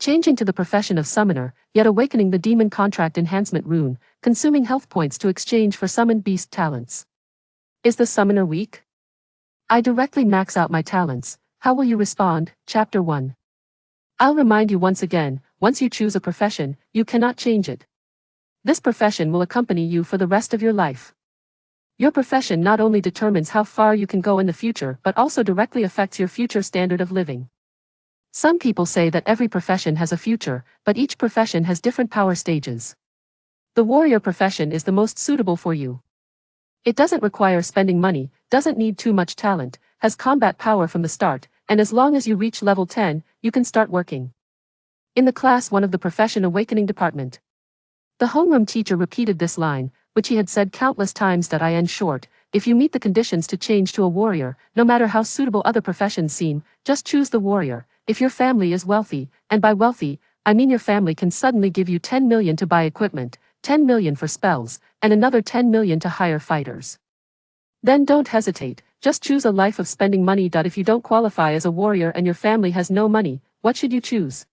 changing to the profession of summoner, yet awakening the demon contract enhancement rune, consuming health points to exchange for summoned beast talents. Is the summoner weak? I directly max out my talents. How will you respond? Chapter 1. I'll remind you once again, once you choose a profession, you cannot change it. This profession will accompany you for the rest of your life. Your profession not only determines how far you can go in the future but also directly affects your future standard of living. Some people say that every profession has a future, but each profession has different power stages. The warrior profession is the most suitable for you. It doesn't require spending money, doesn't need too much talent, has combat power from the start, and as long as you reach level 10, you can start working. In the class 1 of the Profession Awakening Department, the homeroom teacher repeated this line, which he had said countless times, that in short, if you meet the conditions to change to a warrior, no matter how suitable other professions seem, just choose the warrior. If your family is wealthy, and by wealthy, I mean your family can suddenly give you 10 million to buy equipment, 10 million for spells, and another 10 million to hire fighters. Then don't hesitate, just choose a life of spending money. If you don't qualify as a warrior and your family has no money, what should you choose?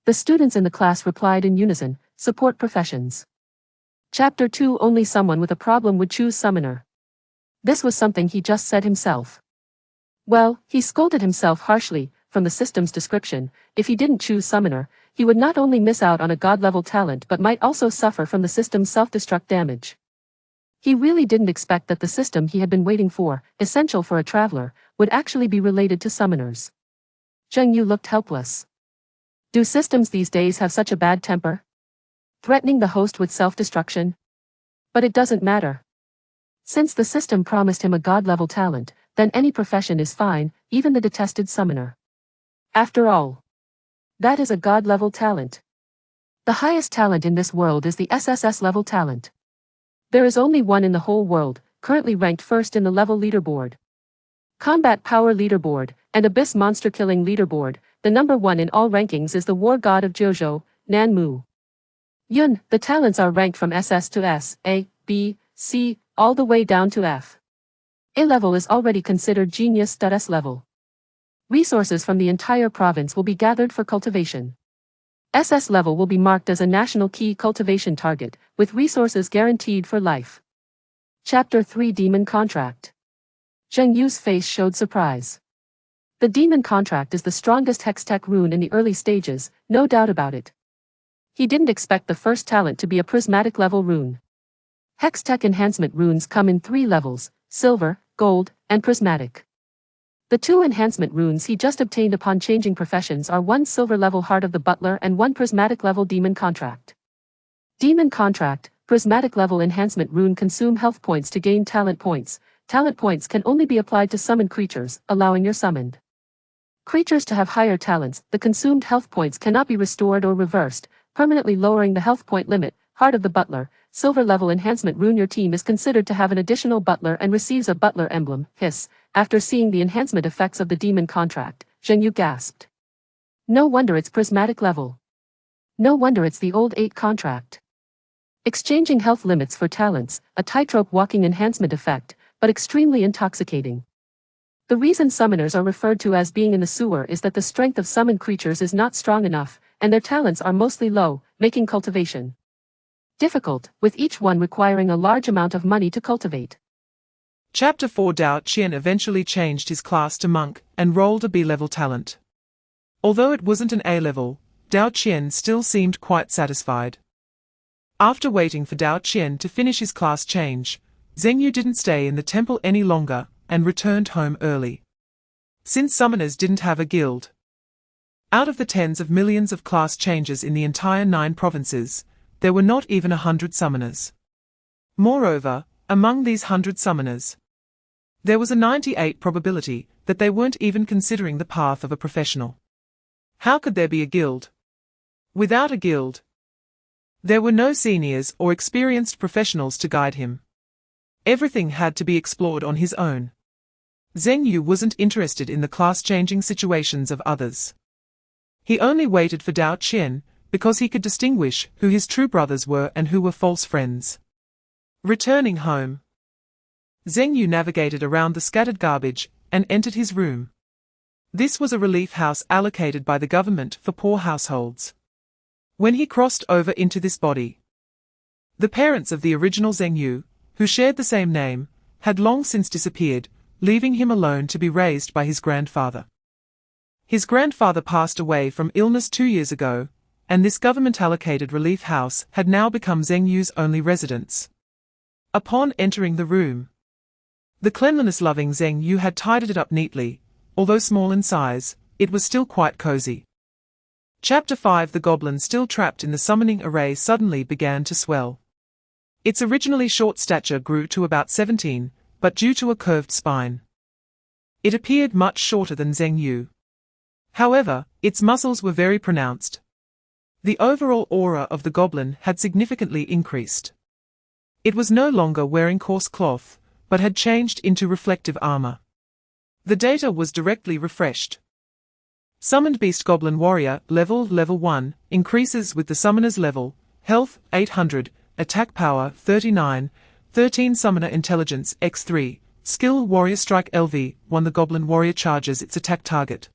The students in the class replied in unison, support professions. Chapter 2. Only someone with a problem would choose summoner. This was something he just said himself. Well, he scolded himself harshly. From the system's description, if he didn't choose summoner, he would not only miss out on a god-level talent but might also suffer from the system's self-destruct damage. He really didn't expect that the system he had been waiting for, essential for a traveler, would actually be related to summoners. Zheng Yu looked helpless. Do systems these days have such a bad temper? Threatening the host with self-destruction? But it doesn't matter. Since the system promised him a god-level talent, then any profession is fine, even the detested summoner. After all, that is a god-level talent. The highest talent in this world is the SSS-level talent. There is only one in the whole world, currently ranked first in the level leaderboard. Combat Power Leaderboard, and Abyss Monster Killing Leaderboard, the number 1 in all rankings is the War God of Jojo, Nan Mu. Yun, the talents are ranked from SS to S, A, B, C, all the way down to F. A level is already considered genius. S level. Resources from the entire province will be gathered for cultivation. SS level will be marked as a national key cultivation target, with resources guaranteed for life. Chapter 3. Demon Contract. Zheng Yu's face showed surprise. The demon contract is the strongest hextech rune in the early stages, no doubt about it. He didn't expect the first talent to be a prismatic level rune. Hextech enhancement runes come in 3 levels, silver, gold, and prismatic. The 2 enhancement runes he just obtained upon changing professions are 1 silver level Heart of the Butler and 1 prismatic level Demon Contract. Demon Contract, prismatic level enhancement rune. Consume health points to gain talent points. Talent points can only be applied to summoned creatures, allowing your summoned creatures to have higher talents. The consumed health points cannot be restored or reversed, permanently lowering the health point limit. Heart of the Butler, silver level enhancement rune. Your team is considered to have an additional butler and receives a butler emblem. Hiss. After seeing the enhancement effects of the demon contract, Zheng Yu gasped. No wonder it's prismatic level. No wonder it's the old 8 contract. Exchanging health limits for talents, a tightrope walking enhancement effect, but extremely intoxicating. The reason summoners are referred to as being in the sewer is that the strength of summoned creatures is not strong enough, and their talents are mostly low, making cultivation difficult, with each one requiring a large amount of money to cultivate. Chapter 4. Dao Qian eventually changed his class to monk and rolled a B-level talent. Although it wasn't an A-level, Dao Qian still seemed quite satisfied. After waiting for Dao Qian to finish his class change, Zheng Yu didn't stay in the temple any longer and returned home early. Since summoners didn't have a guild, out of the tens of millions of class changes in the entire 9 provinces, there were not even 100 summoners. Moreover, among these 100 summoners, there was a 98% probability that they weren't even considering the path of a professional. How could there be a guild? Without a guild, there were no seniors or experienced professionals to guide him. Everything had to be explored on his own. Zheng Yu wasn't interested in the class-changing situations of others. He only waited for Dao Qian because he could distinguish who his true brothers were and who were false friends. Returning home, Zheng Yu navigated around the scattered garbage and entered his room. This was a relief house allocated by the government for poor households. When he crossed over into this body, the parents of the original Zheng Yu, who shared the same name, had long since disappeared, leaving him alone to be raised by his grandfather. His grandfather passed away from illness 2 years ago, and this government-allocated relief house had now become Zheng Yu's only residence. Upon entering the room, the cleanliness-loving Zheng Yu had tidied it up neatly. Although small in size, it was still quite cozy. Chapter 5. The goblin still trapped in the summoning array suddenly began to swell. Its originally short stature grew to about 17, but due to a curved spine, it appeared much shorter than Zheng Yu. However, its muscles were very pronounced. The overall aura of the goblin had significantly increased. It was no longer wearing coarse cloth, but had changed into reflective armor. The data was directly refreshed. Summoned Beast Goblin Warrior, level 1, increases with the summoner's level, health, 800, attack power, 39, 13 summoner intelligence, x3, skill Warrior Strike LV, 1. The Goblin Warrior charges its attack target,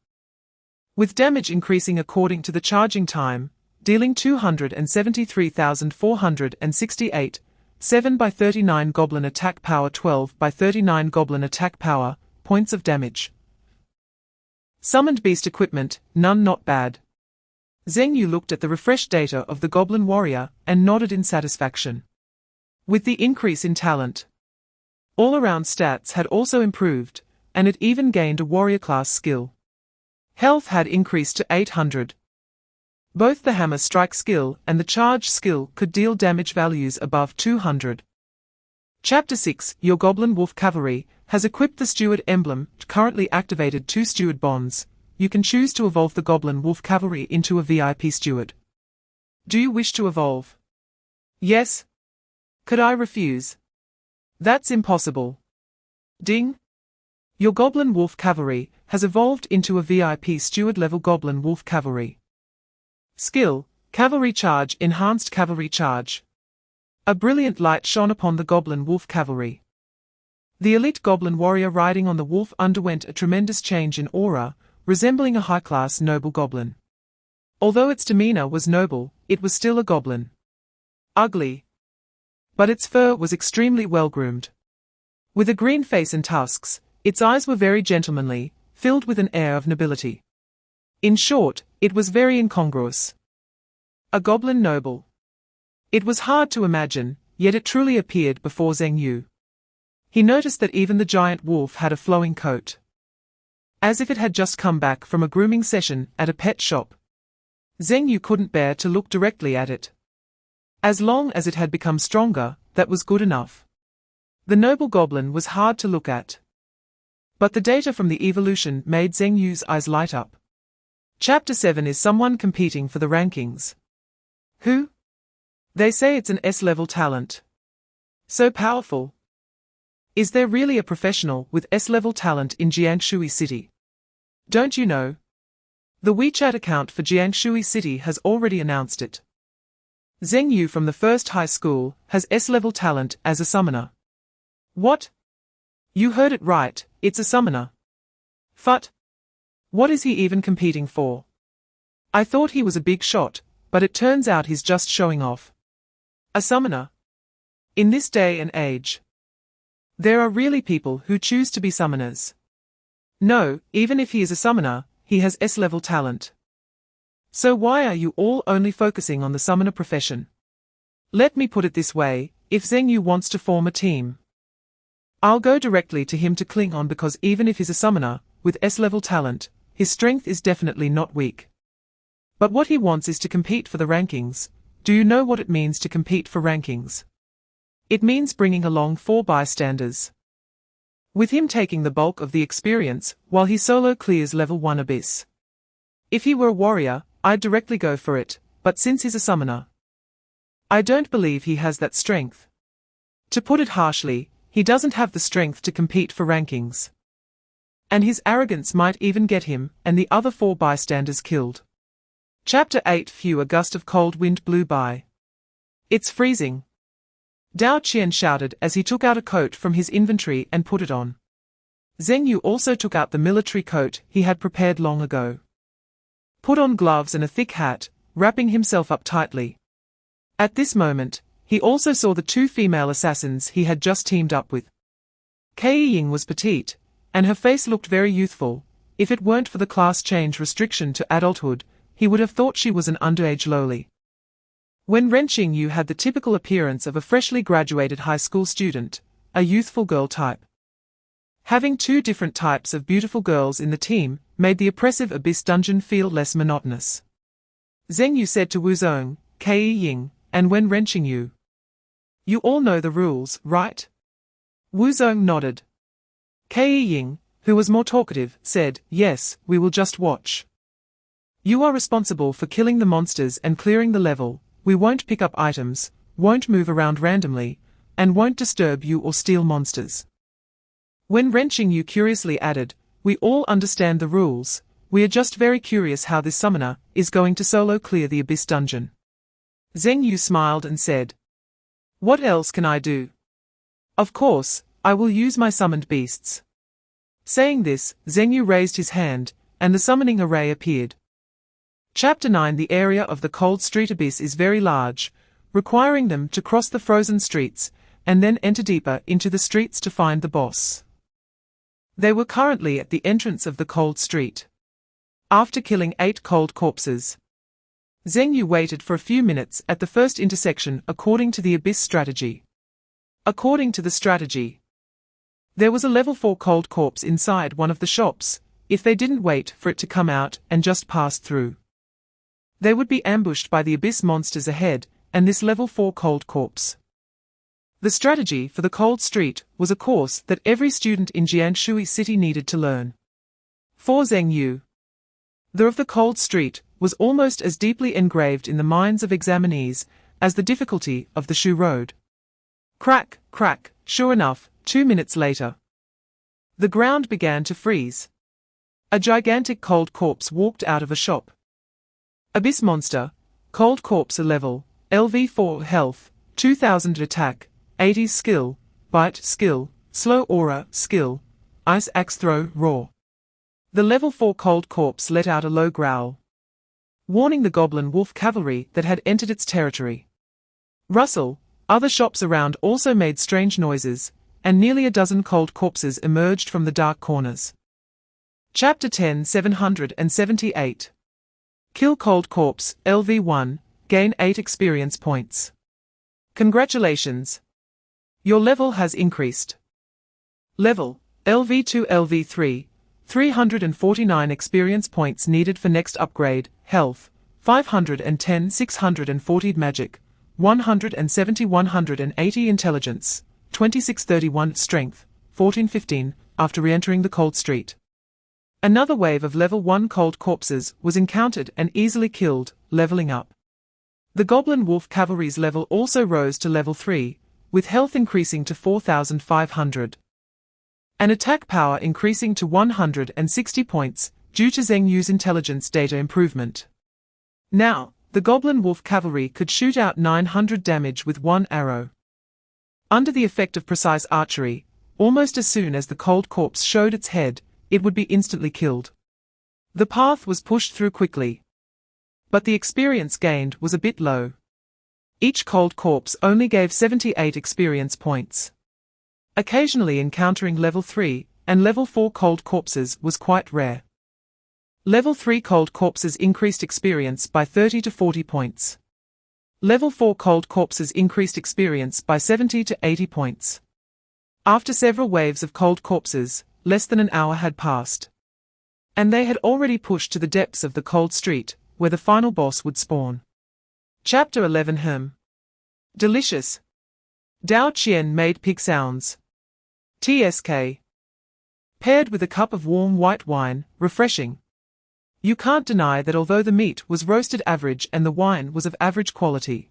with damage increasing according to the charging time, dealing 273,468, 7 by 39 Goblin attack power, 12 by 39 Goblin attack power, points of damage. Summoned Beast Equipment, none. Not bad. Zheng Yu looked at the refreshed data of the Goblin Warrior and nodded in satisfaction. With the increase in talent, all-around stats had also improved, and it even gained a warrior class skill. Health had increased to 800. Both the hammer strike skill and the charge skill could deal damage values above 200. Chapter 6. Your Goblin Wolf Cavalry has equipped the Steward emblem, currently activated 2 Steward bonds. You can choose to evolve the Goblin Wolf Cavalry into a VIP Steward. Do you wish to evolve? Yes. Could I refuse? That's impossible. Ding. Your Goblin Wolf Cavalry has evolved into a VIP Steward level Goblin Wolf Cavalry. Skill, Cavalry Charge, Enhanced Cavalry Charge. A brilliant light shone upon the Goblin Wolf Cavalry. The elite Goblin Warrior riding on the wolf underwent a tremendous change in aura, resembling a high-class noble goblin. Although its demeanor was noble, it was still a goblin. Ugly. But its fur was extremely well-groomed. With a green face and tusks, its eyes were very gentlemanly, filled with an air of nobility. In short, it was very incongruous. A goblin noble. It was hard to imagine, yet it truly appeared before Zheng Yu. He noticed that even the giant wolf had a flowing coat, as if it had just come back from a grooming session at a pet shop. Zheng Yu couldn't bear to look directly at it. As long as it had become stronger, that was good enough. The noble goblin was hard to look at, but the data from the evolution made Zheng Yu's eyes light up. Chapter 7. Is someone competing for the rankings? Who? They say it's an S-level talent. So powerful. Is there really a professional with S-level talent in Jiangshui City? Don't you know? The WeChat account for Jiangshui City has already announced it. Zheng Yu from the first high school has S-level talent as a summoner. What? You heard it right, it's a summoner. Phut. What is he even competing for? I thought he was a big shot, but it turns out he's just showing off. A summoner. In this day and age, there are really people who choose to be summoners. No, even if he is a summoner, he has S-level talent. So why are you all only focusing on the summoner profession? Let me put it this way, if Zheng Yu wants to form a team, I'll go directly to him to cling on, because even if he's a summoner, with S-level talent, his strength is definitely not weak. But what he wants is to compete for the rankings. Do you know what it means to compete for rankings? It means bringing along 4 bystanders, with him taking the bulk of the experience, while he solo clears level 1 abyss. If he were a warrior, I'd directly go for it, but since he's a summoner, I don't believe he has that strength. To put it harshly, he doesn't have the strength to compete for rankings. And his arrogance might even get him and the other 4 bystanders killed. Chapter 8. Phew, a gust of cold wind blew by. It's freezing. Dao Qian shouted as he took out a coat from his inventory and put it on. Zheng Yu also took out the military coat he had prepared long ago. Put on gloves and a thick hat, wrapping himself up tightly. At this moment, he also saw the two female assassins he had just teamed up with. Kei Ying was petite, and her face looked very youthful. If it weren't for the class change restriction to adulthood, he would have thought she was an underage loli. Wen Renqing had the typical appearance of a freshly graduated high school student, a youthful girl type. Having two different types of beautiful girls in the team made the oppressive Abyss dungeon feel less monotonous. Zheng Yu said to Wu Zong, Kei Ying, and Wen Renqing, "You all know the rules, right?" Wu Zong nodded. Kei Ying, who was more talkative, said, "Yes, we will just watch. You are responsible for killing the monsters and clearing the level. We won't pick up items, won't move around randomly, and won't disturb you or steal monsters." Wen Renqing curiously added, "We all understand the rules, we are just very curious how this summoner is going to solo clear the Abyss dungeon." Zheng Yu smiled and said, "What else can I do? Of course, I will use my summoned beasts." Saying this, Zheng Yu raised his hand, and the summoning array appeared. Chapter 9. The area of the Cold Street Abyss is very large, requiring them to cross the frozen streets, and then enter deeper into the streets to find the boss. They were currently at the entrance of the Cold Street. After killing 8 cold corpses, Zheng Yu waited for a few minutes at the first intersection according to the Abyss strategy. According to the strategy, there was a level 4 cold corpse inside one of the shops. If they didn't wait for it to come out and just passed through, they would be ambushed by the Abyss monsters ahead, and this level 4 cold corpse. The strategy for the Cold Street was a course that every student in Jianshui City needed to learn. For Zheng Yu, the of the Cold Street was almost as deeply engraved in the minds of examinees as the difficulty of the Shu Road. Crack, crack, sure enough, 2 minutes later, the ground began to freeze. A gigantic cold corpse walked out of a shop. Abyss monster, cold corpse level, LV4 health, 2000 attack, 80 skill, bite skill, slow aura skill, ice axe throw raw. The level 4 cold corpse let out a low growl, warning the goblin wolf cavalry that had entered its territory. Rustle, other shops around also made strange noises, and nearly a dozen cold corpses emerged from the dark corners. Chapter 10. 778. Kill cold corpse, LV1, gain 8 experience points. Congratulations! Your level has increased. Level, LV2 LV3, 349 experience points needed for next upgrade, health, 510 640 magic, 170 180 intelligence, 2631 strength, 1415, after re-entering the Cold Street. Another wave of level 1 cold corpses was encountered and easily killed, leveling up. The Goblin Wolf Cavalry's level also rose to level 3, with health increasing to 4,500. And attack power increasing to 160 points, due to Zheng Yu's intelligence data improvement. Now, the Goblin Wolf Cavalry could shoot out 900 damage with one arrow. Under the effect of precise archery, almost as soon as the cold corpse showed its head, it would be instantly killed. The path was pushed through quickly, but the experience gained was a bit low. Each cold corpse only gave 78 experience points. Occasionally encountering level 3 and level 4 cold corpses was quite rare. Level 3 cold corpses increased experience by 30 to 40 points. Level 4 cold corpses increased experience by 70 to 80 points. After several waves of cold corpses, less than an hour had passed, and they had already pushed to the depths of the Cold Street, where the final boss would spawn. Chapter 11. Delicious. Dao Qian made pig sounds. TSK. Paired with a cup of warm white wine, refreshing. You can't deny that although the meat was roasted average and the wine was of average quality,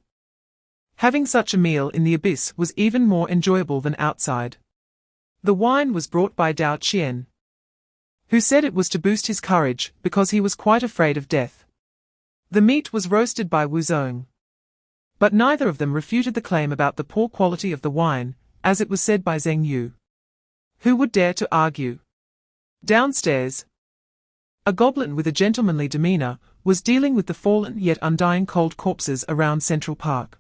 having such a meal in the Abyss was even more enjoyable than outside. The wine was brought by Dao Qian, who said it was to boost his courage because he was quite afraid of death. The meat was roasted by Wu Zong, but neither of them refuted the claim about the poor quality of the wine, as it was said by Zheng Yu. Who would dare to argue? Downstairs, a goblin with a gentlemanly demeanor was dealing with the fallen yet undying cold corpses around Central Park.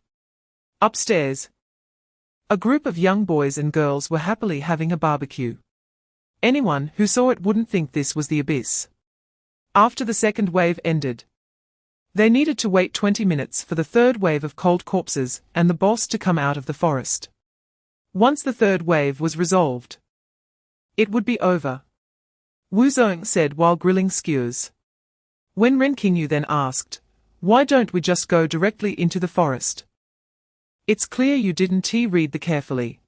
Upstairs, a group of young boys and girls were happily having a barbecue. Anyone who saw it wouldn't think this was the abyss. After the second wave ended, they needed to wait 20 minutes for the third wave of cold corpses and the boss to come out of the forest. Once the third wave was resolved, it would be over, Wu Zong said while grilling skewers. When Ren Qingyu then asked, "Why don't we just go directly into the forest?" "It's clear you didn't read the carefully."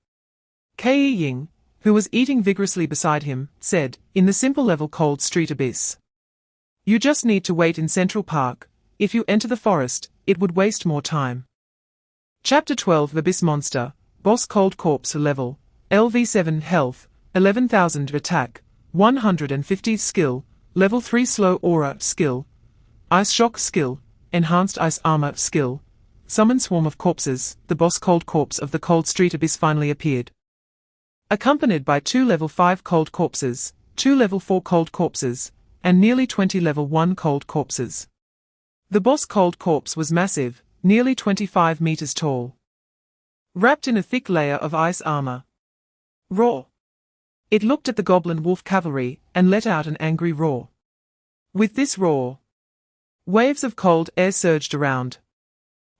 Kei Ying, who was eating vigorously beside him, said, "In the simple level cold street abyss, you just need to wait in Central Park. If you enter the forest, it would waste more time." Chapter 12 Abyss Monster, Boss Cold Corpse Level, LV7 Health, 11,000 Attack, 150 Skill, Level 3 Slow Aura Skill, Ice Shock Skill, Enhanced Ice Armor Skill, Summon Swarm of Corpses. The boss cold corpse of the Cold Street Abyss finally appeared, accompanied by 2 Level 5 cold corpses, 2 Level 4 cold corpses, and nearly 20 Level 1 cold corpses. The boss cold corpse was massive, nearly 25 meters tall, wrapped in a thick layer of ice armor. Roar! It looked at the goblin wolf cavalry and let out an angry roar. With this roar, waves of cold air surged around.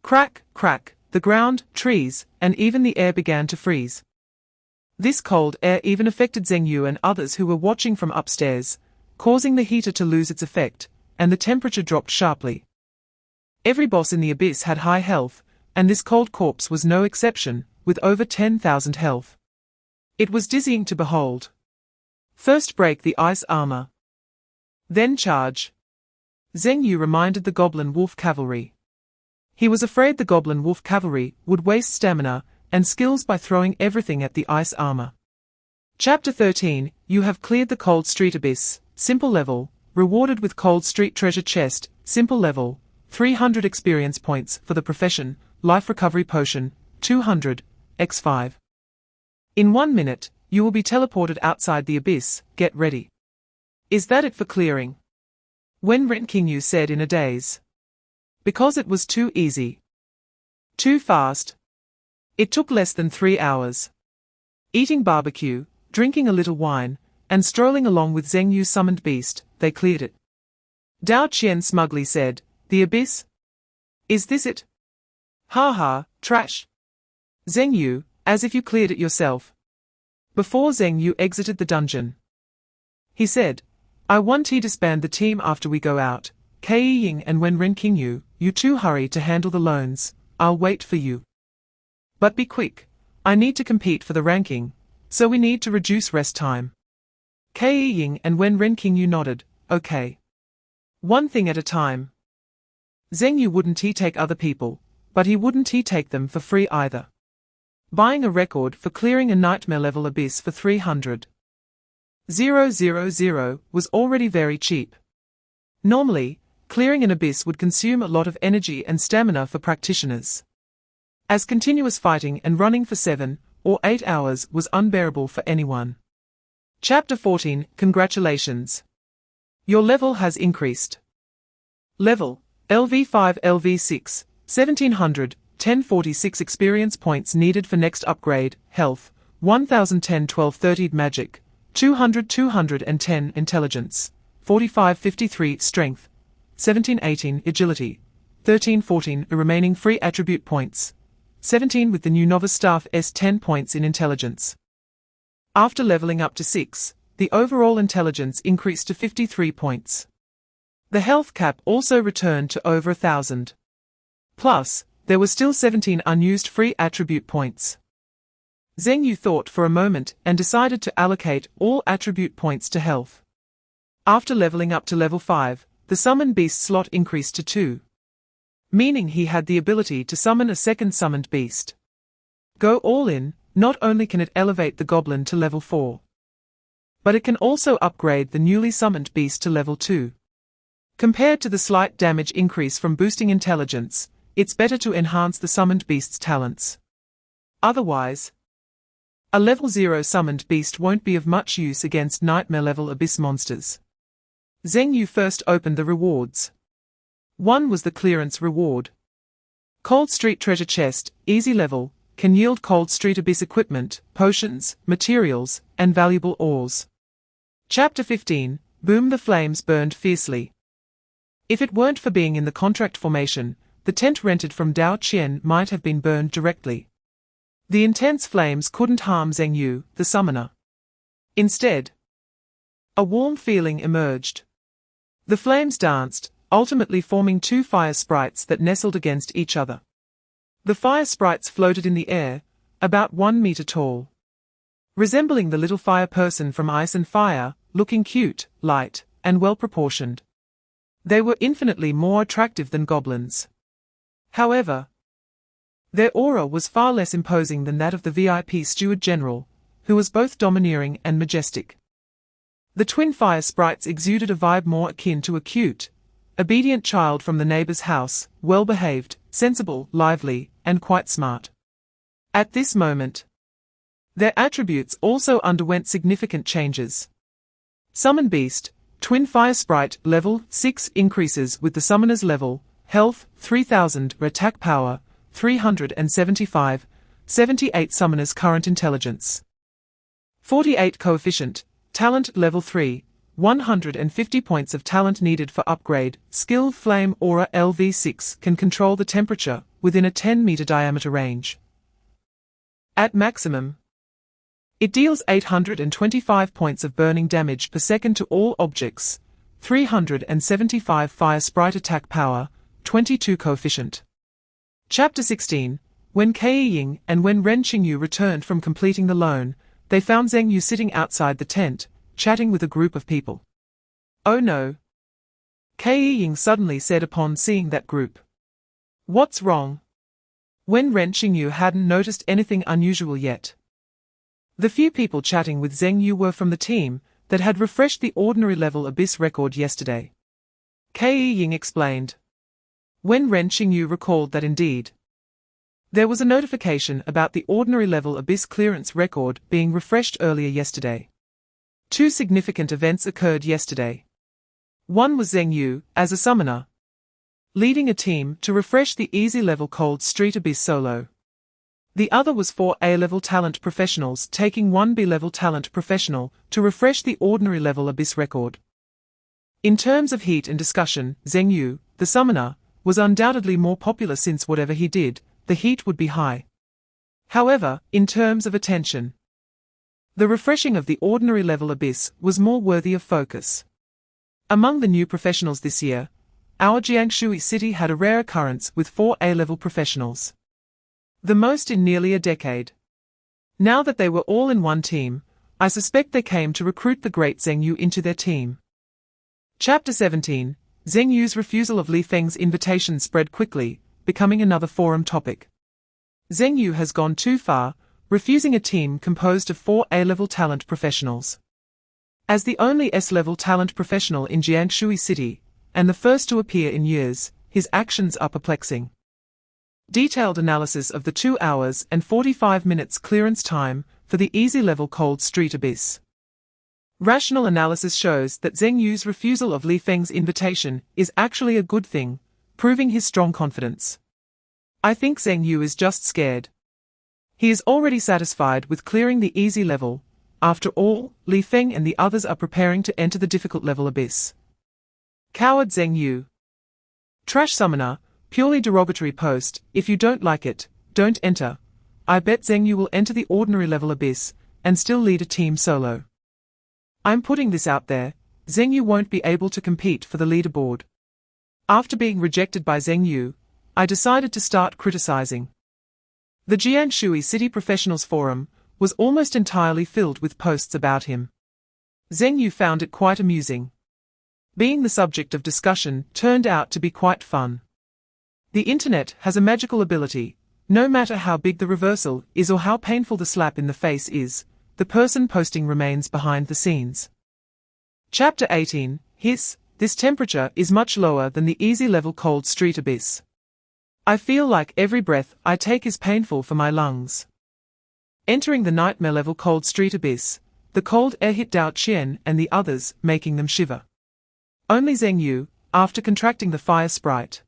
Crack, crack, the ground, trees, and even the air began to freeze. This cold air even affected Zheng Yu and others who were watching from upstairs, causing the heater to lose its effect, and the temperature dropped sharply. Every boss in the abyss had high health, and this cold corpse was no exception, with over 10,000 health. It was dizzying to behold. First break the ice armor, then charge, Zheng Yu reminded the goblin wolf cavalry. He was afraid the goblin wolf cavalry would waste stamina and skills by throwing everything at the ice armor. Chapter 13, You have cleared the Cold Street Abyss, Simple Level, rewarded with Cold Street Treasure Chest, Simple Level, 300 experience points for the profession, Life Recovery Potion, 200, x5. In 1 minute, you will be teleported outside the abyss. Get ready. Is that it for clearing? Wen Ren Qingyu said in a daze. Because it was too easy. Too fast. It took less than 3 hours. Eating barbecue, drinking a little wine, and strolling along with Zheng Yu's summoned beast, they cleared it. Dao Qian smugly said, "The abyss? Is this it? Ha ha, trash. Zheng Yu, as if you cleared it yourself." Before Zheng Yu exited the dungeon, he said, "I want to disband the team after we go out. Kei Ying and Wen Ren Qingyu, you two hurry to handle the loans. I'll wait for you. But be quick. I need to compete for the ranking, so we need to reduce rest time." Kei Ying and Wen Ren Qingyu nodded, "Okay. One thing at a time." Zheng Yu wouldn't take other people, but he wouldn't take them for free either. Buying a record for clearing a nightmare level abyss for 300,000 was already very cheap. Normally, clearing an abyss would consume a lot of energy and stamina for practitioners, as continuous fighting and running for 7 or 8 hours was unbearable for anyone. Chapter 14, Congratulations. Your level has increased. Level, LV5 LV6, 1700, 1046 experience points needed for next upgrade, health, 1010 1230 magic, 200 210 intelligence, 4553 strength, 1718 agility, 1314 remaining free attribute points, 17 with the new novice staff S 10 points in intelligence. After leveling up to 6, the overall intelligence increased to 53 points. The health cap also returned to over 1,000. Plus, there were still 17 unused free attribute points. Zheng Yu thought for a moment and decided to allocate all attribute points to health. After leveling up to level 5, the summon beast slot increased to 2. Meaning he had the ability to summon a second summoned beast. Go all in, not only can it elevate the goblin to level 4, but it can also upgrade the newly summoned beast to level 2. Compared to the slight damage increase from boosting intelligence, it's better to enhance the summoned beast's talents. Otherwise, A level 0 summoned beast won't be of much use against nightmare-level abyss monsters. Zheng Yu first opened the rewards. 1 was the clearance reward. Cold Street Treasure Chest, easy level, can yield Cold Street Abyss equipment, potions, materials, and valuable ores. Chapter 15, Boom the Flames Burned Fiercely. If it weren't for being in the contract formation, the tent rented from Dao Qian might have been burned directly. The intense flames couldn't harm Zheng Yu, the summoner. Instead, a warm feeling emerged. The flames danced, ultimately forming 2 fire sprites that nestled against each other. The fire sprites floated in the air, about 1 meter tall. Resembling the little fire person from Ice and Fire, looking cute, light, and well-proportioned. They were infinitely more attractive than goblins. However, their aura was far less imposing than that of the VIP Steward General, who was both domineering and majestic. The twin fire sprites exuded a vibe more akin to a cute, obedient child from the neighbor's house, well-behaved, sensible, lively, and quite smart. At this moment, their attributes also underwent significant changes. Summon Beast, Twin Fire Sprite, level 6 increases with the summoner's level, health 3000, attack power 375, 78 summoner's current intelligence. 48 coefficient, talent level 3, 150 points of talent needed for upgrade, skill Flame Aura LV6 can control the temperature within a 10-meter diameter range. At maximum, it deals 825 points of burning damage per second to all objects, 375 fire sprite attack power, 22 coefficient. Chapter 16, When Kei Ying and when Ren Qingyu returned from completing the loan, they found Zheng Yu sitting outside the tent, chatting with a group of people. Oh no! Kei Ying suddenly said upon seeing that group. What's wrong? When Ren Qingyu hadn't noticed anything unusual yet. The few people chatting with Zheng Yu were from the team that had refreshed the ordinary level abyss record yesterday. Kei Ying explained. When Ren Qingyu recalled that indeed, there was a notification about the ordinary level abyss clearance record being refreshed earlier yesterday. 2 significant events occurred yesterday. One was Zheng Yu, as a summoner, leading a team to refresh the easy level Cold Street Abyss solo. The other was 4 A-level talent professionals taking 1 B-level talent professional to refresh the ordinary level abyss record. In terms of heat and discussion, Zheng Yu, the summoner, was undoubtedly more popular since whatever he did, the heat would be high. However, in terms of attention, the refreshing of the ordinary level abyss was more worthy of focus. Among the new professionals this year, our Jiangshui city had a rare occurrence with 4 A-level professionals. The most in nearly a decade. Now that they were all in one team, I suspect they came to recruit the great Zheng Yu into their team. Chapter 17, Zheng Yu's refusal of Li Feng's invitation spread quickly, becoming another forum topic. Zheng Yu has gone too far, refusing a team composed of 4 A-level talent professionals. As the only S-level talent professional in Jiangshui City, and the first to appear in years, his actions are perplexing. Detailed analysis of the 2 hours and 45 minutes clearance time for the easy-level Cold Street Abyss. Rational analysis shows that Zheng Yu's refusal of Li Feng's invitation is actually a good thing, proving his strong confidence. I think Zheng Yu is just scared. He is already satisfied with clearing the easy level. After all, Li Feng and the others are preparing to enter the difficult level abyss. Coward Zheng Yu. Trash summoner, purely derogatory post, if you don't like it, don't enter. I bet Zheng Yu will enter the ordinary level abyss, and still lead a team solo. I'm putting this out there, Zheng Yu won't be able to compete for the leaderboard. After being rejected by Zheng Yu, I decided to start criticizing. The Jiangshui City Professionals Forum was almost entirely filled with posts about him. Zheng Yu found it quite amusing. Being the subject of discussion turned out to be quite fun. The internet has a magical ability. No matter how big the reversal is or how painful the slap in the face is, the person posting remains behind the scenes. Chapter 18, Hiss, this temperature is much lower than the easy-level Cold Street Abyss. I feel like every breath I take is painful for my lungs. Entering the nightmare-level cold street abyss, the cold air hit Dao Qian and the others, making them shiver. Only Zheng Yu, after contracting the fire sprite,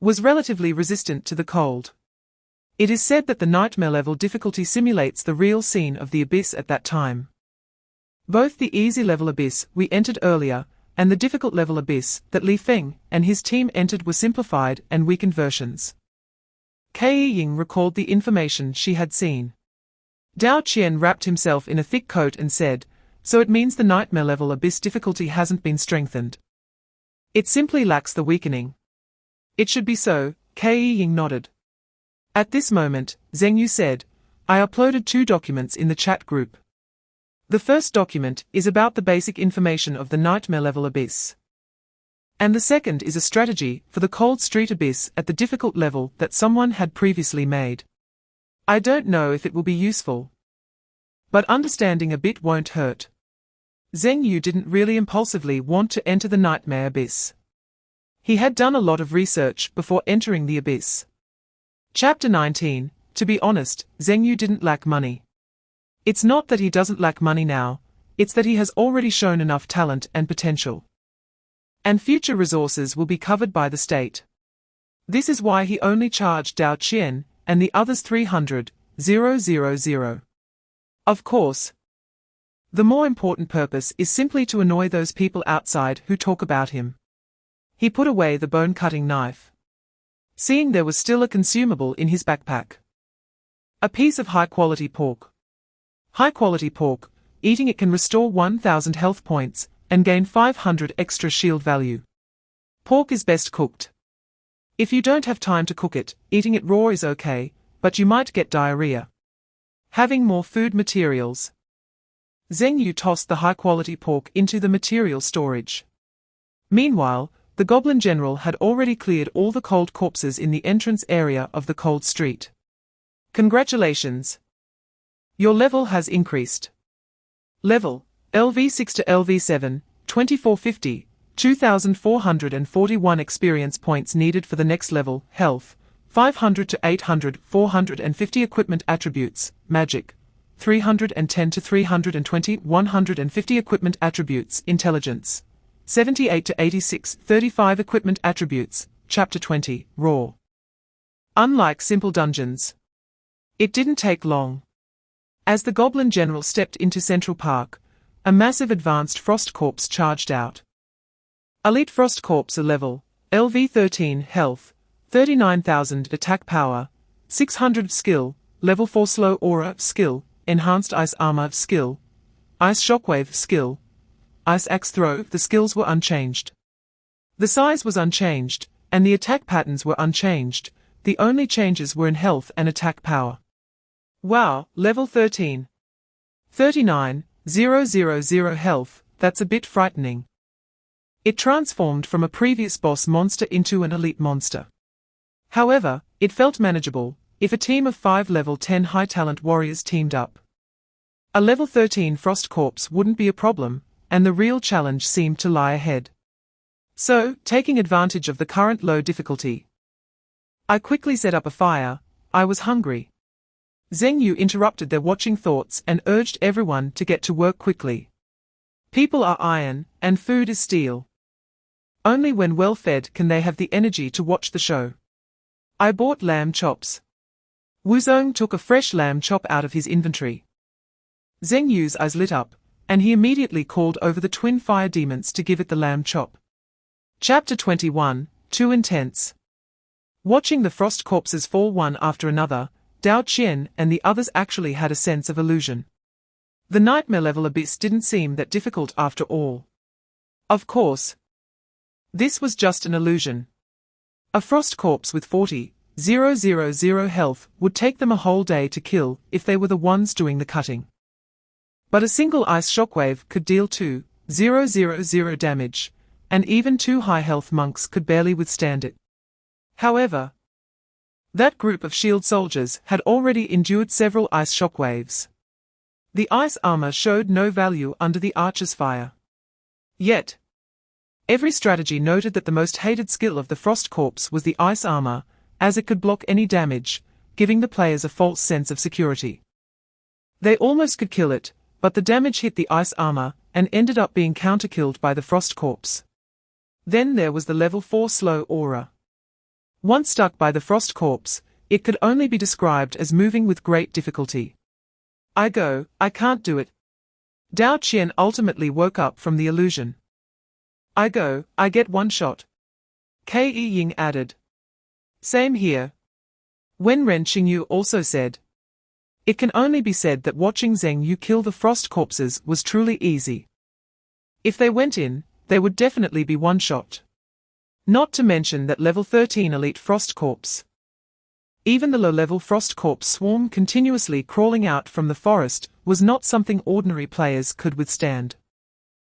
was relatively resistant to the cold. It is said that the nightmare-level difficulty simulates the real scene of the abyss at that time. Both the easy-level abyss we entered earlier, and the difficult-level abyss that Li Feng and his team entered were simplified and weakened versions. Kei Ying recalled the information she had seen. Dao Qian wrapped himself in a thick coat and said, "So it means the nightmare-level abyss difficulty hasn't been strengthened. It simply lacks the weakening." "It should be so," Kei Ying nodded. At this moment, Zheng Yu said, "I uploaded 2 documents in the chat group. The first document is about the basic information of the nightmare-level abyss. And the second is a strategy for the cold street abyss at the difficult level that someone had previously made. I don't know if it will be useful, but understanding a bit won't hurt." Zheng Yu didn't really impulsively want to enter the nightmare abyss. He had done a lot of research before entering the abyss. Chapter 19. To be honest, Zheng Yu didn't lack money. It's not that he doesn't lack money now, it's that he has already shown enough talent and potential. And future resources will be covered by the state. This is why he only charged Dao Qian and the others 300,000. Of course, the more important purpose is simply to annoy those people outside who talk about him. He put away the bone-cutting knife, seeing there was still a consumable in his backpack. A piece of high-quality pork. High-quality pork, eating it can restore 1,000 health points and gain 500 extra shield value. Pork is best cooked. If you don't have time to cook it, eating it raw is okay, but you might get diarrhea. Having more food materials. Zheng Yu tossed the high-quality pork into the material storage. Meanwhile, the Goblin General had already cleared all the cold corpses in the entrance area of the cold street. Congratulations! Your level has increased. Level, LV6 to LV7, 2450. 2,441 experience points needed for the next level. Health, 500 to 800. 450 equipment attributes. Magic, 310 to 320. 150 equipment attributes. Intelligence, 78 to 86. 35 equipment attributes. Chapter 20, Raw. Unlike simple dungeons, it didn't take long. As the Goblin General stepped into Central Park, a massive advanced Frost Corpse charged out. Elite Frost Corpse level, LV13 health, 39,000 attack power, 600 skill, level 4 slow aura skill, enhanced ice armor skill, ice shockwave skill, ice axe throw. The skills were unchanged. The size was unchanged, and the attack patterns were unchanged. The only changes were in health and attack power. Wow, level 13. 39,000 health, that's a bit frightening. It transformed from a previous boss monster into an elite monster. However, it felt manageable if a team of 5 level 10 high-talent warriors teamed up. A level 13 Frost Corpse wouldn't be a problem, and the real challenge seemed to lie ahead. So, taking advantage of the current low difficulty, I quickly set up a fire. I was hungry. Zheng Yu interrupted their watching thoughts and urged everyone to get to work quickly. People are iron, and food is steel. Only when well-fed can they have the energy to watch the show. I bought lamb chops. Wuzong took a fresh lamb chop out of his inventory. Zheng Yu's eyes lit up, and he immediately called over the twin fire demons to give it the lamb chop. Chapter 21, Too Intense. Watching the frost corpses fall one after another, Dao Qian and the others actually had a sense of illusion. The nightmare level abyss didn't seem that difficult after all. Of course, this was just an illusion. A frost corpse with 40,000 health would take them a whole day to kill if they were the ones doing the cutting. But a single ice shockwave could deal 2,000 damage, and even 2 high health monks could barely withstand it. However, that group of shield soldiers had already endured several ice shockwaves. The ice armor showed no value under the archer's fire. Yet, every strategy noted that the most hated skill of the Frost Corpse was the ice armor, as it could block any damage, giving the players a false sense of security. They almost could kill it, but the damage hit the ice armor and ended up being counter-killed by the frost corpse. Then there was the level 4 slow aura. Once stuck by the frost corpse, it could only be described as moving with great difficulty. I can't do it. Dao Qian ultimately woke up from the illusion. I get one shot. Ke Ying added. Same here. Wen Ren Qingyu also said. It can only be said that watching Zheng Yu kill the frost corpses was truly easy. If they went in, they would definitely be one shot. Not to mention that level 13 elite frost corpse. Even the low-level frost corpse swarm continuously crawling out from the forest was not something ordinary players could withstand.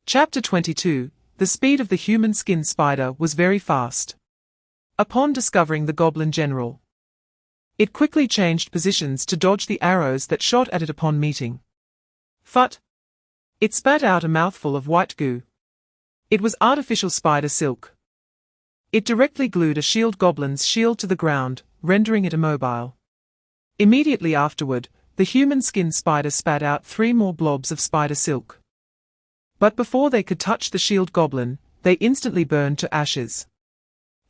Chapter 22. The speed of the human skin spider was very fast. Upon discovering the goblin general, it quickly changed positions to dodge the arrows that shot at it upon meeting. Phut! It spat out a mouthful of white goo. It was artificial spider silk. It directly glued a shield goblin's shield to the ground, rendering it immobile. Immediately afterward, the human skin spider spat out 3 more blobs of spider silk. But before they could touch the shield goblin, they instantly burned to ashes.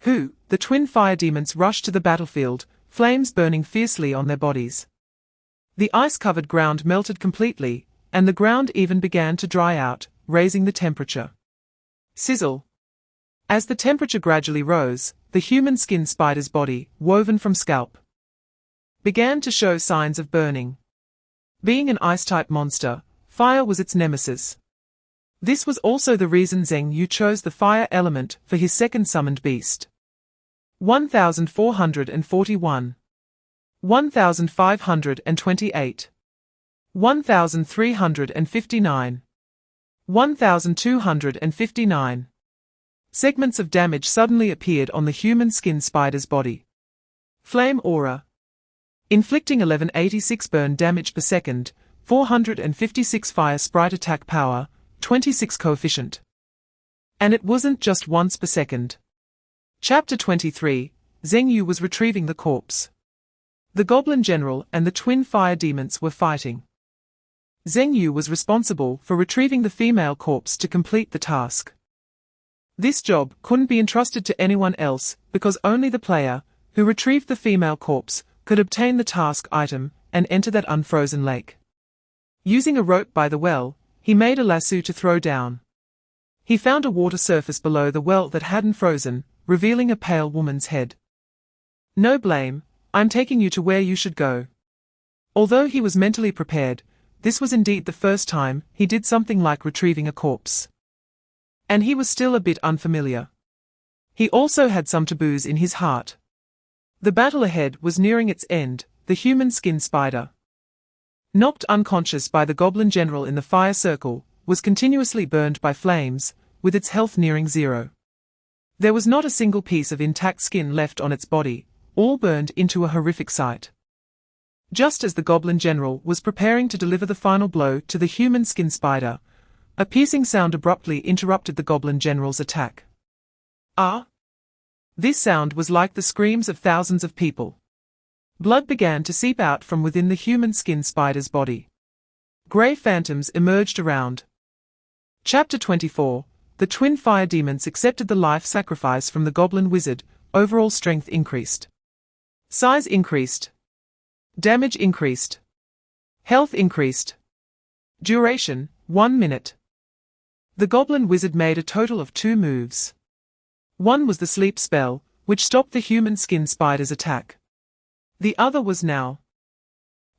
The twin fire demons rushed to the battlefield, flames burning fiercely on their bodies. The ice-covered ground melted completely, and the ground even began to dry out, raising the temperature. Sizzle. As the temperature gradually rose, the human skin spider's body, woven from scalp, began to show signs of burning. Being an ice-type monster, fire was its nemesis. This was also the reason Zheng Yu chose the fire element for his second summoned beast. 1441. 1528. 1359. 1259. Segments of damage suddenly appeared on the human skin spider's body. Flame aura. Inflicting 1186 burn damage per second, 456 fire sprite attack power, 26 coefficient. And it wasn't just once per second. Chapter 23. Zheng Yu was retrieving the corpse. The goblin general and the twin fire demons were fighting. Zheng Yu was responsible for retrieving the female corpse to complete the task. This job couldn't be entrusted to anyone else because only the player who retrieved the female corpse could obtain the task item and enter that unfrozen lake. Using a rope by the well, he made a lasso to throw down. He found a water surface below the well that hadn't frozen, revealing a pale woman's head. No blame, I'm taking you to where you should go. Although he was mentally prepared, this was indeed the first time he did something like retrieving a corpse. And he was still a bit unfamiliar. He also had some taboos in his heart. The battle ahead was nearing its end, the human skin spider, knocked unconscious by the goblin general in the fire circle, was continuously burned by flames, with its health nearing 0. There was not a single piece of intact skin left on its body, all burned into a horrific sight. Just as the goblin general was preparing to deliver the final blow to the human skin spider, a piercing sound abruptly interrupted the goblin general's attack. Ah! This sound was like the screams of thousands of people. Blood began to seep out from within the human skin spider's body. Grey phantoms emerged around. Chapter 24. The twin fire demons accepted the life sacrifice from the goblin wizard. Overall strength increased. Size increased. Damage increased. Health increased. Duration, 1 minute. The goblin wizard made a total of 2 moves. One was the sleep spell, which stopped the human skin spider's attack. The other was now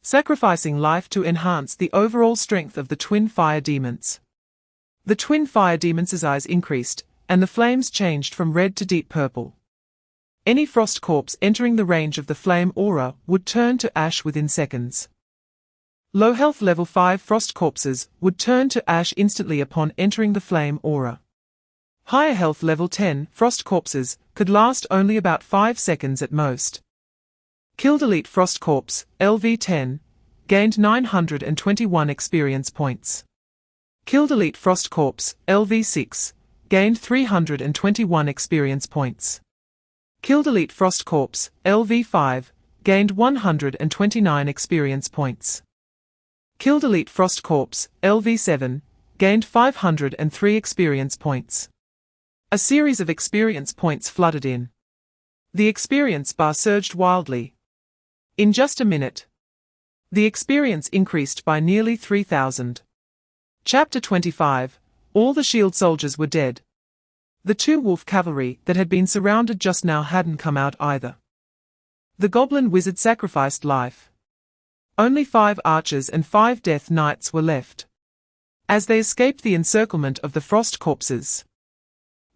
sacrificing life to enhance the overall strength of the twin fire demons. The twin fire demons' eyes increased, and the flames changed from red to deep purple. Any frost corpse entering the range of the flame aura would turn to ash within seconds. Low health level 5 frost corpses would turn to ash instantly upon entering the flame aura. Higher health level 10 frost corpses could last only about 5 seconds at most. Killed elite frost corpse, LV10, gained 921 experience points. Killed elite frost corpse, LV6, gained 321 experience points. Killed elite frost corpse, LV5, gained 129 experience points. Killed elite Frost Corps, LV7, gained 503 experience points. A series of experience points flooded in. The experience bar surged wildly. In just a minute, the experience increased by nearly 3,000. Chapter 25. All the shield soldiers were dead. The 2 wolf cavalry that had been surrounded just now hadn't come out either. The goblin wizard sacrificed life. Only 5 archers and 5 death knights were left, as they escaped the encirclement of the frost corpses.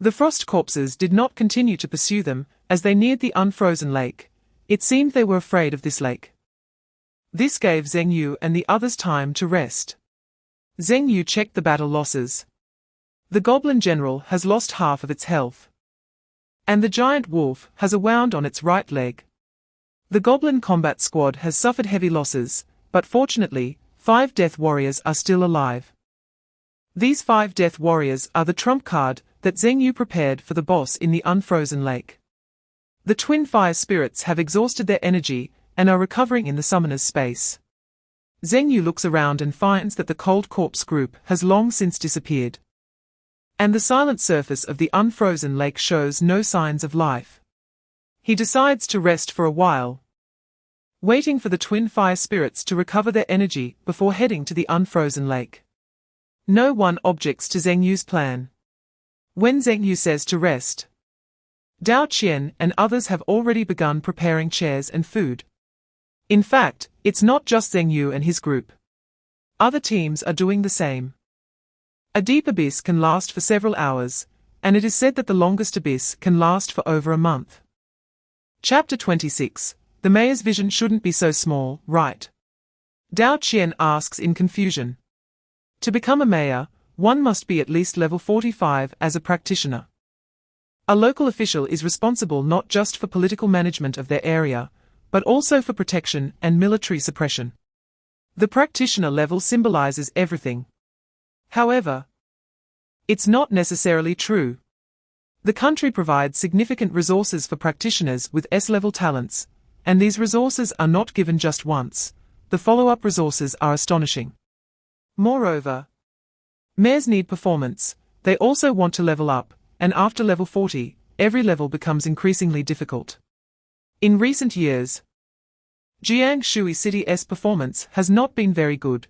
The frost corpses did not continue to pursue them as they neared the unfrozen lake. It seemed they were afraid of this lake. This gave Zheng Yu and the others time to rest. Zheng Yu checked the battle losses. The goblin general has lost half of its health, and the giant wolf has a wound on its right leg. The goblin combat squad has suffered heavy losses, but fortunately, 5 death warriors are still alive. These 5 death warriors are the trump card that Zheng Yu prepared for the boss in the unfrozen lake. The twin fire spirits have exhausted their energy and are recovering in the summoner's space. Zheng Yu looks around and finds that the cold corpse group has long since disappeared, and the silent surface of the unfrozen lake shows no signs of life. He decides to rest for a while, waiting for the twin fire spirits to recover their energy before heading to the unfrozen lake. No one objects to Zheng Yu's plan. When Zheng Yu says to rest, Dao Qian and others have already begun preparing chairs and food. In fact, it's not just Zheng Yu and his group. Other teams are doing the same. A deep abyss can last for several hours, and it is said that the longest abyss can last for over a month. Chapter 26. The mayor's vision shouldn't be so small, right? Dao Qian asks in confusion. To become a mayor, one must be at least level 45 as a practitioner. A local official is responsible not just for political management of their area, but also for protection and military suppression. The practitioner level symbolizes everything. However, it's not necessarily true. The country provides significant resources for practitioners with S-level talents, and these resources are not given just once. The follow-up resources are astonishing. Moreover, mayors need performance. They also want to level up, and after level 40, every level becomes increasingly difficult. In recent years, Jiangshui City's performance has not been very good.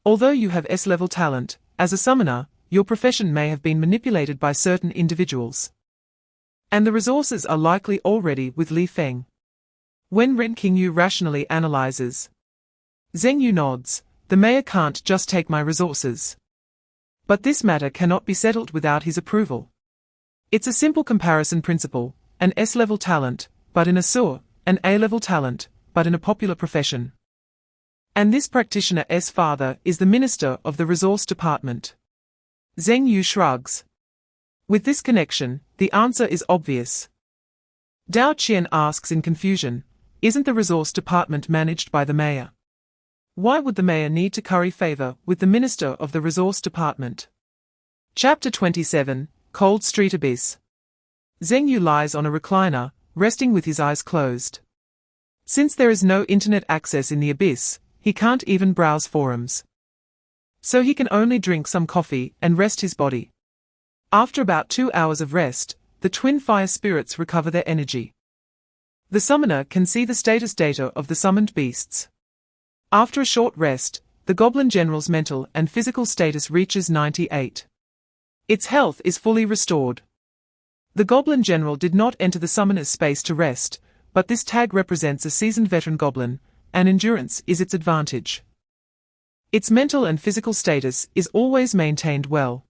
Although you have S-level talent, as a summoner, your profession may have been manipulated by certain individuals, and the resources are likely already with Li Feng. When Ren Qingyu rationally analyzes, Zheng Yu nods. The mayor can't just take my resources. But this matter cannot be settled without his approval. It's a simple comparison principle, an S-level talent, but in a SUR, an A-level talent, but in a popular profession. And this practitioner's father is the minister of the resource department. Zheng Yu shrugs. With this connection, the answer is obvious. Dao Qian asks in confusion, isn't the resource department managed by the mayor? Why would the mayor need to curry favor with the minister of the resource department? Chapter 27, Cold Street Abyss. Zheng Yu lies on a recliner, resting with his eyes closed. Since there is no internet access in the abyss, he can't even browse forums. So he can only drink some coffee and rest his body. After about 2 hours of rest, the twin fire spirits recover their energy. The summoner can see the status data of the summoned beasts. After a short rest, the goblin general's mental and physical status reaches 98. Its health is fully restored. The goblin general did not enter the summoner's space to rest, but this tag represents a seasoned veteran goblin, and endurance is its advantage. Its mental and physical status is always maintained well.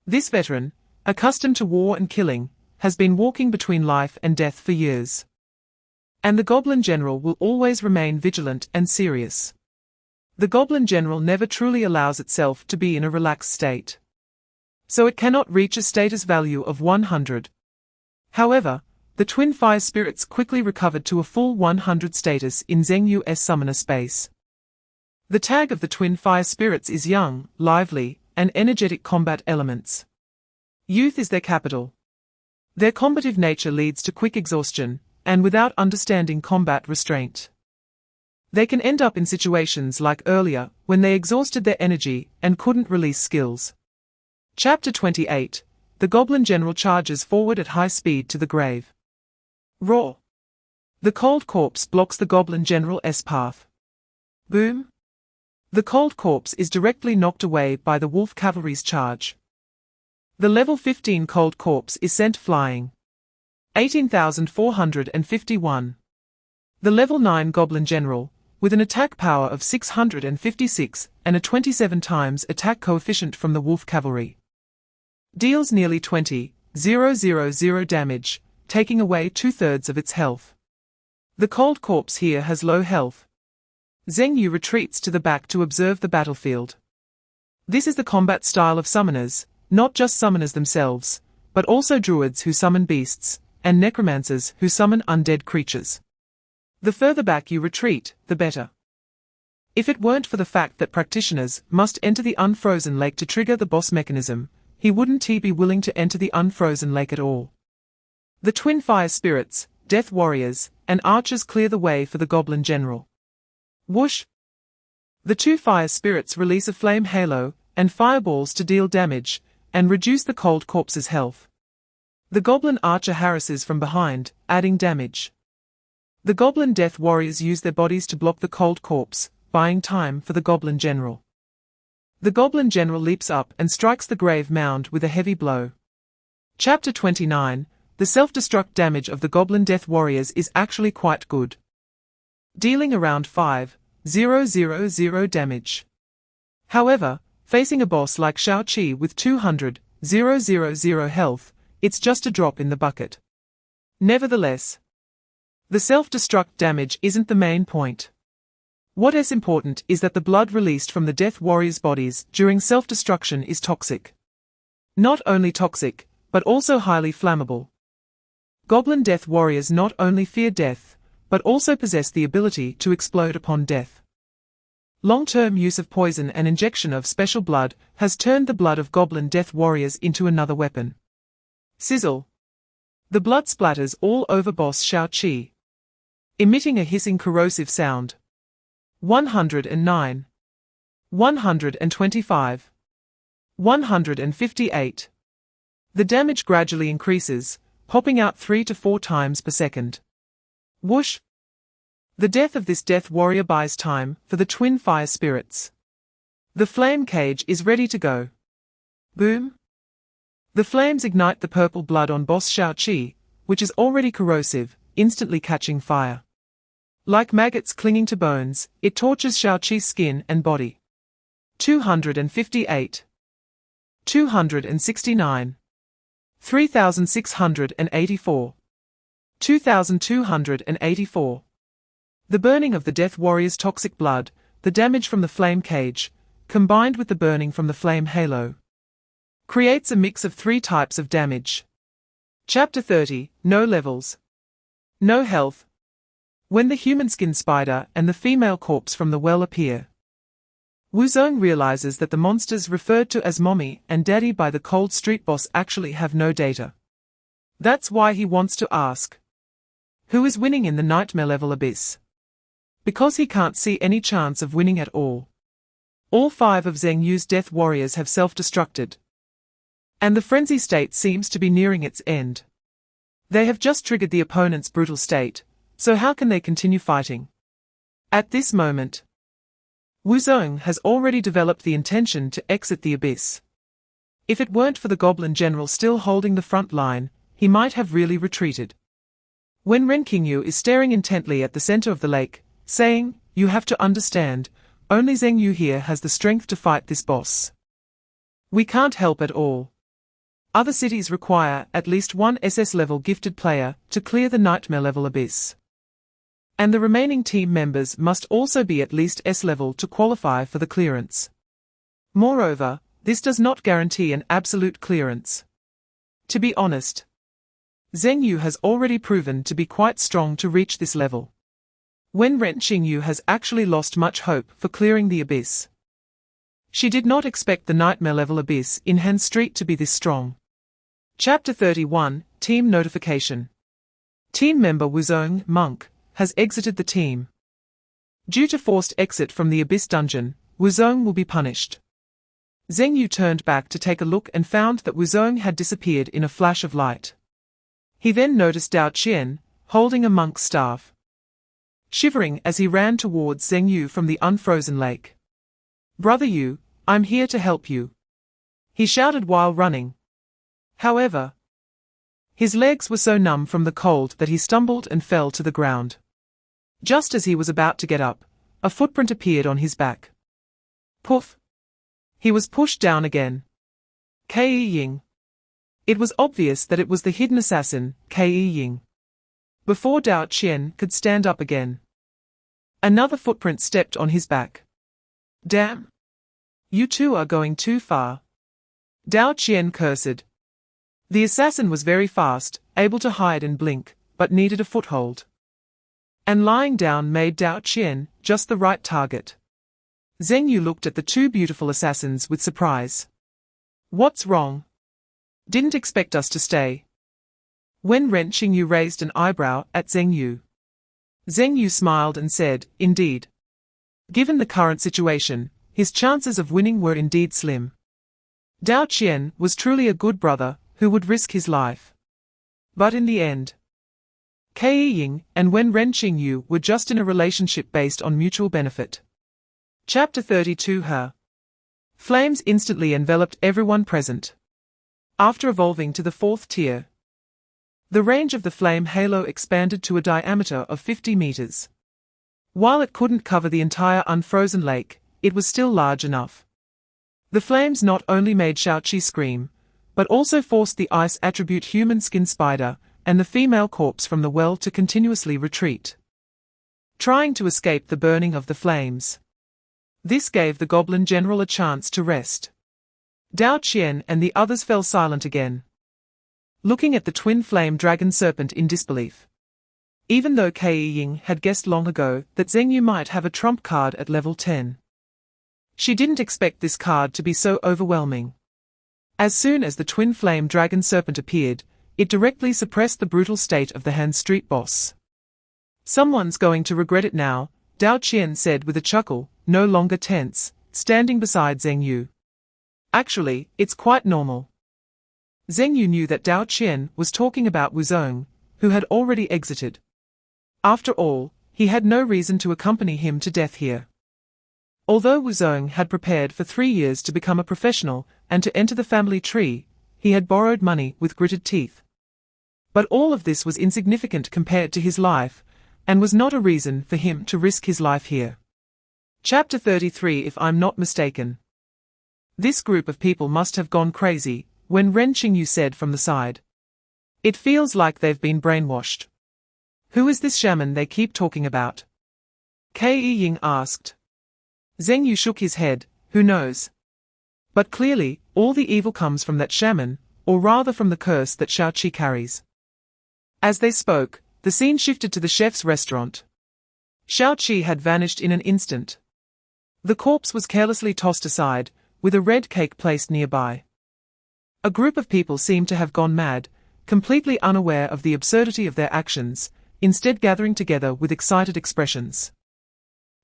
This veteran, accustomed to war and killing, has been walking between life and death for years. And the goblin general will always remain vigilant and serious. The goblin general never truly allows itself to be in a relaxed state, so it cannot reach a status value of 100. However, the twin fire spirits quickly recovered to a full 100 status in Zheng Yu's summoner space. The tag of the twin fire spirits is young, lively, and energetic combat elements. Youth is their capital. Their combative nature leads to quick exhaustion, and without understanding combat restraint, they can end up in situations like earlier, when they exhausted their energy and couldn't release skills. Chapter 28. The Goblin General charges forward at high speed to the grave. Roar. The cold corpse blocks the Goblin General's path. Boom. The cold corpse is directly knocked away by the wolf cavalry's charge. The level 15 cold corpse is sent flying. 18,451. The level 9 Goblin General, with an attack power of 656 and a 27 times attack coefficient from the wolf cavalry, deals nearly 20,000 damage, taking away 2/3 of its health. The cold corpse here has low health. Zheng Yu retreats to the back to observe the battlefield. This is the combat style of summoners, not just summoners themselves, but also druids who summon beasts, and necromancers who summon undead creatures. The further back you retreat, the better. If it weren't for the fact that practitioners must enter the unfrozen lake to trigger the boss mechanism, he wouldn't be willing to enter the unfrozen lake at all. The twin fire spirits, death warriors, and archers clear the way for the Goblin General. Whoosh! The two fire spirits release a flame halo and fireballs to deal damage and reduce the cold corpse's health. The Goblin Archer harasses from behind, adding damage. The Goblin Death Warriors use their bodies to block the cold corpse, buying time for the Goblin General. The Goblin General leaps up and strikes the grave mound with a heavy blow. Chapter 29. The self-destruct damage of the Goblin Death Warriors is actually quite good, dealing around 5,000 damage. However, facing a boss like Shao Qi with 200,000 health, it's just a drop in the bucket. Nevertheless, the self-destruct damage isn't the main point. What is important is that the blood released from the Death Warriors' bodies during self-destruction is toxic. Not only toxic, but also highly flammable. Goblin Death Warriors not only fear death, but also possess the ability to explode upon death. Long-term use of poison and injection of special blood has turned the blood of Goblin Death Warriors into another weapon. Sizzle. The blood splatters all over boss Shao Qi, emitting a hissing corrosive sound. 109. 125. 158. The damage gradually increases, popping out 3 to 4 times per second. Whoosh! The death of this Death Warrior buys time for the twin fire spirits. The flame cage is ready to go. Boom! The flames ignite the purple blood on boss Shao Qi, which is already corrosive, instantly catching fire. Like maggots clinging to bones, it tortures Shao Qi's skin and body. 258. 269. 3,684. 2,284. The burning of the Death Warrior's toxic blood, the damage from the flame cage, combined with the burning from the flame halo, creates a mix of 3 types of damage. Chapter 30. No levels. No health. When the human skin spider and the female corpse from the well appear, Wuzong realizes that the monsters referred to as Mommy and Daddy by the cold street boss actually have no data. That's why he wants to ask, who is winning in the nightmare level abyss? Because he can't see any chance of winning at all. All 5 of Zheng Yu's Death Warriors have self-destructed, and the frenzy state seems to be nearing its end. They have just triggered the opponent's brutal state, so how can they continue fighting? At this moment, Wuzong has already developed the intention to exit the abyss. If it weren't for the Goblin General still holding the front line, he might have really retreated. When Ren Qingyu is staring intently at the center of the lake, saying, "You have to understand, only Zheng Yu here has the strength to fight this boss. We can't help at all. Other cities require at least one SS-level gifted player to clear the nightmare level abyss. And the remaining team members must also be at least S-level to qualify for the clearance. Moreover, this does not guarantee an absolute clearance. To be honest, Zheng Yu has already proven to be quite strong to reach this level, when Ren Qingyu has actually lost much hope for clearing the abyss. She did not expect the nightmare level abyss in Han Street to be this strong. Chapter 31. Team Notification. Team member Wuzong Monk has exited the team. Due to forced exit from the Abyss dungeon, Wuzong will be punished. Zheng Yu turned back to take a look and found that Wuzong had disappeared in a flash of light. He then noticed Dao Qian, holding a monk's staff, shivering as he ran towards Zheng Yu from the unfrozen lake. "Brother Yu, I'm here to help you," he shouted while running. However, his legs were so numb from the cold that he stumbled and fell to the ground. Just as he was about to get up, a footprint appeared on his back. Poof! He was pushed down again. Ke Ying. It was obvious that it was the hidden assassin, Ke Ying. Before Dao Qian could stand up again, another footprint stepped on his back. "Damn! You two are going too far," Dao Qian cursed. The assassin was very fast, able to hide and blink, but needed a foothold. And lying down made Dao Qian just the right target. Zheng Yu looked at the two beautiful assassins with surprise. "What's wrong? Didn't expect us to stay." Wen Renqingyu raised an eyebrow at Zheng Yu. Zheng Yu smiled and said, "Indeed. Given the current situation, his chances of winning were indeed slim. Dao Qian was truly a good brother who would risk his life. But in the end, Ke Ying and Wen Renqingyu were just in a relationship based on mutual benefit." Chapter 32 Her flames instantly enveloped everyone present. After evolving to the 4th tier, the range of the flame halo expanded to a diameter of 50 meters. While it couldn't cover the entire unfrozen lake, it was still large enough. The flames not only made Xiaoqi scream, but also forced the ice attribute human skin spider and the female corpse from the well to continuously retreat, trying to escape the burning of the flames. This gave the goblin general a chance to rest. Dao Qian and the others fell silent again, looking at the twin flame dragon serpent in disbelief. Even though Ke Ying had guessed long ago that Zheng Yu might have a trump card at level 10, she didn't expect this card to be so overwhelming. As soon as the twin flame dragon serpent appeared, it directly suppressed the brutal state of the Han Street boss. "Someone's going to regret it now," Dao Qian said with a chuckle, no longer tense, standing beside Zheng Yu. "Actually, it's quite normal." Zheng Yu knew that Dao Qian was talking about Wuzong, who had already exited. After all, he had no reason to accompany him to death here. Although Wuzong had prepared for 3 years to become a professional and to enter the family tree, he had borrowed money with gritted teeth. But all of this was insignificant compared to his life, and was not a reason for him to risk his life here. Chapter 33 If I'm not mistaken. This group of people must have gone crazy, Wen Renqingyu said from the side. "It feels like they've been brainwashed. Who is this shaman they keep talking about?" Ke Ying asked. Zheng Yu shook his head, "Who knows? But clearly, all the evil comes from that shaman, or rather from the curse that Xiaoqi carries." As they spoke, the scene shifted to the chef's restaurant. Xiaoqi had vanished in an instant. The corpse was carelessly tossed aside, with a red cake placed nearby. A group of people seemed to have gone mad, completely unaware of the absurdity of their actions, instead gathering together with excited expressions.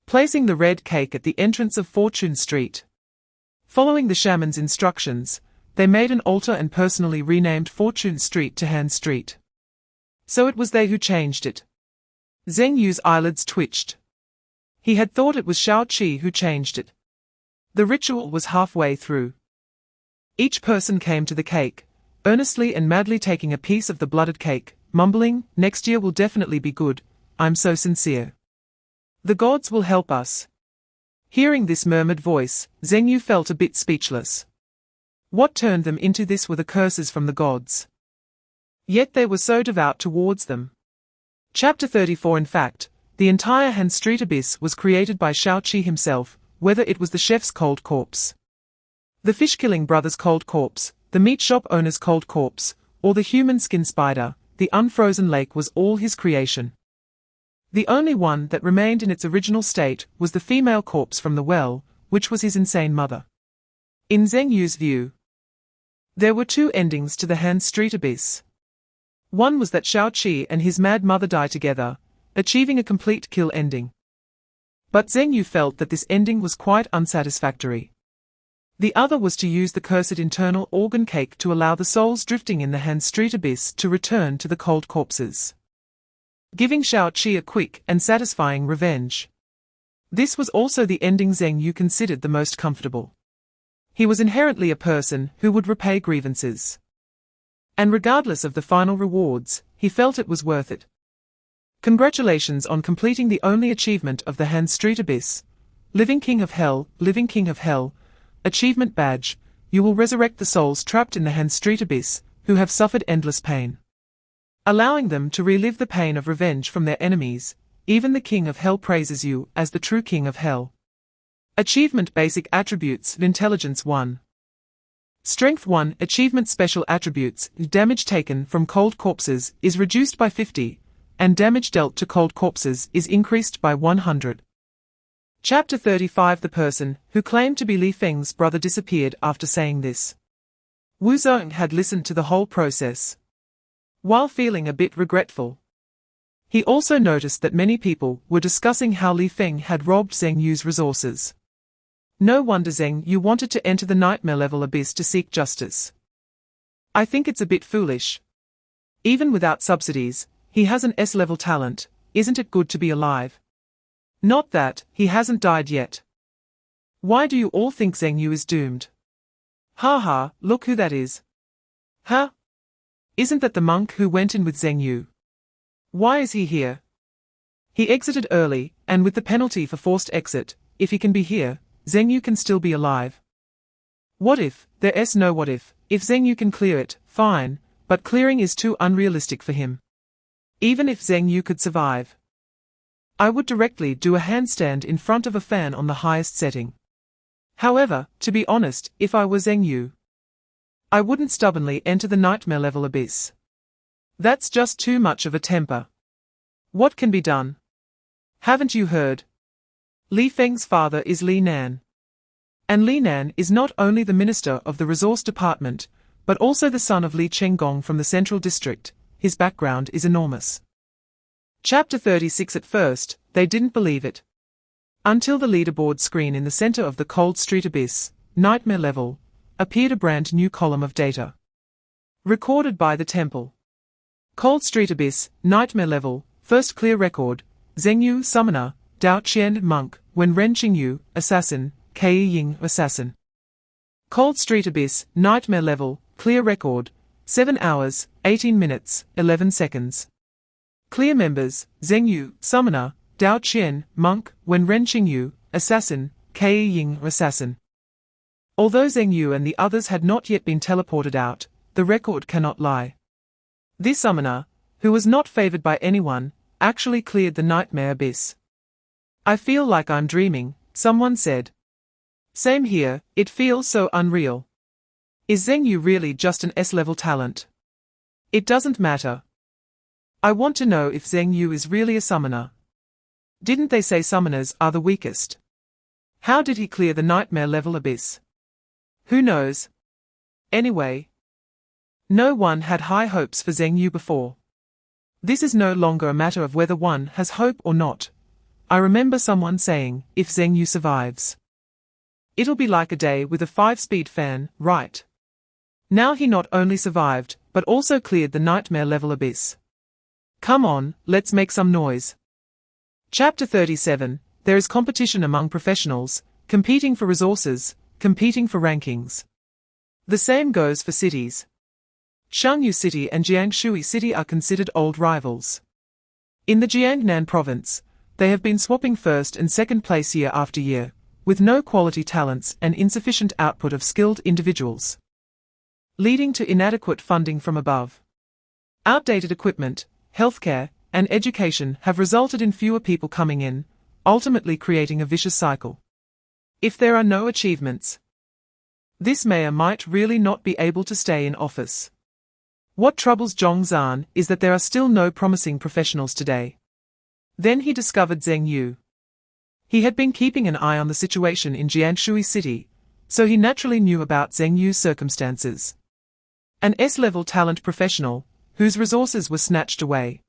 Placing the red cake at the entrance of Fortune Street. Following the shaman's instructions, they made an altar and personally renamed Fortune Street to Han Street. So it was they who changed it. Zheng Yu's eyelids twitched. He had thought it was Xiaoqi who changed it. The ritual was halfway through. Each person came to the cake, earnestly and madly taking a piece of the blooded cake, mumbling, "Next year will definitely be good, I'm so sincere. The gods will help us." Hearing this murmured voice, Zheng Yu felt a bit speechless. What turned them into this were the curses from the gods. Yet they were so devout towards them. Chapter 34 In fact, the entire Han Street abyss was created by Xiaoqi himself, whether it was the chef's cold corpse, the fish-killing brother's cold corpse, the meat shop owner's cold corpse, or the human skin spider, the unfrozen lake was all his creation. The only one that remained in its original state was the female corpse from the well, which was his insane mother. In Zheng Yu's view, there were two endings to the Han Street abyss. One was that Xiaoqi and his mad mother die together, achieving a complete kill ending. But Zheng Yu felt that this ending was quite unsatisfactory. The other was to use the cursed internal organ cake to allow the souls drifting in the Han Street abyss to return to the cold corpses, giving Shao-Chi a quick and satisfying revenge. This was also the ending Zheng Yu considered the most comfortable. He was inherently a person who would repay grievances. And regardless of the final rewards, he felt it was worth it. Congratulations on completing the only achievement of the Han Street abyss. Living King of Hell, Living King of Hell. Achievement badge. You will resurrect the souls trapped in the Han Street abyss, who have suffered endless pain, allowing them to relive the pain of revenge from their enemies. Even the King of Hell praises you as the true King of Hell. Achievement basic attributes. Intelligence 1. Strength 1. Achievement special attributes. Damage taken from cold corpses is reduced by 50, and damage dealt to cold corpses is increased by 100. Chapter 35. The person who claimed to be Li Feng's brother disappeared after saying this. Wu Zong had listened to the whole process, while feeling a bit regretful. He also noticed that many people were discussing how Li Feng had robbed Zheng Yu's resources. No wonder Zheng Yu wanted to enter the nightmare level abyss to seek justice. I think it's a bit foolish. Even without subsidies, he has an S-level talent. Isn't it good to be alive? Not that he hasn't died yet. Why do you all think Zheng Yu is doomed? Ha ha, look who that is. Huh? Isn't that the monk who went in with Zheng Yu? Why is he here? He exited early, and with the penalty for forced exit, if he can be here, Zheng Yu can still be alive. What if, what if Zheng Yu can clear it, fine, but clearing is too unrealistic for him. Even if Zheng Yu could survive, I would directly do a handstand in front of a fan on the highest setting. However, to be honest, if I were Zheng Yu, I wouldn't stubbornly enter the nightmare level abyss. That's just too much of a temper. What can be done? Haven't you heard? Li Feng's father is Li Nan. And Li Nan is not only the minister of the resource department, but also the son of Li Chenggong from the central district. His background is enormous. Chapter 36. At first, they didn't believe it, until the leaderboard screen in the center of the Cold Street Abyss, nightmare level, appeared a brand new column of data. Recorded by the temple. Cold Street Abyss, nightmare level, first clear record, Zheng Yu, summoner, Dao Qian, monk, Wen Ren Qingyu, assassin, Kei Ying, assassin. Cold Street Abyss, nightmare level, clear record, 7 hours, 18 minutes, 11 seconds. Clear members, Zheng Yu, summoner, Dao Qian, monk, Wen Ren Qingyu, assassin, Kei Ying, assassin. Although Zheng Yu and the others had not yet been teleported out, the record cannot lie. This summoner, who was not favored by anyone, actually cleared the nightmare abyss. I feel like I'm dreaming, someone said. Same here, it feels so unreal. Is Zheng Yu really just an S-level talent? It doesn't matter. I want to know if Zheng Yu is really a summoner. Didn't they say summoners are the weakest? How did he clear the nightmare level abyss? Who knows? Anyway, no one had high hopes for Zheng Yu before. This is no longer a matter of whether one has hope or not. I remember someone saying, if Zheng Yu survives, it'll be like a day with a 5-speed fan, right? Now he not only survived, but also cleared the nightmare level abyss. Come on, let's make some noise. Chapter 37. There is competition among professionals, competing for resources, competing for rankings. The same goes for cities. Shangyu City and Jiangshui City are considered old rivals. In the Jiangnan province, they have been swapping first and second place year after year, with no quality talents and insufficient output of skilled individuals, leading to inadequate funding from above. Outdated equipment, healthcare, and education have resulted in fewer people coming in, ultimately creating a vicious cycle. If there are no achievements, this mayor might really not be able to stay in office. What troubles Zhongzhan is that there are still no promising professionals today. Then he discovered Zheng Yu. He had been keeping an eye on the situation in Jiangshui City, so he naturally knew about Zheng Yu's circumstances. An S-level talent professional, whose resources were snatched away.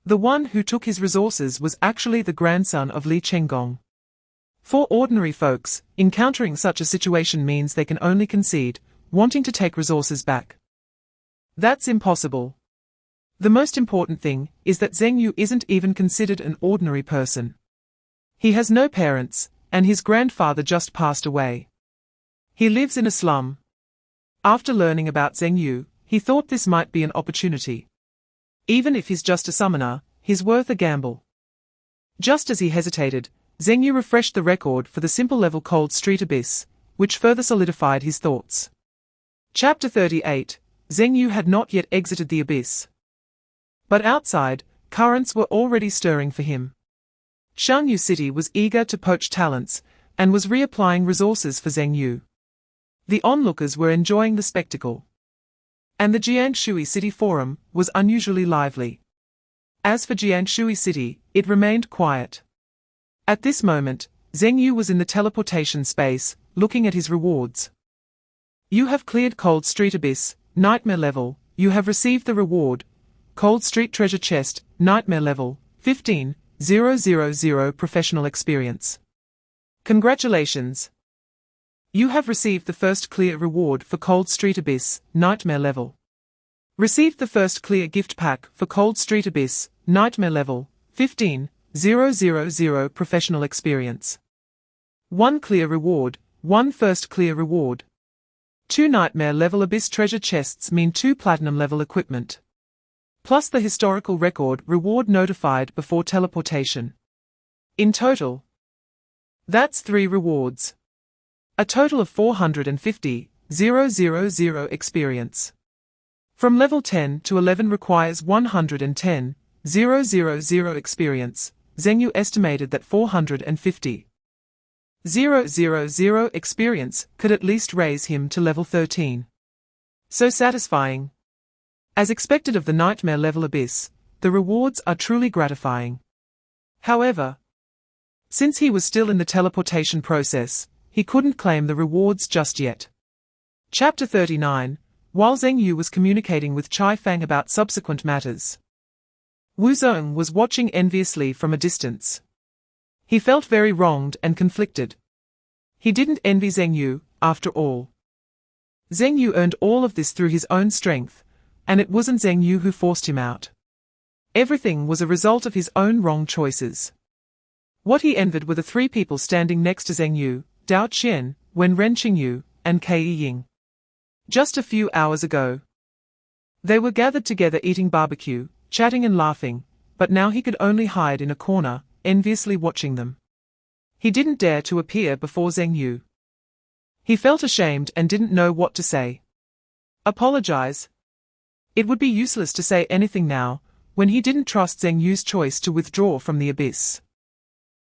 The one who took his resources was actually the grandson of Li Chenggong. For ordinary folks, encountering such a situation means they can only concede, wanting to take resources back. That's impossible. The most important thing is that Zheng Yu isn't even considered an ordinary person. He has no parents, and his grandfather just passed away. He lives in a slum. After learning about Zheng Yu, he thought this might be an opportunity. Even if he's just a summoner, he's worth a gamble. Just as he hesitated, Zheng Yu refreshed the record for the simple level Cold Street Abyss, which further solidified his thoughts. Chapter 38. Zheng Yu had not yet exited the abyss. But outside, currents were already stirring for him. Shanyu City was eager to poach talents, and was reapplying resources for Zheng Yu. The onlookers were enjoying the spectacle. And the Jiangshui City Forum was unusually lively. As for Jiangshui City, it remained quiet. At this moment, Zheng Yu was in the teleportation space, looking at his rewards. You have cleared Cold Street Abyss, Nightmare level. You have received the reward, Cold Street Treasure Chest, Nightmare level, 15,000 professional experience. Congratulations! You have received the first clear reward for Cold Street Abyss, Nightmare level. Received the first clear gift pack for Cold Street Abyss, Nightmare level, 15,000 professional experience. 1 clear reward, 1 first clear reward. 2 Nightmare level Abyss treasure chests mean 2 Platinum level equipment. Plus the historical record reward notified before teleportation. In total, that's 3 rewards. A total of 450,000 experience. From level 10 to 11 requires 110,000 experience. Zheng Yu estimated that 450,000 experience could at least raise him to level 13. So satisfying. As expected of the Nightmare level Abyss, the rewards are truly gratifying. However, since he was still in the teleportation process, he couldn't claim the rewards just yet. Chapter 39. While Zheng Yu was communicating with Chai Fang about subsequent matters, Wu Zong was watching enviously from a distance. He felt very wronged and conflicted. He didn't envy Zheng Yu, after all. Zheng Yu earned all of this through his own strength, and it wasn't Zheng Yu who forced him out. Everything was a result of his own wrong choices. What he envied were the 3 people standing next to Zheng Yu, Dao Qian, Wen Ren Qingyu, and Kei Ying. Just a few hours ago, they were gathered together eating barbecue, chatting and laughing, but now he could only hide in a corner, enviously watching them. He didn't dare to appear before Zheng Yu. He felt ashamed and didn't know what to say. Apologize? It would be useless to say anything now, when he didn't trust Zheng Yu's choice to withdraw from the abyss.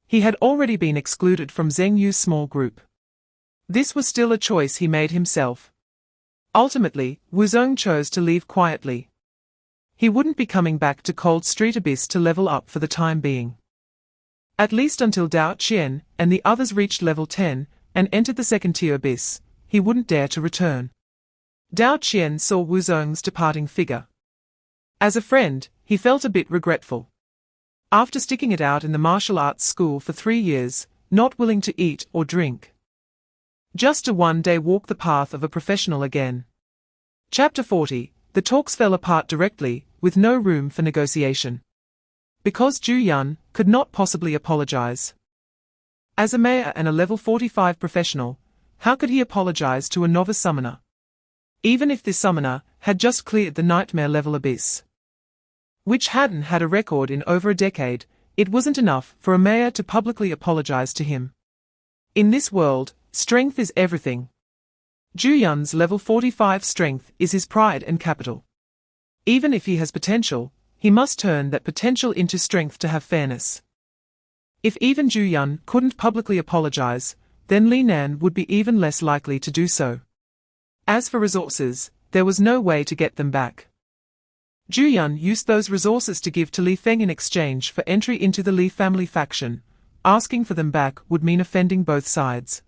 He had already been excluded from Zheng Yu's small group. This was still a choice he made himself. Ultimately, Wu Zong chose to leave quietly. He wouldn't be coming back to Cold Street Abyss to level up for the time being. At least until Dao Qian and the others reached level 10 and entered the second-tier abyss, he wouldn't dare to return. Dao Qian saw Wu Zong's departing figure. As a friend, he felt a bit regretful. After sticking it out in the martial arts school for 3 years, not willing to eat or drink, just to one day walk the path of a professional again. Chapter 40. The talks fell apart directly, with no room for negotiation. Because Zhu Yun could not possibly apologize. As a mayor and a level 45 professional, how could he apologize to a novice summoner? Even if this summoner had just cleared the Nightmare level abyss, which hadn't had a record in over a decade, it wasn't enough for a mayor to publicly apologize to him. In this world, strength is everything. Zhu Yun's level 45 strength is his pride and capital. Even if he has potential, he must turn that potential into strength to have fairness. If even Zhu Yun couldn't publicly apologize, then Li Nan would be even less likely to do so. As for resources, there was no way to get them back. Zhu Yun used those resources to give to Li Feng in exchange for entry into the Li family faction. Asking for them back would mean offending both sides.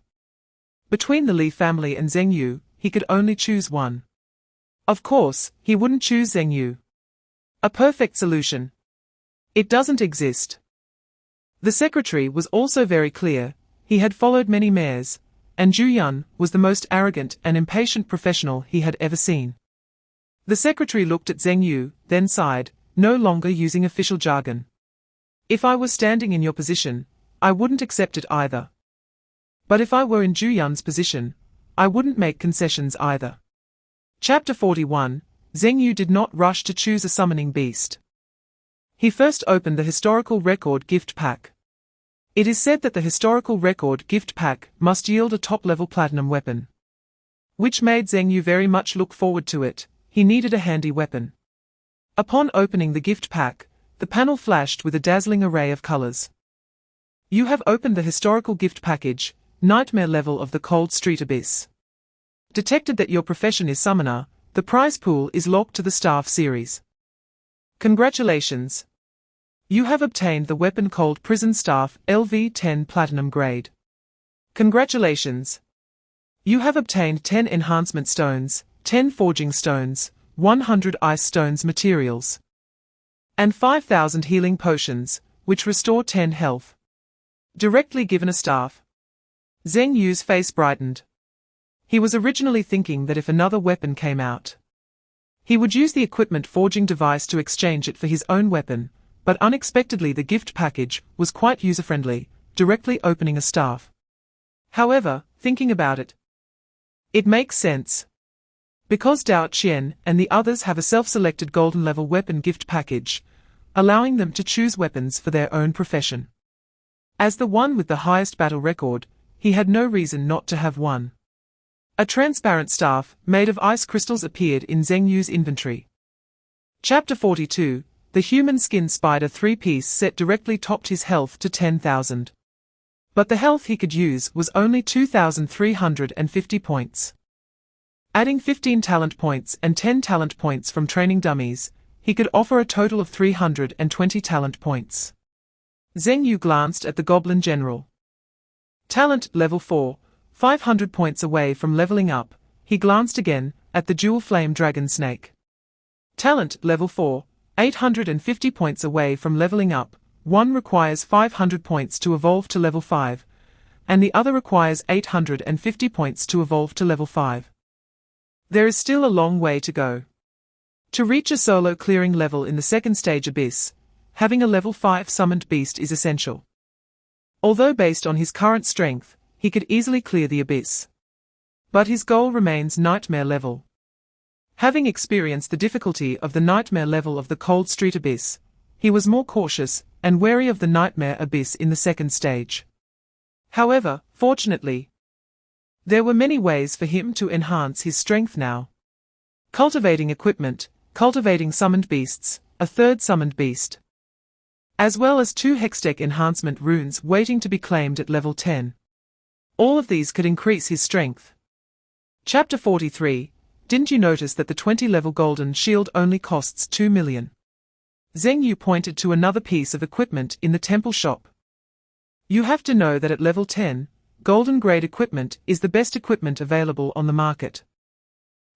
Between the Li family and Zheng Yu, he could only choose one. Of course, he wouldn't choose Zheng Yu. A perfect solution. It doesn't exist. The secretary was also very clear. He had followed many mayors, and Zhu Yun was the most arrogant and impatient professional he had ever seen. The secretary looked at Zheng Yu, then sighed, no longer using official jargon. If I was standing in your position, I wouldn't accept it either. But if I were in Zhu Yun's position, I wouldn't make concessions either. Chapter 41. Zheng Yu did not rush to choose a summoning beast. He first opened the historical record gift pack. It is said that the historical record gift pack must yield a top-level platinum weapon, which made Zheng Yu very much look forward to it. He needed a handy weapon. Upon opening the gift pack, the panel flashed with a dazzling array of colors. You have opened the historical gift package, nightmare level of the Cold Street Abyss. Detected that your profession is summoner, the prize pool is locked to the staff series. Congratulations! You have obtained the weapon Cold Prison Staff LV-10 Platinum Grade. Congratulations! You have obtained 10 enhancement stones, 10 forging stones, 100 ice stones materials, and 5,000 healing potions, which restore 10 health. Directly given a staff. Zheng Yu's face brightened. He was originally thinking that if another weapon came out, he would use the equipment forging device to exchange it for his own weapon, but unexpectedly the gift package was quite user-friendly, directly opening a staff. However, thinking about it, it makes sense. Because Dao Qian and the others have a self-selected golden level weapon gift package, allowing them to choose weapons for their own profession. As the one with the highest battle record, he had no reason not to have one. A transparent staff, made of ice crystals appeared in Zheng Yu's inventory. Chapter 42. The human skin spider 3-piece set directly topped his health to 10,000. But the health he could use was only 2,350 points. Adding 15 talent points and 10 talent points from training dummies, he could offer a total of 320 talent points. Zheng Yu glanced at the Goblin General. Talent level 4, 500 points away from leveling up. He glanced again at the Jewel Flame Dragon Snake. Talent level 4, 850 points away from leveling up. One requires 500 points to evolve to level 5, and the other requires 850 points to evolve to level 5. There is still a long way to go. To reach a solo clearing level in the second stage Abyss, having a level 5 summoned beast is essential. Although based on his current strength, he could easily clear the Abyss. But his goal remains Nightmare level. Having experienced the difficulty of the Nightmare level of the Cold Street Abyss, he was more cautious and wary of the Nightmare Abyss in the second stage. However, fortunately, there were many ways for him to enhance his strength now. Cultivating equipment, cultivating summoned beasts, a third summoned beast, as well as 2 Hextech enhancement runes waiting to be claimed at level 10. All of these could increase his strength. Chapter 43. Didn't you notice that the 20-level golden shield only costs 2 million? Zheng Yu pointed to another piece of equipment in the temple shop. You have to know that at level 10, golden grade equipment is the best equipment available on the market.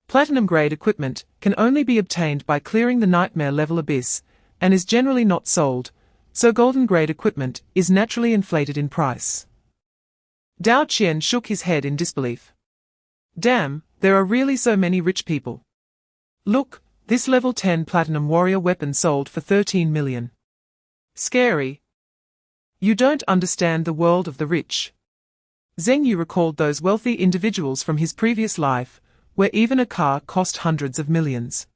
Platinum grade equipment can only be obtained by clearing the Nightmare level Abyss, and is generally not sold, so golden grade equipment is naturally inflated in price. Dao Qian shook his head in disbelief. Damn, there are really so many rich people. Look, this level 10 platinum warrior weapon sold for 13 million. Scary. You don't understand the world of the rich. Zheng Yu recalled those wealthy individuals from his previous life, where even a car cost hundreds of millions.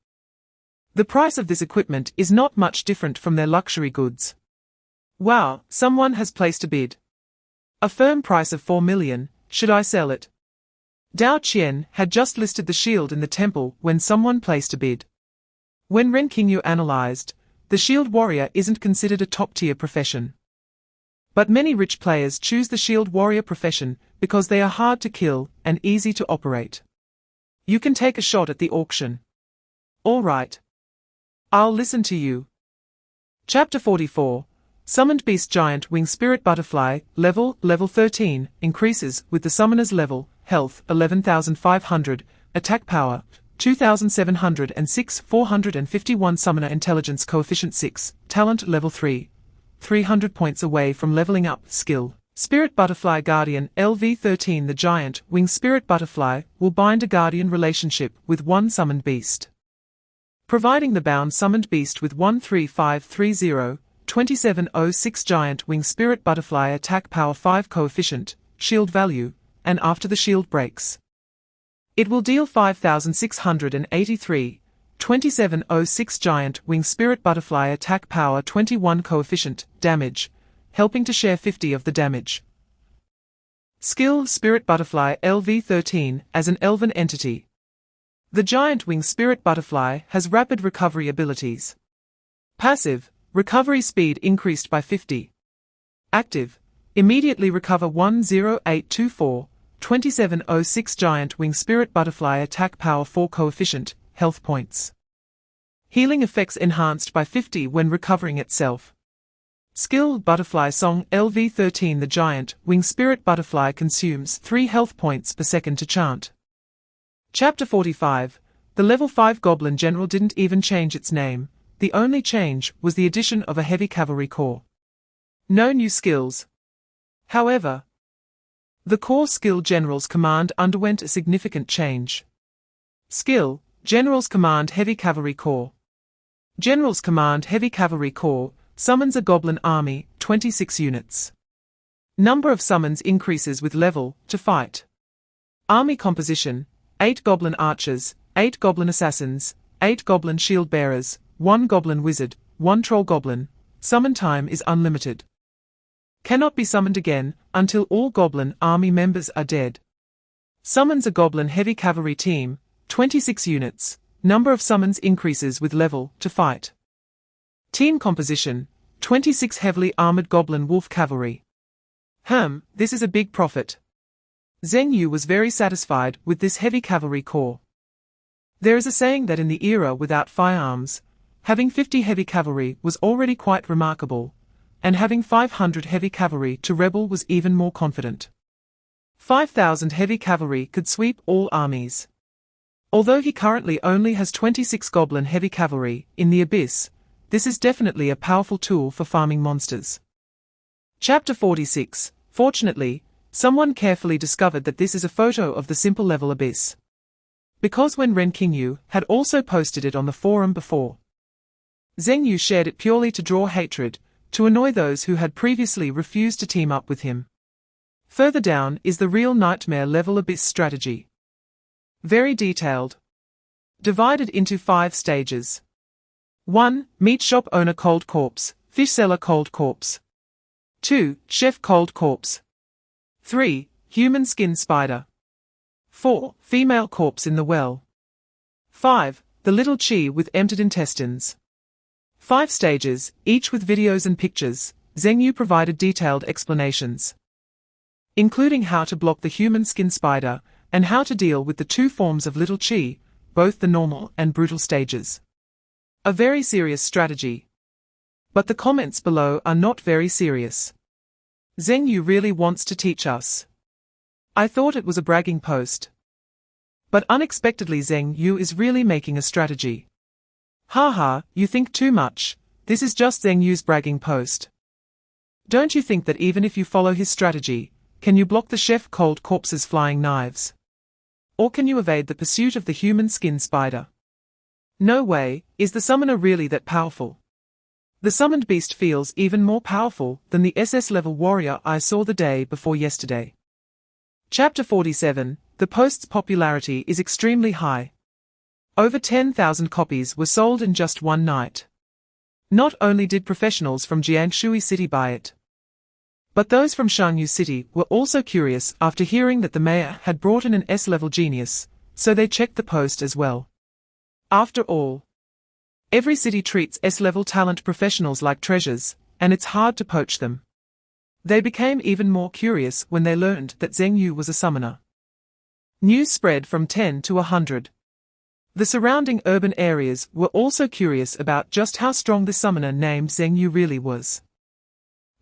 The price of this equipment is not much different from their luxury goods. Wow, someone has placed a bid. A firm price of 4 million, should I sell it? Dao Qian had just listed the shield in the temple when someone placed a bid. When Ren Qingyu analyzed, the shield warrior isn't considered a top-tier profession. But many rich players choose the shield warrior profession because they are hard to kill and easy to operate. You can take a shot at the auction. All right. I'll listen to you. Chapter 44. Summoned Beast Giant Wing Spirit Butterfly, level 13, increases with the summoner's level, health 11,500, attack power 2706 451 Summoner Intelligence Coefficient 6, Talent Level 3, 300 points away from leveling up. Skill. Spirit Butterfly Guardian LV13. The giant winged spirit butterfly will bind a guardian relationship with one summoned beast. Providing the bound summoned beast with 13530, 2706 giant winged spirit butterfly attack power 5 coefficient, shield value, and after the shield breaks, it will deal 5683, 2706 giant winged spirit butterfly attack power 21 coefficient, damage, helping to share 50 of the damage. Skill Spirit Butterfly LV13. As an elven entity, the giant winged spirit butterfly has rapid recovery abilities. Passive, recovery speed increased by 50. Active, immediately recover 10824, 2706 giant winged spirit butterfly attack power 4 coefficient, health points. Healing effects enhanced by 50 when recovering itself. Skill Butterfly Song LV13. The giant winged spirit butterfly consumes 3 health points per second to chant. Chapter 45. The Level 5 Goblin General didn't even change its name. The only change was the addition of a heavy cavalry corps. No new skills. However, the core skill General's Command underwent a significant change. Skill General's Command Heavy Cavalry Corps. General's Command Heavy Cavalry Corps summons a goblin army, 26 units. Number of summons increases with level to fight. Army composition: 8 goblin archers, 8 goblin assassins, 8 goblin shield bearers, 1 goblin wizard, 1 troll goblin. Summon time is unlimited. Cannot be summoned again until all goblin army members are dead. Summons a goblin heavy cavalry team, 26 units. Number of summons increases with level to fight. Team composition: 26 heavily armored goblin wolf cavalry. This is a big profit. Zheng Yu was very satisfied with this heavy cavalry corps. There is a saying that in the era without firearms, having 50 heavy cavalry was already quite remarkable, and having 500 heavy cavalry to rebel was even more confident. 5,000 heavy cavalry could sweep all armies. Although he currently only has 26 goblin heavy cavalry in the abyss, this is definitely a powerful tool for farming monsters. Chapter 46. Fortunately, someone carefully discovered that this is a photo of the simple level abyss. Because when Ren Qingyu had also posted it on the forum before, Zheng Yu shared it purely to draw hatred, to annoy those who had previously refused to team up with him. Further down is the real nightmare level abyss strategy. Very detailed. Divided into 5 stages. 1. Meat shop owner cold corpse, fish seller cold corpse. 2. Chef cold corpse. 3. Human skin spider. 4. Female corpse in the well. 5. The little chi with emptied intestines. 5 stages, each with videos and pictures. Zheng Yu provided detailed explanations, including how to block the human skin spider, and how to deal with the 2 forms of little chi, both the normal and brutal stages. A very serious strategy. But the comments below are not very serious. Zheng Yu really wants to teach us. I thought it was a bragging post. But unexpectedly Zheng Yu is really making a strategy. Haha, you think too much. This is just Zheng Yu's bragging post. Don't you think that even if you follow his strategy, can you block the chef cold corpse's flying knives? Or can you evade the pursuit of the human skin spider? No way. Is the summoner really that powerful? The summoned beast feels even more powerful than the SS level warrior I saw the day before yesterday. Chapter 47. The post's popularity is extremely high. Over 10,000 copies were sold in just one night. Not only did professionals from Jiangshui City buy it, but those from Shangyu City were also curious after hearing that the mayor had brought in an S-level genius, so they checked the post as well. After all, every city treats S-level talent professionals like treasures, and it's hard to poach them. They became even more curious when they learned that Zheng Yu was a summoner. News spread from 10 to 100. The surrounding urban areas were also curious about just how strong the summoner named Zheng Yu really was.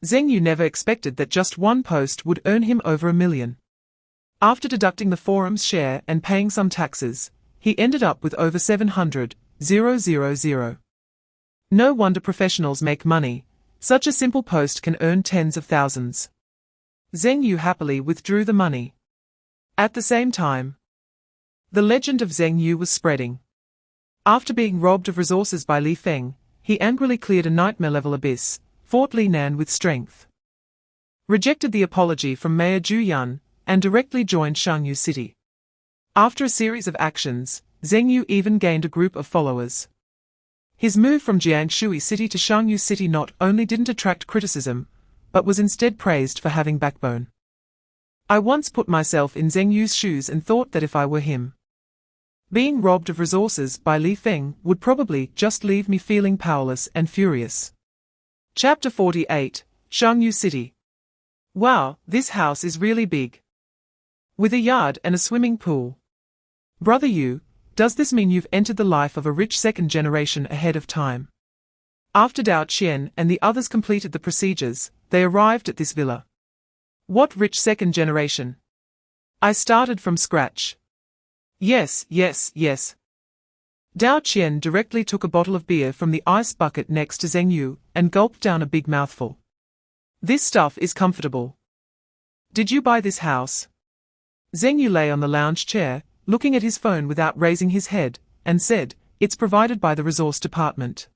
Zheng Yu never expected that just one post would earn him over $1 million. After deducting the forum's share and paying some taxes, he ended up with over 700,000. No wonder professionals make money. Such a simple post can earn tens of thousands. Zheng Yu happily withdrew the money. At the same time, the legend of Zheng Yu was spreading. After being robbed of resources by Li Feng, he angrily cleared a nightmare-level abyss, fought Li Nan with strength, rejected the apology from Mayor Zhu Yun, and directly joined Shangyu City. After a series of actions, Zheng Yu even gained a group of followers. His move from Jiangshui City to Shangyu City not only didn't attract criticism, but was instead praised for having backbone. I once put myself in Zheng Yu's shoes and thought that if I were him, being robbed of resources by Li Feng would probably just leave me feeling powerless and furious. Chapter 48, Shangyu City. Wow, this house is really big. With a yard and a swimming pool. Brother Yu, does this mean you've entered the life of a rich second generation ahead of time? After Dao Qian and the others completed the procedures, they arrived at this villa. What rich second generation? I started from scratch. Yes. Dao Qian directly took a bottle of beer from the ice bucket next to Zheng Yu and gulped down a big mouthful. This stuff is comfortable. Did you buy this house? Zheng Yu lay on the lounge chair, looking at his phone without raising his head, and said, "It's provided by the resource department.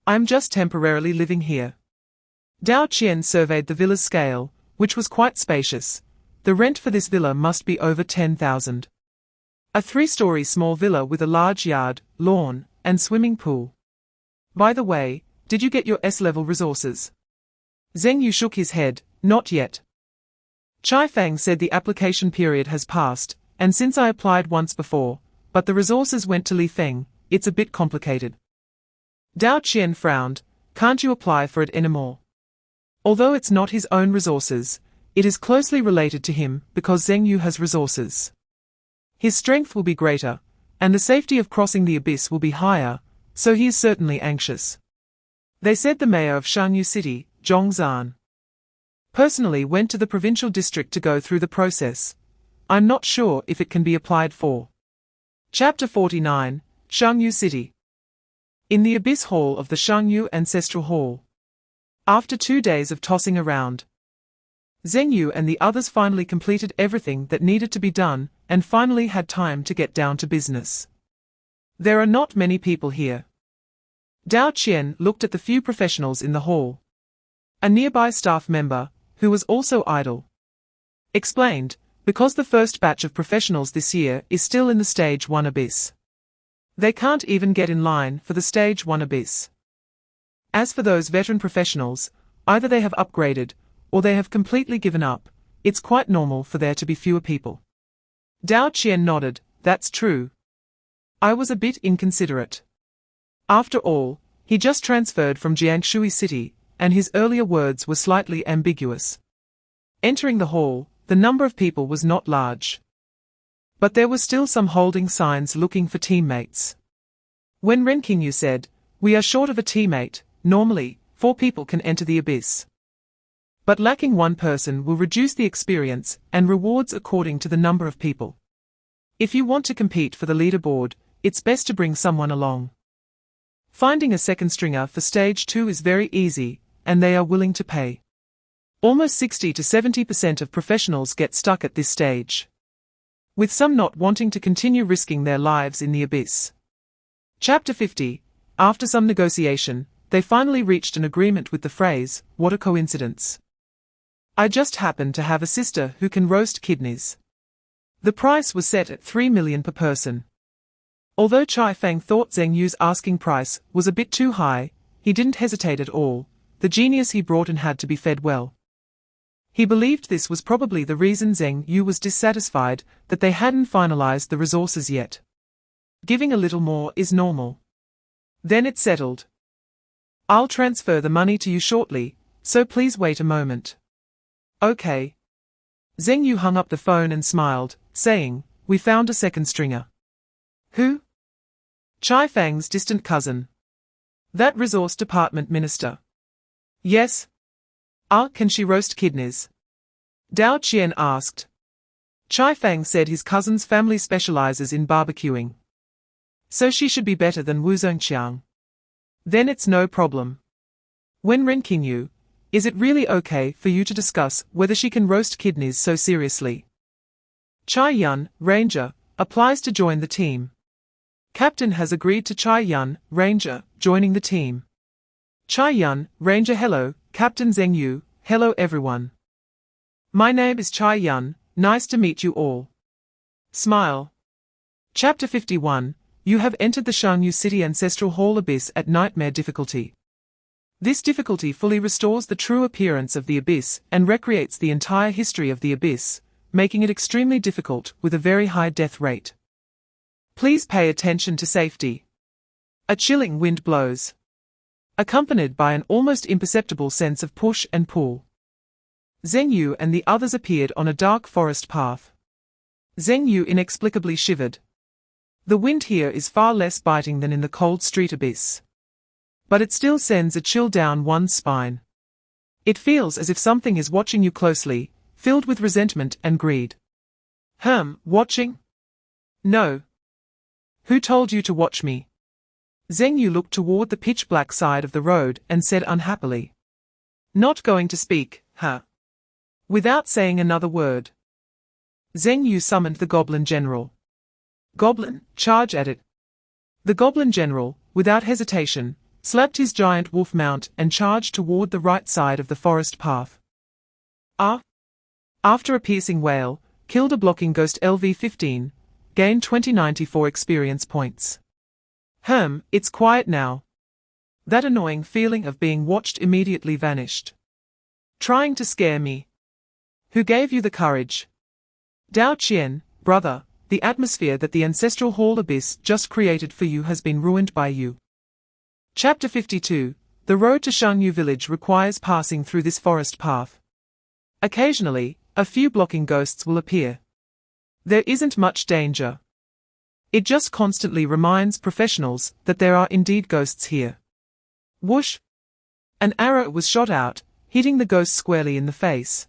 I'm just temporarily living here." Dao Qian surveyed the villa's scale, which was quite spacious. The rent for this villa must be over 10,000. A 3-story small villa with a large yard, lawn, and swimming pool. By the way, did you get your S-level resources? Zheng Yu shook his head, not yet. Chai Fang said the application period has passed, and since I applied once before, but the resources went to Li Feng, it's a bit complicated. Dao Qian frowned, can't you apply for it anymore? Although it's not his own resources, it is closely related to him because Zheng Yu has resources. His strength will be greater, and the safety of crossing the abyss will be higher, so he is certainly anxious. They said the mayor of Shangyu City, Zhong Zhan, personally went to the provincial district to go through the process. I'm not sure if it can be applied for. Chapter 49, Shangyu City. In the Abyss Hall of the Shangyu Ancestral Hall. After 2 days of tossing around, Zheng Yu and the others finally completed everything that needed to be done, and finally had time to get down to business. There are not many people here. Dao Qian looked at the few professionals in the hall. A nearby staff member, who was also idle, explained, because the first batch of professionals this year is still in the Stage 1 Abyss. They can't even get in line for the Stage 1 Abyss. As for those veteran professionals, either they have upgraded, or they have completely given up. It's quite normal for there to be fewer people. Dao Qian nodded, that's true. I was a bit inconsiderate. After all, he just transferred from Jiangshui City, and his earlier words were slightly ambiguous. Entering the hall, the number of people was not large. But there were still some holding signs looking for teammates. When Ren Qingyu said, "We are short of a teammate," normally, 4 people can enter the abyss. But lacking 1 person will reduce the experience and rewards according to the number of people. If you want to compete for the leaderboard, it's best to bring someone along. Finding a second stringer for Stage 2 is very easy, and they are willing to pay. Almost 60 to 70% of professionals get stuck at this stage, with some not wanting to continue risking their lives in the abyss. Chapter 50. After some negotiation, they finally reached an agreement with the phrase, "What a coincidence. I just happen to have a sister who can roast kidneys." The price was set at 3 million per person. Although Chai Fang thought Zheng Yu's asking price was a bit too high, he didn't hesitate at all. The genius he brought in had to be fed well. He believed this was probably the reason Zheng Yu was dissatisfied, that they hadn't finalized the resources yet. Giving a little more is normal. Then it's settled. I'll transfer the money to you shortly, so please wait a moment. Okay. Zheng Yu hung up the phone and smiled, saying, "We found a second stringer." Who? Chai Fang's distant cousin. That resource department minister. Yes. Ah, can she roast kidneys? Dao Qian asked. Chai Fang said his cousin's family specializes in barbecuing. So she should be better than Wu Zhongqiang. Then it's no problem. When Renking you, is it really okay for you to discuss whether she can roast kidneys so seriously? Chai Yun, Ranger, applies to join the team. Captain has agreed to Chai Yun, Ranger, joining the team. Chai Yun, Ranger. Hello, Captain Zheng Yu. Hello everyone. My name is Chai Yun, nice to meet you all. Smile. Chapter 51, you have entered the Shangyu City Ancestral Hall Abyss at Nightmare difficulty. This difficulty fully restores the true appearance of the Abyss and recreates the entire history of the Abyss, making it extremely difficult with a very high death rate. Please pay attention to safety. A chilling wind blows, accompanied by an almost imperceptible sense of push and pull. Zheng Yu and the others appeared on a dark forest path. Zheng Yu inexplicably shivered. The wind here is far less biting than in the cold street abyss. But it still sends a chill down one's spine. It feels as if something is watching you closely, filled with resentment and greed. Watching? No. Who told you to watch me? Zheng Yu looked toward the pitch-black side of the road and said unhappily. Not going to speak, huh? Without saying another word. Zheng Yu summoned the Goblin General. Goblin, charge at it. The Goblin General, without hesitation, slapped his giant wolf mount and charged toward the right side of the forest path. After a piercing wail, killed a blocking ghost LV-15, gained 2094 experience points. It's quiet now. That annoying feeling of being watched immediately vanished. Trying to scare me. Who gave you the courage? Dao Qian, brother, the atmosphere that the Ancestral Hall Abyss just created for you has been ruined by you. Chapter 52, the road to Shangyu Village requires passing through this forest path. Occasionally, a few blocking ghosts will appear. There isn't much danger. It just constantly reminds professionals that there are indeed ghosts here. Whoosh! An arrow was shot out, hitting the ghost squarely in the face.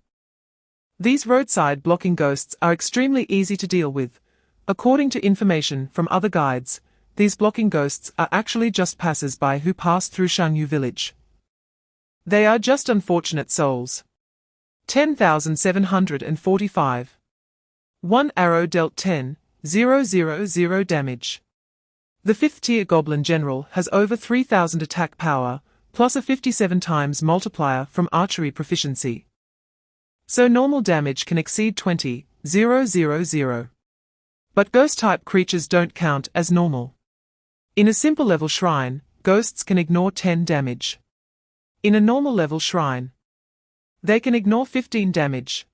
These roadside blocking ghosts are extremely easy to deal with. According to information from other guides, these blocking ghosts are actually just passers-by who pass through Shangyu Village. They are just unfortunate souls. 10,745. One arrow dealt 10,000 damage. The 5th tier Goblin General has over 3,000 attack power, plus a 57 times multiplier from archery proficiency. So normal damage can exceed 20,000. But ghost-type creatures don't count as normal. In a simple level shrine, ghosts can ignore 10 damage. In a normal level shrine, they can ignore 15 damage.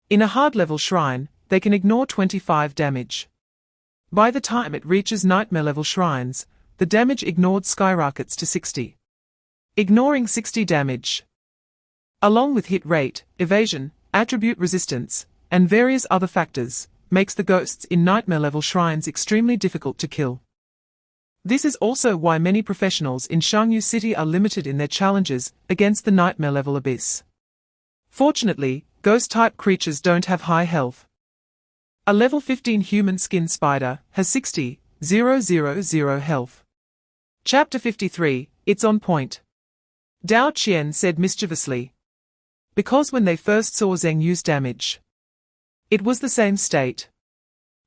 In a hard level shrine, they can ignore 25 damage. By the time it reaches nightmare level shrines, the damage ignored skyrockets to 60. Ignoring 60 damage, along with hit rate, evasion, attribute resistance, and various other factors, makes the ghosts in nightmare level shrines extremely difficult to kill. This is also why many professionals in Shangyu City are limited in their challenges against the nightmare level abyss. Fortunately, ghost-type creatures don't have high health. A level 15 human skin spider has 60,000 health. Chapter 53, it's on point. Dao Qian said mischievously. Because when they first saw Zheng Yu's damage, it was the same state.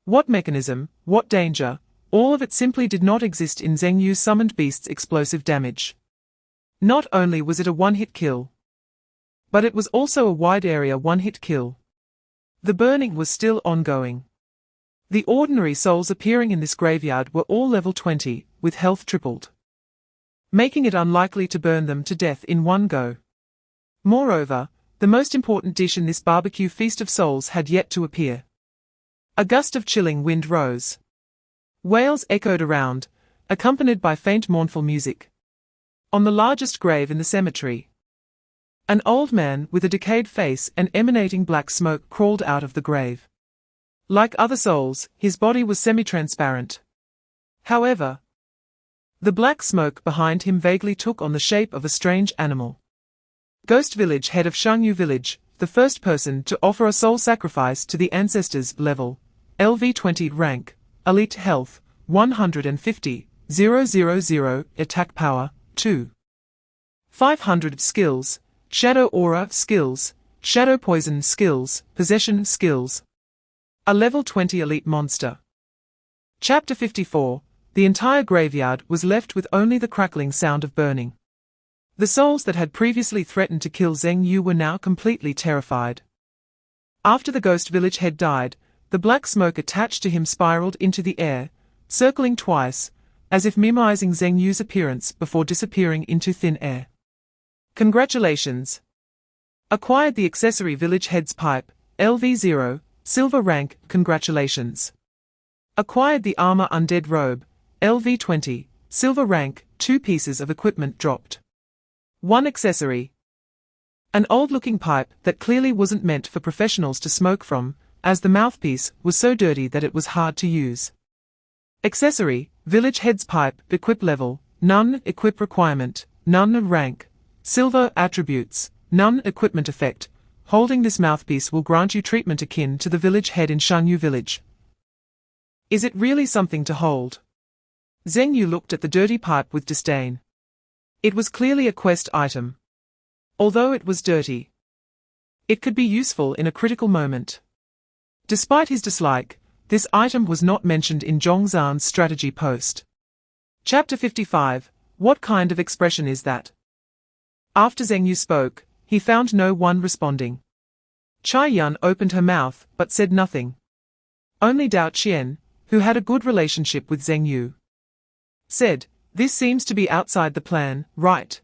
What mechanism, what danger, all of it simply did not exist in Zheng Yu's summoned beast's explosive damage. Not only was it a one-hit kill, but it was also a wide area one-hit kill. The burning was still ongoing. The ordinary souls appearing in this graveyard were all level 20, with health tripled, making it unlikely to burn them to death in one go. Moreover, the most important dish in this barbecue feast of souls had yet to appear. A gust of chilling wind rose. Wails echoed around, accompanied by faint mournful music. On the largest grave in the cemetery, an old man with a decayed face and emanating black smoke crawled out of the grave. Like other souls, his body was semi-transparent. However, the black smoke behind him vaguely took on the shape of a strange animal. Ghost Village, head of Shangyu Village, the first person to offer a soul sacrifice to the ancestors. Level, LV20 rank, elite health, 150, 000, attack power, 2. 500 skills, shadow aura skills, shadow poison skills, possession skills. A level 20 elite monster. Chapter 54. The entire graveyard was left with only the crackling sound of burning. The souls that had previously threatened to kill Zheng Yu were now completely terrified. After the ghost village head died, the black smoke attached to him spiraled into the air, circling twice, as if mimicking Zheng Yu's appearance before disappearing into thin air. Congratulations! Acquired the accessory village head's pipe, LV0, silver rank, congratulations. Acquired the armor undead robe, LV20, silver rank, 2 pieces of equipment dropped. 1 accessory. An old-looking pipe that clearly wasn't meant for professionals to smoke from, as the mouthpiece was so dirty that it was hard to use. Accessory, village head's pipe, equip level, none, equip requirement, none, rank, silver, attributes, none, equipment effect. Holding this mouthpiece will grant you treatment akin to the village head in Shanyu village. Is it really something to hold? Zheng Yu looked at the dirty pipe with disdain. It was clearly a quest item. Although it was dirty, it could be useful in a critical moment. Despite his dislike, this item was not mentioned in Zhongzhan's strategy post. Chapter 55. What kind of expression is that? After Zheng Yu spoke, he found no one responding. Chai Yun opened her mouth, but said nothing. Only Dao Qian, who had a good relationship with Zheng Yu, said, "This seems to be outside the plan, right?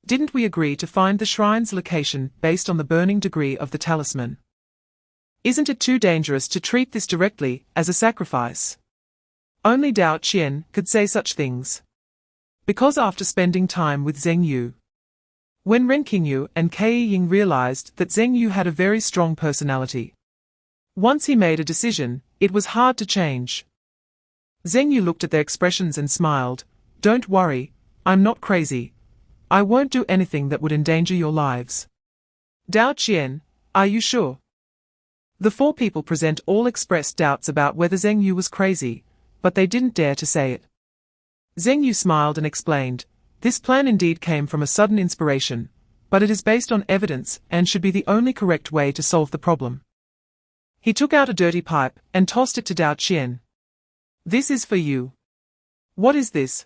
Didn't we agree to find the shrine's location based on the burning degree of the talisman? Isn't it too dangerous to treat this directly as a sacrifice?" Only Dao Qian could say such things. Because after spending time with Zheng Yu, when Ren Qingyu and Kei Ying realized that Zheng Yu had a very strong personality, once he made a decision, it was hard to change. Zheng Yu looked at their expressions and smiled. "Don't worry, I'm not crazy. I won't do anything that would endanger your lives." Dao Qian, are you sure? The 4 people present all expressed doubts about whether Zheng Yu was crazy, but they didn't dare to say it. Zheng Yu smiled and explained, "This plan indeed came from a sudden inspiration, but it is based on evidence and should be the only correct way to solve the problem." He took out a dirty pipe and tossed it to Dao Qian. "This is for you." "What is this?"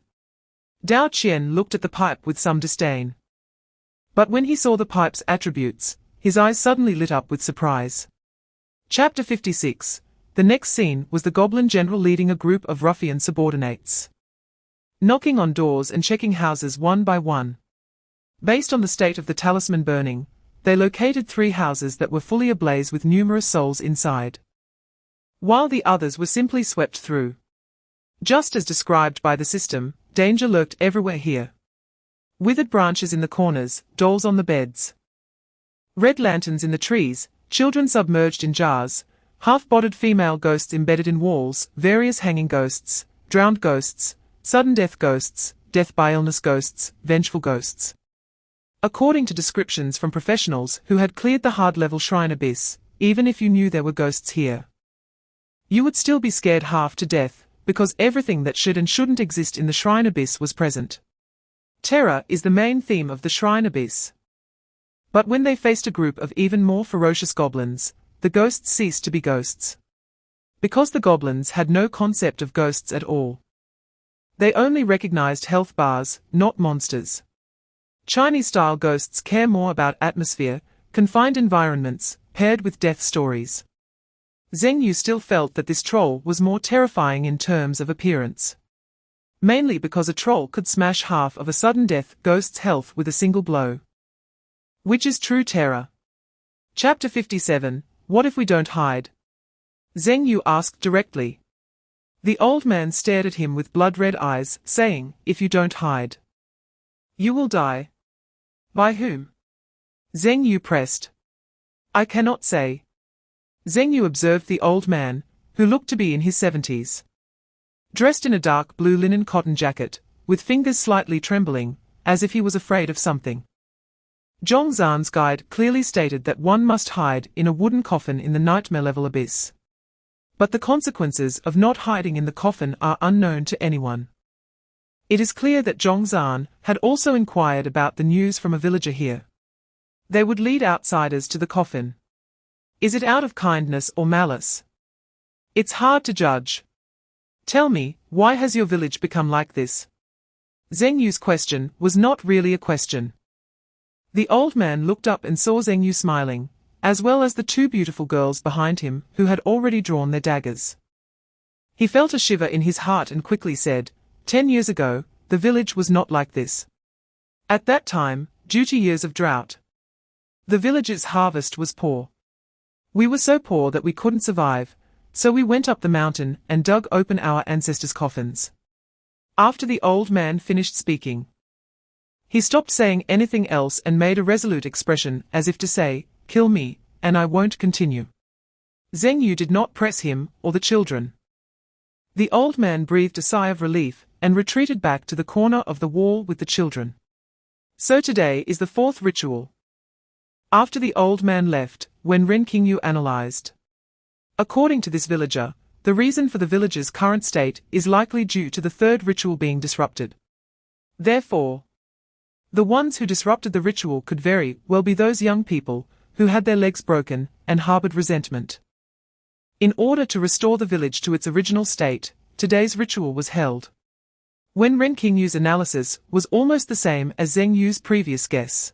Dao Qian looked at the pipe with some disdain. But when he saw the pipe's attributes, his eyes suddenly lit up with surprise. Chapter 56. The next scene was the Goblin General leading a group of ruffian subordinates, knocking on doors and checking houses one by one. Based on the state of the talisman burning, they located 3 houses that were fully ablaze with numerous souls inside, while the others were simply swept through. Just as described by the system, danger lurked everywhere here. Withered branches in the corners, dolls on the beds, red lanterns in the trees, children submerged in jars, half-bodied female ghosts embedded in walls, various hanging ghosts, drowned ghosts, sudden death ghosts, death by illness ghosts, vengeful ghosts. According to descriptions from professionals who had cleared the hard-level shrine abyss, even if you knew there were ghosts here, you would still be scared half to death, because everything that should and shouldn't exist in the shrine abyss was present. Terror is the main theme of the shrine abyss. But when they faced a group of even more ferocious goblins, the ghosts ceased to be ghosts. Because the goblins had no concept of ghosts at all. They only recognized health bars, not monsters. Chinese-style ghosts care more about atmosphere, confined environments, paired with death stories. Zheng Yu still felt that this troll was more terrifying in terms of appearance. Mainly because a troll could smash half of a sudden death ghost's health with a single blow. Which is true terror. Chapter 57. What if we don't hide? Zheng Yu asked directly. The old man stared at him with blood-red eyes, saying, "If you don't hide, you will die." "By whom?" Zheng Yu pressed. "I cannot say." Zheng Yu observed the old man, who looked to be in his 70s. Dressed in a dark blue linen cotton jacket, with fingers slightly trembling, as if he was afraid of something. Zhongzhan's guide clearly stated that one must hide in a wooden coffin in the nightmare-level abyss. But the consequences of not hiding in the coffin are unknown to anyone. It is clear that Zhongzhan had also inquired about the news from a villager here. They would lead outsiders to the coffin. Is it out of kindness or malice? It's hard to judge. Tell me, why has your village become like this? Zheng Yu's question was not really a question. The old man looked up and saw Zheng Yu smiling, as well as the two beautiful girls behind him who had already drawn their daggers. He felt a shiver in his heart and quickly said, 10 years ago, the village was not like this. At that time, due to years of drought, the village's harvest was poor. We were so poor that we couldn't survive, so we went up the mountain and dug open our ancestors' coffins. After the old man finished speaking, he stopped saying anything else and made a resolute expression as if to say, kill me, and I won't continue. Zheng Yu did not press him or the children. The old man breathed a sigh of relief and retreated back to the corner of the wall with the children. So today is the fourth ritual. After the old man left, Wenren Qingyu analyzed. According to this villager, the reason for the village's current state is likely due to the third ritual being disrupted. Therefore, the ones who disrupted the ritual could very well be those young people who had their legs broken and harbored resentment. In order to restore the village to its original state, today's ritual was held. Wenren Qingyu's analysis was almost the same as Zheng Yu's previous guess.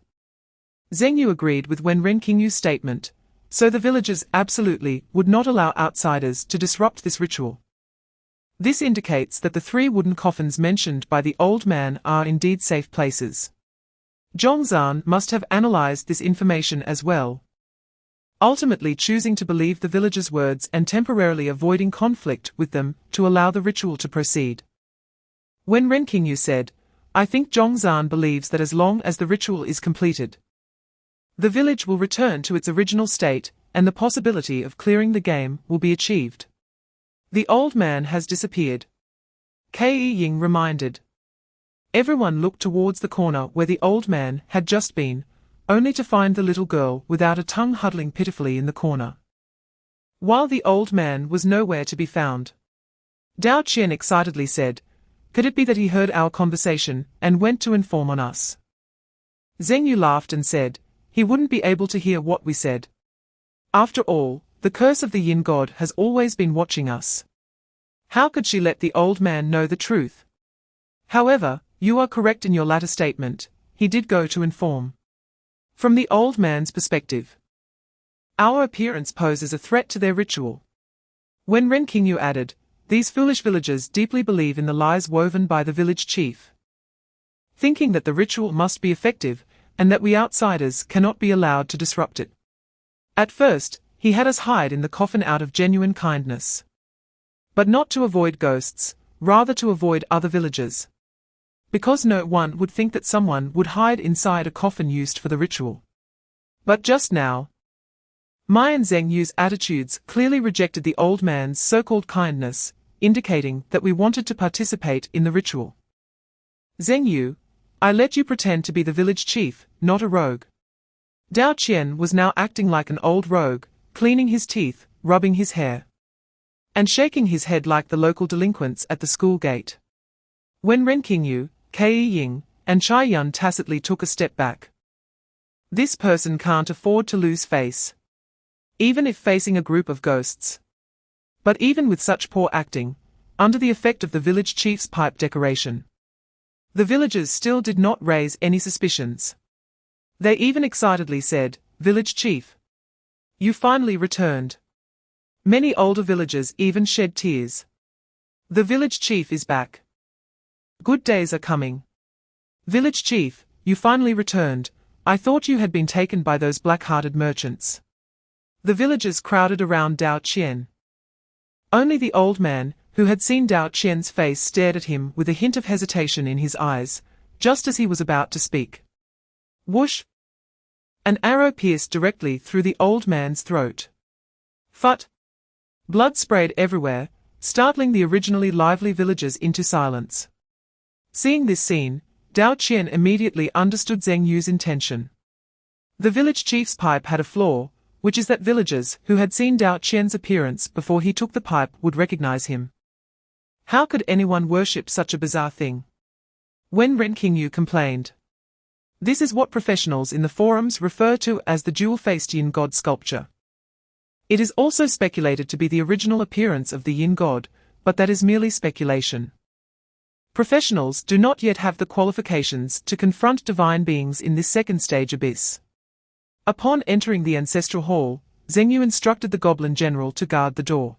Zheng Yu agreed with Wenren Qingyu's statement, so the villagers absolutely would not allow outsiders to disrupt this ritual. This indicates that the 3 wooden coffins mentioned by the old man are indeed safe places. Zhongzhan must have analyzed this information as well, ultimately choosing to believe the villagers' words and temporarily avoiding conflict with them to allow the ritual to proceed. When Ren Qingyu said, I think Zhongzhan believes that as long as the ritual is completed, the village will return to its original state, and the possibility of clearing the game will be achieved. The old man has disappeared. Ke Ying reminded. Everyone looked towards the corner where the old man had just been, only to find the little girl without a tongue huddling pitifully in the corner, while the old man was nowhere to be found. Dao Qian excitedly said, could it be that he heard our conversation and went to inform on us? Zheng Yu laughed and said, he wouldn't be able to hear what we said. After all, the curse of the Yin god has always been watching us. How could she let the old man know the truth? However, you are correct in your latter statement, he did go to inform. From the old man's perspective, our appearance poses a threat to their ritual. When Ren Qingyu added, these foolish villagers deeply believe in the lies woven by the village chief, thinking that the ritual must be effective, and that we outsiders cannot be allowed to disrupt it. At first, he had us hide in the coffin out of genuine kindness. But not to avoid ghosts, rather to avoid other villagers. Because no one would think that someone would hide inside a coffin used for the ritual. But just now, Mai and Zheng Yu's attitudes clearly rejected the old man's so-called kindness, indicating that we wanted to participate in the ritual. Zheng Yu, I let you pretend to be the village chief, not a rogue. Dao Qian was now acting like an old rogue, cleaning his teeth, rubbing his hair, and shaking his head like the local delinquents at the school gate. When Ren Qingyu, Ke Ying, and Chai Yun tacitly took a step back. This person can't afford to lose face, even if facing a group of ghosts. But even with such poor acting, under the effect of the village chief's pipe decoration, the villagers still did not raise any suspicions. They even excitedly said, Village chief, you finally returned. Many older villagers even shed tears. The village chief is back. Good days are coming. Village chief, you finally returned. I thought you had been taken by those black-hearted merchants. The villagers crowded around Dao Qian. Only the old man, who had seen Dao Qian's face, stared at him with a hint of hesitation in his eyes, just as he was about to speak. Whoosh! An arrow pierced directly through the old man's throat. Phut! Blood sprayed everywhere, startling the originally lively villagers into silence. Seeing this scene, Dao Qian immediately understood Zheng Yu's intention. The village chief's pipe had a flaw, which is that villagers who had seen Dao Qian's appearance before he took the pipe would recognize him. How could anyone worship such a bizarre thing? When Ren Qingyu complained. This is what professionals in the forums refer to as the dual-faced yin god sculpture. It is also speculated to be the original appearance of the yin god, but that is merely speculation. Professionals do not yet have the qualifications to confront divine beings in this second stage abyss. Upon entering the ancestral hall, Zhengyu instructed the goblin general to guard the door.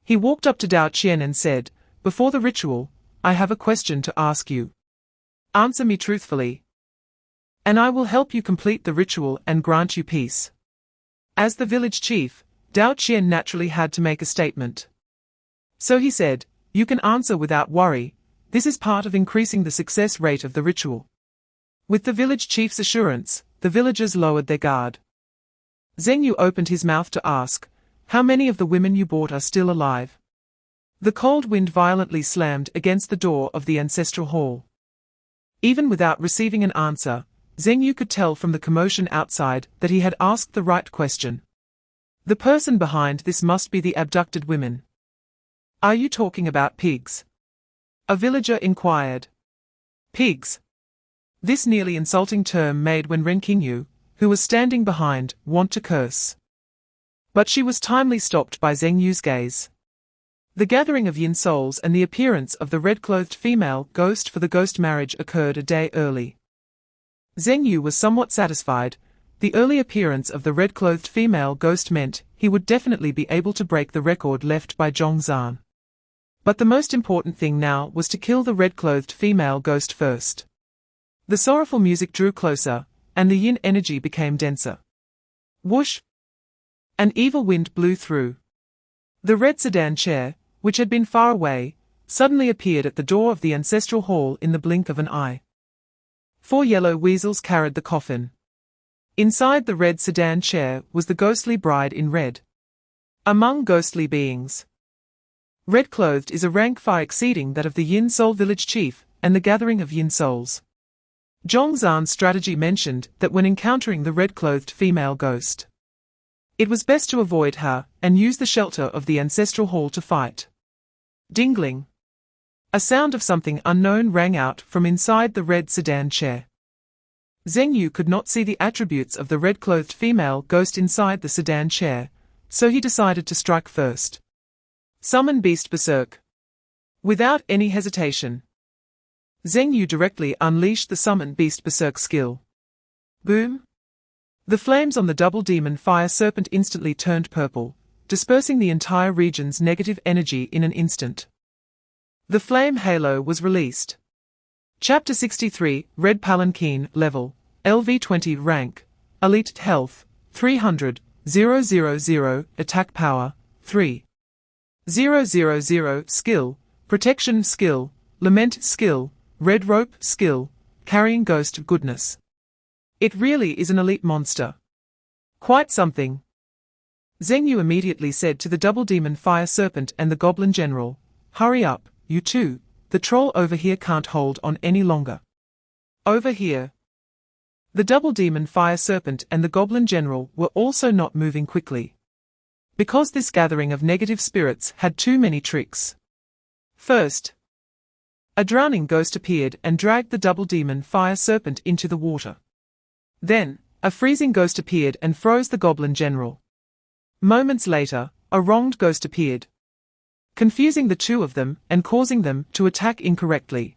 He walked up to Dao Qian and said, "Before the ritual, I have a question to ask you. Answer me truthfully, and I will help you complete the ritual and grant you peace." As the village chief, Dao Qian naturally had to make a statement. So he said, "You can answer without worry. This is part of increasing the success rate of the ritual." With the village chief's assurance, the villagers lowered their guard. Zhengyu opened his mouth to ask, "How many of the women you bought are still alive?" The cold wind violently slammed against the door of the ancestral hall. Even without receiving an answer, Zhengyu could tell from the commotion outside that he had asked the right question. The person behind this must be the abducted women. "Are you talking about pigs?" a villager inquired. Pigs. This nearly insulting term made when Ren Qingyu, who was standing behind, want to curse. But she was timely stopped by Zhengyu's gaze. The gathering of yin souls and the appearance of the red-clothed female ghost for the ghost marriage occurred a day early. Zhengyu was somewhat satisfied. The early appearance of the red-clothed female ghost meant he would definitely be able to break the record left by Zhongzhan. But the most important thing now was to kill the red-clothed female ghost first. The sorrowful music drew closer, and the yin energy became denser. Whoosh! An evil wind blew through. The red sedan chair, which had been far away, suddenly appeared at the door of the ancestral hall in the blink of an eye. 4 yellow weasels carried the coffin. Inside the red sedan chair was the ghostly bride in red. Among ghostly beings, red-clothed is a rank far exceeding that of the Yin Soul village chief and the gathering of Yin Souls. Zhongzhan's strategy mentioned that when encountering the red-clothed female ghost, it was best to avoid her and use the shelter of the ancestral hall to fight. Dingling. A sound of something unknown rang out from inside the red sedan chair. Zhengyu could not see the attributes of the red-clothed female ghost inside the sedan chair, so he decided to strike first. Summon Beast Berserk. Without any hesitation, Zhengyu directly unleashed the Summon Beast Berserk skill. Boom! The flames on the double demon fire serpent instantly turned purple, dispersing the entire region's negative energy in an instant. The flame halo was released. Chapter 63, Red Palanquin, Level, LV20 Rank, Elite Health, 300, 000, Attack Power, 3. 000 Skill, Protection Skill, Lament Skill, Red Rope Skill, Carrying Ghost of Goodness. It really is an elite monster. Quite something. Zhengyu immediately said to the double demon fire serpent and the goblin general, "Hurry up, you two, the troll over here can't hold on any longer." Over here. The double demon fire serpent and the goblin general were also not moving quickly, because this gathering of negative spirits had too many tricks. First, a drowning ghost appeared and dragged the double demon fire serpent into the water. Then, a freezing ghost appeared and froze the goblin general. Moments later, a wronged ghost appeared, confusing the two of them and causing them to attack incorrectly.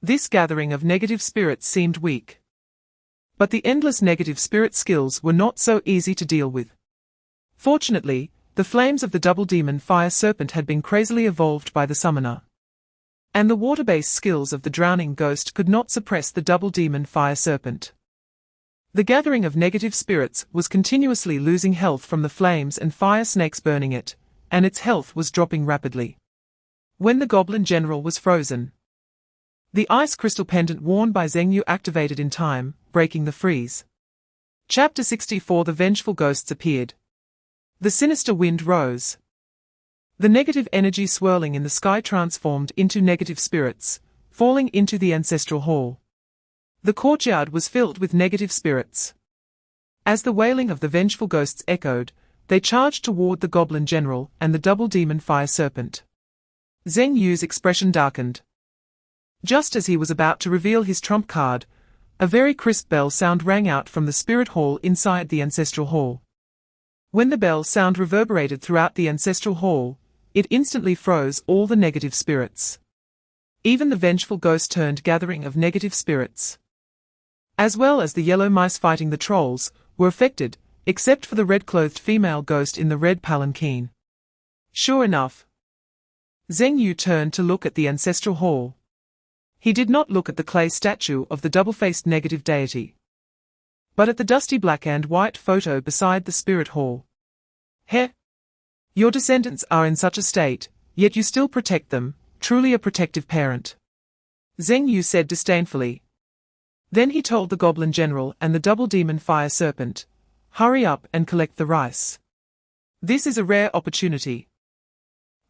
This gathering of negative spirits seemed weak. But the endless negative spirit skills were not so easy to deal with. Fortunately, the flames of the double demon fire serpent had been crazily evolved by the summoner, and the water-based skills of the drowning ghost could not suppress the double demon fire serpent. The gathering of negative spirits was continuously losing health from the flames and fire snakes burning it, and its health was dropping rapidly. When the goblin general was frozen, the ice crystal pendant worn by Zhengyu activated in time, breaking the freeze. Chapter 64 The vengeful ghosts appeared. The sinister wind rose. The negative energy swirling in the sky transformed into negative spirits, falling into the ancestral hall. The courtyard was filled with negative spirits. As the wailing of the vengeful ghosts echoed, they charged toward the goblin general and the double demon fire serpent. Zheng Yu's expression darkened. Just as he was about to reveal his trump card, a very crisp bell sound rang out from the spirit hall inside the ancestral hall. When the bell sound reverberated throughout the ancestral hall, it instantly froze all the negative spirits. Even the vengeful ghost-turned gathering of negative spirits, as well as the yellow mice fighting the trolls, were affected, except for the red-clothed female ghost in the red palanquin. Sure enough, Zheng Yu turned to look at the ancestral hall. He did not look at the clay statue of the double-faced negative deity, but at the dusty black and white photo beside the spirit hall. Heh! Your descendants are in such a state, yet you still protect them, truly a protective parent. Zheng Yu said disdainfully. Then he told the goblin general and the double demon fire serpent, hurry up and collect the rice. This is a rare opportunity.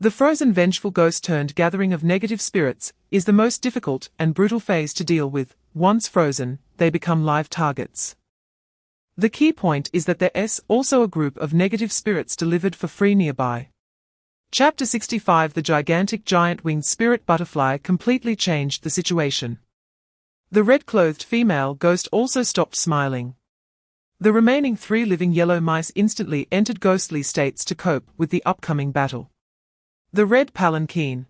The frozen vengeful ghost-turned gathering of negative spirits is the most difficult and brutal phase to deal with. Once frozen, they become live targets. The key point is that there is also a group of negative spirits delivered for free nearby. Chapter 65 The gigantic giant-winged spirit butterfly completely changed the situation. The red-clothed female ghost also stopped smiling. The remaining 3 living yellow mice instantly entered ghostly states to cope with the upcoming battle. The red palanquin,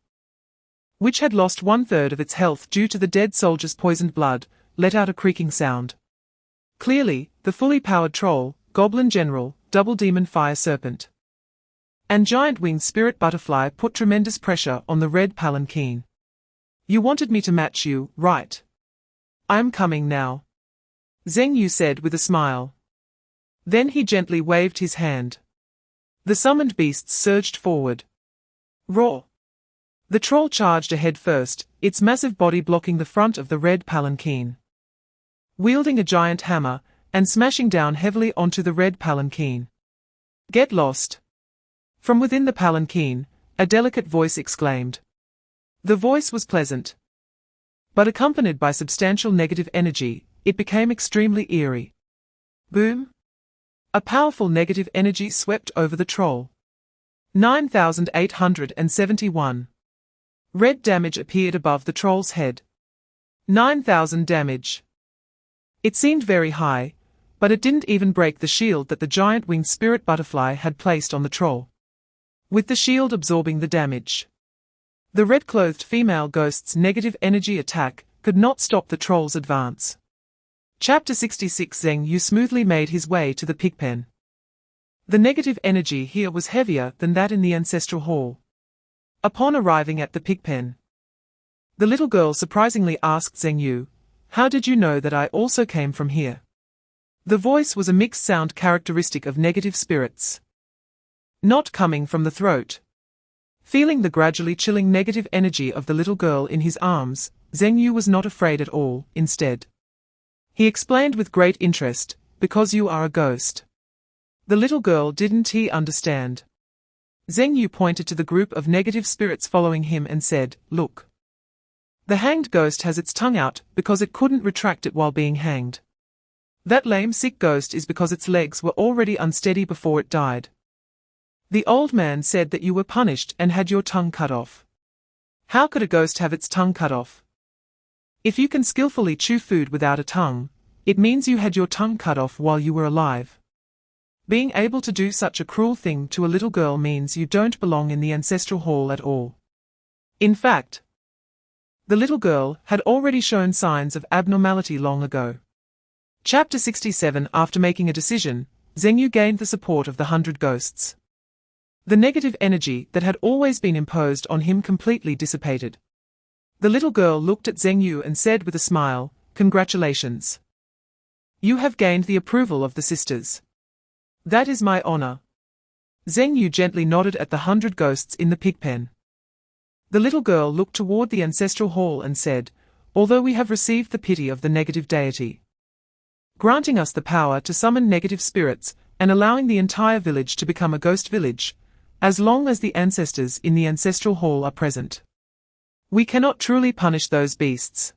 which had lost 1/3 of its health due to the dead soldier's poisoned blood, let out a creaking sound. Clearly, the fully powered troll, goblin general, double demon fire serpent, and giant-winged spirit butterfly put tremendous pressure on the red palanquin. You wanted me to match you, right? I'm coming now, Zheng Yu said with a smile. Then he gently waved his hand. The summoned beasts surged forward. Roar! The troll charged ahead first, its massive body blocking the front of the red palanquin, wielding a giant hammer, and smashing down heavily onto the red palanquin. Get lost! From within the palanquin, a delicate voice exclaimed. The voice was pleasant, but accompanied by substantial negative energy, it became extremely eerie. Boom! A powerful negative energy swept over the troll. 9,871. Red damage appeared above the troll's head. 9,000 damage. It seemed very high, but it didn't even break the shield that the giant-winged spirit butterfly had placed on the troll, with the shield absorbing the damage. The red-clothed female ghost's negative energy attack could not stop the troll's advance. Chapter 66 Zheng Yu smoothly made his way to the pigpen. The negative energy here was heavier than that in the ancestral hall. Upon arriving at the pigpen, the little girl surprisingly asked Zheng Yu, how did you know that I also came from here? The voice was a mixed sound characteristic of negative spirits, not coming from the throat. Feeling the gradually chilling negative energy of the little girl in his arms, Zheng Yu was not afraid at all. Instead, he explained with great interest, because you are a ghost. The little girl didn't understand. Zheng Yu pointed to the group of negative spirits following him and said, look. The hanged ghost has its tongue out because it couldn't retract it while being hanged. That lame sick ghost is because its legs were already unsteady before it died. The old man said that you were punished and had your tongue cut off. How could a ghost have its tongue cut off? If you can skillfully chew food without a tongue, it means you had your tongue cut off while you were alive. Being able to do such a cruel thing to a little girl means you don't belong in the ancestral hall at all. In fact, the little girl had already shown signs of abnormality long ago. Chapter 67 After making a decision, Zheng Yu gained the support of the 100 ghosts. The negative energy that had always been imposed on him completely dissipated. The little girl looked at Zheng Yu and said with a smile, congratulations. You have gained the approval of the sisters. That is my honor. Zheng Yu gently nodded at the 100 ghosts in the pigpen. The little girl looked toward the ancestral hall and said, although we have received the pity of the negative deity, granting us the power to summon negative spirits and allowing the entire village to become a ghost village, as long as the ancestors in the ancestral hall are present, we cannot truly punish those beasts.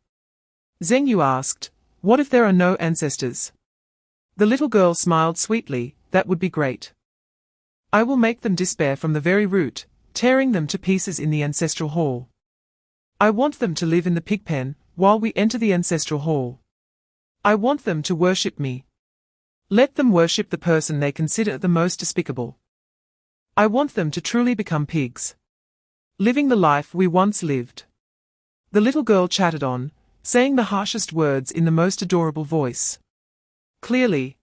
Zheng Yu asked, what if there are no ancestors? The little girl smiled sweetly. That would be great. I will make them despair from the very root, tearing them to pieces in the ancestral hall. I want them to live in the pigpen, while we enter the ancestral hall. I want them to worship me. Let them worship the person they consider the most despicable. I want them to truly become pigs, living the life we once lived. The little girl chattered on, saying the harshest words in the most adorable voice. Clearly,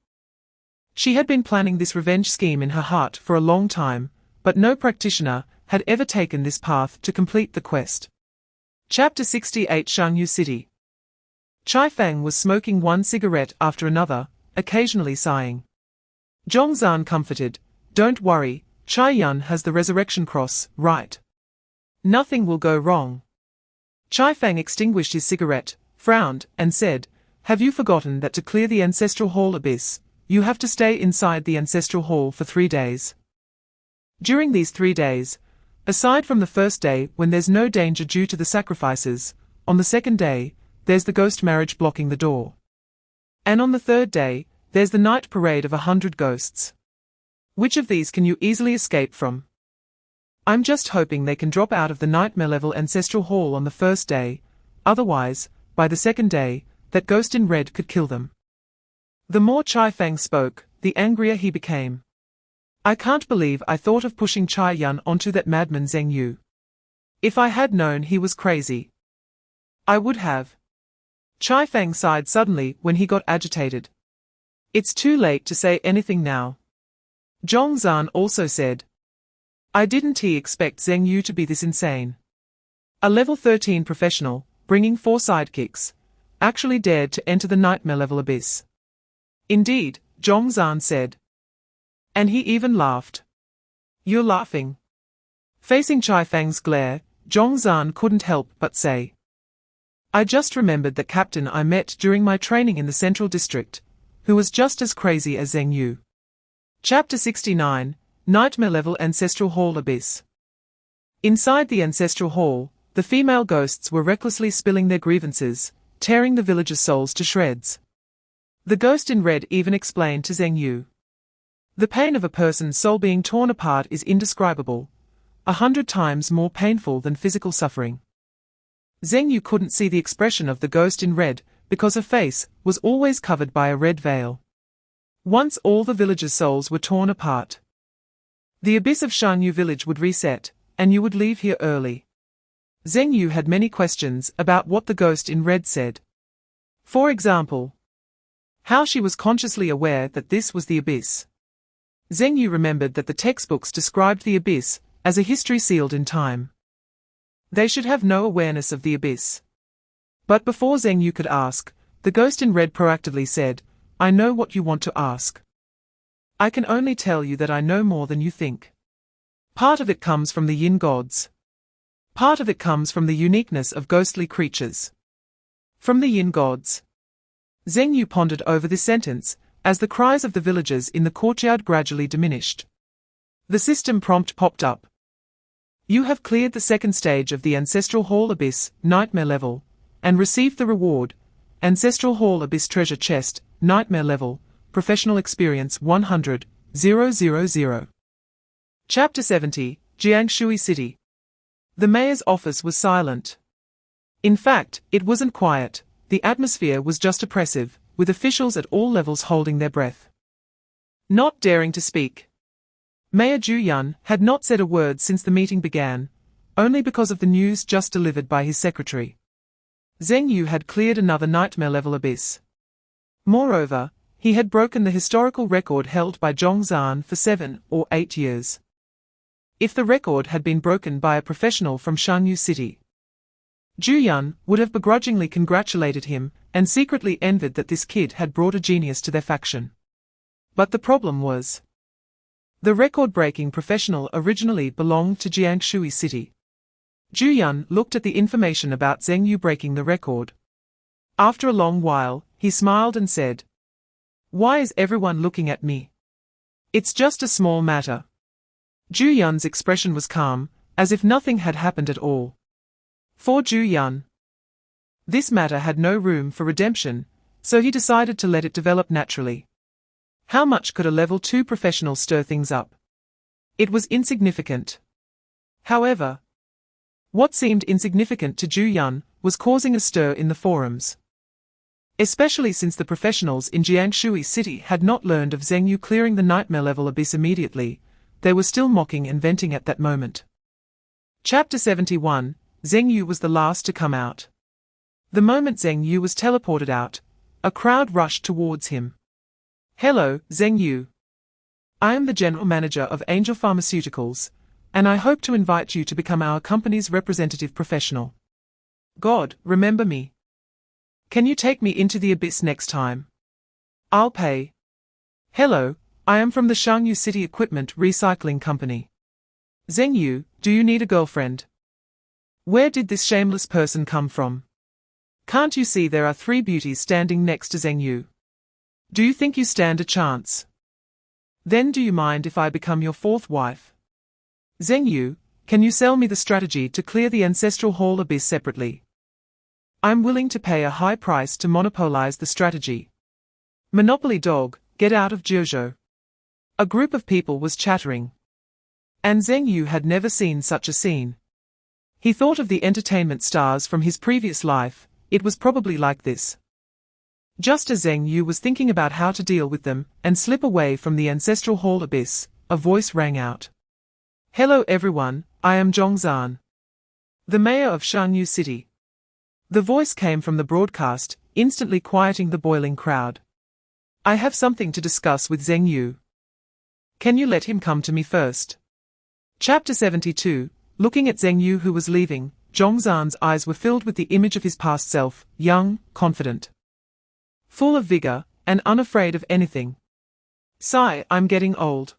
she had been planning this revenge scheme in her heart for a long time, but no practitioner had ever taken this path to complete the quest. Chapter 68 Shangyu City. Chai Fang was smoking one cigarette after another, occasionally sighing. Zhongzhan comforted, "Don't worry, Chai Yun has the resurrection cross, right? Nothing will go wrong." Chai Fang extinguished his cigarette, frowned, and said, "Have you forgotten that to clear the ancestral hall abyss, you have to stay inside the ancestral hall for 3 days? During these 3 days, aside from the first day when there's no danger due to the sacrifices, on the second day, there's the ghost marriage blocking the door. And on the third day, there's the night parade of 100 ghosts. Which of these can you easily escape from? I'm just hoping they can drop out of the nightmare-level ancestral hall on the first day, otherwise, by the second day, that ghost in red could kill them." The more Chai Fang spoke, the angrier he became. "I can't believe I thought of pushing Chai Yun onto that madman Zheng Yu. If I had known he was crazy, I would have." Chai Fang sighed suddenly when he got agitated. "It's too late to say anything now." Zhongzhan also said, "I didn't expect Zheng Yu to be this insane. A level 13 professional, bringing 4 sidekicks, actually dared to enter the nightmare-level abyss." "Indeed," Zhongzhan said. "And he even laughed." "You're laughing." Facing Chai Fang's glare, Zhongzhan couldn't help but say, "I just remembered the captain I met during my training in the Central District, who was just as crazy as Zheng Yu." Chapter 69, Nightmare-Level Ancestral Hall Abyss. Inside the Ancestral Hall, the female ghosts were recklessly spilling their grievances, tearing the villagers' souls to shreds. The ghost in red even explained to Zheng Yu, "The pain of a person's soul being torn apart is indescribable, 100 times more painful than physical suffering." Zheng Yu couldn't see the expression of the ghost in red, because her face was always covered by a red veil. Once all the villagers' souls were torn apart, the abyss of Shangyu village would reset, and you would leave here early. Zheng Yu had many questions about what the ghost in red said. For example, how she was consciously aware that this was the abyss. Zheng Yu remembered that the textbooks described the abyss as a history sealed in time. They should have no awareness of the abyss. But before Zheng Yu could ask, the ghost in red proactively said, "I know what you want to ask. I can only tell you that I know more than you think. Part of it comes from the yin gods. Part of it comes from the uniqueness of ghostly creatures. From the yin gods." Zheng Yu pondered over this sentence, as the cries of the villagers in the courtyard gradually diminished. The system prompt popped up. "You have cleared the second stage of the Ancestral Hall Abyss, Nightmare Level, and received the reward, Ancestral Hall Abyss Treasure Chest, Nightmare Level, Professional Experience 100,000. Chapter 70, Jiangshui City. The mayor's office was silent. In fact, it wasn't quiet, the atmosphere was just oppressive, with officials at all levels holding their breath, not daring to speak. Mayor Zhu Yun had not said a word since the meeting began, only because of the news just delivered by his secretary. Zheng Yu had cleared another nightmare-level abyss. Moreover, he had broken the historical record held by Zhongzhan for 7 or 8 years. If the record had been broken by a professional from Shangyu City, Zhu Yun would have begrudgingly congratulated him and secretly envied that this kid had brought a genius to their faction. But the problem was, the record-breaking professional originally belonged to Jiangshui City. Zhu Yun looked at the information about Zheng Yu breaking the record. After a long while, he smiled and said, "Why is everyone looking at me? It's just a small matter." Zhu Yun's expression was calm, as if nothing had happened at all. For Zhu Yun, this matter had no room for redemption, so he decided to let it develop naturally. How much could a level 2 professional stir things up? It was insignificant. However, what seemed insignificant to Ju Yun was causing a stir in the forums. Especially since the professionals in Jiangshui City had not learned of Zheng Yu clearing the nightmare level abyss immediately, they were still mocking and venting at that moment. Chapter 71, Zheng Yu was the last to come out. The moment Zheng Yu was teleported out, a crowd rushed towards him. Hello, Zheng Yu. I am the general manager of Angel Pharmaceuticals, and I hope to invite you to become our company's representative professional. God, remember me. Can you take me into the abyss next time? I'll pay. Hello, I am from the Shangyu City Equipment Recycling Company. Zheng Yu, do you need a girlfriend? Where did this shameless person come from? Can't you see there are 3 beauties standing next to Zheng Yu? Do you think you stand a chance? Then do you mind if I become your 4th wife? Zheng Yu, can you sell me the strategy to clear the Ancestral Hall abyss separately? I'm willing to pay a high price to monopolize the strategy. Monopoly dog, get out of Jiuzhou. A group of people was chattering. And Zheng Yu had never seen such a scene. He thought of the entertainment stars from his previous life, it was probably like this. Just as Zheng Yu was thinking about how to deal with them and slip away from the Ancestral Hall abyss, a voice rang out. Hello everyone, I am Zhongzhan, the mayor of Shangyu City. The voice came from the broadcast, instantly quieting the boiling crowd. I have something to discuss with Zheng Yu. Can you let him come to me first? Chapter 72, looking at Zheng Yu who was leaving, Zhongzhan's eyes were filled with the image of his past self, young, confident, full of vigor, and unafraid of anything. Sigh, I'm getting old.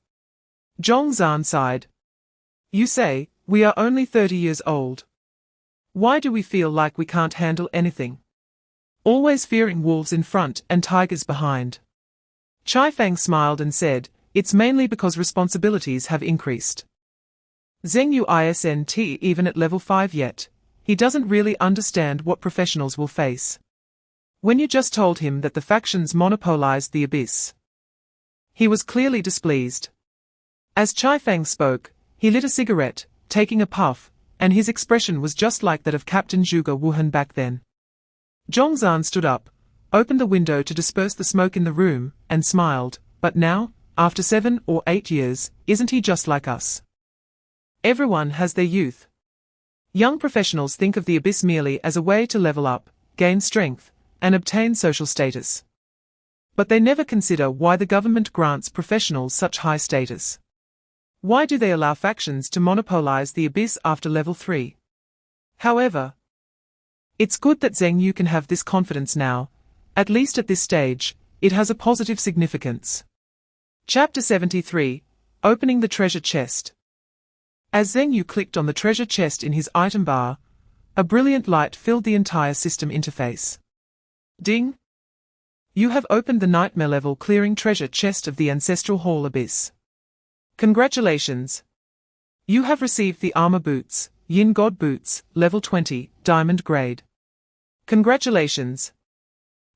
Zhongzhan sighed. You say, we are only 30 years old. Why do we feel like we can't handle anything? Always fearing wolves in front and tigers behind. Chai Fang smiled and said, it's mainly because responsibilities have increased. Zheng Yu isn't even at level 5 yet. He doesn't really understand what professionals will face. When you just told him that the factions monopolized the abyss, he was clearly displeased. As Chai Fang spoke, he lit a cigarette, taking a puff, and his expression was just like that of Captain Zhuge Wuhan back then. Zhongzhan stood up, opened the window to disperse the smoke in the room, and smiled, but now, after 7 or 8 years, isn't he just like us? Everyone has their youth. Young professionals think of the abyss merely as a way to level up, gain strength, and obtain social status. But they never consider why the government grants professionals such high status. Why do they allow factions to monopolize the abyss after level 3? However, it's good that Zheng Yu can have this confidence now. At least at this stage, it has a positive significance. Chapter 73, Opening the Treasure Chest. As Zheng Yu clicked on the treasure chest in his item bar, a brilliant light filled the entire system interface. Ding! You have opened the nightmare level clearing treasure chest of the Ancestral Hall abyss. Congratulations! You have received the armor boots, Yin God boots, level 20, diamond grade. Congratulations!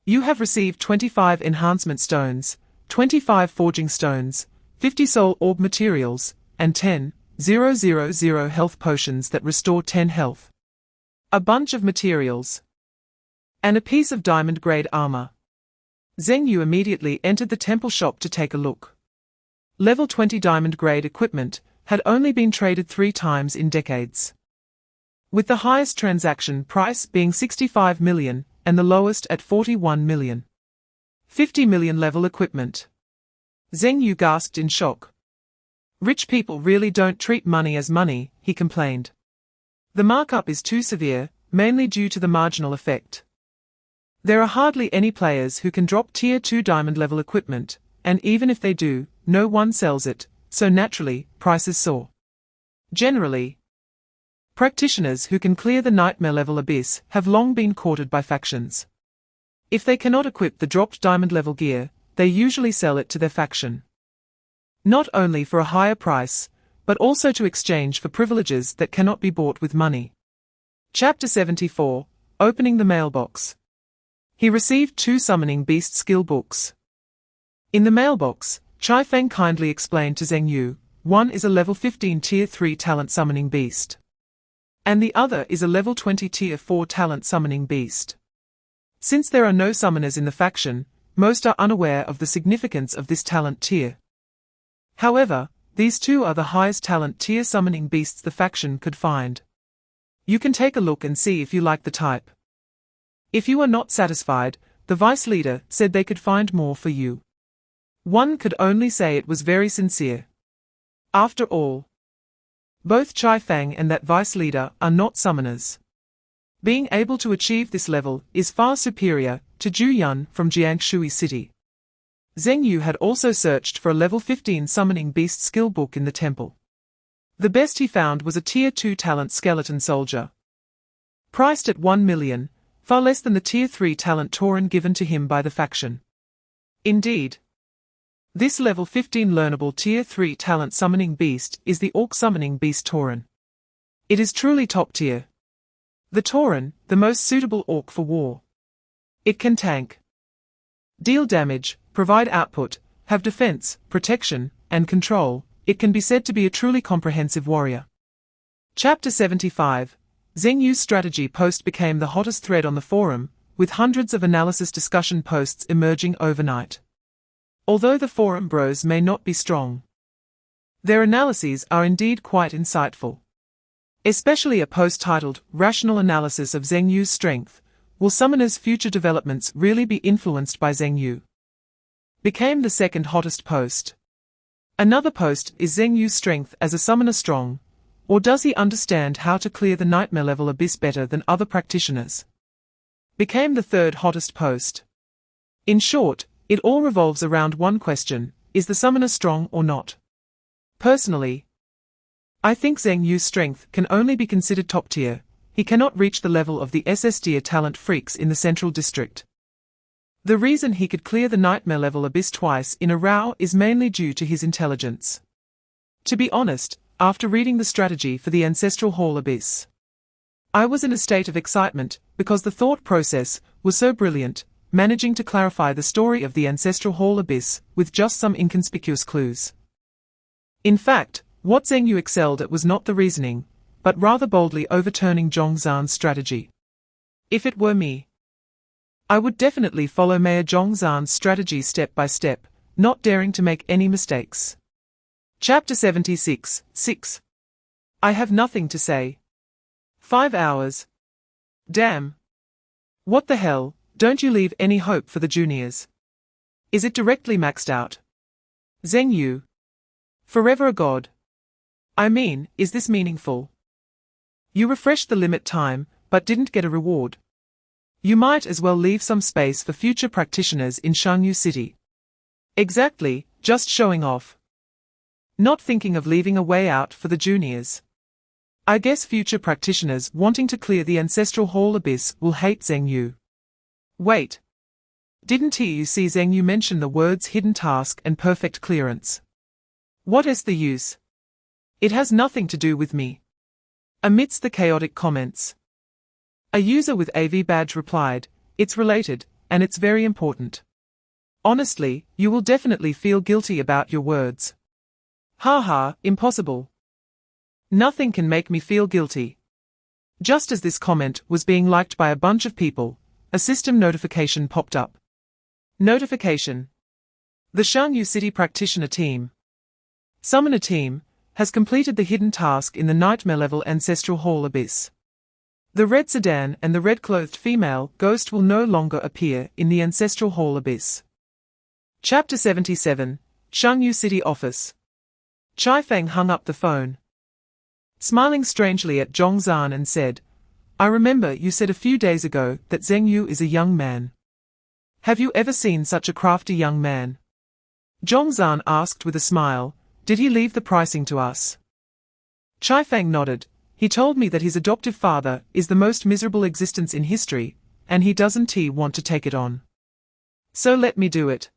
You have received 25 enhancement stones, 25 forging stones, 50 soul orb materials, and 10,000 health potions that restore 10 health. A bunch of materials. And a piece of diamond grade armor. Zheng Yu immediately entered the temple shop to take a look. Level 20 diamond grade equipment had only been traded 3 times in decades, with the highest transaction price being 65 million and the lowest at 41 million. 50 million level equipment. Zheng Yu gasped in shock. Rich people really don't treat money as money, he complained. The markup is too severe, mainly due to the marginal effect. There are hardly any players who can drop tier 2 diamond level equipment, and even if they do, no one sells it, so naturally, prices soar. Generally, practitioners who can clear the nightmare level abyss have long been courted by factions. If they cannot equip the dropped diamond level gear, they usually sell it to their faction. Not only for a higher price, but also to exchange for privileges that cannot be bought with money. Chapter 74, Opening the Mailbox. He received 2 summoning beast skill books. In the mailbox, Chai Feng kindly explained to Zheng Yu, one is a level 15 tier 3 talent summoning beast. And the other is a level 20 tier 4 talent summoning beast. Since there are no summoners in the faction, most are unaware of the significance of this talent tier. However, these two are the highest talent tier summoning beasts the faction could find. You can take a look and see if you like the type. If you are not satisfied, the vice leader said they could find more for you. One could only say it was very sincere. After all, both Chai Feng and that vice leader are not summoners. Being able to achieve this level is far superior to Zhu Yun from Jiangshui City. Zheng Yu had also searched for a level 15 summoning beast skill book in the temple. The best he found was a tier 2 talent skeleton soldier. Priced at 1 million, far less than the tier 3 talent tauren given to him by the faction. Indeed, this level 15 learnable tier 3 talent summoning beast is the orc summoning beast tauren. It is truly top tier. The tauren, the most suitable orc for war. It can tank, deal damage, provide output, have defense, protection, and control. It can be said to be a truly comprehensive warrior. Chapter 75. Zheng Yu's strategy post became the hottest thread on the forum, with hundreds of analysis discussion posts emerging overnight. Although the forum bros may not be strong, their analyses are indeed quite insightful. Especially a post titled, Rational Analysis of Zheng Yu's Strength, Will Summoner's Future Developments Really Be Influenced by Zheng Yu? Became the second hottest post. Another post, Is Zheng Yu's strength as a summoner strong, or does he understand how to clear the nightmare level abyss better than other practitioners? Became the third hottest post. In short, it all revolves around one question, is the summoner strong or not? Personally, I think Zheng Yu's strength can only be considered top tier. He cannot reach the level of the SSD talent freaks in the Central District. The reason he could clear the nightmare level abyss twice in a row is mainly due to his intelligence. To be honest, after reading the strategy for the Ancestral Hall abyss, I was in a state of excitement, because the thought process was so brilliant, managing to clarify the story of the Ancestral Hall abyss with just some inconspicuous clues. In fact, what Zheng Yu excelled at was not the reasoning, but rather boldly overturning Zhongzhan's strategy. If it were me, I would definitely follow Mayor Zhongzhan's strategy step by step, not daring to make any mistakes. Chapter 76, 6. I have nothing to say. 5 hours. Damn. What the hell, don't you leave any hope for the juniors? Is it directly maxed out? Zheng Yu. Forever a god. I mean, is this meaningful? You refreshed the limit time, but didn't get a reward. You might as well leave some space for future practitioners in Shangyu City. Exactly, just showing off. Not thinking of leaving a way out for the juniors. I guess future practitioners wanting to clear the Ancestral Hall abyss will hate Zheng Yu. Wait. Didn't you see Zheng Yu mention the words hidden task and perfect clearance? What is the use? It has nothing to do with me. Amidst the chaotic comments, a user with AV badge replied, it's related, and it's very important. Honestly, you will definitely feel guilty about your words. Haha, impossible. Nothing can make me feel guilty. Just as this comment was being liked by a bunch of people, a system notification popped up. Notification. The Shangyu City Practitioner Team, Summoner Team, has completed the hidden task in the Nightmare level Ancestral Hall abyss. The red sedan and the red-clothed female ghost will no longer appear in the Ancestral Hall abyss. Chapter 77, Shangyu City Office. Chai Feng hung up the phone, smiling strangely at Zhongzhan and said, I remember you said a few days ago that Zheng Yu is a young man. Have you ever seen such a crafty young man? Zhongzhan asked with a smile, did he leave the pricing to us? Chai Feng nodded. He told me that his adoptive father is the most miserable existence in history, and he doesn't want to take it on. So let me do it.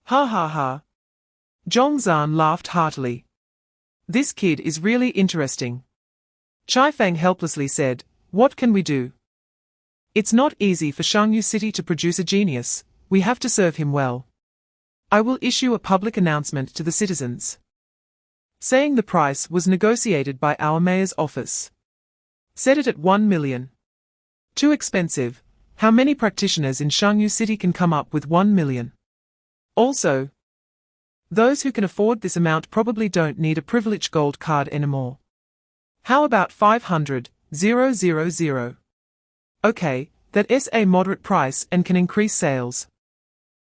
Ha ha ha. Zhongzhan laughed heartily. This kid is really interesting. Chai Feng helplessly said, what can we do? It's not easy for Shangyu City to produce a genius, we have to serve him well. I will issue a public announcement to the citizens, saying the price was negotiated by our mayor's office. Set it at 1 million. Too expensive. How many practitioners in Shangyu City can come up with 1 million? Also, those who can afford this amount probably don't need a privilege gold card anymore. How about 500,000? Okay, that's a moderate price and can increase sales.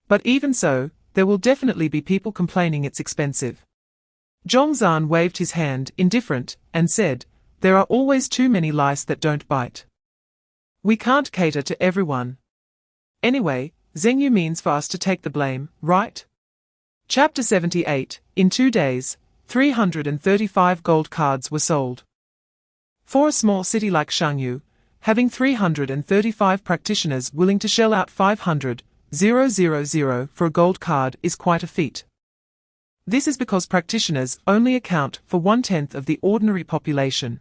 But even so, there will definitely be people complaining it's expensive. Zhongzhan waved his hand, indifferent, and said, there are always too many lice that don't bite. We can't cater to everyone. Anyway, Zhengyu means for us to take the blame, right? Chapter 78, in 2 days, 335 gold cards were sold. For a small city like Shangyu, having 335 practitioners willing to shell out 500,000 for a gold card is quite a feat. This is because practitioners only account for 1/10 of the ordinary population.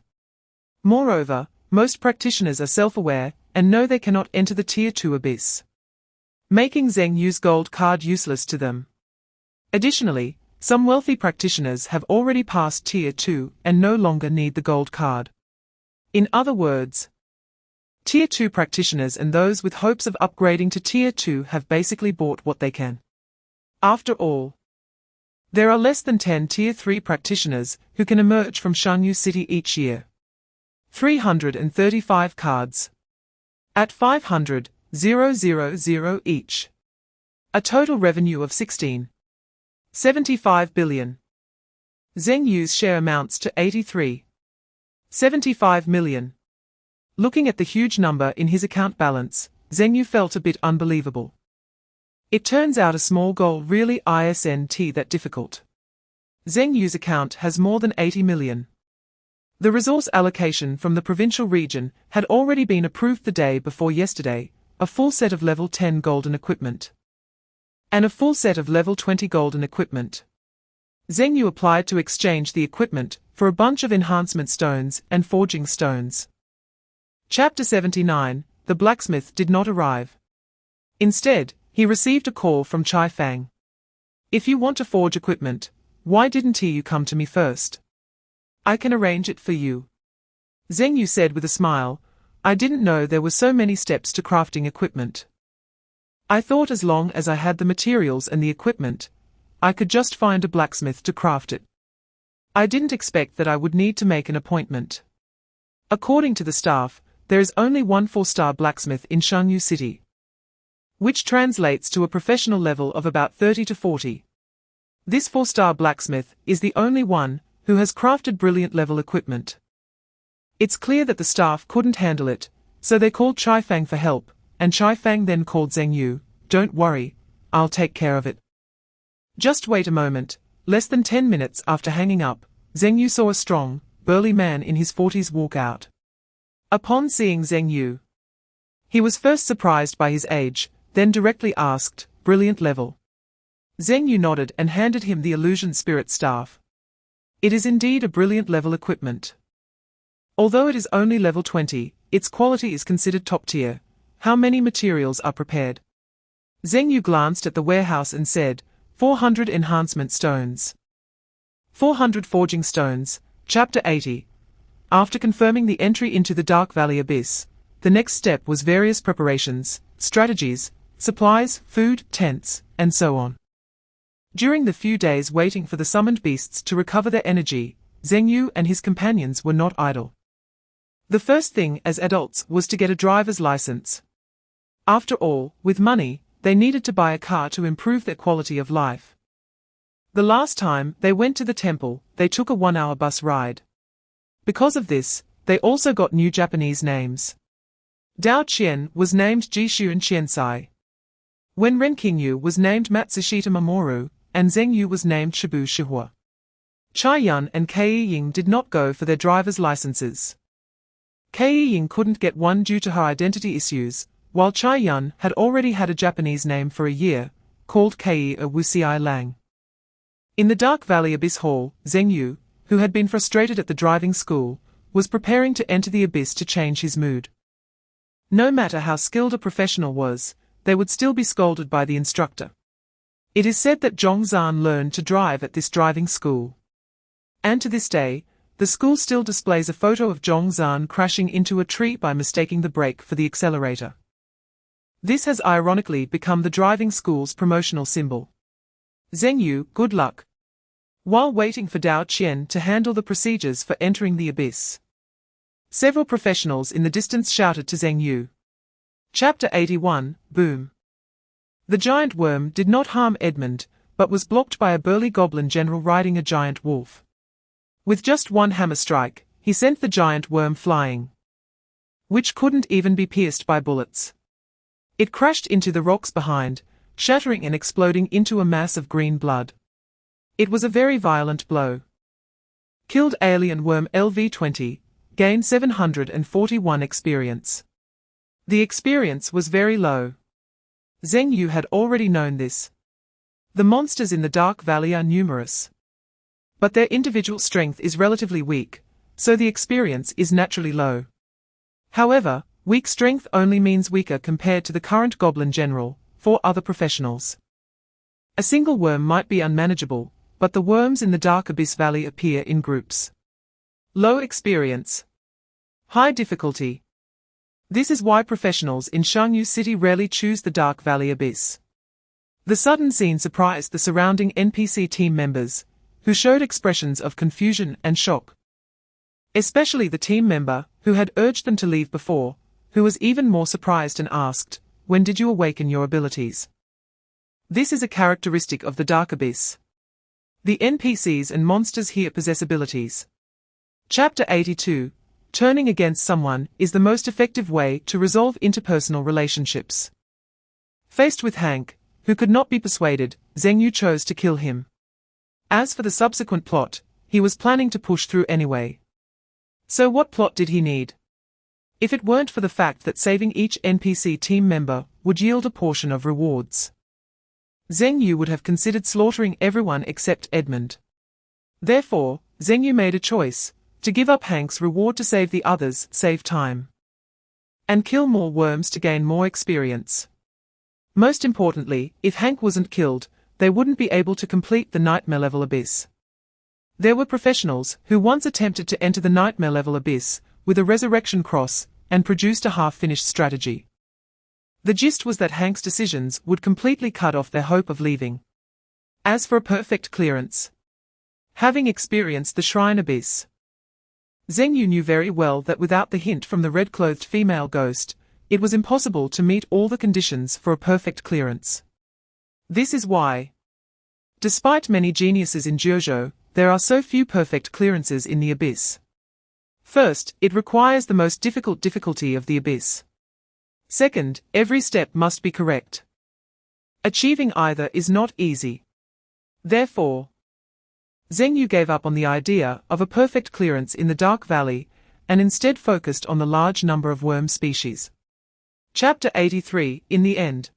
Moreover, most practitioners are self-aware and know they cannot enter the Tier 2 abyss, making Zhengyu's gold card useless to them. Additionally, some wealthy practitioners have already passed Tier 2 and no longer need the gold card. In other words, Tier 2 practitioners and those with hopes of upgrading to Tier 2 have basically bought what they can. After all, there are less than 10 Tier 3 practitioners who can emerge from Shangyu City each year. 335 cards. At 500,000 each. A total revenue of 16.75 billion. Zhengyu's share amounts to 83.75 million. Looking at the huge number in his account balance, Zhengyu felt a bit unbelievable. It turns out a small goal really isn't that difficult. Zhengyu's account has more than 80 million. The resource allocation from the provincial region had already been approved the day before yesterday, a full set of level 10 golden equipment. And a full set of level 20 golden equipment. Zhengyu applied to exchange the equipment for a bunch of enhancement stones and forging stones. Chapter 79, the blacksmith did not arrive. Instead, he received a call from Chai Fang. If you want to forge equipment, why didn't you come to me first? I can arrange it for you. Zhengyu said with a smile, I didn't know there were so many steps to crafting equipment. I thought as long as I had the materials and the equipment, I could just find a blacksmith to craft it. I didn't expect that I would need to make an appointment. According to the staff, there is only one 4-star blacksmith in Shangyu City, which translates to a professional level of about 30 to 40. This 4-star blacksmith is the only one who has crafted brilliant level equipment. It's clear that the staff couldn't handle it, so they called Chai Fang for help, and Chai Fang then called Zhengyu, don't worry, I'll take care of it. Just wait a moment. Less than 10 minutes after hanging up, Zhengyu saw a strong, burly man in his 40s walk out. Upon seeing Zhengyu, he was first surprised by his age, then directly asked, brilliant level. Zhengyu nodded and handed him the illusion spirit staff. It is indeed a brilliant level equipment. Although it is only level 20, its quality is considered top tier. How many materials are prepared? Zhengyu glanced at the warehouse and said, 400 enhancement stones. 400 forging stones. Chapter 80. After confirming the entry into the Dark Valley Abyss, the next step was various preparations, strategies, supplies, food, tents, and so on. During the few days waiting for the summoned beasts to recover their energy, Zhengyu and his companions were not idle. The first thing as adults was to get a driver's license. After all, with money, they needed to buy a car to improve their quality of life. The last time they went to the temple, they took a 1-hour bus ride. Because of this, they also got new Japanese names. Dao Qian was named Jishu and Qiansai. When Renkingyu was named Matsushita Mamoru, and Zhengyu was named Shibu Shihua. Chai Yun and Kei Ying did not go for their driver's licenses. Kei Ying couldn't get one due to her identity issues, while Chai Yun had already had a Japanese name for a year, called Kei Wuxiai Lang. In the Dark Valley Abyss Hall, Zhengyu, who had been frustrated at the driving school, was preparing to enter the abyss to change his mood. No matter how skilled a professional was, they would still be scolded by the instructor. It is said that Zhongzhan learned to drive at this driving school. And to this day, the school still displays a photo of Zhongzhan crashing into a tree by mistaking the brake for the accelerator. This has ironically become the driving school's promotional symbol. Zhengyu, good luck. While waiting for Dao Qian to handle the procedures for entering the abyss, several professionals in the distance shouted to Zhengyu. Chapter 81, Boom. The giant worm did not harm Edmund, but was blocked by a burly goblin general riding a giant wolf. With just one hammer strike, he sent the giant worm flying, which couldn't even be pierced by bullets. It crashed into the rocks behind, shattering and exploding into a mass of green blood. It was a very violent blow. Killed alien worm LV-20, gained 741 experience. The experience was very low. Zhengyu had already known this. The monsters in the Dark Valley are numerous, but their individual strength is relatively weak, so the experience is naturally low. However, weak strength only means weaker compared to the current Goblin General, 4 other professionals. A single worm might be unmanageable, but the worms in the Dark Abyss Valley appear in groups. Low experience. High difficulty. This is why professionals in Shangyu City rarely choose the Dark Valley Abyss. The sudden scene surprised the surrounding NPC team members, who showed expressions of confusion and shock. Especially the team member, who had urged them to leave before, who was even more surprised and asked, "When did you awaken your abilities?" This is a characteristic of the Dark Abyss. The NPCs and monsters here possess abilities. Chapter 82, Turning against someone is the most effective way to resolve interpersonal relationships. Faced with Hank, who could not be persuaded, Zhengyu chose to kill him. As for the subsequent plot, he was planning to push through anyway. So what plot did he need? If it weren't for the fact that saving each NPC team member would yield a portion of rewards, Zhengyu would have considered slaughtering everyone except Edmund. Therefore, Zhengyu made a choice, to give up Hank's reward to save the others, save time, and kill more worms to gain more experience. Most importantly, if Hank wasn't killed, they wouldn't be able to complete the Nightmare Level Abyss. There were professionals who once attempted to enter the Nightmare Level Abyss with a resurrection cross and produced a half-finished strategy. The gist was that Hank's decisions would completely cut off their hope of leaving. As for a perfect clearance, having experienced the Shrine Abyss, Zhengyu knew very well that without the hint from the red-clothed female ghost, it was impossible to meet all the conditions for a perfect clearance. This is why, despite many geniuses in Jiuzhou, there are so few perfect clearances in the Abyss. First, it requires the most difficult difficulty of the Abyss. Second, every step must be correct. Achieving either is not easy. Therefore, Zhengyu gave up on the idea of a perfect clearance in the Dark Valley, and instead focused on the large number of worm species. Chapter 83, In the End.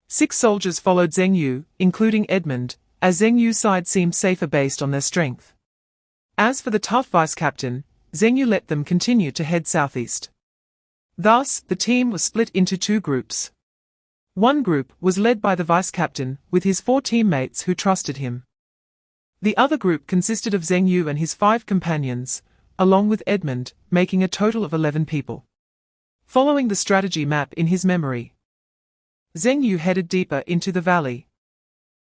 6 soldiers followed Zhengyu, including Edmund, as Zhengyu's side seemed safer based on their strength. As for the tough vice-captain, Zhengyu let them continue to head southeast. Thus, the team was split into 2 groups. One group was led by the vice-captain, with his 4 teammates who trusted him. The other group consisted of Zhengyu and his 5 companions, along with Edmund, making a total of 11 people. Following the strategy map in his memory, Zhengyu headed deeper into the valley.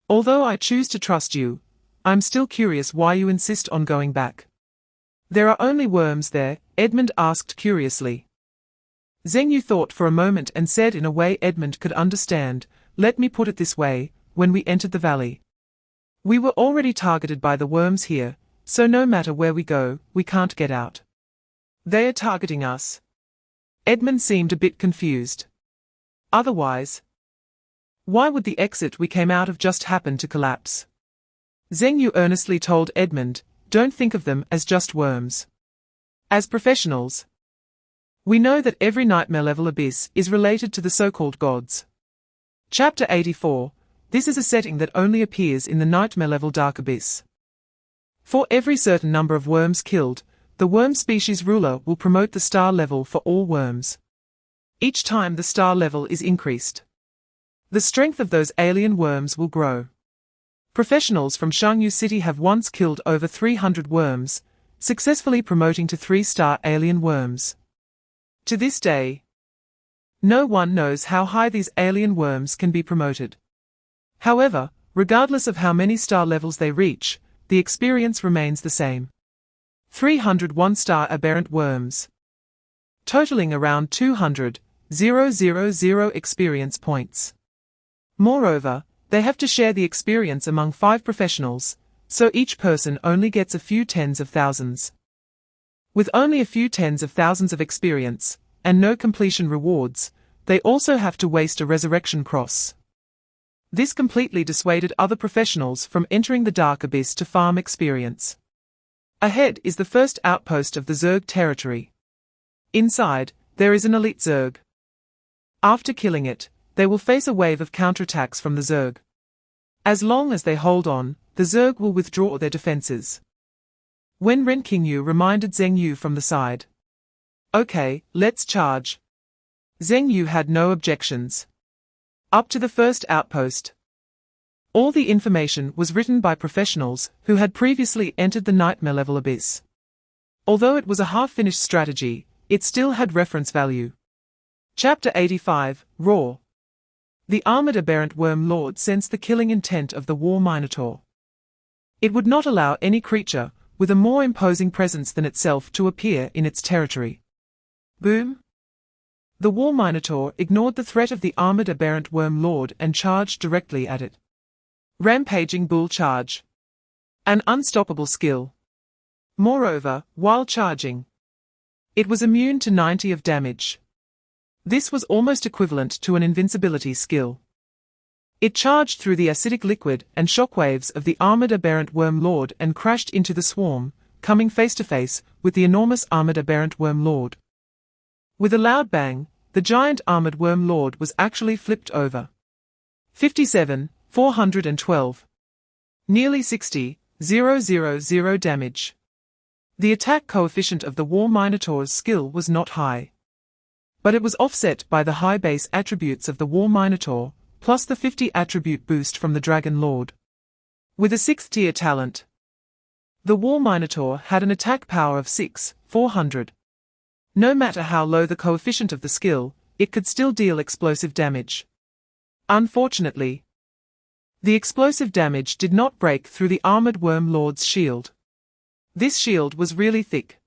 Although I choose to trust you, I'm still curious why you insist on going back. There are only worms there, Edmund asked curiously. Zhengyu thought for a moment and said in a way Edmund could understand, "Let me put it this way, when we entered the valley, we were already targeted by the worms here, so no matter where we go, we can't get out. They are targeting us." Edmund seemed a bit confused. Otherwise, why would the exit we came out of just happen to collapse? Zhengyu earnestly told Edmund, "Don't think of them as just worms. As professionals, we know that every nightmare level abyss is related to the so-called gods." Chapter 84, This is a setting that only appears in the nightmare level Dark Abyss. For every certain number of worms killed, the worm species ruler will promote the star level for all worms. Each time the star level is increased, The strength of those alien worms will grow. Professionals from Shangyu City have once killed over 300 worms, successfully promoting to 3-star alien worms. To this day, no one knows how high these alien worms can be promoted. However, regardless of how many star levels they reach, the experience remains the same. 300 1-star aberrant worms, totaling around 200,000 experience points. Moreover, they have to share the experience among 5 professionals, so each person only gets a few tens of thousands. With only a few tens of thousands of experience, and no completion rewards, they also have to waste a resurrection cross. This completely dissuaded other professionals from entering the Dark Abyss to farm experience. Ahead is the first outpost of the Zerg territory. Inside, there is an elite Zerg. After killing it, they will face a wave of counterattacks from the Zerg. As long as they hold on, the Zerg will withdraw their defenses. When Ren Qingyu reminded Zheng Yu from the side, "Okay, let's charge," Zheng Yu had no objections. Up to the first outpost. All the information was written by professionals who had previously entered the Nightmare level abyss. Although it was a half-finished strategy, it still had reference value. Chapter 85, Raw. The armored aberrant worm lord sensed the killing intent of the war minotaur. It would not allow any creature with a more imposing presence than itself to appear in its territory. Boom! The war minotaur ignored the threat of the armored aberrant worm lord and charged directly at it. Rampaging bull charge. An unstoppable skill. Moreover, while charging, it was immune to 90 of damage. This was almost equivalent to an invincibility skill. It charged through the acidic liquid and shockwaves of the armored aberrant worm lord and crashed into the swarm, coming face to face with the enormous armored aberrant worm lord. With a loud bang, the giant armored worm lord was actually flipped over. 57,412. Nearly 60,000 damage. The attack coefficient of the war minotaur's skill was not high, but it was offset by the high base attributes of the war minotaur, plus the 50 attribute boost from the dragon lord. With a 6th tier talent, the war minotaur had an attack power of 6,400. No matter how low the coefficient of the skill, it could still deal explosive damage. Unfortunately, the explosive damage did not break through the armored worm lord's shield. This shield was really thick.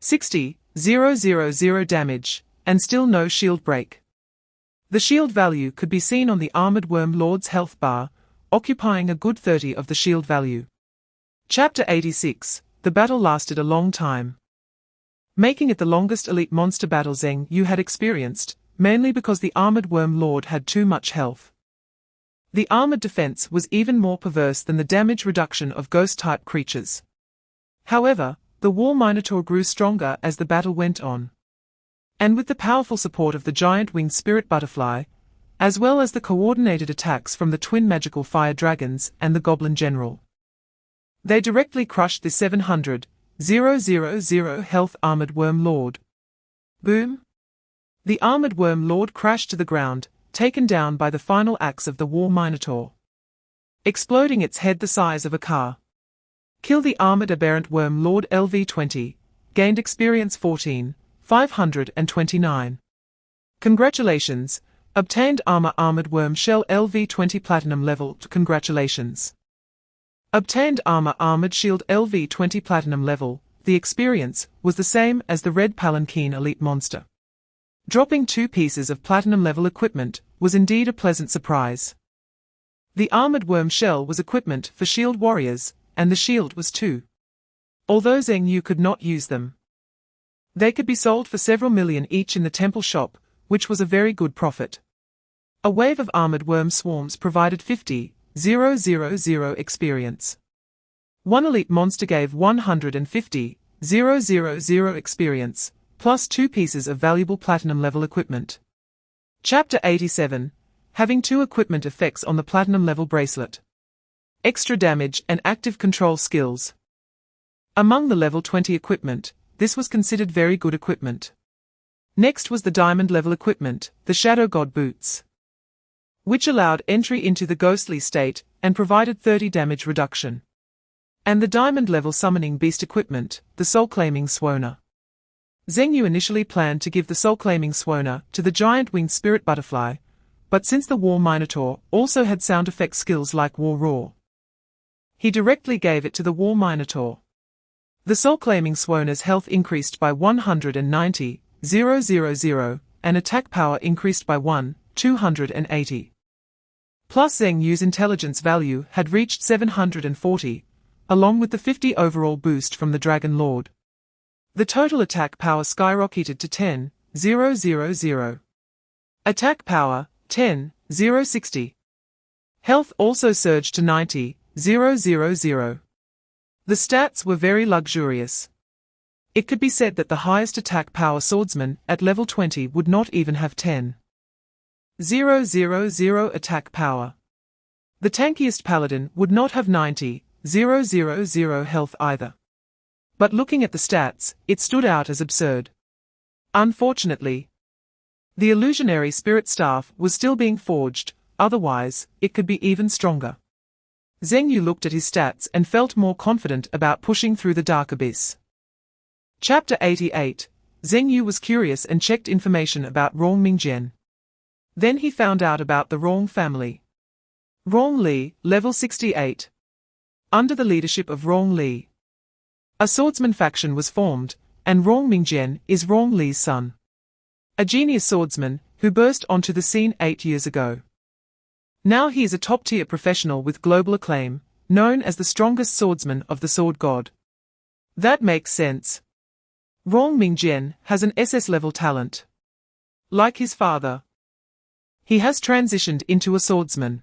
60,000 damage, and still no shield break. The shield value could be seen on the armored worm lord's health bar, occupying a good 30 of the shield value. Chapter 86, The battle lasted a long time, making it the longest elite monster battle Zheng Yu had experienced, mainly because the armored worm lord had too much health. The armored defense was even more perverse than the damage reduction of ghost-type creatures. However, the war minotaur grew stronger as the battle went on. And with the powerful support of the giant winged spirit butterfly, as well as the coordinated attacks from the twin magical fire dragons and the goblin general, they directly crushed the 700,000 health armored worm lord. Boom! The armored worm lord crashed to the ground, taken down by the final axe of the war minotaur, exploding its head the size of a car. Kill the armored aberrant worm lord LV20, gained experience 14,529. Congratulations, obtained armored worm shell LV20 platinum level. Congratulations. Obtained armored shield LV20 platinum level. The experience was the same as the red palanquin elite monster. Dropping 2 pieces of platinum level equipment was indeed a pleasant surprise. The armored worm shell was equipment for shield warriors, and the shield was too. Although Zheng Yu could not use them, they could be sold for several million each in the temple shop, which was a very good profit. A wave of armored worm swarms provided 50,000 experience. One elite monster gave 150,000 experience, plus 2 pieces of valuable platinum level equipment. Chapter 87, having 2 equipment effects on the platinum level bracelet. Extra damage and active control skills. Among the level 20 equipment, this was considered very good equipment. Next was the diamond level equipment, the Shadow God boots. which allowed entry into the ghostly state and provided 30 damage reduction. And the diamond-level summoning beast equipment, the soul-claiming Swoner. Zheng initially planned to give the soul-claiming Swoner to the giant winged spirit butterfly, but since the War Minotaur also had sound effect skills like War Roar, he directly gave it to the War Minotaur. The soul-claiming Swoner's health increased by 190,000, and attack power increased by 280. Plus Zheng Yu's intelligence value had reached 740, along with the 50 overall boost from the Dragon Lord. The total attack power skyrocketed to 10,000. Attack power, 10,060. Health also surged to 90,000. The stats were very luxurious. It could be said that the highest attack power swordsman at level 20 would not even have 10,000 attack power. The tankiest paladin would not have 90,000 health either. But looking at the stats, it stood out as absurd. Unfortunately, the illusionary spirit staff was still being forged, otherwise, it could be even stronger. Zheng Yu looked at his stats and felt more confident about pushing through the dark abyss. Chapter 88. Zheng Yu was curious and checked information about Rong Mingjian. Then he found out about the Rong family. Rong Li, level 68. Under the leadership of Rong Li, a swordsman faction was formed, and Rong Mingjian is Rong Li's son. A genius swordsman who burst onto the scene 8 years ago. Now he is a top-tier professional with global acclaim, known as the strongest swordsman of the Sword God. That makes sense. Rong Mingjian has an SS-level talent. Like his father, he has transitioned into a swordsman.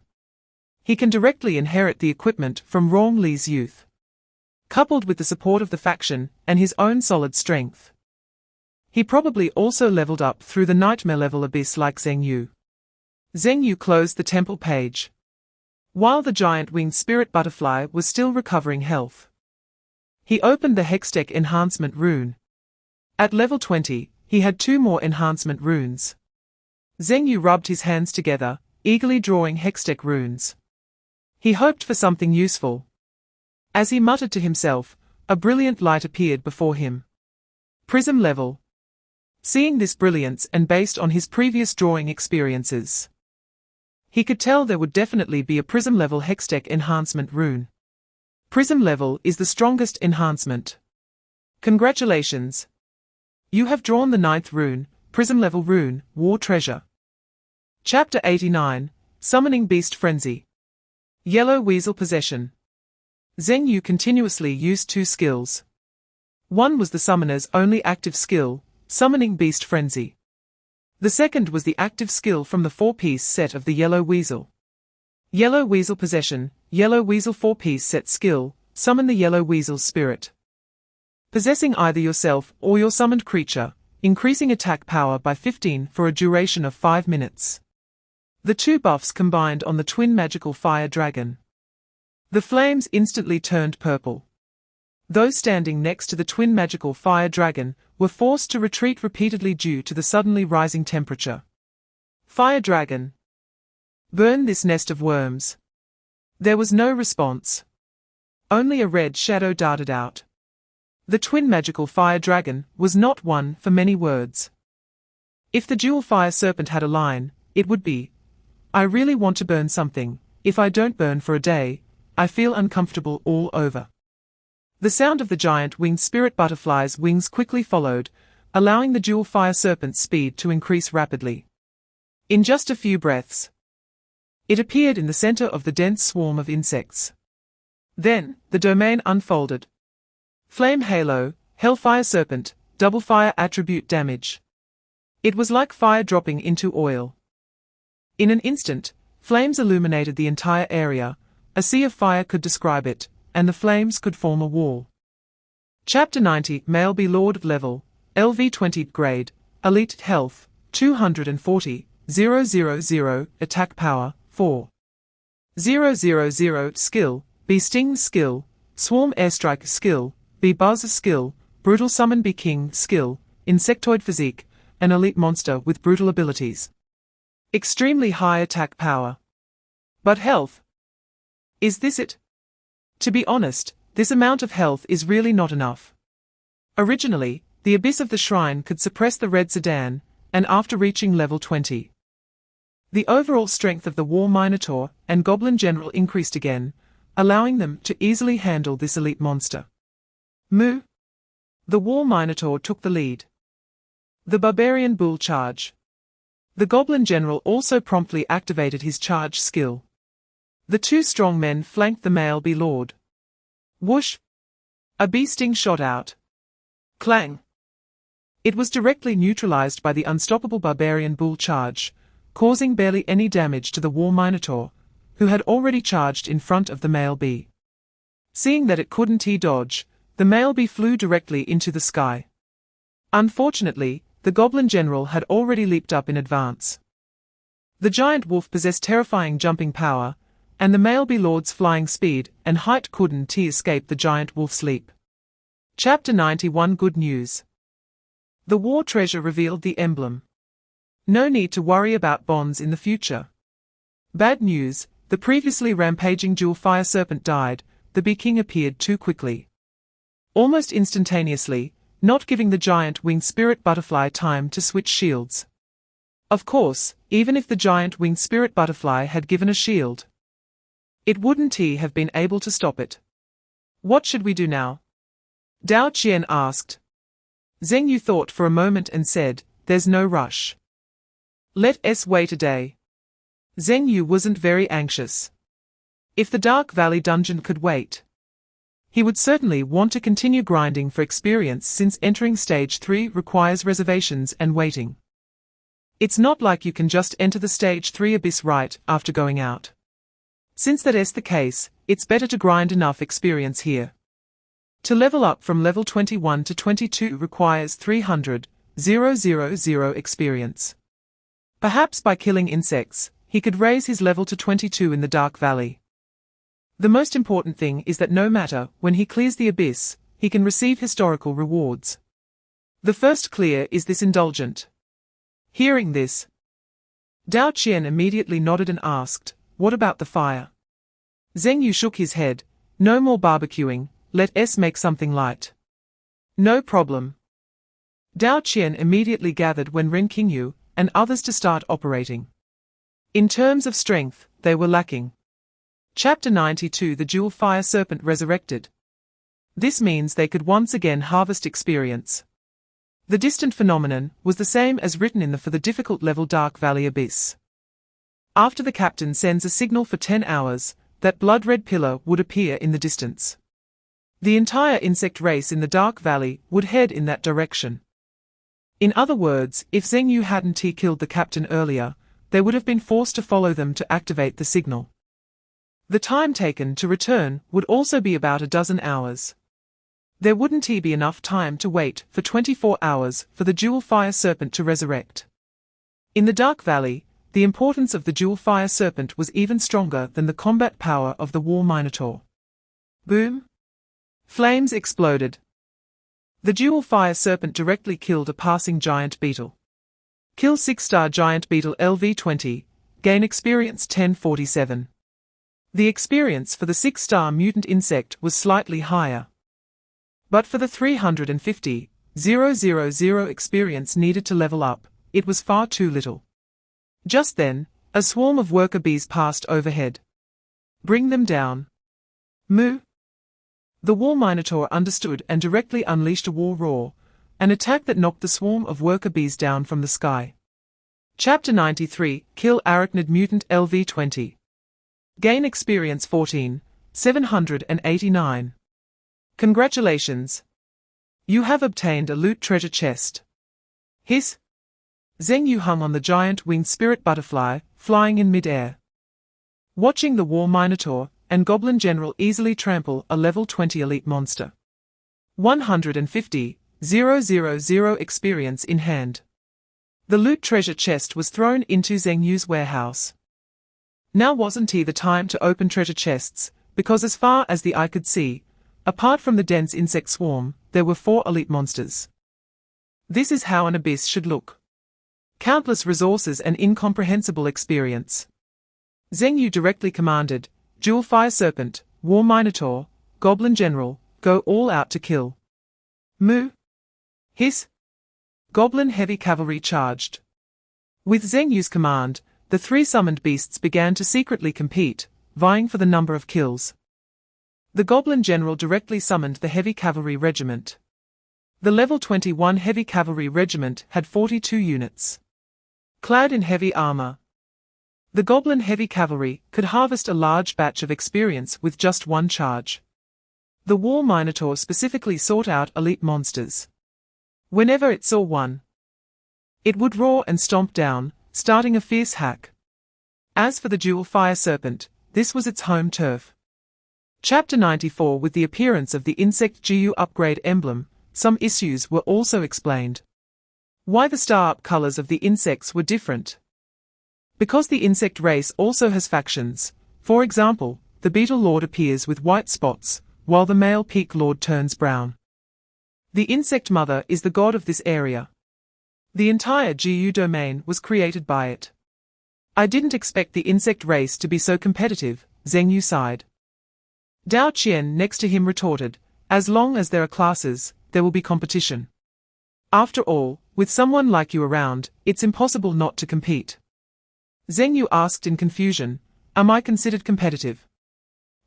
He can directly inherit the equipment from Rong Li's youth, coupled with the support of the faction and his own solid strength. He probably also leveled up through the nightmare level abyss like Zheng Yu. Zheng Yu closed the temple page, while the giant winged spirit butterfly was still recovering health. He opened the Hextech enhancement rune. At level 20, he had 2 more enhancement runes. Zheng Yu rubbed his hands together, eagerly drawing Hextech runes. He hoped for something useful. As he muttered to himself, a brilliant light appeared before him. Prism level. Seeing this brilliance and based on his previous drawing experiences, he could tell there would definitely be a prism level Hextech enhancement rune. Prism level is the strongest enhancement. Congratulations! You have drawn the 9th rune, prism level rune, War Treasure. Chapter 89, Summoning Beast Frenzy. Yellow Weasel Possession. Zheng Yu continuously used 2 skills. One was the summoner's only active skill, Summoning Beast Frenzy. The second was the active skill from the 4-piece set of the Yellow Weasel. Yellow Weasel Possession, Yellow Weasel 4-piece set skill, summon the Yellow Weasel's spirit. Possessing either yourself or your summoned creature, increasing attack power by 15 for a duration of 5 minutes. The 2 buffs combined on the twin magical fire dragon. The flames instantly turned purple. Those standing next to the twin magical fire dragon were forced to retreat repeatedly due to the suddenly rising temperature. Fire dragon, burn this nest of worms. There was no response. Only a red shadow darted out. The twin magical fire dragon was not one for many words. If the dual fire serpent had a line, it would be, I really want to burn something. If I don't burn for a day, I feel uncomfortable all over. The sound of the giant winged spirit butterfly's wings quickly followed, allowing the dual fire serpent's speed to increase rapidly. In just a few breaths, it appeared in the center of the dense swarm of insects. Then, the domain unfolded. Flame Halo, Hellfire Serpent, double fire attribute damage. It was like fire dropping into oil. In an instant, flames illuminated the entire area. A sea of fire could describe it, and the flames could form a wall. Chapter 90, Male Be Lord of Level, LV 20 grade, Elite Health, 240,000, Attack Power, 4,000, Skill, Be Sting Skill, Swarm Airstrike Skill, Be Buzz Skill, Brutal Summon Be King Skill, Insectoid Physique, an elite monster with brutal abilities. Extremely high attack power. But health? Is this it? To be honest, this amount of health is really not enough. Originally, the abyss of the shrine could suppress the red sedan, and after reaching level 20, the overall strength of the War Minotaur and Goblin General increased again, allowing them to easily handle this elite monster. Moo. The War Minotaur took the lead. The Barbarian Bull Charge. The Goblin General also promptly activated his charge skill. The two strong men flanked the male Lord. Whoosh! A bee sting shot out. Clang! It was directly neutralized by the unstoppable Barbarian Bull Charge, causing barely any damage to the War Minotaur, who had already charged in front of the male bee. Seeing that it couldn't dodge, the male bee flew directly into the sky. Unfortunately, the Goblin General had already leaped up in advance. The giant wolf possessed terrifying jumping power, and the male bee lord's flying speed and height couldn't escape the giant wolf's leap. Chapter 91 Good News. The war treasure revealed the emblem. No need to worry about bonds in the future. Bad news, the previously rampaging dual fire serpent died, the bee king appeared too quickly. Almost instantaneously, not giving the giant winged spirit butterfly time to switch shields. Of course, even if the giant winged spirit butterfly had given a shield, it wouldn't have been able to stop it. What should we do now? Dao Qian asked. Zheng Yu thought for a moment and said, there's no rush. Let us wait a day. Zheng Yu wasn't very anxious. If the Dark Valley dungeon could wait, he would certainly want to continue grinding for experience since entering Stage 3 requires reservations and waiting. It's not like you can just enter the Stage 3 abyss right after going out. Since that is the case, it's better to grind enough experience here. To level up from level 21 to 22 requires 300,000 experience. Perhaps by killing insects, he could raise his level to 22 in the Dark Valley. The most important thing is that no matter when he clears the abyss, he can receive historical rewards. The first clear is this indulgent. Hearing this, Dao Qian immediately nodded and asked, what about the fire? Zheng Yu shook his head. No more barbecuing, let us make something light. No problem. Dao Qian immediately gathered Wen Qingyu and others to start operating. In terms of strength, they were lacking. Chapter 92 The Dual Fire Serpent Resurrected. This means they could once again harvest experience. The distant phenomenon was the same as written in the for the difficult level Dark Valley Abyss. After the captain sends a signal for 10 hours, that blood-red pillar would appear in the distance. The entire insect race in the Dark Valley would head in that direction. In other words, if Zheng Yu hadn't killed the captain earlier, they would have been forced to follow them to activate the signal. The time taken to return would also be about a dozen hours. There wouldn't be enough time to wait for 24 hours for the dual fire serpent to resurrect. In the Dark Valley, the importance of the dual fire serpent was even stronger than the combat power of the War Minotaur. Boom! Flames exploded. The dual fire serpent directly killed a passing giant beetle. Kill 6-star giant beetle LV20, gain experience 1047. The experience for the 6-star mutant insect was slightly higher. But for the 350,000 experience needed to level up, it was far too little. Just then, a swarm of worker bees passed overhead. Bring them down. Moo. The War Minotaur understood and directly unleashed a war roar, an attack that knocked the swarm of worker bees down from the sky. Chapter 93 Kill Arachnid Mutant LV20. Gain experience 14,789. Congratulations. You have obtained a loot treasure chest. Hiss. Zheng Yu hung on the giant winged spirit butterfly, flying in mid-air. Watching the War Minotaur and Goblin General easily trample a level 20 elite monster. 150,000 experience in hand. The loot treasure chest was thrown into Zheng Yu's warehouse. Now wasn't the time to open treasure chests, because as far as the eye could see, apart from the dense insect swarm, there were 4 elite monsters. This is how an abyss should look. Countless resources and incomprehensible experience. Zheng Yu directly commanded, Dual Fire Serpent, War Minotaur, Goblin General, go all out to kill. Moo. Hiss. Goblin heavy cavalry charged. With Zheng Yu's command, the three summoned beasts began to secretly compete, vying for the number of kills. The Goblin General directly summoned the Heavy Cavalry Regiment. The level 21 Heavy Cavalry Regiment had 42 units. Clad in heavy armor, the Goblin Heavy Cavalry could harvest a large batch of experience with just one charge. The War Minotaur specifically sought out elite monsters. Whenever it saw one, it would roar and stomp down, starting a fierce hack. As for the Dual Fire Serpent, this was its home turf. Chapter 94. With the appearance of the Insect GU upgrade emblem, some issues were also explained. Why the star-up colors of the insects were different. Because the insect race also has factions. For example, the Beetle Lord appears with white spots, while the male Peak Lord turns brown. The Insect Mother is the god of this area. The entire GU domain was created by it. I didn't expect the insect race to be so competitive, Zheng Yu sighed. Dao Qian next to him retorted, as long as there are classes, there will be competition. After all, with someone like you around, it's impossible not to compete. Zheng Yu asked in confusion, am I considered competitive?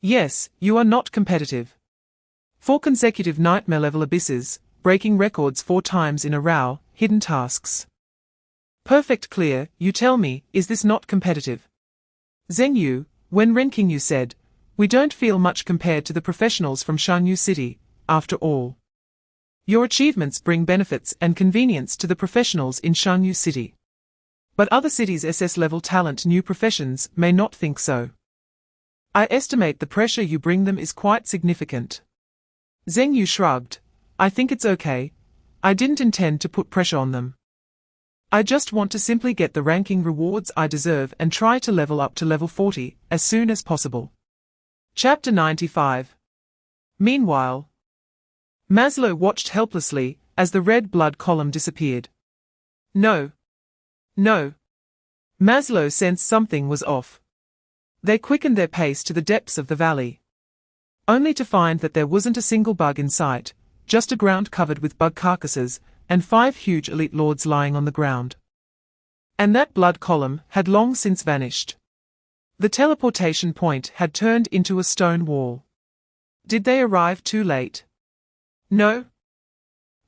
Yes, you are not competitive. 4 consecutive nightmare level abysses, breaking records 4 times in a row, hidden tasks. Perfect clear, you tell me, is this not competitive? Zheng Yu, when Renking Yu said, we don't feel much compared to the professionals from Shanyu City, after all. Your achievements bring benefits and convenience to the professionals in Shanyu City. But other cities' SS-level talent new professions may not think so. I estimate the pressure you bring them is quite significant. Zheng Yu shrugged, I think it's okay. I didn't intend to put pressure on them. I just want to simply get the ranking rewards I deserve and try to level up to level 40 as soon as possible. Chapter 95. Meanwhile, Maslow watched helplessly as the red blood column disappeared. No. Maslow sensed something was off. They quickened their pace to the depths of the valley, only to find that there wasn't a single bug in sight, just a ground covered with bug carcasses, and 5 huge elite lords lying on the ground. And that blood column had long since vanished. The teleportation point had turned into a stone wall. Did they arrive too late? No.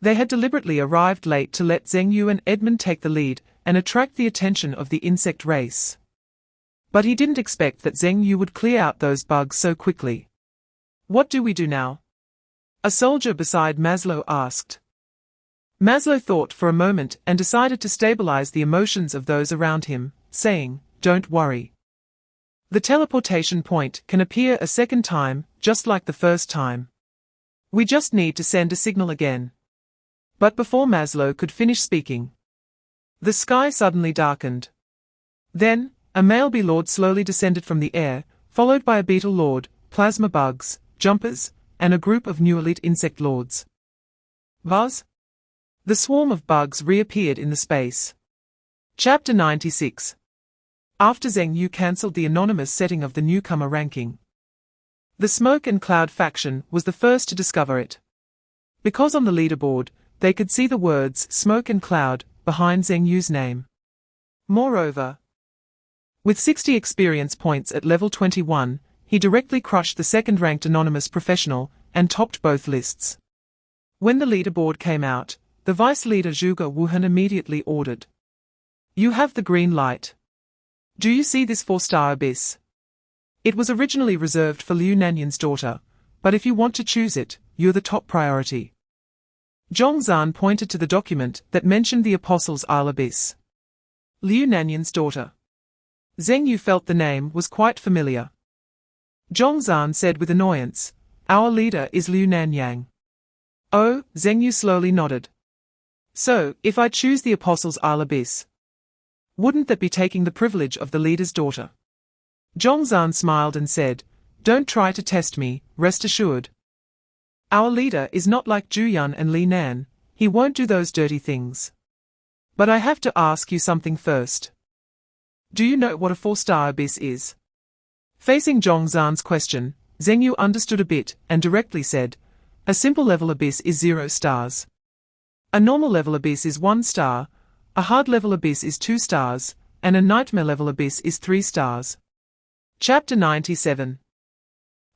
They had deliberately arrived late to let Zheng Yu and Edmund take the lead and attract the attention of the insect race. But he didn't expect that Zheng Yu would clear out those bugs so quickly. What do we do now? A soldier beside Maslow asked. Maslow thought for a moment and decided to stabilize the emotions of those around him, saying, don't worry. The teleportation point can appear a second time, just like the first time. We just need to send a signal again. But before Maslow could finish speaking, the sky suddenly darkened. Then, a male bee lord slowly descended from the air, followed by a beetle lord, plasma bugs, jumpers, and a group of new elite insect lords. Buzz? The swarm of bugs reappeared in the space. Chapter 96. After Zheng Yu cancelled the anonymous setting of the newcomer ranking, the Smoke and Cloud faction was the first to discover it. Because on the leaderboard, they could see the words Smoke and Cloud behind Zheng Yu's name. Moreover, with 60 experience points at level 21, he directly crushed the second-ranked anonymous professional and topped both lists. When the leaderboard came out, the vice-leader Zhuge Wuhan immediately ordered, you have the green light. Do you see this 4-star abyss? It was originally reserved for Liu Nanyan's daughter, but if you want to choose it, you're the top priority. Zhongzhan pointed to the document that mentioned the Apostles' Isle abyss. Liu Nanyan's daughter. Zheng Yu felt the name was quite familiar. Zhongzhan said with annoyance, our leader is Liu Nanyang. Oh, Zheng Yu slowly nodded. So, if I choose the Apostles' Isle abyss, wouldn't that be taking the privilege of the leader's daughter? Zhongzhan smiled and said, don't try to test me, rest assured. Our leader is not like Zhu Yun and Li Nan, he won't do those dirty things. But I have to ask you something first. Do you know what a 4-star abyss is? Facing Zhongzhan's question, Zheng Yu understood a bit and directly said, a simple level abyss is 0 stars. A normal level abyss is 1 star, a hard level abyss is 2 stars, and a nightmare level abyss is 3 stars. Chapter 97.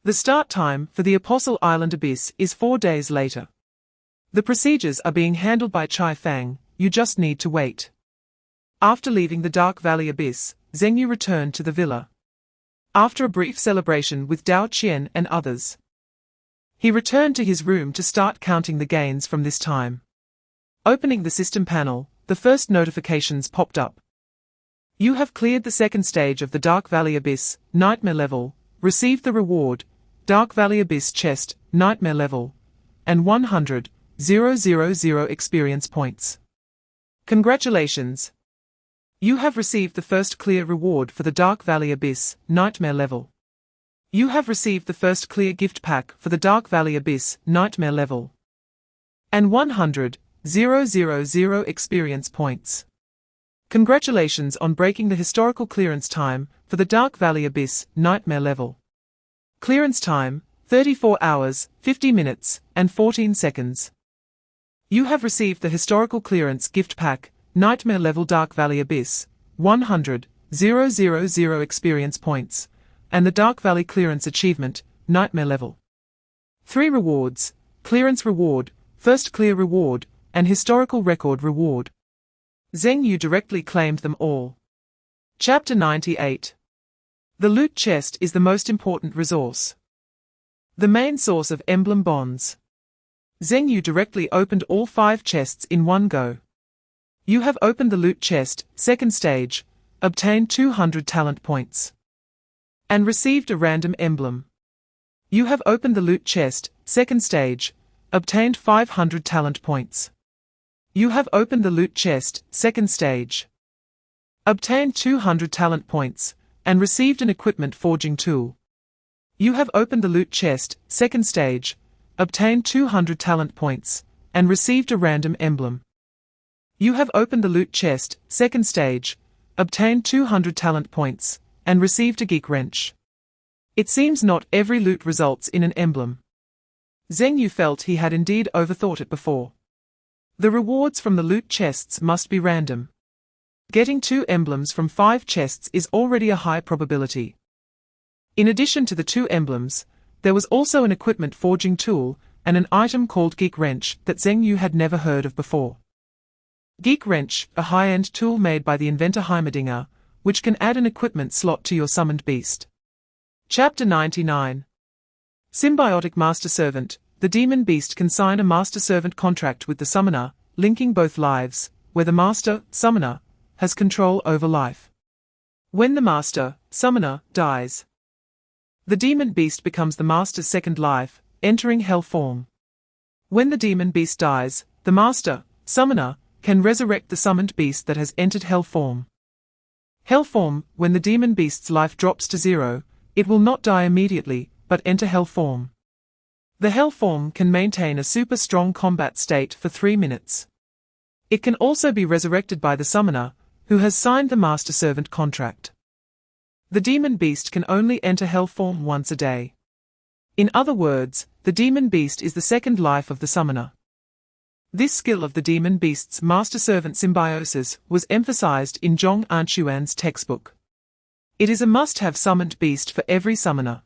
The start time for the Apostle Island Abyss is 4 days later. The procedures are being handled by Chai Fang, you just need to wait. After leaving the Dark Valley Abyss, Zheng Yu returned to the villa. After a brief celebration with Dao Qian and others, he returned to his room to start counting the gains from this time. Opening the system panel, the first notifications popped up. You have cleared the second stage of the Dark Valley Abyss, Nightmare level, received the reward, Dark Valley Abyss chest, Nightmare level, and 100,000 experience points. Congratulations! You have received the first clear reward for the Dark Valley Abyss, Nightmare level. You have received the first clear gift pack for the Dark Valley Abyss, Nightmare level, and 100,000 experience points. Congratulations on breaking the historical clearance time for the Dark Valley Abyss, Nightmare level. Clearance time, 34 hours, 50 minutes, and 14 seconds. You have received the historical clearance gift pack, Nightmare level Dark Valley Abyss, 100,000 experience points, and the Dark Valley clearance achievement, Nightmare level. 3 rewards, clearance reward, first clear reward, and historical record reward. Zheng Yu directly claimed them all. Chapter 98. The loot chest is the most important resource. The main source of emblem bonds. Zheng Yu directly opened all 5 chests in one go. You have opened the loot chest, second stage, obtained 200 talent points, and received a random emblem. You have opened the loot chest, second stage, obtained 500 talent points. You have opened the loot chest, second stage, obtained 200 talent points, and received an equipment forging tool. You have opened the loot chest, second stage, obtained 200 talent points, and received a random emblem. You have opened the loot chest, second stage, obtained 200 talent points, and received a geek wrench. It seems not every loot results in an emblem. Zheng Yu felt he had indeed overthought it before. The rewards from the loot chests must be random. Getting 2 emblems from 5 chests is already a high probability. In addition to the 2 emblems, there was also an equipment forging tool and an item called Geek Wrench that Zheng Yu had never heard of before. Geek Wrench, a high-end tool made by the inventor Heimerdinger, which can add an equipment slot to your summoned beast. Chapter 99. Symbiotic Master Servant. The demon beast can sign a master-servant contract with the summoner, linking both lives, where the master, summoner, has control over life. When the master, summoner, dies, the demon beast becomes the master's second life, entering hell form. When the demon beast dies, the master, summoner, can resurrect the summoned beast that has entered hell form. Hell form, when the demon beast's life drops to 0, it will not die immediately, but enter hell form. The hell form can maintain a super strong combat state for 3 minutes. It can also be resurrected by the summoner, who has signed the master servant contract. The demon beast can only enter hell form once a day. In other words, the demon beast is the second life of the summoner. This skill of the demon beast's master-servant symbiosis was emphasized in Zhong Anquan's textbook. It is a must-have summoned beast for every summoner.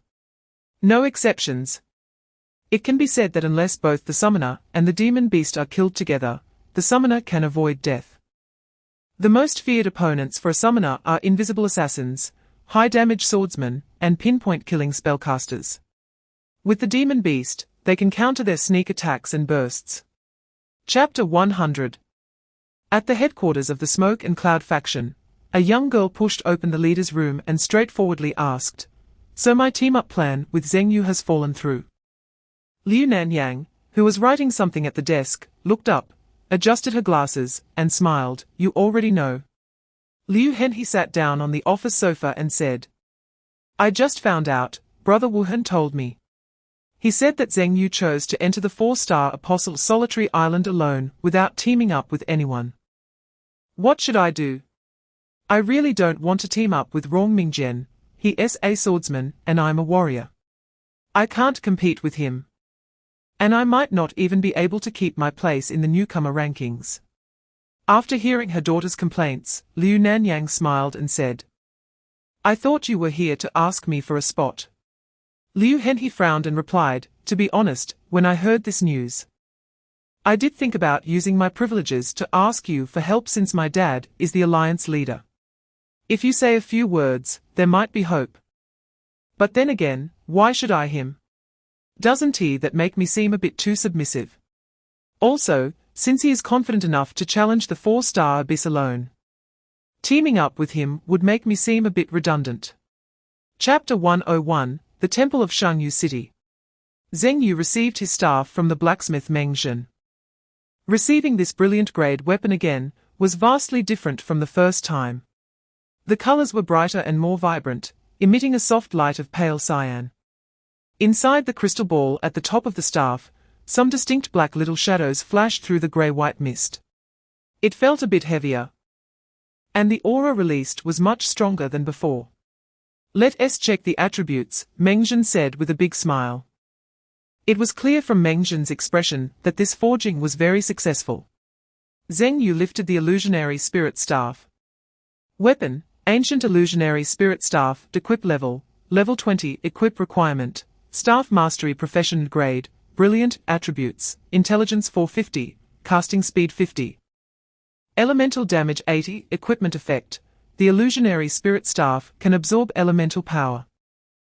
No exceptions. It can be said that unless both the summoner and the demon beast are killed together, the summoner can avoid death. The most feared opponents for a summoner are invisible assassins, high-damage swordsmen, and pinpoint-killing spellcasters. With the demon beast, they can counter their sneak attacks and bursts. Chapter 100. At the headquarters of the Smoke and Cloud faction, a young girl pushed open the leader's room and straightforwardly asked, "So my team-up plan with Zheng Yu has fallen through?" Liu Nanyang, who was writing something at the desk, looked up, adjusted her glasses, and smiled. "You already know." Liu Henhe sat down on the office sofa and said, "I just found out, Brother Wuhan told me. He said that Zheng Yu chose to enter the 4-star Apostle's solitary island alone without teaming up with anyone. What should I do? I really don't want to team up with Rong Mingjian. He is a swordsman and I'm a warrior. I can't compete with him. And I might not even be able to keep my place in the newcomer rankings. After hearing her daughter's complaints, Liu Nanyang smiled and said, I thought you were here to ask me for a spot. Liu Henhe frowned and replied, to be honest, when I heard this news, I did think about using my privileges to ask you for help since my dad is the alliance leader. If you say a few words, there might be hope. But then again, why should I him? Doesn't he that make me seem a bit too submissive? Also, since he is confident enough to challenge the 4-star abyss alone, teaming up with him would make me seem a bit redundant. Chapter 101, The Temple of Shangyu City. Zheng Yu received his staff from the blacksmith Meng Zhen. Receiving this brilliant grade weapon again was vastly different from the first time. The colors were brighter and more vibrant, emitting a soft light of pale cyan. Inside the crystal ball at the top of the staff, some distinct black little shadows flashed through the grey-white mist. It felt a bit heavier. And the aura released was much stronger than before. Let us check the attributes, Meng Zhen said with a big smile. It was clear from Meng Zhen's expression that this forging was very successful. Zheng Yu lifted the illusionary spirit staff. Weapon, Ancient Illusionary Spirit Staff, Equip Level 20, Equip Requirement, Staff Mastery Profession Grade, Brilliant, Attributes, Intelligence 450, Casting Speed 50. Elemental Damage 80, Equipment Effect, the Illusionary Spirit Staff can absorb elemental power.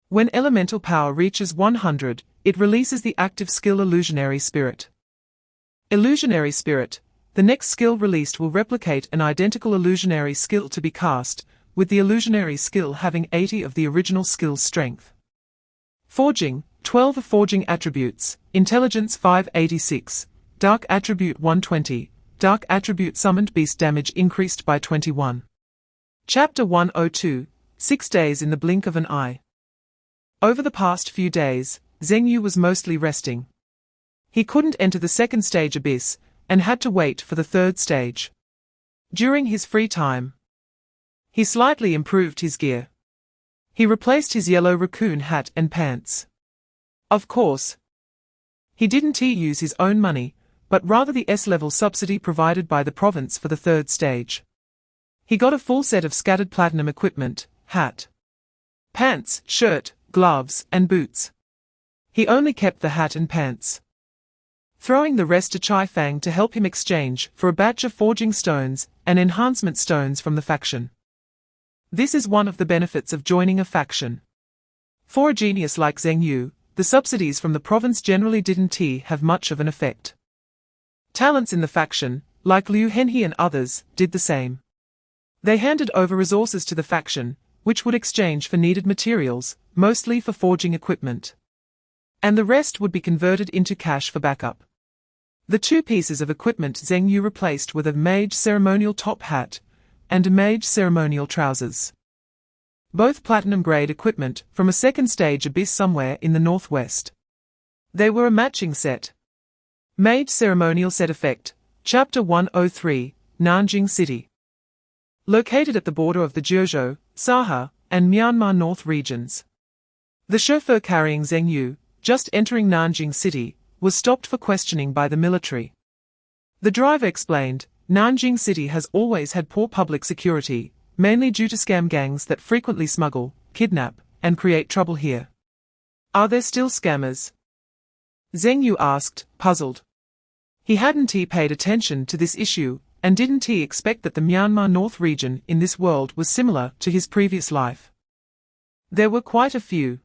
When elemental power reaches 100, it releases the active skill Illusionary Spirit. Illusionary Spirit. The next skill released will replicate an identical illusionary skill to be cast, with the illusionary skill having 80 of the original skill's strength. Forging, 12 Forging Attributes, Intelligence 586, Dark Attribute 120, Dark Attribute Summoned Beast Damage increased by 21. Chapter 102, 6 Days in the Blink of an Eye. Over the past few days, Zheng Yu was mostly resting. He couldn't enter the second stage abyss, and had to wait for the third stage. During his free time, he slightly improved his gear. He replaced his yellow raccoon hat and pants. Of course, he didn't use his own money, but rather the S-level subsidy provided by the province for the third stage. He got a full set of scattered platinum equipment, hat, pants, shirt, gloves, and boots. He only kept the hat and pants, throwing the rest to Chai Fang to help him exchange for a batch of forging stones and enhancement stones from the faction. This is one of the benefits of joining a faction. For a genius like Zheng Yu, the subsidies from the province generally didn't have much of an effect. Talents in the faction, like Liu Henhe and others, did the same. They handed over resources to the faction, which would exchange for needed materials, mostly for forging equipment. And the rest would be converted into cash for backup. The two pieces of equipment Zheng Yu replaced were the mage ceremonial top hat and a mage ceremonial trousers. Both platinum-grade equipment from a second stage abyss somewhere in the northwest. They were a matching set. Mage ceremonial set effect, Chapter 103, Nanjing City. Located at the border of the Jiuzhou, Saha, and Myanmar North regions. The chauffeur carrying Zheng Yu, just entering Nanjing City, was stopped for questioning by the military. The driver explained, Nanjing City has always had poor public security, mainly due to scam gangs that frequently smuggle, kidnap, and create trouble here. Are there still scammers? Zheng Yu asked, puzzled. He hadn't paid attention to this issue, and didn't expect that the Myanmar North region in this world was similar to his previous life. There were quite a few.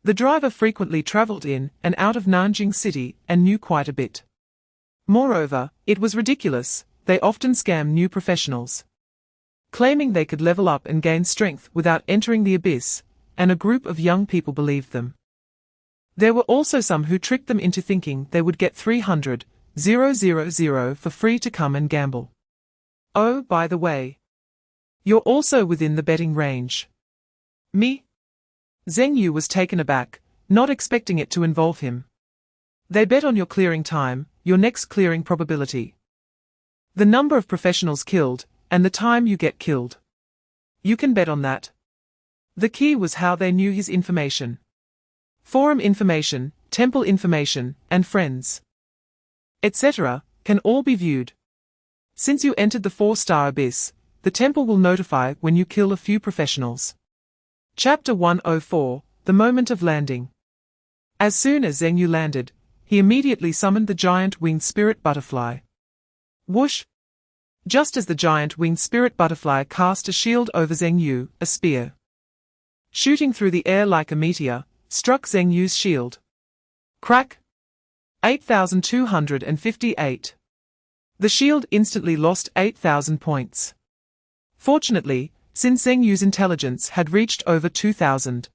The driver frequently traveled in and out of Nanjing City and knew quite a bit. Moreover, it was ridiculous, they often scam new professionals, claiming they could level up and gain strength without entering the abyss, and a group of young people believed them. There were also some who tricked them into thinking they would get 300,000 for free to come and gamble. Oh, by the way, you're also within the betting range. Me? Zheng Yu was taken aback, not expecting it to involve him. They bet on your clearing time, your next clearing probability, the number of professionals killed, and the time you get killed. You can bet on that. The key was how they knew his information. Forum information, temple information, and friends, etc., can all be viewed. Since you entered the 4-star abyss, the temple will notify when you kill a few professionals. Chapter 104, The Moment of Landing. As soon as Zheng Yu landed, he immediately summoned the giant winged spirit butterfly. Whoosh! Just as the giant winged spirit butterfly cast a shield over Zheng Yu, a spear, shooting through the air like a meteor, struck Zheng Yu's shield. Crack! 8,258. The shield instantly lost 8,000 points. Fortunately, since Zheng Yu's intelligence had reached over 2,000,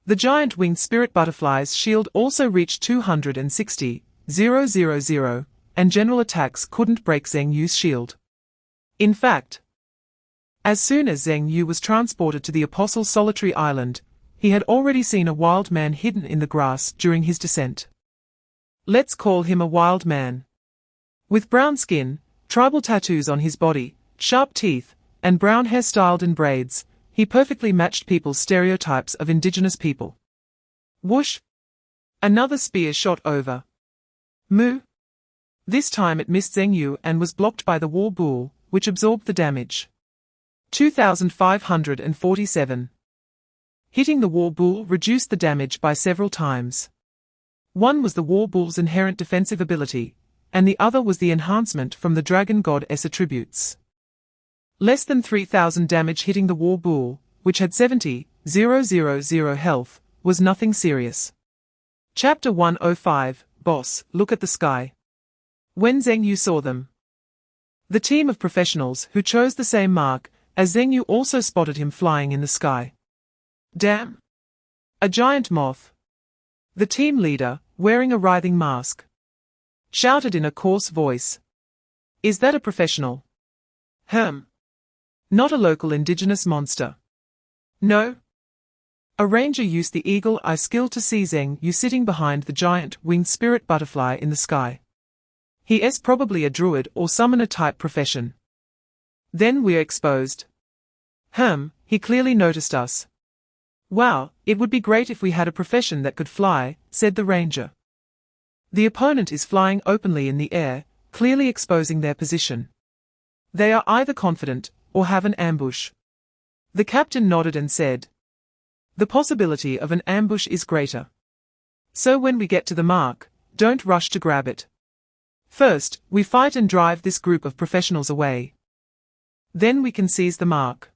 the giant winged spirit butterfly's shield also reached 260,000, and general attacks couldn't break Zheng Yu's shield. In fact, as soon as Zheng Yu was transported to the Apostle's solitary island, he had already seen a wild man hidden in the grass during his descent. Let's call him a wild man. With brown skin, tribal tattoos on his body, sharp teeth, and brown hair styled in braids, he perfectly matched people's stereotypes of indigenous people. Whoosh! Another spear shot over. Moo! This time it missed Zheng Yu and was blocked by the war bull, which absorbed the damage. 2,547. Hitting the war bull reduced the damage by several times. One was the war bull's inherent defensive ability, and the other was the enhancement from the dragon god's attributes. Less than 3,000 damage hitting the war bull, which had 70,000 health, was nothing serious. Chapter 105, Boss, Look at the Sky. When Zheng Yu saw them, the team of professionals who chose the same mark as Zheng Yu also spotted him flying in the sky. Damn! A giant moth. The team leader, wearing a writhing mask, shouted in a coarse voice. Is that a professional? Not a local indigenous monster. No. A ranger used the eagle eye skill to see Zheng Yu sitting behind the giant winged spirit butterfly in the sky. He is probably a druid or summoner type profession. Then we're exposed. He clearly noticed us. Wow, it would be great if we had a profession that could fly, said the ranger. The opponent is flying openly in the air, clearly exposing their position. They are either confident or have an ambush. The captain nodded and said, the possibility of an ambush is greater. So when we get to the mark, don't rush to grab it. First, we fight and drive this group of professionals away. Then we can seize the mark.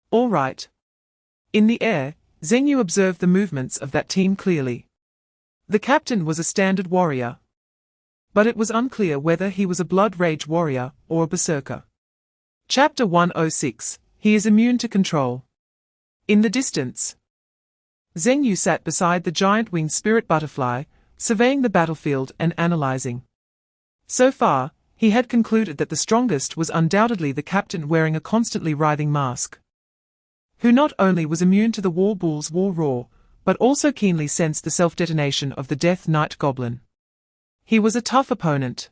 All right. In the air, Zheng Yu observed the movements of that team clearly. The captain was a standard warrior, but it was unclear whether he was a blood rage warrior or a berserker. Chapter 106, He is immune to control. In the distance, Zheng Yu sat beside the giant winged spirit butterfly, surveying the battlefield and analyzing. So far, he had concluded that the strongest was undoubtedly the captain wearing a constantly writhing mask, who not only was immune to the war bull's war roar, but also keenly sensed the self-detonation of the Death Knight Goblin. He was a tough opponent.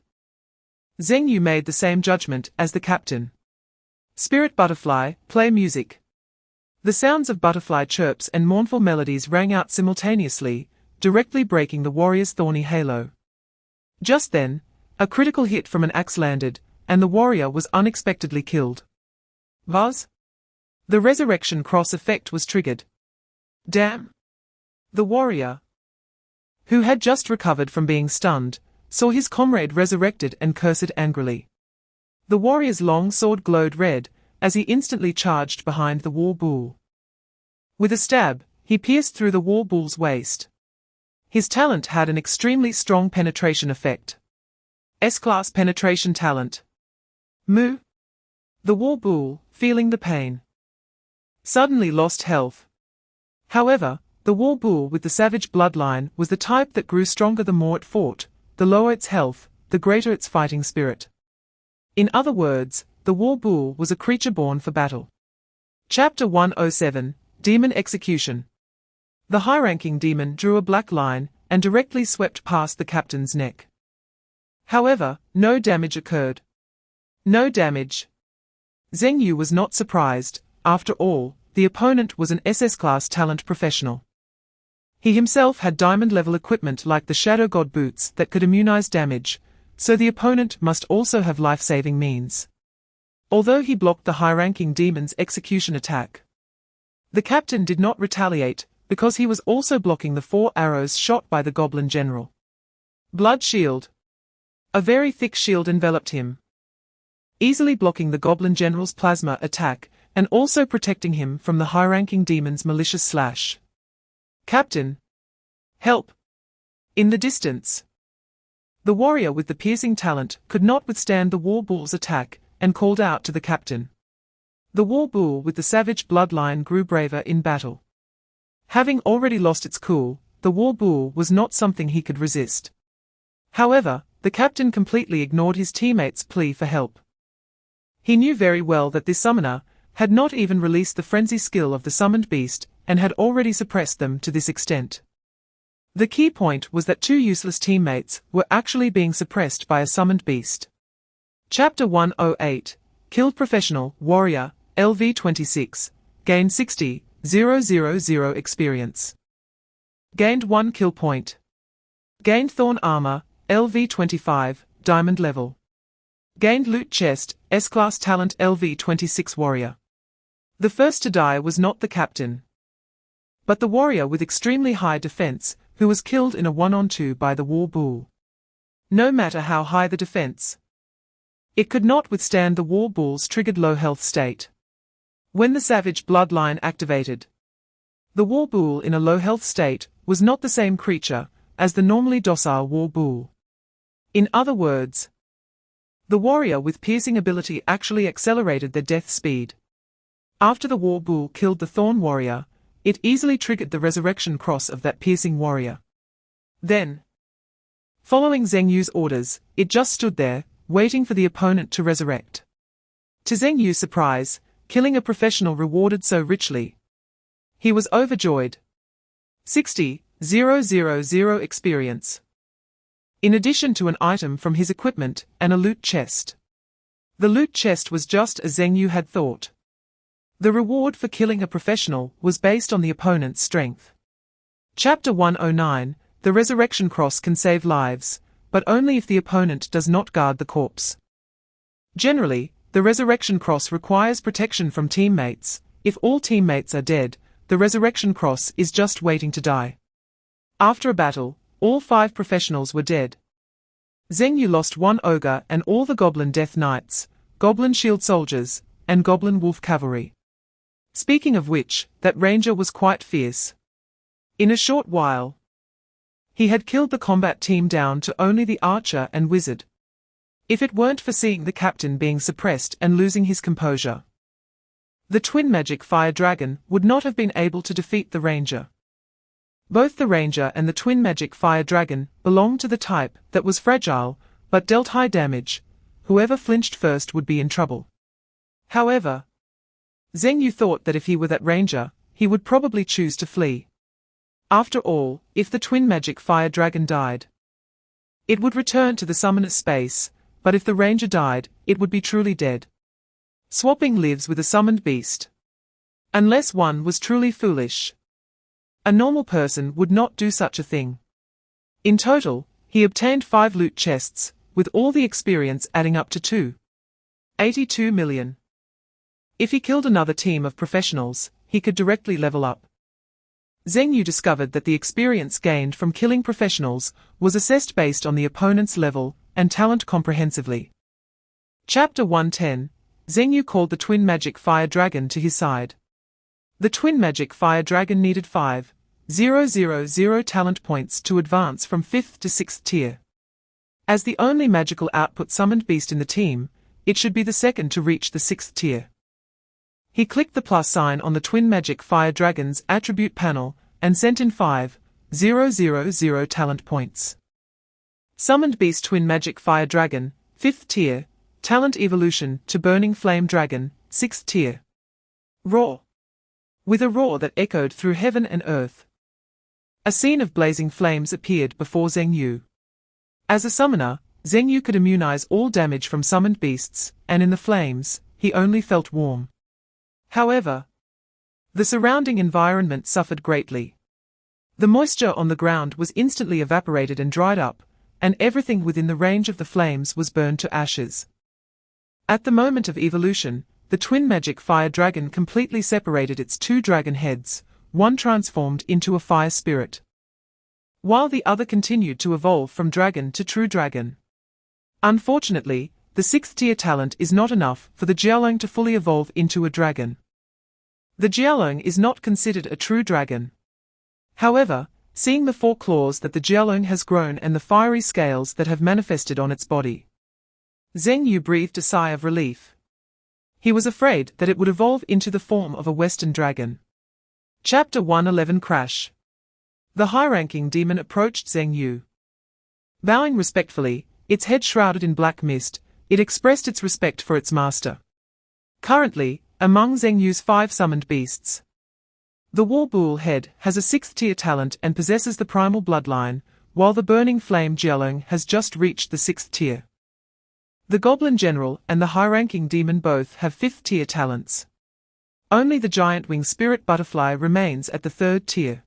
Zheng Yu made the same judgment as the captain. Spirit butterfly, play music. The sounds of butterfly chirps and mournful melodies rang out simultaneously, directly breaking the warrior's thorny halo. Just then, a critical hit from an axe landed, and the warrior was unexpectedly killed. Vaz? The resurrection cross effect was triggered. Damn! The warrior, who had just recovered from being stunned, saw his comrade resurrected and cursed angrily. The warrior's long sword glowed red, as he instantly charged behind the war bull. With a stab, he pierced through the war bull's waist. His talent had an extremely strong penetration effect. S-class penetration talent. Moo! The war bull, feeling the pain, suddenly lost health. However, the war bull with the savage bloodline was the type that grew stronger the more it fought. The lower its health, the greater its fighting spirit. In other words, the war bull was a creature born for battle. Chapter 107, Demon Execution. The high-ranking demon drew a black line and directly swept past the captain's neck. However, no damage occurred. No damage. Zheng Yu was not surprised. After all, the opponent was an SS-class talent professional. He himself had diamond-level equipment like the Shadow God boots that could immunize damage, so the opponent must also have life-saving means. Although he blocked the high-ranking demon's execution attack, the captain did not retaliate because he was also blocking the 4 arrows shot by the goblin general. Blood shield. A very thick shield enveloped him, easily blocking the goblin general's plasma attack and also protecting him from the high-ranking demon's malicious slash. Captain! Help! In the distance, the warrior with the piercing talent could not withstand the war bull's attack and called out to the captain. The war bull with the savage bloodline grew braver in battle. Having already lost its cool, the war bull was not something he could resist. However, the captain completely ignored his teammates' plea for help. He knew very well that this summoner had not even released the frenzy skill of the summoned beast and had already suppressed them to this extent. The key point was that 2 useless teammates were actually being suppressed by a summoned beast. Chapter 108, Killed Professional Warrior, LV26, gained 60,000 experience. Gained 1 kill point. Gained Thorn Armor, LV25, Diamond level. Gained Loot Chest, S-Class Talent LV26 Warrior. The first to die was not the captain, but the warrior with extremely high defense, who was killed in a 1-on-2 by the war bull. No matter how high the defense, it could not withstand the war bull's triggered low health state. When the savage bloodline activated, the war bull in a low health state was not the same creature as the normally docile war bull. In other words, the warrior with piercing ability actually accelerated their death speed. After the war bull killed the Thorn warrior, it easily triggered the resurrection cross of that piercing warrior. Then, following Zheng Yu's orders, it just stood there, waiting for the opponent to resurrect. To Zheng Yu's surprise, killing a professional rewarded so richly. He was overjoyed. 60,000 experience. In addition to an item from his equipment and a loot chest. The loot chest was just as Zheng Yu had thought. The reward for killing a professional was based on the opponent's strength. Chapter 109, The Resurrection Cross can save lives, but only if the opponent does not guard the corpse. Generally, the Resurrection Cross requires protection from teammates. If all teammates are dead, the Resurrection Cross is just waiting to die. After a battle, all 5 professionals were dead. Zheng Yu lost 1 ogre and all the goblin death knights, goblin shield soldiers, and goblin wolf cavalry. Speaking of which, that ranger was quite fierce. In a short while, he had killed the combat team down to only the archer and wizard. If it weren't for seeing the captain being suppressed and losing his composure, the twin magic fire dragon would not have been able to defeat the ranger. Both the ranger and the twin magic fire dragon belonged to the type that was fragile, but dealt high damage. Whoever flinched first would be in trouble. However, Zheng Yu thought that if he were that ranger, he would probably choose to flee. After all, if the twin magic fire dragon died, it would return to the summoner's space, but if the ranger died, it would be truly dead. Swapping lives with a summoned beast. Unless one was truly foolish, a normal person would not do such a thing. In total, he obtained 5 loot chests, with all the experience adding up to 282 million. If he killed another team of professionals, he could directly level up. Zheng Yu discovered that the experience gained from killing professionals was assessed based on the opponent's level and talent comprehensively. Chapter 110, Zheng Yu called the twin magic fire dragon to his side. The twin magic fire dragon needed 5,000 talent points to advance from 5th to 6th tier. As the only magical output summoned beast in the team, it should be the second to reach the 6th tier. He clicked the plus sign on the twin magic fire dragon's attribute panel and sent in 5,000 talent points. Summoned beast twin magic fire dragon, 5th tier, talent evolution to burning flame dragon, 6th tier. Roar. With a roar that echoed through heaven and earth, a scene of blazing flames appeared before Zheng Yu. As a summoner, Zheng Yu could immunize all damage from summoned beasts, and in the flames, he only felt warm. However, the surrounding environment suffered greatly. The moisture on the ground was instantly evaporated and dried up, and everything within the range of the flames was burned to ashes. At the moment of evolution, the twin magic fire dragon completely separated its two dragon heads, one transformed into a fire spirit, while the other continued to evolve from dragon to true dragon. Unfortunately, the 6th tier talent is not enough for the Jialong to fully evolve into a dragon. The Jialong is not considered a true dragon. However, seeing the 4 claws that the Jialong has grown and the fiery scales that have manifested on its body, Zheng Yu breathed a sigh of relief. He was afraid that it would evolve into the form of a Western dragon. Chapter 111 Crash. The high-ranking demon approached Zheng Yu. Bowing respectfully, its head shrouded in black mist, it expressed its respect for its master. Currently, among Zheng Yu's 5 summoned beasts, the War Bull head has a 6th tier talent and possesses the primal bloodline, while the burning flame Jialong has just reached the 6th tier. The Goblin General and the high-ranking demon both have 5th tier talents. Only the giant wing spirit butterfly remains at the 3rd tier.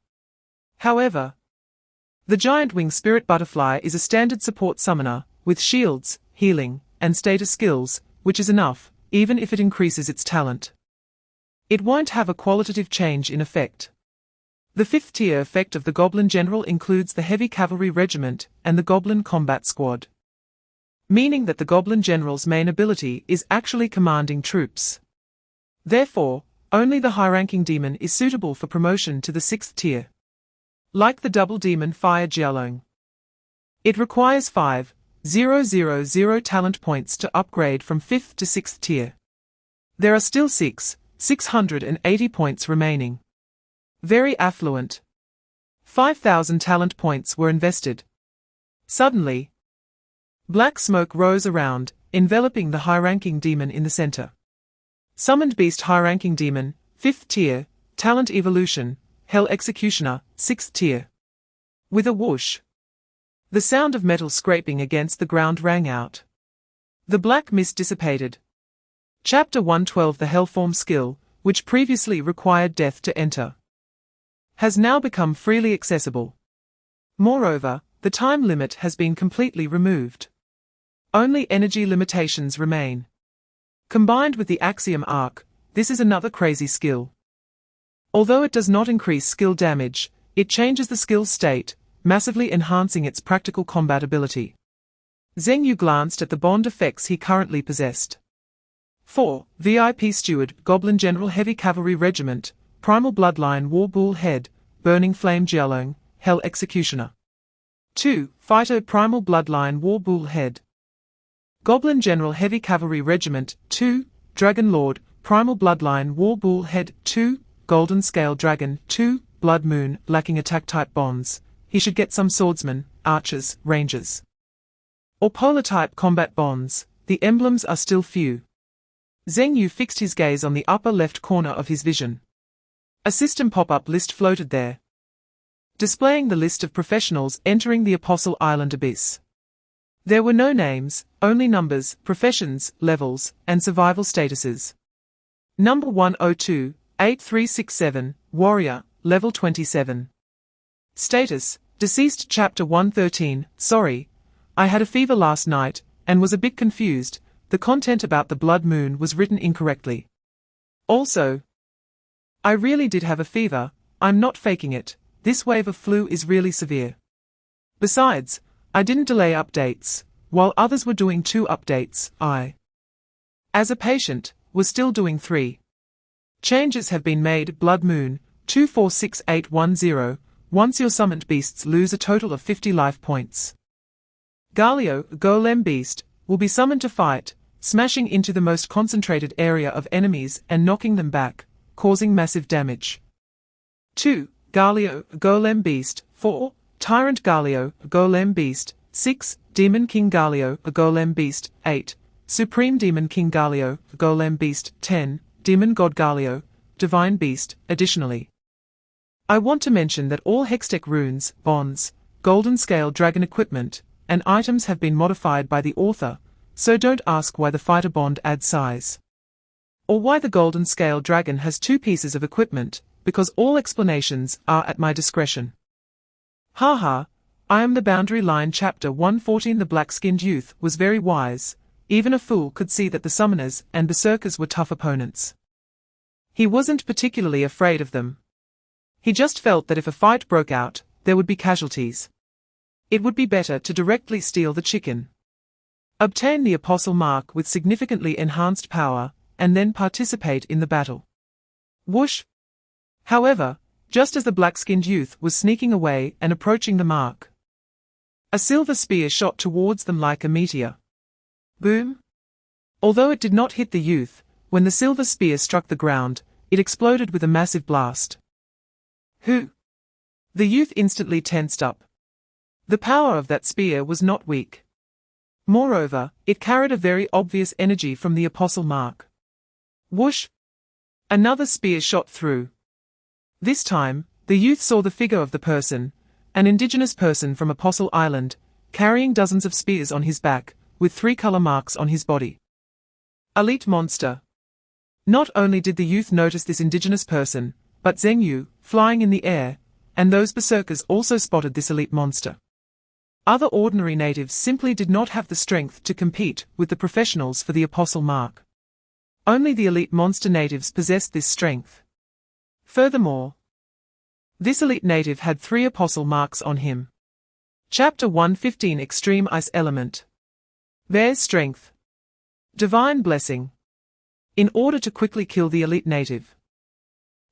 However, the giant wing spirit butterfly is a standard support summoner, with shields, healing, and status skills, which is enough, even if it increases its talent. It won't have a qualitative change in effect. The 5th tier effect of the Goblin General includes the Heavy Cavalry Regiment and the Goblin Combat Squad, meaning that the Goblin General's main ability is actually commanding troops. Therefore, only the high-ranking demon is suitable for promotion to the 6th tier. Like the double demon Fire Jialong, it requires 5,000 talent points to upgrade from 5th to 6th tier. There are still 680 points remaining. Very affluent. 5,000 talent points were invested. Suddenly, black smoke rose around, enveloping the high-ranking demon in the center. Summoned Beast High-ranking Demon, 5th tier, Talent Evolution, Hell Executioner, 6th tier. With a whoosh, the sound of metal scraping against the ground rang out. The black mist dissipated. Chapter 112 The Hellform skill, which previously required death to enter, has now become freely accessible. Moreover, the time limit has been completely removed. Only energy limitations remain. Combined with the Axiom Arc, this is another crazy skill. Although it does not increase skill damage, it changes the skill's state, massively enhancing its practical combat ability. Zheng Yu glanced at the bond effects he currently possessed. 4. VIP Steward, Goblin General Heavy Cavalry Regiment, Primal Bloodline War Bull Head, Burning Flame Jialong, Hell Executioner. 2. Fighter Primal Bloodline War Bull Head, Goblin General Heavy Cavalry Regiment, 2. Dragon Lord, Primal Bloodline War Bull Head, 2. Golden Scale Dragon, 2. Blood Moon, lacking attack type bonds. He should get some swordsmen, archers, rangers, or polar type combat bonds. The emblems are still few. Zheng Yu fixed his gaze on the upper left corner of his vision. A system pop-up list floated there, displaying the list of professionals entering the Apostle Island Abyss. There were no names, only numbers, professions, levels, and survival statuses. Number 102, 8367, Warrior, Level 27. Status, Deceased. Chapter 113, Sorry, I had a fever last night, and was a bit confused. The content about the blood moon was written incorrectly. Also, I really did have a fever, I'm not faking it, this wave of flu is really severe. Besides, I didn't delay updates, while others were doing 2 updates, I, as a patient, was still doing 3. Changes have been made. Blood Moon, 246810, once your summoned beasts lose a total of 50 life points. Galio, Golem Beast, will be summoned to fight, smashing into the most concentrated area of enemies and knocking them back, causing massive damage. 2. Galio, Golem Beast, 4. Tyrant Galio, Golem Beast, 6. Demon King Galio, Golem Beast, 8. Supreme Demon King Galio, Golem Beast, 10. Demon God Galio, Divine Beast. Additionally, I want to mention that all Hextech runes, bonds, Golden Scale Dragon equipment, and items have been modified by the author, so don't ask why the fighter bond adds size. Or why the golden scale dragon has 2 pieces of equipment, because all explanations are at my discretion. Haha, I am the boundary line. Chapter 114. The black-skinned youth was very wise. Even a fool could see that the summoners and berserkers were tough opponents. He wasn't particularly afraid of them. He just felt that if a fight broke out, there would be casualties. It would be better to directly steal the chicken. Obtain the apostle mark with significantly enhanced power, and then participate in the battle. Whoosh! However, just as the black-skinned youth was sneaking away and approaching the mark, a silver spear shot towards them like a meteor. Boom! Although it did not hit the youth, when the silver spear struck the ground, it exploded with a massive blast. Who? The youth instantly tensed up. The power of that spear was not weak. Moreover, it carried a very obvious energy from the apostle mark. Whoosh! Another spear shot through. This time, the youth saw the figure of the person, an indigenous person from Apostle Island, carrying dozens of spears on his back, with 3 color marks on his body. Elite monster. Not only did the youth notice this indigenous person, but Zheng Yu, flying in the air, and those berserkers also spotted this elite monster. Other ordinary natives simply did not have the strength to compete with the professionals for the apostle mark. Only the elite monster natives possessed this strength. Furthermore, this elite native had 3 apostle marks on him. Chapter 115. Extreme Ice Element. Bear's strength. Divine blessing. In order to quickly kill the elite native,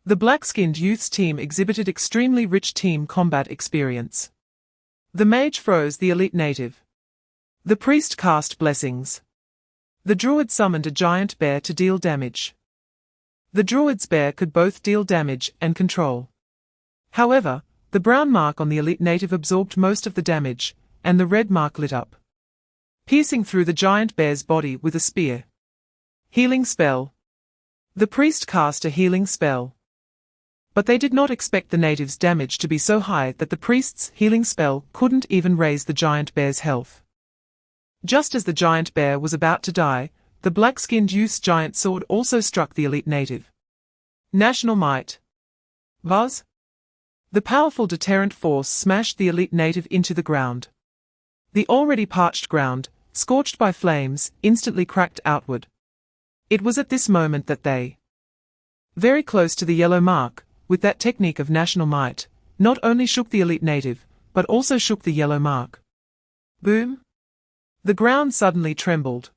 the black-skinned youth's team exhibited extremely rich team combat experience. The mage froze the elite native. The priest cast blessings. The druid summoned a giant bear to deal damage. The druid's bear could both deal damage and control. However, the brown mark on the elite native absorbed most of the damage, and the red mark lit up, piercing through the giant bear's body with a spear. Healing spell. The priest cast a healing spell. But they did not expect the native's damage to be so high that the priest's healing spell couldn't even raise the giant bear's health. Just as the giant bear was about to die, the black-skinned youth's giant sword also struck the elite native. National might. Buzz. The powerful deterrent force smashed the elite native into the ground. The already parched ground, scorched by flames, instantly cracked outward. It was at this moment that they, very close to the yellow mark, with that technique of national might, not only shook the elite native, but also shook the yellow mark. Boom! The ground suddenly trembled.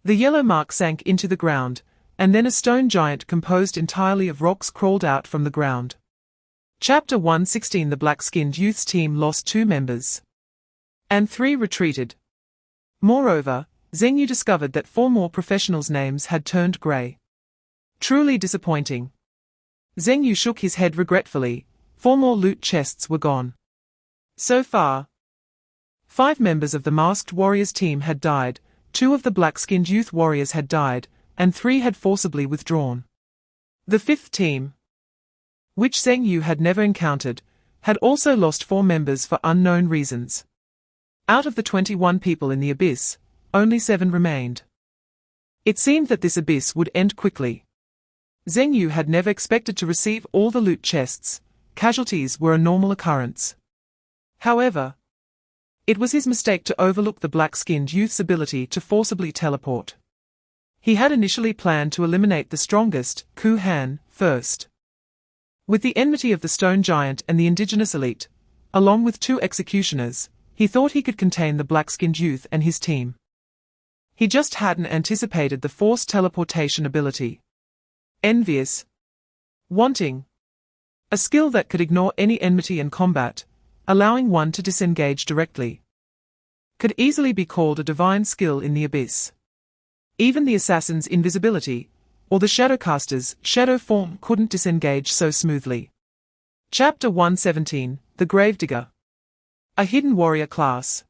The yellow mark sank into the ground, and then a stone giant composed entirely of rocks crawled out from the ground. Chapter 116. The black-skinned youth's team lost 2 members, and 3 retreated. Moreover, Zheng Yu discovered that 4 more professionals' names had turned grey. Truly disappointing. Zheng Yu shook his head regretfully. 4 more loot chests were gone. So far, 5 members of the masked warriors team had died, 2 of the black-skinned youth warriors had died, and 3 had forcibly withdrawn. The 5th team, which Zheng Yu had never encountered, had also lost 4 members for unknown reasons. Out of the 21 people in the abyss, only 7 remained. It seemed that this abyss would end quickly. Zheng Yu had never expected to receive all the loot chests. Casualties were a normal occurrence. However, it was his mistake to overlook the black-skinned youth's ability to forcibly teleport. He had initially planned to eliminate the strongest, Ku Han, first. With the enmity of the stone giant and the indigenous elite, along with 2 executioners, he thought he could contain the black-skinned youth and his team. He just hadn't anticipated the forced teleportation ability. Envious. Wanting. A skill that could ignore any enmity in combat, allowing one to disengage directly. Could easily be called a divine skill in the abyss. Even the assassin's invisibility, or the shadowcaster's shadow form couldn't disengage so smoothly. Chapter 117. The Gravedigger. A hidden warrior class.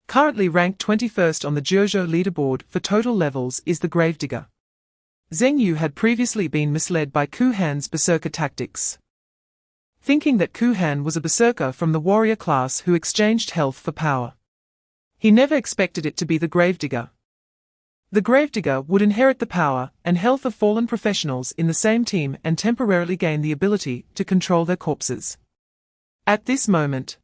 Currently ranked 21st on the Jojo leaderboard for total levels is the Gravedigger. Zheng Yu had previously been misled by Ku Han's berserker tactics, thinking that Ku Han was a berserker from the warrior class who exchanged health for power. He never expected it to be the Gravedigger. The gravedigger would inherit the power and health of fallen professionals in the same team and temporarily gain the ability to control their corpses. At this moment,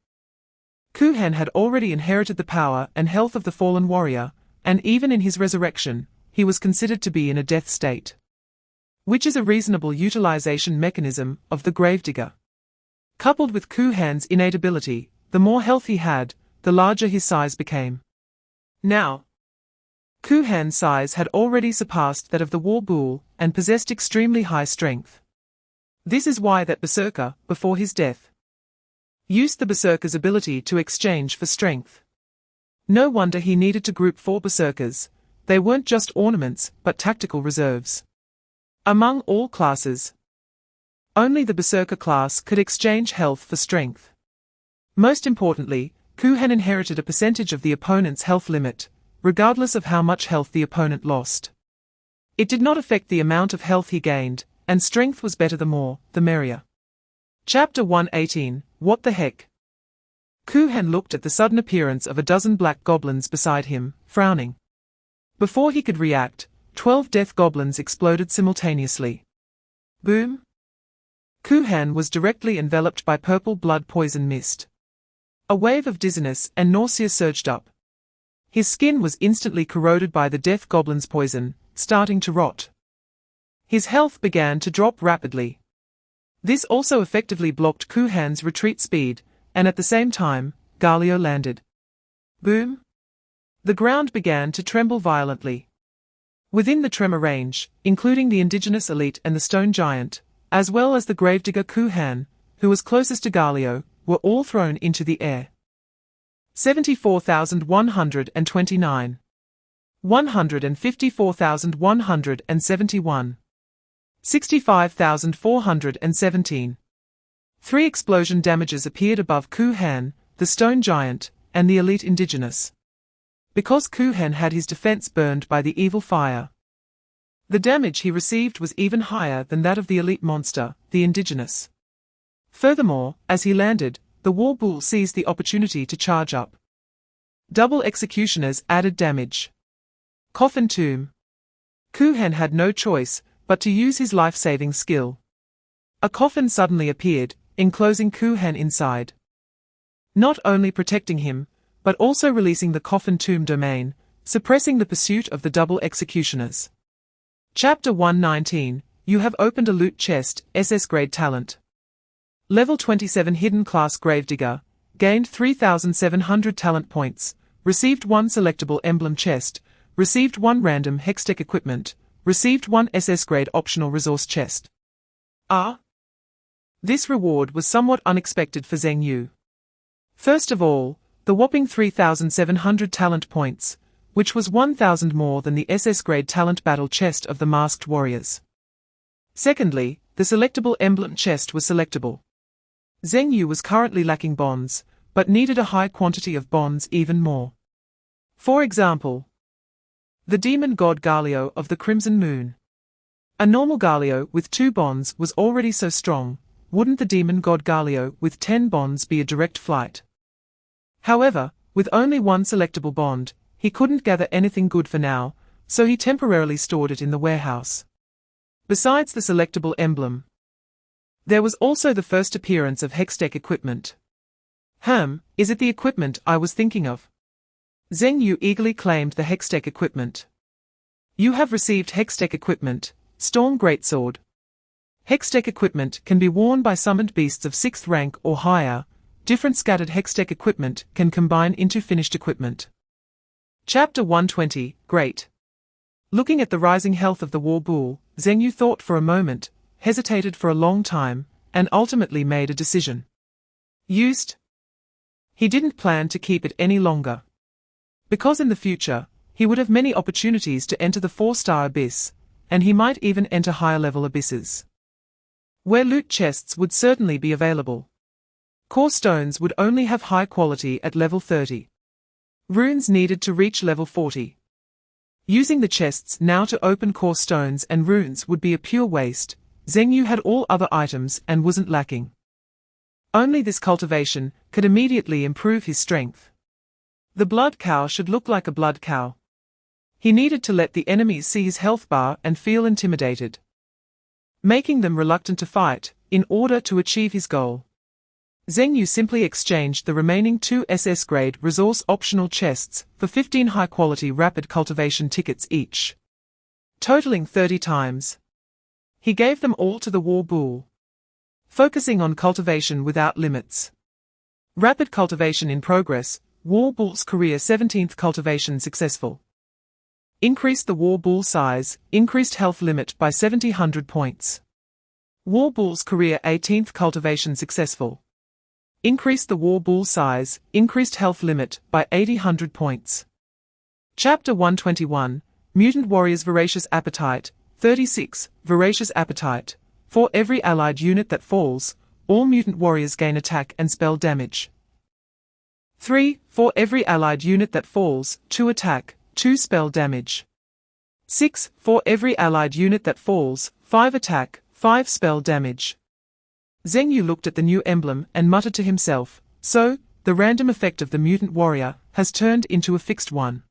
Kuhan had already inherited the power and health of the fallen warrior, and even in his resurrection, he was considered to be in a death state, which is a reasonable utilization mechanism of the gravedigger. Coupled with Kuhan's innate ability, the more health he had, the larger his size became. Now, Kuhan's size had already surpassed that of the war bull and possessed extremely high strength. This is why that berserker, before his death, used the berserker's ability to exchange for strength. No wonder he needed to group 4 berserkers. They weren't just ornaments, but tactical reserves. Among all classes, only the berserker class could exchange health for strength. Most importantly, Kuhan inherited a percentage of the opponent's health limit, regardless of how much health the opponent lost. It did not affect the amount of health he gained, and strength was better, the more, the merrier. Chapter 118, What the Heck? Kuhan looked at the sudden appearance of a dozen black goblins beside him, frowning. Before he could react, 12 death goblins exploded simultaneously. Boom! Kuhan was directly enveloped by purple blood poison mist. A wave of dizziness and nausea surged up. His skin was instantly corroded by the death goblin's poison, starting to rot. His health began to drop rapidly. This also effectively blocked Kuhan's retreat speed, and at the same time, Galio landed. Boom! The ground began to tremble violently. Within the tremor range, including the indigenous elite and the stone giant, as well as the gravedigger Kuhan, who was closest to Galio, were all thrown into the air. 74,129. 154,171. 65,417. 3 explosion damages appeared above Kuhan, the stone giant, and the elite indigenous. Because Kuhan had his defense burned by the evil fire, the damage he received was even higher than that of the elite monster, the indigenous. Furthermore, as he landed, the war bull seized the opportunity to charge up. Double executioners added damage. Coffin tomb. Kuhan had no choice but to use his life-saving skill. A coffin suddenly appeared, enclosing Kuhan inside. Not only protecting him, but also releasing the coffin tomb domain, suppressing the pursuit of the double executioners. Chapter 119, You have opened a loot chest, SS-grade talent. Level 27 hidden class gravedigger, gained 3,700 talent points, received 1 selectable emblem chest, received 1 random hextech equipment, received 1 SS-grade optional resource chest. This reward was somewhat unexpected for Zheng Yu. First of all, the whopping 3,700 talent points, which was 1,000 more than the SS-grade talent battle chest of the masked warriors. Secondly, the selectable emblem chest was selectable. Zheng Yu was currently lacking bonds, but needed a high quantity of bonds even more. For example, the demon god Galio of the Crimson Moon. A normal Galio with 2 bonds was already so strong, wouldn't the demon god Galio with 10 bonds be a direct flight? However, with only 1 selectable bond, he couldn't gather anything good for now, so he temporarily stored it in the warehouse. Besides the selectable emblem, there was also the first appearance of hextech equipment. Is it the equipment I was thinking of? Zheng Yu eagerly claimed the hextech equipment. You have received hextech equipment, Storm Greatsword. Hextech equipment can be worn by summoned beasts of 6th rank or higher. Different scattered hextech equipment can combine into finished equipment. Chapter 120, Great. Looking at the rising health of the war bull, Zheng Yu thought for a moment, hesitated for a long time, and ultimately made a decision. Used. He didn't plan to keep it any longer. Because in the future, he would have many opportunities to enter the 4-star abyss, and he might even enter higher-level abysses, where loot chests would certainly be available. Core stones would only have high quality at level 30. Runes needed to reach level 40. Using the chests now to open core stones and runes would be a pure waste. Zheng Yu had all other items and wasn't lacking. Only this cultivation could immediately improve his strength. The blood cow should look like a blood cow. He needed to let the enemies see his health bar and feel intimidated, making them reluctant to fight, in order to achieve his goal. Zheng Yu simply exchanged the remaining 2 SS-grade resource-optional chests for 15 high-quality rapid cultivation tickets each, totaling 30 times. He gave them all to the war bull, focusing on cultivation without limits. Rapid cultivation in progress, war bull's career 17th cultivation successful. Increased the war bull size, increased health limit by 70-100 points. War bull's career 18th cultivation successful. Increased the war bull size, increased health limit by 80-100 points. Chapter 121, Mutant Warrior's Voracious Appetite, 36, Voracious Appetite. For every allied unit that falls, all mutant warriors gain attack and spell damage. 3. For every allied unit that falls, 2 attack, 2 spell damage. 6. For every allied unit that falls, 5 attack, 5 spell damage. Zheng Yu looked at the new emblem and muttered to himself, so, the random effect of the mutant warrior has turned into a fixed one.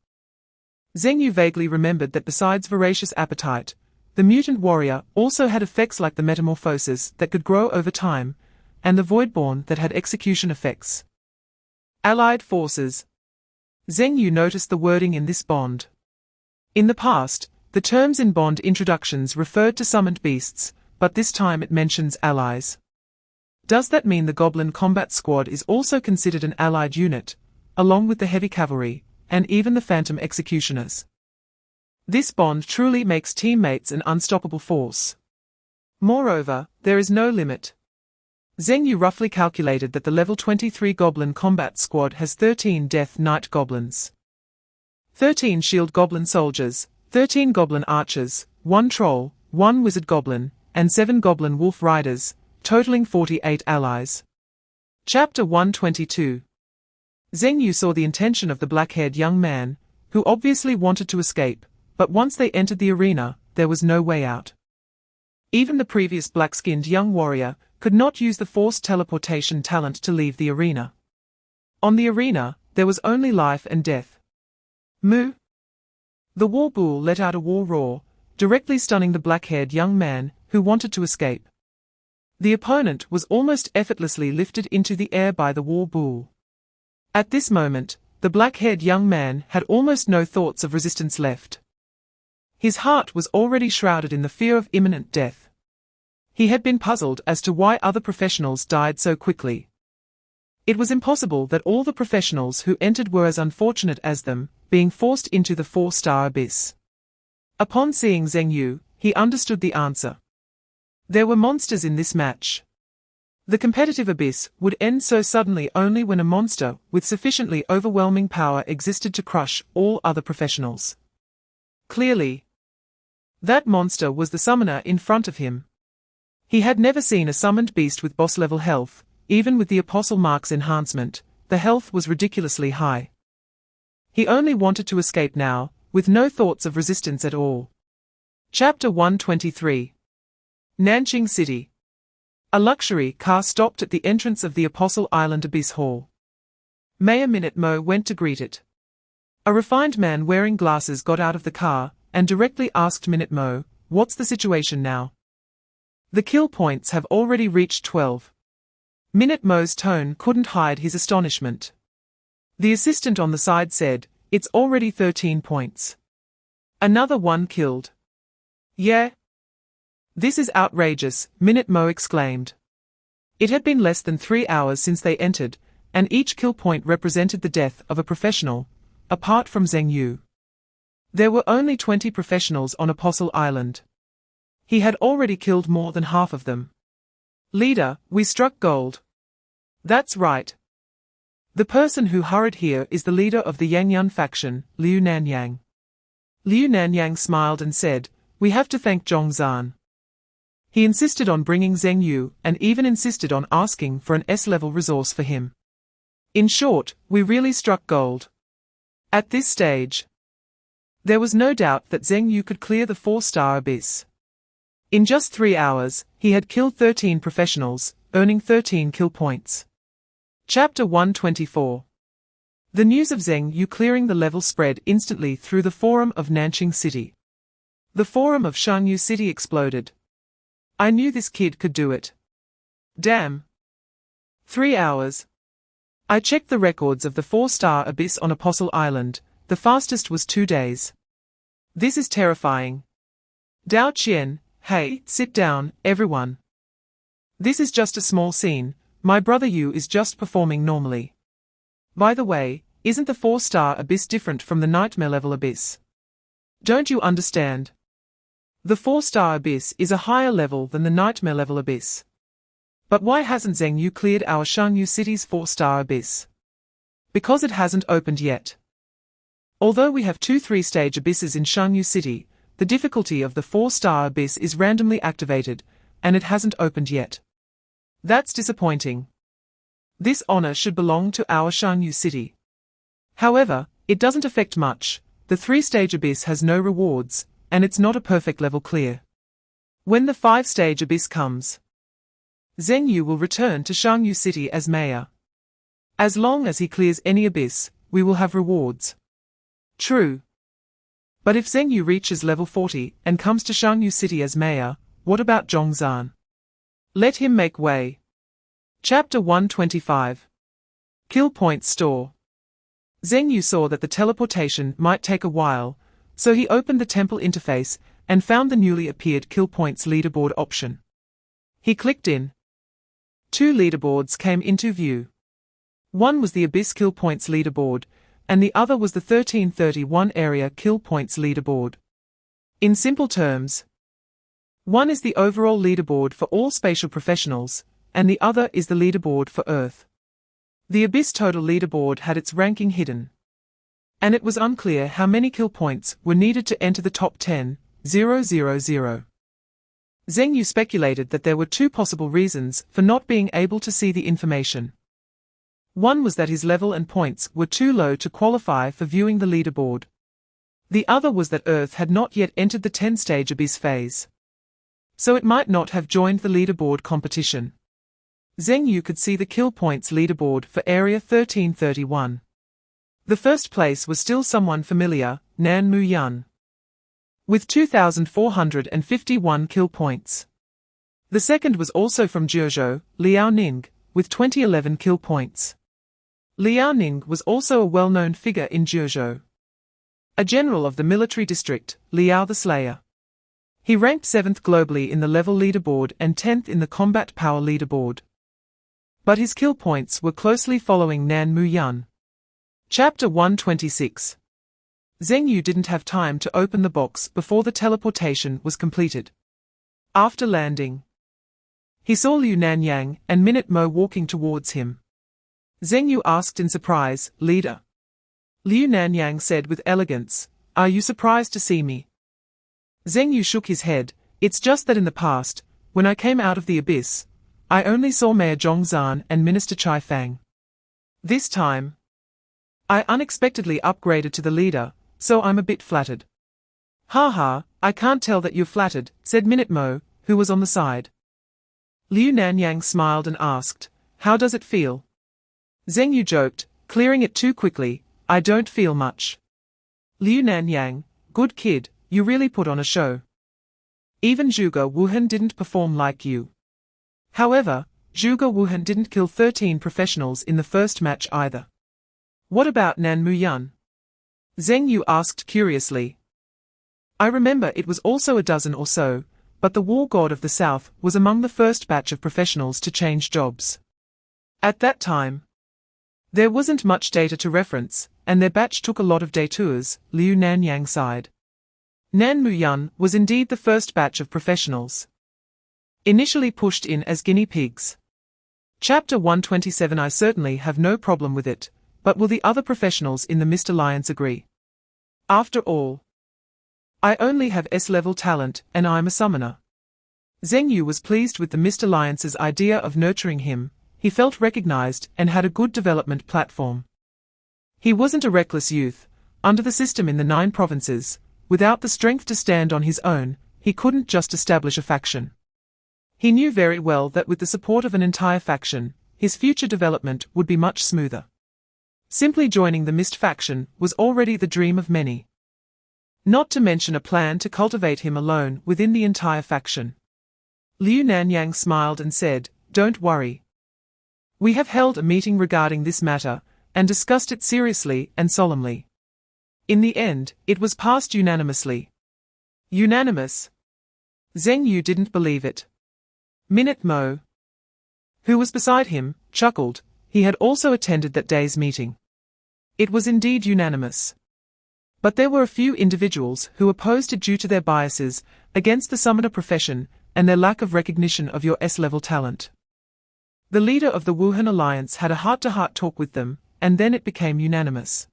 Zheng Yu vaguely remembered that besides voracious appetite, the mutant warrior also had effects like the metamorphosis that could grow over time, and the voidborn that had execution effects. Allied forces. Zheng Yu noticed the wording in this bond. In the past, the terms in bond introductions referred to summoned beasts, but this time it mentions allies. Does that mean the Goblin Combat Squad is also considered an allied unit, along with the heavy cavalry, and even the phantom executioners? This bond truly makes teammates an unstoppable force. Moreover, there is no limit. Zheng Yu roughly calculated that the level 23 Goblin Combat Squad has 13 Death Knight Goblins, 13 Shield Goblin Soldiers, 13 Goblin Archers, 1 Troll, 1 Wizard Goblin, and 7 Goblin Wolf Riders, totaling 48 allies. Chapter 122. Zheng Yu saw the intention of the black-haired young man, who obviously wanted to escape, but once they entered the arena, there was no way out. Even the previous black-skinned young warrior could not use the forced teleportation talent to leave the arena. On the arena, there was only life and death. Moo! The war bull let out a war roar, directly stunning the black-haired young man who wanted to escape. The opponent was almost effortlessly lifted into the air by the war bull. At this moment, the black-haired young man had almost no thoughts of resistance left. His heart was already shrouded in the fear of imminent death. He had been puzzled as to why other professionals died so quickly. It was impossible that all the professionals who entered were as unfortunate as them, being forced into the 4-star abyss. Upon seeing Zheng Yu, he understood the answer. There were monsters in this match. The competitive abyss would end so suddenly only when a monster with sufficiently overwhelming power existed to crush all other professionals. Clearly, that monster was the summoner in front of him. He had never seen a summoned beast with boss-level health. Even with the Apostle Mark's enhancement, the health was ridiculously high. He only wanted to escape now, with no thoughts of resistance at all. Chapter 123. Nanjing City. A luxury car stopped at the entrance of the Apostle Island Abyss Hall. Mayor Minute Mo went to greet it. A refined man wearing glasses got out of the car, and directly asked Minute Mo, "What's the situation now?" "The kill points have already reached 12. Minute Mo's tone couldn't hide his astonishment. The assistant on the side said, "It's already 13 points. Another one killed." "Yeah? This is outrageous," Minute Mo exclaimed. It had been less than 3 hours since they entered, and each kill point represented the death of a professional, apart from Zheng Yu. There were only 20 professionals on Apostle Island. He had already killed more than half of them. "Leader, we struck gold." "That's right. The person who hurried here is the leader of the Yangyun faction, Liu Nanyang." Liu Nanyang smiled and said, "We have to thank Zhongzhan. He insisted on bringing Zheng Yu and even insisted on asking for an S-level resource for him. In short, we really struck gold." At this stage, there was no doubt that Zheng Yu could clear the 4-star abyss. In just 3 hours, he had killed 13 professionals, earning 13 kill points. Chapter 124. The news of Zheng Yu clearing the level spread instantly through the forum of Nanqing City. The forum of Shanyu City exploded. I knew this kid could do it. Damn. 3 hours. I checked the records of the 4-star Abyss on Apostle Island. The fastest was 2 days. This is terrifying. Dao Qian, hey, sit down, everyone. This is just a small scene. My brother Yu is just performing normally. By the way, isn't the 4-star Abyss different from the Nightmare level Abyss? Don't you understand? The 4-star Abyss is a higher level than the Nightmare level Abyss. But why hasn't Zheng Yu cleared our Shanyu City's 4-star Abyss? Because it hasn't opened yet. Although we have 2 3-stage abysses in Shanyu City, the difficulty of the 4-star Abyss is randomly activated, and it hasn't opened yet. That's disappointing. This honor should belong to our Shanyu City. However, it doesn't affect much. The 3-stage Abyss has no rewards, and it's not a perfect level clear. When the 5-stage Abyss comes, Zheng Yu will return to Shanyu City as mayor. As long as he clears any Abyss, we will have rewards. True. But if Zheng Yu reaches level 40 and comes to Shanyu City as mayor, what about Zhongzhan? Let him make way. Chapter 125. Kill Point Store. Zheng Yu saw that the teleportation might take a while, so he opened the temple interface and found the newly appeared Kill Points leaderboard option. He clicked in. 2 leaderboards came into view. One was the Abyss Kill Points leaderboard, and the other was the 1331 Area Kill Points leaderboard. In simple terms, one is the overall leaderboard for all spatial professionals, and the other is the leaderboard for Earth. The Abyss total leaderboard had its ranking hidden, and it was unclear how many kill points were needed to enter the top 10,000. Zheng Yu speculated that there were 2 possible reasons for not being able to see the information. One was that his level and points were too low to qualify for viewing the leaderboard. The other was that Earth had not yet entered the 10-stage Abyss phase, so it might not have joined the leaderboard competition. Zheng Yu could see the kill points leaderboard for Area 1331. The first place was still someone familiar, Nan Muyun, with 2,451 kill points. The second was also from Jiuzhou, Liao Ning, with 2011 kill points. Liao Ning was also a well-known figure in Jiuzhou, a general of the military district, Liao the Slayer. He ranked 7th globally in the level leaderboard and 10th in the combat power leaderboard. But his kill points were closely following Nan Muyun. Chapter 126. Zheng Yu didn't have time to open the box before the teleportation was completed. After landing, he saw Liu Nanyang and Minute Mo walking towards him. Zheng Yu asked in surprise, "Leader?" Liu Nanyang said with elegance, "Are you surprised to see me?" Zheng Yu shook his head. "It's just that in the past, when I came out of the Abyss, I only saw Mayor Zhongzhan and Minister Chai Fang. This time, I unexpectedly upgraded to the leader, so I'm a bit flattered." "Ha, I can't tell that you're flattered," said Minute Mo, who was on the side. Liu Nanyang smiled and asked, "How does it feel?" Zheng Yu joked, clearing it too quickly, "I don't feel much." Liu Nanyang, "Good kid, you really put on a show. Even Zhuge Wuhan didn't perform like you." However, Zhuge Wuhan didn't kill 13 professionals in the first match either. "What about Nan Muyun?" Zheng Yu asked curiously. "I remember it was also a dozen or so, but the war god of the south was among the first batch of professionals to change jobs. At that time, there wasn't much data to reference, and their batch took a lot of detours," Liu Nanyang sighed. Nan Muyun was indeed the first batch of professionals, initially pushed in as guinea pigs. Chapter 127. I certainly have no problem with it, but will the other professionals in the Mist Alliance agree? After all, I only have S-level talent, and I'm a summoner. Zheng Yu was pleased with the Mist Alliance's idea of nurturing him. He felt recognized and had a good development platform. He wasn't a reckless youth. Under the system in the 9 provinces, without the strength to stand on his own, he couldn't just establish a faction. He knew very well that with the support of an entire faction, his future development would be much smoother. Simply joining the Mist faction was already the dream of many. Not to mention a plan to cultivate him alone within the entire faction. Liu Nanyang smiled and said, "Don't worry. We have held a meeting regarding this matter, and discussed it seriously and solemnly. In the end, it was passed unanimously." Unanimous? Zheng Yu didn't believe it. Minute Mo, who was beside him, chuckled. He had also attended that day's meeting. It was indeed unanimous. But there were a few individuals who opposed it due to their biases against the summoner profession and their lack of recognition of your S-level talent. The leader of the Wuhan Alliance had a heart-to-heart talk with them, and then it became unanimous.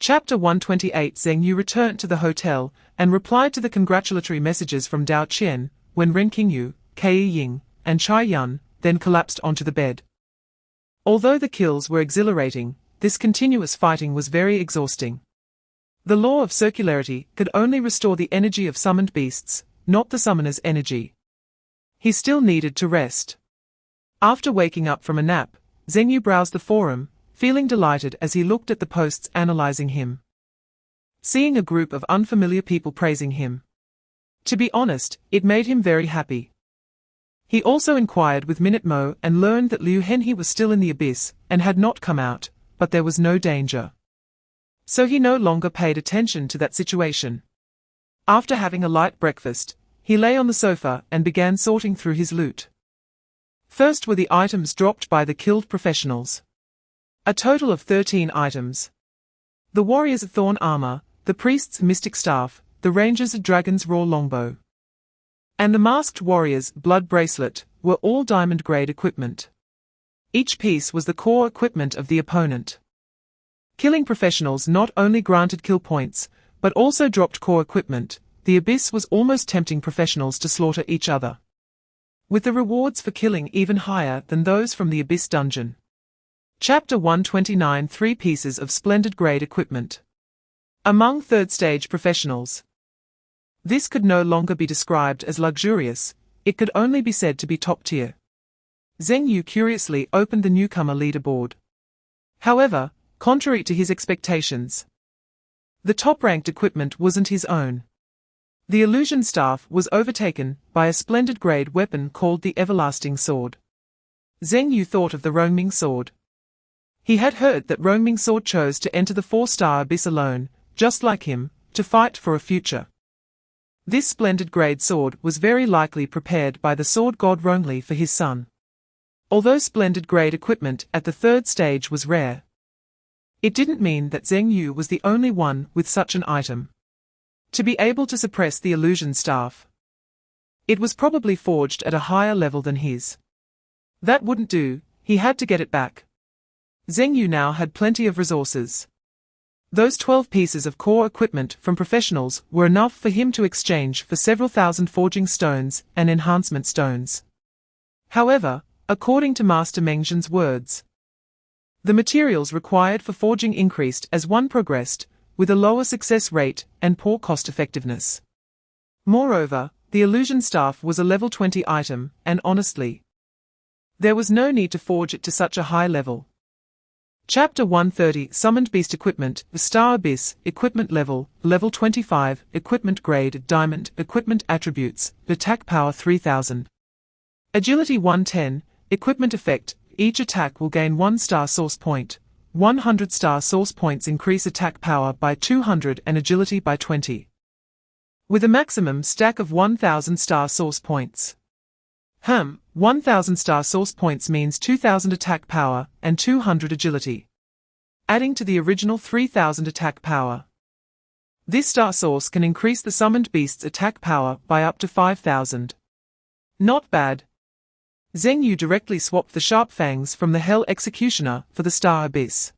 Chapter 128. Zheng Yu returned to the hotel and replied to the congratulatory messages from Dao Qian, when Ren Qingyu, Kei Ying, and Chai Yun then collapsed onto the bed. Although the kills were exhilarating, this continuous fighting was very exhausting. The law of circularity could only restore the energy of summoned beasts, not the summoner's energy. He still needed to rest. After waking up from a nap, Zheng Yu browsed the forum, feeling delighted as he looked at the posts analyzing him. Seeing a group of unfamiliar people praising him. To be honest, it made him very happy. He also inquired with Minute Mo and learned that Liu Henhe was still in the abyss and had not come out, but there was no danger. So he no longer paid attention to that situation. After having a light breakfast, he lay on the sofa and began sorting through his loot. First were the items dropped by the killed professionals. A total of 13 items. The warrior's thorn armor, the priest's mystic staff, the ranger's dragon's raw longbow, and the masked warrior's blood bracelet were all diamond-grade equipment. Each piece was the core equipment of the opponent. Killing professionals not only granted kill points, but also dropped core equipment. The abyss was almost tempting professionals to slaughter each other, with the rewards for killing even higher than those from the abyss dungeon. Chapter 129. 3 pieces of splendid grade equipment. Among third-stage professionals, this could no longer be described as luxurious, it could only be said to be top-tier. Zheng Yu curiously opened the newcomer leaderboard. However, contrary to his expectations, the top-ranked equipment wasn't his own. The illusion staff was overtaken by a splendid grade weapon called the Everlasting Sword. Zheng Yu thought of the Rongming Sword. He had heard that Rongming Sword chose to enter the 4-star abyss alone, just like him, to fight for a future. This splendid grade sword was very likely prepared by the sword god Rongli for his son. Although splendid grade equipment at the 3rd stage was rare, it didn't mean that Zheng Yu was the only one with such an item. To be able to suppress the illusion staff, it was probably forged at a higher level than his. That wouldn't do, he had to get it back. Zheng Yu now had plenty of resources. Those 12 pieces of core equipment from professionals were enough for him to exchange for several thousand forging stones and enhancement stones. However, according to Master Mengzhen's words, the materials required for forging increased as one progressed, with a lower success rate and poor cost-effectiveness. Moreover, the illusion staff was a level 20 item, and honestly, there was no need to forge it to such a high level. Chapter 130. Summoned Beast Equipment. The Star Abyss. Equipment Level, Level 25. Equipment Grade, Diamond. Equipment Attributes, Attack Power 3000. Agility 110. Equipment Effect. Each attack will gain 1 star source point. 100 star source points increase attack power by 200 and agility by 20. With a maximum stack of 1000 star source points. 1000 star source points means 2000 attack power and 200 agility, adding to the original 3000 attack power. This star source can increase the summoned beast's attack power by up to 5000. Not bad. Zheng Yu directly swapped the Sharp Fangs from the Hell Executioner for the Star Abyss.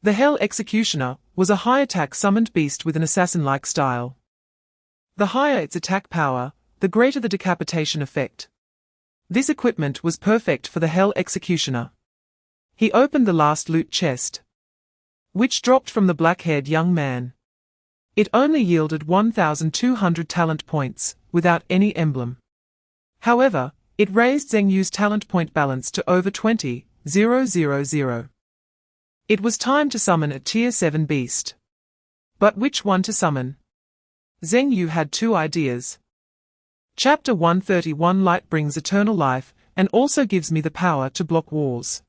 The Hell Executioner was a high-attack summoned beast with an assassin-like style. The higher its attack power, the greater the decapitation effect. This equipment was perfect for the Hell Executioner. He opened the last loot chest, which dropped from the black-haired young man. It only yielded 1200 talent points, without any emblem. However, it raised Zheng Yu's talent point balance to over 20,000. It was time to summon a Tier 7 beast. But which one to summon? Zheng Yu had two ideas. Chapter 131 Light brings eternal life, and also gives me the power to block wars.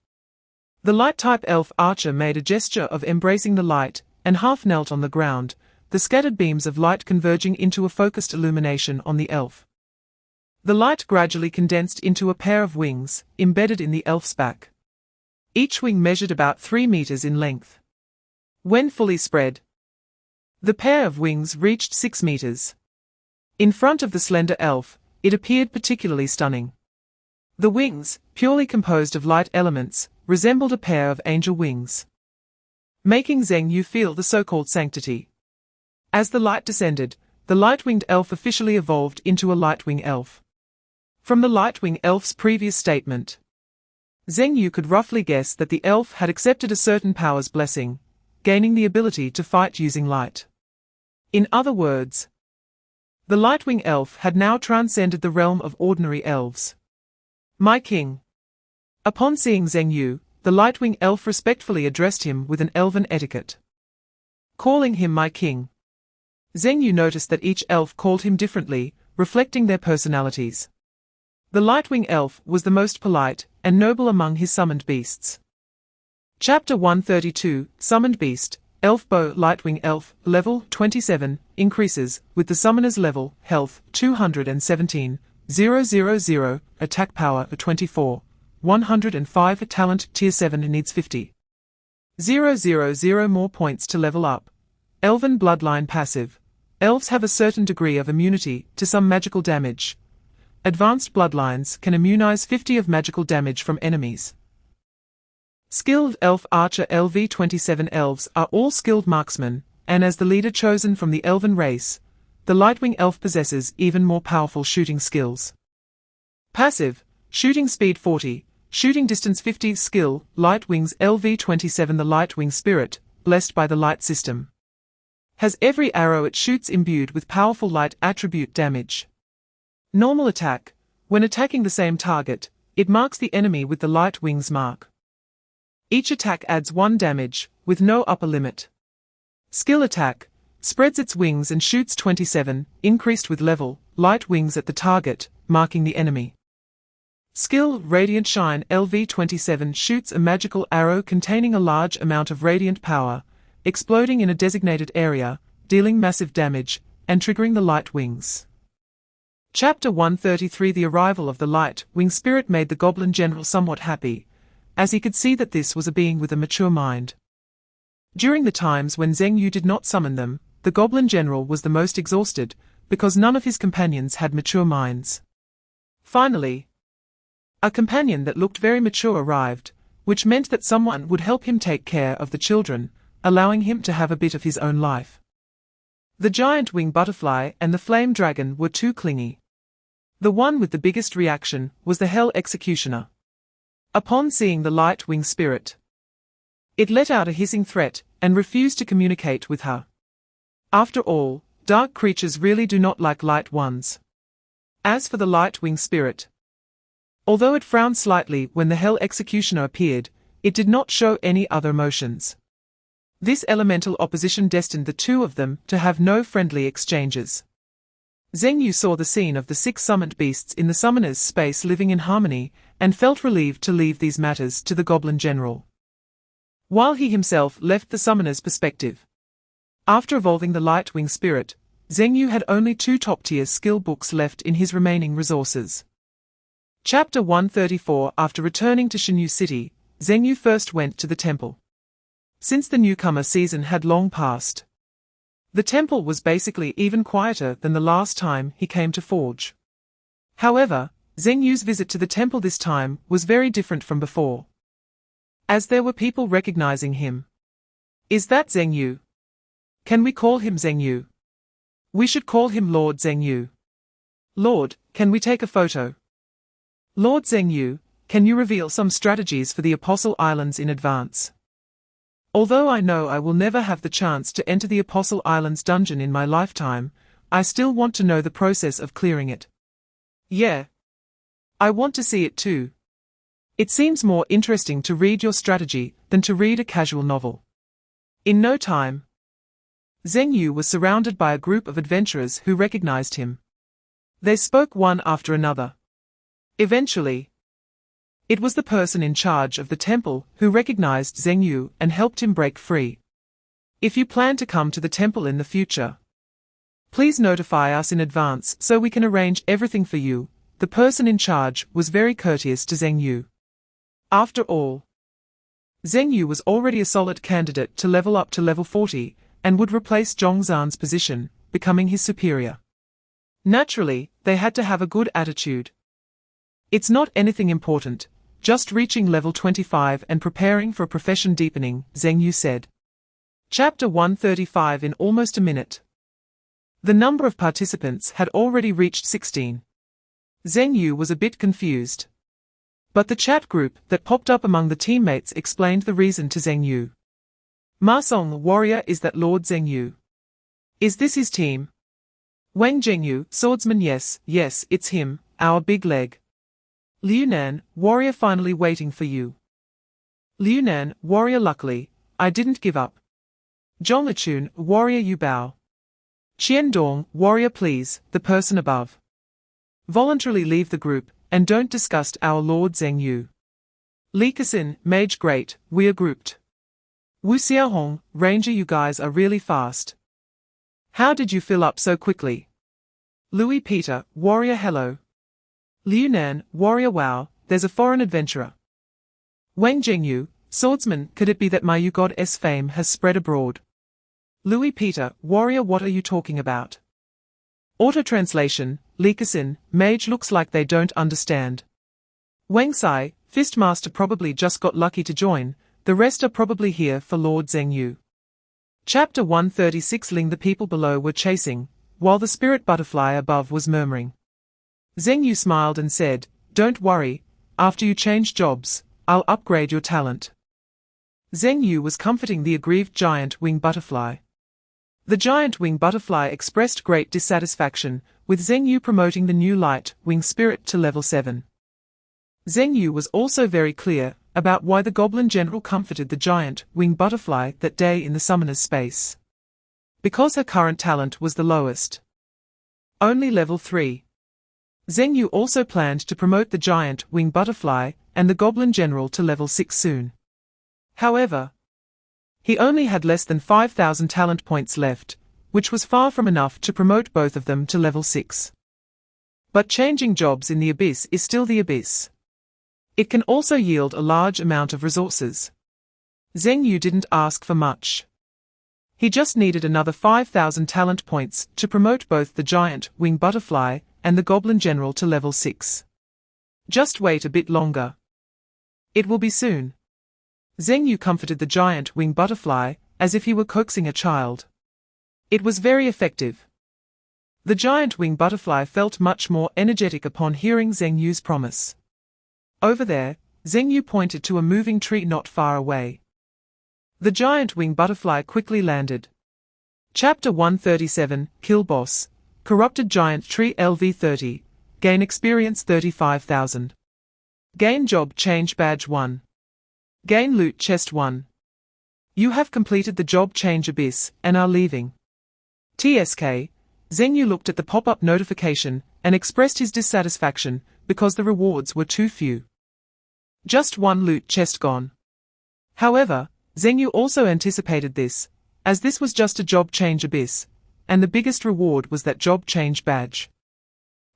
The light-type elf archer made a gesture of embracing the light, and half knelt on the ground, the scattered beams of light converging into a focused illumination on the elf. The light gradually condensed into a pair of wings, embedded in the elf's back. Each wing measured about 3 meters in length. When fully spread, the pair of wings reached 6 meters. In front of the slender elf, it appeared particularly stunning. The wings, purely composed of light elements, resembled a pair of angel wings, making Zheng Yu feel the so-called sanctity. As the light descended, the light-winged elf officially evolved into a light-wing elf. From the light-wing elf's previous statement, Zheng Yu could roughly guess that the elf had accepted a certain power's blessing, gaining the ability to fight using light. In other words, the light-wing elf had now transcended the realm of ordinary elves. My king. Upon seeing Zheng Yu, the light-wing elf respectfully addressed him with an elven etiquette, calling him my king. Zheng Yu noticed that each elf called him differently, reflecting their personalities. The light-wing elf was the most polite and noble among his summoned beasts. Chapter 132 Summoned Beast, Elf Bow Lightwing Elf, Level 27, increases, with the summoner's level, health, 217, 000, attack power, 24, 105, talent, Tier 7 needs 50. 000 more points to level up. Elven Bloodline Passive. Elves have a certain degree of immunity to some magical damage. Advanced bloodlines can immunize 50 of magical damage from enemies. Skilled Elf Archer LV27 Elves are all skilled marksmen, and as the leader chosen from the elven race, the Lightwing Elf possesses even more powerful shooting skills. Passive, Shooting Speed 40, Shooting Distance 50 Skill, Light Wings LV27 The Lightwing Spirit, blessed by the Light System, has every arrow it shoots imbued with powerful light attribute damage. Normal attack, when attacking the same target, it marks the enemy with the Light Wings mark. Each attack adds 1 damage, with no upper limit. Skill attack, spreads its wings and shoots 27, increased with level, light wings at the target, marking the enemy. Skill Radiant Shine LV27 shoots a magical arrow containing a large amount of radiant power, exploding in a designated area, dealing massive damage, and triggering the light wings. Chapter 133 The arrival of the Light Wing Spirit made the Goblin General somewhat happy, as he could see that this was a being with a mature mind. During the times when Zheng Yu did not summon them, the Goblin General was the most exhausted, because none of his companions had mature minds. Finally, a companion that looked very mature arrived, which meant that someone would help him take care of the children, allowing him to have a bit of his own life. The giant wing butterfly and the flame dragon were too clingy. The one with the biggest reaction was the Hell Executioner. Upon seeing the light wing spirit, it let out a hissing threat and refused to communicate with her. After all, dark creatures really do not like light ones. As for the light wing spirit, although it frowned slightly when the Hell Executioner appeared, it did not show any other emotions. This elemental opposition destined the two of them to have no friendly exchanges. Zheng Yu saw the scene of the 6 summoned beasts in the summoner's space living in harmony, and felt relieved to leave these matters to the Goblin General, while he himself left the summoner's perspective. After evolving the Light Wing Spirit, Zheng Yu had only 2 top-tier skill books left in his remaining resources. Chapter 134 After returning to Shinyu City, Zheng Yu first went to the temple. Since the newcomer season had long passed, the temple was basically even quieter than the last time he came to Forge. However, Zheng Yu's visit to the temple this time was very different from before, as there were people recognizing him. Is that Zheng Yu? Can we call him Zheng Yu? We should call him Lord Zheng Yu. Lord, can we take a photo? Lord Zheng Yu, can you reveal some strategies for the Apostle Islands in advance? Although I know I will never have the chance to enter the Apostle Islands dungeon in my lifetime, I still want to know the process of clearing it. Yeah. I want to see it too. It seems more interesting to read your strategy than to read a casual novel. In no time, Zheng Yu was surrounded by a group of adventurers who recognized him. They spoke one after another. Eventually, it was the person in charge of the temple who recognized Zheng Yu and helped him break free. If you plan to come to the temple in the future, please notify us in advance so we can arrange everything for you. The person in charge was very courteous to Zheng Yu. After all, Zheng Yu was already a solid candidate to level up to level 40 and would replace Zhongzhan's position, becoming his superior. Naturally, they had to have a good attitude. It's not anything important, just reaching level 25 and preparing for a profession deepening, Zheng Yu said. Chapter 135 in almost a minute. The number of participants had already reached 16. Zheng Yu was a bit confused. But the chat group that popped up among the teammates explained the reason to Zheng Yu. Ma Song, warrior, is that Lord Zheng Yu? Is this his team? Wang Zhengyu, swordsman, yes, it's him, our big leg. Liu Nan, warrior, finally waiting for you. Liu Nan, warrior, luckily, I didn't give up. Zhong Lichun, warrior, you bow. Qian Dong, warrior, please, the person above. Voluntarily leave the group, and don't disgust our Lord Zheng Yu. Li Kexin, mage, great, we are grouped. Wu Xiaohong, ranger, you guys are really fast. How did you fill up so quickly? Louis Peter, warrior, hello. Liu Nan, warrior, wow, there's a foreign adventurer. Wang Zhengyu, swordsman, could it be that my Yu god's fame has spread abroad? Louis Peter, warrior, what are you talking about? Auto-translation, Li Kexin, mage, looks like they don't understand. Wang Sai, fistmaster, probably just got lucky to join, the rest are probably here for Lord Zheng Yu. Chapter 136. Ling. The people below were chasing, while the spirit butterfly above was murmuring. Zheng Yu smiled and said, don't worry, after you change jobs, I'll upgrade your talent. Zheng Yu was comforting the aggrieved giant wing butterfly. The giant wing butterfly expressed great dissatisfaction, with Zheng Yu promoting the new light wing spirit to level 7. Zheng Yu was also very clear about why the goblin general comforted the giant wing butterfly that day in the summoner's space. Because her current talent was the lowest. Only level 3. Zheng Yu also planned to promote the giant wing butterfly and the goblin general to level 6 soon. However, he only had less than 5,000 talent points left, which was far from enough to promote both of them to level 6. But changing jobs in the abyss is still the abyss. It can also yield a large amount of resources. Zheng Yu didn't ask for much. He just needed another 5,000 talent points to promote both the giant wing butterfly and the goblin general to level 6. Just wait a bit longer. It will be soon. Zheng Yu comforted the giant wing butterfly as if he were coaxing a child. It was very effective. The giant wing butterfly felt much more energetic upon hearing Zheng Yu's promise. Over there, Zheng Yu pointed to a moving tree not far away. The giant wing butterfly quickly landed. Chapter 137, Kill Boss, Corrupted Giant Tree LV 30, Gain Experience 35,000. Gain Job Change Badge 1. Gain Loot Chest 1. You have completed the job change abyss and are leaving. TSK, Zheng Yu looked at the pop-up notification and expressed his dissatisfaction because the rewards were too few. Just one loot chest gone. However, Zheng Yu also anticipated this, as this was just a job change abyss, and the biggest reward was that job change badge.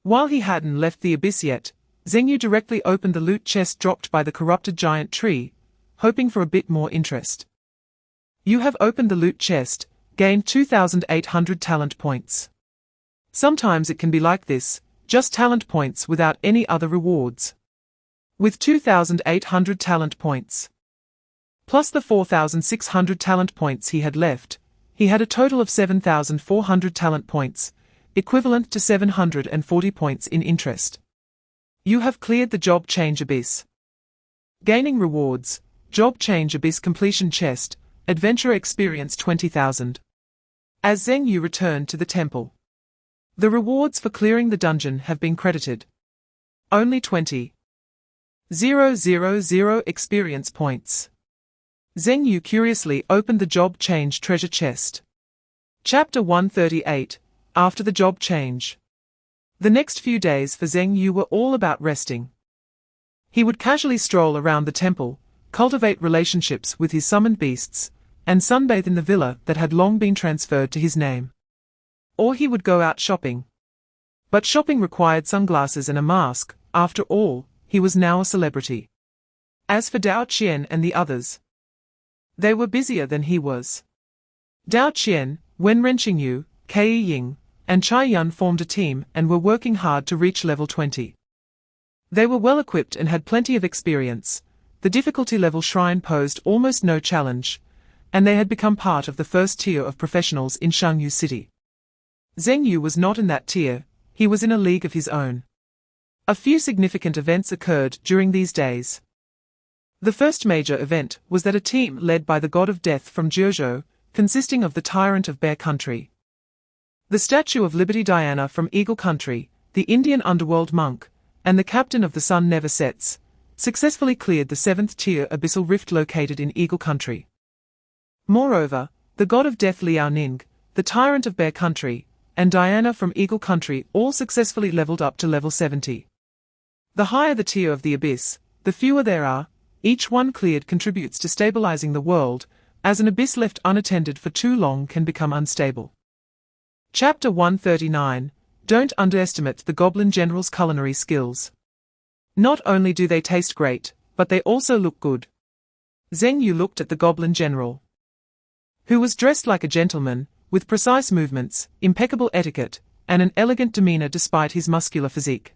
While he hadn't left the abyss yet, Zheng Yu directly opened the loot chest dropped by the corrupted giant tree, hoping for a bit more interest. You have opened the loot chest, gained 2,800 talent points. Sometimes it can be like this, just talent points without any other rewards. With 2,800 talent points, plus the 4,600 talent points he had left, he had a total of 7,400 talent points, equivalent to 740 points in interest. You have cleared the job change abyss. Gaining rewards, job change abyss completion chest, adventure experience 20,000. As Zheng Yu returned to the temple, the rewards for clearing the dungeon have been credited. Only 20. 000 experience points. Zheng Yu curiously opened the job change treasure chest. Chapter 138, After the Job Change. The next few days for Zheng Yu were all about resting. He would casually stroll around the temple, cultivate relationships with his summoned beasts, and sunbathe in the villa that had long been transferred to his name. Or he would go out shopping. But shopping required sunglasses and a mask. After all, he was now a celebrity. As for Dao Qian and the others, they were busier than he was. Dao Qian, Wen Renqingyu, Kei Ying, and Chai Yun formed a team and were working hard to reach level 20. They were well equipped and had plenty of experience. The difficulty level shrine posed almost no challenge, and they had become part of the first tier of professionals in Shangyu City. Zheng Yu was not in that tier, he was in a league of his own. A few significant events occurred during these days. The first major event was that a team led by the god of death from Jiuzhou, consisting of the tyrant of Bear Country, the Statue of Liberty Diana from Eagle Country, the Indian underworld monk, and the captain of the Sun Never Sets, successfully cleared the 7th tier abyssal rift located in Eagle Country. Moreover, the god of death Liao Ning, the tyrant of Bear Country, and Diana from Eagle Country all successfully leveled up to level 70. The higher the tier of the abyss, the fewer there are. Each one cleared contributes to stabilizing the world, as an abyss left unattended for too long can become unstable. Chapter 139, Don't underestimate the Goblin General's culinary skills. Not only do they taste great, but they also look good. Zheng Yu looked at the Goblin General, who was dressed like a gentleman, with precise movements, impeccable etiquette, and an elegant demeanor despite his muscular physique.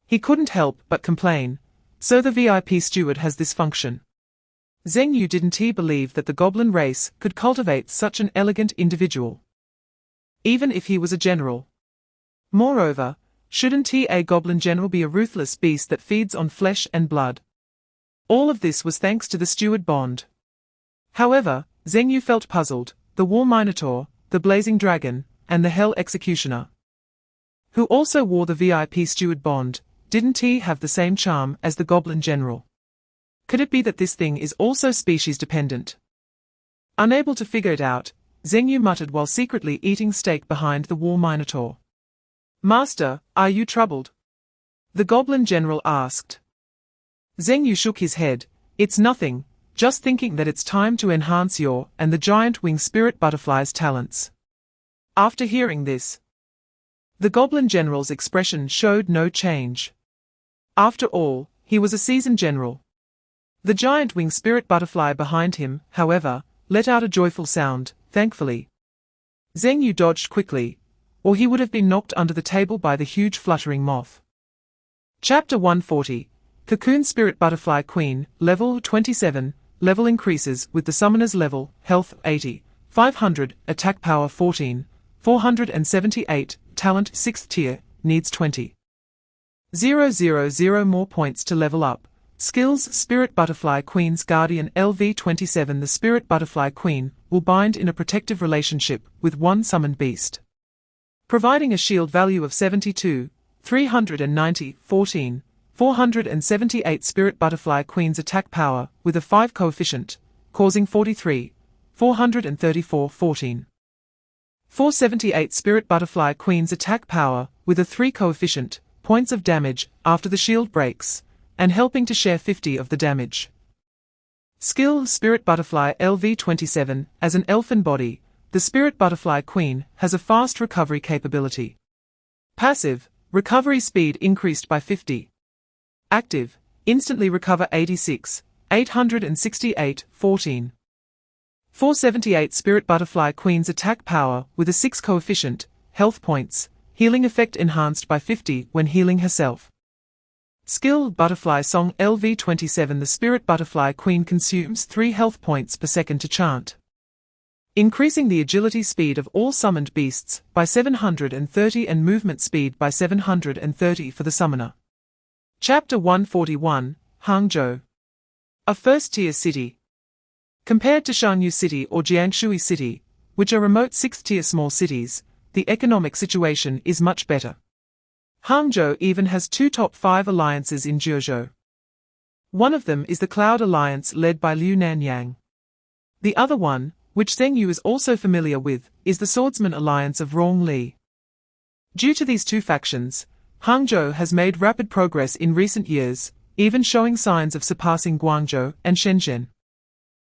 He couldn't help but complain, so the VIP steward has this function. Zheng Yu didn't he believe that the goblin race could cultivate such an elegant individual, even if he was a general. Moreover, shouldn't a goblin general be a ruthless beast that feeds on flesh and blood? All of this was thanks to the steward bond. However, Zheng Yu felt puzzled. The War Minotaur, the Blazing Dragon, and the Hell Executioner, who also wore the VIP steward bond, didn't he have the same charm as the Goblin General? Could it be that this thing is also species dependent? Unable to figure it out, Zheng Yu muttered while secretly eating steak behind the War Minotaur. Master, are you troubled? The Goblin General asked. Zheng Yu shook his head. It's nothing. Just thinking that it's time to enhance your and the giant wing spirit butterfly's talents. After hearing this, the Goblin General's expression showed no change. After all, he was a seasoned general. The giant wing spirit butterfly behind him, however, let out a joyful sound, thankfully. Zheng Yu dodged quickly, or he would have been knocked under the table by the huge fluttering moth. Chapter 140, Cocoon Spirit Butterfly Queen, Level 27. Level increases with the summoner's level, health 80, 500, attack power 14, 478, talent 6th tier, needs 20. 000 more points to level up. Skills Spirit Butterfly Queen's Guardian LV27. The Spirit Butterfly Queen will bind in a protective relationship with one summoned beast, providing a shield value of 72, 390, 14. 478 Spirit Butterfly Queen's attack power, with a 5 coefficient, causing 43, 434, 14. 478 Spirit Butterfly Queen's attack power, with a 3 coefficient, points of damage, after the shield breaks, and helping to share 50 of the damage. Skill Spirit Butterfly LV27. As an elfin body, the Spirit Butterfly Queen has a fast recovery capability. Passive, recovery speed increased by 50. Active, instantly recover 86, 868, 14. 478 Spirit Butterfly Queen's attack power, with a 6 coefficient, health points, healing effect enhanced by 50 when healing herself. Skill Butterfly Song LV27. The Spirit Butterfly Queen consumes 3 health points per second to chant, increasing the agility speed of all summoned beasts by 730 and movement speed by 730 for the summoner. Chapter 141, Hangzhou. A first-tier city. Compared to Shangyu City or Jiangshui City, which are remote 6th-tier small cities, the economic situation is much better. Hangzhou even has 2 top 5 alliances in Jiuzhou. One of them is the Cloud Alliance led by Liu Nanyang. The other one, which Zheng Yu is also familiar with, is the Swordsman Alliance of Rong Li. Due to these two factions, Hangzhou has made rapid progress in recent years, even showing signs of surpassing Guangzhou and Shenzhen.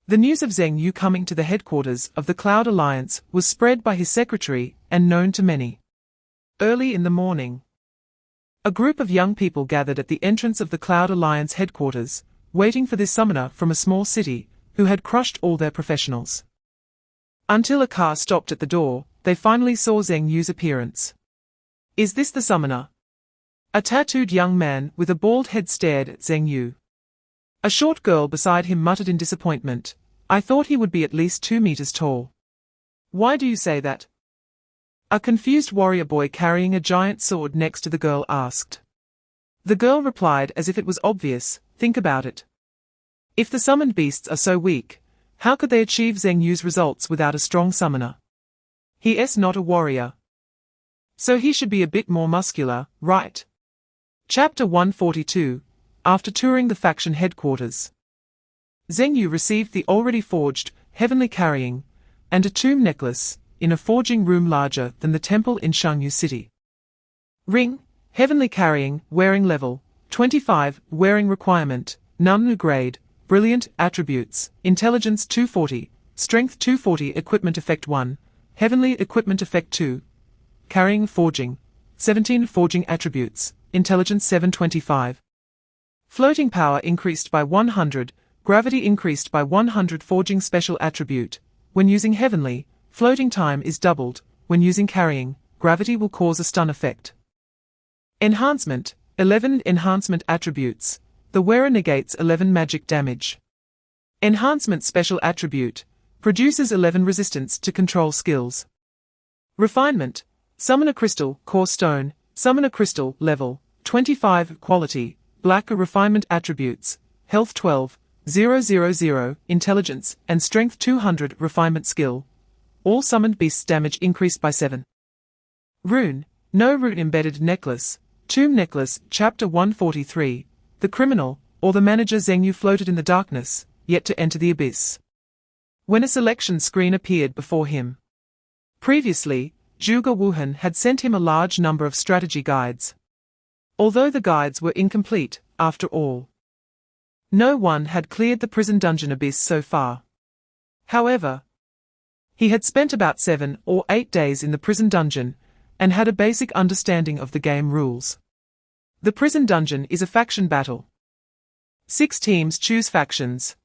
The news of Zheng Yu coming to the headquarters of the Cloud Alliance was spread by his secretary and known to many. Early in the morning, a group of young people gathered at the entrance of the Cloud Alliance headquarters, waiting for this summoner from a small city, who had crushed all their professionals. Until a car stopped at the door, they finally saw Zheng Yu's appearance. Is this the summoner? A tattooed young man with a bald head stared at Zheng Yu. A short girl beside him muttered in disappointment, "I thought he would be at least 2 meters tall." "Why do you say that?" A confused warrior boy carrying a giant sword next to the girl asked. The girl replied as if it was obvious, "Think about it. If the summoned beasts are so weak, how could they achieve Zheng Yu's results without a strong summoner? He is not a warrior. So he should be a bit more muscular, right?" Chapter 142. After touring the faction headquarters, Zheng Yu received the already forged, heavenly carrying, and a tomb necklace, in a forging room larger than the temple in Shangyu City. Ring, heavenly carrying, wearing level, 25, wearing requirement, Namnu grade, brilliant, attributes, intelligence 240, strength 240, equipment effect 1, heavenly equipment effect 2, carrying forging, 17 forging attributes, intelligence 725. Floating power increased by 100, gravity increased by 100, forging special attribute. When using heavenly, floating time is doubled. When using carrying, gravity will cause a stun effect. Enhancement, 11 enhancement attributes. The wearer negates 11 magic damage. Enhancement special attribute, produces 11 resistance to control skills. Refinement, summoner crystal, core stone, summoner crystal, level, 25, quality, black refinement attributes, health 12, 000, intelligence, and strength 200, refinement skill. All summoned beasts damage increased by 7. Rune, no rune embedded necklace, tomb necklace, chapter 143, the criminal, or the manager Zheng Yu floated in the darkness, yet to enter the abyss. When a selection screen appeared before him. Previously, Zhuge Wuhan had sent him a large number of strategy guides. Although the guides were incomplete, after all, no one had cleared the prison dungeon abyss so far. However, he had spent about 7 or 8 days in the prison dungeon, and had a basic understanding of the game rules. The prison dungeon is a faction battle. 6 teams choose factions.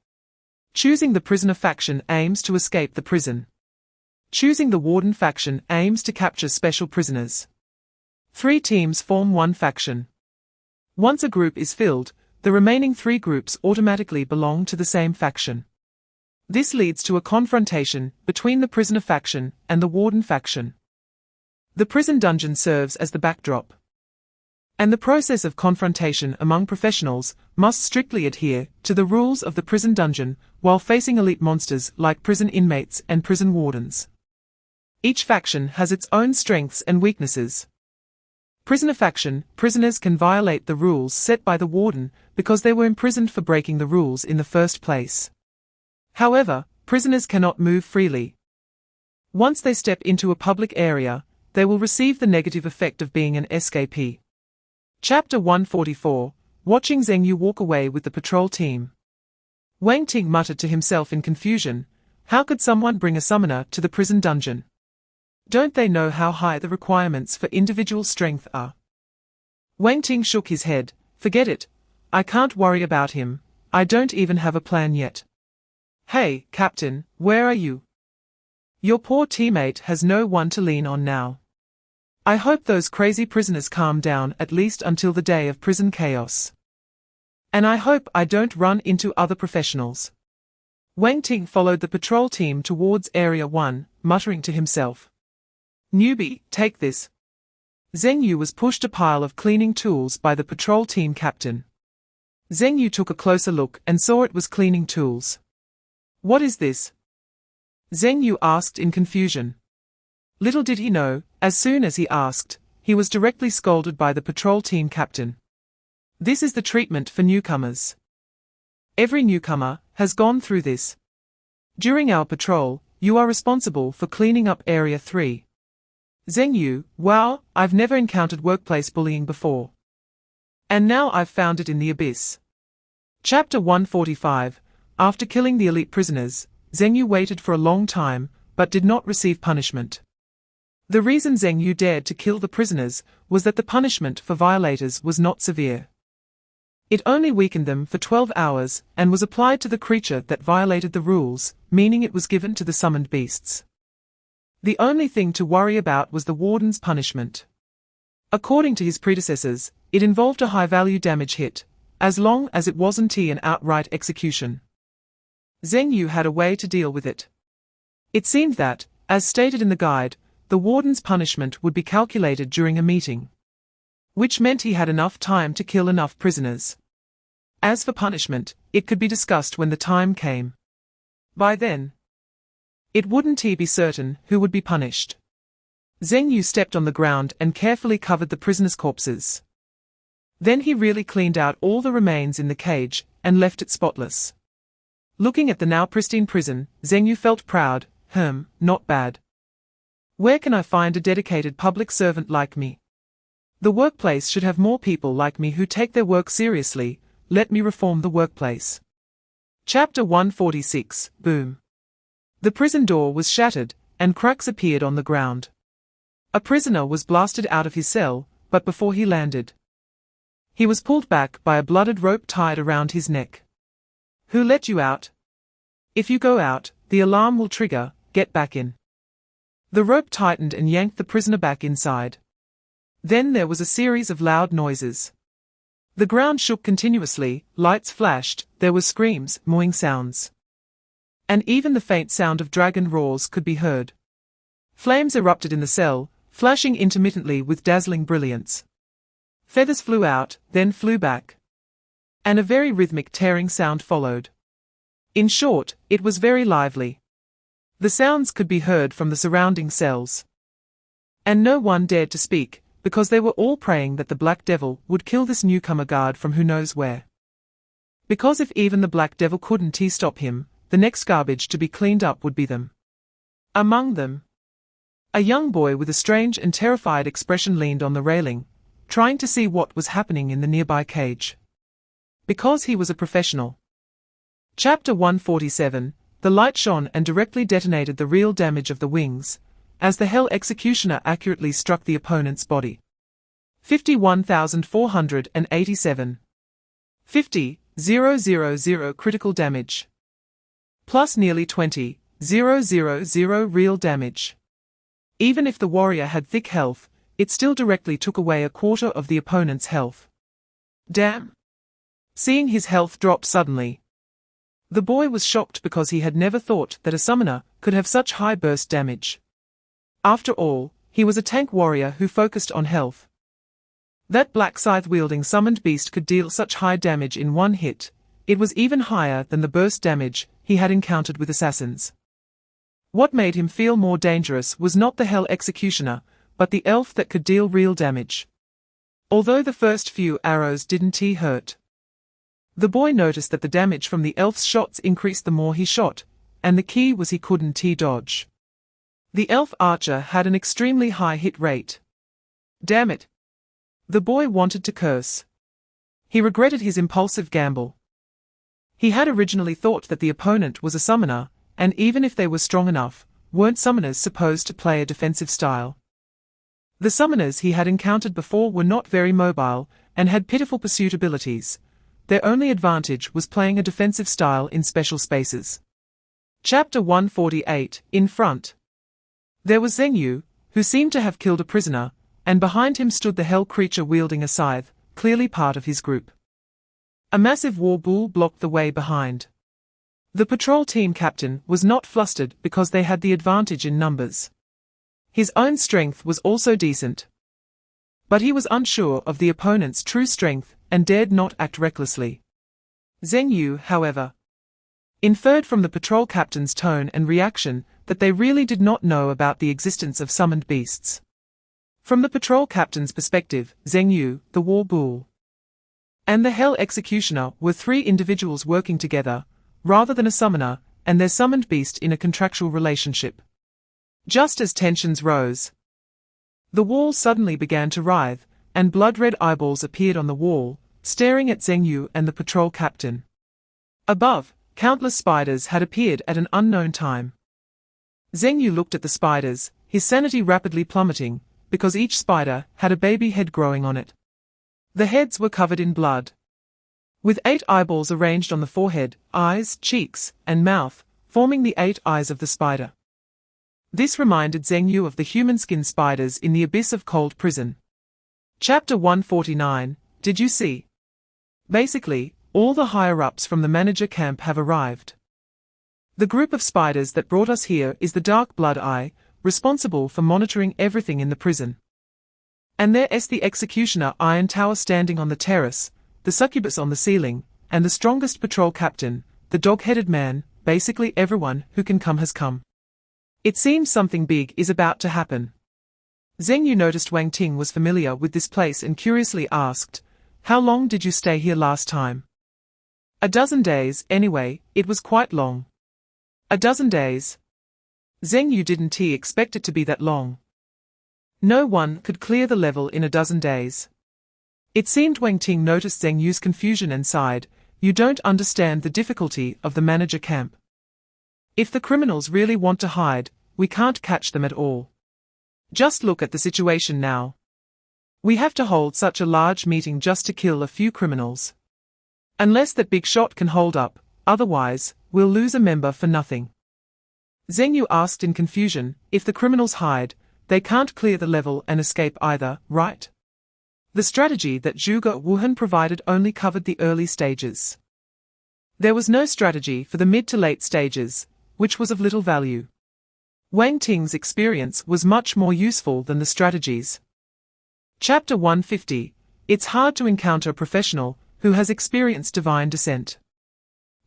Choosing the prisoner faction aims to escape the prison. Choosing the warden faction aims to capture special prisoners. 3 teams form one faction. Once a group is filled, the remaining 3 groups automatically belong to the same faction. This leads to a confrontation between the prisoner faction and the warden faction. The prison dungeon serves as the backdrop. And the process of confrontation among professionals must strictly adhere to the rules of the prison dungeon while facing elite monsters like prison inmates and prison wardens. Each faction has its own strengths and weaknesses. Prisoner faction, prisoners can violate the rules set by the warden because they were imprisoned for breaking the rules in the first place. However, prisoners cannot move freely. Once they step into a public area, they will receive the negative effect of being an escapee. Chapter 144, watching Zheng Yu walk away with the patrol team. Wang Ting muttered to himself in confusion, how could someone bring a summoner to the prison dungeon? Don't they know how high the requirements for individual strength are? Wang Ting shook his head, forget it. I can't worry about him. I don't even have a plan yet. Hey, Captain, where are you? Your poor teammate has no one to lean on now. I hope those crazy prisoners calm down at least until the day of prison chaos. And I hope I don't run into other professionals. Wang Ting followed the patrol team towards Area 1, muttering to himself. Newbie, take this. Zheng Yu was pushed a pile of cleaning tools by the patrol team captain. Zheng Yu took a closer look and saw it was cleaning tools. What is this? Zheng Yu asked in confusion. Little did he know, as soon as he asked, he was directly scolded by the patrol team captain. This is the treatment for newcomers. Every newcomer has gone through this. During our patrol, you are responsible for cleaning up Area 3. Zheng Yu, wow, I've never encountered workplace bullying before. And now I've found it in the abyss. Chapter 145. After killing the elite prisoners, Zheng Yu waited for a long time, but did not receive punishment. The reason Zheng Yu dared to kill the prisoners was that the punishment for violators was not severe. It only weakened them for 12 hours, and was applied to the creature that violated the rules, meaning it was given to the summoned beasts. The only thing to worry about was the warden's punishment. According to his predecessors, it involved a high-value damage hit, as long as it wasn't an outright execution. Zheng Yu had a way to deal with it. It seemed that, as stated in the guide, the warden's punishment would be calculated during a meeting, which meant he had enough time to kill enough prisoners. As for punishment, it could be discussed when the time came. By then, it wouldn't be certain who would be punished. Zheng Yu stepped on the ground and carefully covered the prisoners' corpses. Then he really cleaned out all the remains in the cage, and left it spotless. Looking at the now pristine prison, Zheng Yu felt proud. Not bad. Where can I find a dedicated public servant like me? The workplace should have more people like me who take their work seriously. Let me reform the workplace. Chapter 146. Boom. The prison door was shattered, and cracks appeared on the ground. A prisoner was blasted out of his cell, but before he landed, he was pulled back by a blooded rope tied around his neck. Who let you out? If you go out, the alarm will trigger. Get back in. The rope tightened and yanked the prisoner back inside. Then there was a series of loud noises. The ground shook continuously, lights flashed, there were screams, mooing sounds. And even the faint sound of dragon roars could be heard. Flames erupted in the cell, flashing intermittently with dazzling brilliance. Feathers flew out, then flew back. And a very rhythmic tearing sound followed. In short, it was very lively. The sounds could be heard from the surrounding cells. And no one dared to speak, because they were all praying that the Black Devil would kill this newcomer guard from who knows where. Because if even the Black Devil couldn't stop him, the next garbage to be cleaned up would be them. Among them, a young boy with a strange and terrified expression leaned on the railing, trying to see what was happening in the nearby cage. Because he was a professional. Chapter 147. The light shone and directly detonated the real damage of the wings, as the Hell Executioner accurately struck the opponent's body. 51,487. 50,000 critical damage. Plus nearly 20,000 real damage. Even if the warrior had thick health, it still directly took away a quarter of the opponent's health. Damn! Seeing his health drop suddenly, the boy was shocked because he had never thought that a summoner could have such high burst damage. After all, he was a tank warrior who focused on health. That black scythe-wielding summoned beast could deal such high damage in one hit. It was even higher than the burst damage he had encountered with assassins. What made him feel more dangerous was not the Hell Executioner, but the elf that could deal real damage. Although the first few arrows didn't hurt, the boy noticed that the damage from the elf's shots increased the more he shot, and the key was he couldn't dodge. The elf archer had an extremely high hit rate. Damn it! The boy wanted to curse. He regretted his impulsive gamble. He had originally thought that the opponent was a summoner, and even if they were strong enough, weren't summoners supposed to play a defensive style? The summoners he had encountered before were not very mobile, and had pitiful pursuit abilities. Their only advantage was playing a defensive style in special spaces. Chapter 148. In front, there was Zheng Yu, who seemed to have killed a prisoner, and behind him stood the hell creature wielding a scythe, clearly part of his group. A massive war bull blocked the way behind. The patrol team captain was not flustered because they had the advantage in numbers. His own strength was also decent. But he was unsure of the opponent's true strength and dared not act recklessly. Zheng Yu, however, inferred from the patrol captain's tone and reaction that they really did not know about the existence of summoned beasts. From the patrol captain's perspective, Zheng Yu, the war bull, and the Hell Executioner were three individuals working together, rather than a summoner and their summoned beast in a contractual relationship. Just as tensions rose, the wall suddenly began to writhe, and blood-red eyeballs appeared on the wall, staring at Zheng Yu and the patrol captain. Above, countless spiders had appeared at an unknown time. Zheng Yu looked at the spiders, his sanity rapidly plummeting, because each spider had a baby head growing on it. The heads were covered in blood, with 8 eyeballs arranged on the forehead, eyes, cheeks, and mouth, forming the 8 eyes of the spider. This reminded Zheng Yu of the human skin spiders in the abyss of Cold Prison. Chapter 149, Did you see? Basically, all the higher-ups from the manager camp have arrived. The group of spiders that brought us here is the Dark Blood Eye, responsible for monitoring everything in the prison. And there is the Executioner Iron Tower standing on the terrace, the succubus on the ceiling, and the strongest patrol captain, the dog-headed man. Basically everyone who can come has come. It seems something big is about to happen. Zheng Yu noticed Wang Ting was familiar with this place and curiously asked, "How long did you stay here last time?" "A dozen days, anyway, it was quite long." "A dozen days?" Zheng Yu didn't expect it to be that long. No one could clear the level in a dozen days. It seemed Wang Ting noticed Zheng Yu's confusion and sighed, "You don't understand the difficulty of the manager camp. If the criminals really want to hide, we can't catch them at all. Just look at the situation now. We have to hold such a large meeting just to kill a few criminals. Unless that big shot can hold up, otherwise, we'll lose a member for nothing." Zheng Yu asked in confusion, "If the criminals hide, they can't clear the level and escape either, right?" The strategy that Zhuge Wuhan provided only covered the early stages. There was no strategy for the mid to late stages, which was of little value. Wang Ting's experience was much more useful than the strategies. Chapter 150, It's hard to encounter a professional who has experienced divine descent.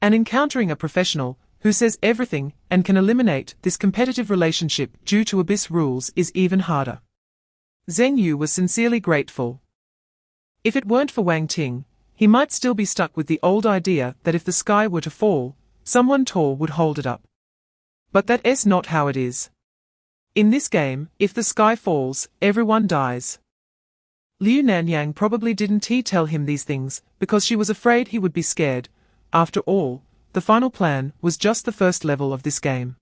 And encountering a professional who says everything and can eliminate this competitive relationship due to abyss rules is even harder. Zheng Yu was sincerely grateful. If it weren't for Wang Ting, he might still be stuck with the old idea that if the sky were to fall, someone tall would hold it up. But that is not how it is. In this game, if the sky falls, everyone dies. Liu Nanyang probably didn't tell him these things, because she was afraid he would be scared. After all, the final plan was just the first level of this game.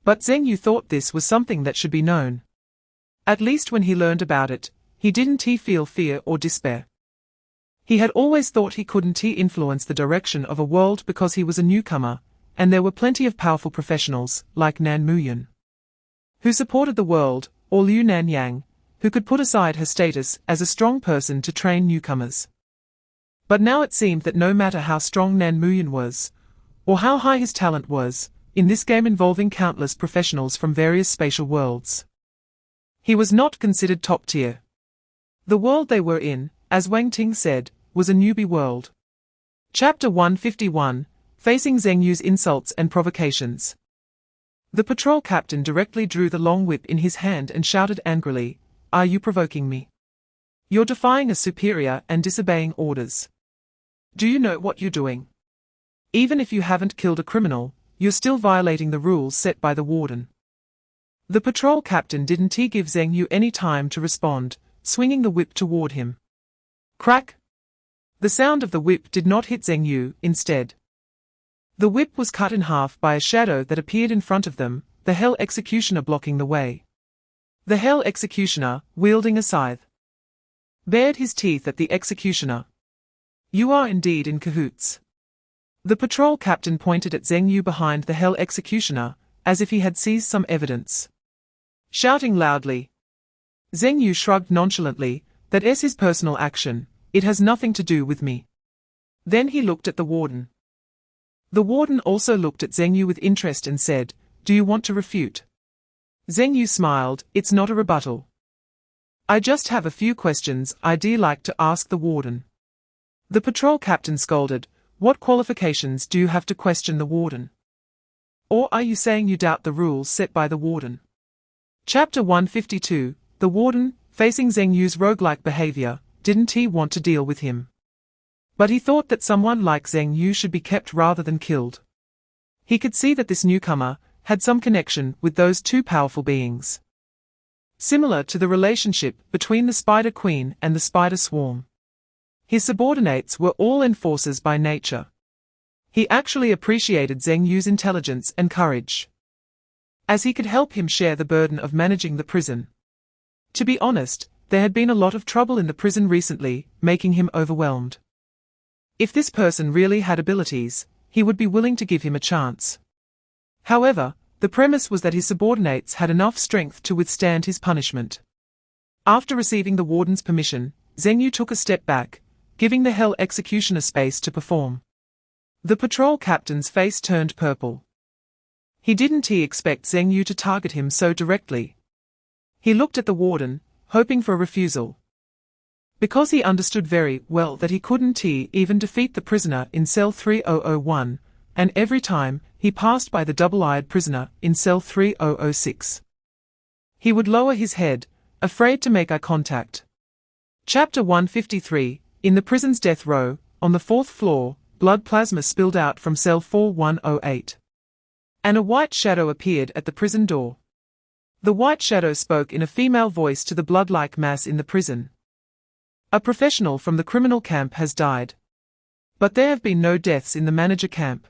But Zheng Yu thought this was something that should be known. At least when he learned about it, he didn't feel fear or despair. He had always thought he couldn't influence the direction of a world because he was a newcomer, and there were plenty of powerful professionals, like Nan Muyun, who supported the world, or Liu Nanyang, who could put aside her status as a strong person to train newcomers. But now it seemed that no matter how strong Nan Muyun was, or how high his talent was, in this game involving countless professionals from various spatial worlds, he was not considered top tier. The world they were in, as Wang Ting said, was a newbie world. Chapter 151, Facing Zheng Yu's Insults and Provocations. The patrol captain directly drew the long whip in his hand and shouted angrily, "Are you provoking me? You're defying a superior and disobeying orders. Do you know what you're doing? Even if you haven't killed a criminal, you're still violating the rules set by the warden." The patrol captain didn't give Zheng Yu any time to respond, swinging the whip toward him. Crack! The sound of the whip did not hit Zheng Yu, instead. The whip was cut in half by a shadow that appeared in front of them, the Hell Executioner blocking the way. The Hell Executioner, wielding a scythe, bared his teeth at the executioner. "You are indeed in cahoots." The patrol captain pointed at Zheng Yu behind the Hell Executioner, as if he had seized some evidence. Shouting loudly, Zheng Yu shrugged nonchalantly, "That is his personal action, it has nothing to do with me." Then he looked at the warden. The warden also looked at Zheng Yu with interest and said, "Do you want to refute?" Zheng Yu smiled, "It's not a rebuttal. I just have a few questions I'd like to ask the warden." The patrol captain scolded, "What qualifications do you have to question the warden? Or are you saying you doubt the rules set by the warden?" Chapter 152, The warden, facing Zheng Yu's roguelike behavior, didn't want to deal with him. But he thought that someone like Zheng Yu should be kept rather than killed. He could see that this newcomer had some connection with those two powerful beings. Similar to the relationship between the Spider Queen and the Spider Swarm. His subordinates were all enforcers by nature. He actually appreciated Zheng Yu's intelligence and courage, as he could help him share the burden of managing the prison. To be honest, there had been a lot of trouble in the prison recently, making him overwhelmed. If this person really had abilities, he would be willing to give him a chance. However, the premise was that his subordinates had enough strength to withstand his punishment. After receiving the warden's permission, Zheng Yu took a step back, giving the Hell Executioner space to perform. The patrol captain's face turned purple. He didn't expect Zheng Yu to target him so directly. He looked at the warden, hoping for a refusal. Because he understood very well that he couldn't even defeat the prisoner in cell 3001, and every time he passed by the double-eyed prisoner in cell 3006. He would lower his head, afraid to make eye contact. Chapter 153, in the prison's death row, on the 4th floor, blood plasma spilled out from cell 4108. And a white shadow appeared at the prison door. The white shadow spoke in a female voice to the blood-like mass in the prison. A professional from the criminal camp has died. But there have been no deaths in the manager camp.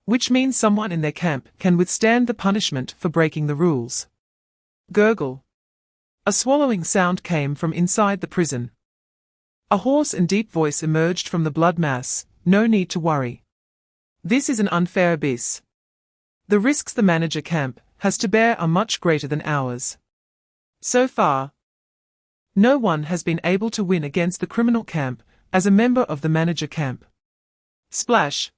Which means someone in their camp can withstand the punishment for breaking the rules. Gurgle. A swallowing sound came from inside the prison. A hoarse and deep voice emerged from the blood mass. No need to worry. This is an unfair abyss. The risks the manager camp has to bear are much greater than ours. So far, no one has been able to win against the criminal camp as a member of the manager camp. Splash.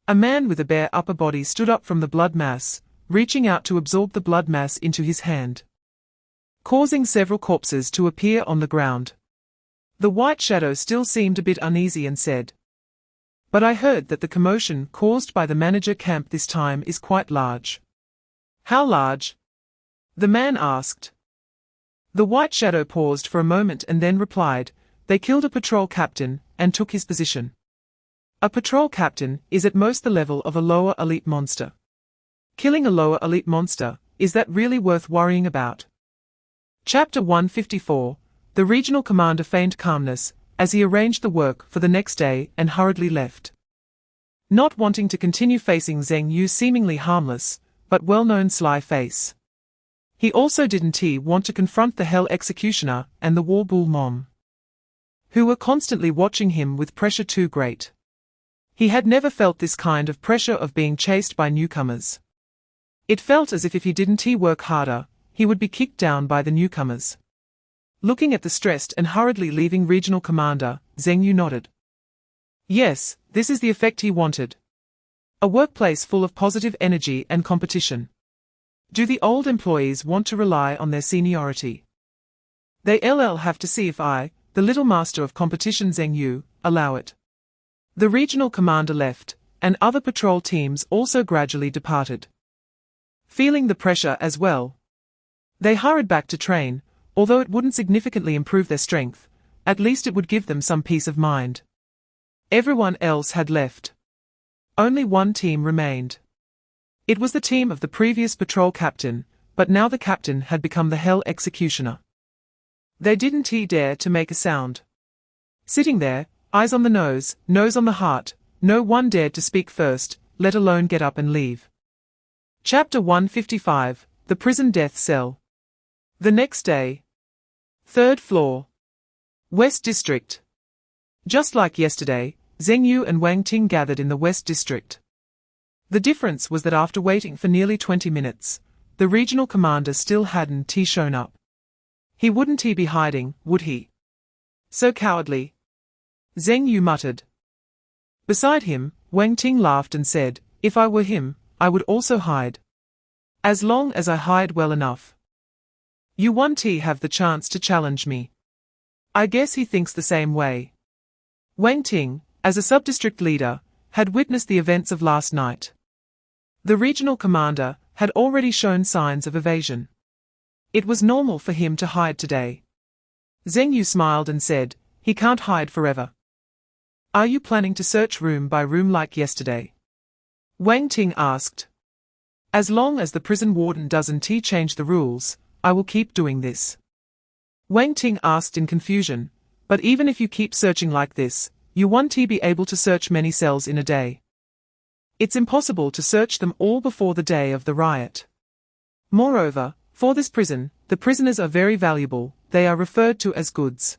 A man with a bare upper body stood up from the blood mass, reaching out to absorb the blood mass into his hand, causing several corpses to appear on the ground. The white shadow still seemed a bit uneasy and said, "But I heard that the commotion caused by the manager camp this time is quite large." "How large?" the man asked. The white shadow paused for a moment and then replied, "They killed a patrol captain and took his position." A patrol captain is at most the level of a lower elite monster. Killing a lower elite monster, is that really worth worrying about? Chapter 154, the regional commander feigned calmness as he arranged the work for the next day and hurriedly left. Not wanting to continue facing Zheng Yu's seemingly harmless, but well-known sly face. He also didn't want to confront the Hell Executioner and the War Bull Mom, who were constantly watching him with pressure too great. He had never felt this kind of pressure of being chased by newcomers. It felt as if he didn't work harder, he would be kicked down by the newcomers. Looking at the stressed and hurriedly leaving regional commander, Zheng Yu nodded. Yes, this is the effect he wanted. A workplace full of positive energy and competition. Do the old employees want to rely on their seniority? They'll have to see if I, the little master of competition Zheng Yu, allow it. The regional commander left, and other patrol teams also gradually departed. Feeling the pressure as well, they hurried back to train. Although it wouldn't significantly improve their strength, at least it would give them some peace of mind. Everyone else had left. Only one team remained. It was the team of the previous patrol captain, but now the captain had become the Hell Executioner. They didn't dare to make a sound. Sitting there, eyes on the nose on the heart, no one dared to speak first, let alone get up and leave. Chapter 155, the prison death cell. The next day. 3rd floor. West District. Just like yesterday, Zheng Yu and Wang Ting gathered in the West District. The difference was that after waiting for nearly 20 minutes, the regional commander still hadn't shown up. He wouldn't be hiding, would he? So cowardly. Zheng Yu muttered. Beside him, Wang Ting laughed and said, "If I were him, I would also hide. As long as I hide well enough. You won't have the chance to challenge me." I guess he thinks the same way. Wang Ting, as a sub-district leader, had witnessed the events of last night. The regional commander had already shown signs of evasion. It was normal for him to hide today. Zheng Yu smiled and said, "He can't hide forever." Are you planning to search room by room like yesterday? Wang Ting asked. As long as the prison warden doesn't change the rules, I will keep doing this. Wang Ting asked in confusion, but even if you keep searching like this, you won't be able to search many cells in a day. It's impossible to search them all before the day of the riot. Moreover, for this prison, the prisoners are very valuable, they are referred to as goods.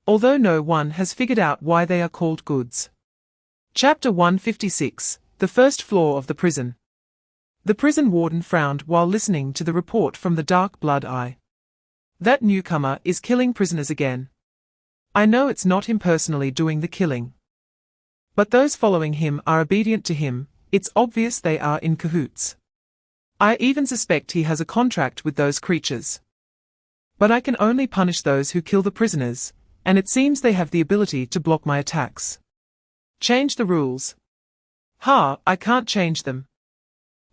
Although no one has figured out why they are called goods. Chapter 156, The First Floor of the Prison. The prison warden frowned while listening to the report from the Dark Blood Eye. That newcomer is killing prisoners again. I know it's not him personally doing the killing. But those following him are obedient to him, it's obvious they are in cahoots. I even suspect he has a contract with those creatures. But I can only punish those who kill the prisoners, and it seems they have the ability to block my attacks. Change the rules. I can't change them.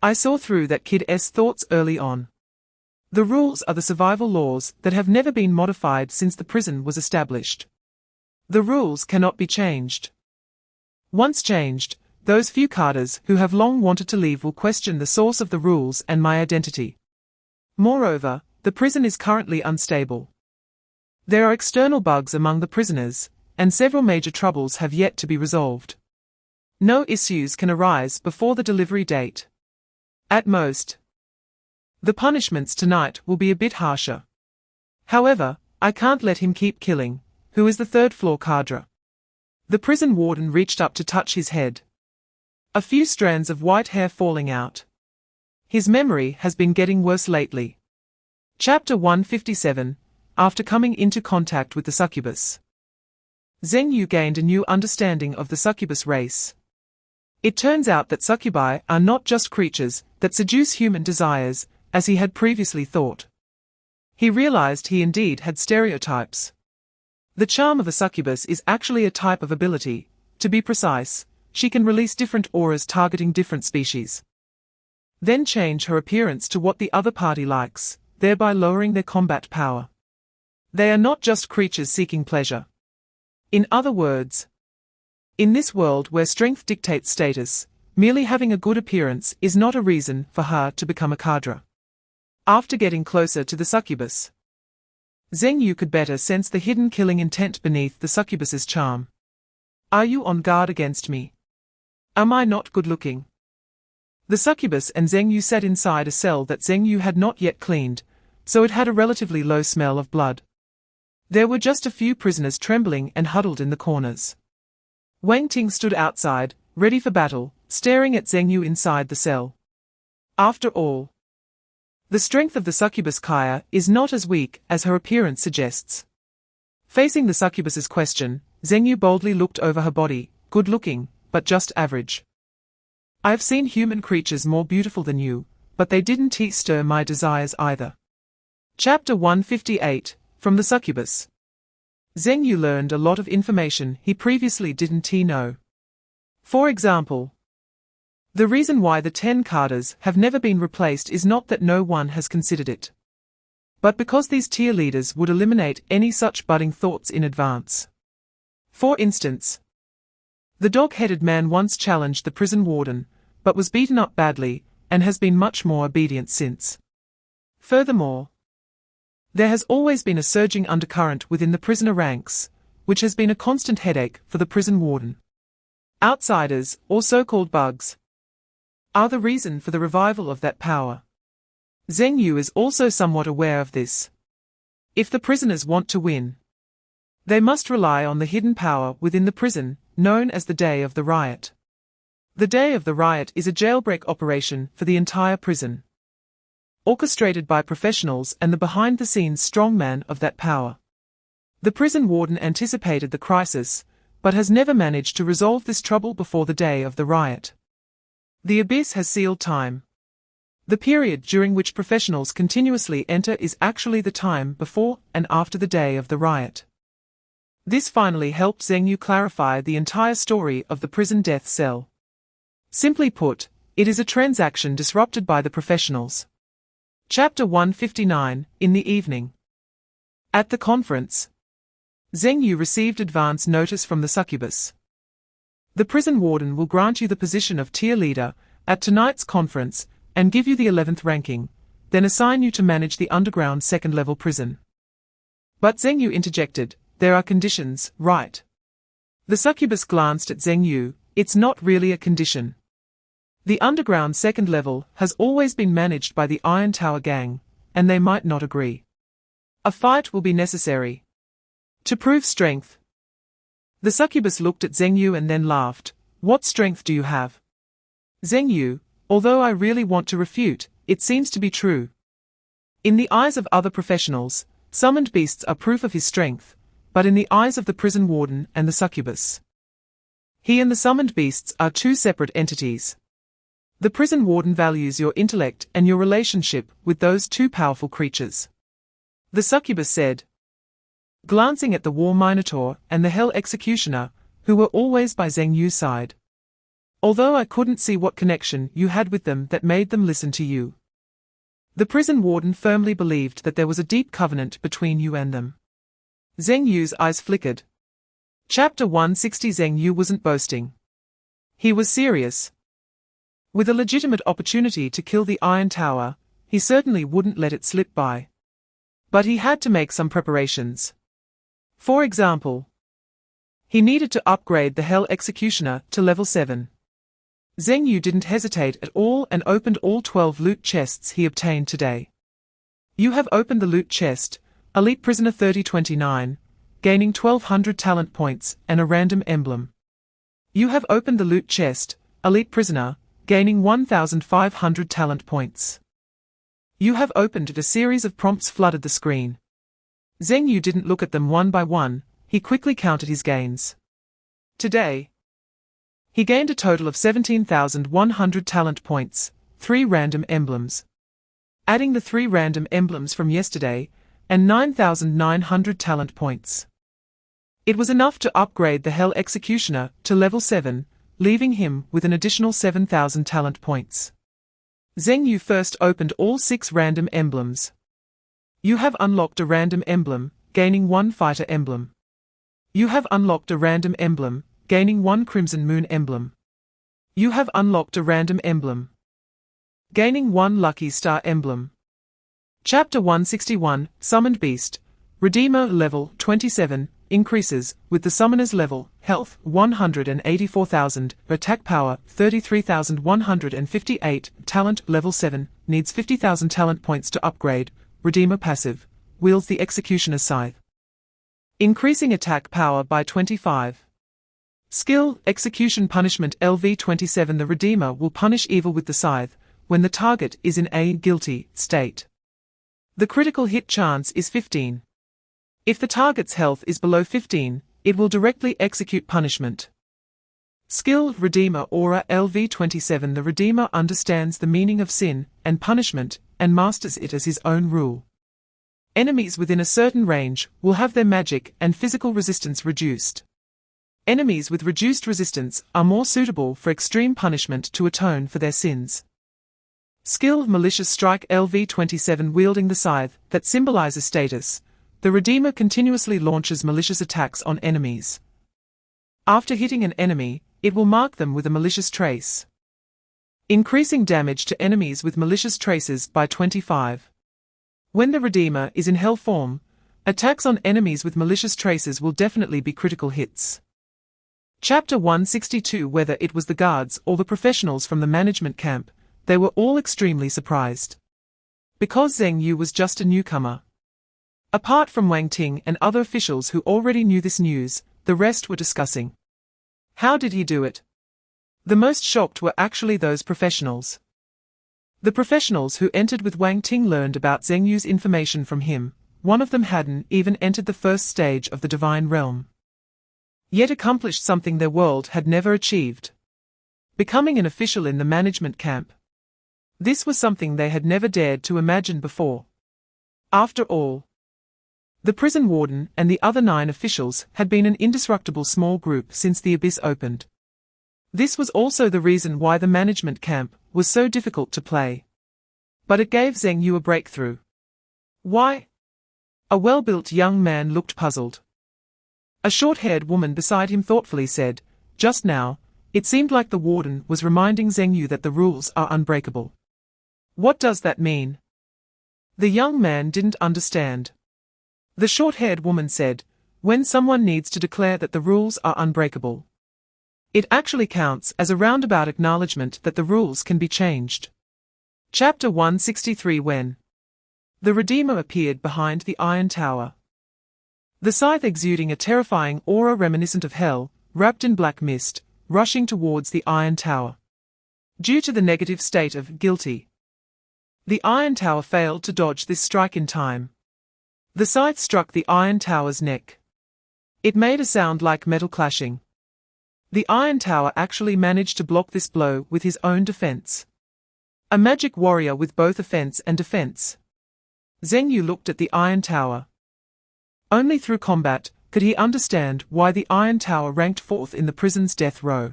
I saw through that kid's thoughts early on. The rules are the survival laws that have never been modified since the prison was established. The rules cannot be changed. Once changed, those few cadres who have long wanted to leave will question the source of the rules and my identity. Moreover, the prison is currently unstable. There are external bugs among the prisoners, and several major troubles have yet to be resolved. No issues can arise before the delivery date. At most, the punishments tonight will be a bit harsher. However, I can't let him keep killing. Who is the third floor cadre? The prison warden reached up to touch his head. A few strands of white hair falling out. His memory has been getting worse lately. Chapter 157, After coming into contact with the succubus. Zheng Yu gained a new understanding of the succubus race. It turns out that succubi are not just creatures that seduce human desires, as he had previously thought. He realized he indeed had stereotypes. The charm of a succubus is actually a type of ability. To be precise, she can release different auras targeting different species. Then change her appearance to what the other party likes, thereby lowering their combat power. They are not just creatures seeking pleasure. In other words, in this world where strength dictates status, merely having a good appearance is not a reason for her to become a cadre. After getting closer to the succubus, Zheng Yu could better sense the hidden killing intent beneath the succubus's charm. Are you on guard against me? Am I not good-looking? The succubus and Zheng Yu sat inside a cell that Zheng Yu had not yet cleaned, so it had a relatively low smell of blood. There were just a few prisoners trembling and huddled in the corners. Wang Ting stood outside, ready for battle, staring at Zheng Yu inside the cell. After all, the strength of the succubus Kaya is not as weak as her appearance suggests. Facing the succubus's question, Zheng Yu boldly looked over her body, good-looking, but just average. I have seen human creatures more beautiful than you, but they didn't stir my desires either. Chapter 158, From the Succubus. Zheng Yu learned a lot of information he previously didn't know. For example, the reason why the 10 cadres have never been replaced is not that no one has considered it, but because these tier leaders would eliminate any such budding thoughts in advance. For instance, the dog-headed man once challenged the prison warden, but was beaten up badly, and has been much more obedient since. Furthermore, there has always been a surging undercurrent within the prisoner ranks, which has been a constant headache for the prison warden. Outsiders, or so-called bugs, are the reason for the revival of that power. Zheng Yu is also somewhat aware of this. If the prisoners want to win, they must rely on the hidden power within the prison, known as the Day of the Riot. The Day of the Riot is a jailbreak operation for the entire prison, orchestrated by professionals and the behind-the-scenes strongman of that power. The prison warden anticipated the crisis, but has never managed to resolve this trouble before the day of the riot. The abyss has sealed time. The period during which professionals continuously enter is actually the time before and after the day of the riot. This finally helped Zheng Yu clarify the entire story of the prison death cell. Simply put, it is a transaction disrupted by the professionals. Chapter 159, In the Evening. At the conference, Zheng Yu received advance notice from the succubus. The prison warden will grant you the position of tier leader at tonight's conference and give you the 11th ranking, then assign you to manage the underground second-level prison. But Zheng Yu interjected, there are conditions, right? The succubus glanced at Zheng Yu, it's not really a condition. The underground second level has always been managed by the Iron Tower gang, and they might not agree. A fight will be necessary. To prove strength. The succubus looked at Zheng Yu and then laughed. What strength do you have? Zheng Yu, although I really want to refute, it seems to be true. In the eyes of other professionals, summoned beasts are proof of his strength, but in the eyes of the prison warden and the succubus, he and the summoned beasts are two separate entities. The prison warden values your intellect and your relationship with those two powerful creatures. The succubus said, glancing at the War Minotaur and the Hell Executioner, who were always by Zheng Yu's side. Although I couldn't see what connection you had with them that made them listen to you. The prison warden firmly believed that there was a deep covenant between you and them. Zheng Yu's eyes flickered. Chapter 160. Zheng Yu wasn't boasting. He was serious. With a legitimate opportunity to kill the Iron Tower, he certainly wouldn't let it slip by. But he had to make some preparations. For example, he needed to upgrade the Hell Executioner to level 7. Zheng Yu didn't hesitate at all and opened all 12 loot chests he obtained today. You have opened the loot chest, Elite Prisoner 3029, gaining 1200 talent points and a random emblem. You have opened the loot chest, Elite Prisoner, gaining 1500 talent points. You have opened it. A series of prompts flooded the screen. Zheng Yu didn't look at them one by one, he quickly counted his gains. Today, he gained a total of 17,100 talent points, 3 random emblems. Adding the 3 random emblems from yesterday, and 9,900 talent points. It was enough to upgrade the Hell Executioner to level 7, leaving him with an additional 7,000 talent points. Zheng Yu first opened all 6 random emblems. You have unlocked a random emblem, gaining 1 fighter emblem. You have unlocked a random emblem, gaining 1 Crimson Moon emblem. You have unlocked a random emblem, gaining 1 Lucky Star emblem. Chapter 161, Summoned Beast. Redeemer level 27, increases with the summoner's level, health 184,000, attack power 33,158, talent level 7, needs 50,000 talent points to upgrade. Redeemer passive, wields the executioner's scythe, increasing attack power by 25. Skill, Execution Punishment LV27. The Redeemer will punish evil with the scythe when the target is in a guilty state. The critical hit chance is 15. If the target's health is below 15, it will directly execute punishment. Skill, Redeemer Aura LV27. The Redeemer understands the meaning of sin and punishment and masters it as his own rule. Enemies within a certain range will have their magic and physical resistance reduced. Enemies with reduced resistance are more suitable for extreme punishment to atone for their sins. Skill, Malicious Strike LV27. Wielding the scythe that symbolizes status, the Redeemer continuously launches malicious attacks on enemies. After hitting an enemy, it will mark them with a malicious trace, increasing damage to enemies with malicious traces by 25. When the Redeemer is in hell form, attacks on enemies with malicious traces will definitely be critical hits. Chapter 162. Whether it was the guards or the professionals from the management camp, they were all extremely surprised. Because Zheng Yu was just a newcomer. Apart from Wang Ting and other officials who already knew this news, the rest were discussing. How did he do it? The most shocked were actually those professionals. The professionals who entered with Wang Ting learned about Zheng Yu's information from him. One of them hadn't even entered the first stage of the divine realm, yet accomplished something their world had never achieved. Becoming an official in the management camp. This was something they had never dared to imagine before. After all, the prison warden and the other 9 officials had been an indestructible small group since the abyss opened. This was also the reason why the management camp was so difficult to play. But it gave Zheng Yu a breakthrough. Why? A well-built young man looked puzzled. A short-haired woman beside him thoughtfully said, "Just now, It seemed like the warden was reminding Zheng Yu that the rules are unbreakable. What does that mean? The young man didn't understand. The short-haired woman said, when someone needs to declare that the rules are unbreakable, it actually counts as a roundabout acknowledgement that the rules can be changed. Chapter 163. When the Redeemer appeared behind the Iron Tower. The scythe exuding a terrifying aura reminiscent of hell, wrapped in black mist, rushing towards the Iron Tower. Due to the negative state of guilty, the Iron Tower failed to dodge this strike in time. The scythe struck the Iron Tower's neck. It made a sound like metal clashing. The Iron Tower actually managed to block this blow with his own defense. A magic warrior with both offense and defense. Zheng Yu looked at the Iron Tower. Only through combat could he understand why the Iron Tower ranked fourth in the prison's death row.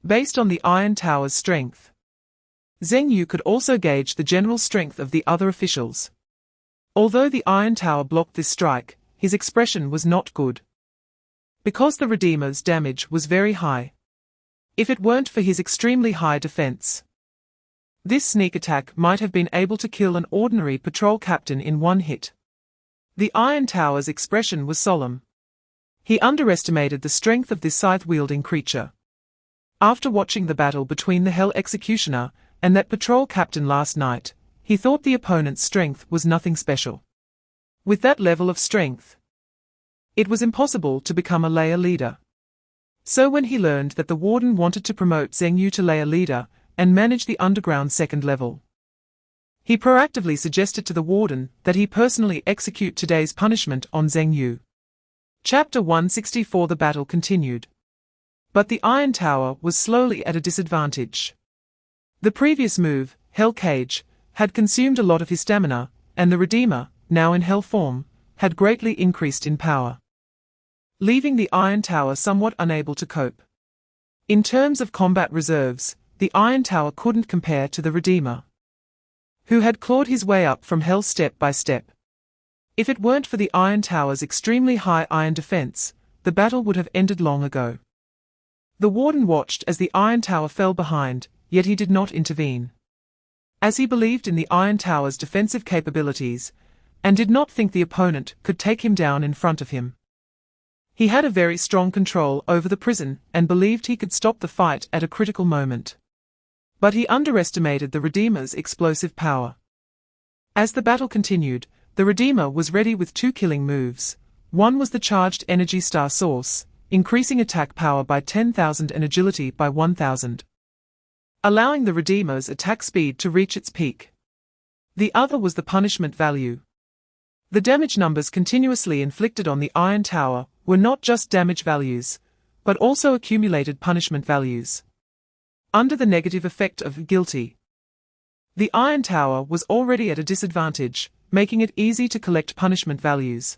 Based on the Iron Tower's strength, Zheng Yu could also gauge the general strength of the other officials. Although the Iron Tower blocked this strike, his expression was not good. Because the Redeemer's damage was very high. If it weren't for his extremely high defense, this sneak attack might have been able to kill an ordinary patrol captain in one hit. The Iron Tower's expression was solemn. He underestimated the strength of this scythe-wielding creature. After watching the battle between the Hell Executioner and that patrol captain last night, he thought the opponent's strength was nothing special. With that level of strength, it was impossible to become a layer leader. So when he learned that the warden wanted to promote Zheng Yu to layer leader and manage the underground second level, he proactively suggested to the warden that he personally execute today's punishment on Zheng Yu. Chapter 164. The battle continued. But the Iron Tower was slowly at a disadvantage. The previous move, Hell Cage, had consumed a lot of his stamina, and the Redeemer, now in Hell form, had greatly increased in power, leaving the Iron Tower somewhat unable to cope. In terms of combat reserves, the Iron Tower couldn't compare to the Redeemer, who had clawed his way up from Hell step by step. If it weren't for the Iron Tower's extremely high iron defense, the battle would have ended long ago. The warden watched as the Iron Tower fell behind, yet he did not intervene, as he believed in the Iron Tower's defensive capabilities, and did not think the opponent could take him down in front of him. He had a very strong control over the prison and believed he could stop the fight at a critical moment. But he underestimated the Redeemer's explosive power. As the battle continued, the Redeemer was ready with two killing moves. One was the charged energy star source, increasing attack power by 10,000 and agility by 1,000. Allowing the Redeemer's attack speed to reach its peak. The other was the punishment value. The damage numbers continuously inflicted on the Iron Tower were not just damage values, but also accumulated punishment values. Under the negative effect of guilty, the Iron Tower was already at a disadvantage, making it easy to collect punishment values.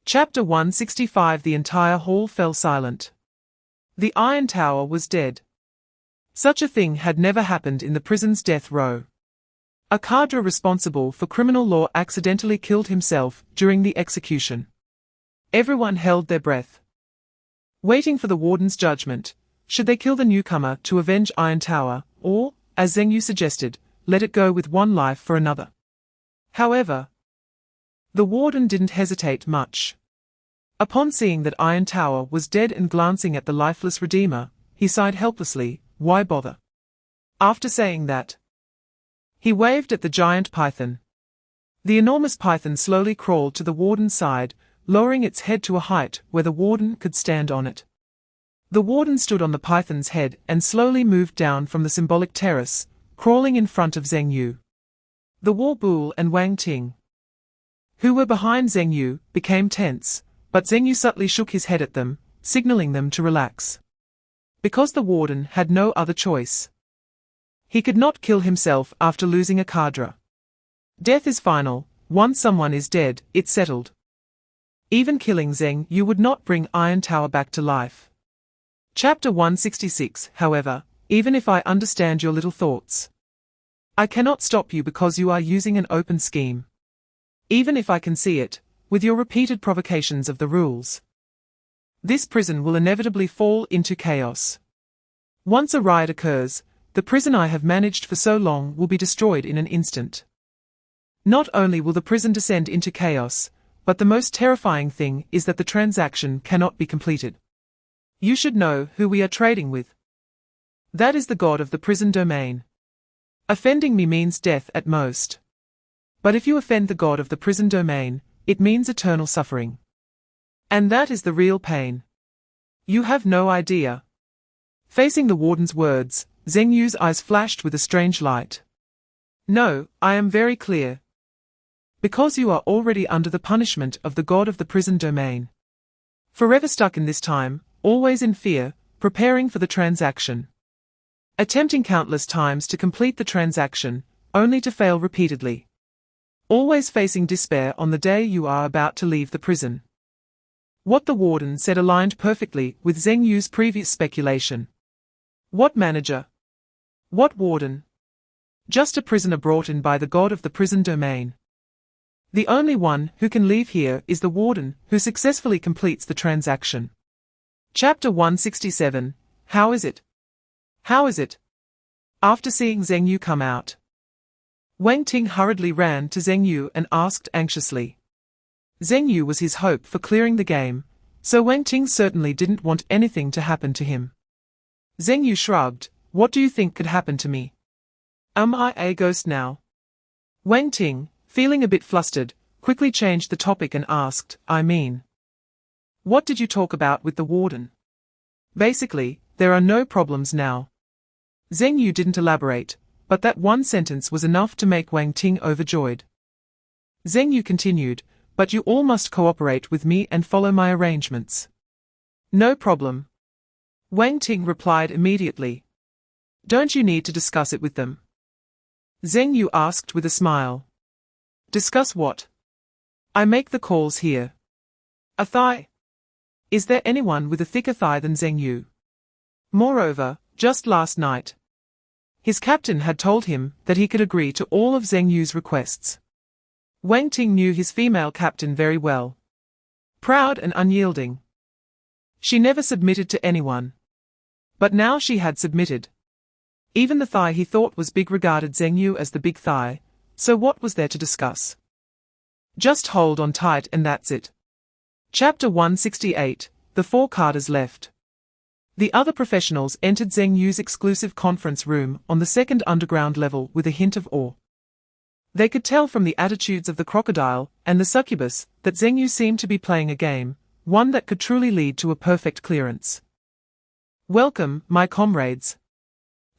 Chapter 165. The entire hall fell silent. The Iron Tower was dead. Such a thing had never happened in the prison's death row. A cadre responsible for criminal law accidentally killed himself during the execution. Everyone held their breath, waiting for the warden's judgment. Should they kill the newcomer to avenge Iron Tower, or, as Zheng Yu suggested, let it go with one life for another? However, the warden didn't hesitate much. Upon seeing that Iron Tower was dead and glancing at the lifeless Redeemer, he sighed helplessly. Why bother? After saying that, he waved at the giant python. The enormous python slowly crawled to the warden's side, lowering its head to a height where the warden could stand on it. The warden stood on the python's head and slowly moved down from the symbolic terrace, crawling in front of Zheng Yu. The War Bull and Wang Ting, who were behind Zheng Yu, became tense, but Zheng Yu subtly shook his head at them, signaling them to relax. Because the warden had no other choice. He could not kill himself after losing a cadre. Death is final. Once someone is dead, it's settled. Even killing Zheng Yu would not bring Iron Tower back to life. Chapter 166. However, even if I understand your little thoughts, I cannot stop you because you are using an open scheme. Even if I can see it, with your repeated provocations of the rules, this prison will inevitably fall into chaos. Once a riot occurs, the prison I have managed for so long will be destroyed in an instant. Not only will the prison descend into chaos, but the most terrifying thing is that the transaction cannot be completed. You should know who we are trading with. That is the god of the prison domain. Offending me means death at most. But if you offend the god of the prison domain, it means eternal suffering. And that is the real pain. You have no idea. Facing the warden's words, Zheng Yu's eyes flashed with a strange light. No, I am very clear. Because you are already under the punishment of the god of the prison domain. Forever stuck in this time, always in fear, preparing for the transaction. Attempting countless times to complete the transaction, only to fail repeatedly. Always facing despair on the day you are about to leave the prison. What the warden said aligned perfectly with Zheng Yu's previous speculation. What manager? What warden? Just a prisoner brought in by the god of the prison domain. The only one who can leave here is the warden who successfully completes the transaction. Chapter 167, How is it? How is it? After seeing Zheng Yu come out, Wang Ting hurriedly ran to Zheng Yu and asked anxiously. Zheng Yu was his hope for clearing the game, so Wang Ting certainly didn't want anything to happen to him. Zheng Yu shrugged. What do you think could happen to me? Am I a ghost now? Wang Ting, feeling a bit flustered, quickly changed the topic and asked, I mean, what did you talk about with the warden? Basically, there are no problems now. Zheng Yu didn't elaborate, but that one sentence was enough to make Wang Ting overjoyed. Zheng Yu continued, but you all must cooperate with me and follow my arrangements. No problem. Wang Ting replied immediately. Don't you need to discuss it with them? Zheng Yu asked with a smile. Discuss what? I make the calls here. A thigh? Is there anyone with a thicker thigh than Zheng Yu? Moreover, just last night, his captain had told him that he could agree to all of Zheng Yu's requests. Wang Ting knew his female captain very well. Proud and unyielding. She never submitted to anyone. But now she had submitted. Even the thigh he thought was big regarded Zheng Yu as the big thigh, so what was there to discuss? Just hold on tight and that's it. Chapter 168, The Four Carders Left. The other professionals entered Zheng Yu's exclusive conference room on the second underground level with a hint of awe. They could tell from the attitudes of the crocodile and the succubus that Zheng Yu seemed to be playing a game, one that could truly lead to a perfect clearance. Welcome, my comrades.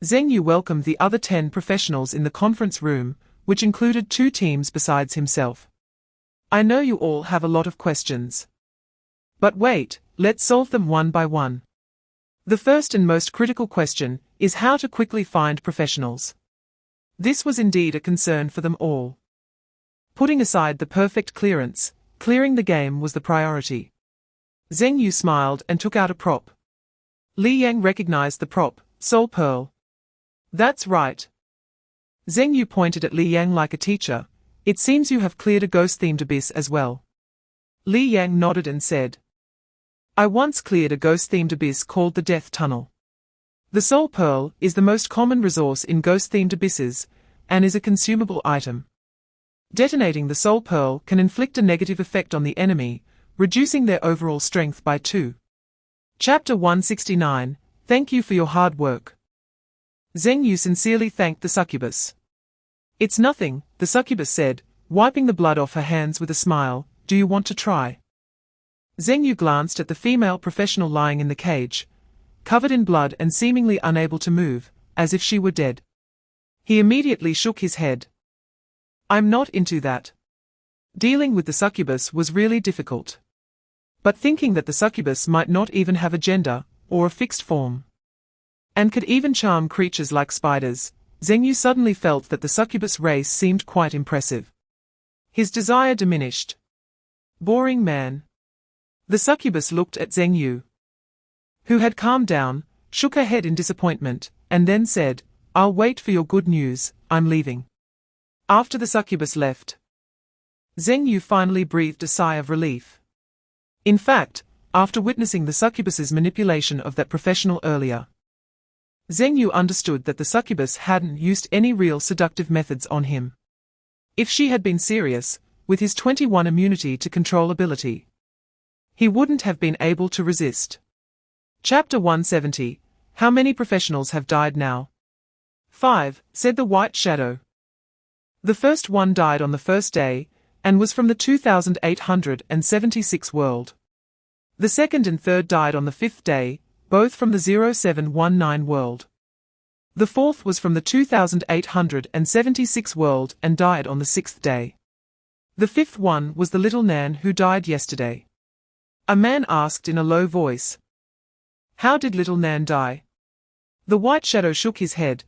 Zheng Yu welcomed the other 10 professionals in the conference room, which included 2 teams besides himself. I know you all have a lot of questions. But wait, let's solve them one by one. The first and most critical question is how to quickly find professionals. This was indeed a concern for them all. Putting aside the perfect clearance, clearing the game was the priority. Zheng Yu smiled and took out a prop. Li Yang recognized the prop, Soul Pearl. That's right. Zheng Yu pointed at Li Yang like a teacher. It seems you have cleared a ghost-themed abyss as well. Li Yang nodded and said, I once cleared a ghost-themed abyss called the Death Tunnel. The Soul Pearl is the most common resource in ghost-themed abysses, and is a consumable item. Detonating the Soul Pearl can inflict a negative effect on the enemy, reducing their overall strength by 2. Chapter 169, Thank you for your hard work. Zheng Yu sincerely thanked the succubus. It's nothing, the succubus said, wiping the blood off her hands with a smile. Do you want to try? Zheng Yu glanced at the female professional lying in the cage, covered in blood and seemingly unable to move, as if she were dead. He immediately shook his head. I'm not into that. Dealing with the succubus was really difficult. But thinking that the succubus might not even have a gender, or a fixed form, and could even charm creatures like spiders, Zheng Yu suddenly felt that the succubus race seemed quite impressive. His desire diminished. Boring man. The succubus looked at Zheng Yu, who had calmed down, shook her head in disappointment, and then said, I'll wait for your good news, I'm leaving. After the succubus left, Zheng Yu finally breathed a sigh of relief. In fact, after witnessing the succubus's manipulation of that professional earlier, Zheng Yu understood that the succubus hadn't used any real seductive methods on him. If she had been serious, with his 21 immunity to control ability, he wouldn't have been able to resist. Chapter 170. How many professionals have died now? 5, said the White Shadow. The first one died on the first day, and was from the 2876 world. The second and third died on the fifth day, both from the 0719 world. The fourth was from the 2876 world and died on the sixth day. The fifth one was the little Nan who died yesterday. A man asked in a low voice. How did little Nan die? The White Shadow shook his head.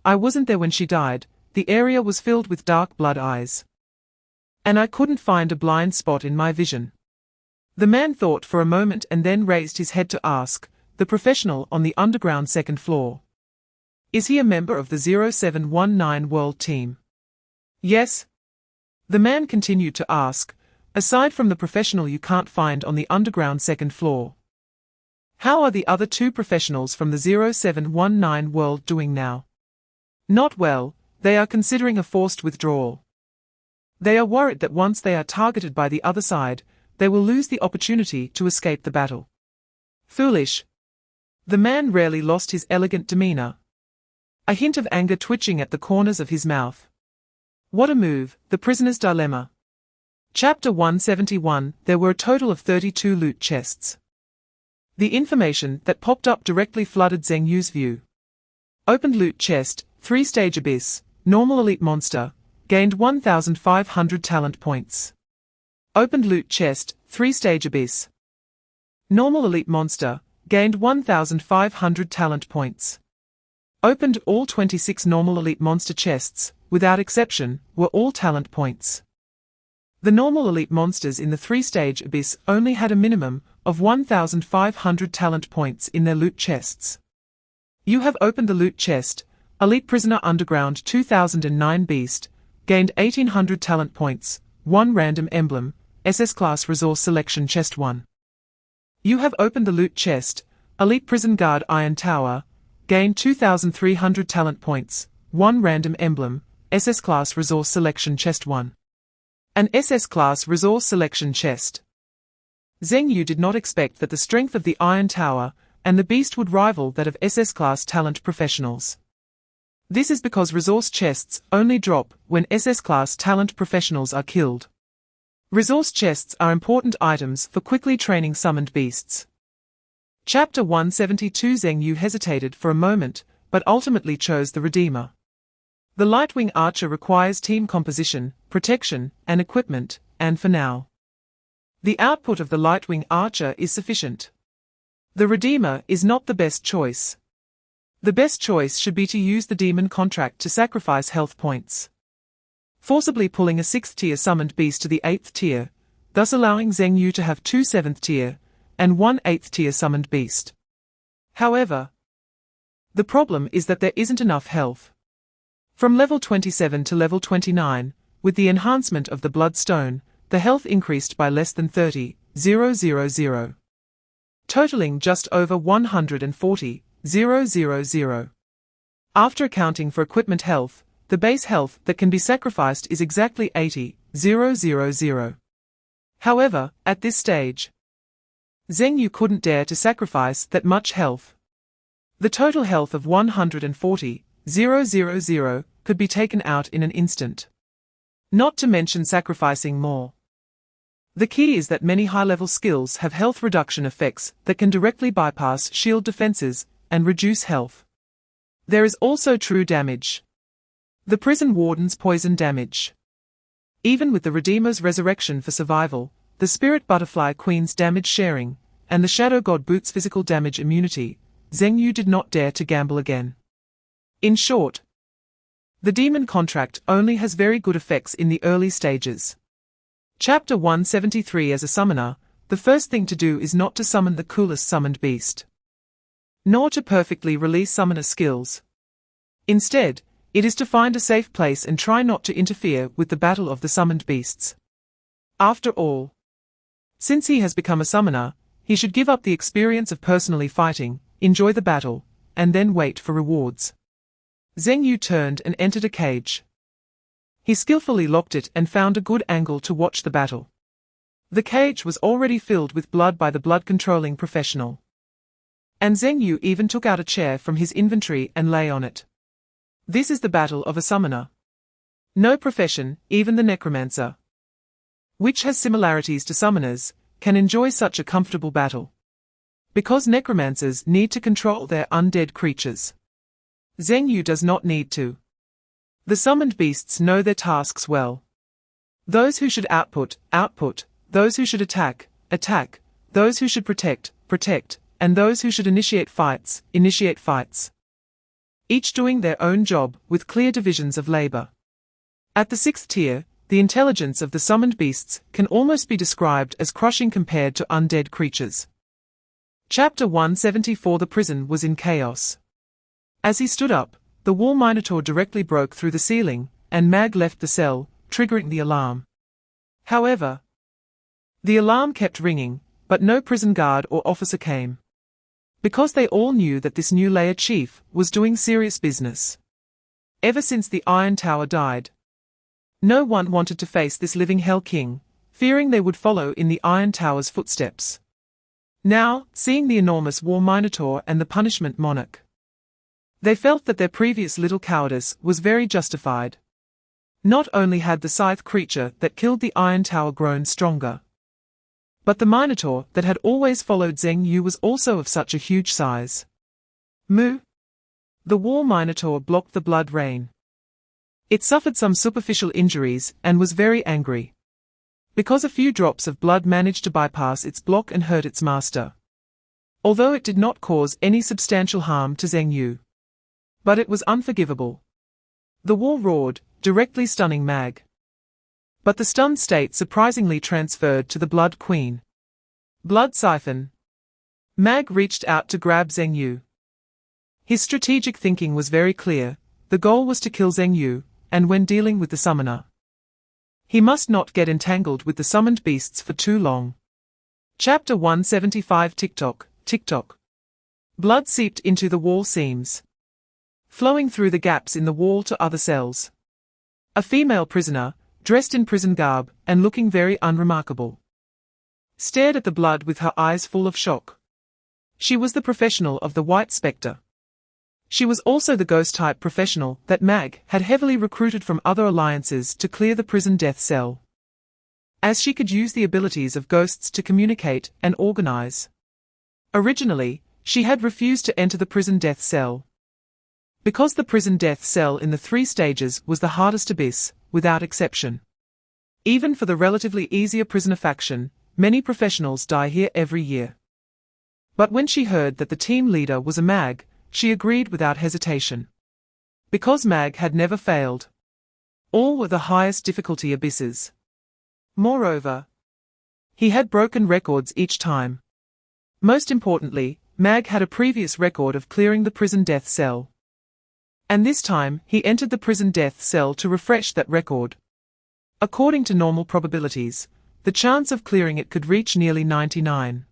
I wasn't there when she died. The area was filled with dark blood eyes, and I couldn't find a blind spot in my vision. The man thought for a moment and then raised his head to ask, the professional on the underground second floor. Is he a member of the 0719 world team? Yes. The man continued to ask, aside from the professional you can't find on the underground second floor, how are the other two professionals from the 0719 world doing now? Not well, they are considering a forced withdrawal. They are worried that once they are targeted by the other side, they will lose the opportunity to escape the battle. Foolish. The man rarely lost his elegant demeanor, a hint of anger twitching at the corners of his mouth. What a move, the prisoner's dilemma. Chapter 171. There were a total of 32 loot chests. The information that popped up directly flooded Zheng Yu's view. Opened loot chest, 3-stage abyss, normal elite monster, gained 1,500 talent points. Opened loot chest, 3-stage abyss, normal elite monster, gained 1,500 talent points. Opened all 26 normal elite monster chests, without exception, were all talent points. The normal elite monsters in the 3-stage abyss only had a minimum of 1,500 talent points in their loot chests. You have opened the loot chest, Elite Prisoner Underground 2009 Beast, gained 1,800 talent points, 1 random emblem, SS Class Resource Selection Chest 1. You have opened the loot chest, Elite Prison Guard Iron Tower, gained 2,300 talent points, 1 random emblem, SS Class Resource Selection Chest 1. An SS Class Resource Selection Chest. Zheng Yu did not expect that the strength of the Iron Tower and the Beast would rival that of SS Class talent professionals. This is because resource chests only drop when SS Class talent professionals are killed. Resource chests are important items for quickly training summoned beasts. Chapter 172. Zheng Yu hesitated for a moment, but ultimately chose the Redeemer. The Lightwing Archer requires team composition, protection, and equipment, and for now, the output of the Lightwing Archer is sufficient. The Redeemer is not the best choice. The best choice should be to use the Demon Contract to sacrifice health points, forcibly pulling a 6th tier summoned beast to the 8th tier, thus allowing Zheng Yu to have 2 7th tier and 1 8th tier summoned beast. However, the problem is that there isn't enough health. From level 27 to level 29, with the enhancement of the Bloodstone, the health increased by less than 30,000, totaling just over 140,000. After accounting for equipment health, the base health that can be sacrificed is exactly 80,000. However, at this stage, Zheng Yu couldn't dare to sacrifice that much health. The total health of 140,000 could be taken out in an instant. Not to mention sacrificing more. The key is that many high-level skills have health reduction effects that can directly bypass shield defenses and reduce health. There is also true damage. The Prison Warden's poison damage. Even with the Redeemer's resurrection for survival, the Spirit Butterfly Queen's damage sharing, and the Shadow God Boot's physical damage immunity, Zheng Yu did not dare to gamble again. In short, the Demon Contract only has very good effects in the early stages. Chapter 173. As a summoner, the first thing to do is not to summon the coolest summoned beast, nor to perfectly release summoner skills. Instead, it is to find a safe place and try not to interfere with the battle of the summoned beasts. After all, since he has become a summoner, he should give up the experience of personally fighting, enjoy the battle, and then wait for rewards. Zheng Yu turned and entered a cage. He skillfully locked it and found a good angle to watch the battle. The cage was already filled with blood by the blood-controlling professional. And Zheng Yu even took out a chair from his inventory and lay on it. This is the battle of a summoner. No profession, even the necromancer, which has similarities to summoners, can enjoy such a comfortable battle. Because necromancers need to control their undead creatures. Zheng Yu does not need to. The summoned beasts know their tasks well. Those who should output, output, those who should attack, attack, those who should protect, protect, and those who should initiate fights, initiate fights. Each doing their own job, with clear divisions of labor. At the 6th tier, the intelligence of the summoned beasts can almost be described as crushing compared to undead creatures. Chapter 174. The prison was in chaos. As he stood up, the wall minotaur directly broke through the ceiling, and Mag left the cell, triggering the alarm. However, the alarm kept ringing, but no prison guard or officer came. Because they all knew that this new layer chief was doing serious business. Ever since the Iron Tower died, no one wanted to face this living Hell King, fearing they would follow in the Iron Tower's footsteps. Now, seeing the enormous War Minotaur and the Punishment Monarch, they felt that their previous little cowardice was very justified. Not only had the scythe creature that killed the Iron Tower grown stronger, but the Minotaur that had always followed Zheng Yu was also of such a huge size. Moo! The War Minotaur blocked the blood rain. It suffered some superficial injuries and was very angry, because a few drops of blood managed to bypass its block and hurt its master. Although it did not cause any substantial harm to Zheng Yu. But it was unforgivable. The war roared, directly stunning Mag. But the stunned state surprisingly transferred to the Blood Queen. Blood Siphon. Mag reached out to grab Zheng Yu. His strategic thinking was very clear. The goal was to kill Zheng Yu, and when dealing with the summoner, he must not get entangled with the summoned beasts for too long. Chapter 175. Tick-tock, tick-tock. Blood seeped into the wall seams, flowing through the gaps in the wall to other cells. A female prisoner, dressed in prison garb and looking very unremarkable, stared at the blood with her eyes full of shock. She was the professional of the White Spectre. She was also the ghost-type professional that Mag had heavily recruited from other alliances to clear the prison death cell, as she could use the abilities of ghosts to communicate and organize. Originally, she had refused to enter the prison death cell, because the prison death cell in the 3 stages was the hardest abyss, without exception. Even for the relatively easier prisoner faction, many professionals die here every year. But when she heard that the team leader was a Mag, she agreed without hesitation. Because Mag had never failed. All were the highest difficulty abysses. Moreover, he had broken records each time. Most importantly, Mag had a previous record of clearing the prison death cell. And this time, he entered the prison death cell to refresh that record. According to normal probabilities, the chance of clearing it could reach nearly 99.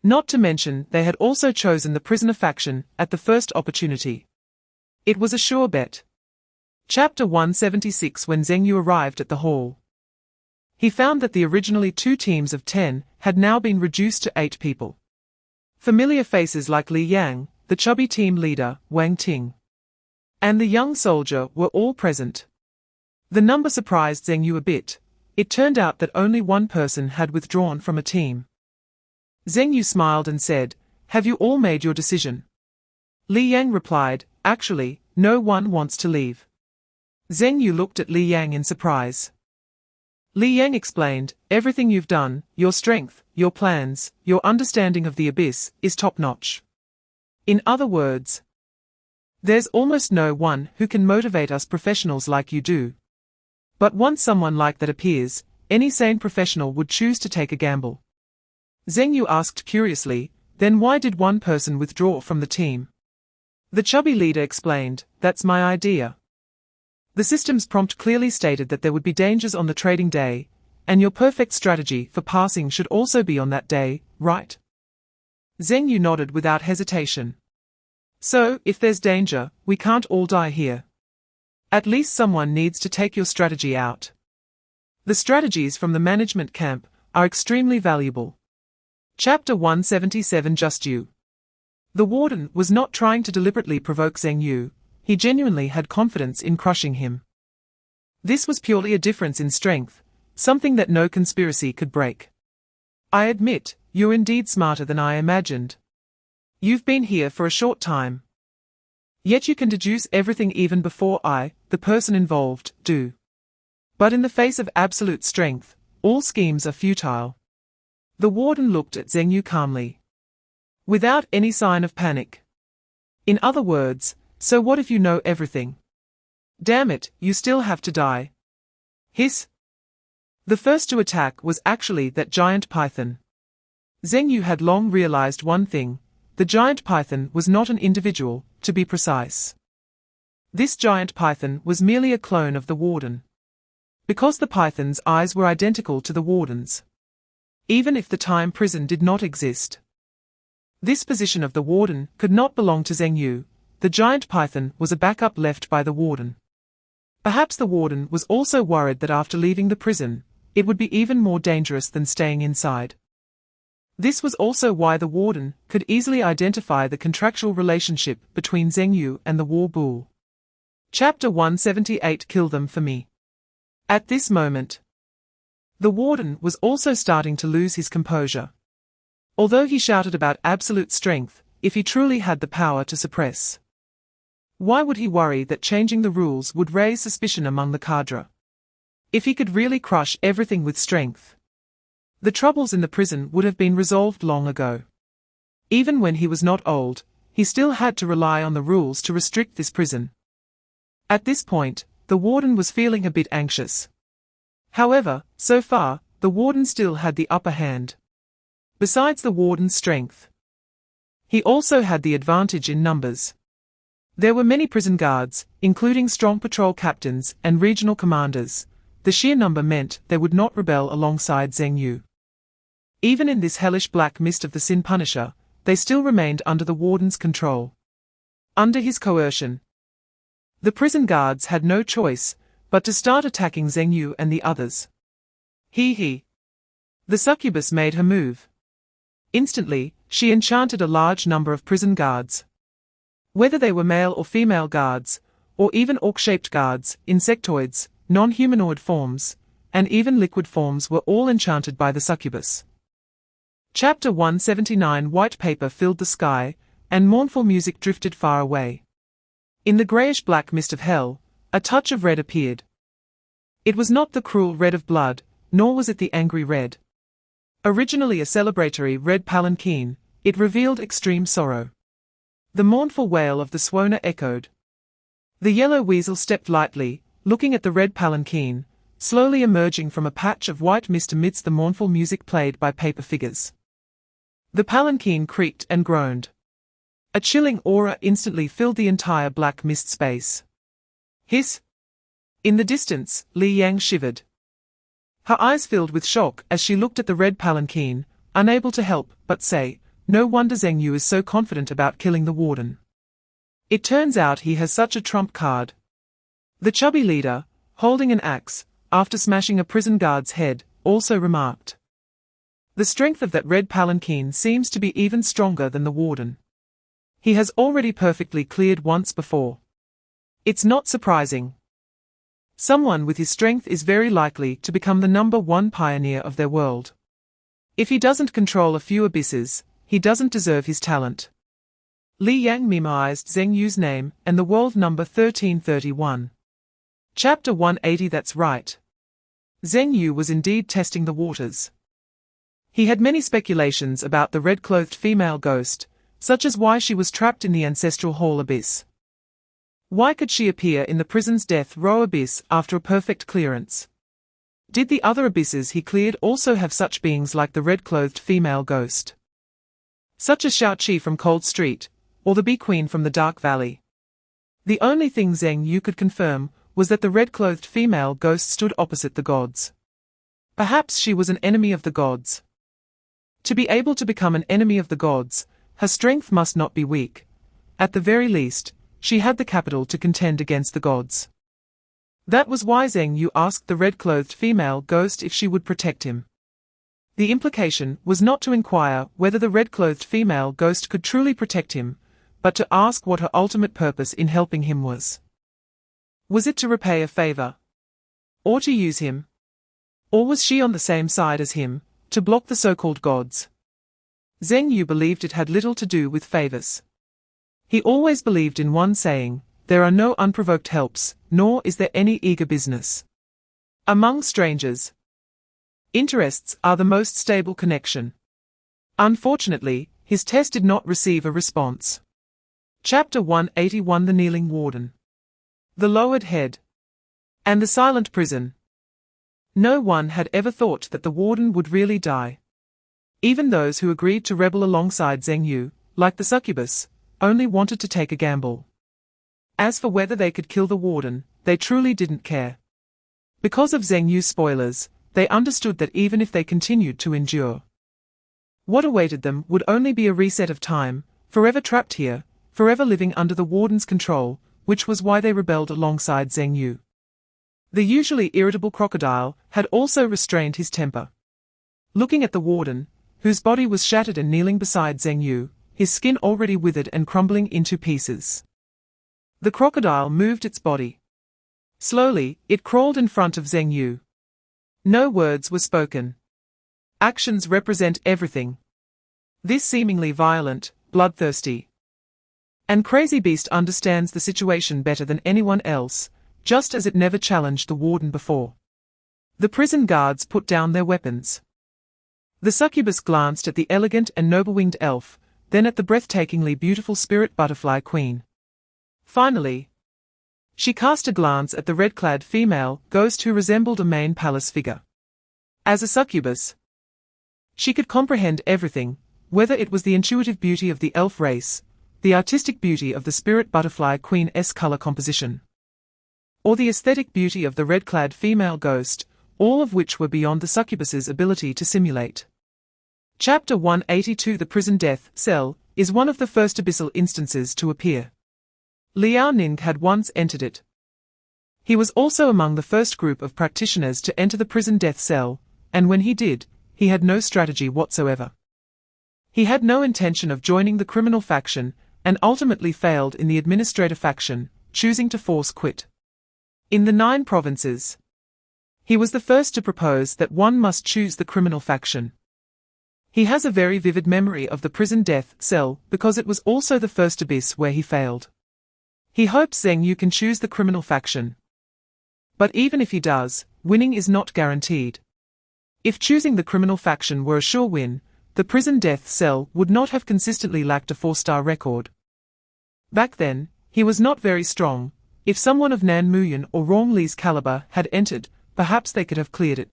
Not to mention, they had also chosen the prisoner faction at the first opportunity. It was a sure bet. Chapter 176. When Zheng Yu arrived at the hall, he found that the originally 2 teams of 10 had now been reduced to 8 people. Familiar faces like Li Yang, the chubby team leader, Wang Ting, and the young soldier were all present. The number surprised Zheng Yu a bit. It turned out that only one person had withdrawn from a team. Zheng Yu smiled and said, "Have you all made your decision?" Li Yang replied, "Actually, no one wants to leave." Zheng Yu looked at Li Yang in surprise. Li Yang explained, "Everything you've done, your strength, your plans, your understanding of the abyss, is top-notch. In other words, there's almost no one who can motivate us professionals like you do. But once someone like that appears, any sane professional would choose to take a gamble." Zheng Yu asked curiously, "Then why did one person withdraw from the team?" The chubby leader explained, "That's my idea. The system's prompt clearly stated that there would be dangers on the trading day, and your perfect strategy for passing should also be on that day, right?" Zheng Yu nodded without hesitation. So, if there's danger, we can't all die here. At least someone needs to take your strategy out. The strategies from the management camp are extremely valuable. Chapter 177 Just You. The warden was not trying to deliberately provoke Zheng Yu, he genuinely had confidence in crushing him. This was purely a difference in strength, something that no conspiracy could break. I admit, you're indeed smarter than I imagined. You've been here for a short time. Yet you can deduce everything even before I, the person involved, do. But in the face of absolute strength, all schemes are futile. The warden looked at Zheng Yu calmly, without any sign of panic. In other words, so what if you know everything? Damn it, you still have to die. Hiss. The first to attack was actually that giant python. Zheng Yu had long realized one thing: the giant python was not an individual, to be precise. This giant python was merely a clone of the warden. Because the python's eyes were identical to the warden's. Even if the time prison did not exist. This position of the warden could not belong to Zheng Yu. The giant python was a backup left by the warden. Perhaps the warden was also worried that after leaving the prison, it would be even more dangerous than staying inside. This was also why the warden could easily identify the contractual relationship between Zheng Yu and the war bull. Chapter 178 Kill them for me. At this moment, the warden was also starting to lose his composure. Although he shouted about absolute strength, if he truly had the power to suppress, why would he worry that changing the rules would raise suspicion among the cadre? If he could really crush everything with strength, the troubles in the prison would have been resolved long ago. Even when he was not old, he still had to rely on the rules to restrict this prison. At this point, the warden was feeling a bit anxious. However, so far, the warden still had the upper hand. Besides the warden's strength, he also had the advantage in numbers. There were many prison guards, including strong patrol captains and regional commanders. The sheer number meant they would not rebel alongside Zheng Yu. Even in this hellish black mist of the Sin Punisher, they still remained under the warden's control. Under his coercion, the prison guards had no choice but to start attacking Zheng Yu and the others. He. The succubus made her move. Instantly, she enchanted a large number of prison guards. Whether they were male or female guards, or even orc-shaped guards, insectoids, non-humanoid forms, and even liquid forms were all enchanted by the succubus. Chapter 179 White paper filled the sky, and mournful music drifted far away. In the greyish-black mist of hell, a touch of red appeared. It was not the cruel red of blood, nor was it the angry red. Originally a celebratory red palanquin, it revealed extreme sorrow. The mournful wail of the Swona echoed. The yellow weasel stepped lightly, looking at the red palanquin, slowly emerging from a patch of white mist amidst the mournful music played by paper figures. The palanquin creaked and groaned. A chilling aura instantly filled the entire black mist space. Hiss! In the distance, Li Yang shivered. Her eyes filled with shock as she looked at the red palanquin, unable to help but say, no wonder Zheng Yu is so confident about killing the warden. It turns out he has such a trump card. The chubby leader, holding an axe, after smashing a prison guard's head, also remarked. The strength of that red palanquin seems to be even stronger than the warden. He has already perfectly cleared once before. It's not surprising. Someone with his strength is very likely to become the #1 pioneer of their world. If he doesn't control a few abysses, he doesn't deserve his talent. Li Yang memorized Zheng Yu's name and the world number 1331. Chapter 180 That's right. Zheng Yu was indeed testing the waters. He had many speculations about the red-clothed female ghost, such as why she was trapped in the ancestral hall abyss. Why could she appear in the prison's death row abyss after a perfect clearance? Did the other abysses he cleared also have such beings like the red-clothed female ghost? Such as Xiao Qi from Cold Street, or the Bee Queen from the Dark Valley? The only thing Zheng Yu could confirm was that the red-clothed female ghost stood opposite the gods. Perhaps she was an enemy of the gods. To be able to become an enemy of the gods, her strength must not be weak, At the very least, she had the capital to contend against the gods. That was why Zheng Yu asked the red-clothed female ghost if she would protect him. The implication was not to inquire whether the red-clothed female ghost could truly protect him, but to ask what her ultimate purpose in helping him was. Was it to repay a favor? Or to use him? Or was she on the same side as him, to block the so-called gods? Zheng Yu believed it had little to do with favors. He always believed in one saying, "There are no unprovoked helps, nor is there any eager business." Among strangers, interests are the most stable connection. Unfortunately, his test did not receive a response. Chapter 181: The Kneeling Warden. The lowered head. And the silent prison. No one had ever thought that the warden would really die. Even those who agreed to rebel alongside Zheng Yu, like the succubus, only wanted to take a gamble. As for whether they could kill the warden, they truly didn't care. Because of Zheng Yu's spoilers, they understood that even if they continued to endure, what awaited them would only be a reset of time, forever trapped here, forever living under the warden's control, which was why they rebelled alongside Zheng Yu. The usually irritable crocodile had also restrained his temper. Looking at the warden, whose body was shattered and kneeling beside Zheng Yu, his skin already withered and crumbling into pieces, the crocodile moved its body. Slowly, it crawled in front of Zheng Yu. No words were spoken. Actions represent everything. This seemingly violent, bloodthirsty, and crazy beast understands the situation better than anyone else, just as it never challenged the warden before. The prison guards put down their weapons. The succubus glanced at the elegant and noble-winged elf, then at the breathtakingly beautiful spirit butterfly queen. Finally, she cast a glance at the red-clad female ghost who resembled a main palace figure. As a succubus, she could comprehend everything, whether it was the intuitive beauty of the elf race, the artistic beauty of the spirit butterfly queen's color composition, or the aesthetic beauty of the red-clad female ghost, all of which were beyond the succubus's ability to simulate. Chapter 182: The Prison Death Cell is one of the first abyssal instances to appear. Liao Ning had once entered it. He was also among the first group of practitioners to enter the prison death cell, and when he did, he had no strategy whatsoever. He had no intention of joining the criminal faction, and ultimately failed in the administrator faction, choosing to force quit. In the 9 provinces, he was the first to propose that one must choose the criminal faction. He has a very vivid memory of the prison death cell because it was also the first abyss where he failed. He hopes Zheng Yu can choose the criminal faction. But even if he does, winning is not guaranteed. If choosing the criminal faction were a sure win, the prison death cell would not have consistently lacked a 4-star record. Back then, he was not very strong. If someone of Nan Muyan or Rong Li's caliber had entered, perhaps they could have cleared it.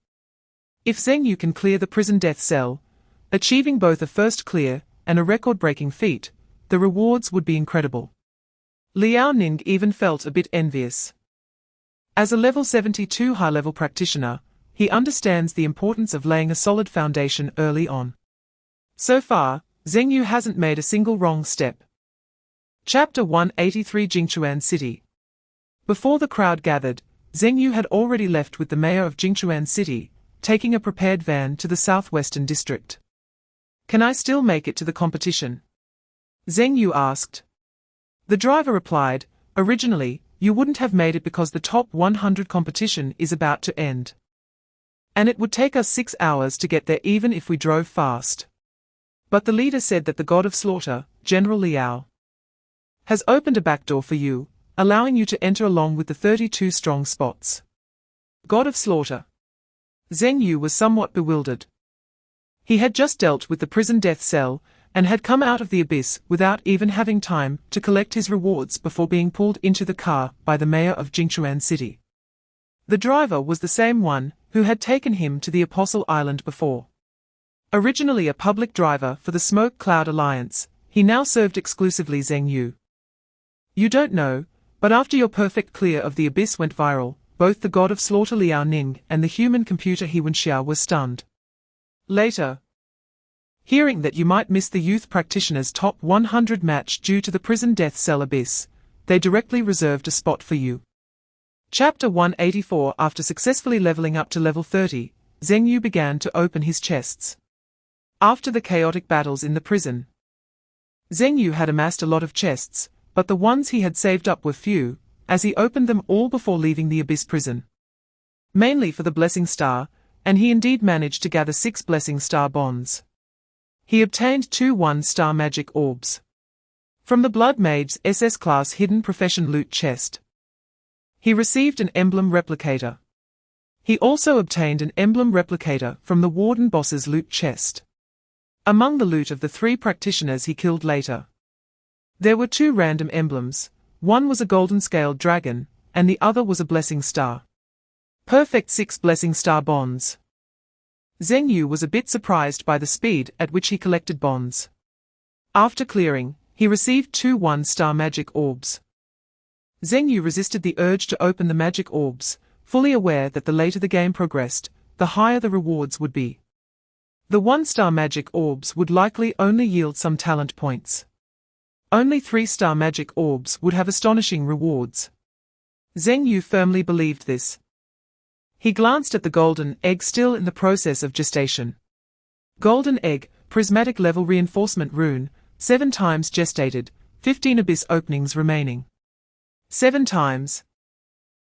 If Zheng Yu can clear the prison death cell, achieving both a first clear and a record-breaking feat, the rewards would be incredible. Liao Ning even felt a bit envious. As a level 72 high-level practitioner, he understands the importance of laying a solid foundation early on. So far, Zheng Yu hasn't made a single wrong step. Chapter 183: Jingchuan City. Before the crowd gathered, Zheng Yu had already left with the mayor of Jingchuan City, taking a prepared van to the southwestern district. "Can I still make it to the competition?" Zheng Yu asked. The driver replied, "Originally, you wouldn't have made it because the top 100 competition is about to end. And it would take us 6 hours to get there even if we drove fast. But the leader said that the god of slaughter, General Liao, has opened a back door for you, allowing you to enter along with the 32 strong spots." God of slaughter. Zheng Yu was somewhat bewildered. He had just dealt with the prison death cell, and had come out of the abyss without even having time to collect his rewards before being pulled into the car by the mayor of Jingchuan City. The driver was the same one who had taken him to the Apostle Island before. Originally a public driver for the Smoke Cloud Alliance, he now served exclusively Zheng Yu. "You don't know, but after your perfect clear of the abyss went viral, both the god of slaughter Liao Ning and the human computer He Wenxia were stunned. Later, Hearing that you might miss the youth practitioner's top 100 match due to the prison death cell abyss, they directly reserved a spot for you. Chapter 184. After successfully leveling up to level 30, Zheng Yu began to open his chests. After the chaotic battles in the prison, Zheng Yu had amassed a lot of chests, but the ones he had saved up were few, as he opened them all before leaving the Abyss prison. Mainly for the Blessing Star, and he indeed managed to gather 6 Blessing Star bonds. He obtained 2 1-star magic orbs from the Blood Mage's SS class hidden profession loot chest. He received an emblem replicator. He also obtained an emblem replicator from the Warden boss's loot chest. Among the loot of the 3 practitioners he killed later, there were 2 random emblems. One was a golden scaled dragon, and the other was a blessing star. Perfect 6 blessing star bonds. Zheng Yu was a bit surprised by the speed at which he collected bonds. After clearing, he received 2 1-star magic orbs. Zheng Yu resisted the urge to open the magic orbs, fully aware that the later the game progressed, the higher the rewards would be. The 1-star magic orbs would likely only yield some talent points. Only 3-star magic orbs would have astonishing rewards. Zheng Yu firmly believed this. He glanced at the golden egg still in the process of gestation. Golden egg, prismatic level reinforcement rune, 7 times gestated, 15 abyss openings remaining. 7 times.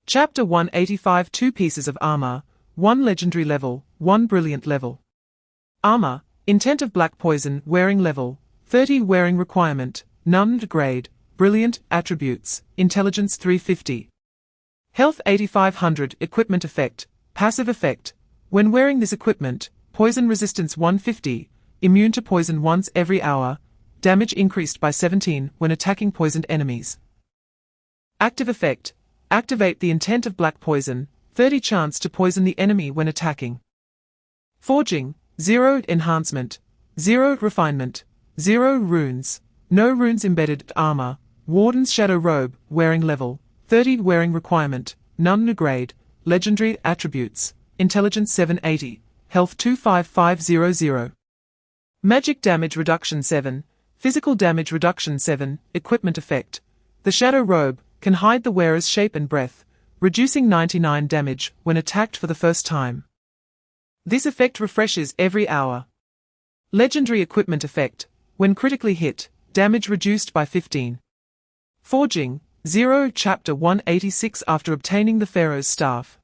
Chapter 185. 2 pieces of armor, 1 legendary level, 1 brilliant level. Armor, intent of black poison wearing level, 30 wearing requirement, none grade, brilliant attributes, intelligence 350. Health 8500. Equipment effect, passive effect. When wearing this equipment, poison resistance 150, immune to poison once every hour, damage increased by 17 when attacking poisoned enemies. Active effect, activate the intent of black poison, 30 chance to poison the enemy when attacking. Forging, 0 enhancement, 0 refinement, 0 runes, no runes embedded armor, Warden's shadow robe, wearing level, 30 wearing requirement, none grade, legendary attributes, intelligence 780, health 25500. Magic damage reduction 7, physical damage reduction 7, equipment effect. The shadow robe can hide the wearer's shape and breath, reducing 99 damage when attacked for the first time. This effect refreshes every hour. Legendary equipment effect, when critically hit, damage reduced by 15. Forging, 0. Chapter 186. After obtaining the Pharaoh's staff,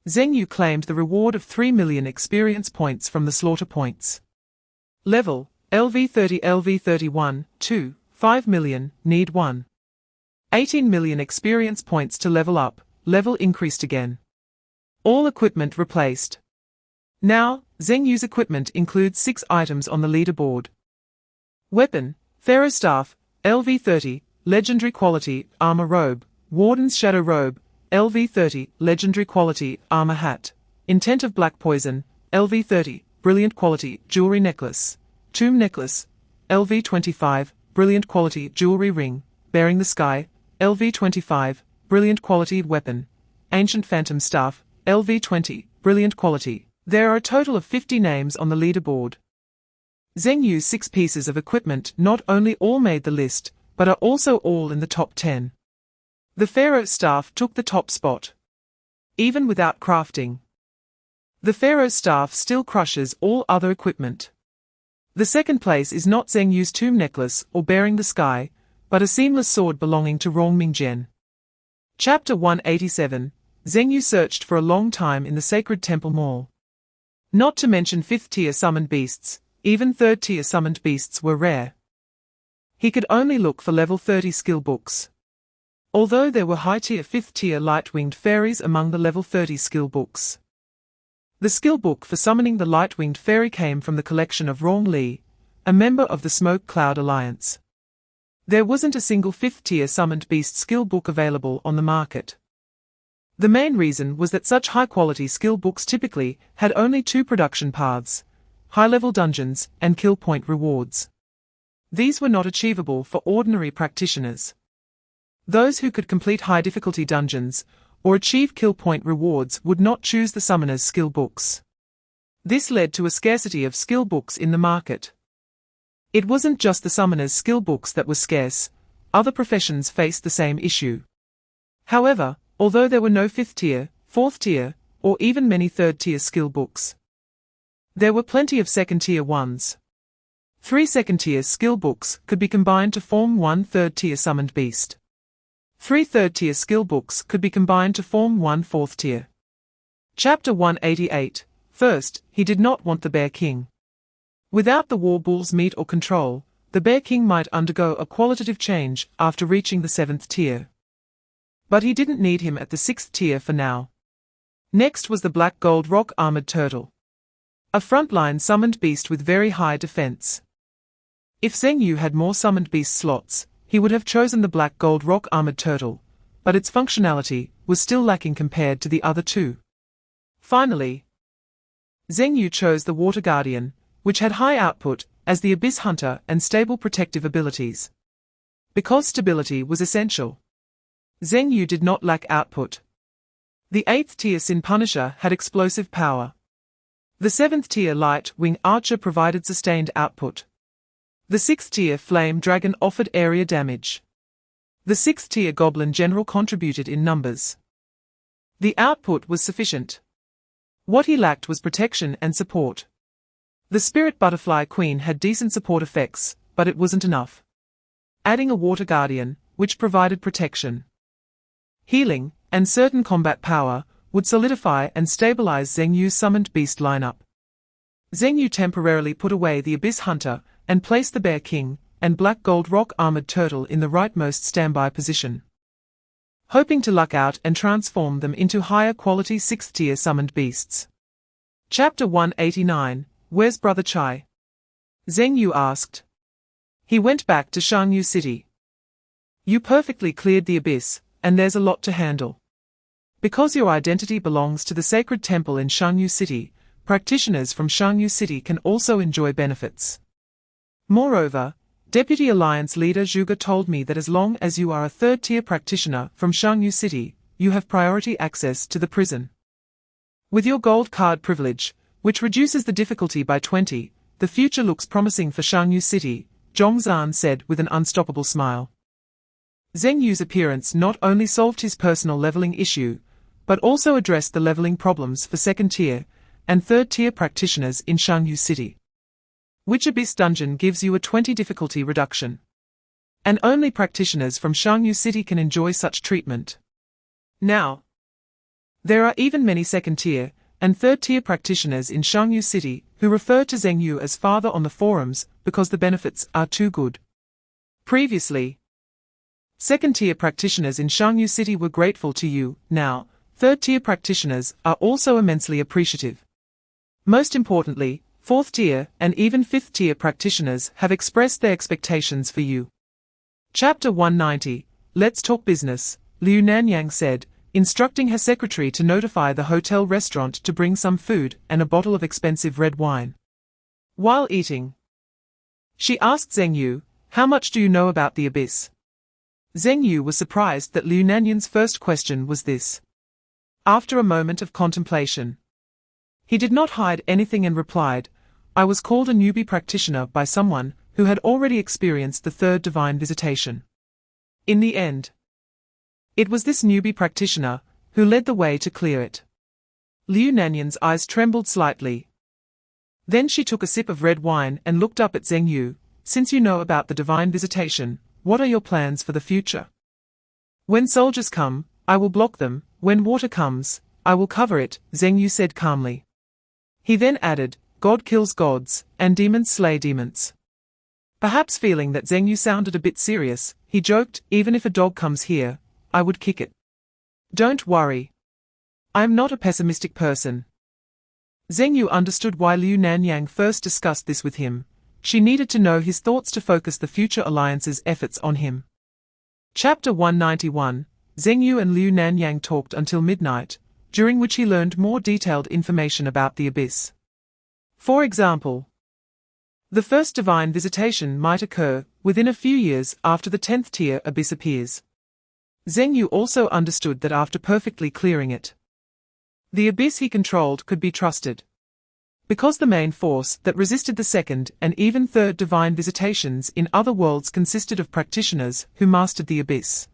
Zheng Yu claimed the reward of 3 million experience points from the slaughter points. Level, LV30 LV31, 2, 5 million, need 1. 18 million experience points to level up, level increased again. All equipment replaced. Now, Zheng Yu's equipment includes 6 items on the leaderboard. Weapon, Pharaoh's staff, LV30, legendary quality, armor robe, Warden's shadow robe, LV30, legendary quality, armor hat, intent of black poison, LV30, brilliant quality, jewelry necklace, tomb necklace, LV25, brilliant quality, jewelry ring, bearing the sky, LV25, brilliant quality, weapon, ancient phantom staff, LV20, brilliant quality. There are a total of 50 names on the leaderboard. Zheng Yu's 6 pieces of equipment not only all made the list, but are also all in the top 10. The Pharaoh's staff took the top spot. Even without crafting, the Pharaoh's staff still crushes all other equipment. The second place is not Zheng Yu's tomb necklace or bearing the sky, but a seamless sword belonging to Rongmingjian. Chapter 187. Zheng Yu searched for a long time in the sacred temple mall. Not to mention 5th-tier summoned beasts, even 3rd-tier summoned beasts were rare. He could only look for level 30 skill books. Although there were high-tier 5th-tier light-winged fairies among the level 30 skill books. The skill book for summoning the light-winged fairy came from the collection of Rong Li, a member of the Smoke Cloud Alliance. There wasn't a single 5th-tier summoned beast skill book available on the market. The main reason was that such high-quality skill books typically had only 2 production paths, high-level dungeons and kill point rewards. These were not achievable for ordinary practitioners. Those who could complete high-difficulty dungeons or achieve kill point rewards would not choose the summoner's skill books. This led to a scarcity of skill books in the market. It wasn't just the summoners' skill books that were scarce, other professions faced the same issue. However, although there were no 5th tier, 4th tier, or even many 3rd tier skill books, there were plenty of 2nd tier ones. 3 2nd tier skill books could be combined to form 1 3rd tier summoned beast. 3 3rd tier skill books could be combined to form 1 4th tier. Chapter 188. First, he did not want the Bear King. Without the War Bull's meat or control, the Bear King might undergo a qualitative change after reaching the 7th tier. But he didn't need him at the 6th tier for now. Next was the Black Gold Rock Armored Turtle, a frontline summoned beast with very high defense. If Zheng Yu had more summoned beast slots, he would have chosen the Black Gold Rock Armored Turtle, but its functionality was still lacking compared to the other two. Finally, Zheng Yu chose the Water Guardian, which had high output, as the Abyss Hunter and stable protective abilities. Because stability was essential, Zheng Yu did not lack output. The 8th tier Sin Punisher had explosive power. The 7th tier Light Wing Archer provided sustained output. The 6th tier Flame Dragon offered area damage. The 6th tier Goblin General contributed in numbers. The output was sufficient. What he lacked was protection and support. The Spirit Butterfly Queen had decent support effects, but it wasn't enough. Adding a Water Guardian, which provided protection, healing, and certain combat power, would solidify and stabilize Zheng Yu's summoned beast lineup. Zheng Yu temporarily put away the Abyss Hunter and placed the Bear King and Black Gold Rock Armored Turtle in the rightmost standby position, hoping to luck out and transform them into higher quality 6th tier summoned beasts. Chapter 189. Where's Brother Chai? Zheng Yu asked. He went back to Shangyu City. You perfectly cleared the abyss, and there's a lot to handle. Because your identity belongs to the sacred temple in Shangyu City, practitioners from Shangyu City can also enjoy benefits. Moreover, Deputy Alliance Leader Zhuge told me that as long as you are a 3rd tier practitioner from Shangyu City, you have priority access to the prison. With your gold card privilege, which reduces the difficulty by 20, the future looks promising for Shangyu City, Zhongzhan said with an unstoppable smile. Zheng Yu's appearance not only solved his personal leveling issue, but also addressed the leveling problems for 2nd tier and 3rd tier practitioners in Shangyu City. Which Abyss Dungeon gives you a 20 difficulty reduction? And only practitioners from Shangyu City can enjoy such treatment. Now, there are even many 2nd tier and 3rd tier practitioners in Shangyu City who refer to Zheng Yu as father on the forums because the benefits are too good. Previously, 2nd tier practitioners in Shangyu City were grateful to you. Now, 3rd tier practitioners are also immensely appreciative. Most importantly, 4th tier and even 5th tier practitioners have expressed their expectations for you. Chapter 190. Let's talk business, Liu Nanyang said, instructing her secretary to notify the hotel restaurant to bring some food and a bottle of expensive red wine. While eating, she asked Zheng Yu, how much do you know about the abyss? Zheng Yu was surprised that Liu Nanyang's first question was this. After a moment of contemplation, he did not hide anything and replied, I was called a newbie practitioner by someone who had already experienced the 3rd divine visitation. In the end, it was this newbie practitioner who led the way to clear it. Liu Nanyang's eyes trembled slightly. Then she took a sip of red wine and looked up at Zheng Yu. Since you know about the divine visitation, what are your plans for the future? When soldiers come, I will block them. When water comes, I will cover it, Zheng Yu said calmly. He then added, God kills gods, and demons slay demons. Perhaps feeling that Zheng Yu sounded a bit serious, he joked, even if a dog comes here, I would kick it. Don't worry. I am not a pessimistic person. Zheng Yu understood why Liu Nanyang first discussed this with him. She needed to know his thoughts to focus the future alliance's efforts on him. Chapter 191. Zheng Yu and Liu Nanyang talked until midnight, during which he learned more detailed information about the abyss. For example, the first divine visitation might occur within a few years after the 10th tier abyss appears. Zheng Yu also understood that after perfectly clearing it, the abyss he controlled could be trusted. Because the main force that resisted the second and even third divine visitations in other worlds consisted of practitioners who mastered the abyss.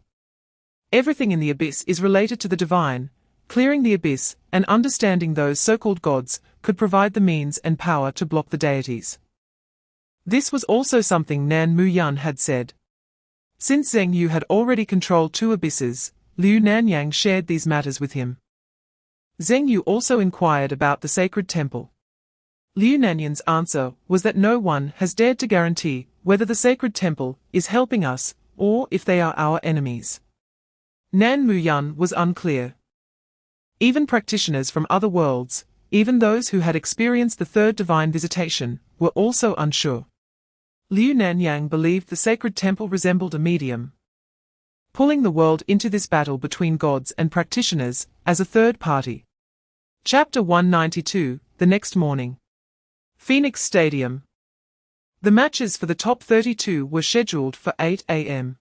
Everything in the abyss is related to the divine. Clearing the abyss and understanding those so-called gods could provide the means and power to block the deities. This was also something Nan Muyun had said. Since Zheng Yu had already controlled 2 abysses, Liu Nanyang shared these matters with him. Zheng Yu also inquired about the sacred temple. Liu Nanyang's answer was that no one has dared to guarantee whether the sacred temple is helping us or if they are our enemies. Nan Muyun was unclear. Even practitioners from other worlds, even those who had experienced the third divine visitation, were also unsure. Liu Nanyang believed the sacred temple resembled a medium, pulling the world into this battle between gods and practitioners as a third party. Chapter 192, the next morning. Phoenix Stadium. The matches for the top 32 were scheduled for 8 a.m.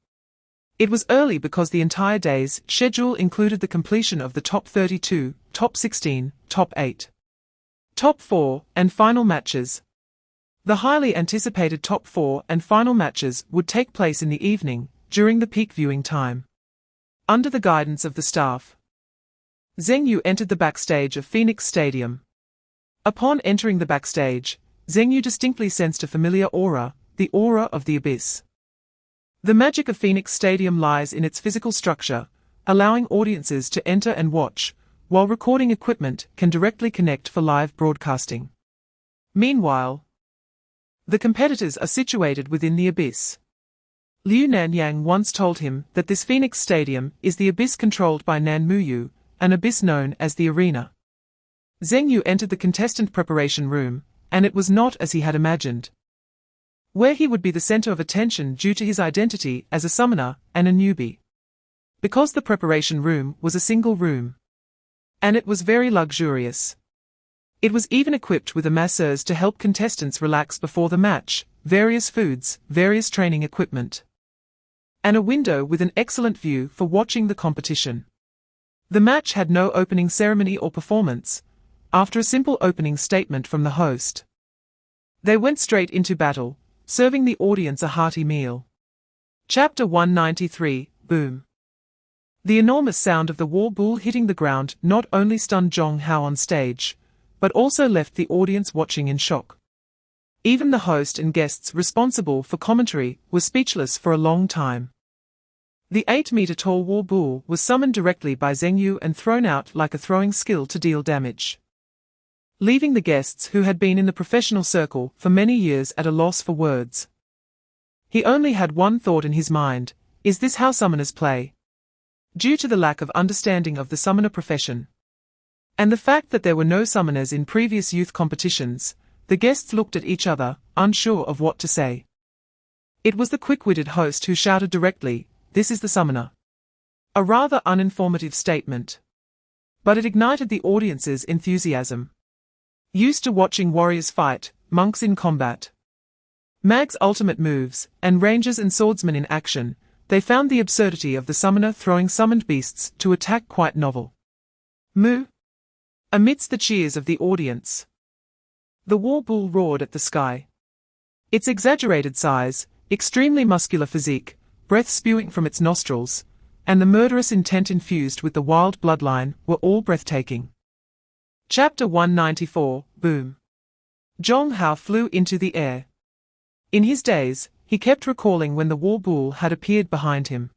It was early because the entire day's schedule included the completion of the top 32, top 16, top 8, top 4, and final matches. The highly anticipated top 4 and final matches would take place in the evening, during the peak viewing time. Under the guidance of the staff, Zheng Yu entered the backstage of Phoenix Stadium. Upon entering the backstage, Zheng Yu distinctly sensed a familiar aura, the aura of the abyss. The magic of Phoenix Stadium lies in its physical structure, allowing audiences to enter and watch, while recording equipment can directly connect for live broadcasting. Meanwhile, the competitors are situated within the abyss. Liu Nanyang once told him that this Phoenix Stadium is the abyss controlled by Nan Muyu, an abyss known as the arena. Zheng Yu entered the contestant preparation room, and it was not as he had imagined, where he would be the center of attention due to his identity as a summoner and a newbie. Because the preparation room was a single room, and it was very luxurious. It was even equipped with a masseuse to help contestants relax before the match, various foods, various training equipment, and a window with an excellent view for watching the competition. The match had no opening ceremony or performance. After a simple opening statement from the host, they went straight into battle, serving the audience a hearty meal. Chapter 193, Boom. The enormous sound of the war bull hitting the ground not only stunned Zhong Hao on stage, but also left the audience watching in shock. Even the host and guests responsible for commentary were speechless for a long time. The 8-meter-tall war bull was summoned directly by Zheng Yu and thrown out like a throwing skill to deal damage, leaving the guests who had been in the professional circle for many years at a loss for words. He only had one thought in his mind: is this how summoners play? Due to the lack of understanding of the summoner profession, and the fact that there were no summoners in previous youth competitions, the guests looked at each other, unsure of what to say. It was the quick-witted host who shouted directly, "This is the summoner." A rather uninformative statement, but it ignited the audience's enthusiasm. Used to watching warriors fight, monks in combat, mags' ultimate moves, and rangers and swordsmen in action, they found the absurdity of the summoner throwing summoned beasts to attack quite novel. Moo! Amidst the cheers of the audience, the war bull roared at the sky. Its exaggerated size, extremely muscular physique, breath spewing from its nostrils, and the murderous intent infused with the wild bloodline were all breathtaking. Chapter 194, Boom. Zhong Hao flew into the air. In his days, he kept recalling when the war bull had appeared behind him.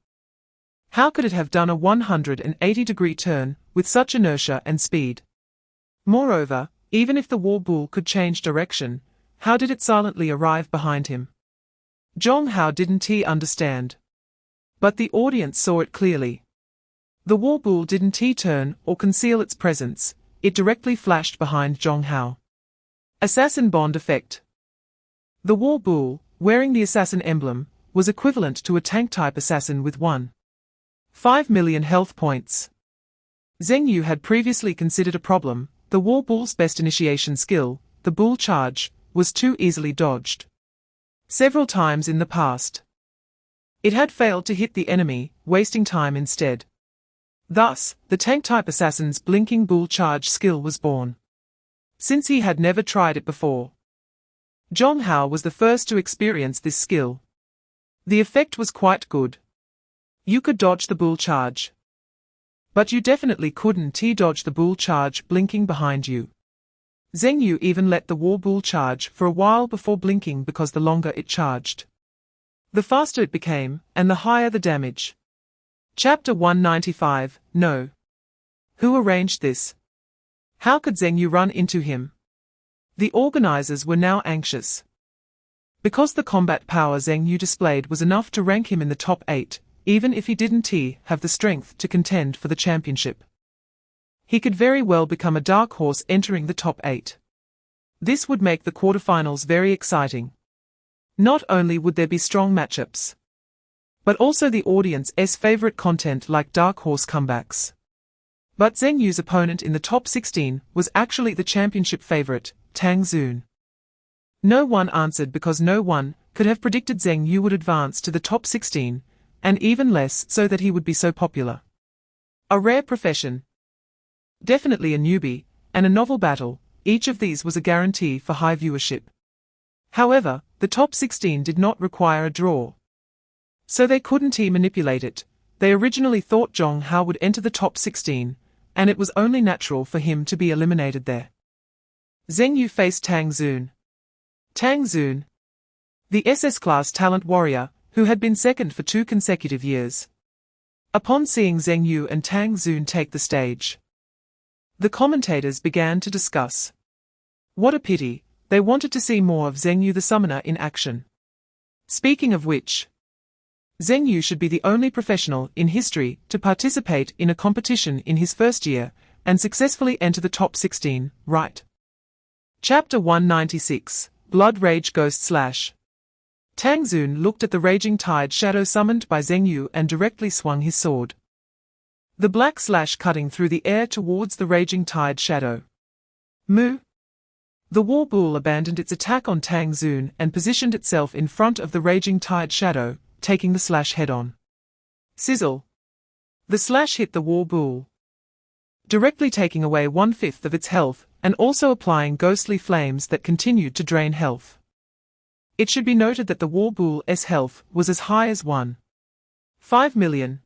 How could it have done a 180-degree turn with such inertia and speed? Moreover, even if the war bull could change direction, how did it silently arrive behind him? Zhong Hao didn't understand. But the audience saw it clearly. The war bull didn't turn or conceal its presence, it directly flashed behind Zhong Hao. Assassin Bond effect. The war bull, wearing the assassin emblem, was equivalent to a tank-type assassin with 1.5 million health points. Zheng Yu had previously considered a problem: the war bull's best initiation skill, the bull charge, was too easily dodged. Several times in the past, it had failed to hit the enemy, wasting time instead. Thus, the tank-type assassin's blinking bull charge skill was born. since he had never tried it before. Zhong Hao was the first to experience this skill. The effect was quite good. You could dodge the bull charge. But you definitely couldn't dodge the bull charge blinking behind you. Zheng Yu even let the war bull charge for a while before blinking because the longer it charged, the faster it became, and the higher the damage. Chapter 195, No. Who arranged this? How could Zheng Yu run into him? The organizers were now anxious. Because the combat power Zheng Yu displayed was enough to rank him in the top 8, even if he didn't have the strength to contend for the championship. He could very well become a dark horse entering the top 8. This would make the quarterfinals very exciting. Not only would there be strong matchups, but also the audience's favorite content like dark horse comebacks. But Zheng Yu's opponent in the top 16 was actually the championship favorite, Tang Xun. No one answered because no one could have predicted Zheng Yu would advance to the top 16, and even less so that he would be so popular. A rare profession. Definitely a newbie, and a novel battle, each of these was a guarantee for high viewership. However, the top 16 did not require a draw. So they couldn't manipulate it. They originally thought Zhong Hao would enter the top 16, and it was only natural for him to be eliminated there. Zheng Yu faced Tang Xun. Tang Xun, the SS-class talent warrior, who had been second for 2 consecutive years. Upon seeing Zheng Yu and Tang Xun take the stage, the commentators began to discuss. What a pity, they wanted to see more of Zheng Yu the summoner in action. Speaking of which, Zheng Yu should be the only professional in history to participate in a competition in his first year, and successfully enter the top 16, right? Chapter 196, Blood Rage Ghost Slash. Tang Xun looked at the raging tide shadow summoned by Zheng Yu and directly swung his sword. The black slash cutting through the air towards the raging tide shadow. Moo! The war bull abandoned its attack on Tang Xun and positioned itself in front of the raging tide shadow, taking the slash head-on. Sizzle! The slash hit the war bull, directly taking away 1/5 of its health, and also applying ghostly flames that continued to drain health. It should be noted that the war bull's health was as high as 1.5 million.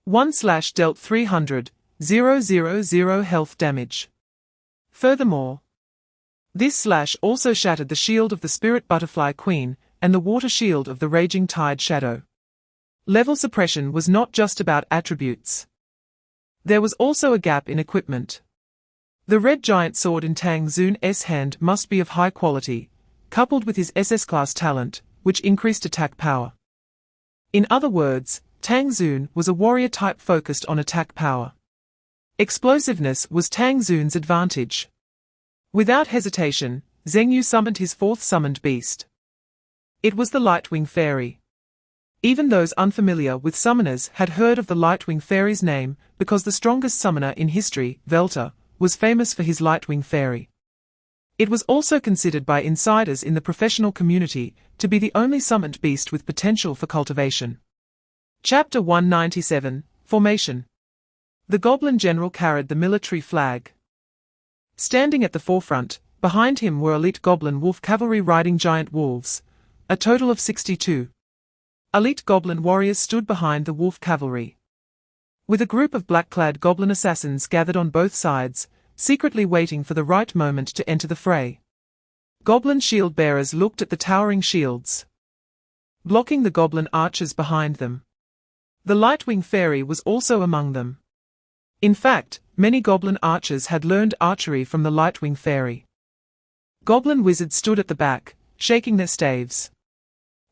One slash dealt 300,000 health damage. Furthermore, this slash also shattered the shield of the Spirit Butterfly Queen and the water shield of the Raging Tide Shadow. Level suppression was not just about attributes. There was also a gap in equipment. The red giant sword in Tang Xun's hand must be of high quality, coupled with his SS-class talent, which increased attack power. In other words, Tang Xun was a warrior type focused on attack power. Explosiveness was Tang Xun's advantage. Without hesitation, Zheng Yu summoned his 4th summoned beast. It was the Lightwing Fairy. Even those unfamiliar with summoners had heard of the Lightwing Fairy's name because the strongest summoner in history, Velta, was famous for his Lightwing Fairy. It was also considered by insiders in the professional community to be the only summoned beast with potential for cultivation. Chapter 197, Formation. The Goblin General carried the military flag. Standing at the forefront, behind him were elite Goblin Wolf cavalry riding giant wolves, a total of 62. Elite Goblin warriors stood behind the wolf cavalry, with a group of black-clad Goblin assassins gathered on both sides, secretly waiting for the right moment to enter the fray. Goblin shield bearers looked at the towering shields, blocking the Goblin archers behind them. The Lightwing Fairy was also among them. In fact, many Goblin archers had learned archery from the Lightwing Fairy. Goblin wizards stood at the back, shaking their staves.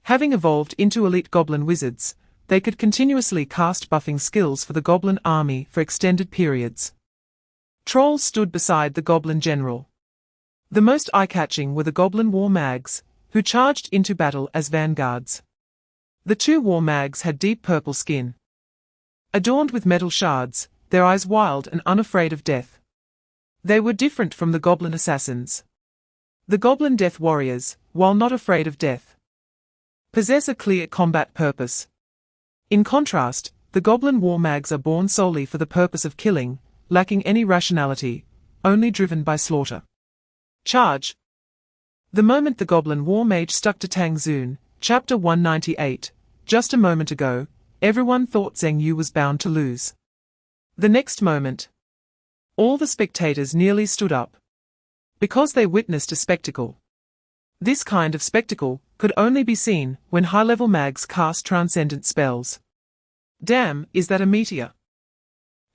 Having evolved into elite Goblin wizards, they could continuously cast buffing skills for the Goblin army for extended periods. Trolls stood beside the Goblin General. The most eye-catching were the Goblin War Mags, who charged into battle as vanguards. The 2 War Mags had deep purple skin, adorned with metal shards, their eyes wild and unafraid of death. They were different from the Goblin Assassins. The Goblin Death Warriors, while not afraid of death, possess a clear combat purpose. In contrast, the Goblin War Mags are born solely for the purpose of killing, lacking any rationality, only driven by slaughter. Charge. The moment the Goblin War Mage stuck to Tang Zun, Chapter 198, just a moment ago, everyone thought Zheng Yu was bound to lose. The next moment, all the spectators nearly stood up. Because they witnessed a spectacle. This kind of spectacle could only be seen when high-level mags cast transcendent spells. Damn, is that a meteor?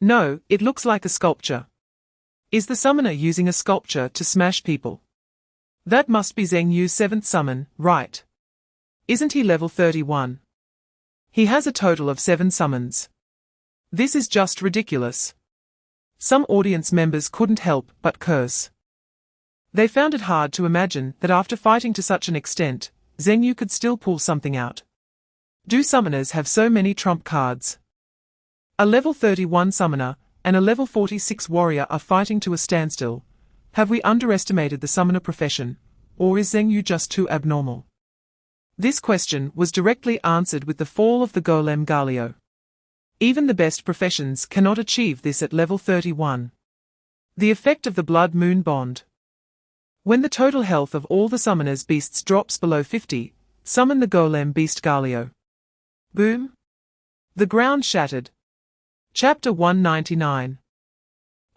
No, it looks like a sculpture. Is the summoner using a sculpture to smash people? That must be Zheng Yu's 7th summon, right? Isn't he level 31? He has a total of 7 summons. This is just ridiculous. Some audience members couldn't help but curse. They found it hard to imagine that after fighting to such an extent, Zheng Yu could still pull something out. Do summoners have so many trump cards? A level 31 summoner and a level 46 warrior are fighting to a standstill. Have we underestimated the summoner profession, or is Zheng Yu just too abnormal? This question was directly answered with the fall of the golem Galio. Even the best professions cannot achieve this at level 31. The effect of the blood moon bond. When the total health of all the summoners' beasts drops below 50, summon the golem beast Galio. Boom! The ground shattered. Chapter 199.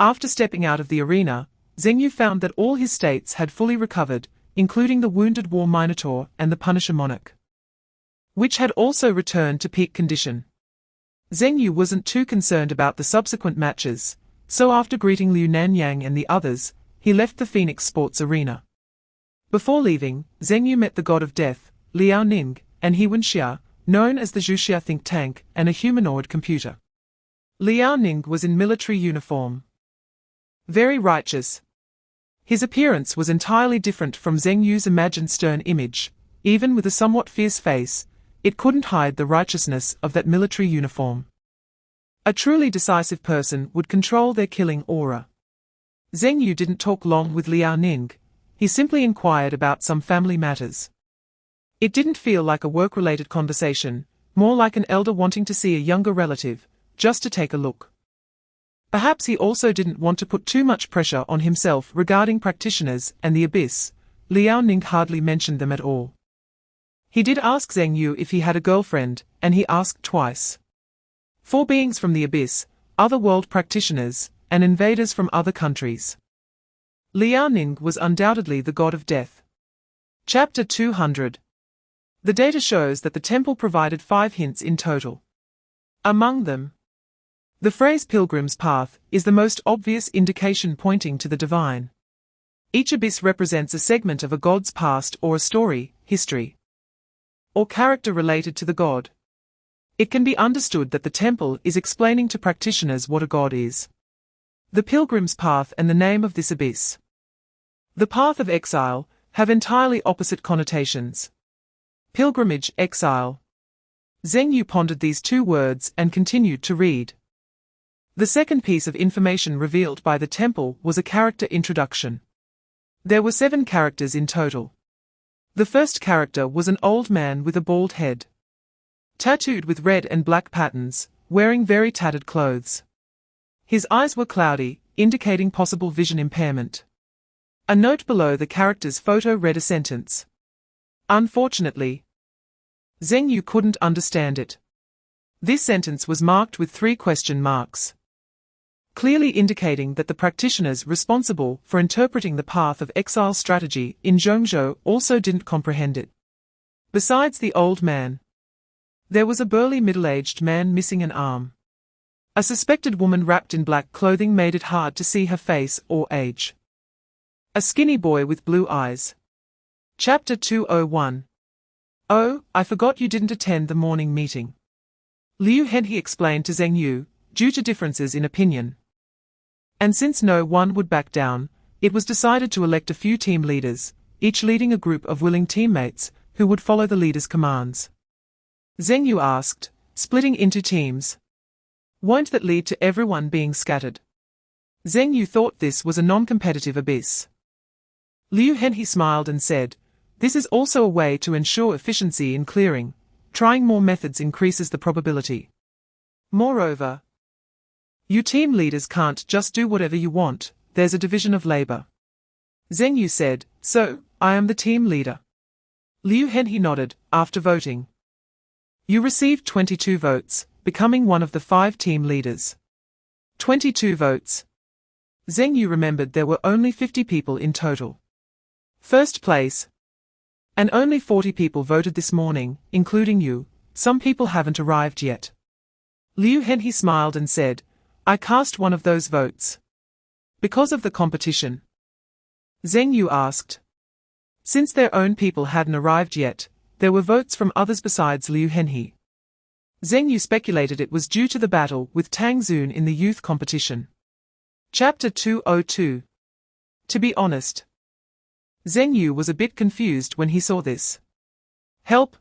After stepping out of the arena, Zheng Yu found that all his states had fully recovered, including the wounded war minotaur and the Punisher monarch, which had also returned to peak condition. Zheng Yu wasn't too concerned about the subsequent matches, so after greeting Liu Nanyang and the others, he left the Phoenix Sports Arena. Before leaving, Zheng Yu met the God of Death, Liao Ning, and He Wenxia, known as the Zhuxia think tank, and a humanoid computer. Liao Ning was in military uniform. Very righteous. His appearance was entirely different from Zheng Yu's imagined stern image. Even with a somewhat fierce face, it couldn't hide the righteousness of that military uniform. A truly decisive person would control their killing aura. Zheng Yu didn't talk long with Liao Ning. He simply inquired about some family matters. It didn't feel like a work-related conversation, more like an elder wanting to see a younger relative, just to take a look. Perhaps he also didn't want to put too much pressure on himself regarding practitioners and the abyss. Liao Ning hardly mentioned them at all. He did ask Zheng Yu if he had a girlfriend, and he asked twice. 4 beings from the abyss, other world practitioners, and invaders from other countries. Liao Ning was undoubtedly the god of death. Chapter 200. The data shows that the temple provided 5 hints in total. Among them, the phrase Pilgrim's Path is the most obvious indication pointing to the divine. Each abyss represents a segment of a god's past or a story, history, or character related to the god. It can be understood that the temple is explaining to practitioners what a god is. The Pilgrim's Path and the name of this abyss, the Path of Exile, have entirely opposite connotations. Pilgrimage, exile. Zheng Yu pondered these 2 words and continued to read. The second piece of information revealed by the temple was a character introduction. There were 7 characters in total. The first character was an old man with a bald head, tattooed with red and black patterns, wearing very tattered clothes. His eyes were cloudy, indicating possible vision impairment. A note below the character's photo read a sentence. Unfortunately, Zheng Yu couldn't understand it. This sentence was marked with 3 question marks, clearly indicating that the practitioners responsible for interpreting the Path of Exile strategy in Zhongzhou also didn't comprehend it. Besides the old man, there was a burly middle-aged man missing an arm. A suspected woman wrapped in black clothing made it hard to see her face or age. A skinny boy with blue eyes. Chapter 201. Oh, I forgot you didn't attend the morning meeting. Liu Henhe explained to Zheng Yu, due to differences in opinion. And since no one would back down, it was decided to elect a few team leaders, each leading a group of willing teammates, who would follow the leader's commands. Zheng Yu asked, splitting into teams, won't that lead to everyone being scattered? Zheng Yu thought this was a non-competitive abyss. Liu Henhe smiled and said, this is also a way to ensure efficiency in clearing. Trying more methods increases the probability. Moreover, you team leaders can't just do whatever you want, there's a division of labor. Zheng Yu said, "So, I am the team leader." Liu Henhe nodded, after voting. "You received 22 votes, becoming one of the 5 team leaders." 22 votes. Zheng Yu remembered there were only 50 people in total. First place. And only 40 people voted this morning, including you. Some people haven't arrived yet. Liu Henhe smiled and said, "I cast one of those votes. Because of the competition." Zheng Yu asked. Since their own people hadn't arrived yet, there were votes from others besides Liu Henhe. Zheng Yu speculated it was due to the battle with Tang Xun in the youth competition. Chapter 202. To be honest, Zheng Yu was a bit confused when he saw this. Help!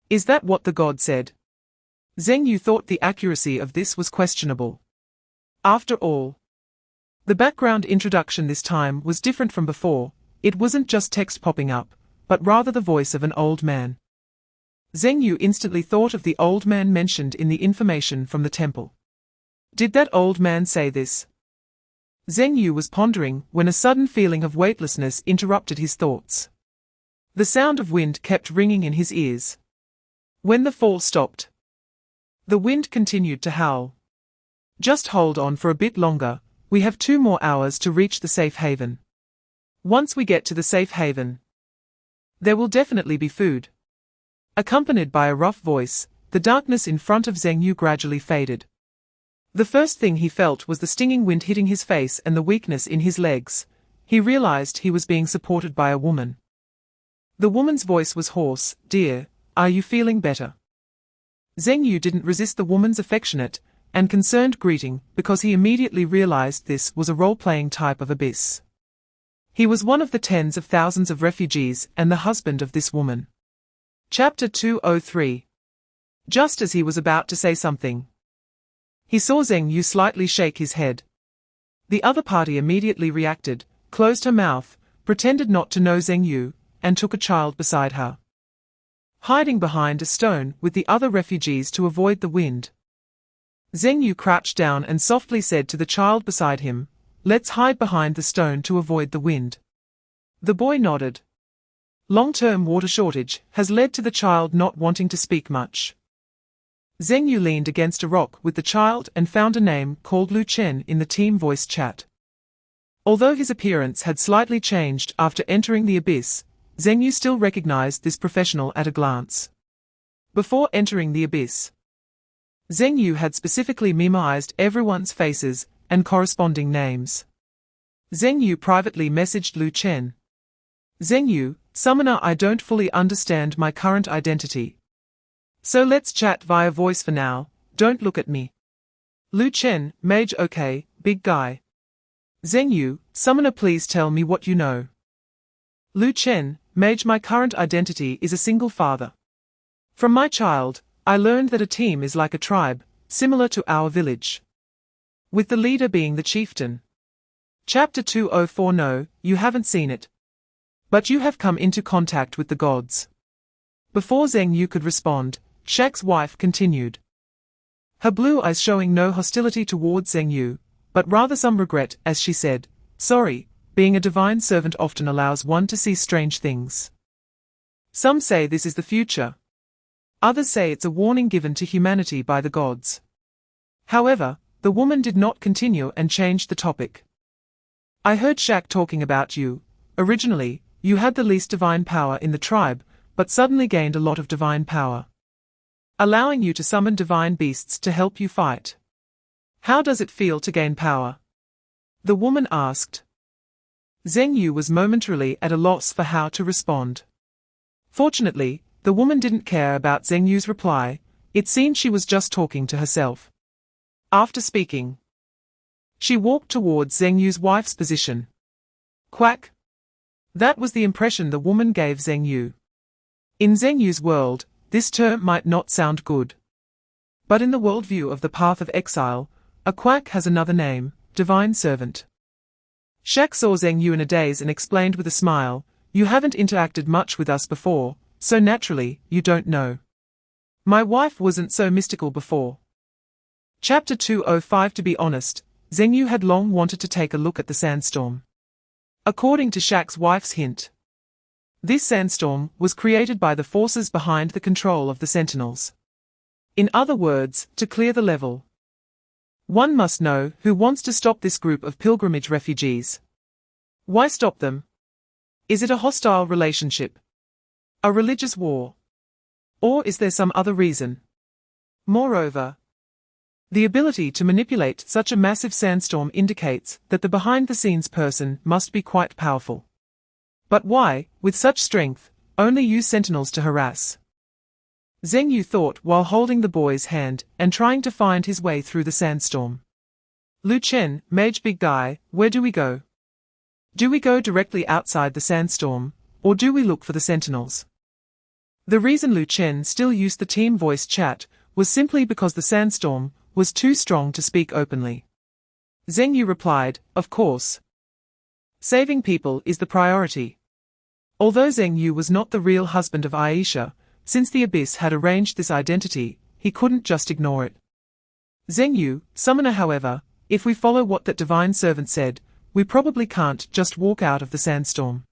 Is that what the god said? Zheng Yu thought the accuracy of this was questionable. After all, the background introduction this time was different from before. It wasn't just text popping up, but rather the voice of an old man. Zheng Yu instantly thought of the old man mentioned in the information from the temple. Did that old man say this? Zheng Yu was pondering when a sudden feeling of weightlessness interrupted his thoughts. The sound of wind kept ringing in his ears. When the fall stopped, the wind continued to howl. Just hold on for a bit longer, we have 2 more hours to reach the safe haven. Once we get to the safe haven, there will definitely be food. Accompanied by a rough voice, the darkness in front of Zheng Yu gradually faded. The first thing he felt was the stinging wind hitting his face and the weakness in his legs. He realized he was being supported by a woman. The woman's voice was hoarse. "Dear, are you feeling better?" Zheng Yu didn't resist the woman's affectionate and concerned greeting because he immediately realized this was a role-playing type of abyss. He was one of the tens of thousands of refugees and the husband of this woman. Chapter 203. Just as he was about to say something, he saw Zheng Yu slightly shake his head. The other party immediately reacted, closed her mouth, pretended not to know Zheng Yu, and took a child beside her, hiding behind a stone with the other refugees to avoid the wind. Zheng Yu crouched down and softly said to the child beside him, "Let's hide behind the stone to avoid the wind." The boy nodded. Long-term water shortage has led to the child not wanting to speak much. Zheng Yu leaned against a rock with the child and found a name called Lu Chen in the team voice chat. Although his appearance had slightly changed after entering the abyss, Zheng Yu still recognized this professional at a glance. Before entering the abyss, Zheng Yu had specifically memorized everyone's faces and corresponding names. Zheng Yu privately messaged Lu Chen. "Zheng Yu, summoner, I don't fully understand my current identity. So let's chat via voice for now, don't look at me." Lu Chen, mage, okay, big guy. Zheng Yu, summoner, please tell me what you know. Lu Chen, mage, my current identity is a single father. From my child, I learned that a team is like a tribe, similar to our village, with the leader being the chieftain. Chapter 204. No, you haven't seen it. But you have come into contact with the gods. Before Zheng Yu could respond, Shak's wife continued, her blue eyes showing no hostility towards Zheng Yu, but rather some regret as she said, "Sorry, being a divine servant often allows one to see strange things. Some say this is the future. Others say it's a warning given to humanity by the gods." However, the woman did not continue and changed the topic. "I heard Shak talking about you. Originally, you had the least divine power in the tribe, but suddenly gained a lot of divine power, allowing you to summon divine beasts to help you fight. How does it feel to gain power?" the woman asked. Zheng Yu was momentarily at a loss for how to respond. Fortunately, the woman didn't care about Zheng Yu's reply. It seemed she was just talking to herself. After speaking, she walked towards Zheng Yu's wife's position. Quack. That was the impression the woman gave Zheng Yu. In Zheng Yu's world, this term might not sound good. But in the worldview of the path of exile, a quack has another name, divine servant. Shak saw Zheng Yu in a daze and explained with a smile, "You haven't interacted much with us before, so naturally, you don't know. My wife wasn't so mystical before." Chapter 205. To be honest, Zheng Yu had long wanted to take a look at the sandstorm. According to Shaq's wife's hint, this sandstorm was created by the forces behind the control of the Sentinels. In other words, to clear the level. One must know who wants to stop this group of pilgrimage refugees. Why stop them? Is it a hostile relationship? A religious war? Or is there some other reason? Moreover, the ability to manipulate such a massive sandstorm indicates that the behind-the-scenes person must be quite powerful. But why, with such strength, only use sentinels to harass? Zheng Yu thought while holding the boy's hand and trying to find his way through the sandstorm. Lu Chen, mage big guy, where do we go? Do we go directly outside the sandstorm, or do we look for the sentinels? The reason Lu Chen still used the team voice chat was simply because the sandstorm was too strong to speak openly. Zheng Yu replied, of course. Saving people is the priority. Although Zheng Yu was not the real husband of Aisha, since the Abyss had arranged this identity, he couldn't just ignore it. Zheng Yu, summoner however, if we follow what that divine servant said, we probably can't just walk out of the sandstorm.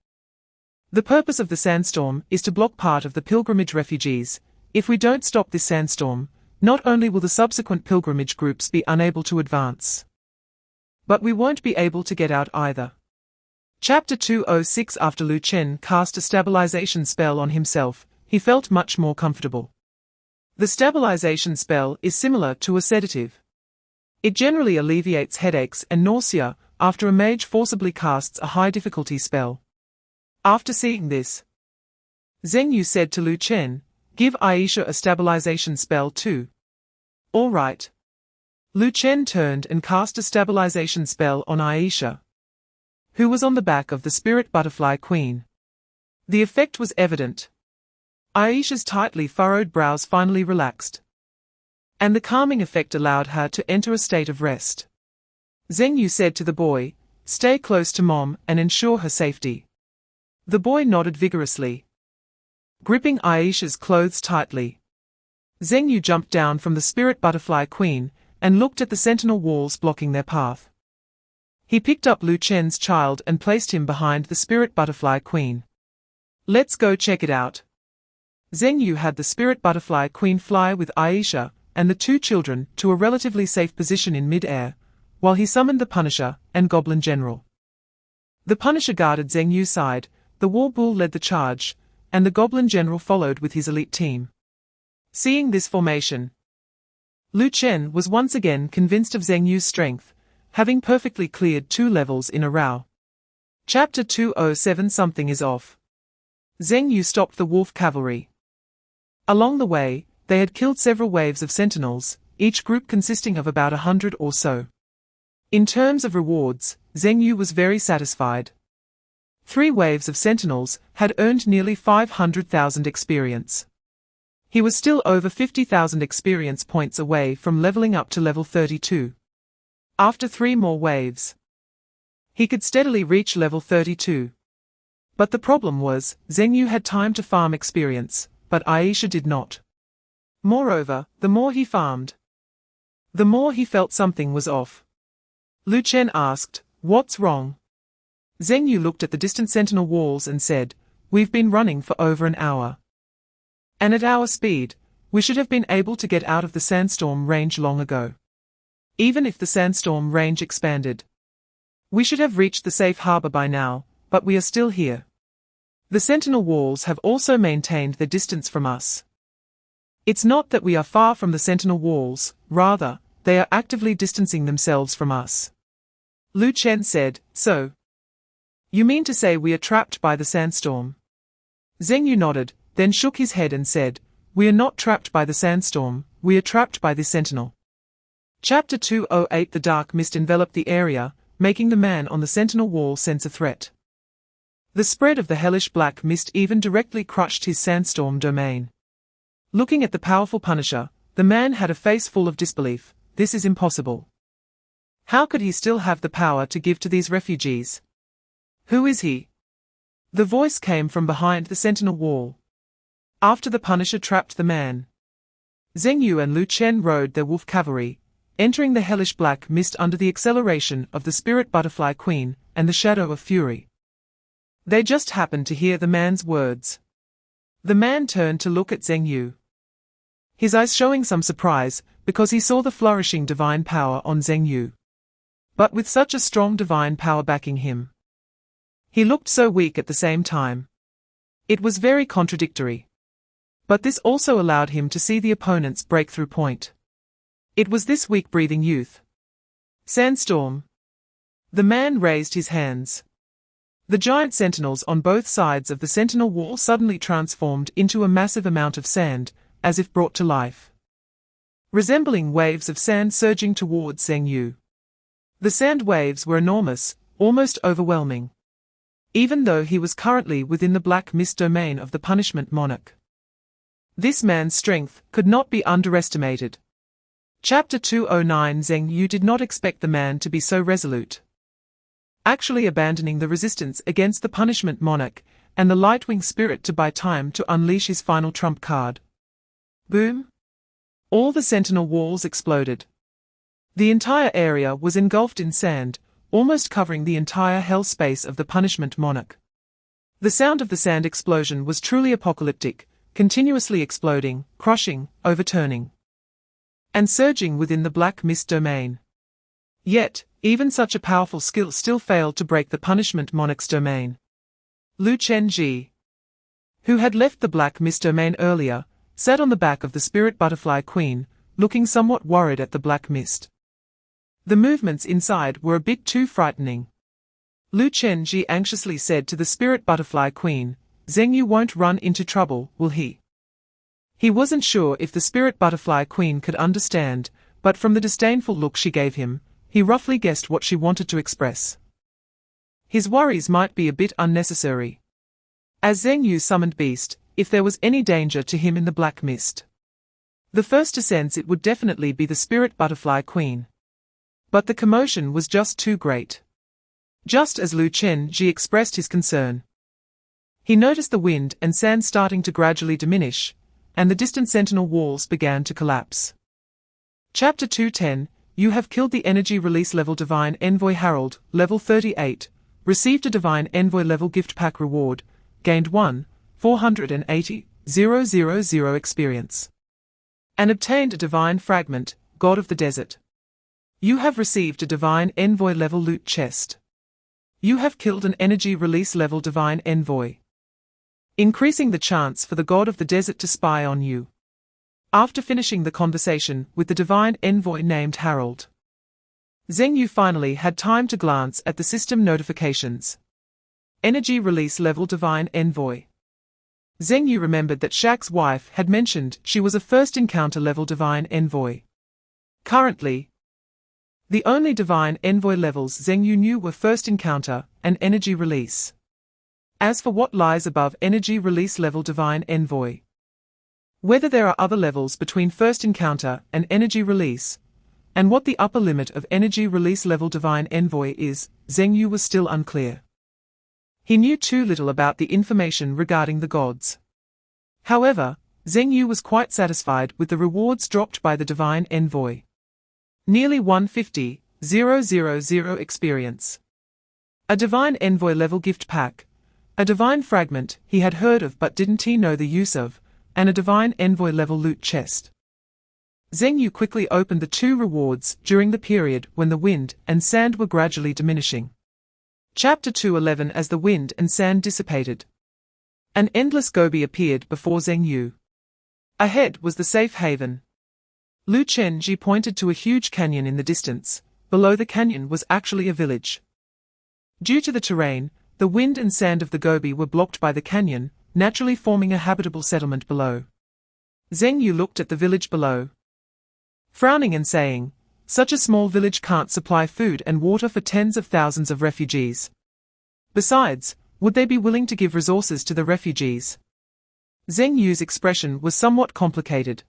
The purpose of the sandstorm is to block part of the pilgrimage refugees. If we don't stop this sandstorm, not only will the subsequent pilgrimage groups be unable to advance, but we won't be able to get out either. Chapter 206. After Lu Chen cast a stabilization spell on himself, he felt much more comfortable. The stabilization spell is similar to a sedative. It generally alleviates headaches and nausea after a mage forcibly casts a high-difficulty spell. After seeing this, Zheng Yu said to Lu Chen, give Aisha a stabilization spell too. All right. Lu Chen turned and cast a stabilization spell on Aisha, who was on the back of the spirit butterfly queen. The effect was evident. Aisha's tightly furrowed brows finally relaxed, and the calming effect allowed her to enter a state of rest. Zheng Yu said to the boy, stay close to Mom and ensure her safety. The boy nodded vigorously, gripping Aisha's clothes tightly. Zheng Yu jumped down from the spirit butterfly queen and looked at the sentinel walls blocking their path. He picked up Lu Chen's child and placed him behind the spirit butterfly queen. Let's go check it out. Zheng Yu had the spirit butterfly queen fly with Aisha and the two children to a relatively safe position in mid-air, while he summoned the Punisher and Goblin General. The Punisher guarded Zheng Yu's side, the War Bull led the charge, and the Goblin General followed with his elite team. Seeing this formation, Lu Chen was once again convinced of Zheng Yu's strength, having perfectly cleared 2 levels in a row. Chapter 207. Something is off. Zheng Yu stopped the wolf cavalry. Along the way, they had killed several waves of sentinels, each group consisting of about 100 or so. In terms of rewards, Zheng Yu was very satisfied. 3 waves of sentinels had earned nearly 500,000 experience. He was still over 50,000 experience points away from leveling up to level 32. After 3 more waves, he could steadily reach level 32. But the problem was, Zheng Yu had time to farm experience, but Aisha did not. Moreover, the more he farmed, the more he felt something was off. Lu Chen asked, what's wrong? Zheng Yu looked at the distant sentinel walls and said, we've been running for over an hour. And at our speed, we should have been able to get out of the sandstorm range long ago. Even if the sandstorm range expanded, we should have reached the safe harbor by now, but we are still here. The sentinel walls have also maintained their distance from us. It's not that we are far from the sentinel walls, rather, they are actively distancing themselves from us. Lu Chen said, so? You mean to say we are trapped by the sandstorm? Zheng Yu nodded, then shook his head and said, we are not trapped by the sandstorm, we are trapped by this sentinel. Chapter 208. The dark mist enveloped the area, making the man on the sentinel wall sense a threat. The spread of the hellish black mist even directly crushed his sandstorm domain. Looking at the powerful Punisher, the man had a face full of disbelief. This is impossible. How could he still have the power to give to these refugees? Who is he? The voice came from behind the sentinel wall. After the Punisher trapped the man, Zheng Yu and Lu Chen rode their wolf cavalry, entering the hellish black mist under the acceleration of the spirit butterfly queen and the shadow of fury. They just happened to hear the man's words. The man turned to look at Zheng Yu, his eyes showing some surprise, because he saw the flourishing divine power on Zheng Yu. But with such a strong divine power backing him, he looked so weak at the same time. It was very contradictory. But this also allowed him to see the opponent's breakthrough point. It was this weak-breathing youth. Sandstorm. The man raised his hands. The giant sentinels on both sides of the sentinel wall suddenly transformed into a massive amount of sand, as if brought to life, resembling waves of sand surging towards Zheng Yu. The sand waves were enormous, almost overwhelming, even though he was currently within the black mist domain of the punishment monarch. This man's strength could not be underestimated. Chapter 209. Zheng Yu did not expect the man to be so resolute, actually abandoning the resistance against the punishment monarch and the Lightwing spirit to buy time to unleash his final trump card. Boom! All the sentinel walls exploded. The entire area was engulfed in sand, almost covering the entire hell space of the punishment monarch. The sound of the sand explosion was truly apocalyptic, continuously exploding, crushing, overturning, and surging within the black mist domain. Yet, even such a powerful skill still failed to break the punishment monarch's domain. Lu Chenji, who had left the black mist domain earlier, sat on the back of the spirit butterfly queen, looking somewhat worried at the black mist. The movements inside were a bit too frightening. Lu Chenji anxiously said to the spirit butterfly queen, "Zheng Yu won't run into trouble, will he?" He wasn't sure if the spirit butterfly queen could understand, but from the disdainful look she gave him, he roughly guessed what she wanted to express. His worries might be a bit unnecessary, as Zheng Yu summoned Beast, if there was any danger to him in the black mist. The first to sense it would definitely be the spirit butterfly queen. But the commotion was just too great. Just as Lu Chenji expressed his concern, he noticed the wind and sand starting to gradually diminish, and the distant sentinel walls began to collapse. Chapter 210. You have killed the energy release level Divine Envoy Harold, level 38, received a Divine Envoy level gift pack reward, gained 1,480,000 experience, and obtained a Divine Fragment, God of the Desert. You have received a Divine Envoy level loot chest. You have killed an energy release level Divine Envoy, increasing the chance for the God of the Desert to spy on you. After finishing the conversation with the Divine Envoy named Harold, Zheng Yu finally had time to glance at the system notifications. Energy release level Divine Envoy. Zheng Yu remembered that Shaq's wife had mentioned she was a first encounter level Divine Envoy. Currently, the only Divine Envoy levels Zheng Yu knew were first encounter and energy release. As for what lies above energy release level Divine Envoy, whether there are other levels between first encounter and energy release, and what the upper limit of energy release level Divine Envoy is, Zheng Yu was still unclear. He knew too little about the information regarding the gods. However, Zheng Yu was quite satisfied with the rewards dropped by the Divine Envoy. Nearly 150,000 experience. A Divine Envoy level gift pack, a Divine Fragment he had heard of but didn't he know the use of, and a Divine Envoy level loot chest. Zheng Yu quickly opened the two rewards during the period when the wind and sand were gradually diminishing. Chapter 211. As the wind and sand dissipated, an endless gobi appeared before Zheng Yu. Ahead was the safe haven. Lu Chenji pointed to a huge canyon in the distance. Below the canyon was actually a village. Due to the terrain, the wind and sand of the gobi were blocked by the canyon, naturally forming a habitable settlement below. Zheng Yu looked at the village below, frowning and saying, "Such a small village can't supply food and water for tens of thousands of refugees. Besides, would they be willing to give resources to the refugees?" Zheng Yu's expression was somewhat complicated.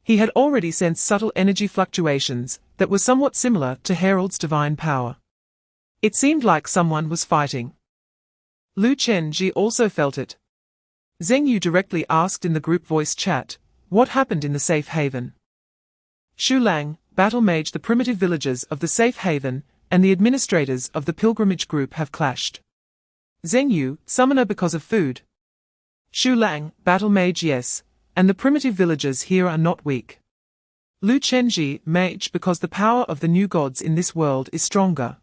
He had already sensed subtle energy fluctuations that were somewhat similar to Harold's divine power. It seemed like someone was fighting. Lu Chenji also felt it. Zheng Yu directly asked in the group voice chat, "What happened in the safe haven?" Shu Lang, battle mage. The primitive villagers of the safe haven and the administrators of the pilgrimage group have clashed. Zheng Yu, summoner because of food. Xu Lang, battle mage yes, and the primitive villagers here are not weak. Lu Chenji, mage because the power of the new gods in this world is stronger.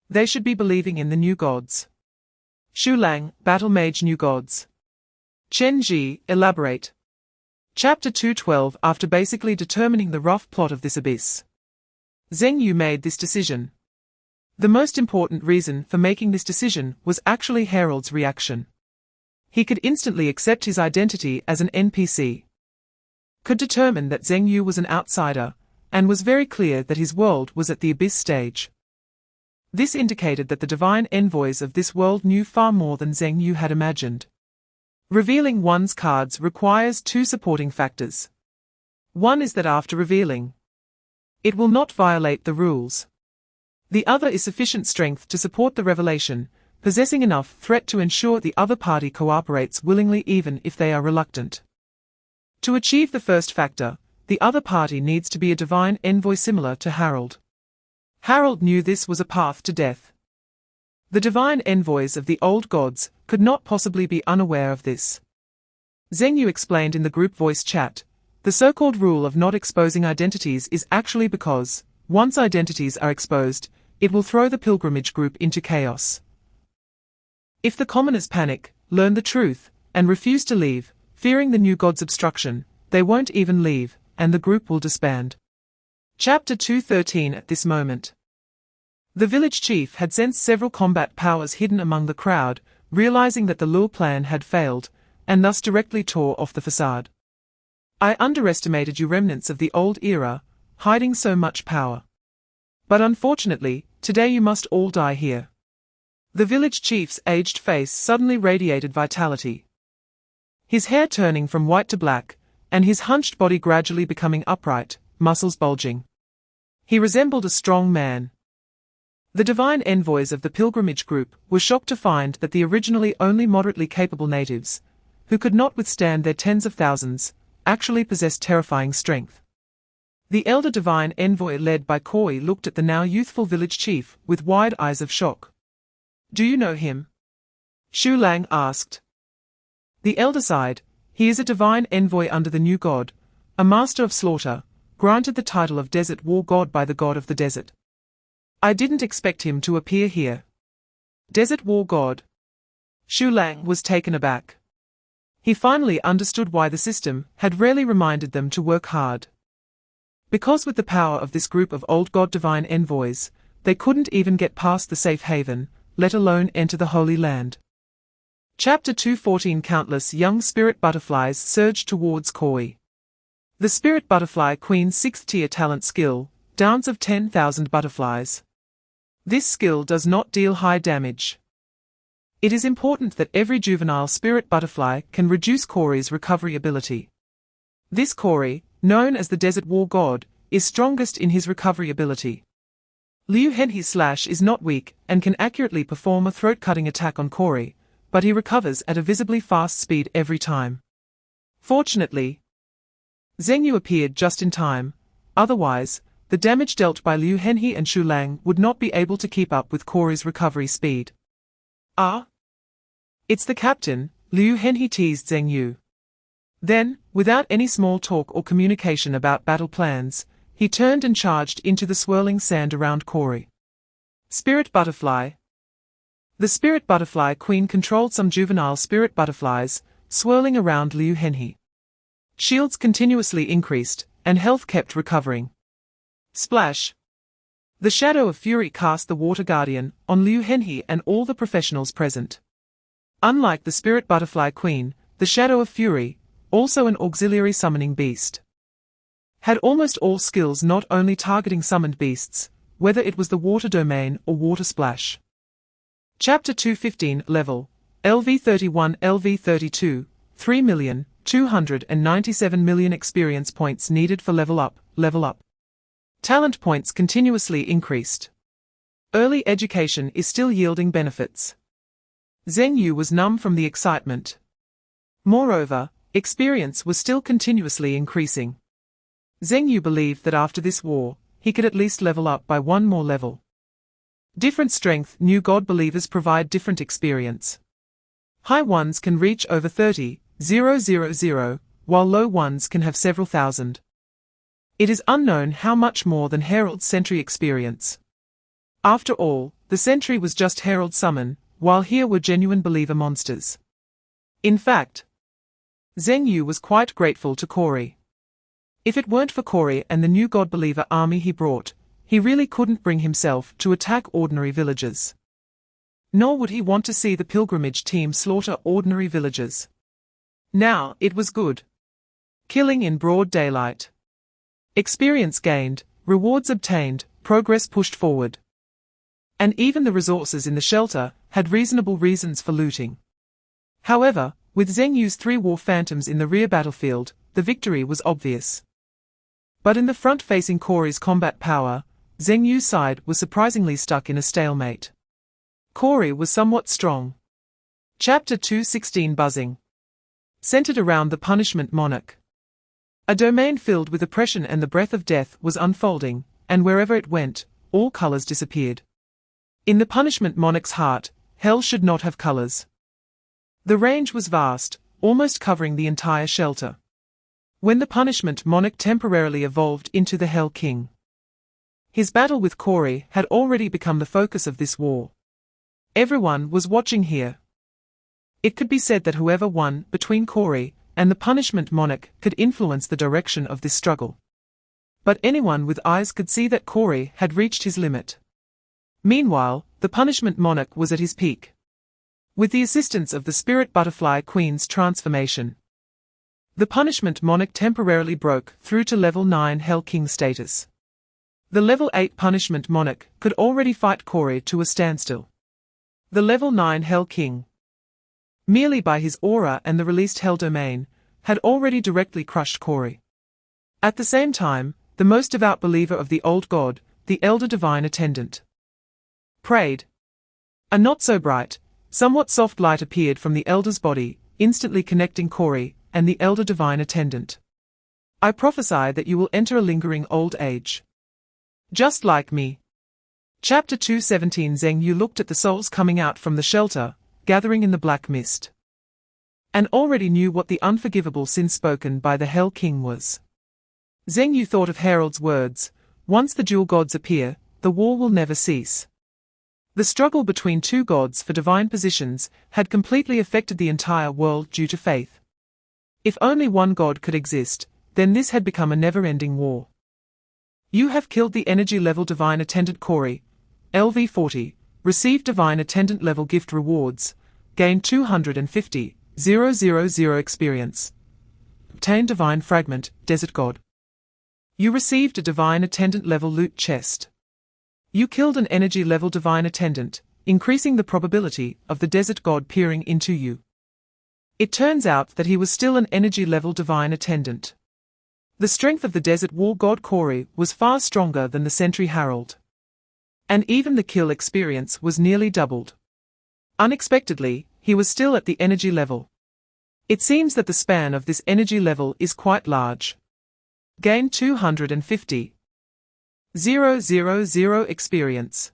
They should be believing in the new gods. Xu Lang, battle mage new gods. Chen Ji, elaborate. Chapter 212. After basically determining the rough plot of this abyss, Zheng Yu made this decision. The most important reason for making this decision was actually Harold's reaction. He could instantly accept his identity as an NPC. Could determine that Zheng Yu was an outsider, and was very clear that his world was at the abyss stage. This indicated that the divine envoys of this world knew far more than Zheng Yu had imagined. Revealing one's cards requires two supporting factors. One is that after revealing, it will not violate the rules. The other is sufficient strength to support the revelation, possessing enough threat to ensure the other party cooperates willingly even if they are reluctant. To achieve the first factor, the other party needs to be a divine envoy similar to Harold. Harold knew this was a path to death. The divine envoys of the old gods could not possibly be unaware of this. Zheng Yu explained in the group voice chat, the so-called rule of not exposing identities is actually because, once identities are exposed, it will throw the pilgrimage group into chaos. If the commoners panic, learn the truth, and refuse to leave, fearing the new god's obstruction, they won't even leave, and the group will disband. Chapter 213. At this moment, the village chief had sensed several combat powers hidden among the crowd, realizing that the lure plan had failed, and thus directly tore off the facade. I underestimated you remnants of the old era, hiding so much power. But unfortunately, today you must all die here. The village chief's aged face suddenly radiated vitality. His hair turning from white to black, and his hunched body gradually becoming upright, muscles bulging. He resembled a strong man. The divine envoys of the pilgrimage group were shocked to find that the originally only moderately capable natives, who could not withstand their tens of thousands, actually possessed terrifying strength. The elder divine envoy led by Koi looked at the now youthful village chief with wide eyes of shock. Do you know him? Xu Lang asked. The elder sighed. He is a divine envoy under the new god, a master of slaughter, granted the title of desert war god by the god of the desert. I didn't expect him to appear here. Desert war god. Xu Lang was taken aback. He finally understood why the system had rarely reminded them to work hard. Because with the power of this group of old god divine envoys, they couldn't even get past the safe haven, let alone enter the Holy Land. Chapter 214. Countless young spirit butterflies surged towards Koi. The spirit butterfly queen's 6th tier talent skill, dance of 10,000 butterflies. This skill does not deal high damage. It is important that every juvenile spirit butterfly can reduce Kori's recovery ability. This Kori, known as the Desert War God, is strongest in his recovery ability. Liu Henhe's slash is not weak and can accurately perform a throat-cutting attack on Kori, but he recovers at a visibly fast speed every time. Fortunately, Zheng Yu appeared just in time, otherwise, the damage dealt by Liu Henhe and Xu Lang would not be able to keep up with Kori's recovery speed. Ah! It's the captain, Liu Henhe teased Zheng Yu. Then, without any small talk or communication about battle plans, he turned and charged into the swirling sand around Kori. Spirit Butterfly. The Spirit Butterfly Queen controlled some juvenile spirit butterflies, swirling around Liu Henhe. Shields continuously increased, and health kept recovering. Splash! The Shadow of Fury cast the Water Guardian on Liu Henhe and all the professionals present. Unlike the Spirit Butterfly Queen, the Shadow of Fury, also an auxiliary summoning beast, had almost all skills not only targeting summoned beasts, whether it was the water domain or water splash. Chapter 215. Level LV31 LV32 3,297,000,000 experience points needed for level up. Talent points continuously increased. Early education is still yielding benefits. Zheng Yu was numb from the excitement. Moreover, experience was still continuously increasing. Zheng Yu believed that after this war, he could at least level up by one more level. Different strength new God believers provide different experience. High ones can reach over 30,000, while low ones can have several thousand. It is unknown how much more than Herald's sentry experience. After all, the sentry was just Herald summon, while here were genuine believer monsters. In fact, Zheng Yu was quite grateful to Corey. If it weren't for Corey and the new God believer army he brought, he really couldn't bring himself to attack ordinary villagers. Nor would he want to see the pilgrimage team slaughter ordinary villagers. Now, it was good. Killing in broad daylight. Experience gained, rewards obtained, progress pushed forward. And even the resources in the shelter had reasonable reasons for looting. However, with Zheng Yu's 3 war phantoms in the rear battlefield, the victory was obvious. But in the front facing Corey's combat power, Zheng Yu's side was surprisingly stuck in a stalemate. Corey was somewhat strong. Chapter 2:16 Buzzing. Centered around the punishment monarch. A domain filled with oppression and the breath of death was unfolding, and wherever it went, all colors disappeared. In the punishment monarch's heart, hell should not have colors. The range was vast, almost covering the entire shelter. When the punishment monarch temporarily evolved into the Hell King, his battle with Corey had already become the focus of this war. Everyone was watching here. It could be said that whoever won between Corey and the punishment monarch could influence the direction of this struggle. But anyone with eyes could see that Corey had reached his limit. Meanwhile, the punishment monarch was at his peak. With the assistance of the Spirit Butterfly Queen's transformation, the punishment monarch temporarily broke through to level 9 Hell King status. The level 8 punishment monarch could already fight Corey to a standstill. The level 9 Hell King, merely by his aura and the released Hell domain, had already directly crushed Corey. At the same time, the most devout believer of the old god, the Elder Divine Attendant, prayed. A not-so-bright, somewhat soft light appeared from the Elder's body, instantly connecting Corey and the Elder Divine Attendant. I prophesy that you will enter a lingering old age. Just like me. Chapter 2:17 Zheng Yu looked at the souls coming out from the shelter, gathering in the black mist, and already knew what the unforgivable sin spoken by the Hell King was. Zheng Yu thought of Herald's words, once the dual gods appear, the war will never cease. The struggle between 2 gods for divine positions had completely affected the entire world due to faith. If only one god could exist, then this had become a never-ending war. You have killed the energy level Divine Attendant Corey, LV40, received Divine Attendant level gift rewards, gained 250,000 experience. Obtained Divine Fragment, Desert God. You received a Divine Attendant level loot chest. You killed an energy level Divine Attendant, increasing the probability of the Desert God peering into you. It turns out that he was still an energy level Divine Attendant. The strength of the Desert War God Corey was far stronger than the Sentry Herald. And even the kill experience was nearly doubled. Unexpectedly, he was still at the energy level. It seems that the span of this energy level is quite large. Gained 250,000 experience.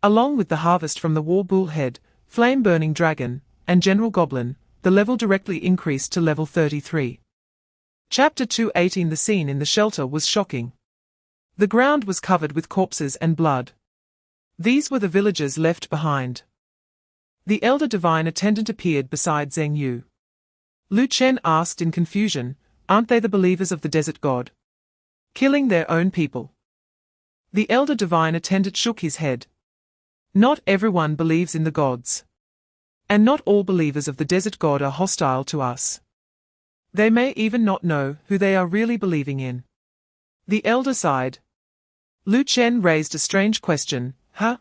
Along with the harvest from the War Bullhead, Flame-Burning Dragon, and General Goblin, the level directly increased to level 33. Chapter 2:18 The scene in the shelter was shocking. The ground was covered with corpses and blood. These were the villagers left behind. The Elder Divine Attendant appeared beside Zheng Yu. Lu Chen asked in confusion, aren't they the believers of the Desert God? Killing their own people. The Elder Divine Attendant shook his head. Not everyone believes in the gods. And not all believers of the Desert God are hostile to us. They may even not know who they are really believing in. The Elder sighed. Lu Chen raised a strange question, huh?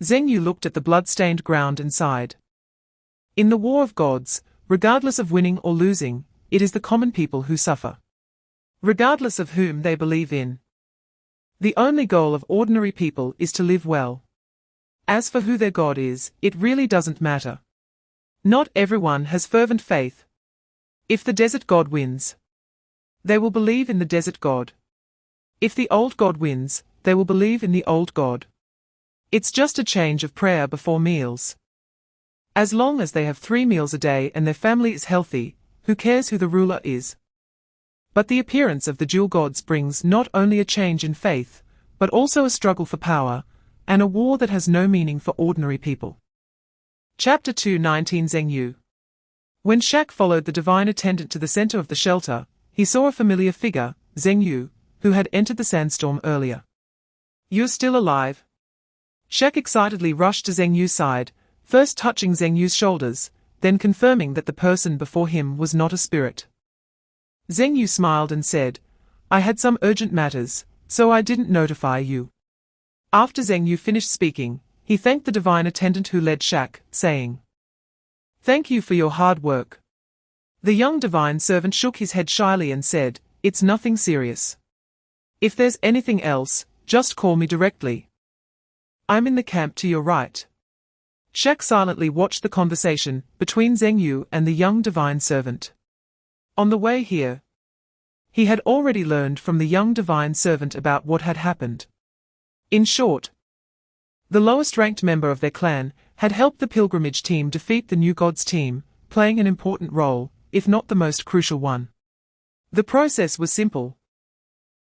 Zheng Yu looked at the blood-stained ground and sighed. In the war of gods, regardless of winning or losing, it is the common people who suffer. Regardless of whom they believe in. The only goal of ordinary people is to live well. As for who their god is, it really doesn't matter. Not everyone has fervent faith. If the Desert God wins, they will believe in the Desert God. If the Old God wins, they will believe in the Old God. It's just a change of prayer before meals. As long as they have 3 meals a day and their family is healthy, who cares who the ruler is? But the appearance of the dual gods brings not only a change in faith, but also a struggle for power, and a war that has no meaning for ordinary people. Chapter 2:19 Zheng Yu. When Shaq followed the divine attendant to the center of the shelter, he saw a familiar figure, Zheng Yu, who had entered the sandstorm earlier. "You're still alive?" Shaq excitedly rushed to Zheng Yu's side, first touching Zheng Yu's shoulders, then confirming that the person before him was not a spirit. Zheng Yu smiled and said, "I had some urgent matters, so I didn't notify you." After Zheng Yu finished speaking, he thanked the divine attendant who led Shaq, saying, "Thank you for your hard work." The young divine servant shook his head shyly and said, "It's nothing serious. If there's anything else, just call me directly. I'm in the camp to your right." Shaq silently watched the conversation between Zheng Yu and the young divine servant. On the way here, he had already learned from the young divine servant about what had happened. In short, the lowest-ranked member of their clan had helped the pilgrimage team defeat the New Gods team, playing an important role, if not the most crucial one. The process was simple,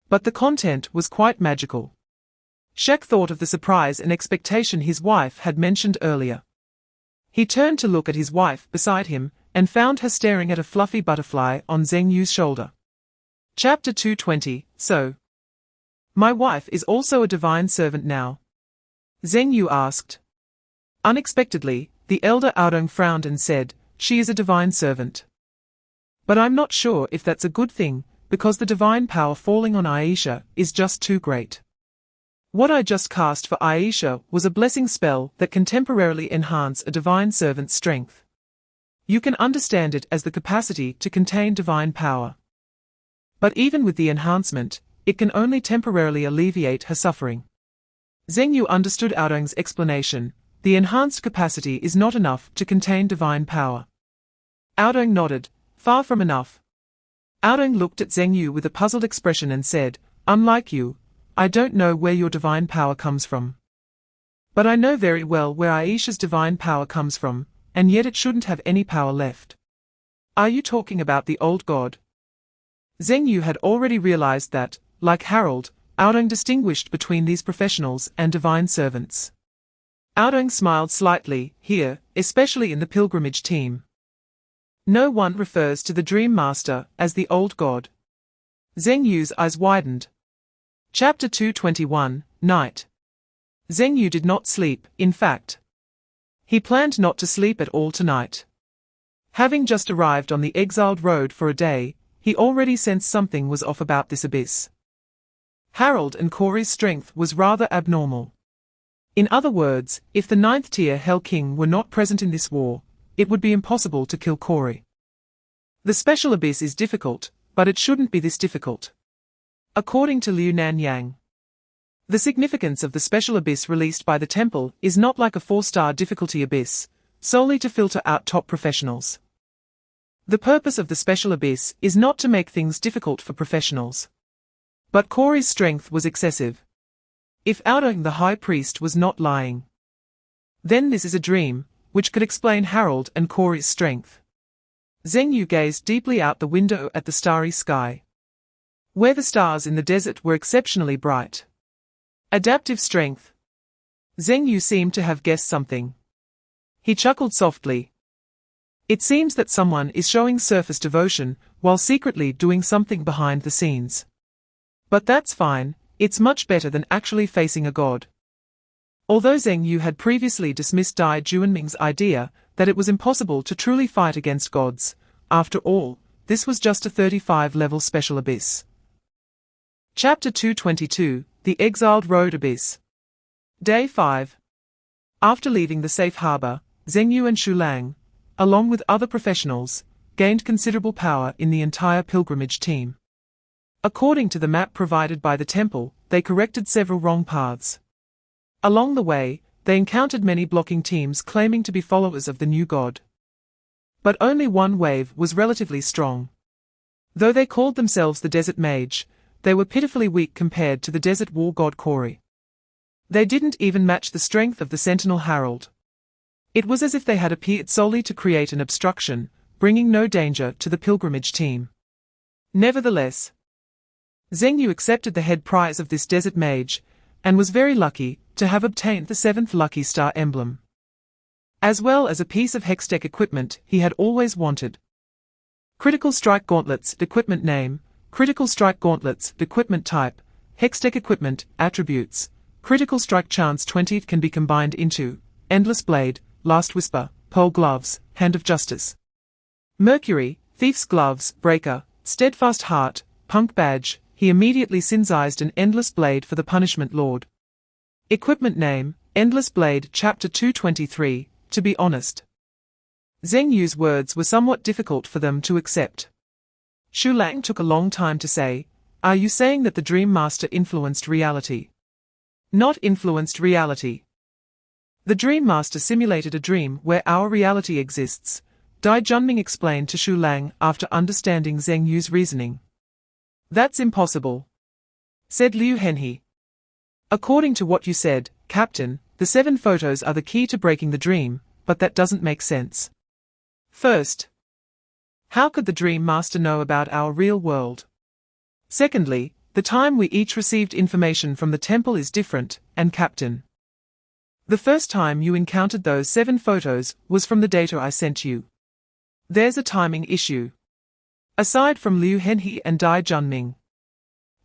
but the content was quite magical. Shaq thought of the surprise and expectation his wife had mentioned earlier. He turned to look at his wife beside him, and found her staring at a fluffy butterfly on Zheng Yu's shoulder. Chapter 2:20 So, my wife is also a divine servant now? Zheng Yu asked. Unexpectedly, the elder Aodong frowned and said, "She is a divine servant. But I'm not sure if that's a good thing, because the divine power falling on Aisha is just too great. What I just cast for Aisha was a blessing spell that can temporarily enhance a divine servant's strength. You can understand it as the capacity to contain divine power. But even with the enhancement, it can only temporarily alleviate her suffering." Zheng Yu understood Aodong's explanation. The enhanced capacity is not enough to contain divine power. Aodong nodded. Far from enough. Aodong looked at Zheng Yu with a puzzled expression and said, "Unlike you, I don't know where your divine power comes from. But I know very well where Aisha's divine power comes from, and yet it shouldn't have any power left. Are you talking about the old god?" Zheng Yu had already realized that, like Harold, Aodong distinguished between these professionals and divine servants. Aodong smiled slightly. Here, especially in the pilgrimage team, no one refers to the Dream Master as the old god. Zheng Yu's eyes widened. Chapter 2:21 Night. Zheng Yu did not sleep. In fact, he planned not to sleep at all tonight. Having just arrived on the exiled road for a day, he already sensed something was off about this abyss. Harold and Corey's strength was rather abnormal. In other words, if the 9th tier Hell King were not present in this war, it would be impossible to kill Corey. The special abyss is difficult, but it shouldn't be this difficult. According to Liu Nanyang, the significance of the special abyss released by the temple is not like a 4-star difficulty abyss, solely to filter out top professionals. The purpose of the special abyss is not to make things difficult for professionals. But Corey's strength was excessive. If Aodong the High Priest was not lying, then this is a dream, which could explain Harold and Corey's strength. Zheng Yu gazed deeply out the window at the starry sky, where the stars in the desert were exceptionally bright. Adaptive strength. Zheng Yu seemed to have guessed something. He chuckled softly. It seems that someone is showing surface devotion, while secretly doing something behind the scenes. But that's fine, it's much better than actually facing a god. Although Zheng Yu had previously dismissed Dai Juanming's idea that it was impossible to truly fight against gods, after all, this was just a 35-level special abyss. Chapter 2:22 The Exiled Road Abyss. Day 5. After leaving the safe harbor, Zheng Yu and Shu Lang, along with other professionals, gained considerable power in the entire pilgrimage team. According to the map provided by the temple, they corrected several wrong paths. Along the way, they encountered many blocking teams claiming to be followers of the new god. But only one wave was relatively strong. Though they called themselves the Desert Mage, they were pitifully weak compared to the Desert War god Corey. They didn't even match the strength of the Sentinel Herald. It was as if they had appeared solely to create an obstruction, bringing no danger to the pilgrimage team. Nevertheless, Zheng Yu accepted the head prize of this desert mage, and was very lucky to have obtained the 7th Lucky Star emblem, as well as a piece of Hextech equipment he had always wanted. Critical Strike Gauntlets, equipment name, Critical Strike Gauntlets, equipment type, Hextech equipment, attributes, Critical Strike chance 20 can be combined into, Endless Blade, Last Whisper, Pearl Gloves, Hand of Justice. Mercury, Thief's Gloves, Breaker, Steadfast Heart, Punk Badge, he immediately synthesized an Endless Blade for the Punishment Lord. Equipment name, Endless Blade, Chapter 223, to be honest. Zheng Yu's words were somewhat difficult for them to accept. Shu Lang took a long time to say, "Are you saying that the Dream Master influenced reality?" "Not influenced reality. The Dream Master simulated a dream where our reality exists," Dai Junming explained to Shu Lang after understanding Zheng Yu's reasoning. "That's impossible," said Liu Henhe. "According to what you said, Captain, the 7 photos are the key to breaking the dream, but that doesn't make sense. First, how could the Dream Master know about our real world? Secondly, the time we each received information from the temple is different, and Captain, the first time you encountered those 7 photos was from the data I sent you. There's a timing issue." Aside from Liu Henhe and Dai Junming,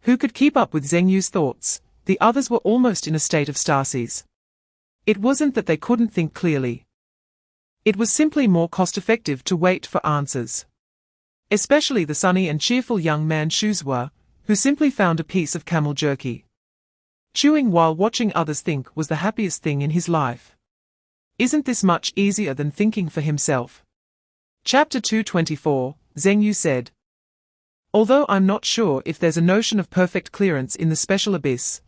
who could keep up with Zheng Yu's thoughts, the others were almost in a state of stasis. It wasn't that they couldn't think clearly. It was simply more cost-effective to wait for answers. Especially the sunny and cheerful young man Shuzhua, who simply found a piece of camel jerky. Chewing while watching others think was the happiest thing in his life. Isn't this much easier than thinking for himself? Chapter 224, Zheng Yu said. "Although I'm not sure if there's a notion of perfect clearance in the special abyss,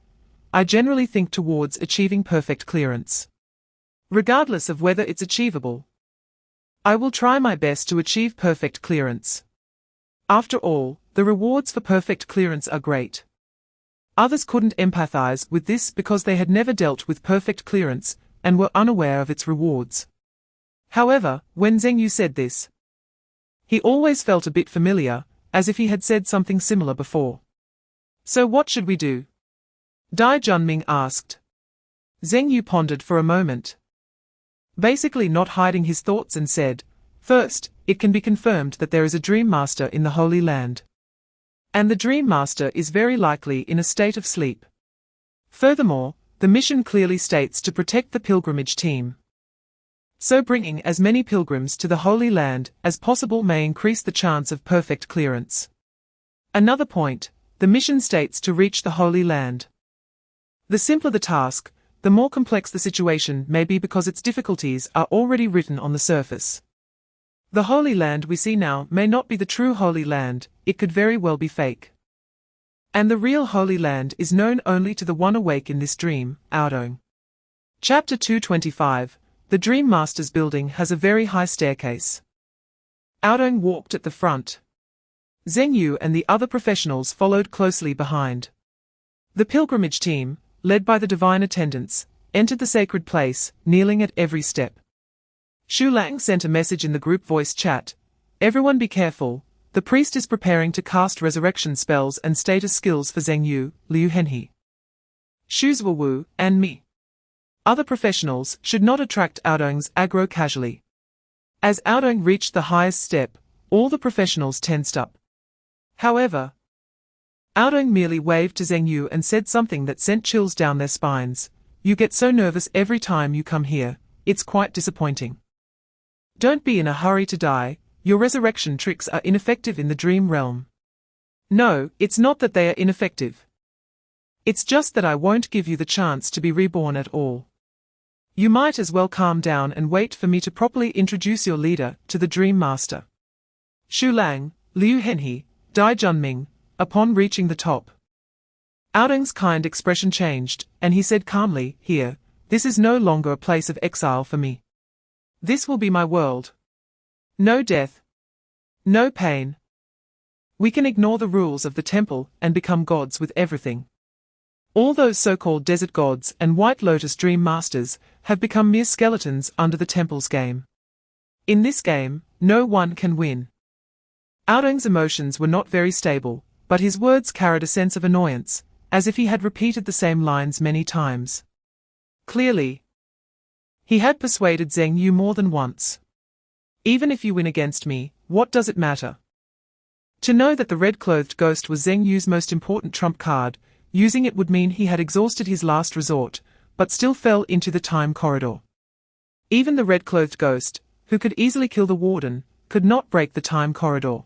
I generally think towards achieving perfect clearance. Regardless of whether it's achievable, I will try my best to achieve perfect clearance. After all, the rewards for perfect clearance are great." Others couldn't empathize with this because they had never dealt with perfect clearance and were unaware of its rewards. However, when Zheng Yu said this, he always felt a bit familiar, as if he had said something similar before. "So what should we do?" Dai Junming asked. Zheng Yu pondered for a moment, basically not hiding his thoughts, and said, "First, it can be confirmed that there is a Dream Master in the Holy Land. And the Dream Master is very likely in a state of sleep. Furthermore, the mission clearly states to protect the pilgrimage team. So bringing as many pilgrims to the Holy Land as possible may increase the chance of perfect clearance. Another point, the mission states to reach the Holy Land. The simpler the task, the more complex the situation may be because its difficulties are already written on the surface. The Holy Land we see now may not be the true Holy Land, it could very well be fake. And the real Holy Land is known only to the one awake in this dream, Aodong." Chapter 225, The Dream Master's building has a very high staircase. Aodong walked at the front. Zheng Yu and the other professionals followed closely behind. The pilgrimage team, led by the divine attendants, entered the sacred place, kneeling at every step. Shu Lang sent a message in the group voice chat. "Everyone be careful, the priest is preparing to cast resurrection spells and status skills for Zheng Yu, Liu Henhe, Shuzhua Wu, and me. Other professionals should not attract Aodong's aggro casually." As Aodong reached the highest step, all the professionals tensed up. However, Aodong merely waved to Zheng Yu and said something that sent chills down their spines. "You get so nervous every time you come here, it's quite disappointing. Don't be in a hurry to die, your resurrection tricks are ineffective in the dream realm." "No, it's not that they are ineffective. It's just that I won't give you the chance to be reborn at all. You might as well calm down and wait for me to properly introduce your leader to the Dream Master." Shu Lang, Liu Henhe, Dai Junming, upon reaching the top. Aodong's kind expression changed, and he said calmly, "Here, this is no longer a place of exile for me. This will be my world. No death. No pain. We can ignore the rules of the temple and become gods with everything. All those so-called desert gods and White Lotus dream masters have become mere skeletons under the temple's game. In this game, no one can win. Aodong's emotions were not very stable, but his words carried a sense of annoyance, as if he had repeated the same lines many times. Clearly, he had persuaded Zheng Yu more than once. Even if you win against me, what does it matter? To know that the red-clothed ghost was Zheng Yu's most important trump card, using it would mean he had exhausted his last resort, but still fell into the time corridor. Even the red-clothed ghost, who could easily kill the warden, could not break the time corridor.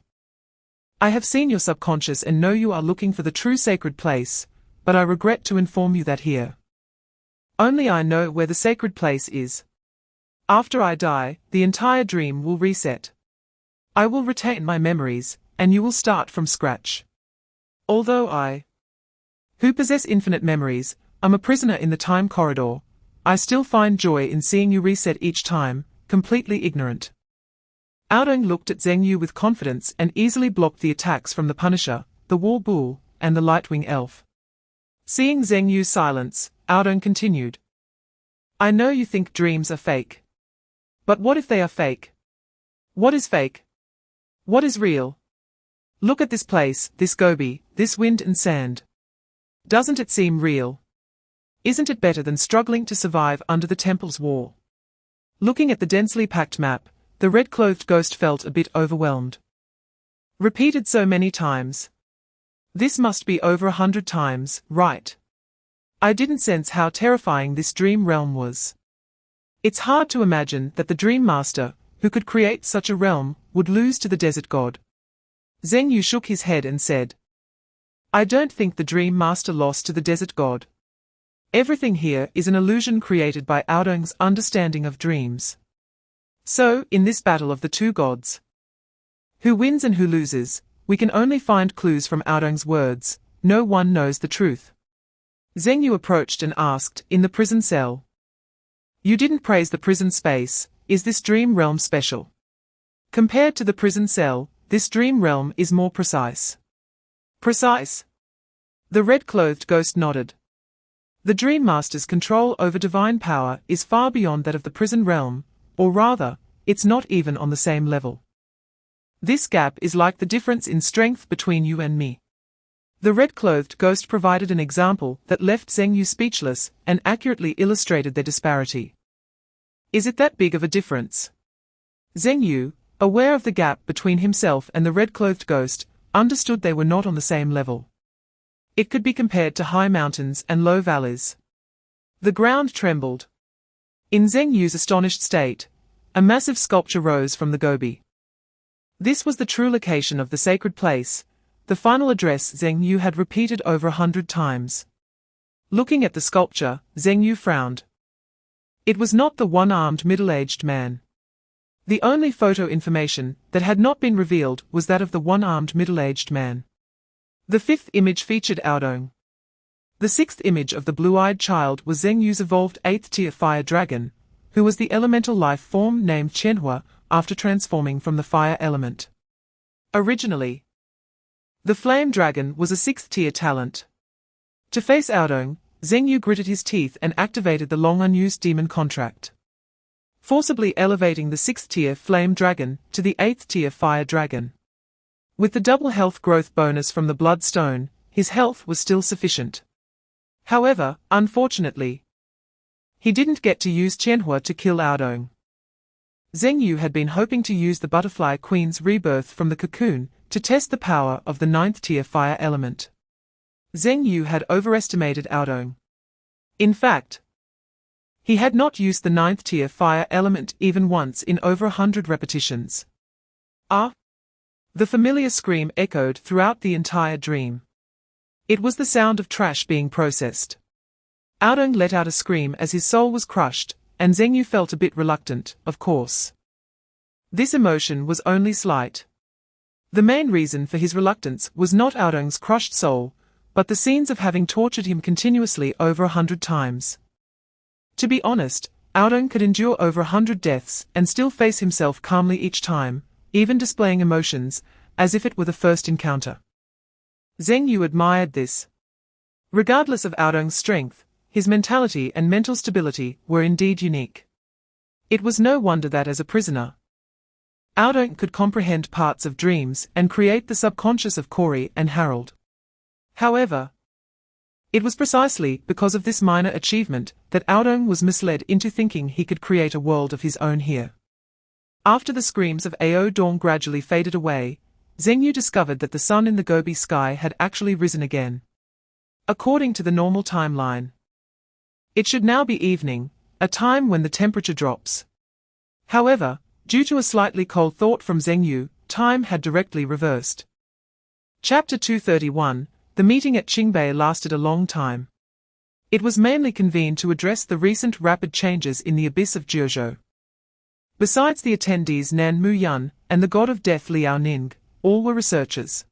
I have seen your subconscious and know you are looking for the true sacred place, but I regret to inform you that here. Only I know where the sacred place is. After I die, the entire dream will reset. I will retain my memories, and you will start from scratch. Although I, who possess infinite memories, am a prisoner in the time corridor, I still find joy in seeing you reset each time, completely ignorant. Aodong looked at Zheng Yu with confidence and easily blocked the attacks from the Punisher, the War Bull, and the Lightwing Elf. Seeing Zheng Yu's silence, Aodong continued. I know you think dreams are fake. But what if they are fake? What is fake? What is real? Look at this place, this Gobi, this wind and sand. Doesn't it seem real? Isn't it better than struggling to survive under the temple's wall? Looking at the densely packed map, the red-clothed ghost felt a bit overwhelmed. Repeated so many times. This must be over 100 times, right? I didn't sense how terrifying this dream realm was. It's hard to imagine that the Dream Master, who could create such a realm, would lose to the desert god. Zheng Yu shook his head and said, I don't think the Dream Master lost to the desert god. Everything here is an illusion created by Aodong's understanding of dreams. So, in this battle of the two gods, who wins and who loses, we can only find clues from Aodong's words. No one knows the truth. Zheng Yu approached and asked, in the prison cell. You didn't praise the prison space, is this dream realm special? Compared to the prison cell, this dream realm is more precise. Precise? The red-clothed ghost nodded. The Dream Master's control over divine power is far beyond that of the prison realm, or rather, it's not even on the same level. This gap is like the difference in strength between you and me. The red-clothed ghost provided an example that left Zheng Yu speechless and accurately illustrated their disparity. Is it that big of a difference? Zheng Yu, aware of the gap between himself and the red-clothed ghost, understood they were not on the same level. It could be compared to high mountains and low valleys. The ground trembled. In Zheng Yu's astonished state, a massive sculpture rose from the Gobi. This was the true location of the sacred place, the final address Zheng Yu had repeated over 100 times. Looking at the sculpture, Zheng Yu frowned. It was not the one-armed middle-aged man. The only photo information that had not been revealed was that of the one-armed middle-aged man. The fifth image featured Aodong. The sixth image of the blue-eyed child was Zheng Yu's evolved 8th-tier fire dragon, who was the elemental life form named Qianhua after transforming from the fire element. Originally, the flame dragon was a 6th-tier talent. To face Aodong, Zheng Yu gritted his teeth and activated the long-unused demon contract, forcibly elevating the 6th-tier flame dragon to the 8th-tier fire dragon. With the double health growth bonus from the bloodstone, his health was still sufficient. However, unfortunately, he didn't get to use Qianhua to kill Aodong. Zheng Yu had been hoping to use the butterfly queen's rebirth from the cocoon to test the power of the 9th-tier fire element. Zheng Yu had overestimated Aodong. In fact, he had not used the 9th-tier fire element even once in over 100 repetitions. Ah! The familiar scream echoed throughout the entire dream. It was the sound of trash being processed. Aodong let out a scream as his soul was crushed, and Zheng Yu felt a bit reluctant, of course. This emotion was only slight. The main reason for his reluctance was not Aodong's crushed soul, but the scenes of having tortured him continuously over 100 times. To be honest, Aodong could endure over 100 deaths and still face himself calmly each time, even displaying emotions, as if it were the first encounter. Zheng Yu admired this. Regardless of Aodong's strength, his mentality and mental stability were indeed unique. It was no wonder that as a prisoner, Aodong could comprehend parts of dreams and create the subconscious of Corey and Harold. However, it was precisely because of this minor achievement that Aodong was misled into thinking he could create a world of his own here. After the screams of Ao Dawn gradually faded away, Zhengyu discovered that the sun in the Gobi sky had actually risen again. According to the normal timeline, it should now be evening, a time when the temperature drops. However, due to a slightly cold thought from Zhengyu, time had directly reversed. Chapter 231, the meeting at Qingbei lasted a long time. It was mainly convened to address the recent rapid changes in the abyss of Jiuzhou. Besides the attendees Nan Muyun and the god of death Liao Ning, all were researchers.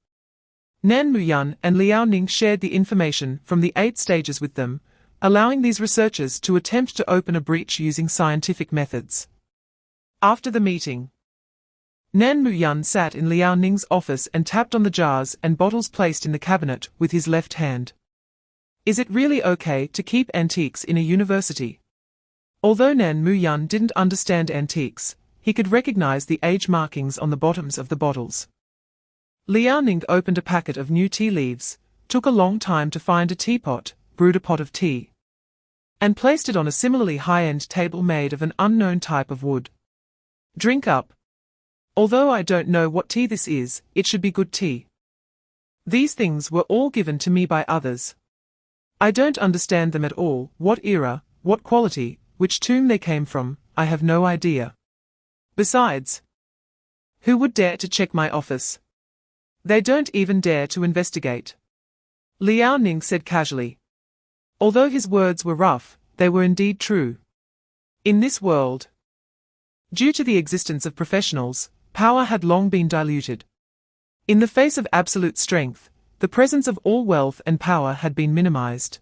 Nan Muyun and Liao Ning shared the information from the 8 stages with them, allowing these researchers to attempt to open a breach using scientific methods. After the meeting, Nan Muyun sat in Liao Ning's office and tapped on the jars and bottles placed in the cabinet with his left hand. Is it really okay to keep antiques in a university? Although Nan Muyun didn't understand antiques, he could recognize the age markings on the bottoms of the bottles. Liao Ning opened a packet of new tea leaves, took a long time to find a teapot, brewed a pot of tea, and placed it on a similarly high-end table made of an unknown type of wood. Drink up. Although I don't know what tea this is, it should be good tea. These things were all given to me by others. I don't understand them at all, what era, what quality, which tomb they came from, I have no idea. Besides, who would dare to check my office? They don't even dare to investigate. Liao Ning said casually. Although his words were rough, they were indeed true. In this world, due to the existence of professionals, power had long been diluted. In the face of absolute strength, the presence of all wealth and power had been minimized.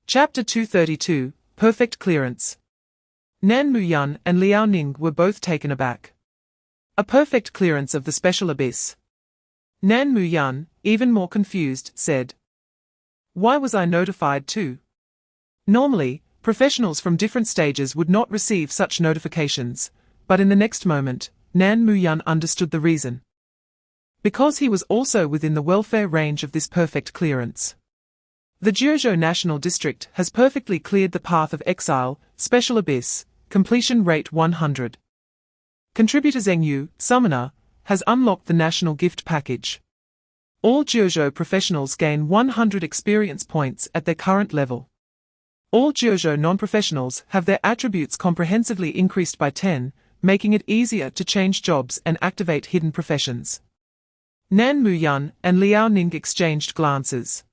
Chapter 232, Perfect Clearance. Nan Muyun and Liao Ning were both taken aback. A perfect clearance of the special abyss. Nan Muyun, even more confused, said, "Why was I notified too? Normally, professionals from different stages would not receive such notifications, but in the next moment, Nan Muyun understood the reason. Because he was also within the welfare range of this perfect clearance. The Jiuzhou National District has perfectly cleared the path of exile, special abyss, completion rate 100. Contributor Zhengyu, summoner, has unlocked the national gift package. All Jiuzhou professionals gain 100 experience points at their current level. All Jiuzhou non-professionals have their attributes comprehensively increased by 10, making it easier to change jobs and activate hidden professions." Nan Muyun and Liao Ning exchanged glances.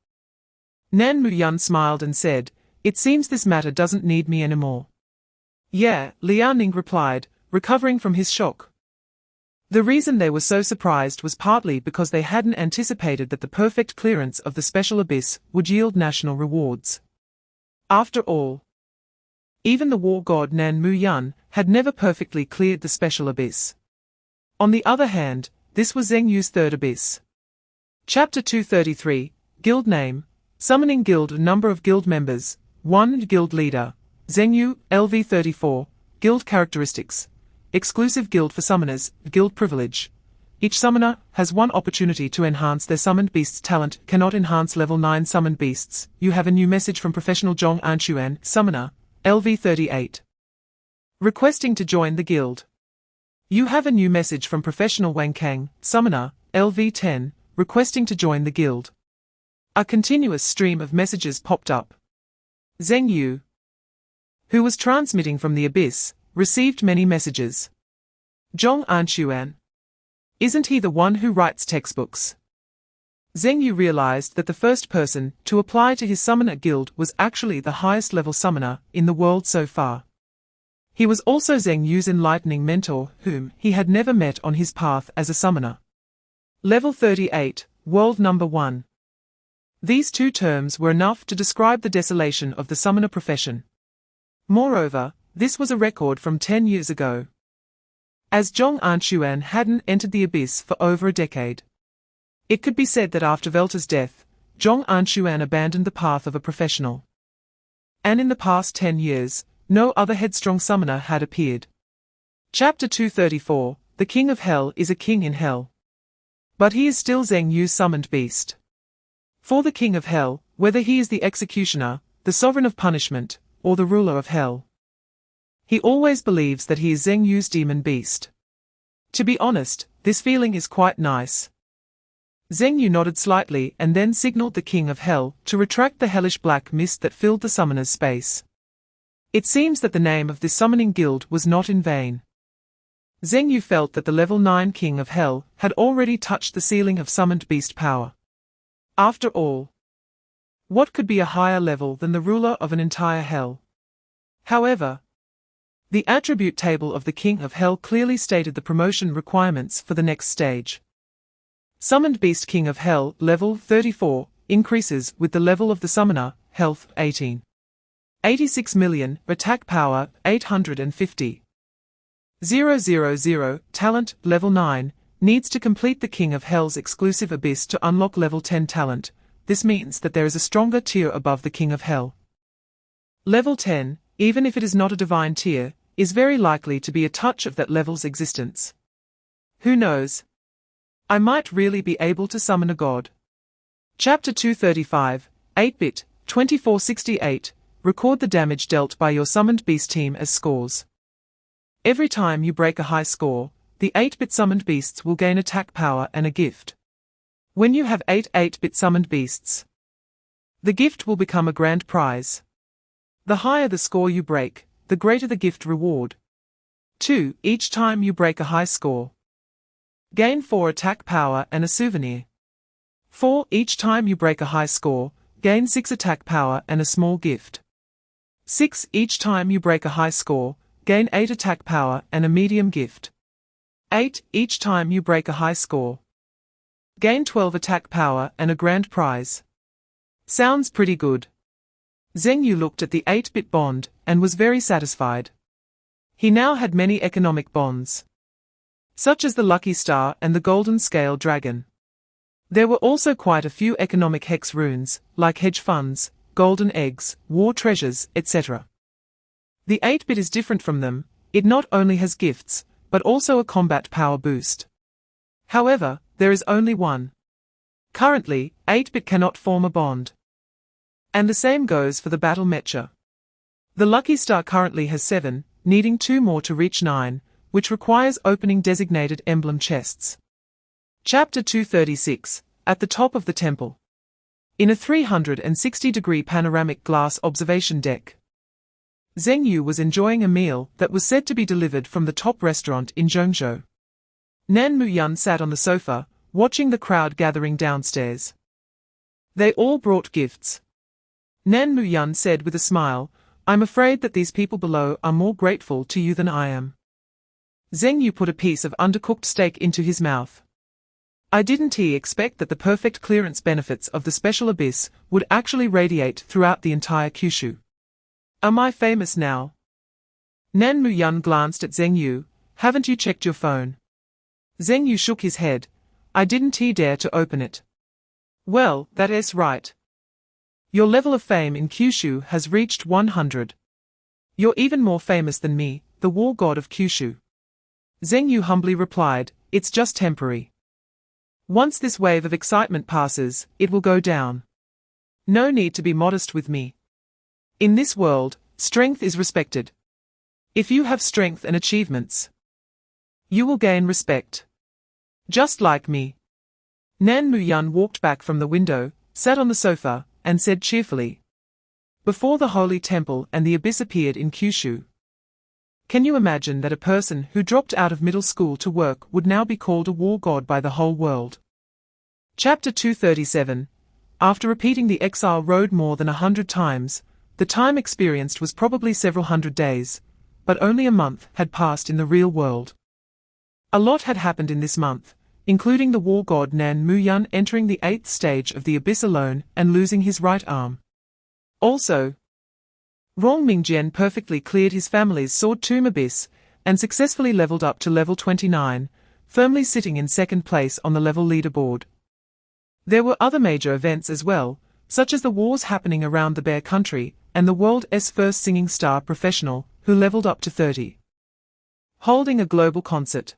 Nan Muyun smiled and said, "It seems this matter doesn't need me anymore." "Yeah," Liao Ning replied, recovering from his shock. The reason they were so surprised was partly because they hadn't anticipated that the perfect clearance of the special abyss would yield national rewards. After all, even the war god Nan Muyun had never perfectly cleared the special abyss. On the other hand, this was Zhengyu's third abyss. Chapter 233, Guild Name, Summoning Guild. Number of guild members, 1 Guild Leader, Zhengyu, LV34, Guild Characteristics, Exclusive Guild for Summoners, Guild Privilege. Each summoner has one opportunity to enhance their summoned beast's talent. Cannot enhance level 9 summoned beasts. You have a new message from Professional Zhong Anchuan, Summoner, LV38. Requesting to join the guild. You have a new message from Professional Wang Kang, Summoner, LV10, requesting to join the guild. A continuous stream of messages popped up. Zhengyu, who was transmitting from the abyss, received many messages. Zhong Anchuan. Isn't he the one who writes textbooks? Zhengyu realized that the first person to apply to his summoner guild was actually the highest level summoner in the world so far. He was also Zhengyu's enlightening mentor, whom he had never met on his path as a summoner. Level 38, World Number 1. These two terms were enough to describe the desolation of the summoner profession. Moreover, this was a record from 10 years ago. As Zhong Anchuan hadn't entered the abyss for over a decade. It could be said that after Velta's death, Zhong Anshuan abandoned the path of a professional. And in the past 10 years, no other headstrong summoner had appeared. Chapter 234, The King of Hell is a king in hell. But he is still Zheng Yu's summoned beast. For the King of Hell, whether he is the executioner, the sovereign of punishment, or the ruler of hell, he always believes that he is Zheng Yu's demon beast. To be honest, this feeling is quite nice. Zheng Yu nodded slightly and then signaled the King of Hell to retract the hellish black mist that filled the summoner's space. It seems that the name of this summoning guild was not in vain. Zheng Yu felt that the level 9 King of Hell had already touched the ceiling of summoned beast power. After all, what could be a higher level than the ruler of an entire hell? However, the attribute table of the King of Hell clearly stated the promotion requirements for the next stage. Summoned Beast King of Hell, level 34, increases with the level of the summoner, health 18. 86 million, attack power 850. 000, talent, level 9, needs to complete the King of Hell's exclusive abyss to unlock level 10 talent. This means that there is a stronger tier above the King of Hell. Level 10, even if it is not a divine tier, is very likely to be a touch of that level's existence. Who knows? I might really be able to summon a god. Chapter 235, 8-bit, 2468, record the damage dealt by your summoned beast team as scores. Every time you break a high score, the 8-bit summoned beasts will gain attack power and a gift. When you have 8 8-bit summoned beasts, the gift will become a grand prize. The higher the score you break, the greater the gift reward. 2. Each time you break a high score, gain 4 attack power and a souvenir. 4. Each time you break a high score, gain 6 attack power and a small gift. 6. Each time you break a high score, gain 8 attack power and a medium gift. 8. Each time you break a high score, gain 12 attack power and a grand prize. Sounds pretty good. Zheng Yu looked at the 8-bit bond and was very satisfied. He now had many economic bonds, such as the Lucky Star and the Golden Scale Dragon. There were also quite a few economic hex runes, like hedge funds, golden eggs, war treasures, etc. The 8-bit is different from them. It not only has gifts, but also a combat power boost. However, there is only one. Currently, 8-bit cannot form a bond. And the same goes for the battle mecha. The Lucky Star currently has 7, needing 2 more to reach 9, which requires opening designated emblem chests. Chapter 236, At the Top of the Temple. In a 360-degree panoramic glass observation deck, Zheng Yu was enjoying a meal that was said to be delivered from the top restaurant in Zhengzhou. Nan Muyun sat on the sofa, watching the crowd gathering downstairs. They all brought gifts. Nan Muyun said with a smile, "I'm afraid that these people below are more grateful to you than I am." Zheng Yu put a piece of undercooked steak into his mouth. I didn't expect that the perfect clearance benefits of the special abyss would actually radiate throughout the entire Kyushu. Am I famous now? Nan Muyun glanced at Zheng Yu. Haven't you checked your phone? Zheng Yu shook his head. I didn't dare to open it. Well, that is right. Your level of fame in Kyushu has reached 100. You're even more famous than me, the war god of Kyushu. Zheng Yu humbly replied, it's just temporary. Once this wave of excitement passes, it will go down. No need to be modest with me. In this world, strength is respected. If you have strength and achievements, you will gain respect. Just like me. Nan Muyun walked back from the window, sat on the sofa, and said cheerfully, before the holy temple and the abyss appeared in Kyushu. Can you imagine that a person who dropped out of middle school to work would now be called a war god by the whole world? Chapter 237. After repeating the exile road more than 100 times, the time experienced was probably several hundred days, but only a month had passed in the real world. A lot had happened in this month, including the war god Nan Muyun entering the 8th stage of the abyss alone and losing his right arm. Also, Rong Mingjian perfectly cleared his family's Sword Tomb abyss and successfully leveled up to level 29, firmly sitting in second place on the level leaderboard. There were other major events as well, such as the wars happening around the Bear Country, and the world's first singing star professional, who leveled up to 30. Holding a global concert.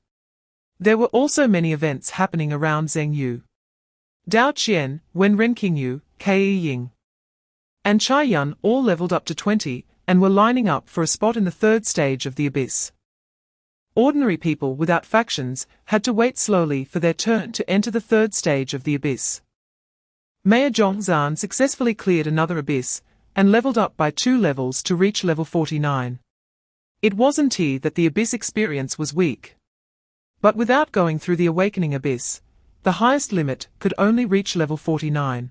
There were also many events happening around Zheng Yu. Dao Qian, Wenren Qingyu, Ke Ying, and Chai Yun all leveled up to 20, and were lining up for a spot in the third stage of the Abyss. Ordinary people without factions had to wait slowly for their turn to enter the third stage of the Abyss. Mayor Zhongzhan successfully cleared another Abyss, and leveled up by 2 levels to reach level 49. It wasn't that the Abyss experience was weak. But without going through the Awakening Abyss, the highest limit could only reach level 49.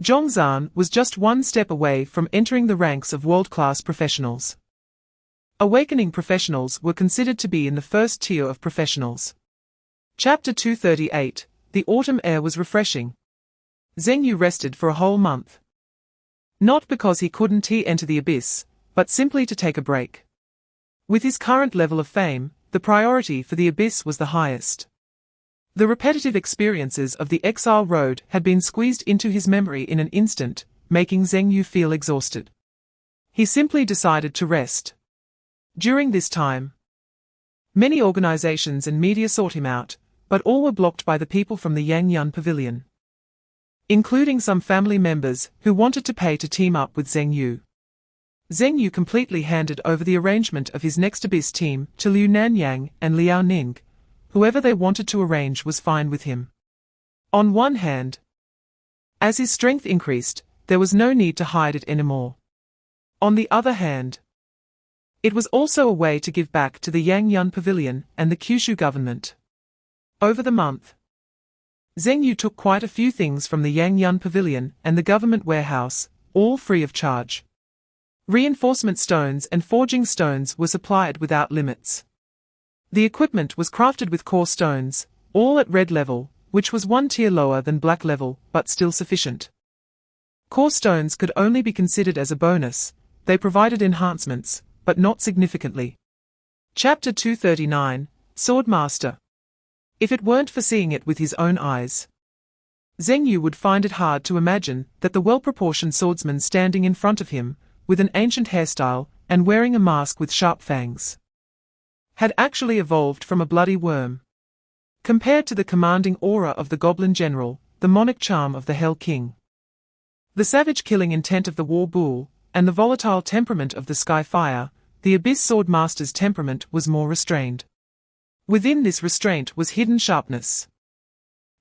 Zhongzhan was just one step away from entering the ranks of world-class professionals. Awakening professionals were considered to be in the first tier of professionals. Chapter 238, The autumn air was refreshing. Zheng Yu rested for a whole month. Not because he couldn't enter the Abyss, but simply to take a break. With his current level of fame, the priority for the Abyss was the highest. The repetitive experiences of the Exile Road had been squeezed into his memory in an instant, making Zheng Yu feel exhausted. He simply decided to rest. During this time, many organizations and media sought him out, but all were blocked by the people from the Yang Yun Pavilion, including some family members who wanted to pay to team up with Zheng Yu. Zheng Yu completely handed over the arrangement of his next Abyss team to Liu Nanyang and Liao Ning. Whoever they wanted to arrange was fine with him. On one hand, as his strength increased, there was no need to hide it anymore. On the other hand, it was also a way to give back to the Yang Yun Pavilion and the Kyushu government. Over the month, Zheng Yu took quite a few things from the Yang Yun Pavilion and the government warehouse, all free of charge. Reinforcement stones and forging stones were supplied without limits. The equipment was crafted with core stones, all at red level, which was 1 tier lower than black level, but still sufficient. Core stones could only be considered as a bonus. They provided enhancements, but not significantly. Chapter 239, Swordmaster. If it weren't for seeing it with his own eyes, Zheng Yu would find it hard to imagine that the well-proportioned swordsman standing in front of him, with an ancient hairstyle, and wearing a mask with sharp fangs, had actually evolved from a bloody worm. Compared to the commanding aura of the goblin general, the monarch charm of the Hell King, the savage killing intent of the war bull, and the volatile temperament of the Sky Fire, the Abyss Swordmaster's temperament was more restrained. Within this restraint was hidden sharpness.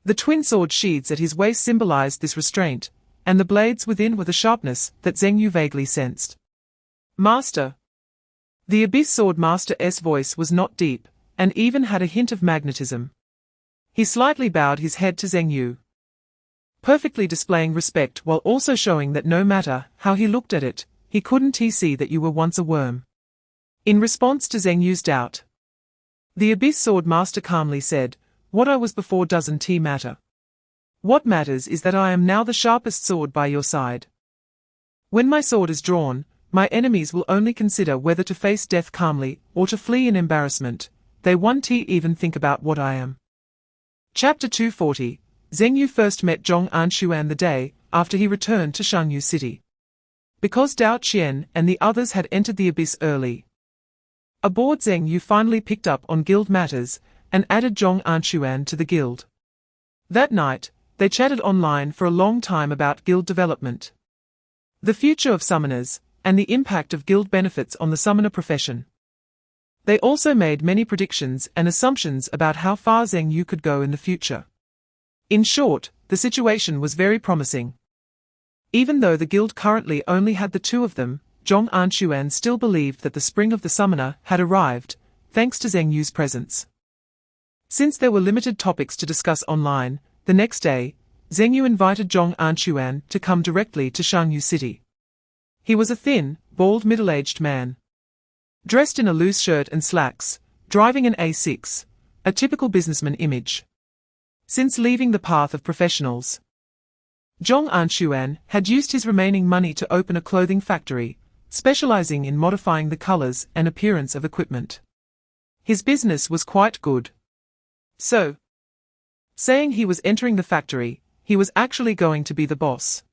The twin sword sheaths at his waist symbolized this restraint, and the blades within were the sharpness that Zheng Yu vaguely sensed. Master. The Abyss Swordmaster's voice was not deep, and even had a hint of magnetism. He slightly bowed his head to Zheng Yu, perfectly displaying respect while also showing that no matter how he looked at it, he couldn't see that you were once a worm. In response to Zheng Yu's doubt, the Abyss Swordmaster calmly said, "What I was before doesn't matter. What matters is that I am now the sharpest sword by your side. When my sword is drawn, my enemies will only consider whether to face death calmly or to flee in embarrassment. They won't even think about what I am." Chapter 240, Zheng Yu first met Zhong Anshuan the day after he returned to Shangyu City. Because Dao Qian and the others had entered the Abyss early, aboard Zheng Yu finally picked up on guild matters and added Zhong Anshuan to the guild. That night, they chatted online for a long time about guild development, the future of summoners, and the impact of guild benefits on the summoner profession. They also made many predictions and assumptions about how far Zheng Yu could go in the future. In short, the situation was very promising. Even though the guild currently only had the 2 of them, Zhong Anshuan still believed that the spring of the summoner had arrived, thanks to Zheng Yu's presence. Since there were limited topics to discuss online, the next day, Zheng Yu invited Zhong Anshuan to come directly to Shangyu City. He was a thin, bald middle-aged man, dressed in a loose shirt and slacks, driving an A6, a typical businessman image. Since leaving the path of professionals, Zhong Anshuan had used his remaining money to open a clothing factory, specializing in modifying the colors and appearance of equipment. His business was quite good. So, saying he was entering the factory, he was actually going to be the boss.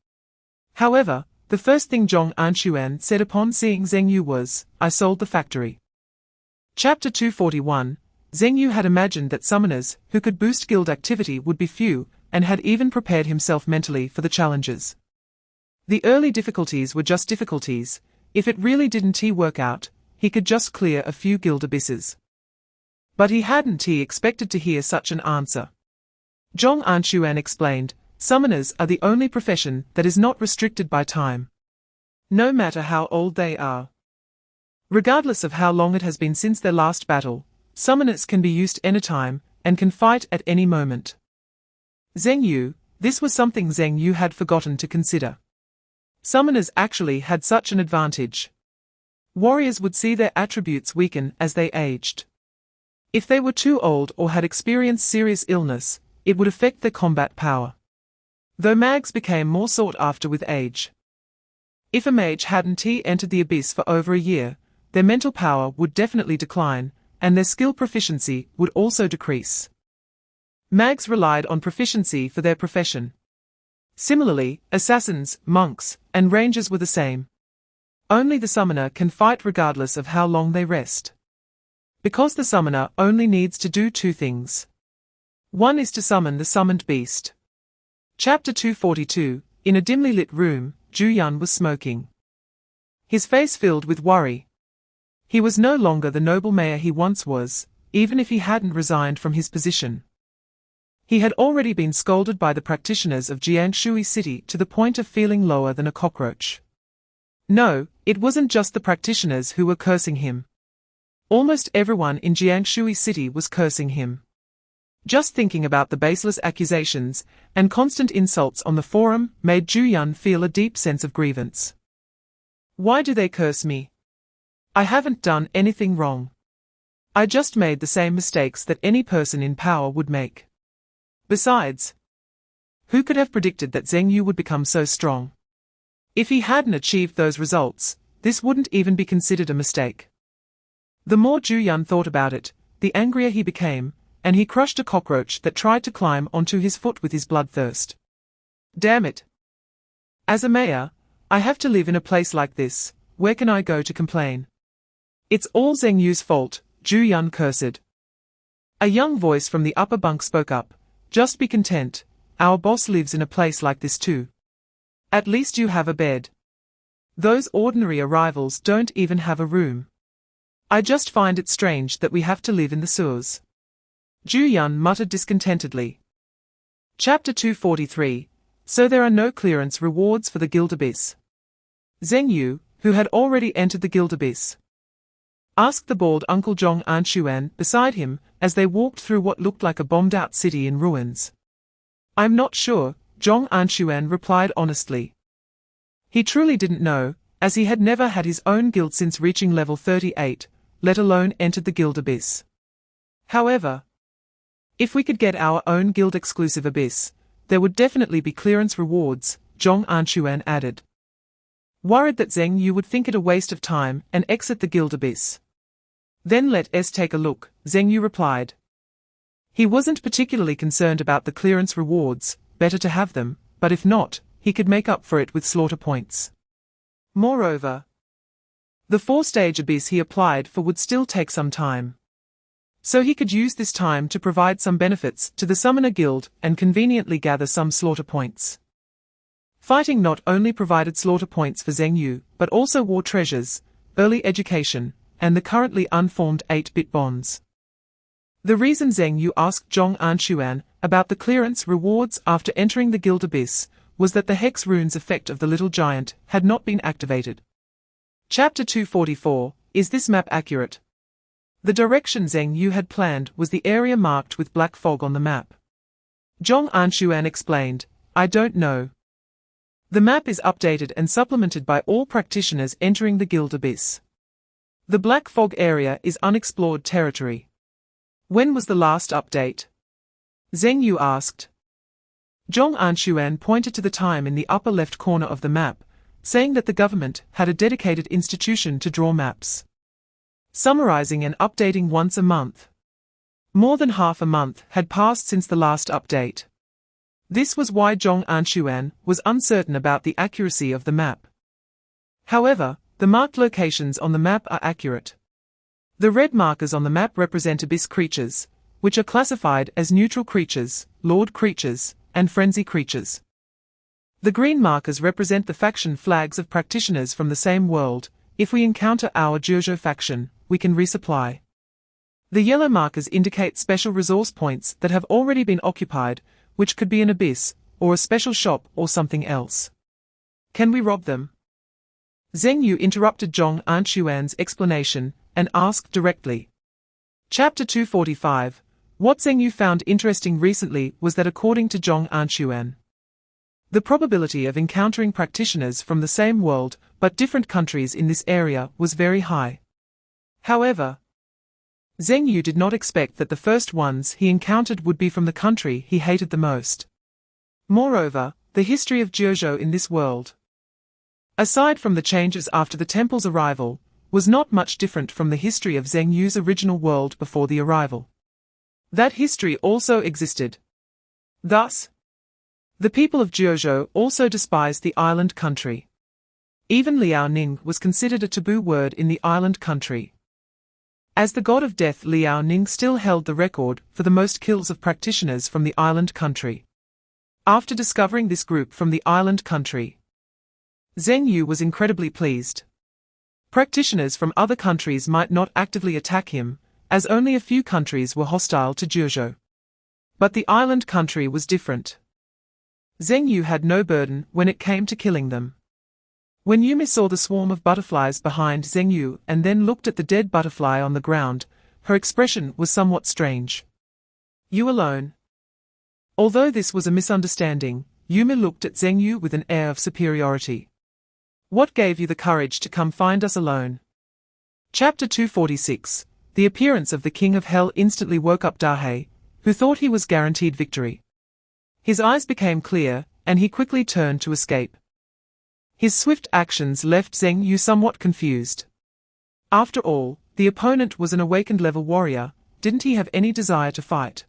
However, the first thing Zhong Anshuan said upon seeing Zheng Yu was, "I sold the factory." Chapter 241. Zheng Yu had imagined that summoners who could boost guild activity would be few, and had even prepared himself mentally for the challenges. The early difficulties were just difficulties. If it really didn't work out, he could just clear a few guild abysses. But he hadn't expected to hear such an answer. Zhong Anshuan explained, "Summoners are the only profession that is not restricted by time. No matter how old they are. Regardless of how long it has been since their last battle, summoners can be used anytime, and can fight at any moment." Zheng Yu, this was something Zheng Yu had forgotten to consider. Summoners actually had such an advantage. Warriors would see their attributes weaken as they aged. If they were too old or had experienced serious illness, it would affect their combat power. Though mags became more sought after with age. If a mage hadn't entered the abyss for over a year, their mental power would definitely decline, and their skill proficiency would also decrease. Mags relied on proficiency for their profession. Similarly, assassins, monks, and rangers were the same. Only the summoner can fight regardless of how long they rest. Because the summoner only needs to do two things. One is to summon the summoned beast. Chapter 242. In a dimly lit room, Zhu Yun was smoking. His face filled with worry. He was no longer the noble mayor he once was, even if he hadn't resigned from his position. He had already been scolded by the practitioners of Jiangshui City to the point of feeling lower than a cockroach. No, it wasn't just the practitioners who were cursing him. Almost everyone in Jiangshui City was cursing him. Just thinking about the baseless accusations and constant insults on the forum made Zhu Yun feel a deep sense of grievance. Why do they curse me? I haven't done anything wrong. I just made the same mistakes that any person in power would make. Besides, who could have predicted that Zheng Yu would become so strong? If he hadn't achieved those results, this wouldn't even be considered a mistake. The more Zhu Yun thought about it, the angrier he became, and he crushed a cockroach that tried to climb onto his foot with his bloodthirst. Damn it! As a mayor, I have to live in a place like this. Where can I go to complain? It's all Zheng Yu's fault, Zhu Yun cursed. A young voice from the upper bunk spoke up. Just be content, our boss lives in a place like this too. At least you have a bed. Those ordinary arrivals don't even have a room. I just find it strange that we have to live in the sewers. Zhu Yun muttered discontentedly. Chapter 243. So there are no clearance rewards for the Guild Abyss. Zheng Yu, who had already entered the Guild Abyss, asked the bald Uncle Zhong Anshuan beside him as they walked through what looked like a bombed-out city in ruins. I'm not sure, Zhong Anshuan replied honestly. He truly didn't know, as he had never had his own guild since reaching level 38, let alone entered the Guild Abyss. However, if we could get our own guild-exclusive abyss, there would definitely be clearance rewards, Zhong Anshuan added. Worried that Zheng Yu would think it a waste of time and exit the Guild Abyss. Then let us take a look, Zheng Yu replied. He wasn't particularly concerned about the clearance rewards, better to have them, but if not, he could make up for it with slaughter points. Moreover, the 4-stage abyss he applied for would still take some time. So he could use this time to provide some benefits to the Summoner Guild and conveniently gather some slaughter points. Fighting not only provided slaughter points for Zheng Yu, but also war treasures, early education, and the currently unformed 8-bit bonds. The reason Zheng Yu asked Zhong Anshuan about the clearance rewards after entering the Guild Abyss was that the Hex Rune's effect of the Little Giant had not been activated. Chapter 244. Is this map accurate? The direction Zheng Yu had planned was the area marked with black fog on the map. Zhong Anshuan explained, I don't know. The map is updated and supplemented by all practitioners entering the Guild Abyss. The black fog area is unexplored territory. When was the last update? Zheng Yu asked. Zhong Anshuan pointed to the time in the upper left corner of the map, saying that the government had a dedicated institution to draw maps, summarizing and updating once a month. More than half a month had passed since the last update. This was why Zhong Anshuan was uncertain about the accuracy of the map. However, the marked locations on the map are accurate. The red markers on the map represent abyss creatures, which are classified as neutral creatures, lord creatures, and frenzy creatures. The green markers represent the faction flags of practitioners from the same world. If we encounter our Jiuzhou faction, we can resupply. The yellow markers indicate special resource points that have already been occupied, which could be an abyss, or a special shop or something else. Can we rob them? Zheng Yu interrupted Zhong Anshuan's explanation and asked directly. Chapter 245. What Zheng Yu found interesting recently was that according to Zhong Anshuan, the probability of encountering practitioners from the same world but different countries in this area was very high. However, Zheng Yu did not expect that the first ones he encountered would be from the country he hated the most. Moreover, the history of Jiuzhou in this world, aside from the changes after the temple's arrival, was not much different from the history of Zheng Yu's original world before the arrival. That history also existed. Thus, the people of Jiuzhou also despised the island country. Even Liao Ning was considered a taboo word in the island country. As the god of death, Liao Ning still held the record for the most kills of practitioners from the island country. After discovering this group from the island country, Zheng Yu was incredibly pleased. Practitioners from other countries might not actively attack him, as only a few countries were hostile to Jiuzhou. But the island country was different. Zheng Yu had no burden when it came to killing them. When Yumi saw the swarm of butterflies behind Zheng Yu and then looked at the dead butterfly on the ground, her expression was somewhat strange. You alone? Although this was a misunderstanding, Yumi looked at Zheng Yu with an air of superiority. What gave you the courage to come find us alone? Chapter 246. The appearance of the King of Hell instantly woke up Dahe, who thought he was guaranteed victory. His eyes became clear, and he quickly turned to escape. His swift actions left Zheng Yu somewhat confused. After all, the opponent was an awakened level warrior. Didn't he have any desire to fight?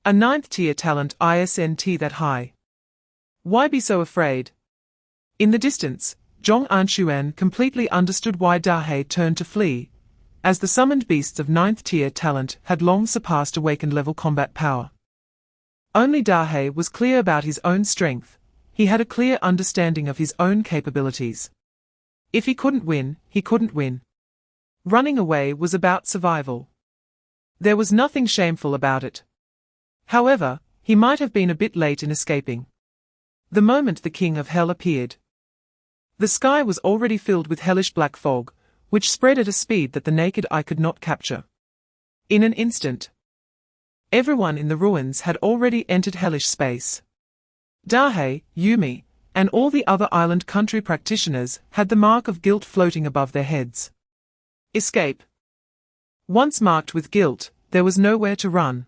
A 9th tier talent isn't that high. Why be so afraid? In the distance, Zhong Anshuan completely understood why Dahe turned to flee, as the summoned beasts of 9th tier talent had long surpassed awakened level combat power. Only Dahe was clear about his own strength. He had a clear understanding of his own capabilities. If he couldn't win, he couldn't win. Running away was about survival. There was nothing shameful about it. However, he might have been a bit late in escaping. The moment the King of Hell appeared, the sky was already filled with hellish black fog, which spread at a speed that the naked eye could not capture. In an instant, everyone in the ruins had already entered hellish space. Dahe, Yumi, and all the other island country practitioners had the mark of guilt floating above their heads. Escape. Once marked with guilt, there was nowhere to run.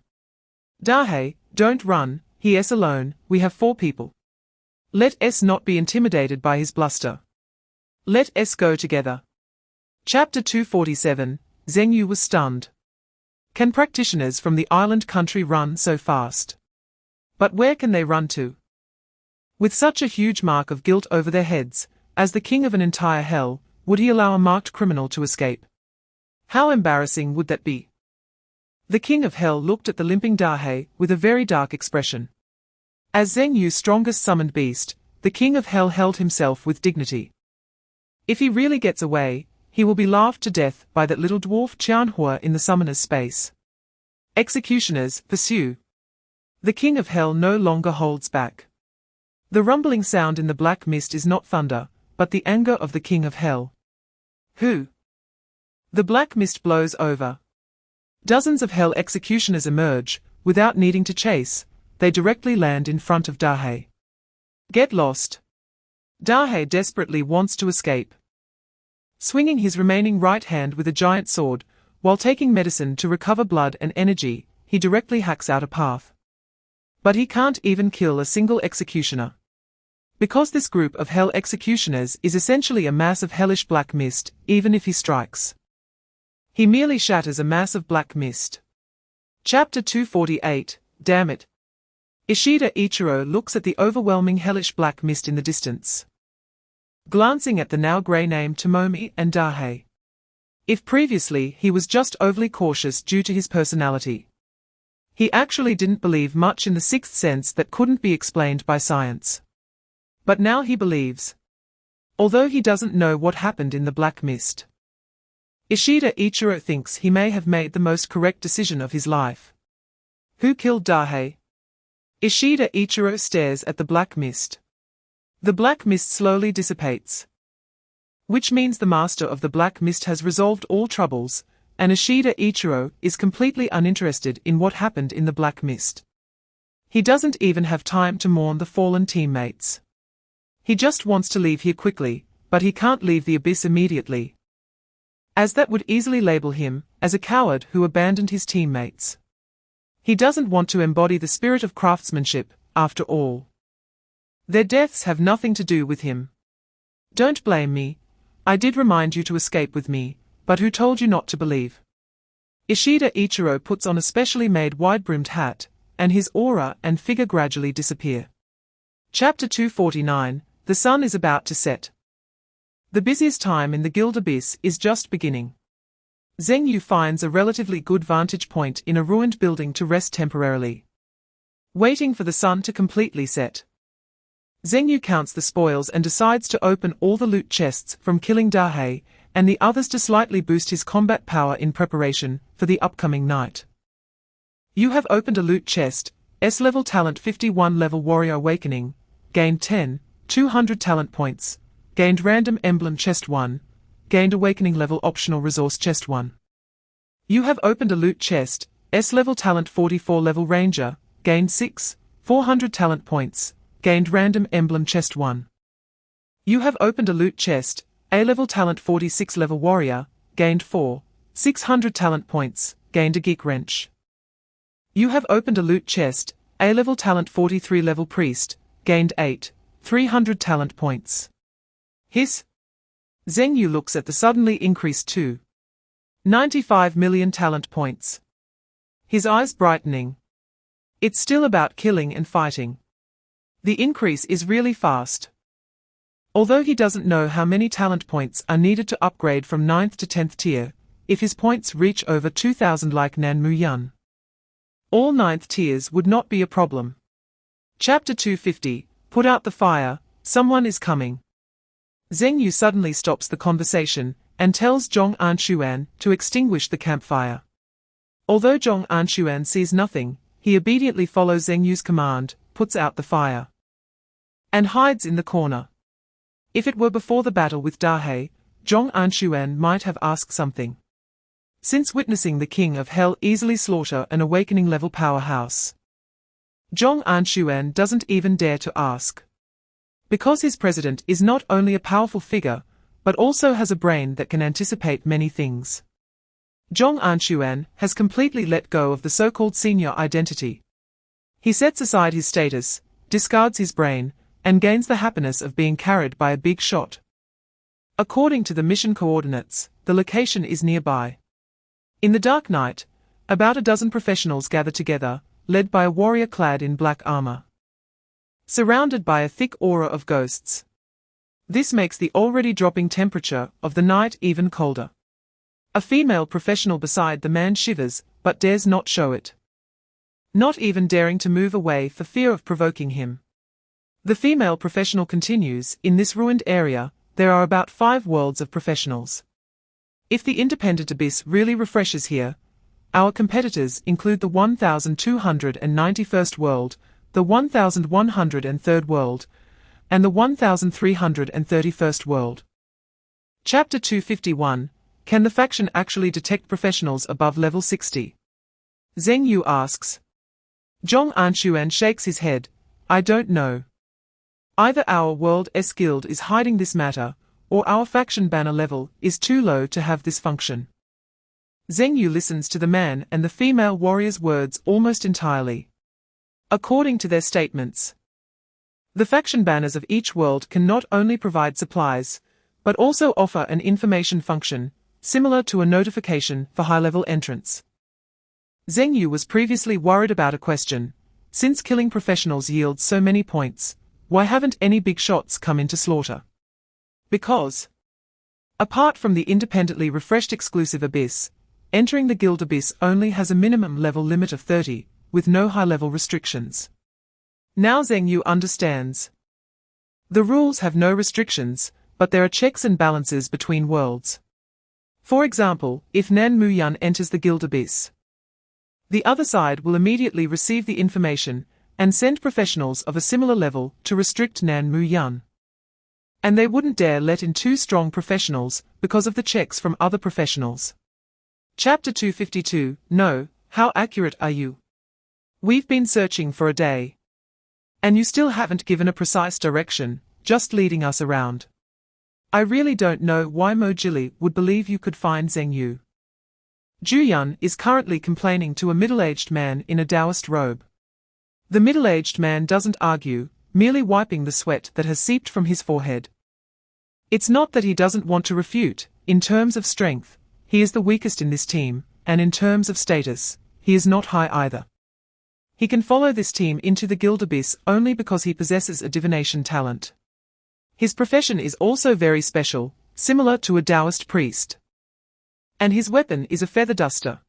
Dahe, don't run, he's alone, we have 4 people. Let us not be intimidated by his bluster. Let us go together. Chapter 247. Zheng Yu was stunned. Can practitioners from the island country run so fast? But where can they run to? With such a huge mark of guilt over their heads, as the king of an entire hell, would he allow a marked criminal to escape? How embarrassing would that be? The king of hell looked at the limping Dahe with a very dark expression. As Zheng Yu's strongest summoned beast, the king of hell held himself with dignity. If he really gets away, he will be laughed to death by that little dwarf Qianhua in the summoner's space. Executioners, pursue. The king of hell no longer holds back. The rumbling sound in the black mist is not thunder, but the anger of the king of hell. Who? The black mist blows over. Dozens of hell executioners emerge. Without needing to chase, they directly land in front of Dahe. Get lost. Dahe desperately wants to escape. Swinging his remaining right hand with a giant sword, while taking medicine to recover blood and energy, he directly hacks out a path. But he can't even kill a single executioner. Because this group of hell executioners is essentially a mass of hellish black mist, even if he strikes, he merely shatters a mass of black mist. Chapter 248. Damn it. Ishida Ichiro looks at the overwhelming hellish black mist in the distance, glancing at the now grey named Tomomi and Dahei. If previously he was just overly cautious due to his personality, he actually didn't believe much in the sixth sense that couldn't be explained by science. But now he believes, although he doesn't know what happened in the black mist. Ishida Ichiro thinks he may have made the most correct decision of his life. Who killed Dahei? Ishida Ichiro stares at the black mist. The black mist slowly dissipates, which means the master of the black mist has resolved all troubles, and Ishida Ichiro is completely uninterested in what happened in the black mist. He doesn't even have time to mourn the fallen teammates. He just wants to leave here quickly, but he can't leave the abyss immediately, as that would easily label him as a coward who abandoned his teammates. He doesn't want to embody the spirit of craftsmanship, after all. Their deaths have nothing to do with him. Don't blame me. I did remind you to escape with me, but who told you not to believe? Ishida Ichiro puts on a specially made wide-brimmed hat, and his aura and figure gradually disappear. Chapter 249, The sun is about to set. The busiest time in the Guild Abyss is just beginning. Zheng Yu finds a relatively good vantage point in a ruined building to rest temporarily, waiting for the sun to completely set. Zheng Yu counts the spoils and decides to open all the loot chests from killing Dahei, and the others to slightly boost his combat power in preparation for the upcoming night. You have opened a loot chest, S-level talent 51 level warrior awakening, gained 10, 200 talent points, gained random emblem chest 1, gained awakening level optional resource chest 1. You have opened a loot chest, S-level talent 44 level ranger, gained 6, 400 talent points, gained random emblem chest 1. You have opened a loot chest, A-level talent 46 level warrior, gained 4, 600 talent points, gained a geek wrench. You have opened a loot chest, A-level talent 43 level priest, gained 8, 300 talent points. Hiss. Zheng Yu looks at the suddenly increased 95 million talent points. His eyes brightening. It's still about killing and fighting. The increase is really fast. Although he doesn't know how many talent points are needed to upgrade from 9th to 10th tier, if his points reach over 2,000 like Nan Mu Yun, all 9th tiers would not be a problem. Chapter 250, Put out the fire, someone is coming. Zheng Yu suddenly stops the conversation, and tells Zhong Anshuan to extinguish the campfire. Although Zhong Anshuan sees nothing, he obediently follows Zheng Yu's command, puts out the fire, and hides in the corner. If it were before the battle with Dahei, Zhong Anshuan might have asked something, since witnessing the King of Hell easily slaughter an awakening-level powerhouse. Zhong Anshuan doesn't even dare to ask, because his president is not only a powerful figure, but also has a brain that can anticipate many things. Zhong Anshuan has completely let go of the so-called senior identity. He sets aside his status, discards his brain, and gains the happiness of being carried by a big shot. According to the mission coordinates, the location is nearby. In the dark night, about a dozen professionals gather together, led by a warrior clad in black armor, surrounded by a thick aura of ghosts. This makes the already dropping temperature of the night even colder. A female professional beside the man shivers, but dares not show it, not even daring to move away for fear of provoking him. The female professional continues, in this ruined area, there are about 5 worlds of professionals. If the independent abyss really refreshes here, our competitors include the 1291st world, the 1103rd world, and the 1331st world. Chapter 251, Can the faction actually detect professionals above level 60? Zheng Yu asks. Zhong Anshuan shakes his head, I don't know. Either our World S Guild is hiding this matter, or our faction banner level is too low to have this function. Zheng Yu listens to the man and the female warrior's words almost entirely. According to their statements, the faction banners of each world can not only provide supplies, but also offer an information function, similar to a notification for high-level entrants. Zheng Yu was previously worried about a question, Since killing professionals yields so many points, why haven't any big shots come into slaughter? Because, apart from the independently refreshed exclusive Abyss, entering the Guild Abyss only has a minimum level limit of 30, with no high-level restrictions. Now Zheng Yu understands. The rules have no restrictions, but there are checks and balances between worlds. For example, if Nan Muyan enters the Guild Abyss, the other side will immediately receive the information and send professionals of a similar level to restrict Nan Muyan. And they wouldn't dare let in too strong professionals because of the checks from other professionals. Chapter 252, No, how accurate are you? We've been searching for a day. And you still haven't given a precise direction, just leading us around. I really don't know why Mo Jili would believe you could find Zheng Yu. Juyun is currently complaining to a middle-aged man in a Taoist robe. The middle-aged man doesn't argue, merely wiping the sweat that has seeped from his forehead. It's not that he doesn't want to refute. In terms of strength, he is the weakest in this team, and in terms of status, he is not high either. He can follow this team into the Guild Abyss only because he possesses a divination talent. His profession is also very special, similar to a Taoist priest. And his weapon is a feather duster.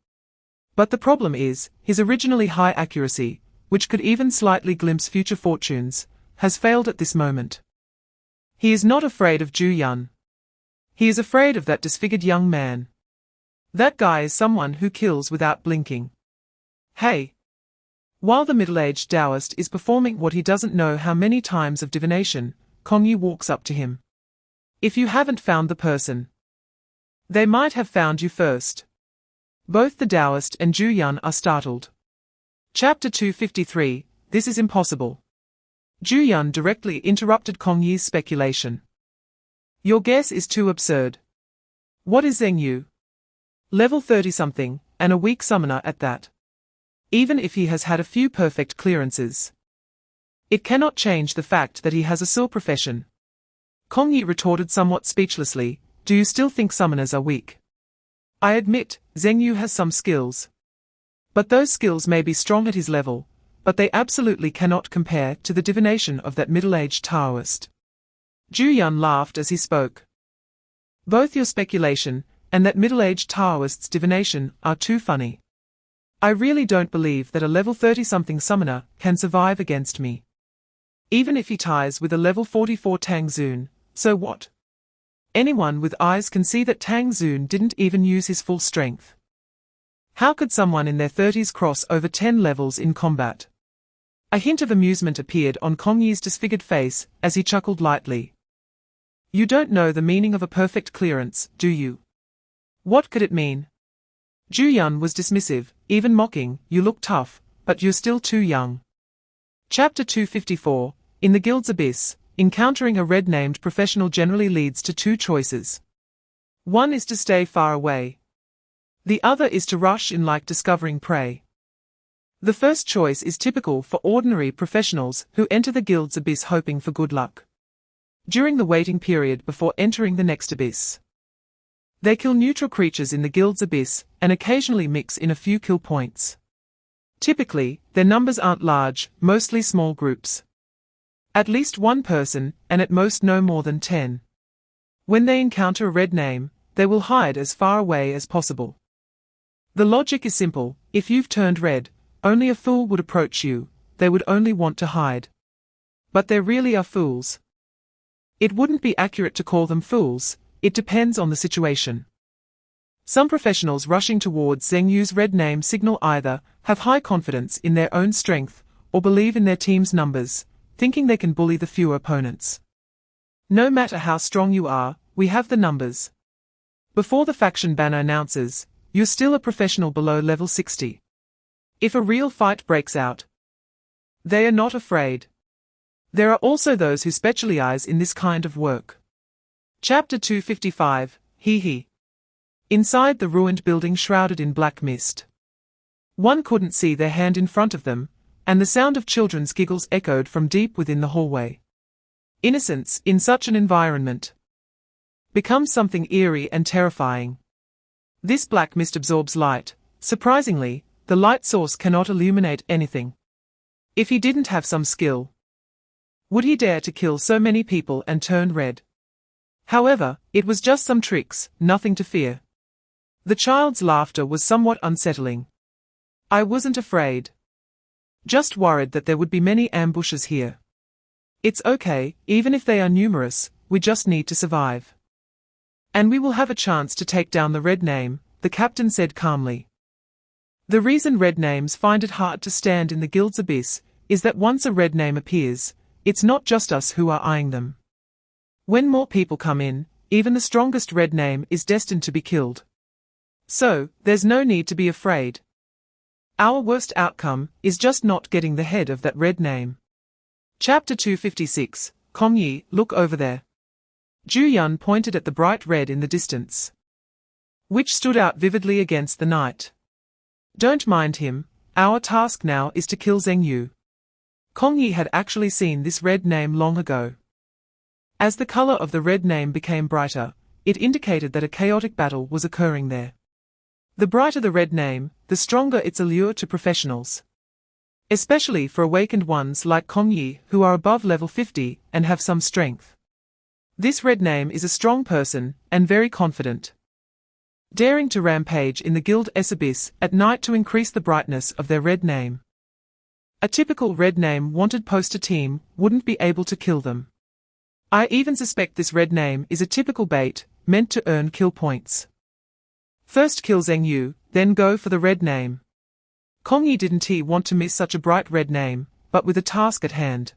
But the problem is, his originally high accuracy, which could even slightly glimpse future fortunes, has failed at this moment. He is not afraid of Juyun. He is afraid of that disfigured young man. That guy is someone who kills without blinking. Hey! While the middle-aged Taoist is performing what he doesn't know how many times of divination, Kong Yu walks up to him. If you haven't found the person, they might have found you first. Both the Taoist and Juyun are startled. Chapter 253, This is impossible. Juyun directly interrupted Kong Yi's speculation. Your guess is too absurd. What is Zheng Yu? Level 30-something, and a weak summoner at that. Even if he has had a few perfect clearances, it cannot change the fact that he has a sore profession. Kong Yi retorted somewhat speechlessly, Do you still think summoners are weak? I admit, Zheng Yu has some skills. But those skills may be strong at his level, but they absolutely cannot compare to the divination of that middle-aged Taoist. Juyun laughed as he spoke. Both your speculation and that middle-aged Taoist's divination are too funny. I really don't believe that a level 30-something summoner can survive against me. Even if he ties with a level 44 Tang Xun, so what? Anyone with eyes can see that Tang Xun didn't even use his full strength. How could someone in their 30s cross over 10 levels in combat? A hint of amusement appeared on Kong Yi's disfigured face as he chuckled lightly. You don't know the meaning of a perfect clearance, do you? What could it mean? Juyun was dismissive, even mocking, You look tough, but you're still too young. Chapter 254, In the Guild's Abyss, encountering a red-named professional generally leads to two choices. One is to stay far away. The other is to rush in like discovering prey. The first choice is typical for ordinary professionals who enter the Guild's Abyss hoping for good luck. During the waiting period before entering the next abyss, they kill neutral creatures in the Guild's Abyss and occasionally mix in a few kill points. Typically, their numbers aren't large, mostly small groups. At least one person, and at most no more than 10. When they encounter a red name, they will hide as far away as possible. The logic is simple, if you've turned red, only a fool would approach you, they would only want to hide. But they really are fools. It wouldn't be accurate to call them fools, it depends on the situation. Some professionals rushing towards Zheng Yu's red name signal either have high confidence in their own strength, or believe in their team's numbers, thinking they can bully the fewer opponents. No matter how strong you are, we have the numbers. Before the faction banner announces, you're still a professional below level 60. If a real fight breaks out, they are not afraid. There are also those who specialize in this kind of work. Chapter 255, Hee Hee. Inside the ruined building shrouded in black mist. One couldn't see their hand in front of them, and the sound of children's giggles echoed from deep within the hallway. Innocence, in such an environment, becomes something eerie and terrifying. This black mist absorbs light. Surprisingly, the light source cannot illuminate anything. If he didn't have some skill, would he dare to kill so many people and turn red? However, it was just some tricks, nothing to fear. The child's laughter was somewhat unsettling. I wasn't afraid. Just worried that there would be many ambushes here. It's okay, even if they are numerous, we just need to survive. And we will have a chance to take down the red name, the captain said calmly. The reason red names find it hard to stand in the guild's abyss is that once a red name appears, it's not just us who are eyeing them. When more people come in, even the strongest red name is destined to be killed. So, there's no need to be afraid. Our worst outcome is just not getting the head of that red name. Chapter 256, Kong Yi, look over there. Ju Yun pointed at the bright red in the distance, which stood out vividly against the night. Don't mind him, our task now is to kill Zheng Yu. Kong Yi had actually seen this red name long ago. As the color of the red name became brighter, it indicated that a chaotic battle was occurring there. The brighter the red name, the stronger its allure to professionals. Especially for awakened ones like Kong Yi who are above level 50 and have some strength. This red name is a strong person, and very confident. Daring to rampage in the guild abyss at night to increase the brightness of their red name. A typical red name wanted poster team wouldn't be able to kill them. I even suspect this red name is a typical bait, meant to earn kill points. First kill Zheng Yu, then go for the red name. Kong Yi didn't want to miss such a bright red name, but with a task at hand.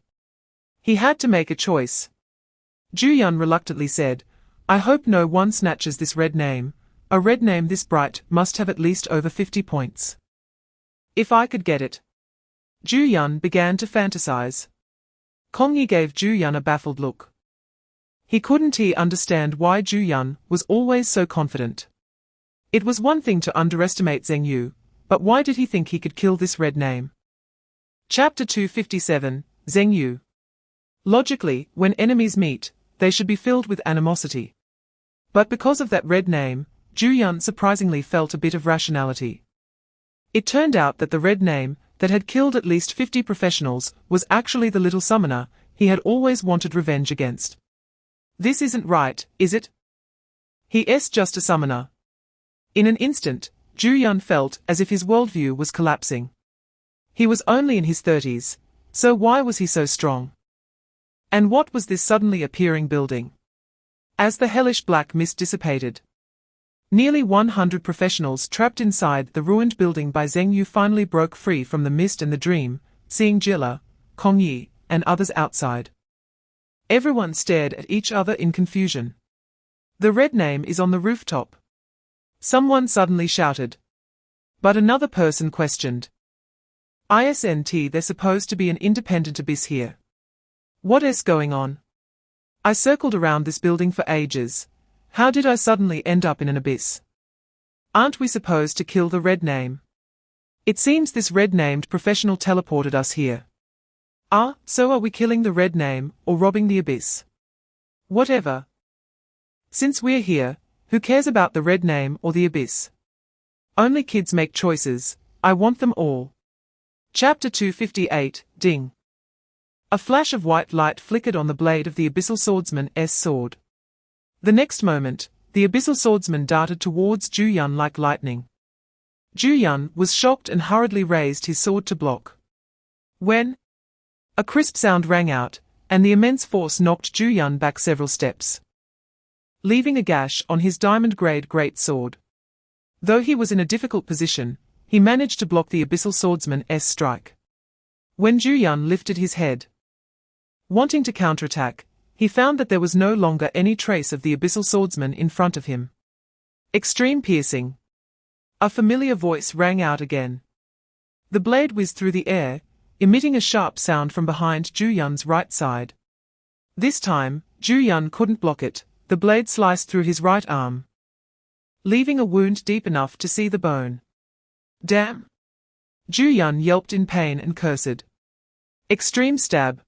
He had to make a choice. Ju Yun reluctantly said, I hope no one snatches this red name. A red name this bright must have at least over 50 points. If I could get it. Ju Yun began to fantasize. Kong Yi gave Ju Yun a baffled look. He couldn't understand why Ju Yun was always so confident. It was one thing to underestimate Zheng Yu, but why did he think he could kill this red name? Chapter 257, Zheng Yu. Logically, when enemies meet, they should be filled with animosity. But because of that red name, Ju Yun surprisingly felt a bit of rationality. It turned out that the red name, that had killed at least 50 professionals, was actually the little summoner he had always wanted revenge against. This isn't right, is it? He's just a summoner. In an instant, Ju Yun felt as if his worldview was collapsing. He was only in his 30s, so why was he so strong? And what was this suddenly appearing building? As the hellish black mist dissipated, nearly 100 professionals trapped inside the ruined building by Zheng Yu finally broke free from the mist and the dream, seeing Jilla, Kong Yi, and others outside. Everyone stared at each other in confusion. The red name is on the rooftop. Someone suddenly shouted. But another person questioned. Isn't there supposed to be an independent abyss here? What is going on? I circled around this building for ages. How did I suddenly end up in an abyss? Aren't we supposed to kill the red name? It seems this red-named professional teleported us here. So are we killing the red name, or robbing the abyss? Whatever. Since we're here, who cares about the red name or the abyss? Only kids make choices, I want them all. Chapter 258, Ding. A flash of white light flickered on the blade of the abyssal swordsman's sword. The next moment, the abyssal swordsman darted towards Ju Yun like lightning. Ju Yun was shocked and hurriedly raised his sword to block. When a crisp sound rang out, and the immense force knocked Ju Yun back several steps, leaving a gash on his diamond-grade great sword. Though he was in a difficult position, he managed to block the abyssal swordsman's strike. When Ju Yun lifted his head, wanting to counterattack, he found that there was no longer any trace of the abyssal swordsman in front of him. Extreme piercing. A familiar voice rang out again. The blade whizzed through the air, emitting a sharp sound from behind Ju Yun's right side. This time, Ju Yun couldn't block it. The blade sliced through his right arm, leaving a wound deep enough to see the bone. Damn! Ju Yun yelped in pain and cursed. Extreme stab.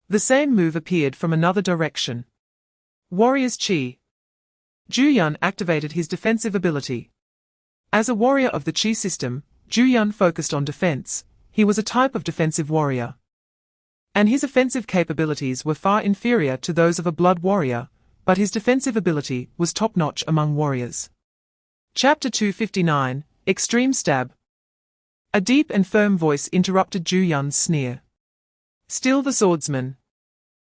The same move appeared from another direction. Warrior's Chi. Ju Yun activated his defensive ability. As a warrior of the Chi system, Ju Yun focused on defense, he was a type of defensive warrior. And his offensive capabilities were far inferior to those of a blood warrior, but his defensive ability was top-notch among warriors. Chapter 259, Extreme Stab. A deep and firm voice interrupted Ju Yun's sneer. Still the swordsman.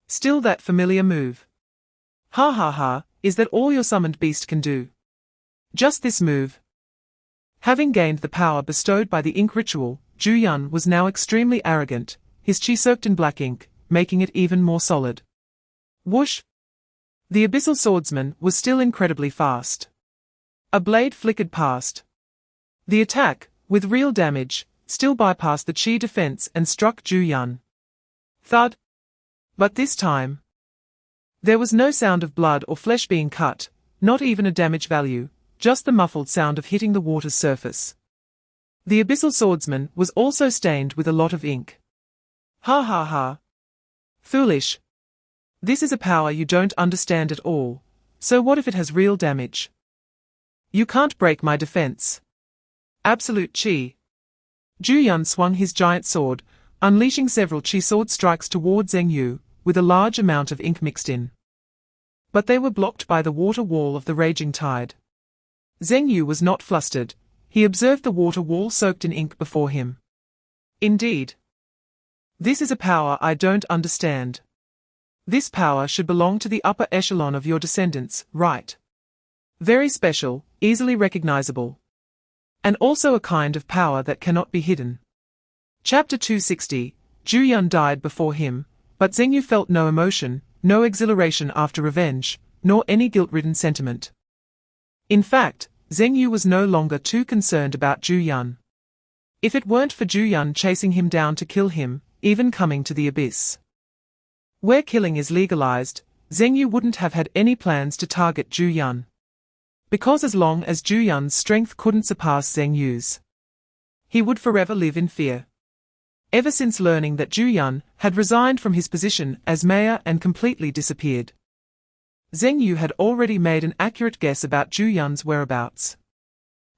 Still that familiar move. Ha ha ha, is that all your summoned beast can do? Just this move? Having gained the power bestowed by the ink ritual, Ju Yun was now extremely arrogant, his chi soaked in black ink, making it even more solid. Whoosh! The abyssal swordsman was still incredibly fast. A blade flickered past. The attack, with real damage, still bypassed the chi defense and struck Ju Yun. Thud! But this time, there was no sound of blood or flesh being cut, not even a damage value, just the muffled sound of hitting the water's surface. The abyssal swordsman was also stained with a lot of ink. Ha ha ha. Foolish. This is a power you don't understand at all, so what if it has real damage? You can't break my defense. Absolute chi. Ju Yun swung his giant sword, unleashing several chi sword strikes toward Zheng Yu, with a large amount of ink mixed in. But they were blocked by the water wall of the raging tide. Zheng Yu was not flustered, he observed the water wall soaked in ink before him. Indeed. This is a power I don't understand. This power should belong to the upper echelon of your descendants, right? Very special, easily recognizable. And also a kind of power that cannot be hidden. Chapter 260, Ju Yun died before him, but Zheng Yu felt no emotion, no exhilaration after revenge, nor any guilt-ridden sentiment. In fact, Zheng Yu was no longer too concerned about Ju Yun. If it weren't for Ju Yun chasing him down to kill him, even coming to the abyss, where killing is legalized, Zheng Yu wouldn't have had any plans to target Ju Yun. Because as long as Ju Yun's strength couldn't surpass Zheng Yu's, he would forever live in fear. Ever since learning that Ju Yun had resigned from his position as mayor and completely disappeared, Zheng Yu had already made an accurate guess about Ju Yun's whereabouts.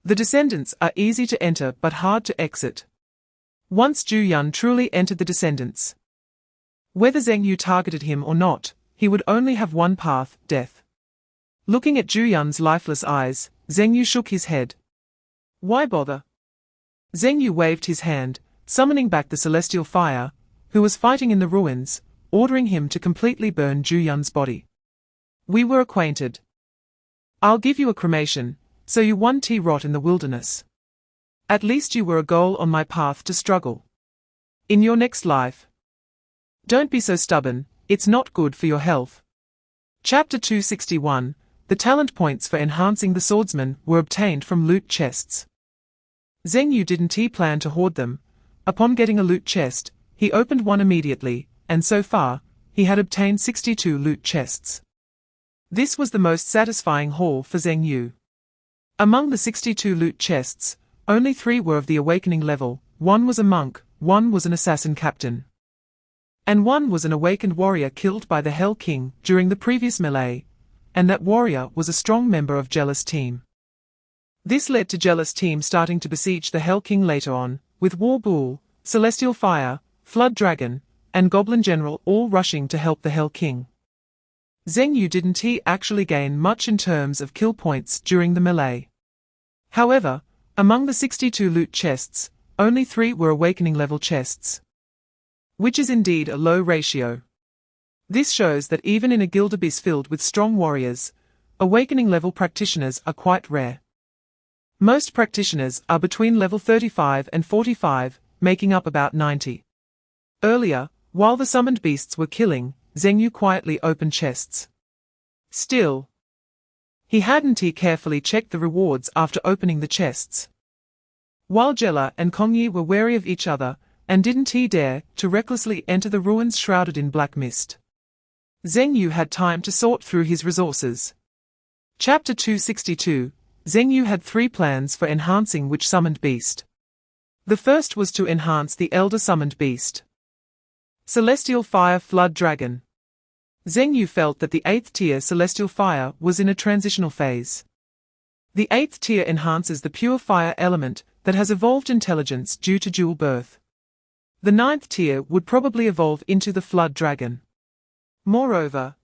The descendants are easy to enter but hard to exit. Once Ju Yun truly entered the descendants, whether Zheng Yu targeted him or not, he would only have one path, death. Looking at Ju Yun's lifeless eyes, Zheng Yu shook his head. Why bother? Zheng Yu waved his hand, summoning back the celestial fire, who was fighting in the ruins, ordering him to completely burn Ju Yun's body. We were acquainted. I'll give you a cremation, so you won't rot in the wilderness. At least you were a goal on my path to struggle. In your next life. Don't be so stubborn, it's not good for your health. Chapter 261, the talent points for enhancing the swordsman were obtained from loot chests. Zheng Yu didn't plan to hoard them. Upon getting a loot chest, he opened one immediately, and so far, he had obtained 62 loot chests. This was the most satisfying haul for Zheng Yu. Among the 62 loot chests, only 3 were of the awakening level, 1 was a monk, 1 was an assassin captain, and 1 was an awakened warrior killed by the Hell King during the previous melee, and that warrior was a strong member of Jealous Team. This led to Jealous Team starting to besiege the Hell King later on, with War Bull, Celestial Fire, Flood Dragon, and Goblin General all rushing to help the Hell King. Zheng Yu didn't actually gain much in terms of kill points during the melee. However, among the 62 loot chests, only 3 were awakening level chests, which is indeed a low ratio. This shows that even in a guild abyss filled with strong warriors, awakening level practitioners are quite rare. Most practitioners are between level 35 and 45, making up about 90. Earlier, while the summoned beasts were killing, Zheng Yu quietly opened chests. Still, he hadn't carefully checked the rewards after opening the chests. While Jella and Kongyi were wary of each other, and didn't dare to recklessly enter the ruins shrouded in black mist, Zheng Yu had time to sort through his resources. Chapter 262, Zheng Yu had 3 plans for enhancing which summoned beast. The first was to enhance the elder summoned beast, Celestial Fire Flood Dragon. Zheng Yu felt that the 8th tier Celestial Fire was in a transitional phase. The 8th tier enhances the pure fire element that has evolved intelligence due to dual birth. The 9th tier would probably evolve into the Flood Dragon. Moreover,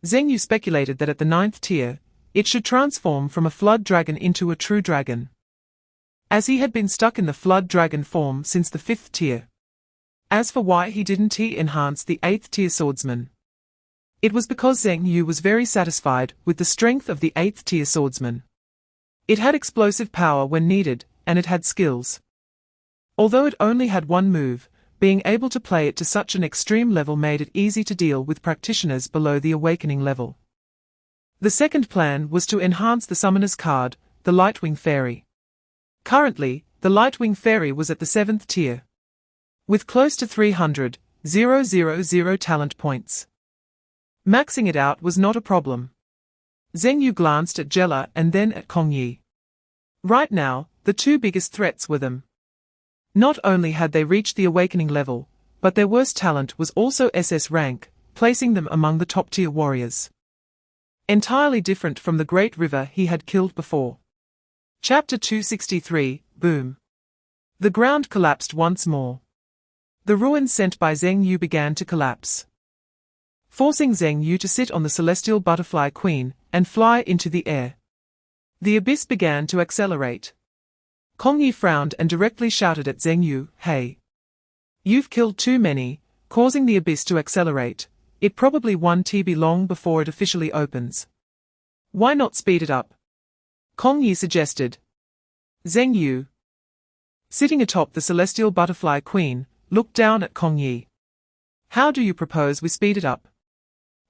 Zheng Yu speculated that at the 9th tier, it should transform from a Flood Dragon into a true dragon, as he had been stuck in the Flood Dragon form since the 5th tier. As for why he didn't enhance the 8th tier swordsman, it was because Zheng Yu was very satisfied with the strength of the 8th tier swordsman. It had explosive power when needed, and it had skills. Although it only had one move, being able to play it to such an extreme level made it easy to deal with practitioners below the awakening level. The second plan was to enhance the summoner's card, the Lightwing Fairy. Currently, the Lightwing Fairy was at the 7th tier, with close to 300,000 talent points. Maxing it out was not a problem. Zheng Yu glanced at Jella and then at Kong Yi. Right now, the two biggest threats were them. Not only had they reached the awakening level, but their worst talent was also SS rank, placing them among the top-tier warriors. Entirely different from the Great River he had killed before. Chapter 263, Boom. The ground collapsed once more. The ruins sent by Zheng Yu began to collapse, forcing Zheng Yu to sit on the celestial butterfly queen and fly into the air. The abyss began to accelerate. Kong Yi frowned and directly shouted at Zheng Yu, "Hey! You've killed too many, causing the abyss to accelerate. It probably won't be long before it officially opens. Why not speed it up?" Kong Yi suggested. Zheng Yu, sitting atop the celestial butterfly queen, looked down at Kong Yi. "How do you propose we speed it up?"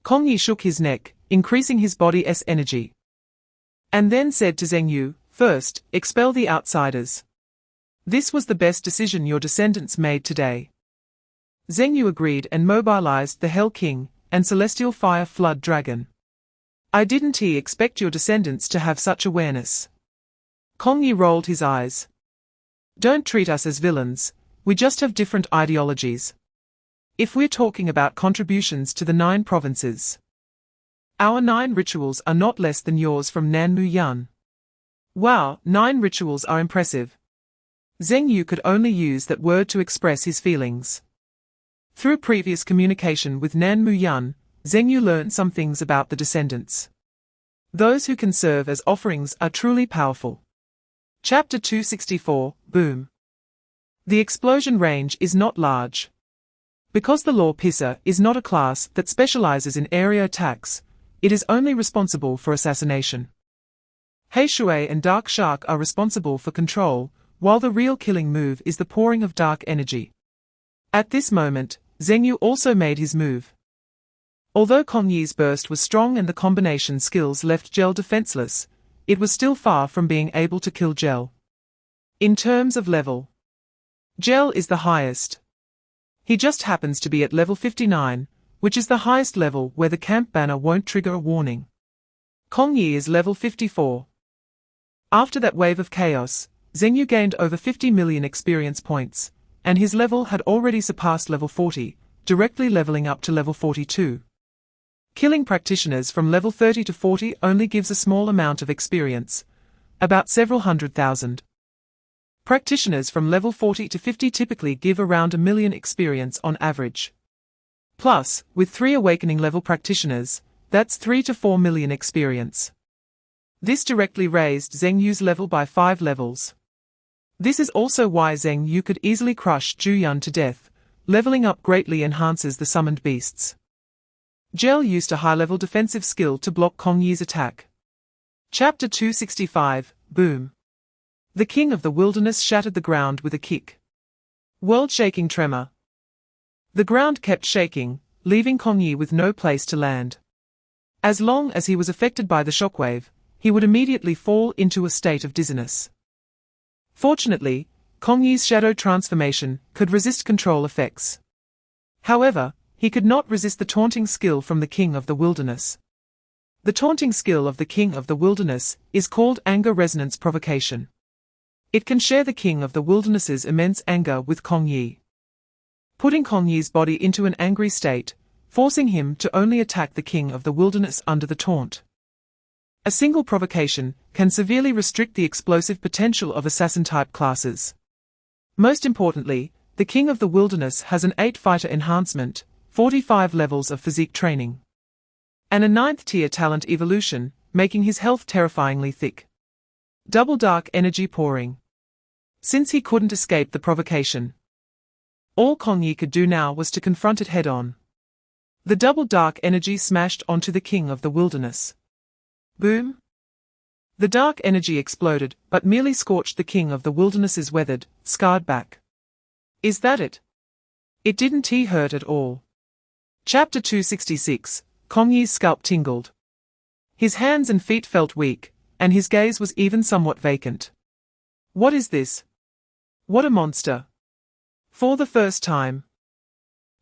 Kong Yi shook his neck, increasing his body's energy, and then said to Zheng Yu, "First, expel the outsiders. This was the best decision your descendants made today." Zheng Yu agreed and mobilized the Hell King and Celestial Fire Flood Dragon. "I didn't expect your descendants to have such awareness." Kong Yi rolled his eyes. "Don't treat us as villains, we just have different ideologies. If we're talking about contributions to the 9 provinces, our 9 rituals are not less than yours from Nanmu Yun." Wow, 9 rituals are impressive. Zheng Yu could only use that word to express his feelings. Through previous communication with Nanmu Yun, Zheng Yu learned some things about the descendants. Those who can serve as offerings are truly powerful. Chapter 264, Boom. The explosion range is not large. Because the Law Pisser is not a class that specializes in area attacks, it is only responsible for assassination. Hei Shui and Dark Shark are responsible for control, while the real killing move is the pouring of dark energy. At this moment, Zheng Yu also made his move. Although Kong Yi's burst was strong and the combination skills left Gel defenseless, it was still far from being able to kill Gel. In terms of level, Gel is the highest. He just happens to be at level 59, which is the highest level where the camp banner won't trigger a warning. Kong Yi is level 54. After that wave of chaos, Zheng Yu gained over 50 million experience points, and his level had already surpassed level 40, directly leveling up to level 42. Killing practitioners from level 30 to 40 only gives a small amount of experience, about several 100,000. Practitioners from level 40 to 50 typically give around 1 million experience on average. Plus, with 3 awakening level practitioners, that's 3 to 4 million experience. This directly raised Zheng Yu's level by 5 levels. This is also why Zheng Yu could easily crush Zhu Yun to death. Leveling up greatly enhances the summoned beasts. Gel used a high-level defensive skill to block Kong Yi's attack. Chapter 265, Boom. The King of the Wilderness shattered the ground with a kick. World-shaking tremor. The ground kept shaking, leaving Kong Yi with no place to land. As long as he was affected by the shockwave, he would immediately fall into a state of dizziness. Fortunately, Kong Yi's shadow transformation could resist control effects. However, he could not resist the taunting skill from the King of the Wilderness. The taunting skill of the King of the Wilderness is called Anger Resonance Provocation. It can share the King of the Wilderness's immense anger with Kong Yi, putting Kong Yi's body into an angry state, forcing him to only attack the King of the Wilderness under the taunt. A single provocation can severely restrict the explosive potential of assassin-type classes. Most importantly, The King of the Wilderness has an 8-fighter enhancement, 45 levels of physique training, and a 9th tier talent evolution, making his health terrifyingly thick. Double dark energy pouring. Since he couldn't escape the provocation, all Kong Yi could do now was to confront it head-on. The double dark energy smashed onto the King of the Wilderness. Boom! The dark energy exploded, but merely scorched the King of the Wilderness's weathered, scarred back. Is that it? It didn't hurt at all. Chapter 266, Kong Yi's scalp tingled. His hands and feet felt weak, and his gaze was even somewhat vacant. What is this? What a monster! For the first time,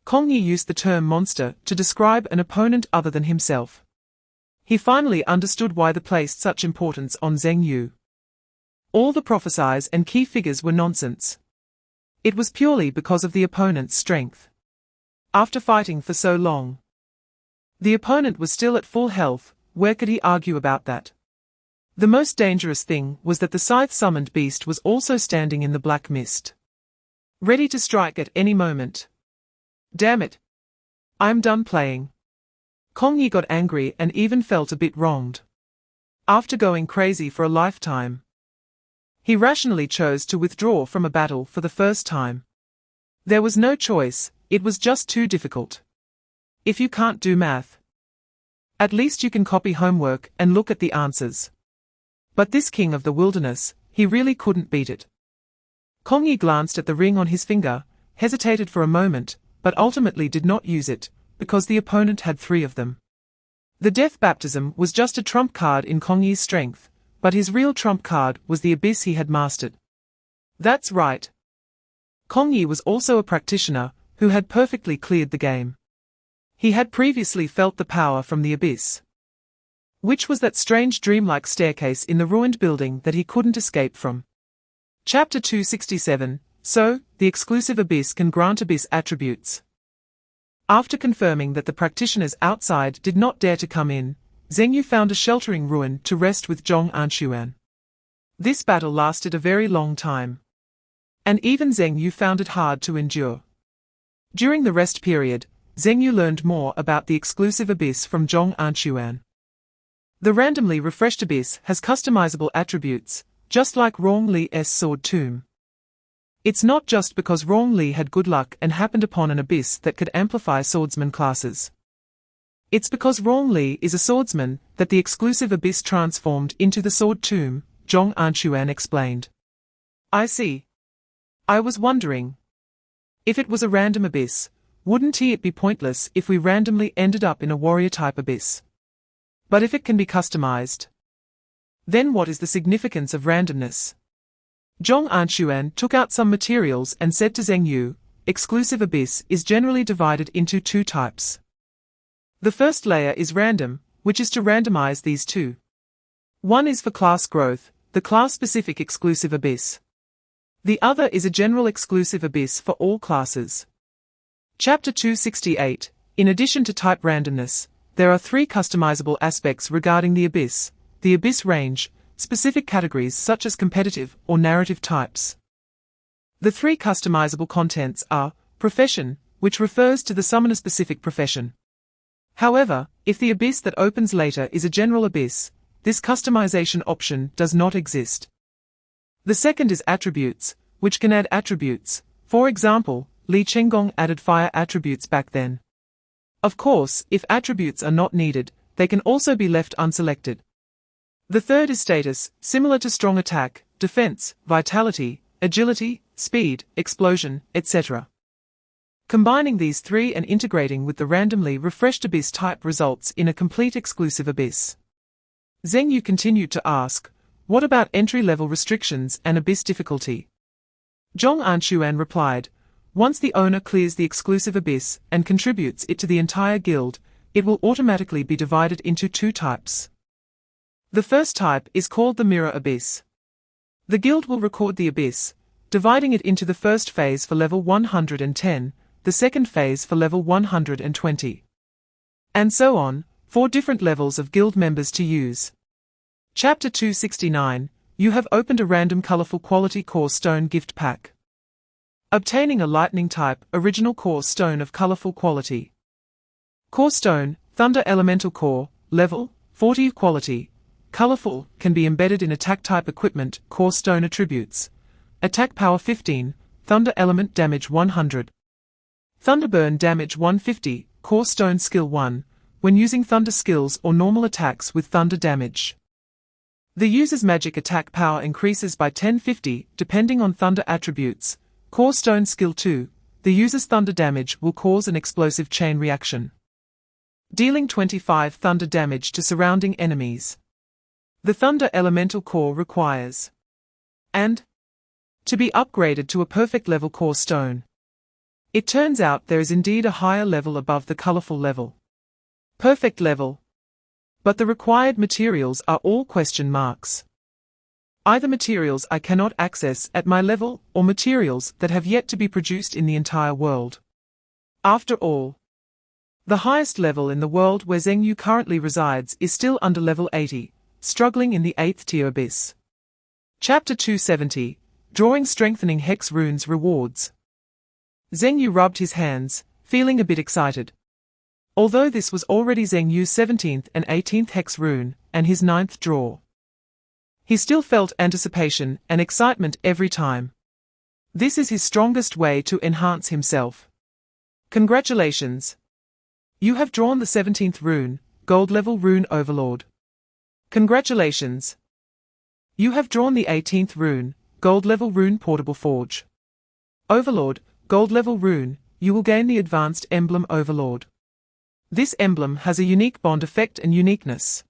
Kong Yi used the term monster to describe an opponent other than himself. He finally understood why they placed such importance on Zheng Yu. All the prophecies and key figures were nonsense. It was purely because of the opponent's strength. After fighting for so long, the opponent was still at full health. Where could he argue about that? The most dangerous thing was that the scythe-summoned beast was also standing in the black mist, ready to strike at any moment. Damn it! I'm done playing. Kong Yi got angry and even felt a bit wronged. After going crazy for a lifetime, he rationally chose to withdraw from a battle for the first time. There was no choice, it was just too difficult. If you can't do math, at least you can copy homework and look at the answers. But this King of the Wilderness, he really couldn't beat it. Kong Yi glanced at the ring on his finger, hesitated for a moment, but ultimately did not use it, because the opponent had 3 of them. The Death Baptism was just a trump card in Kong Yi's strength, but his real trump card was the abyss he had mastered. That's right. Kong Yi was also a practitioner, who had perfectly cleared the game. He had previously felt the power from the abyss, which was that strange dreamlike staircase in the ruined building that he couldn't escape from. Chapter 267, So, the exclusive abyss can grant abyss attributes. After confirming that the practitioners outside did not dare to come in, Zheng Yu found a sheltering ruin to rest with Zhong Anshuan. This battle lasted a very long time, and even Zheng Yu found it hard to endure. During the rest period, Zheng Yu learned more about the exclusive abyss from Zhong Anshuan. The randomly refreshed abyss has customizable attributes, just like Rong Li's sword tomb. It's not just because Rong Li had good luck and happened upon an abyss that could amplify swordsman classes. It's because Rong Li is a swordsman that the exclusive abyss transformed into the sword tomb, Zhong Anshuan explained. I see. I was wondering. If it was a random abyss, wouldn't it be pointless if we randomly ended up in a warrior-type abyss? But if it can be customized, then what is the significance of randomness? Zhong Anshuan took out some materials and said to Zheng Yu, exclusive abyss is generally divided into 2 types. The first layer is random, which is to randomize these 2. One is for class growth, the class-specific exclusive abyss. The other is a general exclusive abyss for all classes. Chapter 268, In addition to type randomness, there are 3 customizable aspects regarding the abyss range, specific categories such as competitive or narrative types. The 3 customizable contents are, profession, which refers to the summoner-specific profession. However, if the abyss that opens later is a general abyss, this customization option does not exist. The second is attributes, which can add attributes. For example, Li Chenggong added fire attributes back then. Of course, if attributes are not needed, they can also be left unselected. The third is status, similar to strong attack, defense, vitality, agility, speed, explosion, etc. Combining these 3 and integrating with the randomly refreshed abyss type results in a complete exclusive abyss. Zheng Yu continued to ask, what about entry-level restrictions and abyss difficulty? Zhong Anshuan replied, once the owner clears the exclusive abyss and contributes it to the entire guild, it will automatically be divided into 2 types. The first type is called the mirror abyss. The guild will record the abyss, dividing it into the first phase for level 110, the second phase for level 120. And so on, 4 different levels of guild members to use. Chapter 269, You have opened a random colorful quality core stone gift pack. Obtaining a lightning type original core stone of colorful quality. Core stone, thunder elemental core, level, 40 quality. Colorful, can be embedded in attack type equipment, core stone attributes. Attack power 15, thunder element damage 100. Thunder burn damage 150, core stone skill 1, when using thunder skills or normal attacks with thunder damage. The user's magic attack power increases by 1050 depending on thunder attributes. Core stone skill 2, the user's thunder damage will cause an explosive chain reaction, dealing 25 thunder damage to surrounding enemies. The thunder elemental core requires and to be upgraded to a perfect level core stone. It turns out there is indeed a higher level above the colorful level. Perfect level. But the required materials are all question marks. Either materials I cannot access at my level, or materials that have yet to be produced in the entire world. After all, the highest level in the world where Zhengyu currently resides is still under level 80, struggling in the 8th tier abyss. Chapter 270, Drawing Strengthening Hex Runes Rewards. Zhengyu rubbed his hands, feeling a bit excited. Although this was already Zhengyu's 17th and 18th hex rune, and his 9th draw, he still felt anticipation and excitement every time. This is his strongest way to enhance himself. Congratulations! You have drawn the 17th rune, gold level rune overlord. Congratulations! You have drawn the 18th rune, gold level rune portable forge. Overlord, gold level rune, you will gain the advanced emblem overlord. This emblem has a unique bond effect and uniqueness.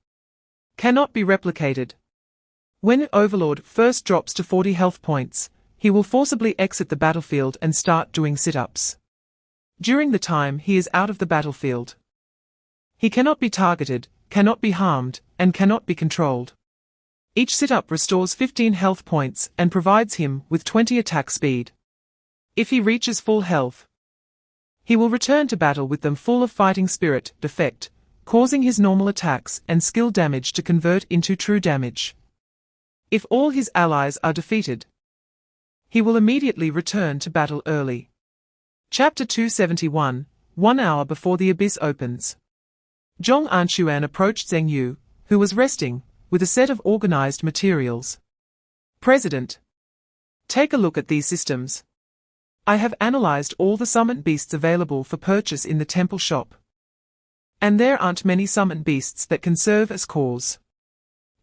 Cannot be replicated. When Overlord first drops to 40 health points, he will forcibly exit the battlefield and start doing sit-ups. During the time he is out of the battlefield, he cannot be targeted, cannot be harmed, and cannot be controlled. Each sit-up restores 15 health points and provides him with 20 attack speed. If he reaches full health, he will return to battle with them full of fighting spirit, defect, causing his normal attacks and skill damage to convert into true damage. If all his allies are defeated, he will immediately return to battle early. Chapter 271, 1 hour before the abyss opens. Zhong Anshuan approached Zhengyu, who was resting, with a set of organized materials. President, take a look at these systems. I have analyzed all the summoned beasts available for purchase in the temple shop. And there aren't many summoned beasts that can serve as cores.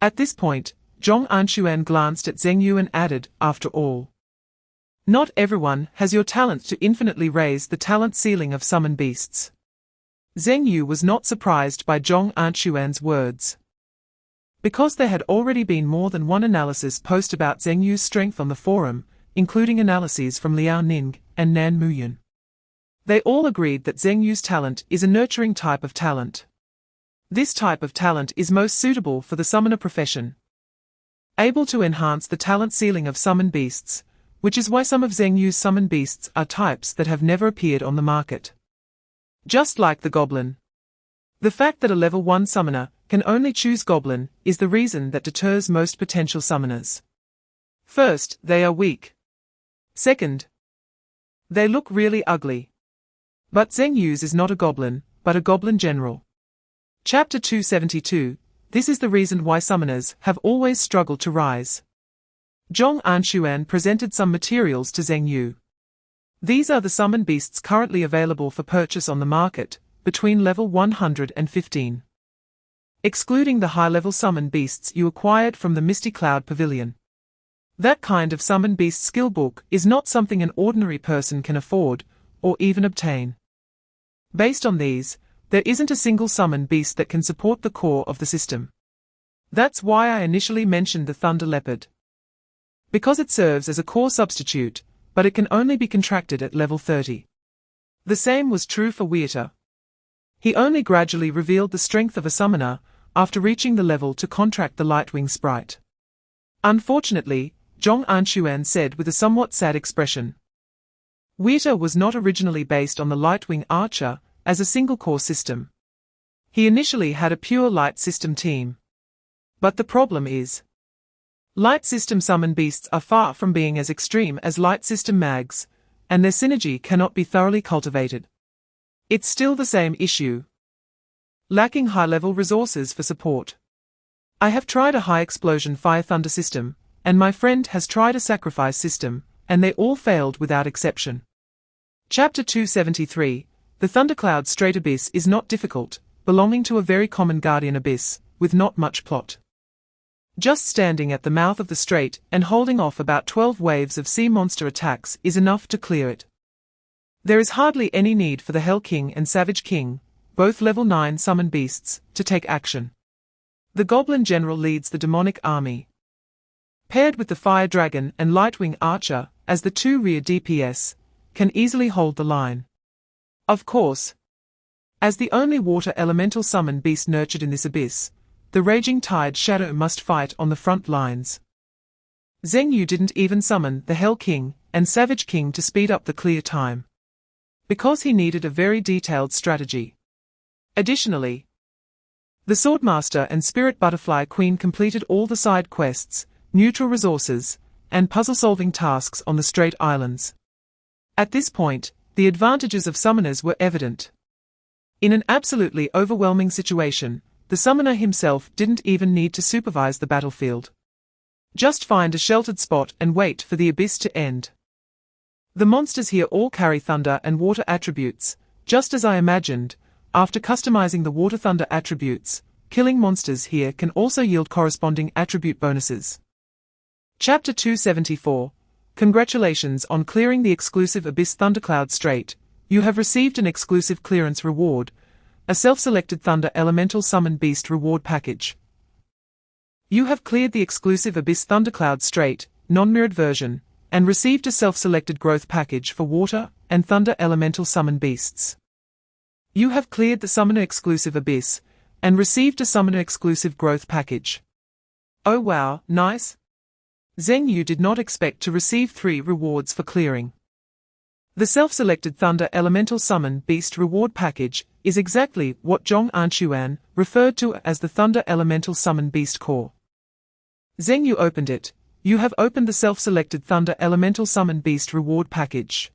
At this point, Zhong Anshuan glanced at Zhengyu and added, after all, not everyone has your talent to infinitely raise the talent ceiling of summoned beasts. Zhengyu was not surprised by Zhong Anshuan's words, because there had already been more than one analysis post about Zhengyu's strength on the forum, including analyses from Liao Ning and Nan Muyun. They all agreed that Zhengyu's talent is a nurturing type of talent. This type of talent is most suitable for the summoner profession, able to enhance the talent ceiling of summoned beasts, which is why some of Zhengyu's summoned beasts are types that have never appeared on the market. Just like the goblin. The fact that a level 1 summoner can only choose goblin is the reason that deters most potential summoners. First, they are weak. Second, they look really ugly. But Zhengyu's is not a goblin, but a goblin general. Chapter 272, this is the reason why summoners have always struggled to rise. Zhong Anshuan presented some materials to Zhengyu. These are the summoned beasts currently available for purchase on the market, between level 115. Excluding the high-level summoned beasts you acquired from the Misty Cloud Pavilion. That kind of summoned beast skill book is not something an ordinary person can afford, or even obtain. Based on these, there isn't a single summoned beast that can support the core of the system. That's why I initially mentioned the Thunder Leopard. Because it serves as a core substitute, but it can only be contracted at level 30. The same was true for Weirta. He only gradually revealed the strength of a summoner after reaching the level to contract the Lightwing sprite. Unfortunately, Zhong Anshuan said with a somewhat sad expression, Weirta was not originally based on the Lightwing Archer as a single-core system. He initially had a pure light system team. But the problem is, light system summon beasts are far from being as extreme as light system mags, and their synergy cannot be thoroughly cultivated. It's still the same issue. Lacking high-level resources for support. I have tried a high-explosion fire-thunder system, and my friend has tried a sacrifice system, and they all failed without exception. Chapter 273, The Thundercloud-Strait Abyss is not difficult, belonging to a very common guardian abyss, with not much plot. Just standing at the mouth of the strait and holding off about 12 waves of sea monster attacks is enough to clear it. There is hardly any need for the Hell King and Savage King, both level 9 summon beasts, to take action. The Goblin General leads the demonic army. Paired with the Fire Dragon and Lightwing Archer, as the two rear DPS, can easily hold the line. Of course, as the only water elemental summon beast nurtured in this abyss, the Raging Tide Shadow must fight on the front lines. Zheng Yu didn't even summon the Hell King and Savage King to speed up the clear time, because he needed a very detailed strategy. Additionally, the Swordmaster and Spirit Butterfly Queen completed all the side quests, neutral resources, and puzzle-solving tasks on the Strait Islands. At this point, the advantages of summoners were evident. In an absolutely overwhelming situation, the summoner himself didn't even need to supervise the battlefield. Just find a sheltered spot and wait for the abyss to end. The monsters here all carry thunder and water attributes, just as I imagined. After customizing the water-thunder attributes, killing monsters here can also yield corresponding attribute bonuses. Chapter 274. Congratulations on clearing the exclusive Abyss Thundercloud Strait. You have received an exclusive clearance reward, a self-selected Thunder Elemental Summon Beast reward package. You have cleared the exclusive Abyss Thundercloud Strait, non-mirrored version, and received a self-selected growth package for Water and Thunder Elemental Summon Beasts. You have cleared the Summoner Exclusive Abyss, and received a Summoner Exclusive growth package. Oh wow, nice! Zheng Yu did not expect to receive 3 rewards for clearing. The self-selected Thunder Elemental Summon Beast reward package is exactly what Zhong Anxuan referred to as the Thunder Elemental Summon Beast core. Zheng Yu opened it. You have opened the self-selected Thunder Elemental Summon Beast reward package.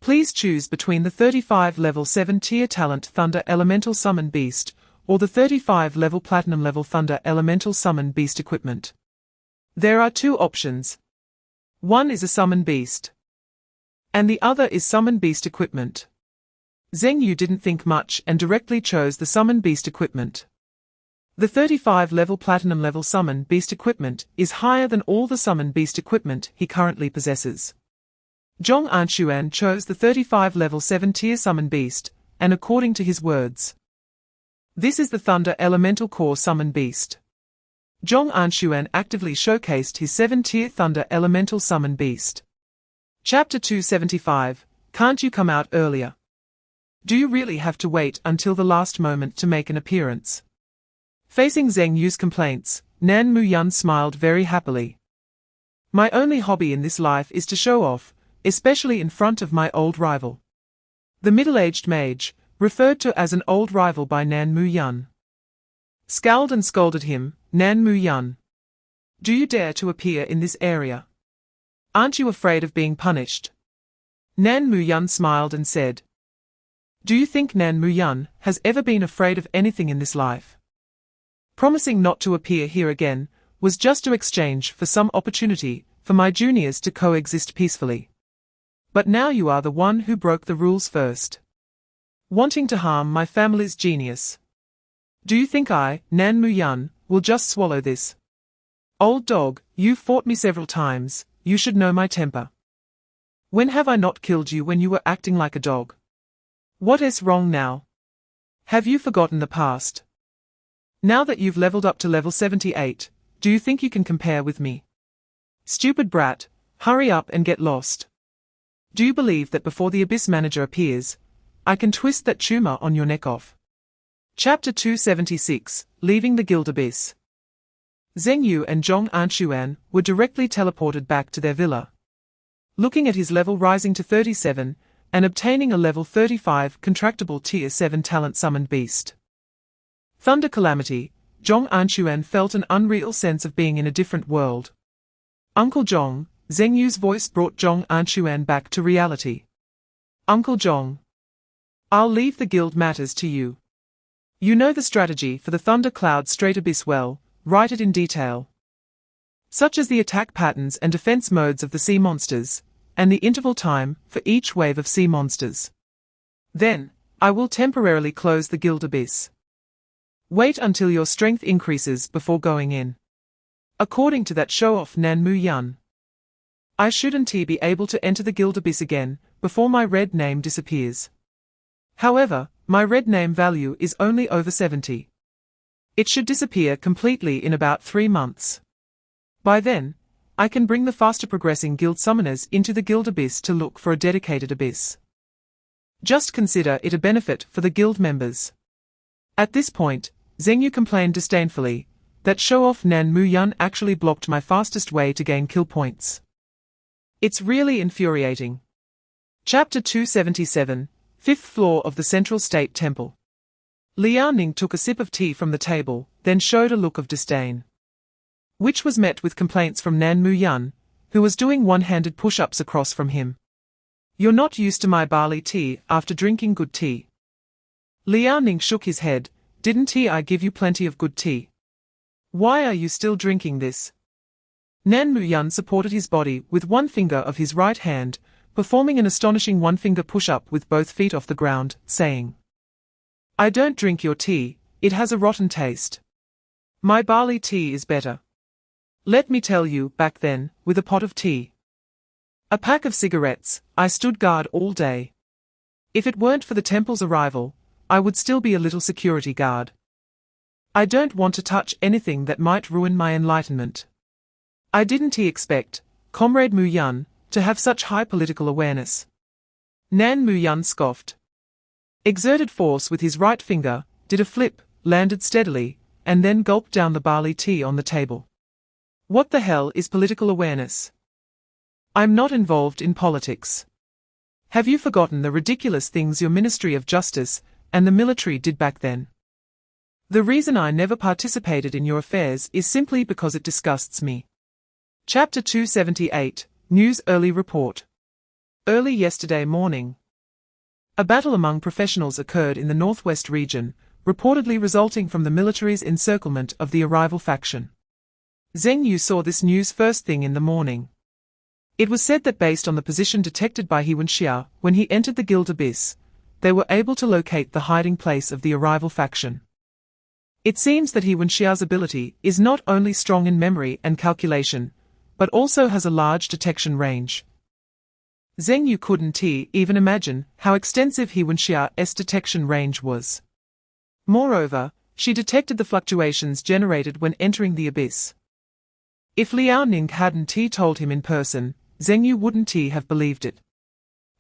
Please choose between the 35 level 7 tier talent Thunder Elemental Summon Beast or the 35 level Platinum level Thunder Elemental Summon Beast equipment. There are 2 options. One is a Summon Beast, and the other is Summon Beast equipment. Zheng Yu didn't think much and directly chose the Summon Beast equipment. The 35 level Platinum level Summon Beast equipment is higher than all the Summon Beast equipment he currently possesses. Zhong Anxuan chose the 35 level 7 tier Summon Beast, and according to his words, this is the Thunder Elemental Core Summon Beast. Zhong Anxuan actively showcased his 7 tier Thunder Elemental Summon Beast. Chapter 275, Can't you come out earlier? Do you really have to wait until the last moment to make an appearance? Facing Zheng Yu's complaints, Nan Muyun smiled very happily. My only hobby in this life is to show off, especially in front of my old rival. The middle-aged mage, referred to as an old rival by Nan Muyun, scowled and scolded him. Nan Muyun, do you dare to appear in this area? Aren't you afraid of being punished? Nan Muyun smiled and said, do you think Nan Muyun has ever been afraid of anything in this life? Promising not to appear here again was just to exchange for some opportunity for my juniors to coexist peacefully. But now you are the one who broke the rules first, wanting to harm my family's genius. Do you think I, Nan Muyun, will just swallow this? Old dog, you've fought me several times, you should know my temper. When have I not killed you when you were acting like a dog? What is wrong now? Have you forgotten the past? Now that you've leveled up to level 78, do you think you can compare with me? Stupid brat, hurry up and get lost. Do you believe that before the Abyss Manager appears, I can twist that tumor on your neck off? Chapter 276, Leaving the Guild Abyss. Zheng Yu and Zhong Anxuan were directly teleported back to their villa. Looking at his level rising to 37, and obtaining a level 35 contractable tier 7 talent summoned beast. Thunder Calamity, Zhong Anxuan felt an unreal sense of being in a different world. Uncle Zhong, Zheng Yu's voice brought Zhong Anquan back to reality. Uncle Zhong. I'll leave the guild matters to you. You know the strategy for the Thunder Cloud Strait Abyss well, write it in detail. Such as the attack patterns and defense modes of the sea monsters, and the interval time for each wave of sea monsters. Then, I will temporarily close the guild abyss. Wait until your strength increases before going in. According to that show-off Nan Mu Yun, I shouldn't be able to enter the guild abyss again before my red name disappears. However, my red name value is only over 70. It should disappear completely in about 3 months. By then, I can bring the faster progressing guild summoners into the guild abyss to look for a dedicated abyss. Just consider it a benefit for the guild members. At this point, Zheng Yu complained disdainfully that show-off Nan Mu Yun actually blocked my fastest way to gain kill points. It's really infuriating. Chapter 277, 5th floor of the Central State Temple. Liao Ning took a sip of tea from the table, then showed a look of disdain, which was met with complaints from Nan Mu Yun, who was doing one-handed push-ups across from him. You're not used to my barley tea after drinking good tea. Liao Ning shook his head. Didn't I give you plenty of good tea? Why are you still drinking this? Nan Mu Yun supported his body with one finger of his right hand, performing an astonishing one-finger push-up with both feet off the ground, saying, I don't drink your tea, it has a rotten taste. My barley tea is better. Let me tell you, back then, with a pot of tea, a pack of cigarettes, I stood guard all day. If it weren't for the temple's arrival, I would still be a little security guard. I don't want to touch anything that might ruin my enlightenment. I didn't expect, Comrade Mu Yun, to have such high political awareness. Nan Mu Yun scoffed. Exerted force with his right finger, did a flip, landed steadily, and then gulped down the barley tea on the table. What the hell is political awareness? I'm not involved in politics. Have you forgotten the ridiculous things your Ministry of Justice and the military did back then? The reason I never participated in your affairs is simply because it disgusts me. Chapter 278, News Early Report. Early yesterday morning, a battle among professionals occurred in the northwest region, reportedly resulting from the military's encirclement of the arrival faction. Zheng Yu saw this news first thing in the morning. It was said that based on the position detected by He Wenxia when he entered the guild abyss, they were able to locate the hiding place of the arrival faction. It seems that He Wenxia's ability is not only strong in memory and calculation, but also has a large detection range. Zheng Yu couldn't even imagine how extensive He Wenxia's detection range was. Moreover, she detected the fluctuations generated when entering the abyss. If Liao Ning hadn't told him in person, Zheng Yu wouldn't have believed it.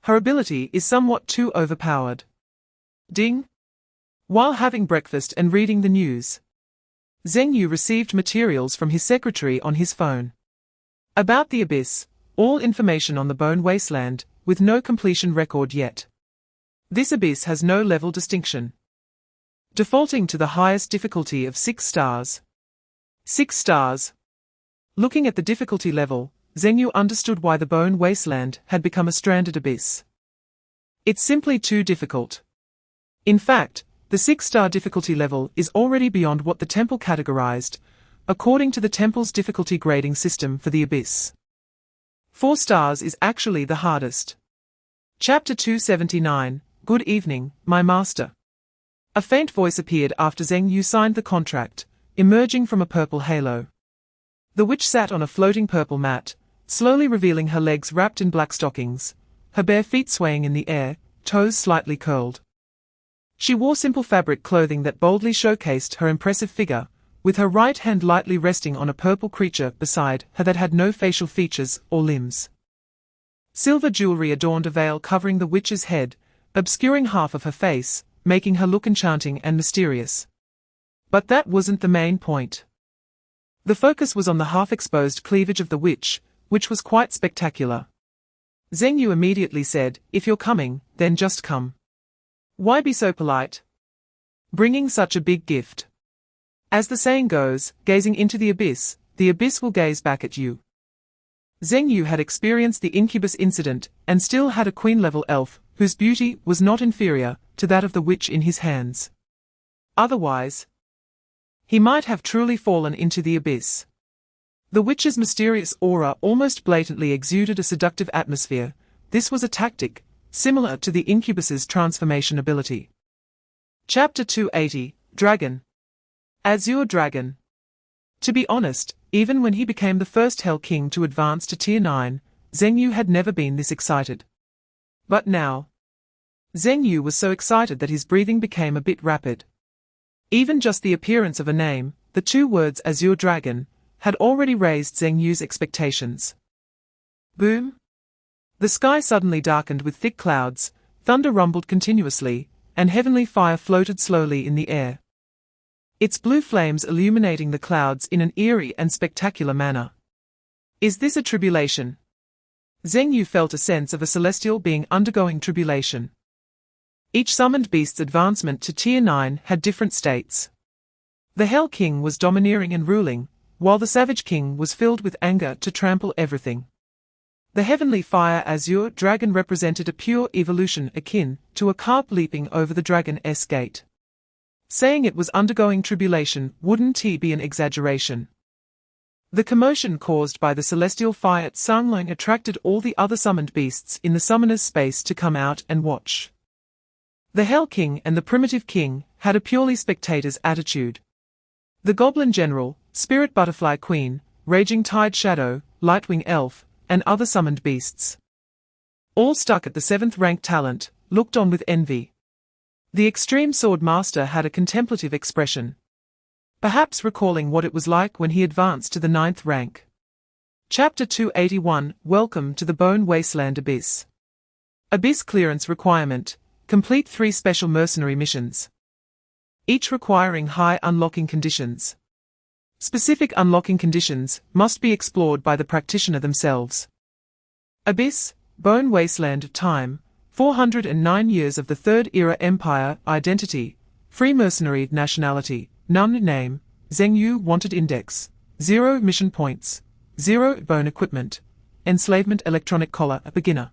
Her ability is somewhat too overpowered. Ding! While having breakfast and reading the news, Zheng Yu received materials from his secretary on his phone. About the abyss, all information on the Bone Wasteland, with no completion record yet. This abyss has no level distinction, defaulting to the highest difficulty of 6 stars. 6 stars. Looking at the difficulty level, Zheng Yu understood why the Bone Wasteland had become a stranded abyss. It's simply too difficult. In fact, the 6-star difficulty level is already beyond what the temple categorized, according to the temple's difficulty grading system for the abyss. 4 stars is actually the hardest. Chapter 279, Good evening, my master. A faint voice appeared after Zheng Yu signed the contract, emerging from a purple halo. The witch sat on a floating purple mat, slowly revealing her legs wrapped in black stockings, her bare feet swaying in the air, toes slightly curled. She wore simple fabric clothing that boldly showcased her impressive figure, with her right hand lightly resting on a purple creature beside her that had no facial features or limbs. Silver jewelry adorned a veil covering the witch's head, obscuring half of her face, making her look enchanting and mysterious. But that wasn't the main point. The focus was on the half-exposed cleavage of the witch, which was quite spectacular. Zheng Yu immediately said, "If you're coming, then just come. Why be so polite? Bringing such a big gift. As the saying goes, gazing into the abyss will gaze back at you." Zheng Yu had experienced the incubus incident and still had a queen-level elf whose beauty was not inferior to that of the witch in his hands. Otherwise, he might have truly fallen into the abyss. The witch's mysterious aura almost blatantly exuded a seductive atmosphere. This was a tactic similar to the incubus's transformation ability. Chapter 280, Dragon. Azure Dragon. To be honest, even when he became the first Hell King to advance to Tier 9, Zheng Yu had never been this excited. But now, Zheng Yu was so excited that his breathing became a bit rapid. Even just the appearance of a name, the two words Azure Dragon, had already raised Zheng Yu's expectations. Boom! The sky suddenly darkened with thick clouds, thunder rumbled continuously, and heavenly fire floated slowly in the air, its blue flames illuminating the clouds in an eerie and spectacular manner. Is this a tribulation? Zheng Yu felt a sense of a celestial being undergoing tribulation. Each summoned beast's advancement to Tier 9 had different states. The Hell King was domineering and ruling, while the Savage King was filled with anger to trample everything. The heavenly fire Azure Dragon represented a pure evolution akin to a carp leaping over the dragon's gate. Saying it was undergoing tribulation wouldn't be an exaggeration. The commotion caused by the celestial fire at Sanglang attracted all the other summoned beasts in the summoner's space to come out and watch. The Hell King and the Primitive King had a purely spectator's attitude. The Goblin General, Spirit Butterfly Queen, Raging Tide Shadow, Lightwing Elf, and other summoned beasts, all stuck at the 7th rank talent, looked on with envy. The Extreme Sword Master had a contemplative expression, perhaps recalling what it was like when he advanced to the 9th rank. Chapter 281, Welcome to the Bone Wasteland Abyss. Abyss Clearance Requirement. Complete 3 special mercenary missions, each requiring high unlocking conditions. Specific unlocking conditions must be explored by the practitioner themselves. Abyss, Bone Wasteland of Time, 409 years of the Third Era Empire. Identity, free mercenary. Nationality, none. Name, Zheng Yu. Wanted index, 0 mission points, 0 bone equipment, enslavement. Electronic collar. A beginner.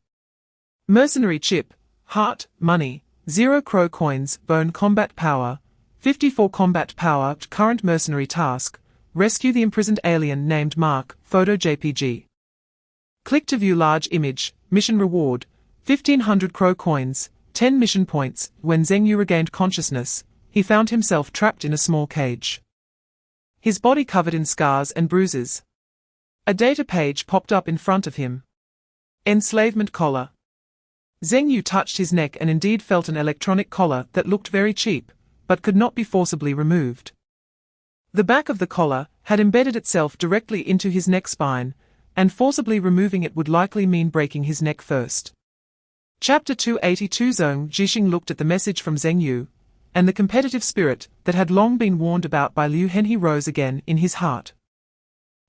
Mercenary chip, heart, money, 0 crow coins. Bone combat power, 54 combat power. Current mercenary task, rescue the imprisoned alien named Mark. Photo JPG. Click to view large image. Mission reward, 1500 crow coins, 10 mission points. When Zheng Yu regained consciousness, he found himself trapped in a small cage, his body covered in scars and bruises. A data page popped up in front of him. Enslavement collar. Zheng Yu touched his neck and indeed felt an electronic collar that looked very cheap, but could not be forcibly removed. The back of the collar had embedded itself directly into his neck spine, and forcibly removing it would likely mean breaking his neck first. Chapter 282. Zhong Jixing looked at the message from Zheng Yu, and the competitive spirit that had long been warned about by Liu Henhe rose again in his heart.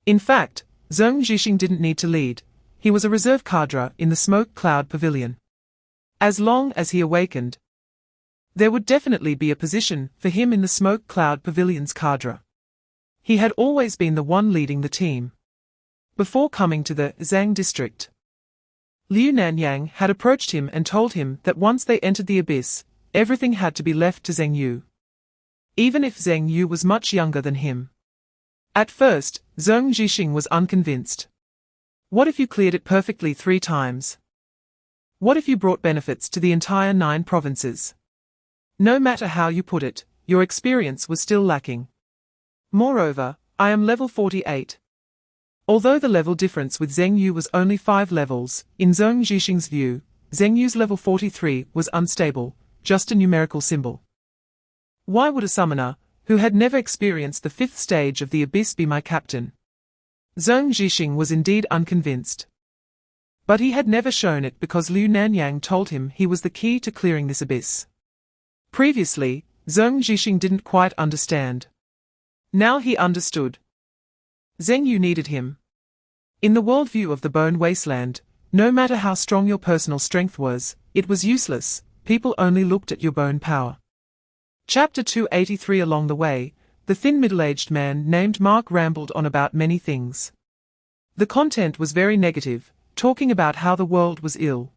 In fact, Zhong Jixing didn't need to lead. He was a reserve cadre in the Smoke Cloud Pavilion. As long as he awakened, there would definitely be a position for him in the Smoke Cloud Pavilion's cadre. He had always been the one leading the team. Before coming to the Zhang district, Liu Nanyang had approached him and told him that once they entered the abyss, everything had to be left to Zheng Yu, even if Zheng Yu was much younger than him. At first, Zhong Jixing was unconvinced. What if you cleared it perfectly 3 times? What if you brought benefits to the entire 9 provinces? No matter how you put it, your experience was still lacking. Moreover, I am level 48. Although the level difference with Zheng Yu was only 5 levels, in Zhong Jixing's view, Zheng Yu's level 43 was unstable, just a numerical symbol. Why would a summoner, who had never experienced the 5th stage of the abyss, be my captain? Zhong Jixing was indeed unconvinced. But he had never shown it because Liu Nanyang told him he was the key to clearing this abyss. Previously, Zhong Jixing didn't quite understand. Now he understood. Zheng Yu needed him. In the worldview of the Bone Wasteland, no matter how strong your personal strength was, it was useless. People only looked at your bone power. Chapter 283. Along the way, the thin middle-aged man named Mark rambled on about many things. The content was very negative, talking about how the world was ill,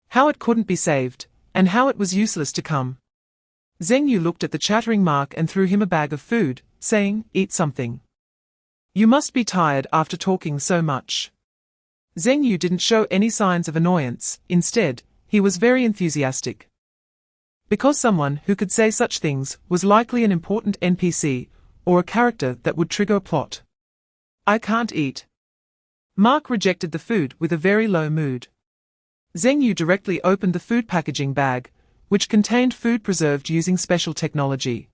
how it couldn't be saved, and how it was useless to come. Zheng Yu looked at the chattering Mark and threw him a bag of food, saying, "Eat something. You must be tired after talking so much." Zheng Yu didn't show any signs of annoyance, instead, he was very enthusiastic. Because someone who could say such things was likely an important NPC, or a character that would trigger a plot. "I can't eat." Mark rejected the food with a very low mood. Zheng Yu directly opened the food packaging bag, which contained food preserved using special technology,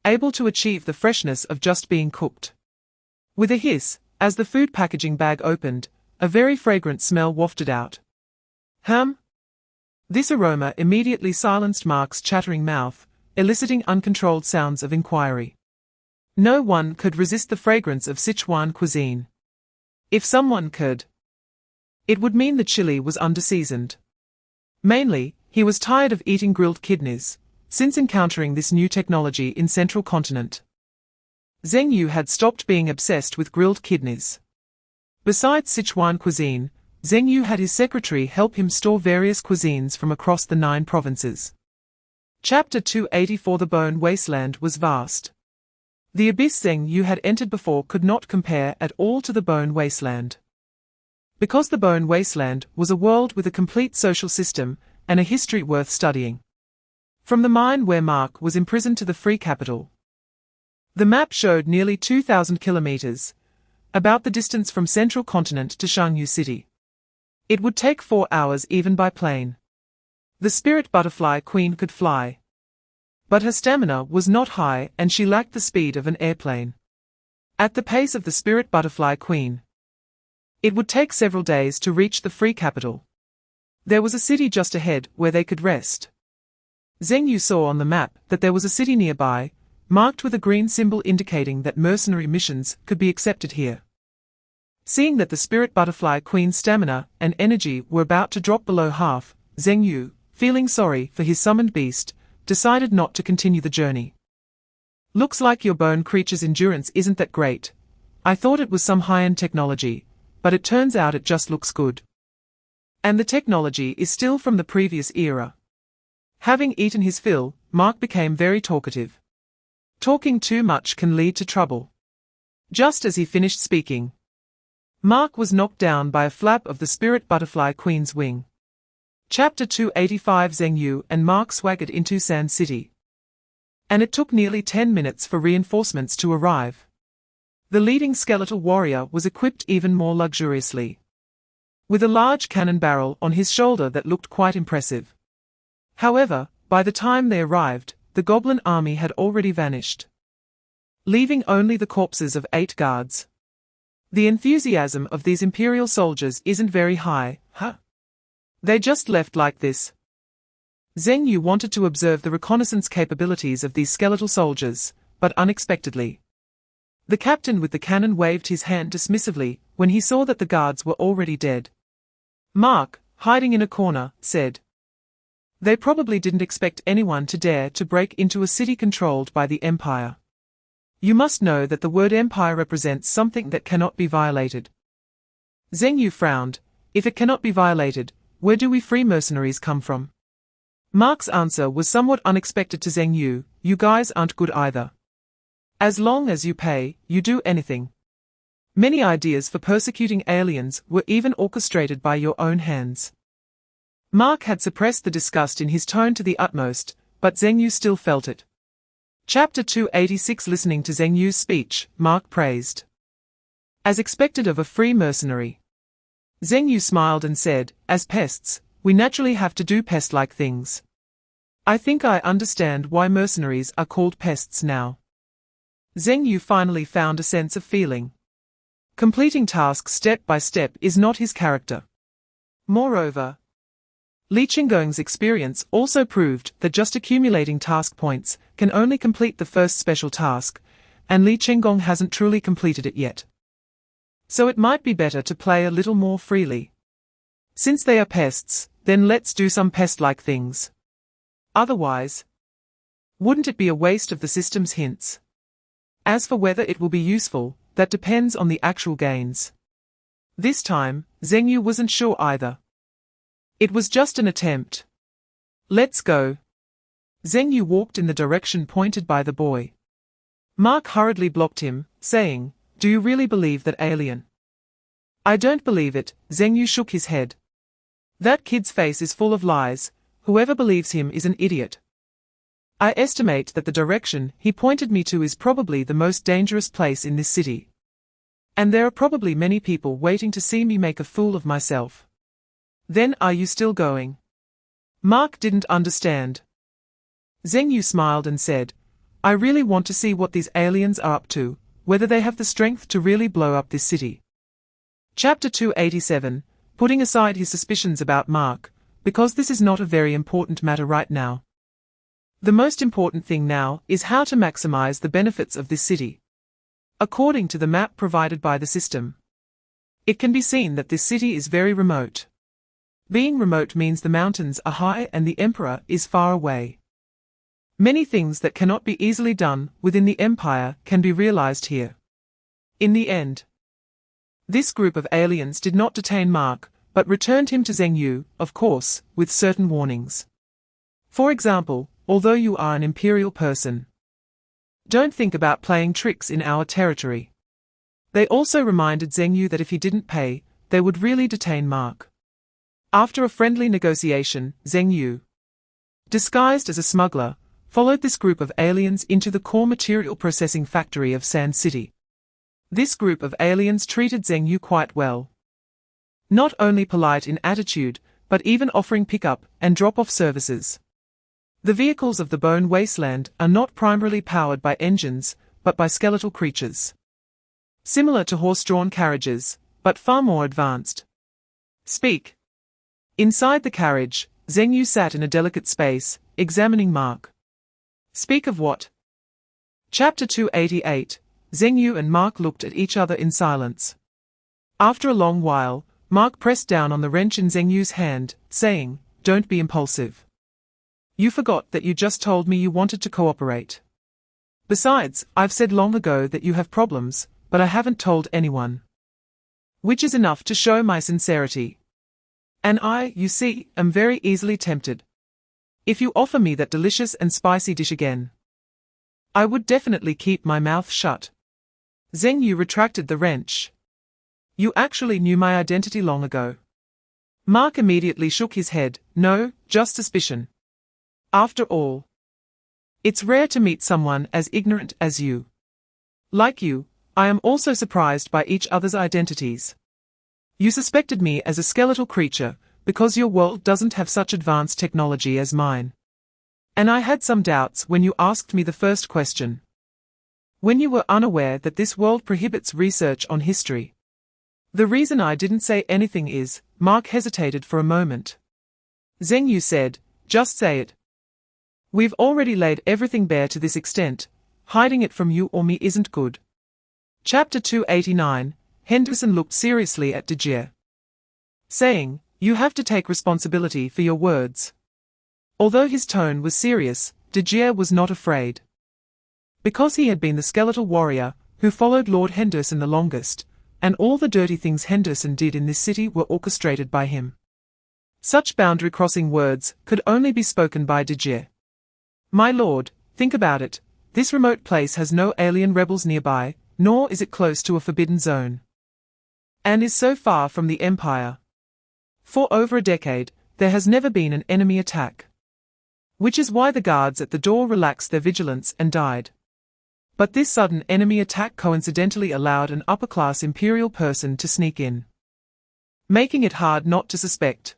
able to achieve the freshness of just being cooked. With a hiss, as the food packaging bag opened, a very fragrant smell wafted out. This aroma immediately silenced Mark's chattering mouth, eliciting uncontrolled sounds of inquiry. No one could resist the fragrance of Sichuan cuisine. If someone could, it would mean the chili was underseasoned. Mainly, he was tired of eating grilled kidneys, since encountering this new technology in Central Continent. Zheng Yu had stopped being obsessed with grilled kidneys. Besides Sichuan cuisine, Zheng Yu had his secretary help him store various cuisines from across the 9 provinces. Chapter 284. The Bone Wasteland was vast. The abyss Zheng Yu had entered before could not compare at all to the Bone Wasteland. Because the Bone Wasteland was a world with a complete social system and a history worth studying. From the mine where Mark was imprisoned to the free capital. The map showed nearly 2,000 kilometers, about the distance from Central Continent to Shangyu City. It would take 4 hours even by plane. The spirit butterfly queen could fly. But her stamina was not high and she lacked the speed of an airplane. At the pace of the spirit butterfly queen, it would take several days to reach the free capital. There was a city just ahead where they could rest. Zheng Yu saw on the map that there was a city nearby, marked with a green symbol indicating that mercenary missions could be accepted here. Seeing that the spirit butterfly queen's stamina and energy were about to drop below half, Zheng Yu, feeling sorry for his summoned beast, decided not to continue the journey. "Looks like your bone creature's endurance isn't that great. I thought it was some high-end technology, but it turns out it just looks good. And the technology is still from the previous era." Having eaten his fill, Mark became very talkative. Talking too much can lead to trouble. Just as he finished speaking, Mark was knocked down by a flap of the spirit butterfly queen's wing. Chapter 285. Zheng Yu and Mark swaggered into Sand City. And it took nearly 10 minutes for reinforcements to arrive. The leading skeletal warrior was equipped even more luxuriously, with a large cannon barrel on his shoulder that looked quite impressive. However, by the time they arrived, the goblin army had already vanished, leaving only the corpses of 8 guards. The enthusiasm of these imperial soldiers isn't very high, huh? They just left like this. Zheng Yu wanted to observe the reconnaissance capabilities of these skeletal soldiers, but unexpectedly, the captain with the cannon waved his hand dismissively when he saw that the guards were already dead. Mark, hiding in a corner, said, "They probably didn't expect anyone to dare to break into a city controlled by the Empire. You must know that the word Empire represents something that cannot be violated." Zheng Yu frowned. "If it cannot be violated, where do we free mercenaries come from?" Mark's answer was somewhat unexpected to Zheng Yu. "You guys aren't good either. As long as you pay, you do anything. Many ideas for persecuting aliens were even orchestrated by your own hands." Mark had suppressed the disgust in his tone to the utmost, but Zheng Yu still felt it. Chapter 286. Listening to Zheng Yu's speech, Mark praised. As expected of a free mercenary. Zheng Yu smiled and said, "As pests, we naturally have to do pest-like things. I think I understand why mercenaries are called pests now." Zheng Yu finally found a sense of feeling. Completing tasks step by step is not his character. Moreover, Li Qinggong's experience also proved that just accumulating task points can only complete the first special task, and Li Qinggong hasn't truly completed it yet. So it might be better to play a little more freely. Since they are pests, then let's do some pest-like things. Otherwise, wouldn't it be a waste of the system's hints? As for whether it will be useful, that depends on the actual gains. This time, Zheng Yu wasn't sure either. It was just an attempt. Let's go. Zheng Yu walked in the direction pointed by the boy. Mark hurriedly blocked him, saying, "Do you really believe that alien?" "I don't believe it," Zheng Yu shook his head. "That kid's face is full of lies. Whoever believes him is an idiot. I estimate that the direction he pointed me to is probably the most dangerous place in this city. And there are probably many people waiting to see me make a fool of myself. Then are you still going?" Mark didn't understand. Zheng Yu smiled and said, "I really want to see what these aliens are up to, whether they have the strength to really blow up this city." Chapter 287, putting aside his suspicions about Mark, because this is not a very important matter right now. The most important thing now is how to maximize the benefits of this city. According to the map provided by the system, it can be seen that this city is very remote. Being remote means the mountains are high and the emperor is far away. Many things that cannot be easily done within the empire can be realized here. In the end, this group of aliens did not detain Mark, but returned him to Zheng Yu, of course, with certain warnings. For example, although you are an imperial person, don't think about playing tricks in our territory. They also reminded Zheng Yu that if he didn't pay, they would really detain Mark. After a friendly negotiation, Zheng Yu, disguised as a smuggler, followed this group of aliens into the core material processing factory of Sand City. This group of aliens treated Zheng Yu quite well. Not only polite in attitude, but even offering pick-up and drop-off services. The vehicles of the Bone Wasteland are not primarily powered by engines, but by skeletal creatures. Similar to horse-drawn carriages, but far more advanced. Speak. Inside the carriage, Zheng Yu sat in a delicate space, examining Mark. Speak of what? Chapter 288, Zheng Yu and Mark looked at each other in silence. After a long while, Mark pressed down on the wrench in Zheng Yu's hand, saying, "Don't be impulsive. You forgot that you just told me you wanted to cooperate. Besides, I've said long ago that you have problems, but I haven't told anyone. Which is enough to show my sincerity. And I, you see, am very easily tempted. If you offer me that delicious and spicy dish again, I would definitely keep my mouth shut." Zheng Yu retracted the wrench. "You actually knew my identity long ago." Mark immediately shook his head. "No, just suspicion. After all, it's rare to meet someone as ignorant as you. Like you, I am also surprised by each other's identities. You suspected me as a skeletal creature, because your world doesn't have such advanced technology as mine. And I had some doubts when you asked me the first question. When you were unaware that this world prohibits research on history. The reason I didn't say anything is," Mark hesitated for a moment. Zheng Yu said, "Just say it. We've already laid everything bare to this extent. Hiding it from you or me isn't good." Chapter 289, Henderson looked seriously at Dejir, saying, "You have to take responsibility for your words." Although his tone was serious, Dejir was not afraid. Because he had been the skeletal warrior who followed Lord Henderson the longest, and all the dirty things Henderson did in this city were orchestrated by him. Such boundary-crossing words could only be spoken by Dejir. "My lord, think about it. This remote place has no alien rebels nearby, nor is it close to a forbidden zone. And is so far from the Empire. For over a decade, there has never been an enemy attack. Which is why the guards at the door relaxed their vigilance and died. But this sudden enemy attack coincidentally allowed an upper-class imperial person to sneak in, making it hard not to suspect."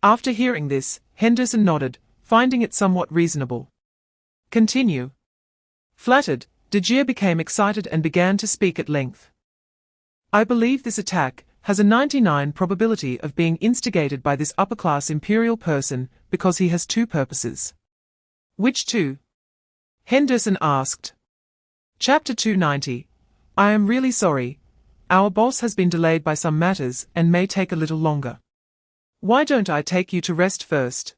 After hearing this, Henderson nodded, finding it somewhat reasonable. "Continue." Flattered, Dejir became excited and began to speak at length. "I believe this attack has a 99% probability of being instigated by this upper-class imperial person because he has two purposes." "Which two?" Henderson asked. Chapter 290, I am really sorry. Our boss has been delayed by some matters and may take a little longer. Why don't I take you to rest first?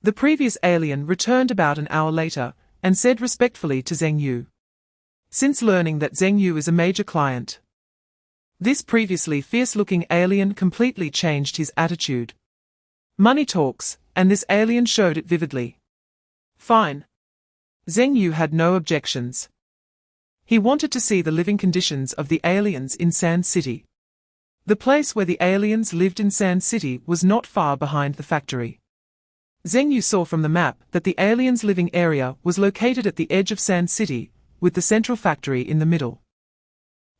The previous alien returned about an hour later, and said respectfully to Zheng Yu. Since learning that Zheng Yu is a major client, This previously fierce-looking alien completely changed his attitude. Money talks, and this alien showed it vividly. Fine. Zheng Yu had no objections. He wanted to see the living conditions of the aliens in Sand City. The place where the aliens lived in Sand City was not far behind the factory. Zheng Yu saw from the map that the aliens' living area was located at the edge of Sand City, with the central factory in the middle.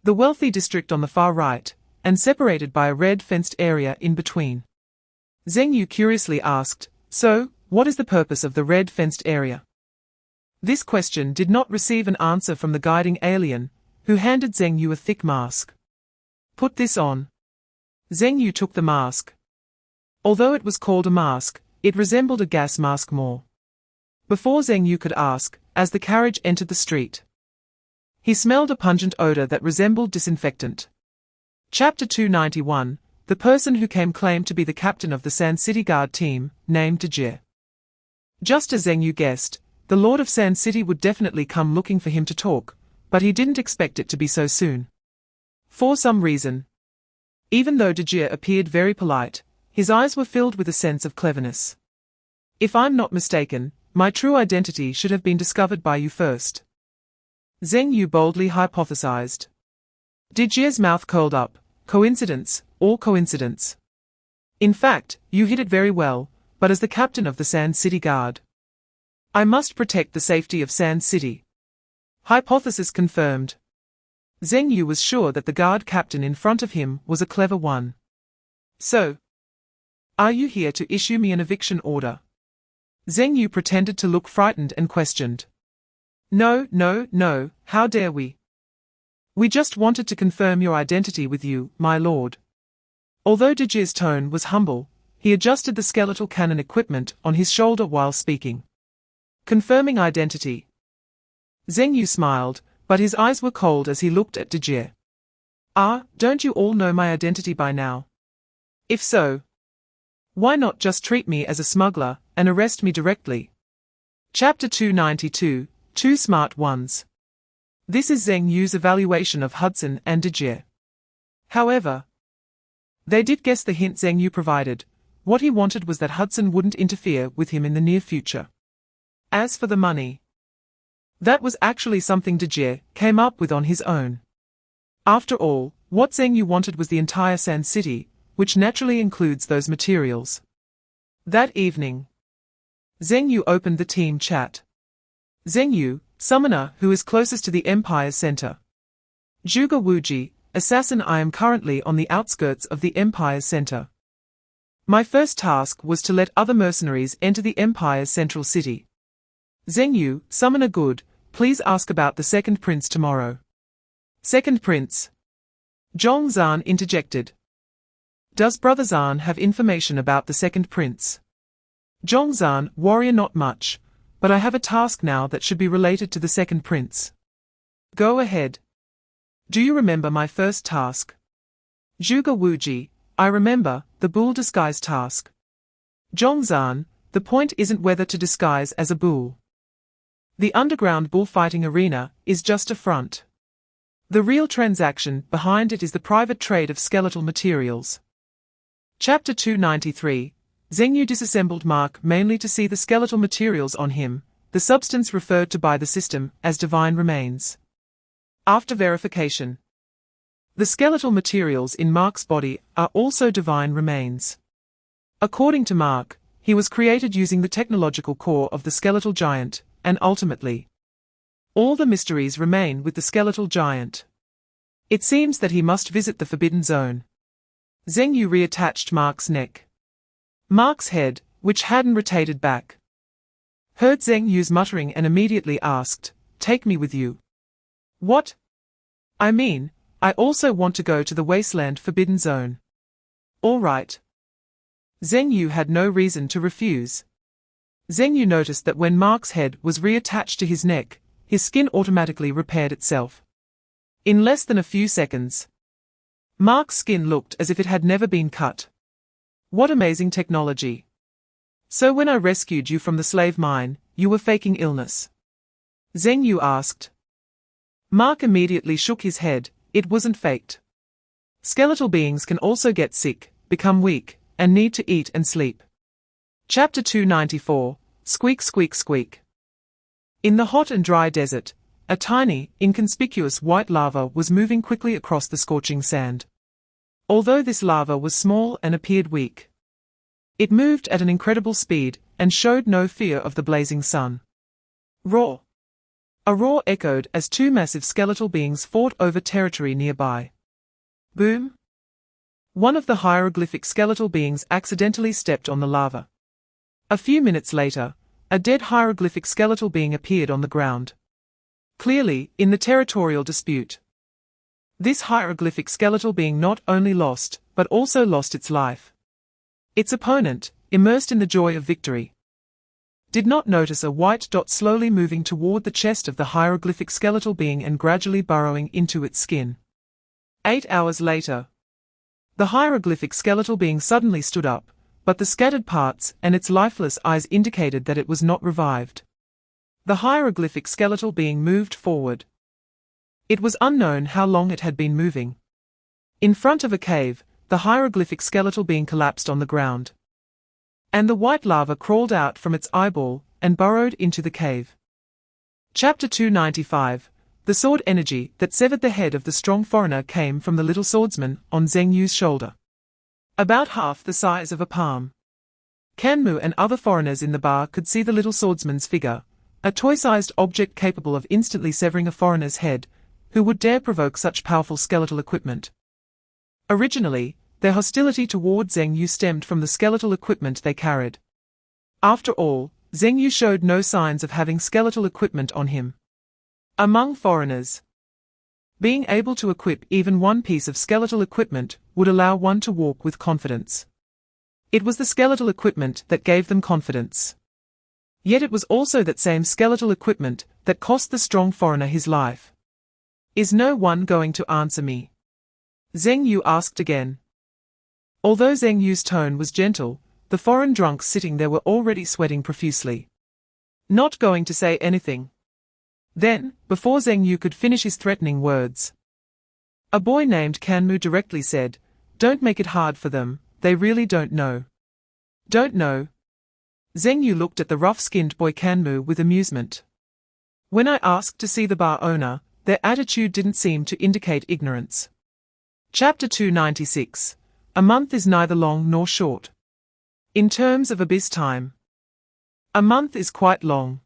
The wealthy district on the far right, and separated by a red-fenced area in between. Zheng Yu curiously asked, "So, what is the purpose of the red-fenced area?" This question did not receive an answer from the guiding alien, who handed Zheng Yu a thick mask. "Put this on." Zheng Yu took the mask. Although it was called a mask, it resembled a gas mask more. Before Zheng Yu could ask, as the carriage entered the street, he smelled a pungent odor that resembled disinfectant. Chapter 291, the person who claimed to be the captain of the Sand City Guard team, named Dejie. Just as Zheng Yu guessed, the Lord of Sand City would definitely come looking for him to talk, but he didn't expect it to be so soon. For some reason. Even though Dejie appeared very polite, his eyes were filled with a sense of cleverness. "If I'm not mistaken, my true identity should have been discovered by you first," Zheng Yu boldly hypothesized. Dejie's mouth curled up. "Coincidence, all coincidence. In fact, you hid it very well, but as the captain of the Sand City Guard, I must protect the safety of Sand City." Hypothesis confirmed. Zheng Yu was sure that the guard captain in front of him was a clever one. "So, are you here to issue me an eviction order?" Zheng Yu pretended to look frightened and questioned. No, how dare we? We just wanted to confirm your identity with you, my lord." Although Dejie's tone was humble, he adjusted the skeletal cannon equipment on his shoulder while speaking. "Confirming identity." Zheng Yu smiled, but his eyes were cold as he looked at Dejie. Don't you all know my identity by now? If so, why not just treat me as a smuggler, and arrest me directly? Chapter 292, Two Smart Ones. This is Zheng Yu's evaluation of Hudson and Dejie. However, they did guess the hint Zheng Yu provided. What he wanted was that Hudson wouldn't interfere with him in the near future. As for the money, that was actually something Dejie came up with on his own. After all, what Zheng Yu wanted was the entire Sand City, which naturally includes those materials. That evening, Zheng Yu opened the team chat. Zheng Yu, summoner who is closest to the Empire's center. Zhuge Wuji, assassin. I am currently on the outskirts of the Empire's center. My first task was to let other mercenaries enter the Empire's central city. Zheng Yu, summoner. Good, please ask about the second prince tomorrow. Second prince? Zhong Zhan interjected. Does Brother Zhan have information about the second prince? Zhong Zhan, warrior. Not much, but I have a task now that should be related to the second prince. Go ahead. Do you remember my first task? Zhuge Wuji, I remember, the bull disguise task. Zhong Zhan, the point isn't whether to disguise as a bull. The underground bullfighting arena is just a front. The real transaction behind it is the private trade of skeletal materials. Chapter 293, Zheng Yu disassembled Mark mainly to see the skeletal materials on him, the substance referred to by the system as divine remains. After verification, the skeletal materials in Mark's body are also divine remains. According to Mark, he was created using the technological core of the skeletal giant, and ultimately, all the mysteries remain with the skeletal giant. It seems that he must visit the Forbidden Zone. Zheng Yu reattached Mark's neck. Mark's head, which hadn't rotated back, heard Zheng Yu's muttering and immediately asked, "Take me with you." What? I mean, I also want to go to the Wasteland Forbidden Zone. All right. Zheng Yu had no reason to refuse. Zheng Yu noticed that when Mark's head was reattached to his neck, his skin automatically repaired itself. In less than a few seconds, Mark's skin looked as if it had never been cut. What amazing technology. So when I rescued you from the slave mine, you were faking illness? Zheng Yu asked. Mark immediately shook his head. It wasn't faked. Skeletal beings can also get sick, become weak, and need to eat and sleep. Chapter 294, Squeak Squeak Squeak. In the hot and dry desert, a tiny, inconspicuous white lava was moving quickly across the scorching sand. Although this lava was small and appeared weak, it moved at an incredible speed and showed no fear of the blazing sun. Roar! A roar echoed as two massive skeletal beings fought over territory nearby. Boom! One of the hieroglyphic skeletal beings accidentally stepped on the lava. A few minutes later, a dead hieroglyphic skeletal being appeared on the ground. Clearly, in the territorial dispute. This hieroglyphic skeletal being not only lost, but also lost its life. Its opponent, immersed in the joy of victory, did not notice a white dot slowly moving toward the chest of the hieroglyphic skeletal being and gradually burrowing into its skin. 8 hours later, the hieroglyphic skeletal being suddenly stood up, but the scattered parts and its lifeless eyes indicated that it was not revived. The hieroglyphic skeletal being moved forward. It was unknown how long it had been moving. In front of a cave, the hieroglyphic skeletal being collapsed on the ground, and the white lava crawled out from its eyeball and burrowed into the cave. Chapter 295, The sword energy that severed the head of the strong foreigner came from the little swordsman on Zheng Yu's shoulder. About half the size of a palm. Kanmu and other foreigners in the bar could see the little swordsman's figure, a toy-sized object capable of instantly severing a foreigner's head, who would dare provoke such powerful skeletal equipment. Originally, their hostility toward Zheng Yu stemmed from the skeletal equipment they carried. After all, Zheng Yu showed no signs of having skeletal equipment on him. Among foreigners, being able to equip even one piece of skeletal equipment would allow one to walk with confidence. It was the skeletal equipment that gave them confidence. Yet it was also that same skeletal equipment that cost the strong foreigner his life. Is no one going to answer me? Zheng Yu asked again. Although Zheng Yu's tone was gentle, the foreign drunks sitting there were already sweating profusely. Not going to say anything. Then, before Zheng Yu could finish his threatening words, a boy named Kanmu directly said, "Don't make it hard for them, they really don't know." Don't know? Zheng Yu looked at the rough-skinned boy Kanmu with amusement. When I asked to see the bar owner, their attitude didn't seem to indicate ignorance. Chapter 296. A month is neither long nor short. In terms of abyss time, a month is quite long.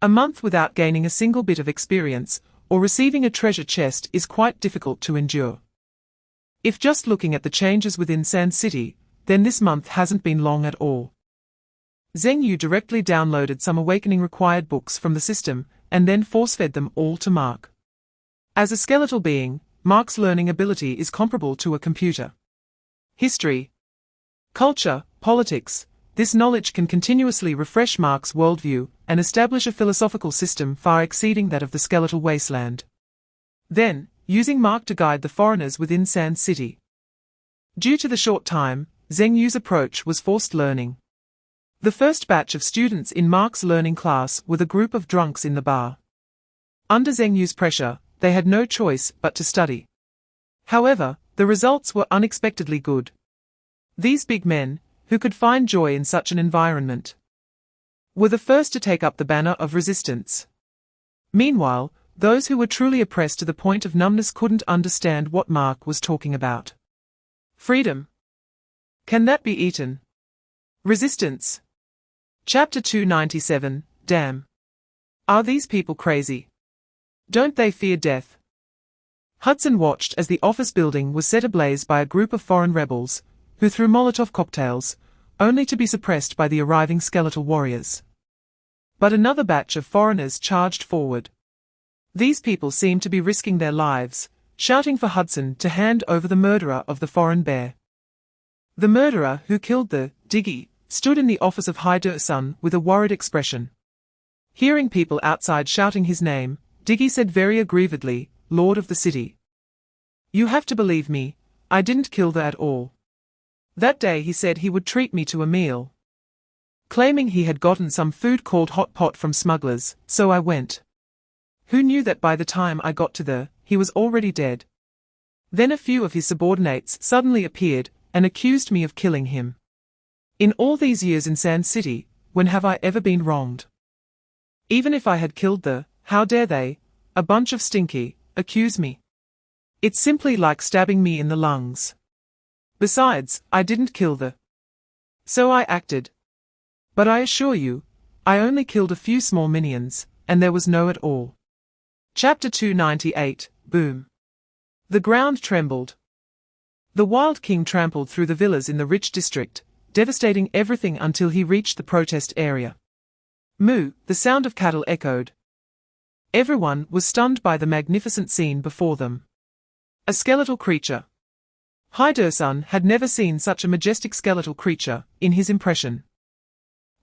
A month without gaining a single bit of experience, or receiving a treasure chest is quite difficult to endure. If just looking at the changes within Sand City, then this month hasn't been long at all. Zheng Yu directly downloaded some awakening required books from the system, and then force-fed them all to Mark. As a skeletal being, Mark's learning ability is comparable to a computer. History, culture, politics, this knowledge can continuously refresh Mark's worldview and establish a philosophical system far exceeding that of the skeletal wasteland. Then, using Mark to guide the foreigners within Sand City. Due to the short time, Zheng Yu's approach was forced learning. The first batch of students in Mark's learning class were the group of drunks in the bar. Under Zheng Yu's pressure, they had no choice but to study. However, the results were unexpectedly good. These big men, who could find joy in such an environment, were the first to take up the banner of resistance. Meanwhile, those who were truly oppressed to the point of numbness couldn't understand what Mark was talking about. Freedom. Can that be eaten? Resistance. Chapter 297, Damn. Are these people crazy? Don't they fear death? Hudson watched as the office building was set ablaze by a group of foreign rebels, who threw Molotov cocktails, only to be suppressed by the arriving skeletal warriors. But another batch of foreigners charged forward. These people seemed to be risking their lives, shouting for Hudson to hand over the murderer of the foreign bear. The murderer who killed the Diggy stood in the office of Haider-san with a worried expression. Hearing people outside shouting his name, Diggy said very aggrievedly, "Lord of the city. You have to believe me, I didn't kill the at all. That day he said he would treat me to a meal. Claiming he had gotten some food called hot pot from smugglers, so I went. Who knew that by the time I got to he was already dead. Then a few of his subordinates suddenly appeared and accused me of killing him. In all these years in Sand City, when have I ever been wronged? Even if I had killed how dare they, a bunch of stinky, accuse me? It's simply like stabbing me in the lungs. Besides, I didn't kill So I acted. But I assure you, I only killed a few small minions, and there was no at all. Chapter 298, Boom. The ground trembled. The Wild King trampled through the villas in the rich district, devastating everything until he reached the protest area. Moo, the sound of cattle echoed. Everyone was stunned by the magnificent scene before them. A skeletal creature. Haidersun had never seen such a majestic skeletal creature, in his impression.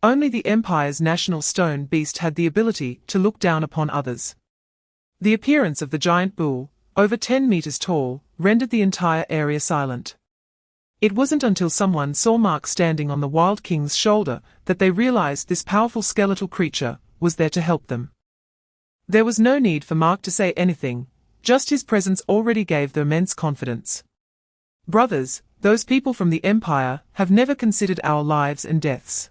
Only the Empire's national stone beast had the ability to look down upon others. The appearance of the giant bull, over 10 meters tall, rendered the entire area silent. It wasn't until someone saw Mark standing on the Wild King's shoulder that they realized this powerful skeletal creature was there to help them. There was no need for Mark to say anything, just his presence already gave them immense confidence. Brothers, those people from the Empire have never considered our lives and deaths.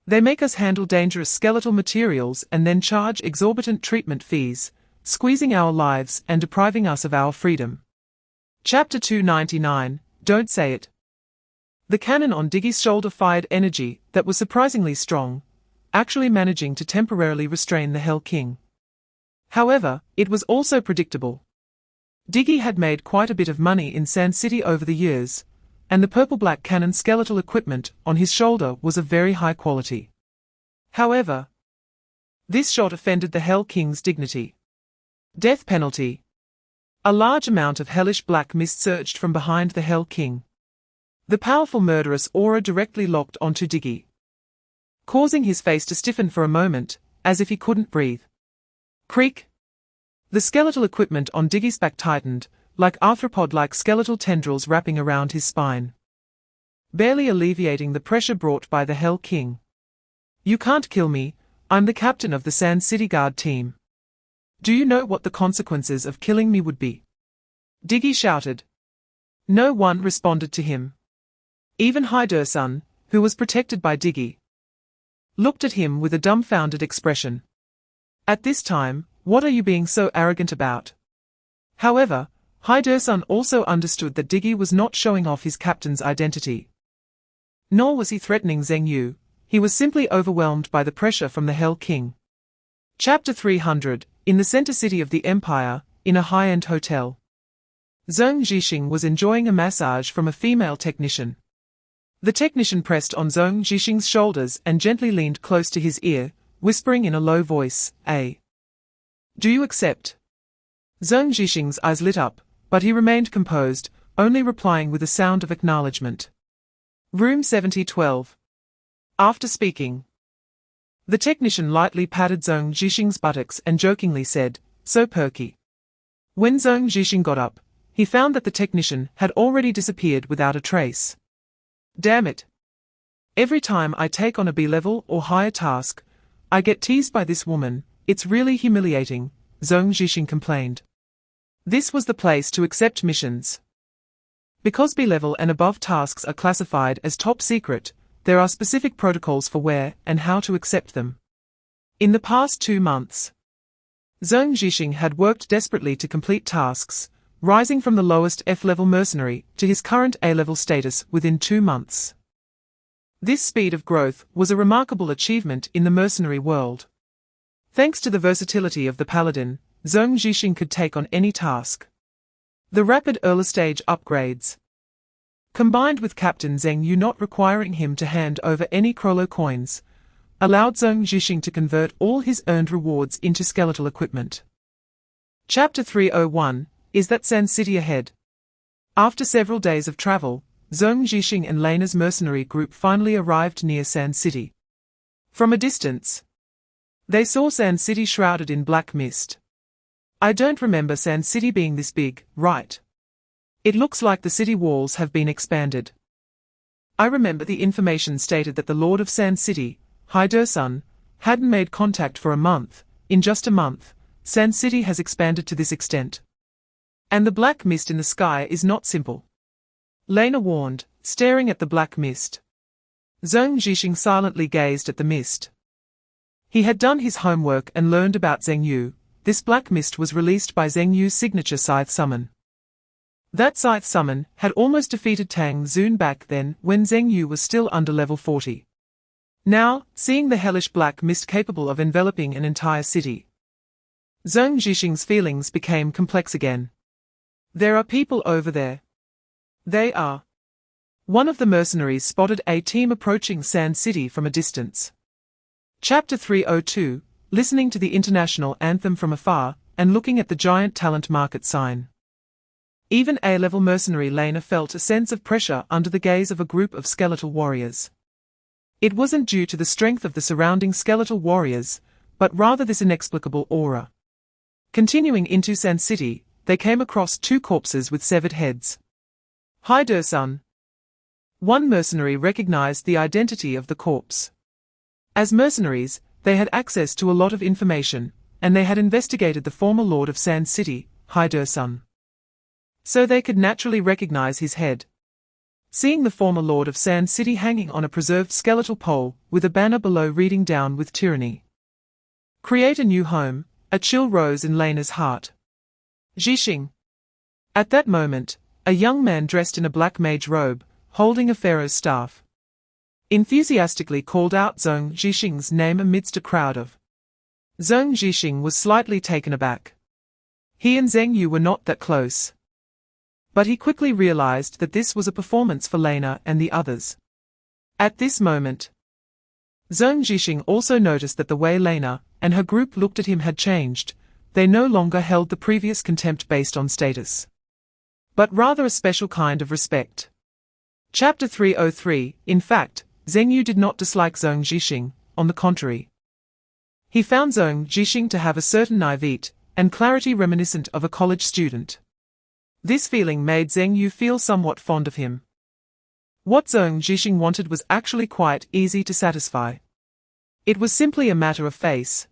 They make us handle dangerous skeletal materials and then charge exorbitant treatment fees, squeezing our lives and depriving us of our freedom. Chapter 299, Don't Say It. The cannon on Diggy's shoulder fired energy that was surprisingly strong, actually managing to temporarily restrain the Hell King. However, it was also predictable. Diggy had made quite a bit of money in Sand City over the years, and the purple-black cannon skeletal equipment on his shoulder was of very high quality. However, this shot offended the Hell King's dignity. Death penalty. A large amount of hellish black mist surged from behind the Hell King. The powerful murderous aura directly locked onto Diggy, causing his face to stiffen for a moment, as if he couldn't breathe. Creak. The skeletal equipment on Diggy's back tightened, like arthropod-like skeletal tendrils wrapping around his spine, barely alleviating the pressure brought by the Hell King. You can't kill me, I'm the captain of the Sand City Guard team. Do you know what the consequences of killing me would be? Diggy shouted. No one responded to him. Even Haidersun, who was protected by Diggy, looked at him with a dumbfounded expression. At this time, what are you being so arrogant about? However, Haidersun also understood that Diggy was not showing off his captain's identity. Nor was he threatening Zheng Yu, he was simply overwhelmed by the pressure from the Hell King. Chapter 300, In the center city of the Empire, in a high-end hotel. Zheng Zhixing was enjoying a massage from a female technician. The technician pressed on Zheng Zhixing's shoulders and gently leaned close to his ear, whispering in a low voice, Do you accept? Zheng Zhixing's eyes lit up, but he remained composed, only replying with a sound of acknowledgement. Room 7012. After speaking, the technician lightly patted Zheng Zhixing's buttocks and jokingly said, So perky. When Zheng Zhixing got up, he found that the technician had already disappeared without a trace. Damn it. Every time I take on a B-level or higher task, I get teased by this woman, it's really humiliating, Zheng Zhixing complained. This was the place to accept missions. Because B-level and above tasks are classified as top secret, there are specific protocols for where and how to accept them. In the past 2 months, Zheng Zhixing had worked desperately to complete tasks, rising from the lowest F-level mercenary to his current A-level status within 2 months. This speed of growth was a remarkable achievement in the mercenary world. Thanks to the versatility of the paladin, Zheng Zhixing could take on any task. The rapid early-stage upgrades, combined with Captain Zheng Yu not requiring him to hand over any Krolo coins, allowed Zheng Zhixing to convert all his earned rewards into skeletal equipment. Chapter 301, Is that Sand City ahead? After several days of travel, Zheng Zhixing and Lena's mercenary group finally arrived near Sand City. From a distance, they saw Sand City shrouded in black mist. I don't remember Sand City being this big, right? It looks like the city walls have been expanded. I remember the information stated that the Lord of Sand City, Haidersun, hadn't made contact for a month. In just a month, Sand City has expanded to this extent. And the black mist in the sky is not simple. Lena warned, staring at the black mist. Zhong Zhixing silently gazed at the mist. He had done his homework and learned about Zheng Yu. This black mist was released by Zheng Yu's signature scythe summon. That scythe summon had almost defeated Tang Xun back then when Zheng Yu was still under level 40. Now, seeing the hellish black mist capable of enveloping an entire city, Zhong Zhixing's feelings became complex again. There are people over there. They are. One of the mercenaries spotted a team approaching Sand City from a distance. Chapter 302, listening to the international anthem from afar, and looking at the giant talent market sign. Even A-level mercenary Lena felt a sense of pressure under the gaze of a group of skeletal warriors. It wasn't due to the strength of the surrounding skeletal warriors, but rather this inexplicable aura. Continuing into Sand City, they came across two corpses with severed heads. Haider-san. One mercenary recognized the identity of the corpse. As mercenaries, they had access to a lot of information, and they had investigated the former lord of Sand City, Haider-san. So they could naturally recognize his head. Seeing the former lord of Sand City hanging on a preserved skeletal pole, with a banner below reading down with tyranny. Create a new home, a chill rose in Lena's heart. Zhixing. At that moment, a young man dressed in a black mage robe, holding a pharaoh's staff, enthusiastically called out Zhong Zhixing's name amidst a crowd of. Zhong Zhixing was slightly taken aback. He and Zheng Yu were not that close. But he quickly realized that this was a performance for Lena and the others. At this moment, Zhong Zhixing also noticed that the way Lena and her group looked at him had changed. They no longer held the previous contempt based on status, but rather a special kind of respect. Chapter 303. In fact, Zheng Yu did not dislike Zhong Zhixing, on the contrary. He found Zhong Zhixing to have a certain naivete and clarity reminiscent of a college student. This feeling made Zheng Yu feel somewhat fond of him. What Zhong Zhixing wanted was actually quite easy to satisfy. It was simply a matter of face.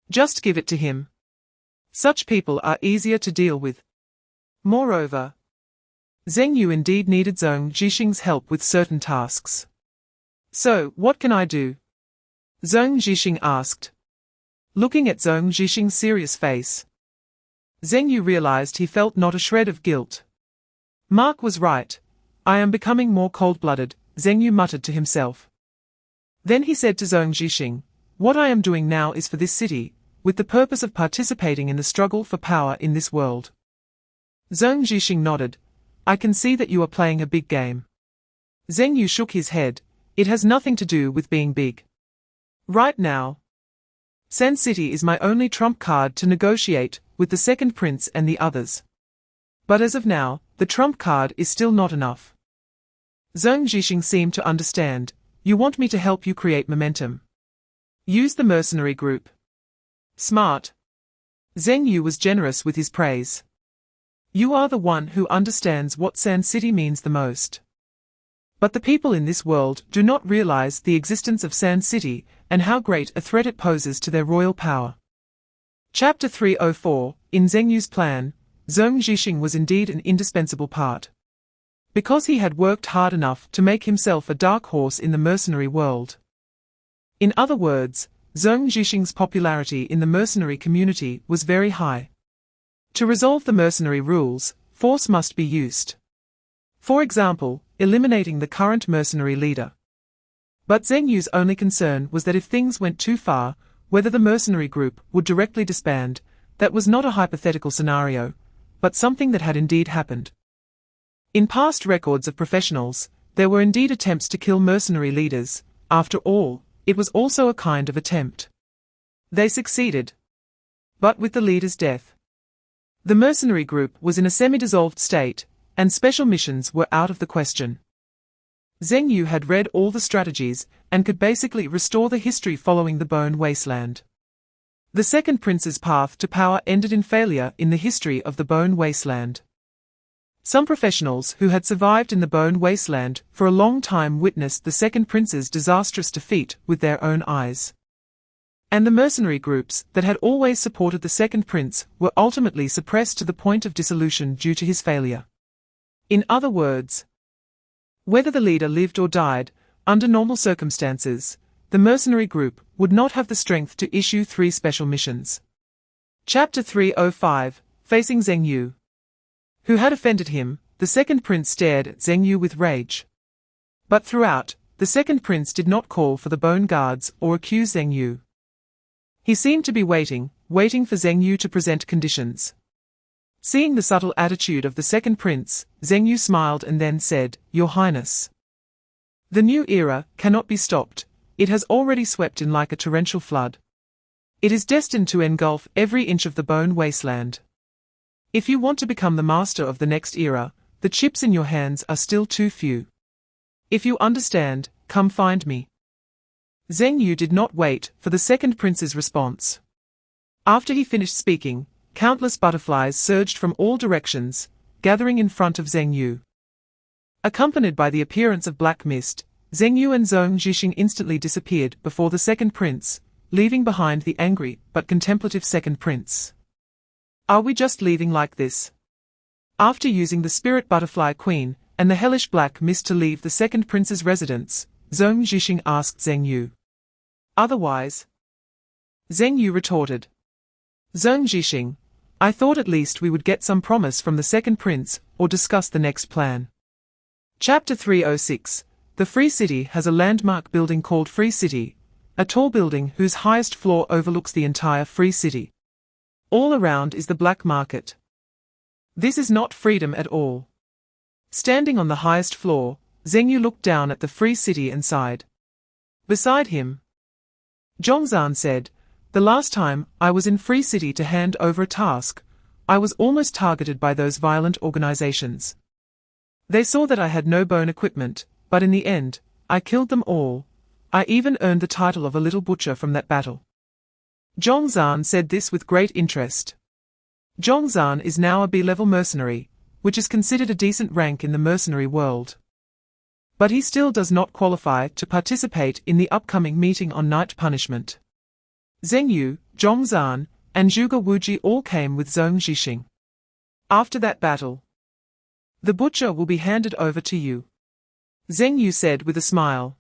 Just give it to him. Such people are easier to deal with. Moreover, Zheng Yu indeed needed Zhong Zhixing's help with certain tasks. So, what can I do? Zhong Zhixing asked. Looking at Zhong Zhixing's serious face, Zheng Yu realized he felt not a shred of guilt. Mark was right. I am becoming more cold-blooded, Zheng Yu muttered to himself. Then he said to Zhong Zhixing, what I am doing now is for this city, with the purpose of participating in the struggle for power in this world. Zhong Zhixing nodded. I can see that you are playing a big game. Zheng Yu shook his head. It has nothing to do with being big. Right now, Sand City is my only trump card to negotiate with the second prince and the others. But as of now, the trump card is still not enough. Zhong Zhixing seemed to understand. You want me to help you create momentum. Use the mercenary group. Smart. Zheng Yu was generous with his praise. You are the one who understands what Sand City means the most. But the people in this world do not realize the existence of Sand City and how great a threat it poses to their royal power. Chapter 304. In Zheng Yu's plan, Zhong Zhixing was indeed an indispensable part. Because he had worked hard enough to make himself a dark horse in the mercenary world. In other words, Zhong Zhixing's popularity in the mercenary community was very high. To resolve the mercenary rules, force must be used. For example, eliminating the current mercenary leader. But Zheng Yu's only concern was that if things went too far, whether the mercenary group would directly disband. That was not a hypothetical scenario, but something that had indeed happened. In past records of professionals, there were indeed attempts to kill mercenary leaders. After all, it was also a kind of attempt. They succeeded. But with the leader's death, the mercenary group was in a semi-dissolved state, and special missions were out of the question. Zheng Yu had read all the strategies, and could basically restore the history following the Bone Wasteland. The second prince's path to power ended in failure in the history of the Bone Wasteland. Some professionals who had survived in the Bone Wasteland for a long time witnessed the second prince's disastrous defeat with their own eyes. And the mercenary groups that had always supported the second prince were ultimately suppressed to the point of dissolution due to his failure. In other words, whether the leader lived or died, under normal circumstances, the mercenary group would not have the strength to issue 3 special missions. Chapter 305, Facing Zheng Yu. Who had offended him, the second prince stared at Zheng Yu with rage. But throughout, the second prince did not call for the bone guards or accuse Zheng Yu. He seemed to be waiting for Zheng Yu to present conditions. Seeing the subtle attitude of the second prince, Zheng Yu smiled and then said, "Your Highness. The new era cannot be stopped, it has already swept in like a torrential flood. It is destined to engulf every inch of the bone wasteland. If you want to become the master of the next era, the chips in your hands are still too few. If you understand, come find me." Zheng Yu did not wait for the second prince's response. After he finished speaking, countless butterflies surged from all directions, gathering in front of Zheng Yu. Accompanied by the appearance of black mist, Zheng Yu and Zhong Zhixing instantly disappeared before the second prince, leaving behind the angry but contemplative second prince. "Are we just leaving like this?" After using the spirit butterfly queen and the hellish black mist to leave the second prince's residence, Zhong Zhixing asked Zheng Yu. "Otherwise?" Zheng Yu retorted. "Zhong Zhixing, I thought at least we would get some promise from the second prince or discuss the next plan." Chapter 306. The Free City has a landmark building called Free City, a tall building whose highest floor overlooks the entire Free City. All around is the black market. This is not freedom at all. Standing on the highest floor, Zheng Yu looked down at the Free City and sighed. Beside him, Zhongzhan said, "The last time I was in Free City to hand over a task, I was almost targeted by those violent organizations. They saw that I had no bone equipment, but in the end, I killed them all. I even earned the title of a little butcher from that battle." Zhongzhan said this with great interest. Zhongzhan is now a B-level mercenary, which is considered a decent rank in the mercenary world. But he still does not qualify to participate in the upcoming meeting on night punishment. Zheng Yu, Zhongzhan, and Zhuge Wuji all came with Zhong Zhixing. "After that battle, the butcher will be handed over to you," Zheng Yu said with a smile.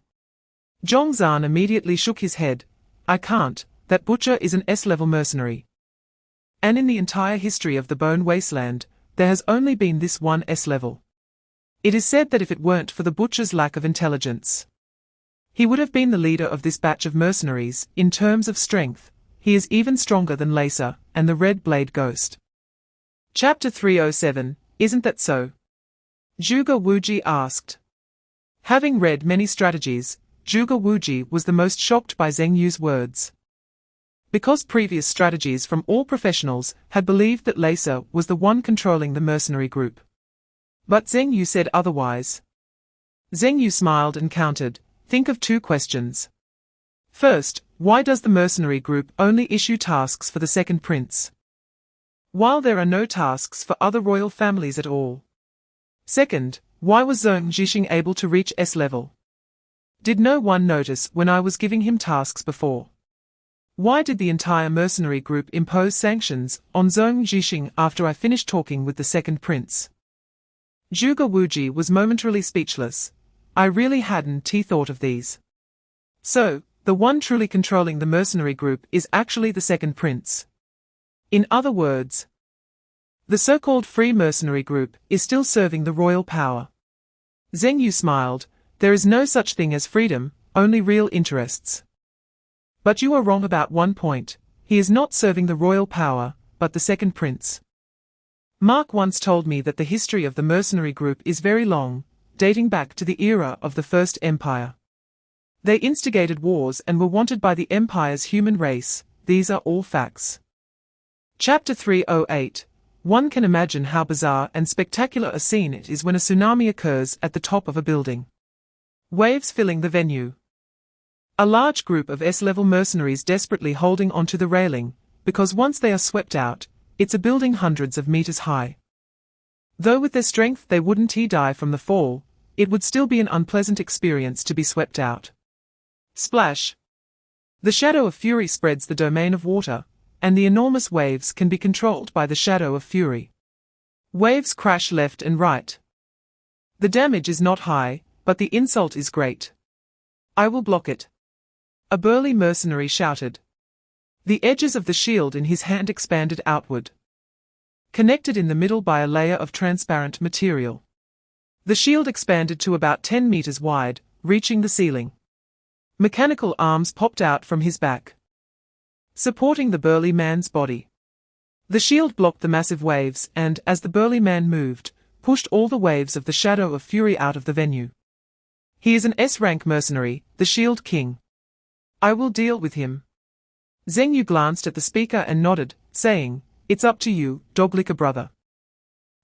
Zhongzhan immediately shook his head. "I can't, that butcher is an S-level mercenary. And in the entire history of the Bone Wasteland, there has only been this one S-level. It is said that if it weren't for the butcher's lack of intelligence, he would have been the leader of this batch of mercenaries. In terms of strength, he is even stronger than Lacer and the Red Blade Ghost." Chapter 307, Isn't that so? Zhuge Wuji asked. Having read many strategies, Zhuge Wuji was the most shocked by Zheng Yu's words. Because previous strategies from all professionals had believed that Lacer was the one controlling the mercenary group. But Zheng Yu said otherwise. Zheng Yu smiled and countered, "Think of 2 questions. First, why does the mercenary group only issue tasks for the second prince, while there are no tasks for other royal families at all? Second, why was Zhong Zhixing able to reach S-level? Did no one notice when I was giving him tasks before? Why did the entire mercenary group impose sanctions on Zhong Zhixing after I finished talking with the second prince?" Zhuge Wuji was momentarily speechless. "I really hadn't thought of these. So, the one truly controlling the mercenary group is actually the second prince. In other words, the so-called free mercenary group is still serving the royal power." Zheng Yu smiled. "There is no such thing as freedom, only real interests. But you are wrong about one point. He is not serving the royal power, but the second prince. Mark once told me that the history of the mercenary group is very long, dating back to the era of the First Empire. They instigated wars and were wanted by the Empire's human race. These are all facts." Chapter 308. One can imagine how bizarre and spectacular a scene it is when a tsunami occurs at the top of a building. Waves filling the venue. A large group of S-level mercenaries desperately holding onto the railing, because once they are swept out, it's a building hundreds of meters high. Though with their strength they wouldn't die from the fall, it would still be an unpleasant experience to be swept out. Splash! The shadow of fury spreads the domain of water, and the enormous waves can be controlled by the shadow of fury. Waves crash left and right. The damage is not high, but the insult is great. I will block it. A burly mercenary shouted. The edges of the shield in his hand expanded outward, connected in the middle by a layer of transparent material. The shield expanded to about 10 meters wide, reaching the ceiling. Mechanical arms popped out from his back, supporting the burly man's body. The shield blocked the massive waves and, as the burly man moved, pushed all the waves of the shadow of fury out of the venue. He is an S-rank mercenary, the Shield King. I will deal with him. Zheng Yu glanced at the speaker and nodded, saying, "It's up to you, Doglicker brother."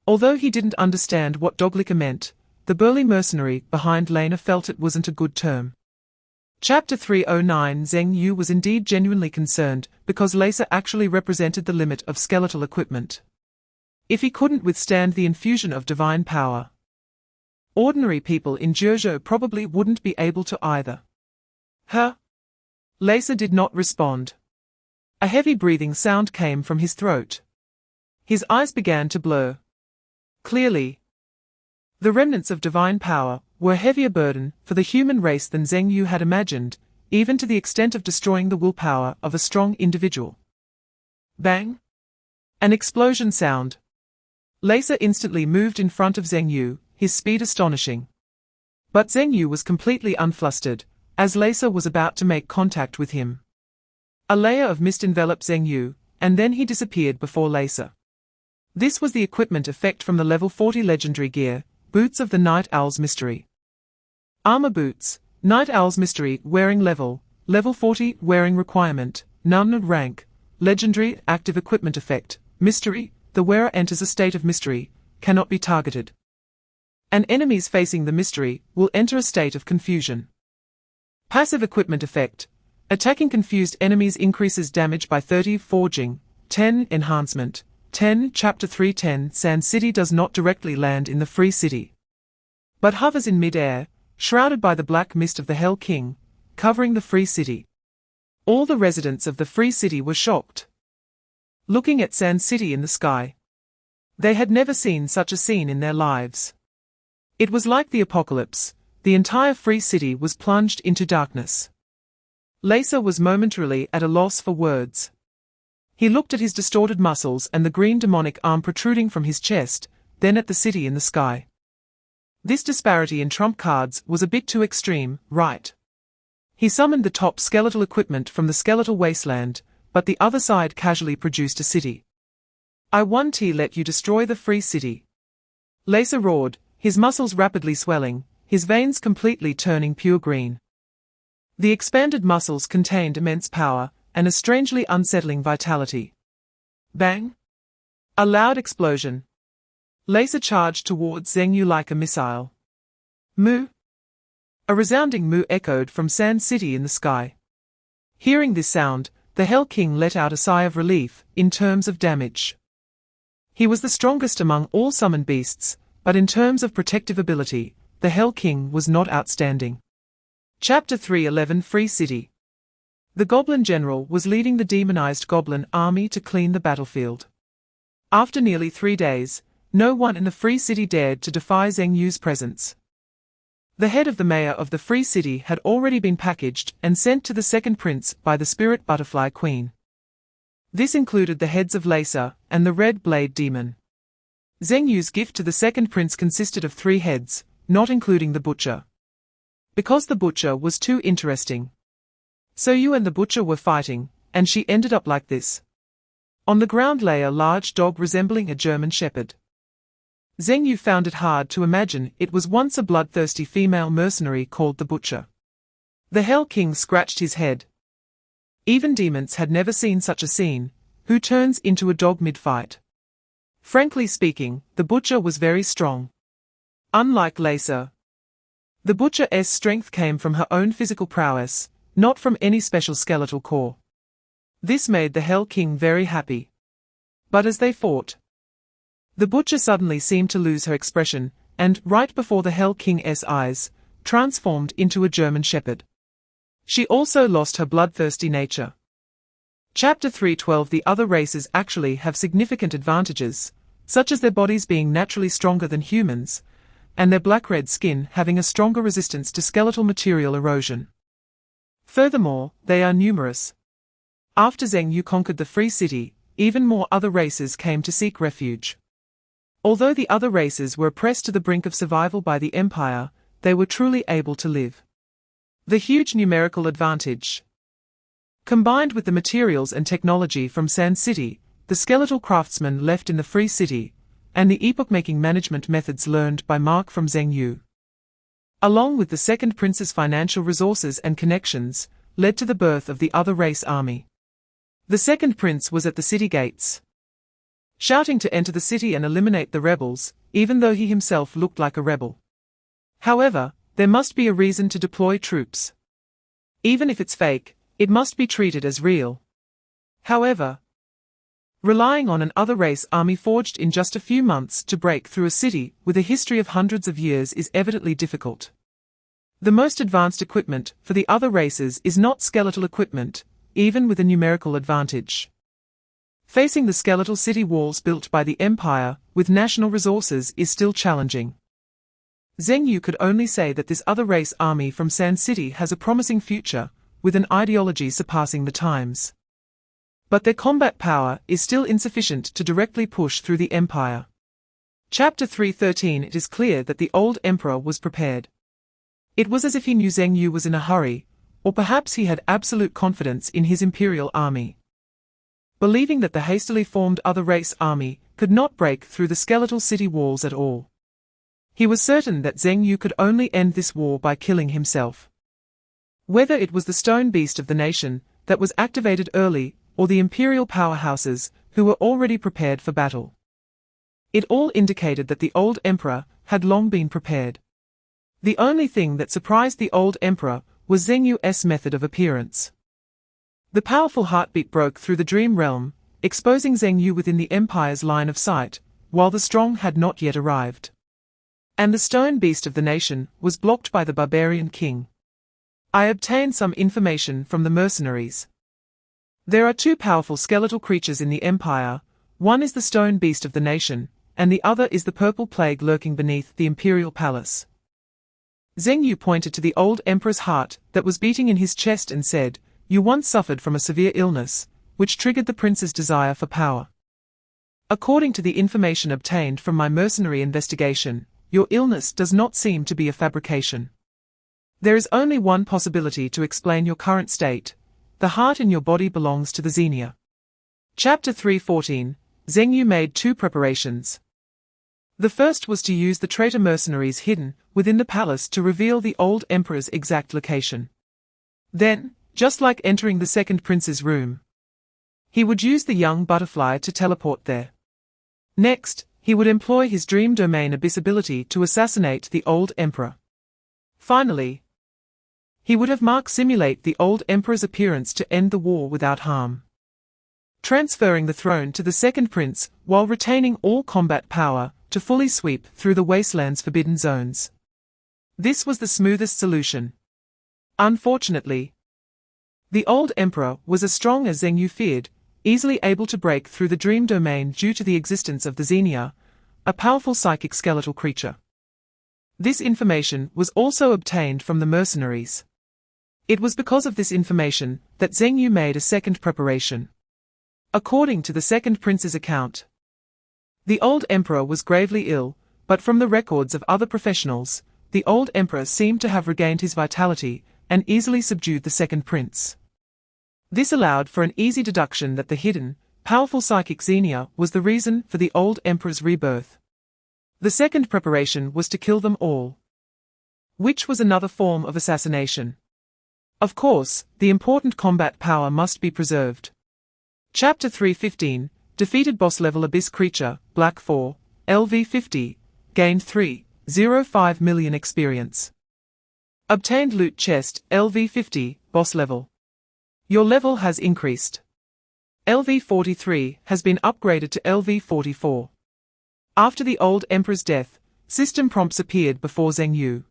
Although he didn't understand what Doglicker meant, the burly mercenary behind Lena felt it wasn't a good term. Chapter 309. Zheng Yu was indeed genuinely concerned, because laser actually represented the limit of skeletal equipment. If he couldn't withstand the infusion of divine power, ordinary people in Jiuzhou probably wouldn't be able to either. Huh? Laser did not respond. A heavy breathing sound came from his throat. His eyes began to blur. Clearly, the remnants of divine power were a heavier burden for the human race than Zheng Yu had imagined, even to the extent of destroying the willpower of a strong individual. Bang! An explosion sound. Laser instantly moved in front of Zheng Yu, his speed astonishing. But Zheng Yu was completely unflustered, as Laser was about to make contact with him. A layer of mist enveloped Zheng Yu, and then he disappeared before Laser. This was the equipment effect from the level 40 legendary gear, Boots of the Night Owl's Mystery. Armor boots, Night Owl's Mystery wearing level 40 wearing requirement, none rank, legendary active equipment effect, mystery, the wearer enters a state of mystery, cannot be targeted. And enemies facing the mystery will enter a state of confusion. Passive equipment effect, attacking confused enemies increases damage by 30 forging, 10 enhancement, 10 Chapter 310 Sand City does not directly land in the Free City, but hovers in mid-air, shrouded by the black mist of the Hell King, covering the Free City. All the residents of the Free City were shocked, looking at Sand City in the sky. They had never seen such a scene in their lives. It was like the apocalypse. The entire Free City was plunged into darkness. Laser was momentarily at a loss for words. He looked at his distorted muscles and the green demonic arm protruding from his chest, then at the city in the sky. This disparity in trump cards was a bit too extreme, right? He summoned the top skeletal equipment from the skeletal wasteland, but the other side casually produced a city. I won't let you destroy the Free City. Laser roared, his muscles rapidly swelling, his veins completely turning pure green. The expanded muscles contained immense power and a strangely unsettling vitality. Bang! A loud explosion. Laser charged towards Zheng Yu like a missile. Moo! A resounding moo echoed from Sand City in the sky. Hearing this sound, the Hell King let out a sigh of relief in terms of damage. He was the strongest among all summoned beasts, but in terms of protective ability, the Hell King was not outstanding. Chapter 311 Free City. The Goblin General was leading the demonized Goblin army to clean the battlefield. After nearly 3 days, no one in the Free City dared to defy Zheng Yu's presence. The head of the mayor of the Free City had already been packaged and sent to the second prince by the Spirit Butterfly Queen. This included the heads of Laser and the Red Blade Demon. Zheng Yu's gift to the second prince consisted of 3 heads, not including the butcher, because the butcher was too interesting. So you and the butcher were fighting, and she ended up like this. On the ground lay a large dog resembling a German shepherd. Zheng Yu found it hard to imagine it was once a bloodthirsty female mercenary called the butcher. The Hell King scratched his head. Even demons had never seen such a scene. Who turns into a dog mid-fight? Frankly speaking, the butcher was very strong. Unlike Laser, the butcher's strength came from her own physical prowess, not from any special skeletal core. This made the Hell King very happy. But as they fought, the butcher suddenly seemed to lose her expression, and, right before the Hell King's eyes, transformed into a German shepherd. She also lost her bloodthirsty nature. Chapter 3:12 The other races actually have significant advantages, such as their bodies being naturally stronger than humans, and their black-red skin having a stronger resistance to skeletal material erosion. Furthermore, they are numerous. After Zheng Yu conquered the Free City, even more other races came to seek refuge. Although the other races were pressed to the brink of survival by the Empire, they were truly able to live. The huge numerical advantage, combined with the materials and technology from Sand City, the skeletal craftsmen left in the Free City, and the epoch-making management methods learned by Mark from Zheng Yu, along with the Second Prince's financial resources and connections, led to the birth of the other race army. The Second Prince was at the city gates, shouting to enter the city and eliminate the rebels, even though he himself looked like a rebel. However, there must be a reason to deploy troops. Even if it's fake, it must be treated as real. However, relying on an other race army forged in just a few months to break through a city with a history of hundreds of years is evidently difficult. The most advanced equipment for the other races is not skeletal equipment, even with a numerical advantage. Facing the skeletal city walls built by the Empire with national resources is still challenging. Zheng Yu could only say that this other race army from Sand City has a promising future, with an ideology surpassing the times. But their combat power is still insufficient to directly push through the Empire. Chapter 3:13 It is clear that the old emperor was prepared. It was as if he knew Zheng Yu was in a hurry, or perhaps he had absolute confidence in his imperial army. Believing that the hastily formed other race army could not break through the skeletal city walls at all, he was certain that Zheng Yu could only end this war by killing himself. Whether it was the stone beast of the nation that was activated early, or the imperial powerhouses who were already prepared for battle, it all indicated that the old emperor had long been prepared. The only thing that surprised the old emperor was Zheng Yu's method of appearance. The powerful heartbeat broke through the dream realm, exposing Zheng Yu within the Empire's line of sight, while the strong had not yet arrived. And the stone beast of the nation was blocked by the barbarian king. I obtained some information from the mercenaries. There are two powerful skeletal creatures in the Empire. One is the stone beast of the nation, and the other is the purple plague lurking beneath the imperial palace. Zheng Yu pointed to the old emperor's heart that was beating in his chest and said, "You once suffered from a severe illness, which triggered the prince's desire for power. According to the information obtained from my mercenary investigation, your illness does not seem to be a fabrication. There is only one possibility to explain your current state. The heart in your body belongs to the Xenia." Chapter 3:14 Zheng Yu made two preparations. The first was to use the traitor mercenaries hidden within the palace to reveal the old emperor's exact location. Then, just like entering the second prince's room, he would use the young butterfly to teleport there. Next, he would employ his dream domain abyss ability to assassinate the old emperor. Finally, he would have Mark simulate the old emperor's appearance to end the war without harm, transferring the throne to the second prince while retaining all combat power to fully sweep through the wasteland's forbidden zones. This was the smoothest solution. Unfortunately, the old emperor was as strong as Zheng Yu feared, easily able to break through the dream domain due to the existence of the Xenia, a powerful psychic skeletal creature. This information was also obtained from the mercenaries. It was because of this information that Zheng Yu made a second preparation. According to the second prince's account, the old emperor was gravely ill, but from the records of other professionals, the old emperor seemed to have regained his vitality and easily subdued the second prince. This allowed for an easy deduction that the hidden, powerful psychic Xenia was the reason for the old emperor's rebirth. The second preparation was to kill them all, which was another form of assassination. Of course, the important combat power must be preserved. Chapter 3:15 Defeated boss-level abyss creature, Black 4, LV50, gained 3.05 million experience. Obtained loot chest, LV50, boss level. Your level has increased. LV43 has been upgraded to LV44. After the old emperor's death, system prompts appeared before Zheng Yu,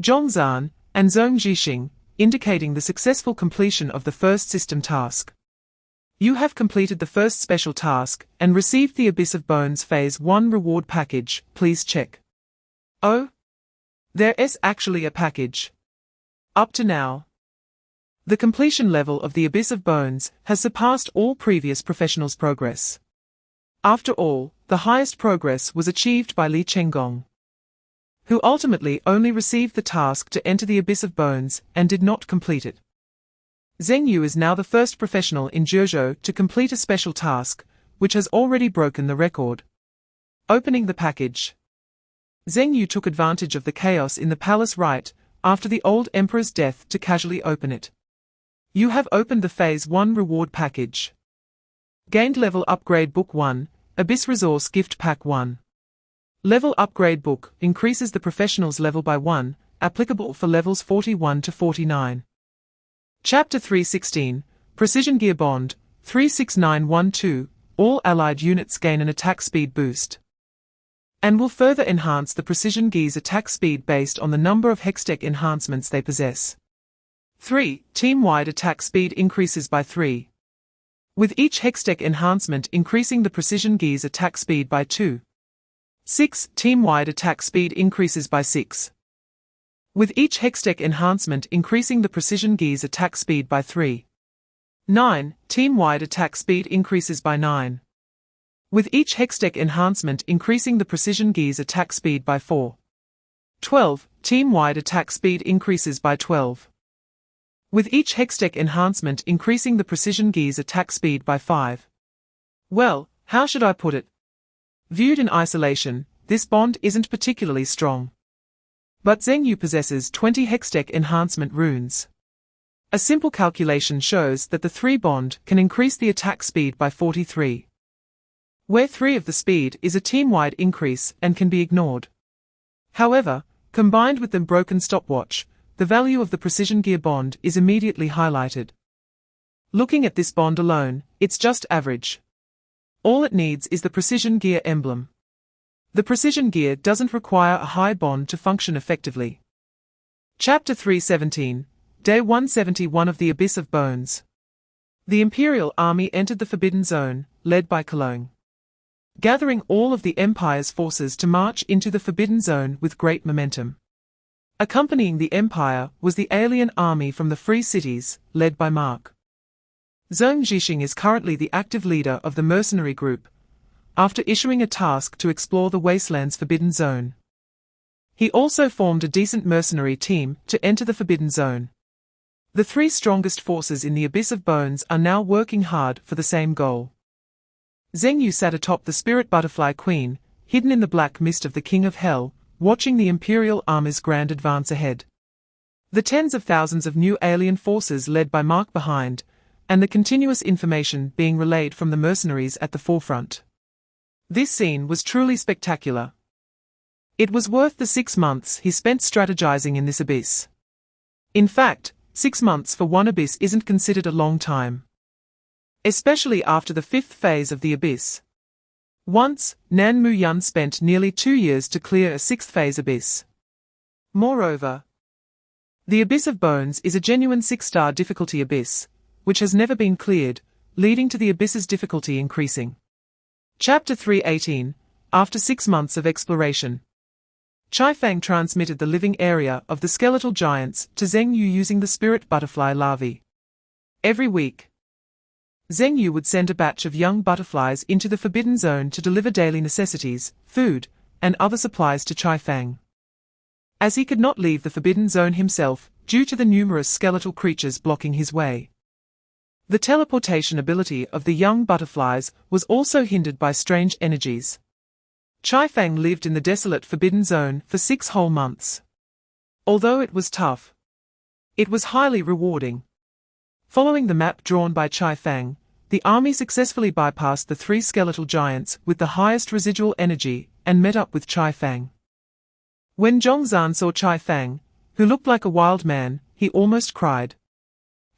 Zhongzhan, and Zhong Jixing, indicating the successful completion of the first system task. You have completed the first special task and received the Abyss of Bones Phase 1 reward package. Please check. Oh, there's actually a package. Up to now, the completion level of the Abyss of Bones has surpassed all previous professionals' progress. After all, the highest progress was achieved by Li Chenggong, who ultimately only received the task to enter the Abyss of Bones and did not complete it. Zheng Yu is now the first professional in Jiuzhou to complete a special task, which has already broken the record. Opening the package. Zheng Yu took advantage of the chaos in the palace right after the old emperor's death to casually open it. You have opened the Phase 1 reward package. Gained level upgrade book 1, Abyss Resource Gift Pack 1. Level upgrade book increases the professional's level by 1, applicable for levels 41 to 49. Chapter 316, Precision Gear Bond, 36912, all allied units gain an attack speed boost, and will further enhance the Precision Gear's attack speed based on the number of hextech enhancements they possess. 3. Team-wide attack speed increases by 3. With each hextech enhancement increasing the Precision Gear's attack speed by 2. 6. Team-wide attack speed increases by 6. With each hextech enhancement increasing the Precision Gear's attack speed by 3. 9. Team-wide attack speed increases by 9. With each hextech enhancement increasing the Precision Gear's attack speed by 4. 12. Team-wide attack speed increases by 12. With each hextech enhancement increasing the Precision Gear's attack speed by 5. Well, how should I put it? Viewed in isolation, this bond isn't particularly strong. But Zheng Yu possesses 20 hextech enhancement runes. A simple calculation shows that the 3 bond can increase the attack speed by 43. Where 3 of the speed is a team-wide increase and can be ignored. However, combined with the broken stopwatch, the value of the Precision Gear bond is immediately highlighted. Looking at this bond alone, it's just average. All it needs is the Precision Gear emblem. The Precision Gear doesn't require a high bond to function effectively. Chapter 317, Day 171 of the Abyss of Bones. The Imperial Army entered the Forbidden Zone, led by Cologne, gathering all of the Empire's forces to march into the Forbidden Zone with great momentum. Accompanying the Empire was the alien army from the Free Cities, led by Mark. Zhong Zhixing is currently the active leader of the mercenary group, after issuing a task to explore the Wasteland's Forbidden Zone. He also formed a decent mercenary team to enter the Forbidden Zone. The 3 strongest forces in the Abyss of Bones are now working hard for the same goal. Zheng Yu sat atop the Spirit Butterfly Queen, hidden in the black mist of the King of Hell, watching the Imperial Army's grand advance ahead. The tens of thousands of new alien forces led by Mark behind, and the continuous information being relayed from the mercenaries at the forefront. This scene was truly spectacular. It was worth the 6 months he spent strategizing in this abyss. In fact, 6 months for one abyss isn't considered a long time, especially after the 5th phase of the abyss. Once, Nan Muyun spent nearly 2 years to clear a 6th phase abyss. Moreover, the Abyss of Bones is a genuine 6-star difficulty abyss, which has never been cleared, leading to the abyss's difficulty increasing. Chapter 318, After 6 months of exploration. Chai Fang transmitted the living area of the skeletal giants to Zheng Yu using the spirit butterfly larvae. Every week, Zheng Yu would send a batch of young butterflies into the Forbidden Zone to deliver daily necessities, food, and other supplies to Chai Fang. As he could not leave the Forbidden Zone himself, due to the numerous skeletal creatures blocking his way, the teleportation ability of the young butterflies was also hindered by strange energies. Chai Fang lived in the desolate Forbidden Zone for 6 whole months. Although it was tough, it was highly rewarding. Following the map drawn by Chai Fang, the army successfully bypassed the 3 skeletal giants with the highest residual energy and met up with Chai Fang. When Zhongzhan saw Chai Fang, who looked like a wild man, he almost cried.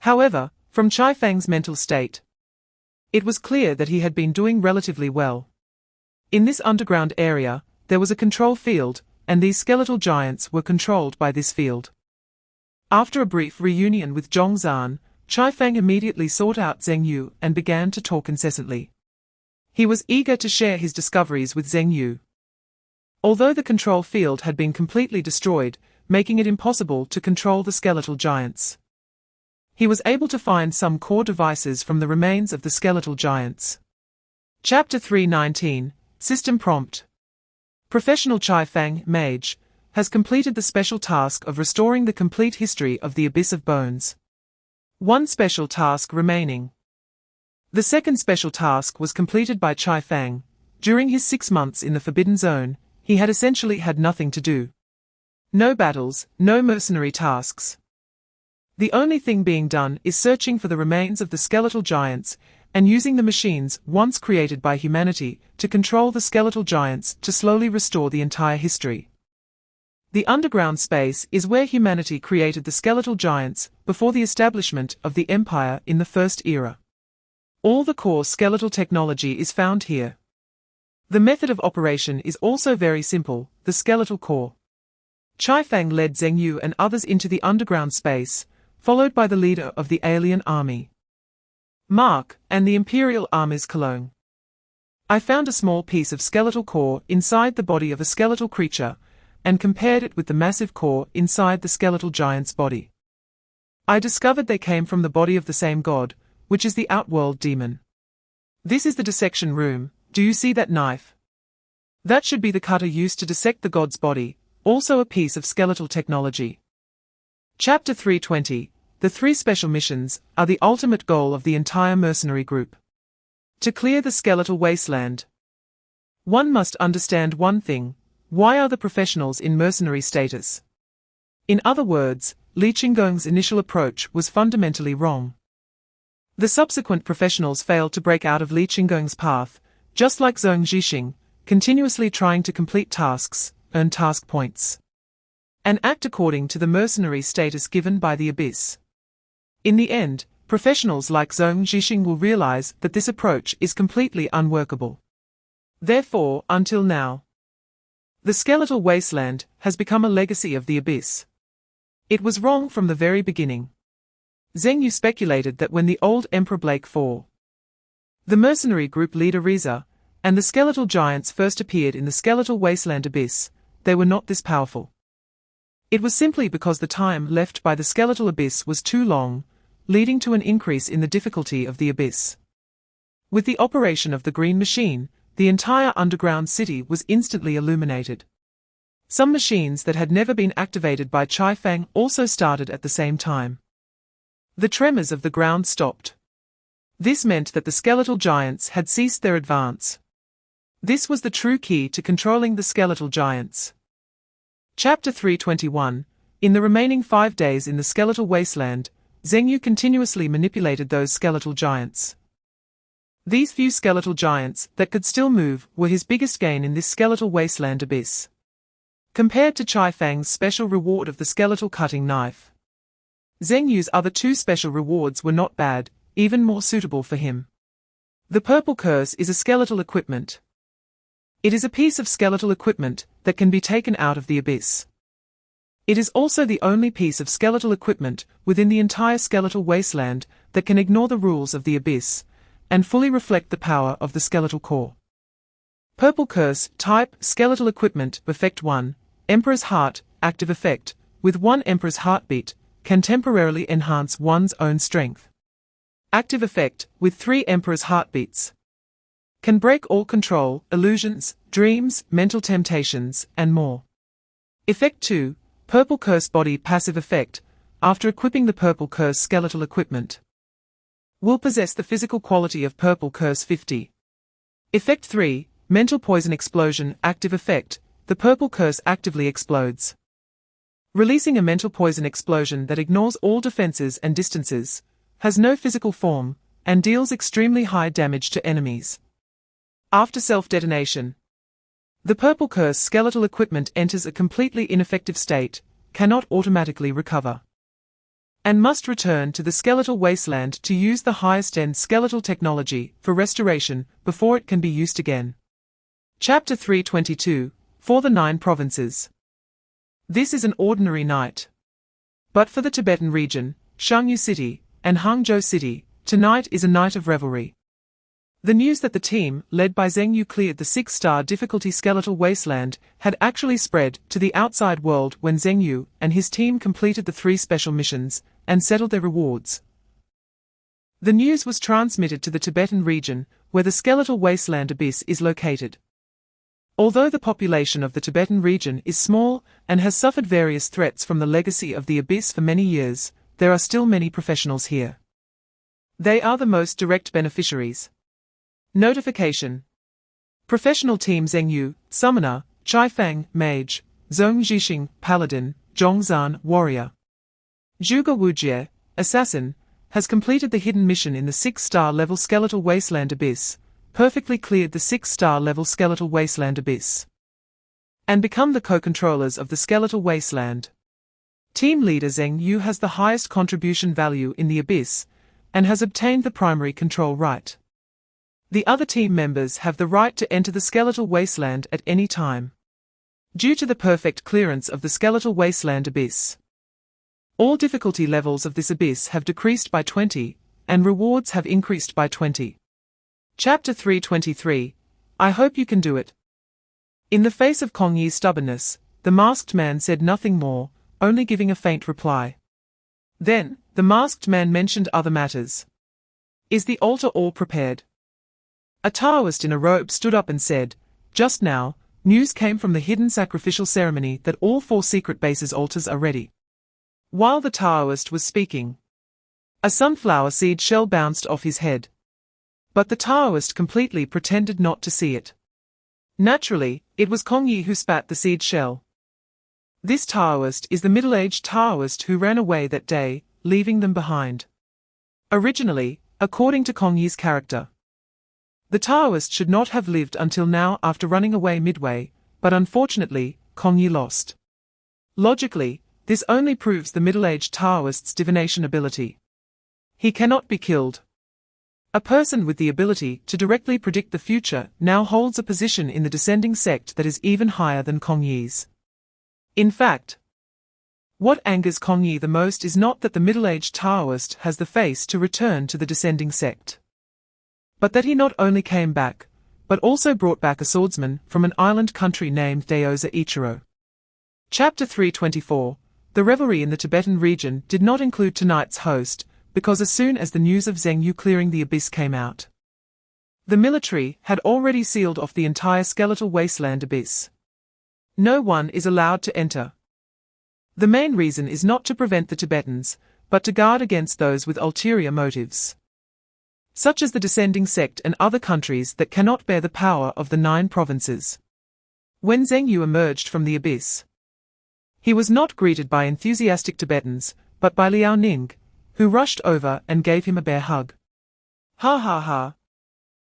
However, from Chai Fang's mental state, it was clear that he had been doing relatively well. In this underground area, there was a control field, and these skeletal giants were controlled by this field. After a brief reunion with Zhongzhan, Chai Fang immediately sought out Zheng Yu and began to talk incessantly. He was eager to share his discoveries with Zheng Yu. Although the control field had been completely destroyed, making it impossible to control the skeletal giants, he was able to find some core devices from the remains of the skeletal giants. Chapter 319, System Prompt. Professional Chai Fang, Mage, has completed the special task of restoring the complete history of the Abyss of Bones. One special task remaining. The second special task was completed by Chai Fang. During his 6 months in the Forbidden Zone, he had essentially had nothing to do. No battles, no mercenary tasks. The only thing being done is searching for the remains of the skeletal giants and using the machines once created by humanity to control the skeletal giants to slowly restore the entire history. The underground space is where humanity created the skeletal giants before the establishment of the Empire in the First Era. All the core skeletal technology is found here. The method of operation is also very simple, the skeletal core. Chai Fang led Zheng Yu and others into the underground space, followed by the leader of the alien army, Mark, and the Imperial Army's Cologne. I found a small piece of skeletal core inside the body of a skeletal creature, and compared it with the massive core inside the skeletal giant's body. I discovered they came from the body of the same god, which is the Outworld demon. This is the dissection room. Do you see that knife? That should be the cutter used to dissect the god's body, also a piece of skeletal technology. Chapter 320. The 3 special missions are the ultimate goal of the entire mercenary group. To clear the skeletal wasteland. One must understand one thing: why are the professionals in mercenary status? In other words, Li Qinggong's initial approach was fundamentally wrong. The subsequent professionals failed to break out of Li Qinggong's path, just like Zhong Zhixing, continuously trying to complete tasks, earn task points, and act according to the mercenary status given by the Abyss. In the end, professionals like Zhong Zhixing will realize that this approach is completely unworkable. Therefore, until now, the skeletal wasteland has become a legacy of the Abyss. It was wrong from the very beginning. Zheng Yu speculated that when the old Emperor Blake IV, the mercenary group leader Riza, and the skeletal giants first appeared in the skeletal wasteland Abyss, they were not this powerful. It was simply because the time left by the skeletal abyss was too long, leading to an increase in the difficulty of the abyss. With the operation of the green machine, the entire underground city was instantly illuminated. Some machines that had never been activated by Chai Fang also started at the same time. The tremors of the ground stopped. This meant that the skeletal giants had ceased their advance. This was the true key to controlling the skeletal giants. Chapter 321. In the remaining 5 days in the skeletal wasteland, Zheng Yu continuously manipulated those skeletal giants. These few skeletal giants that could still move were his biggest gain in this skeletal wasteland abyss. Compared to Chai Fang's special reward of the skeletal cutting knife, Zheng Yu's other 2 special rewards were not bad, even more suitable for him. The purple curse is a skeletal equipment. It is a piece of skeletal equipment that can be taken out of the abyss. It is also the only piece of skeletal equipment within the entire skeletal wasteland that can ignore the rules of the abyss and fully reflect the power of the skeletal core. Purple curse, type, skeletal equipment, effect 1, Emperor's Heart, active effect, with 1 Emperor's Heartbeat, can temporarily enhance one's own strength. Active effect, with 3 Emperor's Heartbeats. Can break all control, illusions, dreams, mental temptations, and more. Effect 2, Purple Curse Body passive effect, after equipping the Purple Curse skeletal equipment, will possess the physical quality of Purple Curse 50. Effect 3, Mental Poison Explosion active effect, the Purple Curse actively explodes, releasing a mental poison explosion that ignores all defenses and distances, has no physical form, and deals extremely high damage to enemies. After self-detonation, the Purple Curse skeletal equipment enters a completely ineffective state, cannot automatically recover, and must return to the skeletal wasteland to use the highest-end skeletal technology for restoration before it can be used again. Chapter 322, For the 9 Provinces. This is an ordinary night. But for the Tibetan region, Shangyu City, and Hangzhou City, tonight is a night of revelry. The news that the team, led by Zheng Yu, cleared the 6-star difficulty skeletal wasteland had actually spread to the outside world when Zheng Yu and his team completed the 3 special missions and settled their rewards. The news was transmitted to the Tibetan region, where the skeletal wasteland abyss is located. Although the population of the Tibetan region is small and has suffered various threats from the legacy of the abyss for many years, there are still many professionals here. They are the most direct beneficiaries. Notification. Professional Team Zheng Yu, Summoner, Chai Fang, Mage, Zhong Zhixing, Paladin, Zhongzhan, Warrior. Zhuge Wujie, Assassin, has completed the hidden mission in the 6-star level Skeletal Wasteland Abyss, perfectly cleared the 6-star level Skeletal Wasteland Abyss, and become the co-controllers of the Skeletal Wasteland. Team Leader Zheng Yu has the highest contribution value in the Abyss, and has obtained the primary control right. The other team members have the right to enter the Skeletal Wasteland at any time. Due to the perfect clearance of the Skeletal Wasteland Abyss, all difficulty levels of this abyss have decreased by 20, and rewards have increased by 20. Chapter 323. I hope you can do it. In the face of Kong Yi's stubbornness, the masked man said nothing more, only giving a faint reply. Then, the masked man mentioned other matters. Is the altar all prepared? A Taoist in a robe stood up and said, just now, news came from the hidden sacrificial ceremony that all 4 secret bases' altars are ready. While the Taoist was speaking, a sunflower seed shell bounced off his head. But the Taoist completely pretended not to see it. Naturally, it was Kong Yi who spat the seed shell. This Taoist is the middle-aged Taoist who ran away that day, leaving them behind. Originally, according to Kong Yi's character, the Taoist should not have lived until now after running away midway, but unfortunately, Kong Yi lost. Logically, this only proves the middle-aged Taoist's divination ability. He cannot be killed. A person with the ability to directly predict the future now holds a position in the descending sect that is even higher than Kong Yi's. In fact, what angers Kong Yi the most is not that the middle-aged Taoist has the face to return to the descending sect, but that he not only came back, but also brought back a swordsman from an island country named Deoza Ichiro. Chapter 324. The revelry in the Tibetan region did not include tonight's host, because as soon as the news of Zheng Yu clearing the abyss came out, the military had already sealed off the entire Skeletal Wasteland abyss. No one is allowed to enter. The main reason is not to prevent the Tibetans, but to guard against those with ulterior motives, such as the descending sect and other countries that cannot bear the power of the 9 provinces. When Zheng Yu emerged from the abyss, he was not greeted by enthusiastic Tibetans, but by Liao Ning, who rushed over and gave him a bear hug. Ha ha ha.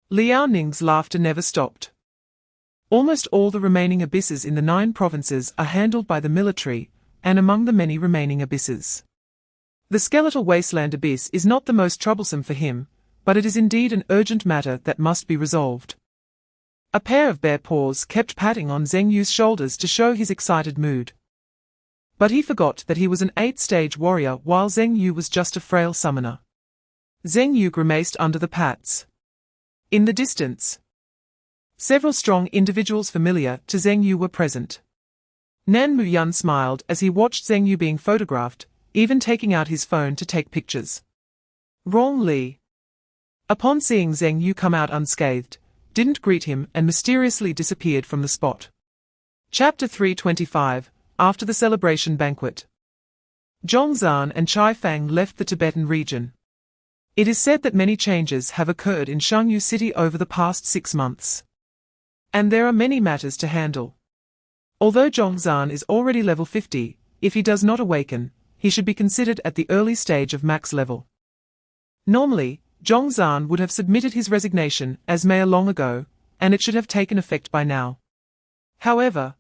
Liao Ning's laughter never stopped. Almost all the remaining abysses in the 9 provinces are handled by the military, and among the many remaining abysses, the Skeletal Wasteland abyss is not the most troublesome for him, but it is indeed an urgent matter that must be resolved. A pair of bare paws kept patting on Zheng Yu's shoulders to show his excited mood. But he forgot that he was an 8th-stage warrior while Zheng Yu was just a frail summoner. Zheng Yu grimaced under the pats. In the distance, several strong individuals familiar to Zheng Yu were present. Nan Muyun smiled as he watched Zheng Yu being photographed, even taking out his phone to take pictures. Rong Li, upon seeing Zheng Yu come out unscathed, didn't greet him and mysteriously disappeared from the spot. Chapter 325. After the celebration banquet, Zhongzhan and Chai Fang left the Tibetan region. It is said that many changes have occurred in Shangyu City over the past 6 months, and there are many matters to handle. Although Zhongzhan is already level 50, if he does not awaken, he should be considered at the early stage of max level. Normally, Zhongzhan would have submitted his resignation as mayor long ago, and it should have taken effect by now. However,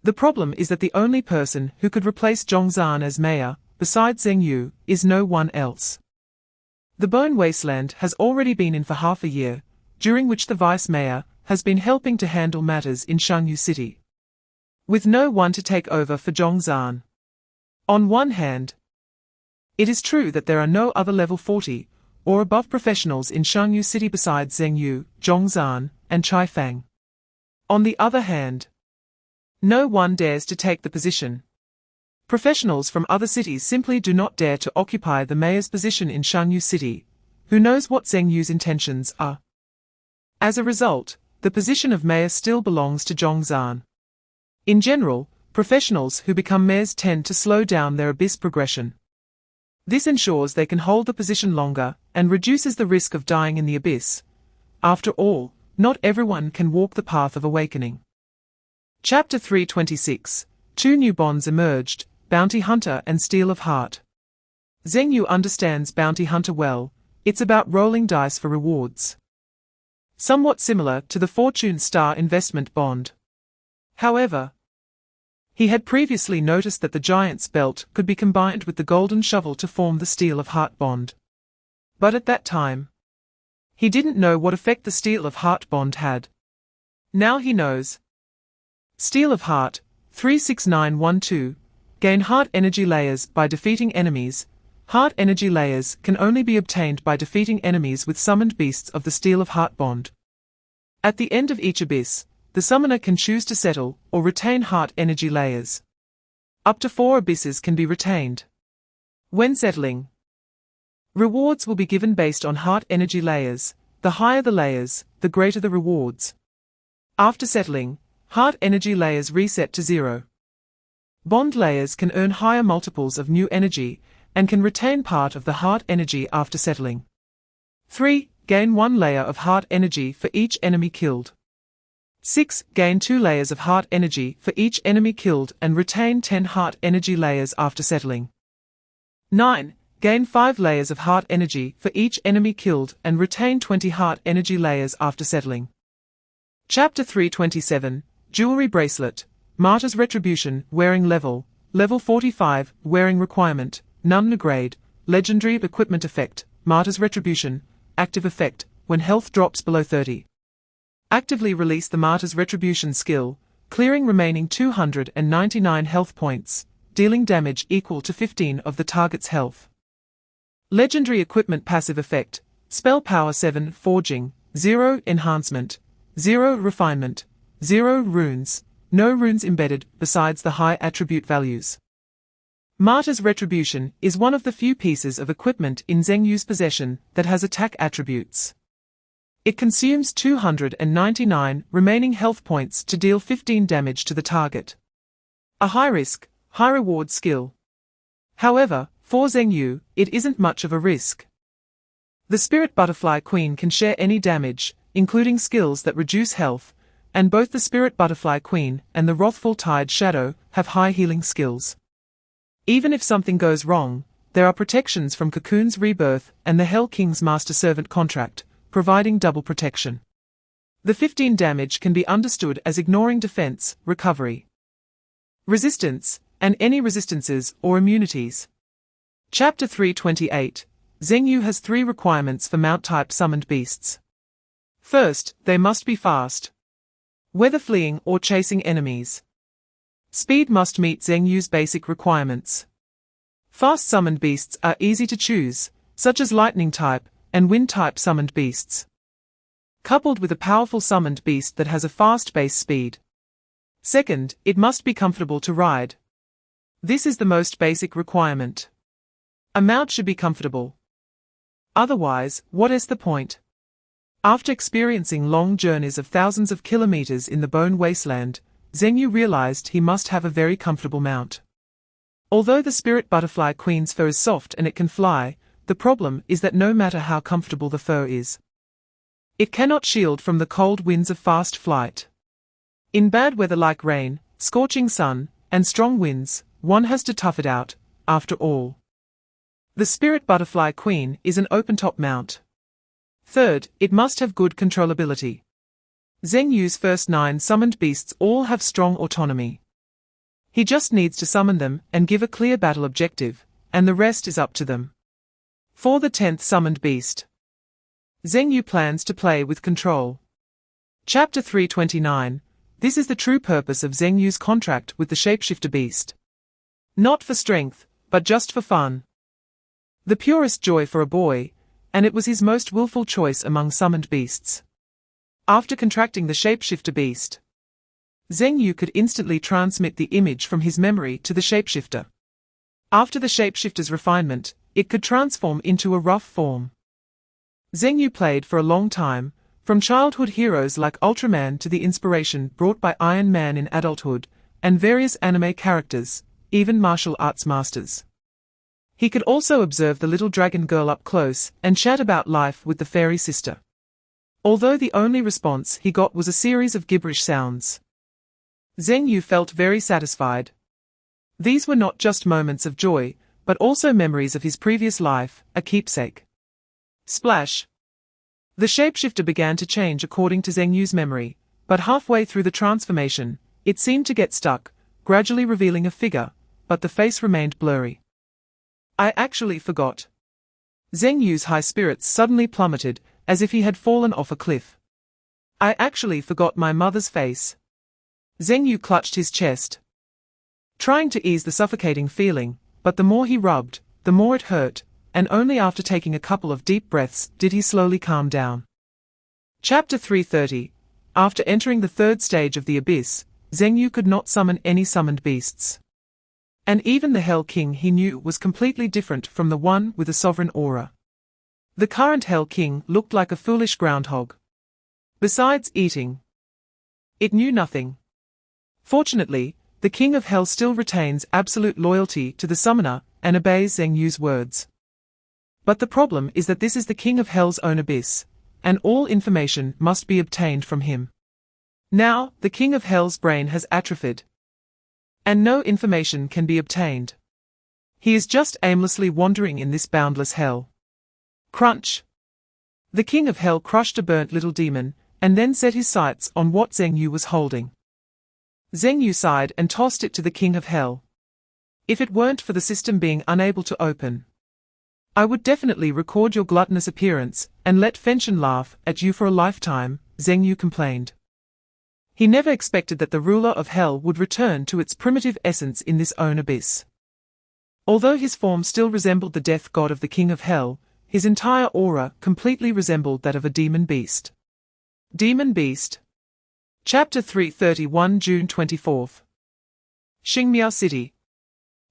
the problem is that the only person who could replace Zhongzhan as mayor, besides Zheng Yu, is no one else. The Bone Wasteland has already been in for half a year, during which the vice mayor has been helping to handle matters in Shangyu City, with no one to take over for Zhongzhan. On one hand, it is true that there are no other level 40 or above professionals in Shangyu City besides Zheng Yu, Zhongzhan, and Chai Fang. On the other hand, no one dares to take the position. Professionals from other cities simply do not dare to occupy the mayor's position in Shangyu City. Who knows what Zheng Yu's intentions are? As a result, the position of mayor still belongs to Zhongzhan. In general, professionals who become mayors tend to slow down their abyss progression. This ensures they can hold the position longer and reduces the risk of dying in the abyss. After all, not everyone can walk the path of awakening. Chapter 326. Two new bonds emerged, Bounty Hunter and Steel of Heart. Zheng Yu understands Bounty Hunter well. It's about rolling dice for rewards. Somewhat similar to the Fortune Star investment bond. However, he had previously noticed that the Giant's Belt could be combined with the Golden Shovel to form the Steel of Heart bond. But at that time, he didn't know what effect the Steel of Heart bond had. Now he knows. Steel of Heart, 36912, gain heart energy layers by defeating enemies. Heart energy layers can only be obtained by defeating enemies with summoned beasts of the Steel of Heart bond. At the end of each abyss, the summoner can choose to settle or retain heart energy layers. Up to 4 abysses can be retained. When settling, rewards will be given based on heart energy layers. The higher the layers, the greater the rewards. After settling, heart energy layers reset to 0. Bond layers can earn higher multiples of new energy and can retain part of the heart energy after settling. 3. Gain 1 layer of heart energy for each enemy killed. 6. Gain 2 layers of heart energy for each enemy killed and retain 10 heart energy layers after settling. 9. Gain 5 layers of heart energy for each enemy killed and retain 20 heart energy layers after settling. Chapter 327. Jewelry Bracelet, Martyr's Retribution, Wearing Level 45, Wearing Requirement, None grade, Legendary Equipment Effect, Martyr's Retribution, Active Effect, when health drops below 30. Actively release the Martyr's Retribution skill, clearing remaining 299 health points, dealing damage equal to 15 of the target's health. Legendary Equipment Passive Effect, Spell Power 7 Forging, 0 Enhancement, 0 Refinement, 0 Runes, no runes embedded besides the high attribute values. Martyr's Retribution is one of the few pieces of equipment in Zheng Yu's possession that has attack attributes. It consumes 299 remaining health points to deal 15 damage to the target. A high-risk, high-reward skill. However, for Zheng Yu, it isn't much of a risk. The Spirit Butterfly Queen can share any damage, including skills that reduce health, and both the Spirit Butterfly Queen and the Wrathful Tide Shadow have high healing skills. Even if something goes wrong, there are protections from Cocoon's Rebirth and the Hell King's Master Servant contract, providing double protection. The 15 damage can be understood as ignoring defense, recovery, resistance, and any resistances or immunities. Chapter 328. Zheng Yu has 3 requirements for mount-type summoned beasts. First, they must be fast, whether fleeing or chasing enemies. Speed must meet Zheng Yu's basic requirements. Fast summoned beasts are easy to choose, such as lightning-type and wind-type summoned beasts, coupled with a powerful summoned beast that has a fast base speed. Second, it must be comfortable to ride. This is the most basic requirement. A mount should be comfortable. Otherwise, what is the point? After experiencing long journeys of thousands of kilometers in the Bone Wasteland, Zheng Yu realized he must have a very comfortable mount. Although the Spirit Butterfly Queen's fur is soft and it can fly, the problem is that no matter how comfortable the fur is, it cannot shield from the cold winds of fast flight. In bad weather like rain, scorching sun, and strong winds, one has to tough it out, after all. The Spirit Butterfly Queen is an open-top mount. Third, it must have good controllability. Zheng Yu's first 9 summoned beasts all have strong autonomy. He just needs to summon them and give a clear battle objective, and the rest is up to them. For the 10th summoned beast, Zheng Yu plans to play with control. Chapter 329. This is the true purpose of Zheng Yu's contract with the shapeshifter beast. Not for strength, but just for fun. The purest joy for a boy, and it was his most willful choice among summoned beasts. After contracting the shapeshifter beast, Zheng Yu could instantly transmit the image from his memory to the shapeshifter. After the shapeshifter's refinement, it could transform into a rough form. Zheng Yu played for a long time, from childhood heroes like Ultraman to the inspiration brought by Iron Man in adulthood, and various anime characters, even martial arts masters. He could also observe the little dragon girl up close and chat about life with the fairy sister. Although the only response he got was a series of gibberish sounds. Zheng Yu felt very satisfied. These were not just moments of joy, but also memories of his previous life, a keepsake. Splash! The shapeshifter began to change according to Zheng Yu's memory, but halfway through the transformation, it seemed to get stuck, gradually revealing a figure, but the face remained blurry. I actually forgot. Zheng Yu's high spirits suddenly plummeted, as if he had fallen off a cliff. I actually forgot my mother's face. Zheng Yu clutched his chest, trying to ease the suffocating feeling, but the more he rubbed, the more it hurt, and only after taking a couple of deep breaths did he slowly calm down. Chapter 330. After entering the third stage of the abyss, Zheng Yu could not summon any summoned beasts. And even the Hell King he knew was completely different from the one with a sovereign aura. The current Hell King looked like a foolish groundhog. Besides eating, it knew nothing. Fortunately, the King of Hell still retains absolute loyalty to the summoner and obeys Zheng Yu's words. But the problem is that this is the King of Hell's own abyss, and all information must be obtained from him. Now, the King of Hell's brain has atrophied, and no information can be obtained. He is just aimlessly wandering in this boundless hell. Crunch! The King of Hell crushed a burnt little demon, and then set his sights on what Zheng Yu was holding. Zheng Yu sighed and tossed it to the King of Hell. If it weren't for the system being unable to open, I would definitely record your gluttonous appearance, and let Fenshin laugh at you for a lifetime, Zheng Yu complained. He never expected that the ruler of Hell would return to its primitive essence in this own abyss. Although his form still resembled the death god of the King of Hell, his entire aura completely resembled that of a demon beast. Demon Beast. Chapter 331, June 24th. Xingmiao City.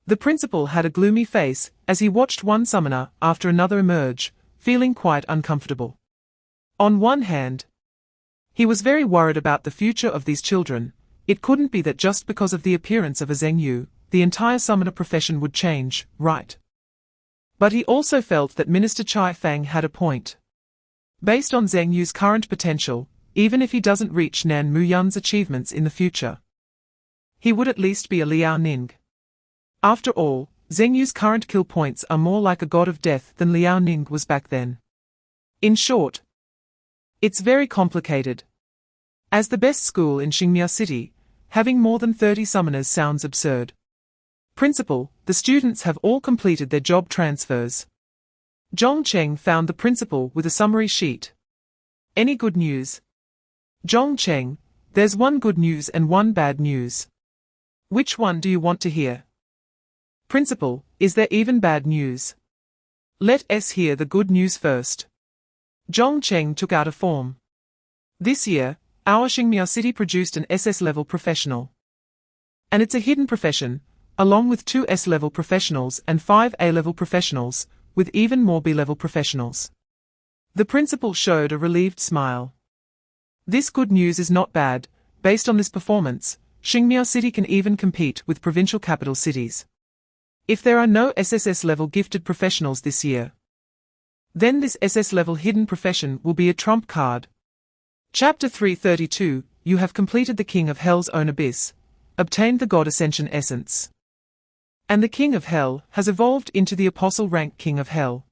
The principal had a gloomy face as he watched one summoner after another emerge, feeling quite uncomfortable. On one hand, he was very worried about the future of these children. It couldn't be that just because of the appearance of a Zheng Yu, the entire summoner profession would change, right? But he also felt that Minister Chai Fang had a point. Based on Zheng Yu's current potential, even if he doesn't reach Nan Muyun's achievements in the future, he would at least be a Liao Ning. After all, Zheng Yu's current kill points are more like a god of death than Liao Ning was back then. In short, it's very complicated. As the best school in Xingmiao City, having more than 30 summoners sounds absurd. Principal, the students have all completed their job transfers. Zhong Cheng found the principal with a summary sheet. Any good news? Zhong Cheng, there's one good news and one bad news. Which one do you want to hear? Principal, is there even bad news? Let us hear the good news first. Zhong Cheng took out a form. This year, our Xingmiao City produced an SS-level professional. And it's a hidden profession, along with 2 S-level professionals and 5 A-level professionals, with even more B-level professionals. The principal showed a relieved smile. This good news is not bad. Based on this performance, Xingmiao City can even compete with provincial capital cities. If there are no SSS-level gifted professionals this year, then this SS-level hidden profession will be a trump card. Chapter 332, you have completed the King of Hell's own abyss, obtained the God Ascension essence. And the King of Hell has evolved into the Apostle rank King of Hell.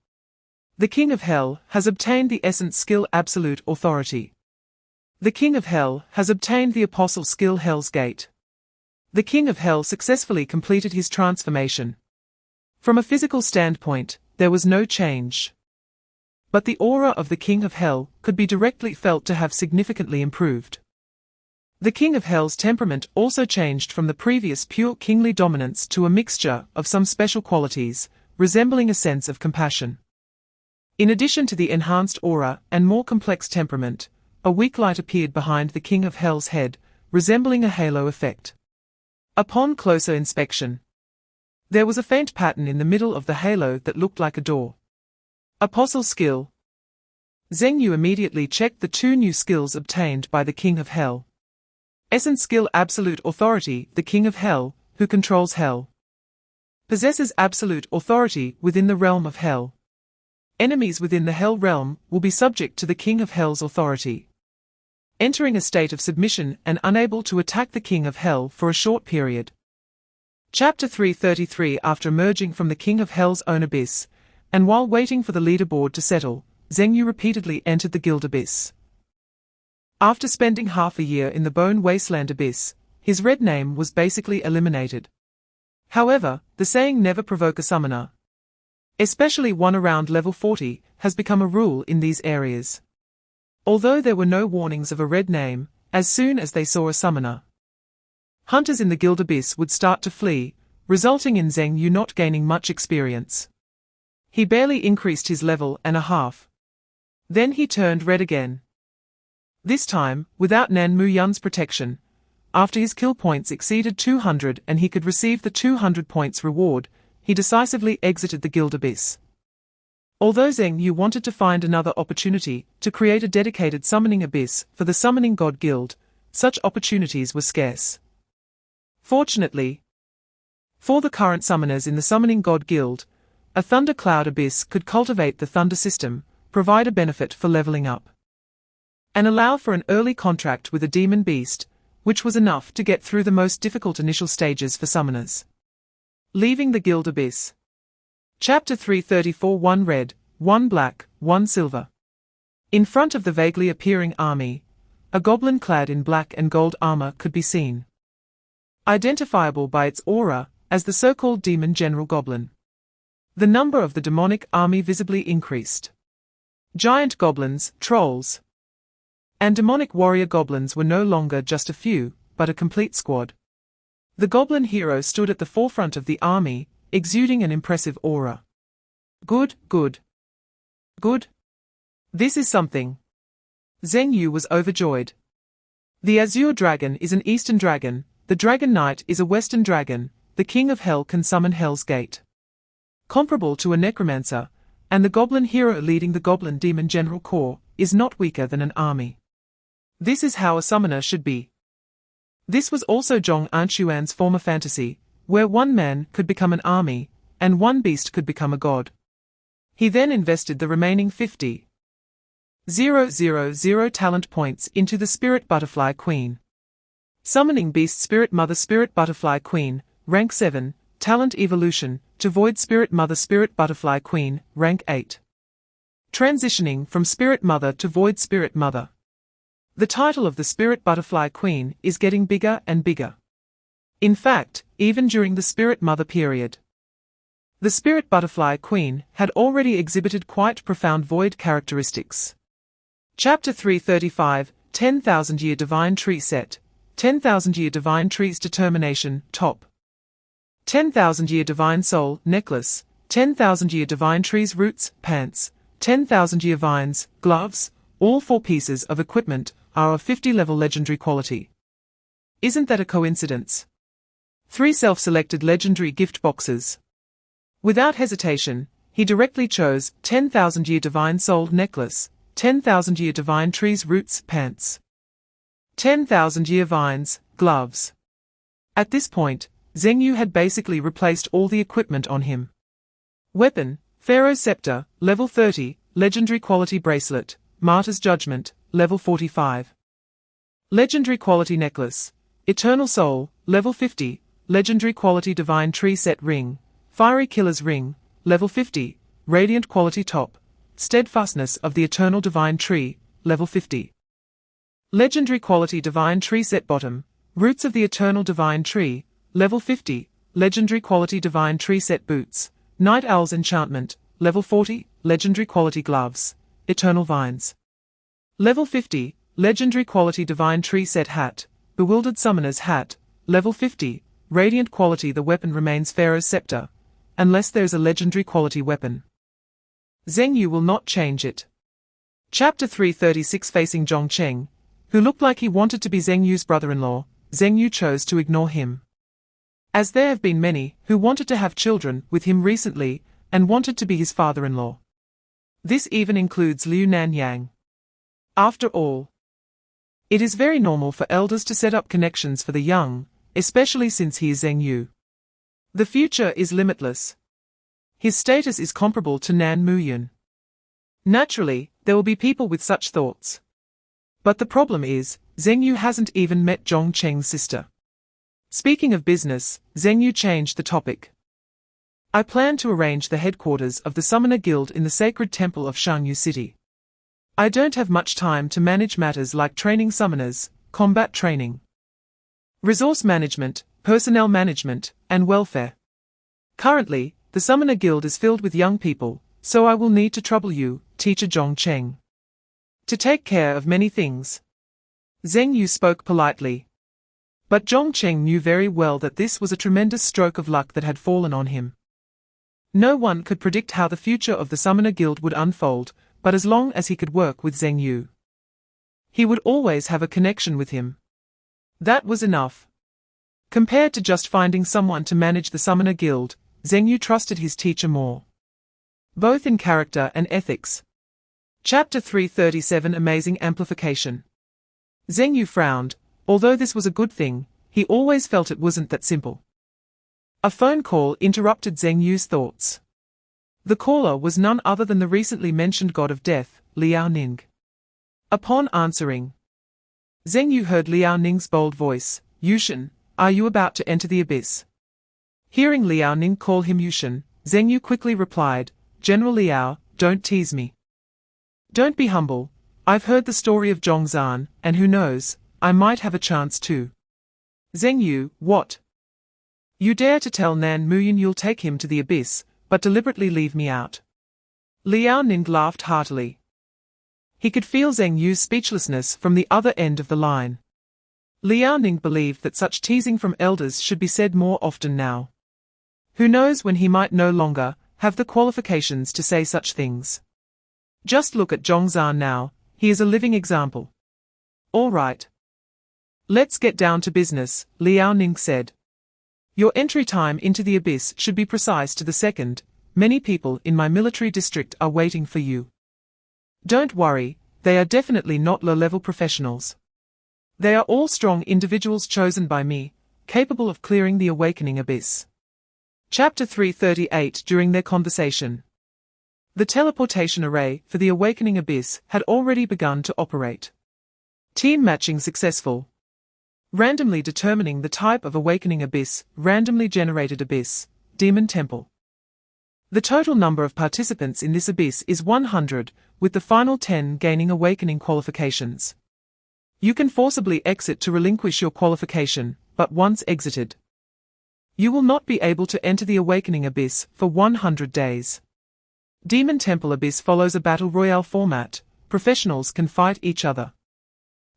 The King of Hell has obtained the Essence skill Absolute Authority. The King of Hell has obtained the Apostle skill Hell's Gate. The King of Hell successfully completed his transformation. From a physical standpoint, there was no change. But the aura of the King of Hell could be directly felt to have significantly improved. The King of Hell's temperament also changed from the previous pure kingly dominance to a mixture of some special qualities, resembling a sense of compassion. In addition to the enhanced aura and more complex temperament, a weak light appeared behind the King of Hell's head, resembling a halo effect. Upon closer inspection, there was a faint pattern in the middle of the halo that looked like a door. Apostle skill. Zheng Yu immediately checked the 2 new skills obtained by the King of Hell. Essence skill absolute authority. The King of Hell, who controls Hell, possesses absolute authority within the realm of Hell. Enemies within the Hell realm will be subject to the King of Hell's authority, entering a state of submission and unable to attack the King of Hell for a short period. Chapter 333. After emerging from the King of Hell's own abyss, and while waiting for the leaderboard to settle, Zheng Yu repeatedly entered the Guild Abyss. After spending half a year in the Bone Wasteland Abyss, his red name was basically eliminated. However, the saying "never provoke a summoner," especially one around level 40, has become a rule in these areas. Although there were no warnings of a red name, as soon as they saw a summoner, hunters in the Guild Abyss would start to flee, resulting in Zheng Yu not gaining much experience. He barely increased his level and a half. Then he turned red again. This time, without Nan Mu Yun's protection. After his kill points exceeded 200 and he could receive the 200 points reward, he decisively exited the Guild Abyss. Although Zheng Yu wanted to find another opportunity to create a dedicated summoning abyss for the Summoning God Guild, such opportunities were scarce. Fortunately, for the current summoners in the Summoning God Guild, a Thunder Cloud Abyss could cultivate the Thunder system, provide a benefit for leveling up, and allow for an early contract with a demon beast, which was enough to get through the most difficult initial stages for summoners. Leaving the Guild Abyss. Chapter 334. 1 red, 1 black, 1 silver. In front of the vaguely appearing army, a goblin clad in black and gold armor could be seen, identifiable by its aura as the so-called Demon General Goblin. The number of the demonic army visibly increased. Giant goblins, trolls, and demonic warrior goblins were no longer just a few, but a complete squad. The goblin hero stood at the forefront of the army, exuding an impressive aura. Good, good, good. This is something. Zheng Yu was overjoyed. The Azure Dragon is an Eastern Dragon, the Dragon Knight is a Western Dragon, the King of Hell can summon Hell's Gate, comparable to a Necromancer, and the Goblin hero leading the Goblin Demon General Corps is not weaker than an army. This is how a summoner should be. This was also Zhong Anxuan's former fantasy, where one man could become an army, and one beast could become a god. He then invested the remaining 50,000 talent points into the Spirit Butterfly Queen. Summoning Beast Spirit Mother Spirit Butterfly Queen, rank 7, talent evolution, to Void Spirit Mother Spirit Butterfly Queen, rank 8. Transitioning from Spirit Mother to Void Spirit Mother. The title of the Spirit Butterfly Queen is getting bigger and bigger. In fact, even during the Spirit Mother period, the Spirit Butterfly Queen had already exhibited quite profound void characteristics. Chapter 335, 10,000-Year Divine Tree Set, 10,000-Year Divine Trees Determination, Top. 10,000-Year Divine Soul, Necklace, 10,000-Year Divine Trees Roots, Pants, 10,000-Year Vines, Gloves, all 4 pieces of equipment are of 50-level legendary quality. Isn't that a coincidence? 3 self-selected legendary gift boxes. Without hesitation, he directly chose 10,000-Year Divine Soul Necklace, 10,000-Year Divine Trees Roots, Pants, 10,000-Year Vines, Gloves. At this point, Zheng Yu had basically replaced all the equipment on him. Weapon, Pharaoh's Scepter, level 30, legendary quality bracelet, Martyr's Judgment, level 45. Legendary quality necklace, Eternal Soul, level 50, legendary quality Divine Tree Set ring, Fiery Killer's ring, level 50, radiant quality top, Steadfastness of the Eternal Divine Tree, level 50. Legendary quality Divine Tree Set bottom, Roots of the Eternal Divine Tree, level 50, legendary quality Divine Tree Set boots, Night Owl's enchantment, level 40, legendary quality gloves, Eternal Vines. Level 50, legendary quality Divine Tree Set hat, bewildered summoner's hat, level 50, radiant quality. The weapon remains Pharaoh's scepter, unless there's a legendary quality weapon. Zheng Yu will not change it. Chapter 336. Facing Zhongcheng, who looked like he wanted to be Zheng Yu's brother-in-law, Zheng Yu chose to ignore him. As there have been many who wanted to have children with him recently and wanted to be his father-in-law. This even includes Liu Nanyang. After all, it is very normal for elders to set up connections for the young, especially since he is Zheng Yu. The future is limitless. His status is comparable to Nan Muyun. Naturally, there will be people with such thoughts. But the problem is, Zheng Yu hasn't even met Zhongcheng's sister. Speaking of business, Zheng Yu changed the topic. I plan to arrange the headquarters of the Summoner Guild in the sacred temple of Shangyu City. I don't have much time to manage matters like training summoners, combat training, resource management, personnel management, and welfare. Currently, the Summoner Guild is filled with young people, so I will need to trouble you, teacher Zhongcheng, to take care of many things. Zheng Yu spoke politely. But Zhongcheng knew very well that this was a tremendous stroke of luck that had fallen on him. No one could predict how the future of the Summoner Guild would unfold, but as long as he could work with Zheng Yu, he would always have a connection with him. That was enough. Compared to just finding someone to manage the Summoner Guild, Zheng Yu trusted his teacher more, both in character and ethics. Chapter 337. Amazing Amplification. Zheng Yu frowned. Although this was a good thing, he always felt it wasn't that simple. A phone call interrupted Zheng Yu's thoughts. The caller was none other than the recently mentioned god of death, Liao Ning. Upon answering, Zheng Yu heard Liao Ning's bold voice, "Yushin, are you about to enter the abyss?" Hearing Liao Ning call him Yushin, Zheng Yu quickly replied, "General Liao, don't tease me. Don't be humble. I've heard the story of Zhongzhan, and who knows, I might have a chance too." Zheng Yu, what? You dare to tell Nan Muyun you'll take him to the abyss, but deliberately leave me out? Liao Ning laughed heartily. He could feel Zheng Yu's speechlessness from the other end of the line. Liao Ning believed that such teasing from elders should be said more often now. Who knows when he might no longer have the qualifications to say such things. Just look at Zhongzhan now, he is a living example. All right. Let's get down to business, Liao Ning said. Your entry time into the abyss should be precise to the second. Many people in my military district are waiting for you. Don't worry, they are definitely not low-level professionals. They are all strong individuals chosen by me, capable of clearing the awakening abyss. Chapter 338. During their conversation, the teleportation array for the awakening abyss had already begun to operate. Team matching successful. Randomly determining the type of awakening abyss, randomly generated abyss, demon temple. The total number of participants in this abyss is 100, with the final 10 gaining awakening qualifications. You can forcibly exit to relinquish your qualification, but once exited, you will not be able to enter the awakening abyss for 100 days. Demon Temple Abyss follows a battle royale format. Professionals can fight each other,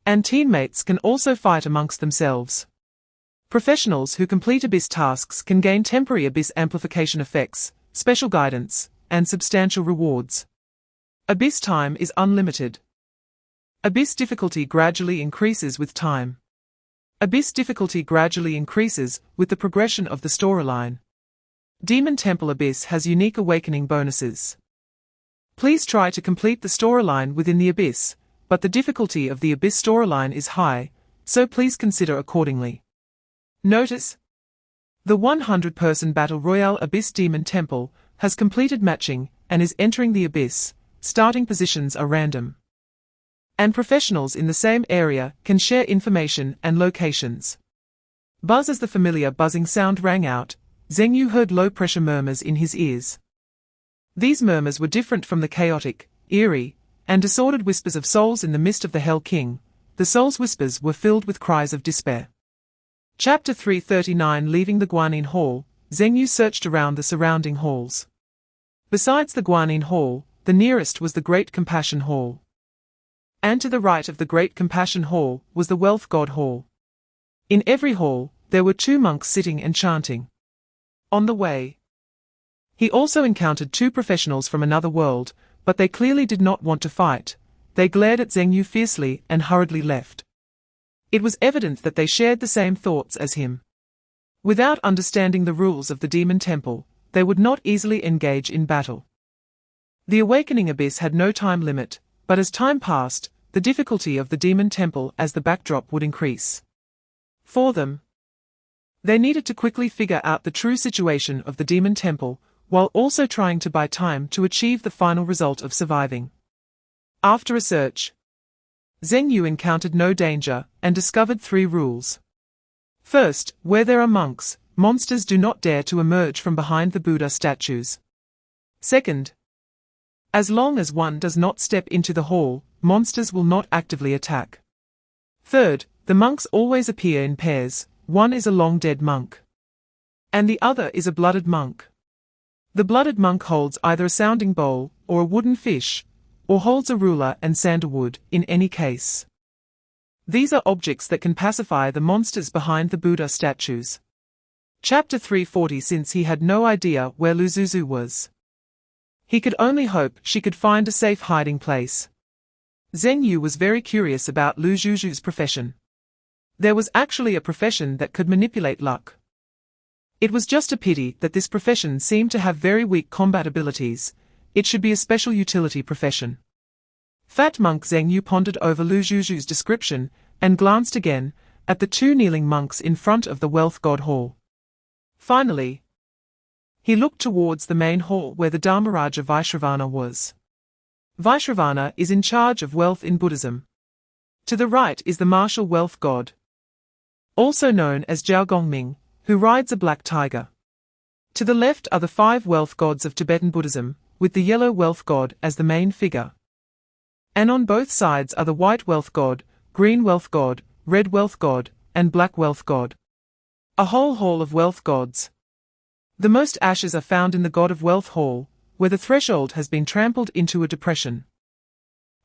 and teammates can also fight amongst themselves. Professionals who complete Abyss tasks can gain temporary Abyss amplification effects, special guidance, and substantial rewards. Abyss time is unlimited. Abyss difficulty gradually increases with time. Abyss difficulty gradually increases with the progression of the storyline. Demon Temple Abyss has unique awakening bonuses. Please try to complete the storyline within the Abyss, but the difficulty of the Abyss storyline is high, so please consider accordingly. Notice: the 100-person Battle Royale Abyss Demon Temple has completed matching and is entering the Abyss. Starting positions are random, and professionals in the same area can share information and locations. Buzz. As the familiar buzzing sound rang out, Zheng Yu heard low-pressure murmurs in his ears. These murmurs were different from the chaotic, eerie, and disordered whispers of souls in the mist of the Hell King. The souls' whispers were filled with cries of despair. Chapter 339. Leaving the Guanyin Hall, Zheng Yu searched around the surrounding halls. Besides the Guanyin Hall, the nearest was the Great Compassion Hall. And to the right of the Great Compassion Hall was the Wealth God Hall. In every hall, there were 2 monks sitting and chanting. On the way, he also encountered 2 professionals from another world, but they clearly did not want to fight. They glared at Zheng Yu fiercely and hurriedly left. It was evident that they shared the same thoughts as him. Without understanding the rules of the demon temple, they would not easily engage in battle. The awakening abyss had no time limit, but as time passed, the difficulty of the demon temple as the backdrop would increase. For them, they needed to quickly figure out the true situation of the demon temple, while also trying to buy time to achieve the final result of surviving. After a search, Zheng Yu encountered no danger, and discovered 3 rules. First, where there are monks, monsters do not dare to emerge from behind the Buddha statues. Second, as long as one does not step into the hall, monsters will not actively attack. Third, the monks always appear in pairs. One is a long-dead monk, and the other is a blooded monk. The blooded monk holds either a sounding bowl, or a wooden fish, or holds a ruler and sandalwood, in any case. These are objects that can pacify the monsters behind the Buddha statues. Chapter 340. Since he had no idea where Lu Zuzu was, he could only hope she could find a safe hiding place. Zheng Yu was very curious about Lu Zuzu's profession. There was actually a profession that could manipulate luck. It was just a pity that this profession seemed to have very weak combat abilities. It should be a special utility profession. Fat monk Zheng Yu pondered over Lu Zuzu's description, and glanced again at the 2 kneeling monks in front of the wealth god hall. Finally, he looked towards the main hall where the Dharmaraja Vaishravana was. Vaishravana is in charge of wealth in Buddhism. To the right is the martial wealth god, also known as Jiao Gongming, who rides a black tiger. To the left are the 5 wealth gods of Tibetan Buddhism, with the yellow wealth god as the main figure. And on both sides are the white wealth god, green wealth god, red wealth god, and black wealth god. A whole hall of wealth gods. The most ashes are found in the god of wealth hall, where the threshold has been trampled into a depression,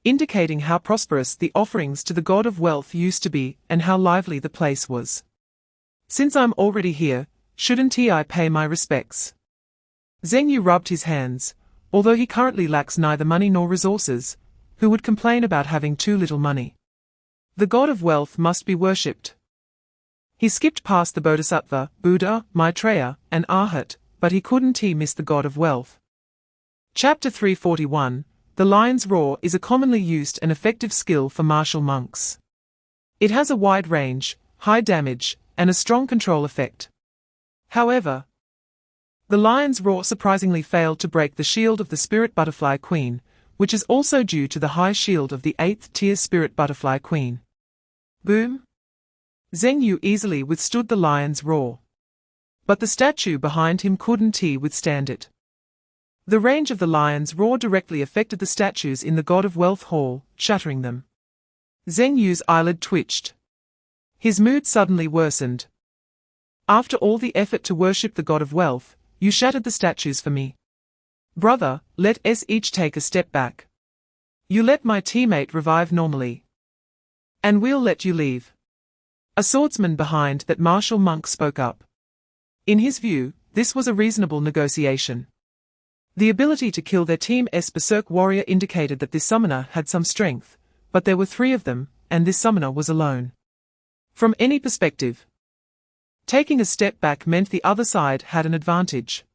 indicating how prosperous the offerings to the god of wealth used to be and how lively the place was. Since I'm already here, shouldn't I pay my respects? Zheng Yu rubbed his hands. Although he currently lacks neither money nor resources, who would complain about having too little money? The god of wealth must be worshipped. He skipped past the Bodhisattva, Buddha, Maitreya, and Arhat, but he couldn't miss the god of wealth. Chapter 341. The lion's roar is a commonly used and effective skill for martial monks. It has a wide range, high damage, and a strong control effect. However, the lion's roar surprisingly failed to break the shield of the Spirit Butterfly Queen, which is also due to the high shield of the 8th tier Spirit Butterfly Queen. Boom! Zheng Yu easily withstood the lion's roar, but the statue behind him couldn't withstand it. The range of the lion's roar directly affected the statues in the God of Wealth Hall, shattering them. Zheng Yu's eyelid twitched. His mood suddenly worsened. After all the effort to worship the God of Wealth, you shattered the statues for me. Brother, let us each take a step back. You let my teammate revive normally, and we'll let you leave. A swordsman behind that martial monk spoke up. In his view, this was a reasonable negotiation. The ability to kill their team's berserk warrior indicated that this summoner had some strength, but there were 3 of them, and this summoner was alone. From any perspective, taking a step back meant the other side had an advantage.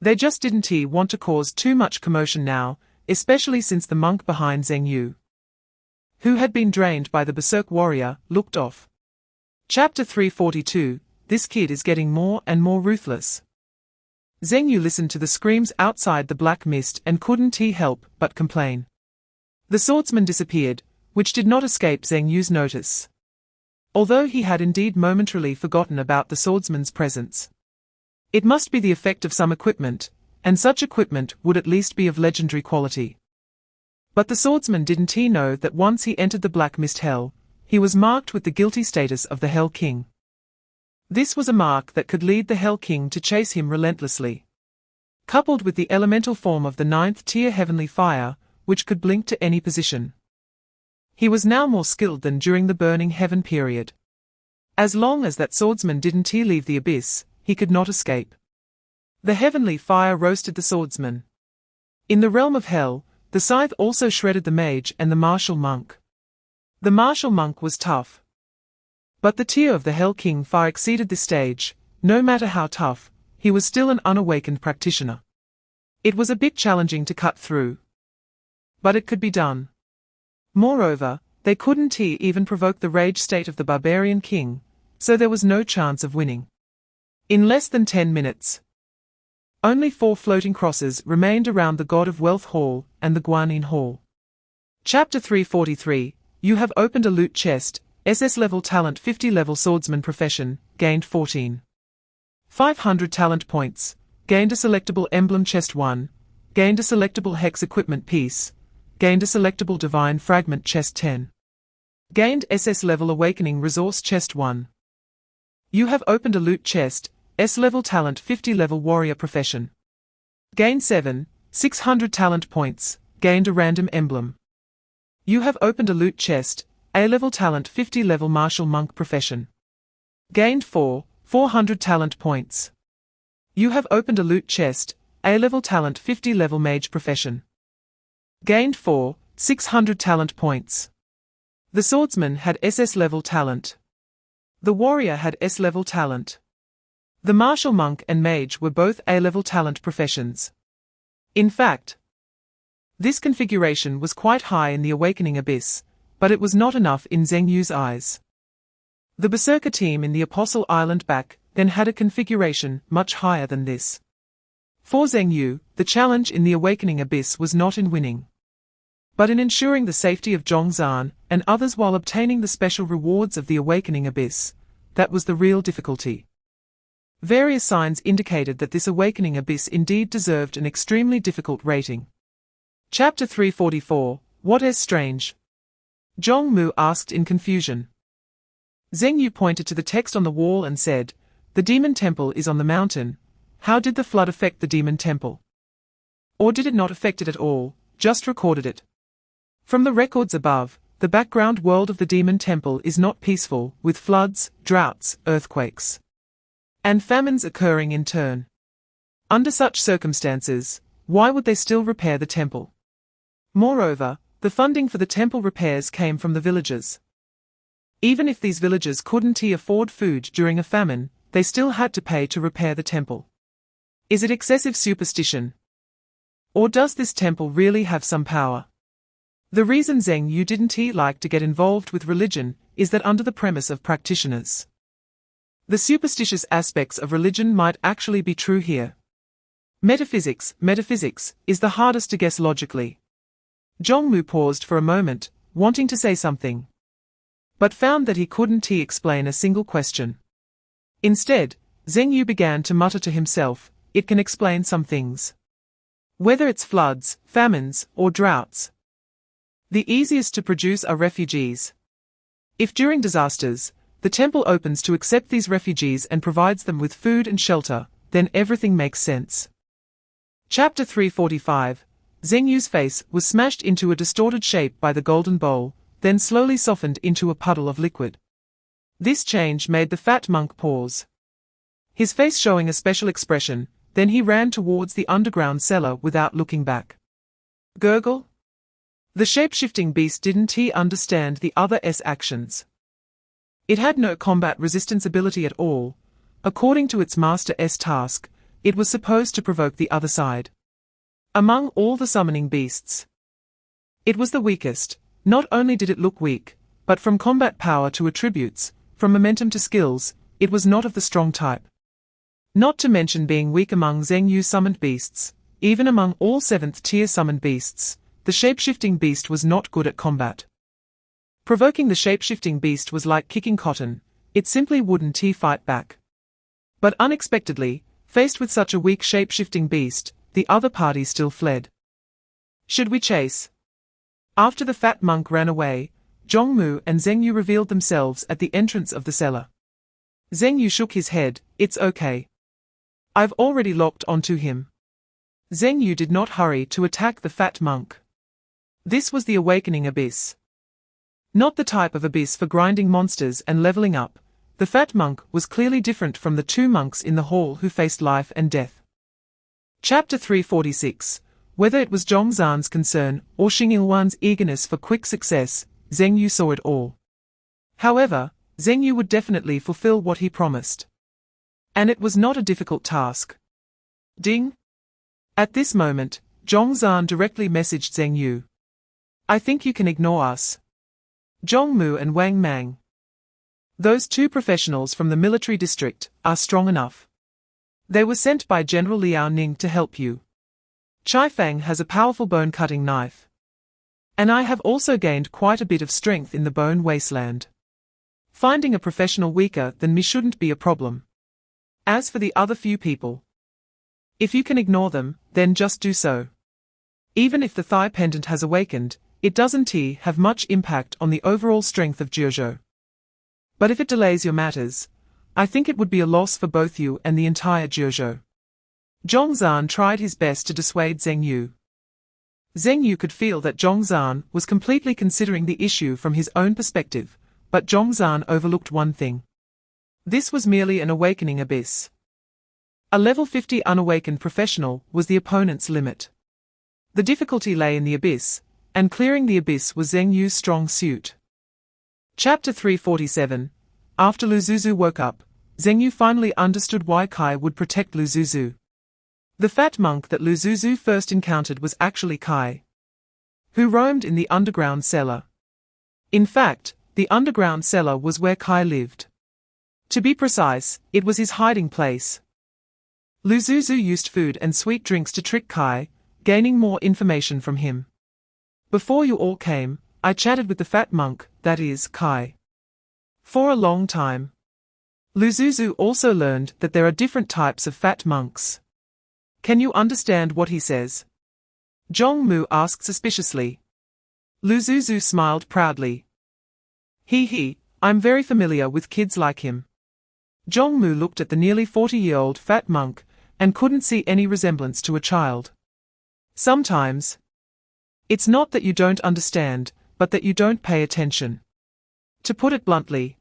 They just didn't want to cause too much commotion now, especially since the monk behind Zheng Yu, who had been drained by the berserk warrior, looked off. Chapter 342. This kid is getting more and more ruthless. Zheng Yu listened to the screams outside the black mist and couldn't help but complain. The swordsman disappeared, which did not escape Zheng Yu's notice, although he had indeed momentarily forgotten about the swordsman's presence. It must be the effect of some equipment, and such equipment would at least be of legendary quality. But the swordsman didn't know that once he entered the Black Mist Hell, he was marked with the guilty status of the Hell King. This was a mark that could lead the Hell King to chase him relentlessly, coupled with the elemental form of the 9th tier heavenly fire, which could blink to any position. He was now more skilled than during the Burning Heaven period. As long as that swordsman didn't leave the abyss, he could not escape. The heavenly fire roasted the swordsman. In the realm of hell, the scythe also shredded the mage and the martial monk. The martial monk was tough. But the tier of the Hell King far exceeded this stage. No matter how tough, he was still an unawakened practitioner. It was a bit challenging to cut through. But it could be done. Moreover, they couldn't even provoke the rage state of the barbarian king, so there was no chance of winning. In less than 10 minutes, only 4 floating crosses remained around the God of Wealth Hall and the Guanyin Hall. Chapter 343, You have opened a loot chest, SS level talent 50 level swordsman profession, gained 14. 500 talent points, gained a selectable emblem chest 1, gained a selectable hex equipment piece, gained a selectable divine fragment chest 10. Gained SS level awakening resource chest 1. You have opened a loot chest, S level talent 50 level warrior profession. Gained 600 talent points, gained a random emblem. You have opened a loot chest, A level talent 50 level martial monk profession. Gained 400 talent points. You have opened a loot chest, A level talent 50 level mage profession. Gained 600 talent points. The swordsman had SS level talent. The warrior had S level talent. The martial monk and mage were both A level talent professions. In fact, this configuration was quite high in the awakening abyss, but it was not enough in Zheng Yu's eyes. The Berserker team in the Apostle Island back then had a configuration much higher than this. For Zheng Yu, the challenge in the awakening abyss was not in winning, but in ensuring the safety of Zhongzhan and others while obtaining the special rewards of the awakening abyss. That was the real difficulty. Various signs indicated that this awakening abyss indeed deserved an extremely difficult rating. Chapter 344, What is strange? Zhong Mu asked in confusion. Zheng Yu pointed to the text on the wall and said, The demon temple is on the mountain. How did the flood affect the demon temple? Or did it not affect it at all, just recorded it? From the records above, the background world of the demon temple is not peaceful, with floods, droughts, earthquakes, and famines occurring in turn. Under such circumstances, why would they still repair the temple? Moreover, the funding for the temple repairs came from the villagers. Even if these villagers couldn't afford food during a famine, they still had to pay to repair the temple. Is it excessive superstition? Or does this temple really have some power? The reason Zheng Yu didn't like to get involved with religion is that under the premise of practitioners, the superstitious aspects of religion might actually be true here. Metaphysics is the hardest to guess logically. Zhong Mu paused for a moment, wanting to say something, but found that he couldn't explain a single question. Instead, Zheng Yu began to mutter to himself, It can explain some things. Whether it's floods, famines, or droughts. The easiest to produce are refugees. If during disasters, the temple opens to accept these refugees and provides them with food and shelter, then everything makes sense. Chapter 345, Zheng Yu's face was smashed into a distorted shape by the golden bowl, then slowly softened into a puddle of liquid. This change made the fat monk pause, his face showing a special expression. Then he ran towards the underground cellar without looking back. Gurgle? The shape-shifting beast didn't understand the other S actions. It had no combat resistance ability at all. According to its master S task, it was supposed to provoke the other side. Among all the summoning beasts, it was the weakest. Not only did it look weak, but from combat power to attributes, from momentum to skills, it was not of the strong type. Not to mention being weak among Zheng Yu summoned beasts, even among all 7th tier summoned beasts, the shape-shifting beast was not good at combat. Provoking the shape-shifting beast was like kicking cotton, it simply wouldn't fight back. But unexpectedly, faced with such a weak shape-shifting beast, the other party still fled. Should we chase? After the fat monk ran away, Zhong Mu and Zheng Yu revealed themselves at the entrance of the cellar. Zheng Yu shook his head, It's okay. I've already locked onto him. Zheng Yu did not hurry to attack the fat monk. This was the awakening abyss. Not the type of abyss for grinding monsters and leveling up. The fat monk was clearly different from the two monks in the hall who faced life and death. Chapter 346. Whether it was Zhongzhan's concern or Xing Yilwan's eagerness for quick success, Zheng Yu saw it all. However, Zheng Yu would definitely fulfill what he promised. And it was not a difficult task. Ding! At this moment, Zhongzhan directly messaged Zheng Yu. I think you can ignore us. Zhong Mu and Wang Mang. Those two professionals from the military district are strong enough. They were sent by General Liao Ning to help you. Chai Fang has a powerful bone-cutting knife. And I have also gained quite a bit of strength in the bone wasteland. Finding a professional weaker than me shouldn't be a problem. As for the other few people, if you can ignore them, then just do so. Even if the thigh pendant has awakened, it doesn't have much impact on the overall strength of Jiuzhou. But if it delays your matters, I think it would be a loss for both you and the entire Jiuzhou. Zhongzhan tried his best to dissuade Zheng Yu. Zheng Yu could feel that Zhongzhan was completely considering the issue from his own perspective, but Zhongzhan overlooked one thing. This was merely an awakening abyss. A level 50 unawakened professional was the opponent's limit. The difficulty lay in the abyss, and clearing the abyss was Zheng Yu's strong suit. Chapter 347. After Lu Zuzu woke up, Zheng Yu finally understood why Kai would protect Lu Zuzu. The fat monk that Lu Zuzu first encountered was actually Kai, who roamed in the underground cellar. In fact, the underground cellar was where Kai lived. To be precise, it was his hiding place. Lu Zuzu used food and sweet drinks to trick Kai, gaining more information from him. Before you all came, I chatted with the fat monk, that is, Kai, for a long time. Lu Zuzu also learned that there are different types of fat monks. Can you understand what he says? Zhong Mu asked suspiciously. Lu Zuzu smiled proudly. I'm very familiar with kids like him. Zhong Mu looked at the nearly 40-year-old fat monk, and couldn't see any resemblance to a child. Sometimes, it's not that you don't understand, but that you don't pay attention. To put it bluntly,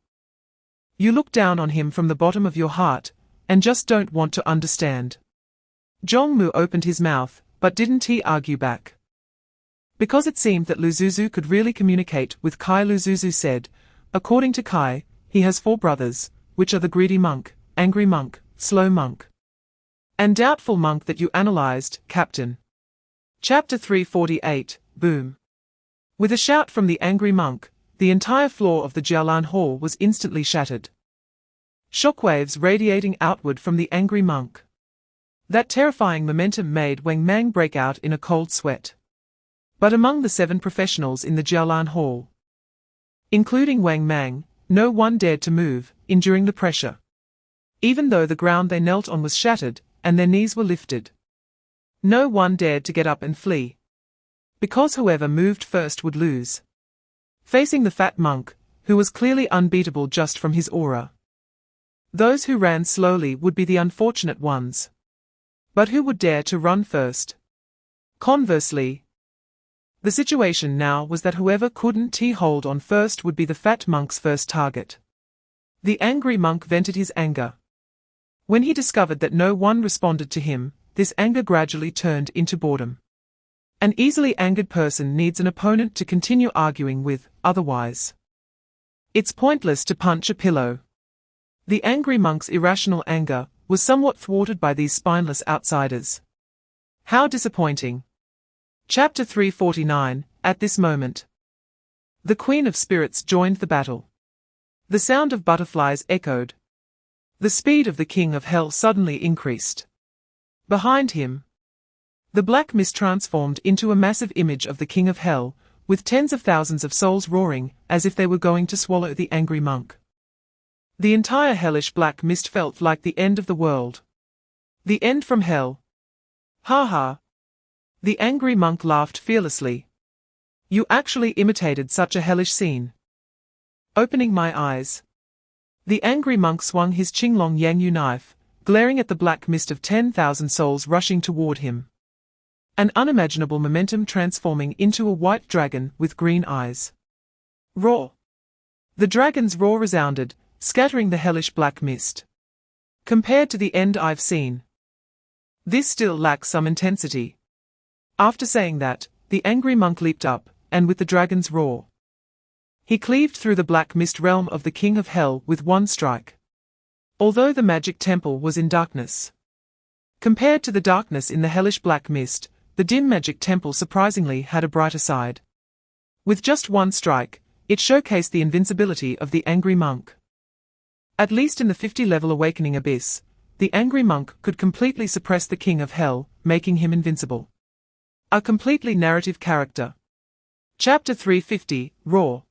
you look down on him from the bottom of your heart, and just don't want to understand. Zhong Mu opened his mouth, but didn't he argue back? Because it seemed that Lu Zuzu could really communicate with Kai. Lu Zuzu said, according to Kai, he has 4 brothers, which are the greedy monk, angry monk, slow monk, and doubtful monk that you analyzed, Captain. Chapter 348, Boom. With a shout from the angry monk, the entire floor of the Jialan Hall was instantly shattered. Shockwaves radiating outward from the angry monk. That terrifying momentum made Wang Mang break out in a cold sweat. But among the 7 professionals in the Jialan Hall, including Wang Mang, no one dared to move, enduring the pressure. Even though the ground they knelt on was shattered, and their knees were lifted, no one dared to get up and flee. Because whoever moved first would lose. Facing the fat monk, who was clearly unbeatable just from his aura, those who ran slowly would be the unfortunate ones. But who would dare to run first? Conversely, the situation now was that whoever couldn't hold on first would be the fat monk's first target. The angry monk vented his anger. When he discovered that no one responded to him, this anger gradually turned into boredom. An easily angered person needs an opponent to continue arguing with, otherwise it's pointless to punch a pillow. The angry monk's irrational anger was somewhat thwarted by these spineless outsiders. How disappointing. Chapter 349. At this moment, the Queen of Spirits joined the battle. The sound of butterflies echoed. The speed of the King of Hell suddenly increased. Behind him, the black mist transformed into a massive image of the King of Hell, with tens of thousands of souls roaring, as if they were going to swallow the angry monk. The entire hellish black mist felt like the end of the world. The end from hell. Ha ha. The angry monk laughed fearlessly. You actually imitated such a hellish scene. Opening my eyes, the angry monk swung his Qinglong Yangyu knife, glaring at the black mist of 10,000 souls rushing toward him. An unimaginable momentum transforming into a white dragon with green eyes. Roar! The dragon's roar resounded, scattering the hellish black mist. Compared to the end I've seen, this still lacks some intensity. After saying that, the angry monk leaped up, and with the dragon's roar, he cleaved through the black mist realm of the king of hell with one strike. Although the magic temple was in darkness, compared to the darkness in the hellish black mist, the dim magic temple surprisingly had a brighter side. With just one strike, it showcased the invincibility of the angry monk. At least in the 50-level awakening abyss, the angry monk could completely suppress the king of hell, making him invincible. A completely narrative character. Chapter 350, Roar.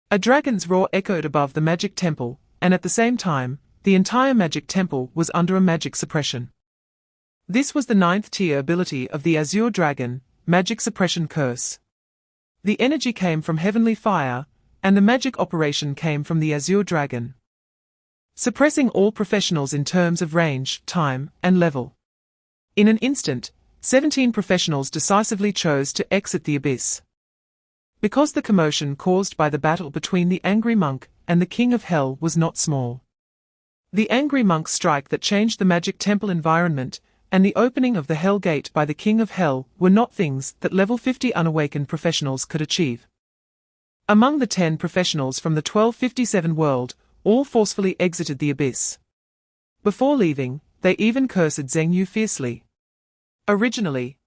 A dragon's roar echoed above the magic temple, and at the same time, the entire magic temple was under a magic suppression. This was the 9th tier ability of the Azure Dragon, Magic Suppression Curse. The energy came from heavenly fire, and the magic operation came from the Azure Dragon, suppressing all professionals in terms of range, time, and level. In an instant, 17 professionals decisively chose to exit the abyss. Because the commotion caused by the battle between the angry monk and the king of hell was not small. The angry monk's strike that changed the magic temple environment and the opening of the Hell Gate by the king of hell were not things that level 50 unawakened professionals could achieve. Among the 10 professionals from the 1257 world, all forcefully exited the abyss. Before leaving, they even cursed Zheng Yu fiercely. Originally,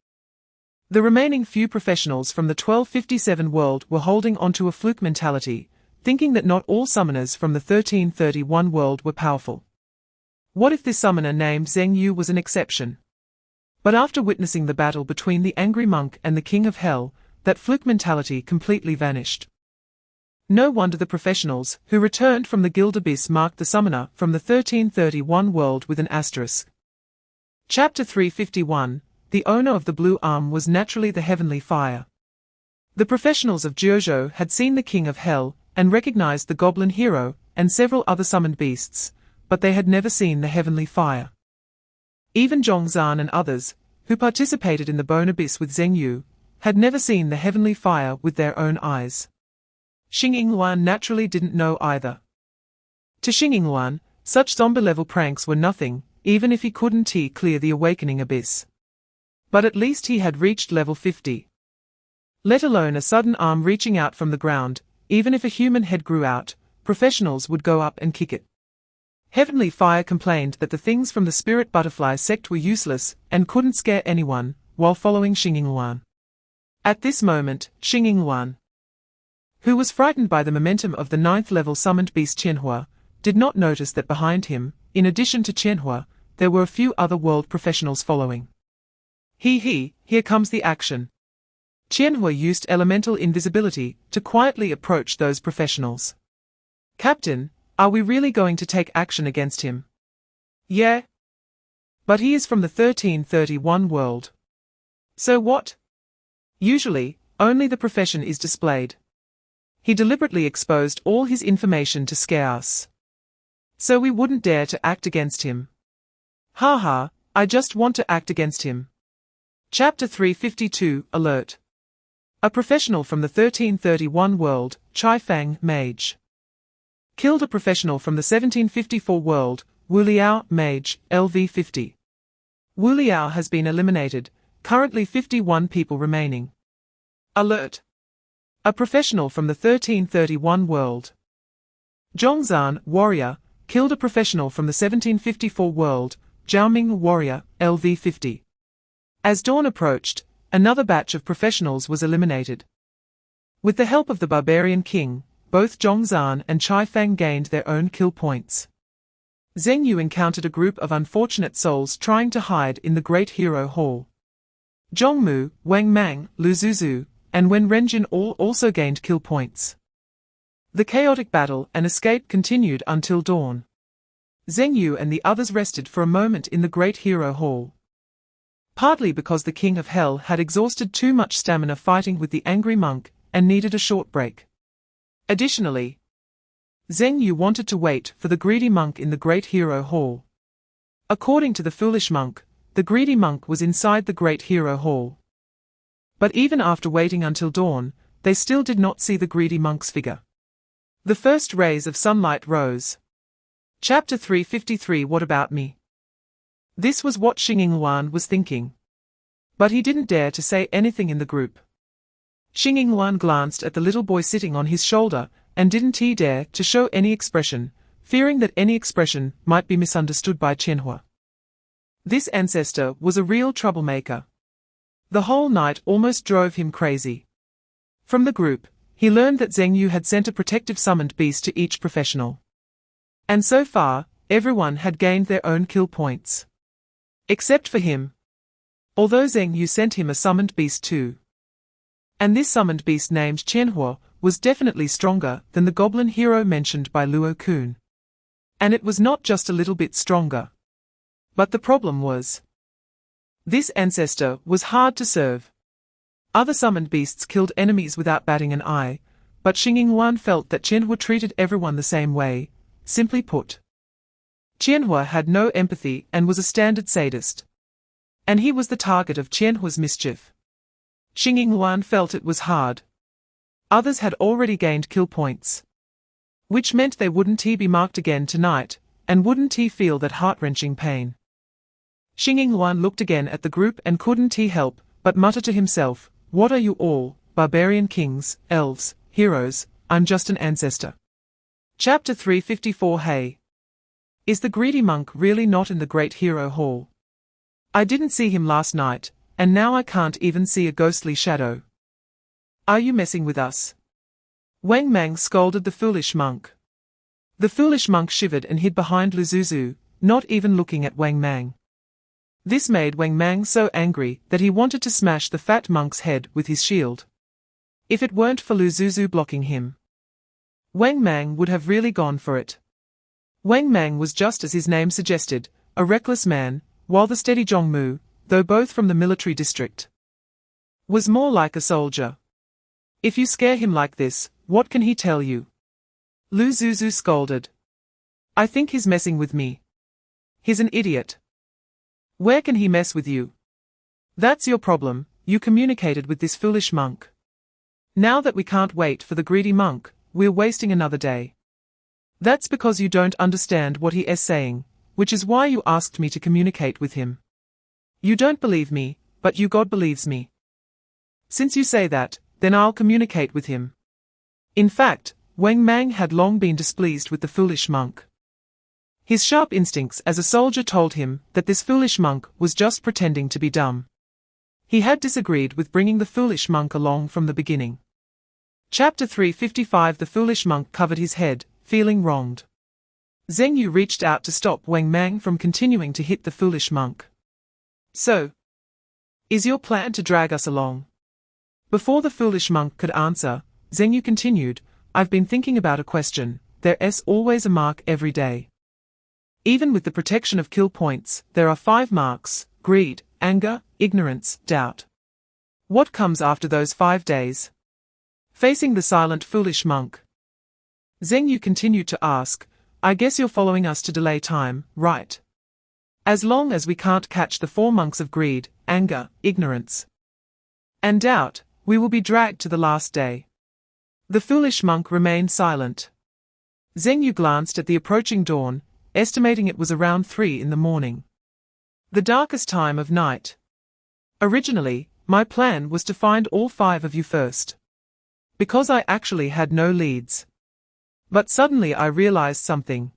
the remaining few professionals from the 1257 world were holding onto a fluke mentality, thinking that not all summoners from the 1331 world were powerful. What if this summoner named Zheng Yu was an exception? But after witnessing the battle between the angry monk and the king of hell, that fluke mentality completely vanished. No wonder the professionals who returned from the guild abyss marked the summoner from the 1331 world with an asterisk. Chapter 351, The owner of the blue arm was naturally the heavenly fire. The professionals of Jiuzhou had seen the king of hell and recognized the goblin hero and several other summoned beasts, but they had never seen the heavenly fire. Even Zhongzhan and others, who participated in the bone abyss with Zheng Yu, had never seen the heavenly fire with their own eyes. Xing Yingluan naturally didn't know either. To Xing Yingluan, such zombie-level pranks were nothing, even if he couldn't clear the awakening abyss. But at least he had reached level 50. Let alone a sudden arm reaching out from the ground, even if a human head grew out, professionals would go up and kick it. Heavenly Fire complained that the things from the Spirit Butterfly sect were useless and couldn't scare anyone, while following Xing Yingluan. At this moment, Xing Yingluan, who was frightened by the momentum of the 9th level summoned beast Qianhua, did not notice that behind him, in addition to Qianhua, there were a few other world professionals following. Here comes the action. Qianhua used elemental invisibility to quietly approach those professionals. Captain, are we really going to take action against him? Yeah. But he is from the 1331 world. So what? Usually, only the profession is displayed. He deliberately exposed all his information to scare us. So we wouldn't dare to act against him. Haha, I just want to act against him. Chapter 352, Alert. A professional from the 1331 world, Chai Fang, Mage, killed a professional from the 1754 world, Wu Liao, Mage, LV50. Wu Liao has been eliminated, currently 51 people remaining. Alert. A professional from the 1331 world, Zhongzhan, Warrior, killed a professional from the 1754 world, Zhaoming, Warrior, LV50. As dawn approached, another batch of professionals was eliminated. With the help of the Barbarian King, both Zhongzhan and Chai Fang gained their own kill points. Zheng Yu encountered a group of unfortunate souls trying to hide in the Great Hero Hall. Zhongmu, Wang Mang, Lu Zuzu, and Wen Renjin all also gained kill points. The chaotic battle and escape continued until dawn. Zheng Yu and the others rested for a moment in the Great Hero Hall. Partly because the King of Hell had exhausted too much stamina fighting with the angry monk and needed a short break. Additionally, Zheng Yu wanted to wait for the greedy monk in the Great Hero Hall. According to the foolish monk, the greedy monk was inside the Great Hero Hall. But even after waiting until dawn, they still did not see the greedy monk's figure. The first rays of sunlight rose. Chapter 353 What about me? This was what Xingyin Wan was thinking. But he didn't dare to say anything in the group. Xingyin Wan glanced at the little boy sitting on his shoulder, and didn't he dare to show any expression, fearing that any expression might be misunderstood by Qianhua. This ancestor was a real troublemaker. The whole night almost drove him crazy. From the group, he learned that Zheng Yu had sent a protective summoned beast to each professional. And so far, everyone had gained their own kill points. Except for him. Although Zheng Yu sent him a summoned beast too. And this summoned beast named Qianhua was definitely stronger than the goblin hero mentioned by Luo Kun. And it was not just a little bit stronger. But the problem was, this ancestor was hard to serve. Other summoned beasts killed enemies without batting an eye, but Xingyin Wan felt that Qianhua treated everyone the same way. Simply put, Qianhua had no empathy and was a standard sadist. And he was the target of Qianhua's mischief. Xingyin Wan felt it was hard. Others had already gained kill points. Which meant they wouldn't be marked again tonight, and wouldn't feel that heart-wrenching pain. Xingyin Wan looked again at the group and couldn't help but mutter to himself, "What are you all, barbarian kings, elves, heroes? I'm just an ancestor." Chapter 354 Hey! Is the greedy monk really not in the great hero hall? I didn't see him last night, and now I can't even see a ghostly shadow. Are you messing with us? Wang Mang scolded the foolish monk. The foolish monk shivered and hid behind Lu Zuzu, not even looking at Wang Mang. This made Wang Mang so angry that he wanted to smash the fat monk's head with his shield. If it weren't for Lu Zuzu blocking him, Wang Mang would have really gone for it. Wang Mang was just as his name suggested, a reckless man, while the steady Zhong Mu, though both from the military district, was more like a soldier. If you scare him like this, what can he tell you? Lu Zuzu scolded. I think he's messing with me. He's an idiot. Where can he mess with you? That's your problem, you communicated with this foolish monk. Now that we can't wait for the greedy monk, we're wasting another day. That's because you don't understand what he is saying, which is why you asked me to communicate with him. You don't believe me, but you God believes me. Since you say that, then I'll communicate with him. In fact, Wang Mang had long been displeased with the foolish monk. His sharp instincts as a soldier told him that this foolish monk was just pretending to be dumb. He had disagreed with bringing the foolish monk along from the beginning. Chapter 355 The foolish monk covered his head, feeling wronged. Zheng Yu reached out to stop Wang Mang from continuing to hit the foolish monk. So, is your plan to drag us along? Before the foolish monk could answer, Zheng Yu continued, I've been thinking about a question. There's always a mark every day. Even with the protection of kill points, there are 5 marks: greed, anger, ignorance, doubt. What comes after those 5 days? Facing the silent foolish monk, Zheng Yu continued to ask, I guess you're following us to delay time, right? As long as we can't catch the 4 monks of greed, anger, ignorance, and doubt, we will be dragged to the last day. The foolish monk remained silent. Zheng Yu glanced at the approaching dawn, estimating it was around 3 in the morning. The darkest time of night. Originally, my plan was to find all 5 of you first. Because I actually had no leads. But suddenly I realized something.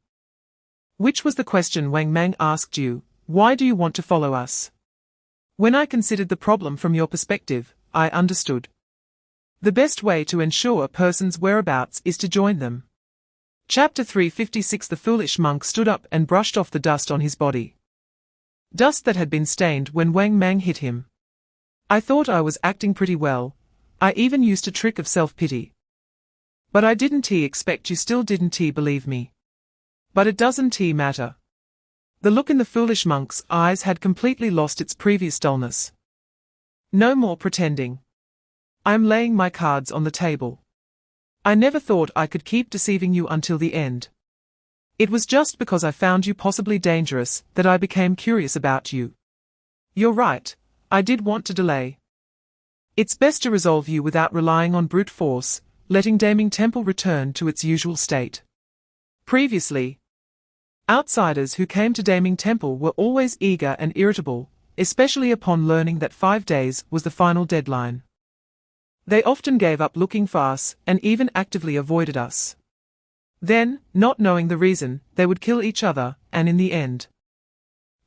Which was the question Wang Mang asked you, why do you want to follow us? When I considered the problem from your perspective, I understood. The best way to ensure a person's whereabouts is to join them. Chapter 356 The foolish monk stood up and brushed off the dust on his body. Dust that had been stained when Wang Mang hit him. I thought I was acting pretty well. I even used a trick of self-pity. But I didn't expect you still didn't believe me. But it doesn't matter. The look in the foolish monk's eyes had completely lost its previous dullness. No more pretending. I'm laying my cards on the table. I never thought I could keep deceiving you until the end. It was just because I found you possibly dangerous that I became curious about you. You're right, I did want to delay. It's best to resolve you without relying on brute force, letting Daming Temple return to its usual state. Previously, outsiders who came to Daming Temple were always eager and irritable, especially upon learning that 5 days was the final deadline. They often gave up looking for us and even actively avoided us. Then, not knowing the reason, they would kill each other, and in the end,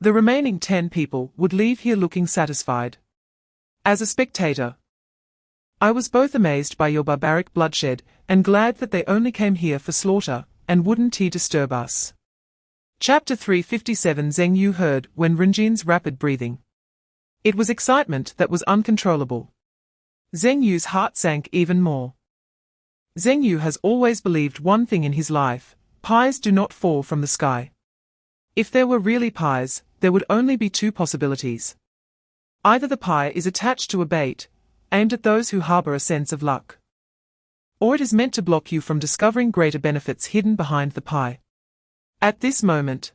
the remaining 10 people would leave here looking satisfied. As a spectator, I was both amazed by your barbaric bloodshed and glad that they only came here for slaughter, and wouldn't disturb us. Chapter 357. Zheng Yu heard when Renjin's rapid breathing. It was excitement that was uncontrollable. Zheng Yu's heart sank even more. Zheng Yu has always believed one thing in his life: pies do not fall from the sky. If there were really pies, there would only be 2 possibilities. Either the pie is attached to a bait, aimed at those who harbor a sense of luck, or it is meant to block you from discovering greater benefits hidden behind the pie. At this moment,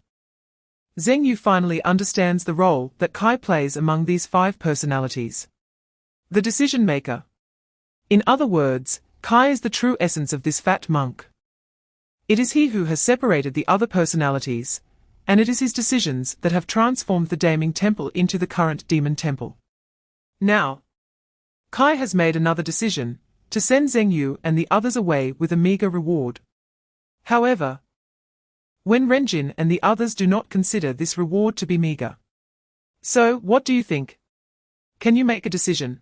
Zheng Yu finally understands the role that Kai plays among these 5 personalities. The decision maker. In other words, Kai is the true essence of this fat monk. It is he who has separated the other personalities, and it is his decisions that have transformed the Daming Temple into the current Demon Temple. Now, Kai has made another decision, to send Zheng Yu and the others away with a meager reward. However, when Renjin and the others do not consider this reward to be meager. So, what do you think? Can you make a decision?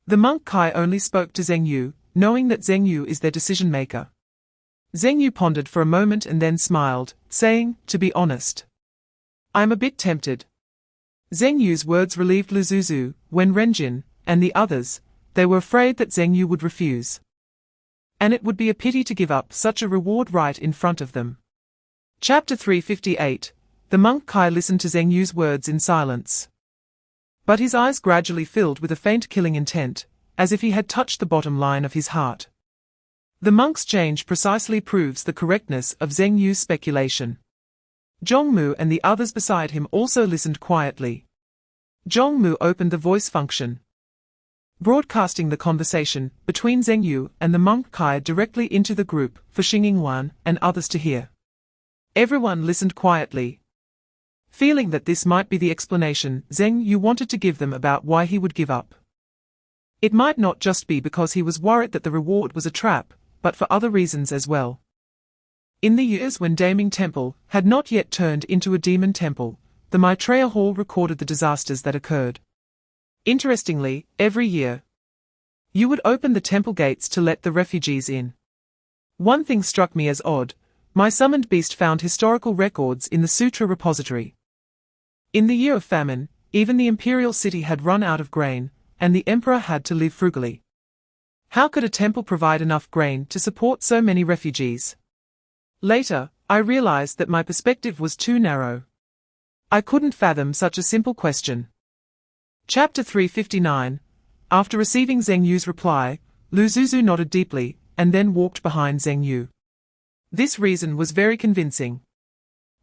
The monk Kai only spoke to Zheng Yu, knowing that Zheng Yu is their decision maker. Zheng Yu pondered for a moment and then smiled, saying, "To be honest, I'm a bit tempted." Zheng Yu's words relieved Lu Zuzu. When Renjin and the others, they were afraid that Zheng Yu would refuse, and it would be a pity to give up such a reward right in front of them. Chapter 358. The monk Kai listened to Zheng Yu's words in silence, but his eyes gradually filled with a faint killing intent, as if he had touched the bottom line of his heart. The monk's change precisely proves the correctness of Zheng Yu's speculation. Zhongmu and the others beside him also listened quietly. Zhongmu opened the voice function, broadcasting the conversation between Zheng Yu and the monk Kai directly into the group for Xingyin and others to hear. Everyone listened quietly, feeling that this might be the explanation Zheng Yu wanted to give them about why he would give up. It might not just be because he was worried that the reward was a trap, but for other reasons as well. In the years when Daming Temple had not yet turned into a demon temple, the Maitreya Hall recorded the disasters that occurred. Interestingly, every year, you would open the temple gates to let the refugees in. One thing struck me as odd: my summoned beast found historical records in the sutra repository. In the year of famine, even the imperial city had run out of grain, and the emperor had to live frugally. How could a temple provide enough grain to support so many refugees? Later, I realized that my perspective was too narrow. I couldn't fathom such a simple question. Chapter 359. After receiving Zheng Yu's reply, Lu Zuzu nodded deeply, and then walked behind Zheng Yu. This reason was very convincing.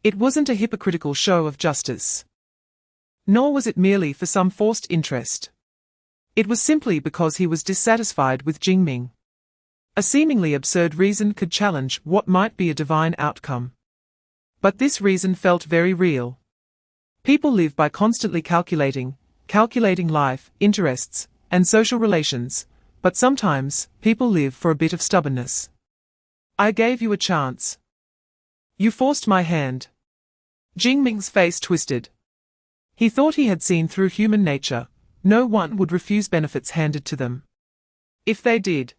It wasn't a hypocritical show of justice, nor was it merely for some forced interest. It was simply because he was dissatisfied with Jingming. A seemingly absurd reason could challenge what might be a divine outcome. But this reason felt very real. People live by constantly calculating life, interests, and social relations, but sometimes, people live for a bit of stubbornness. I gave you a chance. You forced my hand. Jingming's face twisted. He thought he had seen through human nature. No one would refuse benefits handed to them. If they did,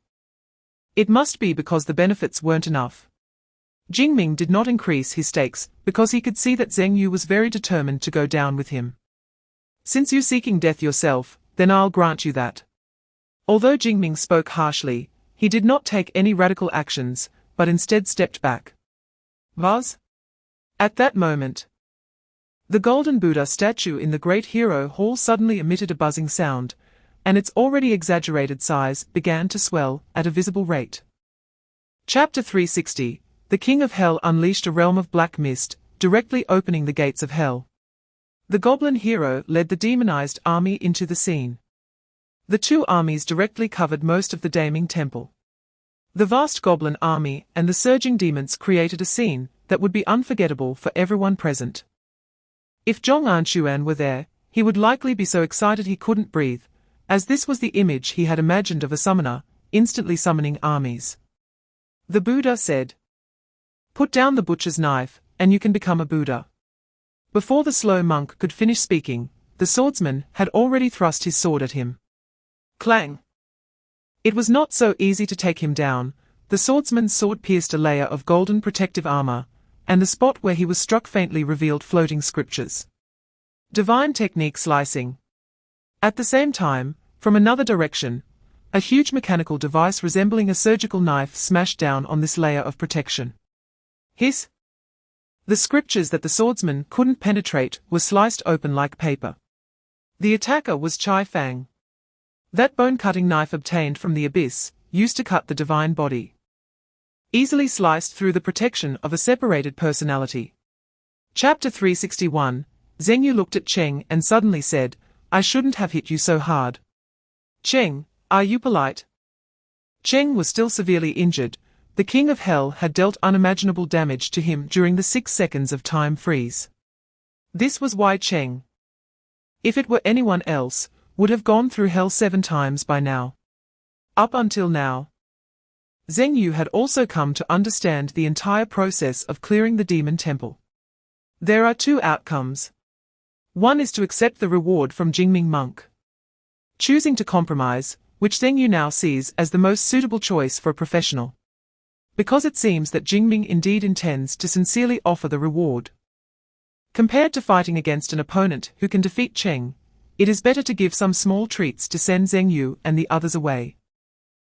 it must be because the benefits weren't enough. Jingming did not increase his stakes because he could see that Zheng Yu was very determined to go down with him. Since you're seeking death yourself, then I'll grant you that. Although Jingming spoke harshly, he did not take any radical actions, but instead stepped back. Was? At that moment, the golden Buddha statue in the Great Hero Hall suddenly emitted a buzzing sound, and its already exaggerated size began to swell at a visible rate. Chapter 360. The King of Hell unleashed a realm of black mist, directly opening the gates of hell. The goblin hero led the demonized army into the scene. The 2 armies directly covered most of the Daming Temple. The vast goblin army and the surging demons created a scene that would be unforgettable for everyone present. If Zhong Anshuan were there, he would likely be so excited he couldn't breathe, as this was the image he had imagined of a summoner, instantly summoning armies. The Buddha said, "Put down the butcher's knife, and you can become a Buddha." Before the slow monk could finish speaking, the swordsman had already thrust his sword at him. Clang! It was not so easy to take him down. The swordsman's sword pierced a layer of golden protective armor, and the spot where he was struck faintly revealed floating scriptures. Divine technique slicing. At the same time, from another direction, a huge mechanical device resembling a surgical knife smashed down on this layer of protection. Hiss! The scriptures that the swordsman couldn't penetrate were sliced open like paper. The attacker was Chai Fang. That bone-cutting knife obtained from the abyss, used to cut the divine body. Easily sliced through the protection of a separated personality. Chapter 361, Zheng Yu looked at Cheng and suddenly said, "I shouldn't have hit you so hard." "Cheng, are you polite?" Cheng was still severely injured. The King of Hell had dealt unimaginable damage to him during the 6 seconds of time freeze. This was why Cheng, if it were anyone else, would have gone through hell 7 times by now. Up until now, Zheng Yu had also come to understand the entire process of clearing the demon temple. There are 2 outcomes. One is to accept the reward from Jingming monk, choosing to compromise, which Zheng Yu now sees as the most suitable choice for a professional. Because it seems that Jingming indeed intends to sincerely offer the reward. Compared to fighting against an opponent who can defeat Cheng, it is better to give some small treats to send Zheng Yu and the others away.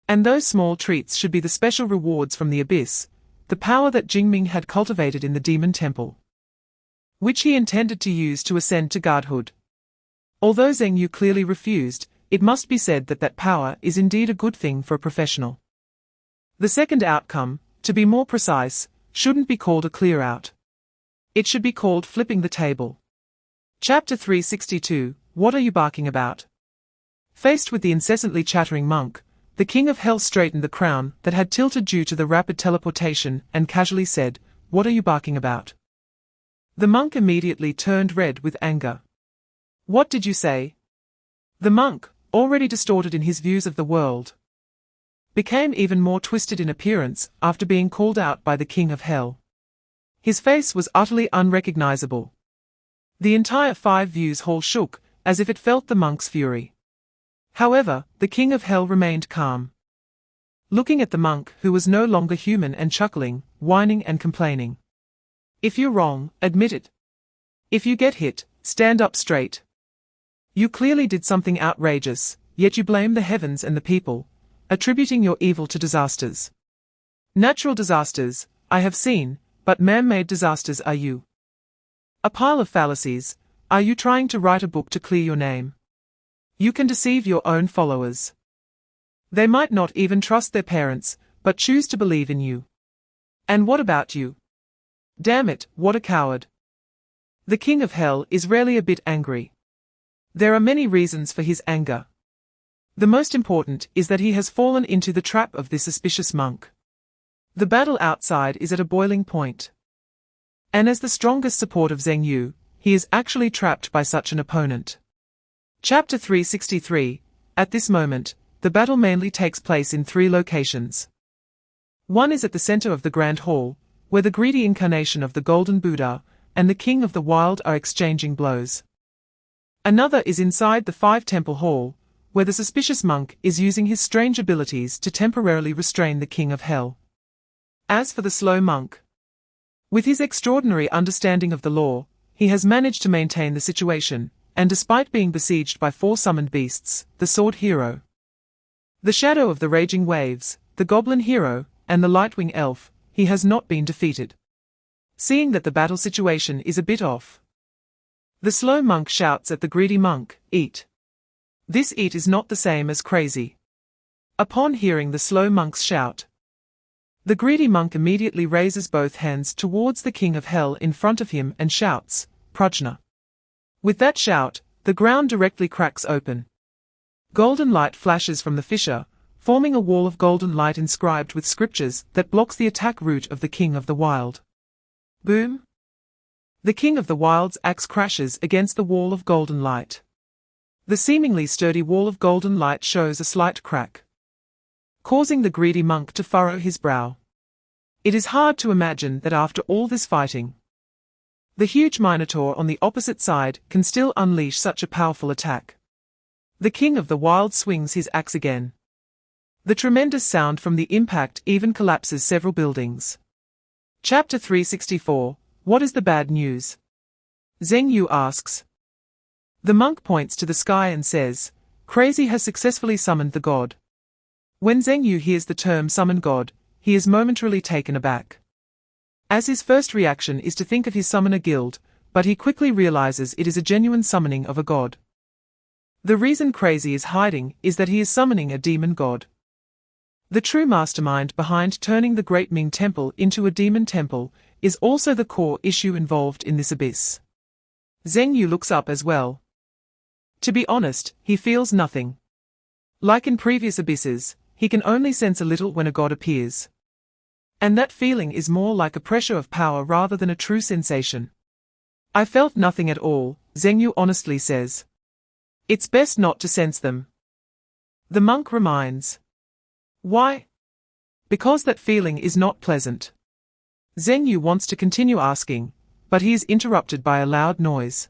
And those small treats should be the special rewards from the abyss, the power that Jingming had cultivated in the demon temple, which he intended to use to ascend to godhood. Although Zheng Yu clearly refused, it must be said that that power is indeed a good thing for a professional. The second outcome, to be more precise, shouldn't be called a clear-out. It should be called flipping the table. Chapter 362, What are you barking about? Faced with the incessantly chattering monk, the King of Hell straightened the crown that had tilted due to the rapid teleportation and casually said, "What are you barking about?" The monk immediately turned red with anger. "What did you say?" The monk, already distorted in his views of the world, became even more twisted in appearance after being called out by the King of Hell. His face was utterly unrecognizable. The entire 5 views hall shook, as if it felt the monk's fury. However, the King of Hell remained calm, looking at the monk who was no longer human and chuckling, whining and complaining. "If you're wrong, admit it. If you get hit, stand up straight. You clearly did something outrageous, yet you blame the heavens and the people, attributing your evil to disasters. Natural disasters, I have seen, but man-made disasters are you. A pile of fallacies. Are you trying to write a book to clear your name? You can deceive your own followers. They might not even trust their parents, but choose to believe in you. And what about you? Damn it, what a coward." The King of Hell is rarely a bit angry. There are many reasons for his anger. The most important is that he has fallen into the trap of this suspicious monk. The battle outside is at a boiling point. And as the strongest support of Zheng Yu, he is actually trapped by such an opponent. Chapter 363, At this moment, the battle mainly takes place in 3 locations. One is at the center of the Grand Hall, where the greedy incarnation of the Golden Buddha and the King of the Wild are exchanging blows. Another is inside the 5-temple hall, where the suspicious monk is using his strange abilities to temporarily restrain the King of Hell. As for the slow monk, with his extraordinary understanding of the law, he has managed to maintain the situation, and despite being besieged by 4 summoned beasts, the Sword Hero, the Shadow of the Raging Waves, the Goblin Hero, and the Lightwing Elf, he has not been defeated. Seeing that the battle situation is a bit off, the slow monk shouts at the greedy monk, "Eat." This eat is not the same as crazy. Upon hearing the slow monk's shout, the greedy monk immediately raises both hands towards the King of Hell in front of him and shouts, "Prajna." With that shout, the ground directly cracks open. Golden light flashes from the fissure, forming a wall of golden light inscribed with scriptures that blocks the attack route of the King of the Wild. Boom! The King of the Wild's axe crashes against the wall of golden light. The seemingly sturdy wall of golden light shows a slight crack, causing the greedy monk to furrow his brow. It is hard to imagine that after all this fighting, the huge Minotaur on the opposite side can still unleash such a powerful attack. The King of the Wild swings his axe again. The tremendous sound from the impact even collapses several buildings. Chapter 364. What is the bad news? Zheng Yu asks. The monk points to the sky and says, Crazy has successfully summoned the god. When Zheng Yu hears the term summon god, he is momentarily taken aback, as his first reaction is to think of his summoner guild, but he quickly realizes it is a genuine summoning of a god. The reason Crazy is hiding is that he is summoning a demon god. The true mastermind behind turning the Great Ming Temple into a demon temple is also the core issue involved in this abyss. Zheng Yu looks up as well. To be honest, he feels nothing. Like in previous abysses, he can only sense a little when a god appears. And that feeling is more like a pressure of power rather than a true sensation. I felt nothing at all, Zheng Yu honestly says. It's best not to sense them. The monk reminds. Why? Because that feeling is not pleasant. Zheng Yu wants to continue asking, but he is interrupted by a loud noise.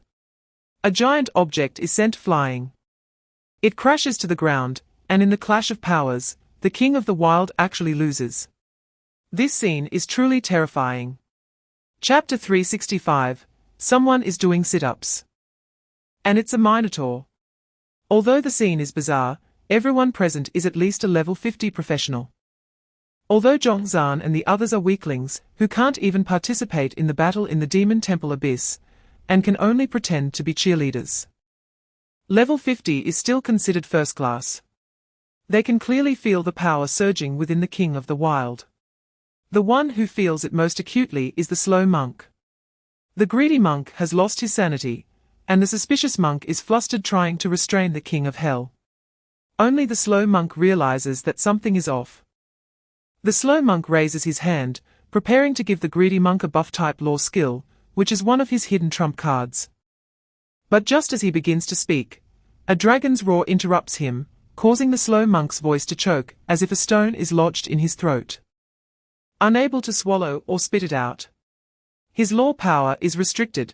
A giant object is sent flying. It crashes to the ground, and in the clash of powers, the King of the Wild actually loses. This scene is truly terrifying. Chapter 365. Someone is doing sit-ups. And it's a Minotaur. Although the scene is bizarre, everyone present is at least a level 50 professional. Although Zhongzhan and the others are weaklings, who can't even participate in the battle in the Demon Temple Abyss, and can only pretend to be cheerleaders. Level 50 is still considered first class. They can clearly feel the power surging within the King of the Wild. The one who feels it most acutely is the slow monk. The greedy monk has lost his sanity, and the suspicious monk is flustered trying to restrain the King of Hell. Only the slow monk realizes that something is off. The slow monk raises his hand, preparing to give the greedy monk a buff-type law skill, which is one of his hidden trump cards. But just as he begins to speak, a dragon's roar interrupts him, causing the slow monk's voice to choke as if a stone is lodged in his throat. Unable to swallow or spit it out. His law power is restricted.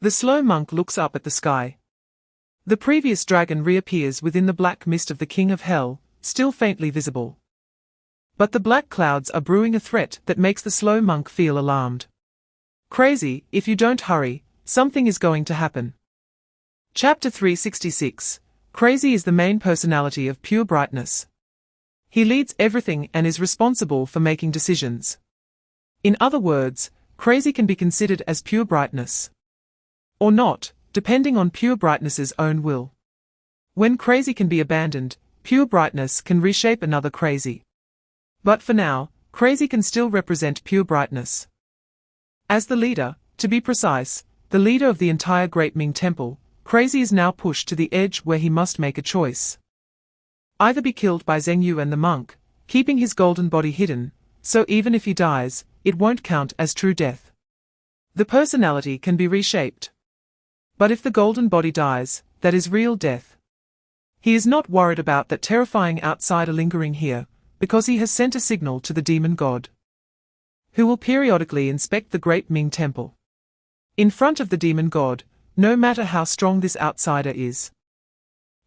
The slow monk looks up at the sky. The previous dragon reappears within the black mist of the King of Hell, still faintly visible. But the black clouds are brewing a threat that makes the slow monk feel alarmed. Crazy, if you don't hurry, something is going to happen. Chapter 366. Crazy is the main personality of Pure Brightness. He leads everything and is responsible for making decisions. In other words, Crazy can be considered as Pure Brightness. Or not, depending on Pure Brightness's own will. When Crazy can be abandoned, Pure Brightness can reshape another Crazy. But for now, Crazy can still represent Pure Brightness. As the leader, to be precise, the leader of the entire Great Ming Temple, Crazy is now pushed to the edge where he must make a choice. Either be killed by Zheng Yu and the monk, keeping his golden body hidden, so even if he dies, it won't count as true death. The personality can be reshaped. But if the golden body dies, that is real death. He is not worried about that terrifying outsider lingering here, because he has sent a signal to the demon god, who will periodically inspect the Great Ming Temple. In front of the demon god, no matter how strong this outsider is,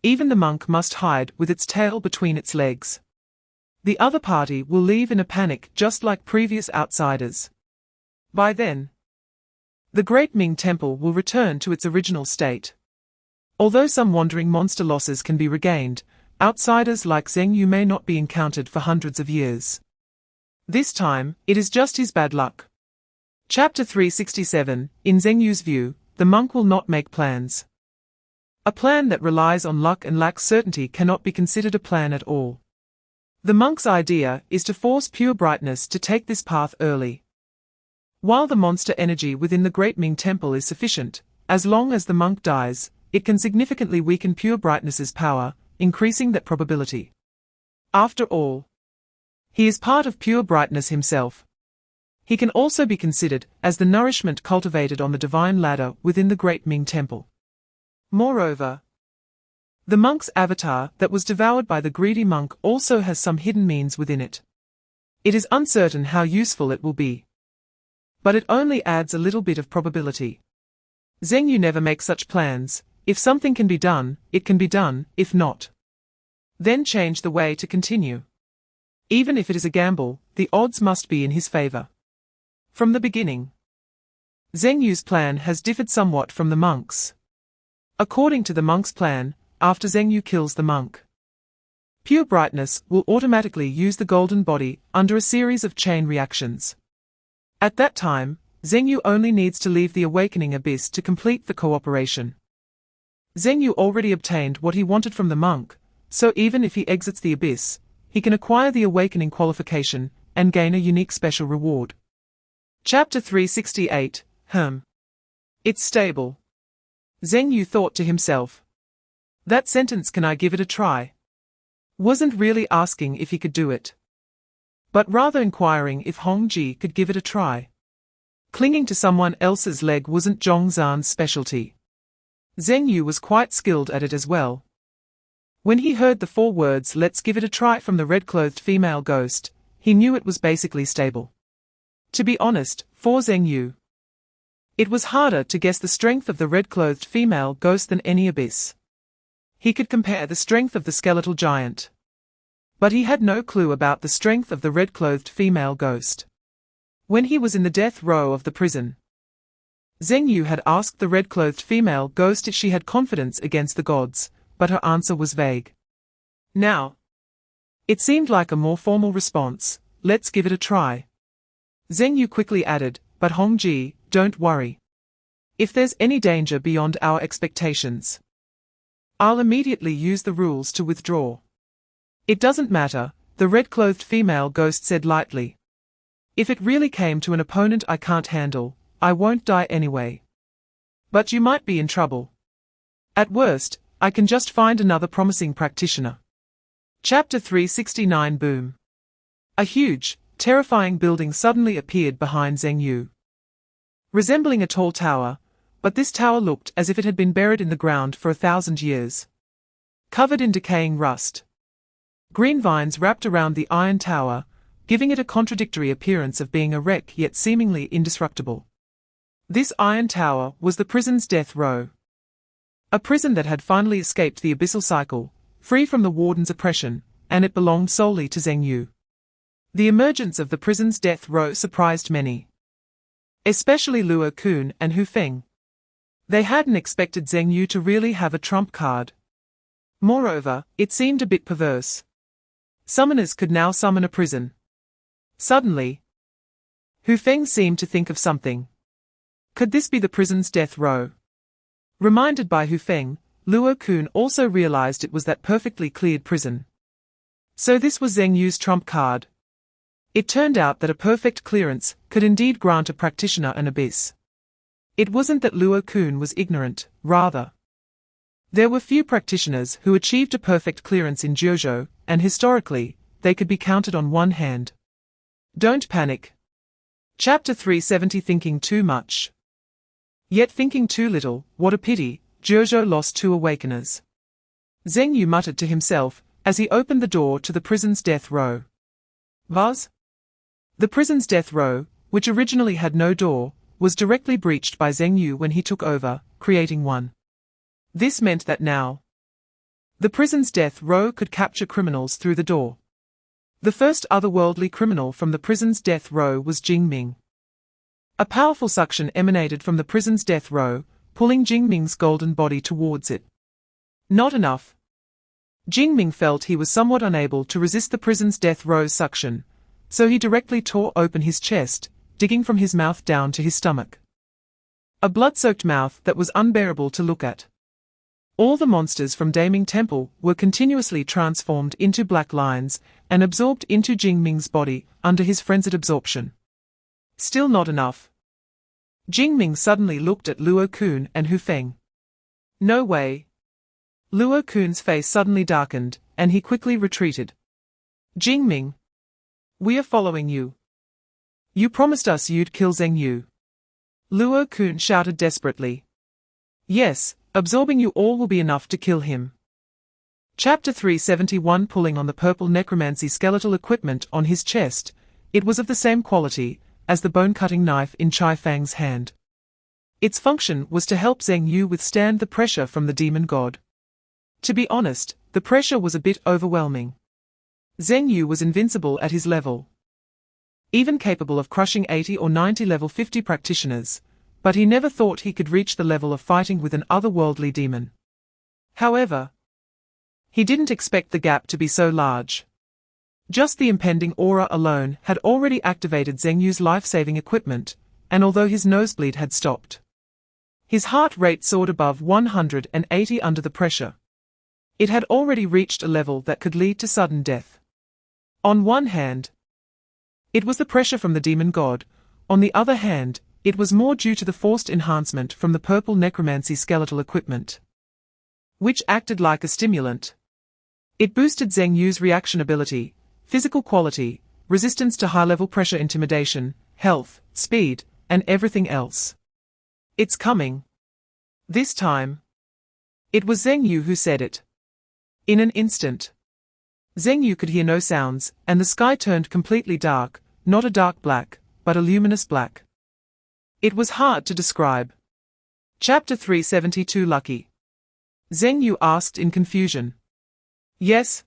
even the monk must hide with its tail between its legs. The other party will leave in a panic just like previous outsiders. By then, the Great Ming Temple will return to its original state. Although some wandering monster losses can be regained, outsiders like Zheng Yu may not be encountered for hundreds of years. This time, it is just his bad luck. Chapter 367. In Zheng Yu's view, the monk will not make plans. A plan that relies on luck and lacks certainty cannot be considered a plan at all. The monk's idea is to force Pure Brightness to take this path early. While the monster energy within the Great Ming Temple is sufficient, as long as the monk dies, it can significantly weaken Pure Brightness's power, increasing that probability. After all, he is part of pure brightness himself. He can also be considered as the nourishment cultivated on the divine ladder within the great Ming temple. Moreover, the monk's avatar that was devoured by the greedy monk also has some hidden means within it. It is uncertain how useful it will be, but it only adds a little bit of probability. Zheng Yu never makes such plans. If something can be done, it can be done. If not, then change the way to continue. Even if it is a gamble, the odds must be in his favor. From the beginning, Zheng Yu's plan has differed somewhat from the monk's. According to the monk's plan, after Zheng Yu kills the monk, pure brightness will automatically use the golden body under a series of chain reactions. At that time, Zheng Yu only needs to leave the awakening abyss to complete the cooperation. Zheng Yu already obtained what he wanted from the monk, so even if he exits the abyss, he can acquire the awakening qualification and gain a unique special reward. Chapter 368, It's stable. Zheng Yu thought to himself. That sentence, "Can I give it a try?" wasn't really asking if he could do it, but rather inquiring if Hong Ji could give it a try. Clinging to someone else's leg wasn't Zhong Zan's specialty. Zheng Yu was quite skilled at it as well. When he heard the 4 words "let's give it a try" from the red-clothed female ghost, he knew it was basically stable. To be honest, for Zheng Yu, it was harder to guess the strength of the red-clothed female ghost than any abyss. He could compare the strength of the skeletal giant, but he had no clue about the strength of the red-clothed female ghost. When he was in the death row of the prison, Zheng Yu had asked the red-clothed female ghost if she had confidence against the gods, but her answer was vague. Now, it seemed like a more formal response. "Let's give it a try." Zheng Yu quickly added, "But Hong Ji, don't worry. If there's any danger beyond our expectations, I'll immediately use the rules to withdraw." "It doesn't matter," the red-clothed female ghost said lightly. "If it really came to an opponent I can't handle, I won't die anyway. But you might be in trouble. At worst, I can just find another promising practitioner." Chapter 369 Boom. A huge, terrifying building suddenly appeared behind Zheng Yu. Resembling a tall tower, but this tower looked as if it had been buried in the ground for 1,000 years. Covered in decaying rust. Green vines wrapped around the iron tower, giving it a contradictory appearance of being a wreck yet seemingly indestructible. This iron tower was the prison's death row. A prison that had finally escaped the abyssal cycle, free from the warden's oppression, and it belonged solely to Zheng Yu. The emergence of the prison's death row surprised many, especially Luo Kun and Hu Feng. They hadn't expected Zheng Yu to really have a trump card. Moreover, it seemed a bit perverse. Summoners could now summon a prison. Suddenly, Hu Feng seemed to think of something. Could this be the prison's death row? Reminded by Hu Feng, Luo Kun also realized it was that perfectly cleared prison. So this was Zheng Yu's trump card. It turned out that a perfect clearance could indeed grant a practitioner an abyss. It wasn't that Luo Kun was ignorant, rather. There were few practitioners who achieved a perfect clearance in Jiuzhou, and historically, they could be counted on one hand. Don't panic. Chapter 370 Thinking Too Much. Yet thinking too little, what a pity, Jiuzhou lost 2 awakeners. Zheng Yu muttered to himself, as he opened the door to the prison's death row. Vaz? The prison's death row, which originally had no door, was directly breached by Zheng Yu when he took over, creating one. This meant that now, the prison's death row could capture criminals through the door. The first otherworldly criminal from the prison's death row was Jing Ming. A powerful suction emanated from the prison's death row, pulling Jing Ming's golden body towards it. Not enough. Jing Ming felt he was somewhat unable to resist the prison's death row's suction, so he directly tore open his chest, digging from his mouth down to his stomach. A blood-soaked mouth that was unbearable to look at. All the monsters from Daming Temple were continuously transformed into black lines and absorbed into Jing Ming's body under his frenzied absorption. Still not enough. Jing Ming suddenly looked at Luo Kun and Hu Feng. No way. Luo Kun's face suddenly darkened, and he quickly retreated. Jingming. We are following you. You promised us you'd kill Zheng Yu. Luo Kun shouted desperately. Yes, absorbing you all will be enough to kill him. Chapter 371. Pulling on the purple necromancy skeletal equipment on his chest, it was of the same quality as the bone-cutting knife in Chai Fang's hand. Its function was to help Zheng Yu withstand the pressure from the demon god. To be honest, the pressure was a bit overwhelming. Zheng Yu was invincible at his level, even capable of crushing 80 or 90 level 50 practitioners, but he never thought he could reach the level of fighting with an otherworldly demon. However, he didn't expect the gap to be so large. Just the impending aura alone had already activated Zheng Yu's life-saving equipment, and although his nosebleed had stopped, his heart rate soared above 180 under the pressure. It had already reached a level that could lead to sudden death. On one hand, it was the pressure from the demon god. On the other hand, it was more due to the forced enhancement from the purple necromancy skeletal equipment, which acted like a stimulant. It boosted Zheng Yu's reaction ability, physical quality, resistance to high-level pressure, intimidation, health, speed, and everything else. It's coming. This time, it was Zheng Yu who said it. In an instant, Zheng Yu could hear no sounds, and the sky turned completely dark, not a dark black, but a luminous black. It was hard to describe. Chapter 372. Lucky? Zheng Yu asked in confusion. Yes?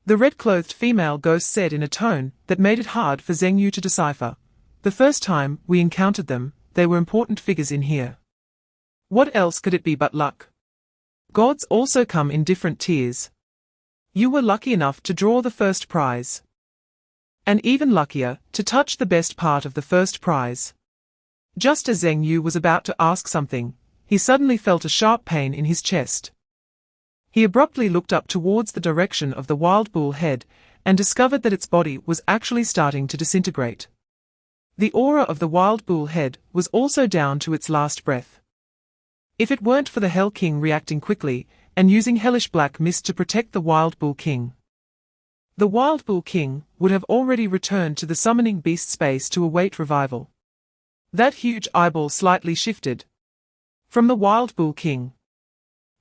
The red-clothed female ghost said in a tone that made it hard for Zheng Yu to decipher. The first time we encountered them, they were important figures in here. What else could it be but luck? Gods also come in different tiers. You were lucky enough to draw the first prize. And even luckier, to touch the best part of the first prize. Just as Zheng Yu was about to ask something, he suddenly felt a sharp pain in his chest. He abruptly looked up towards the direction of the wild bull head, and discovered that its body was actually starting to disintegrate. The aura of the wild bull head was also down to its last breath. If it weren't for the Hell King reacting quickly, and using hellish black mist to protect the wild bull king, the wild bull king would have already returned to the summoning beast space to await revival. That huge eyeball slightly shifted from the wild bull king.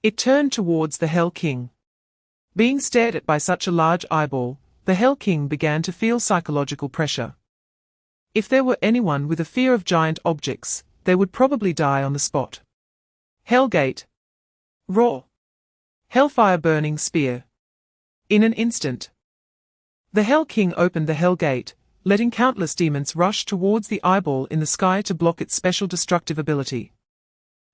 It turned towards the Hell King. Being stared at by such a large eyeball, the Hell King began to feel psychological pressure. If there were anyone with a fear of giant objects, they would probably die on the spot. Hellgate. Roar. Hellfire burning spear. In an instant, the Hell King opened the Hell Gate, letting countless demons rush towards the eyeball in the sky to block its special destructive ability.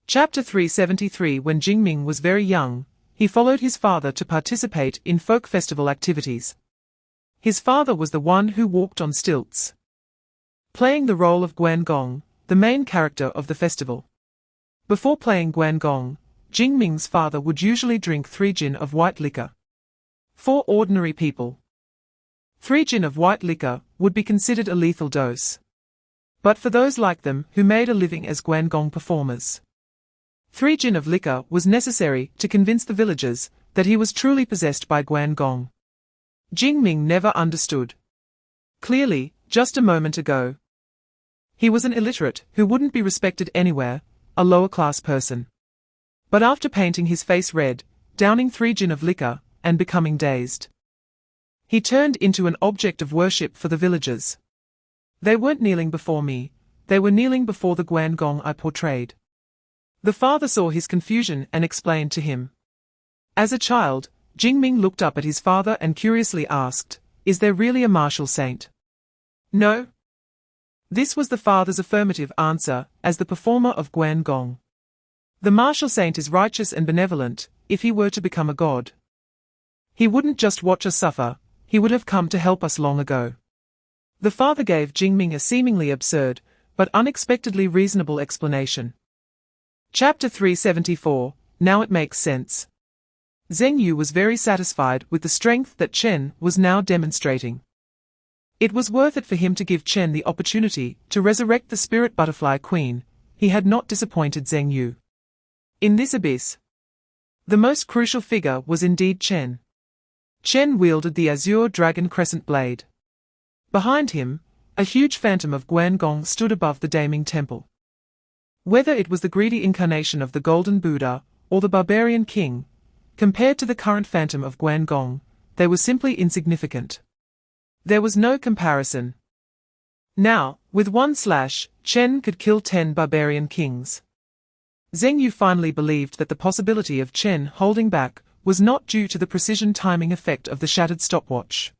Chapter 373. When Jingming was very young, he followed his father to participate in folk festival activities. His father was the one who walked on stilts, playing the role of Guangong, the main character of the festival. Before playing Guangong, Jingming's father would usually drink 3 gin of white liquor. For ordinary people, 3 gin of white liquor would be considered a lethal dose. But for those like them who made a living as Guangong performers, 3 gin of liquor was necessary to convince the villagers that he was truly possessed by Guangong. Jingming never understood. Clearly, just a moment ago, he was an illiterate who wouldn't be respected anywhere, a lower-class person. But after painting his face red, downing 3 gin of liquor, and becoming dazed, he turned into an object of worship for the villagers. They weren't kneeling before me, they were kneeling before the Guangong I portrayed. The father saw his confusion and explained to him. As a child, Jingming looked up at his father and curiously asked, "Is there really a martial saint?" "No." This was the father's affirmative answer, as the performer of Guangong. The martial saint is righteous and benevolent. If he were to become a god, he wouldn't just watch us suffer, he would have come to help us long ago. The father gave Jingming a seemingly absurd, but unexpectedly reasonable explanation. Chapter 374. Now it makes sense. Zheng Yu was very satisfied with the strength that Chen was now demonstrating. It was worth it for him to give Chen the opportunity to resurrect the spirit butterfly queen. He had not disappointed Zheng Yu. In this abyss, the most crucial figure was indeed Chen. Chen wielded the azure dragon crescent blade. Behind him, a huge phantom of Guangong stood above the Daming Temple. Whether it was the greedy incarnation of the Golden Buddha, or the barbarian king, compared to the current phantom of Guangong, they were simply insignificant. There was no comparison. Now, with one slash, Chen could kill 10 barbarian kings. Zheng Yu finally believed that the possibility of Chen holding back was not due to the precision timing effect of the shattered stopwatch.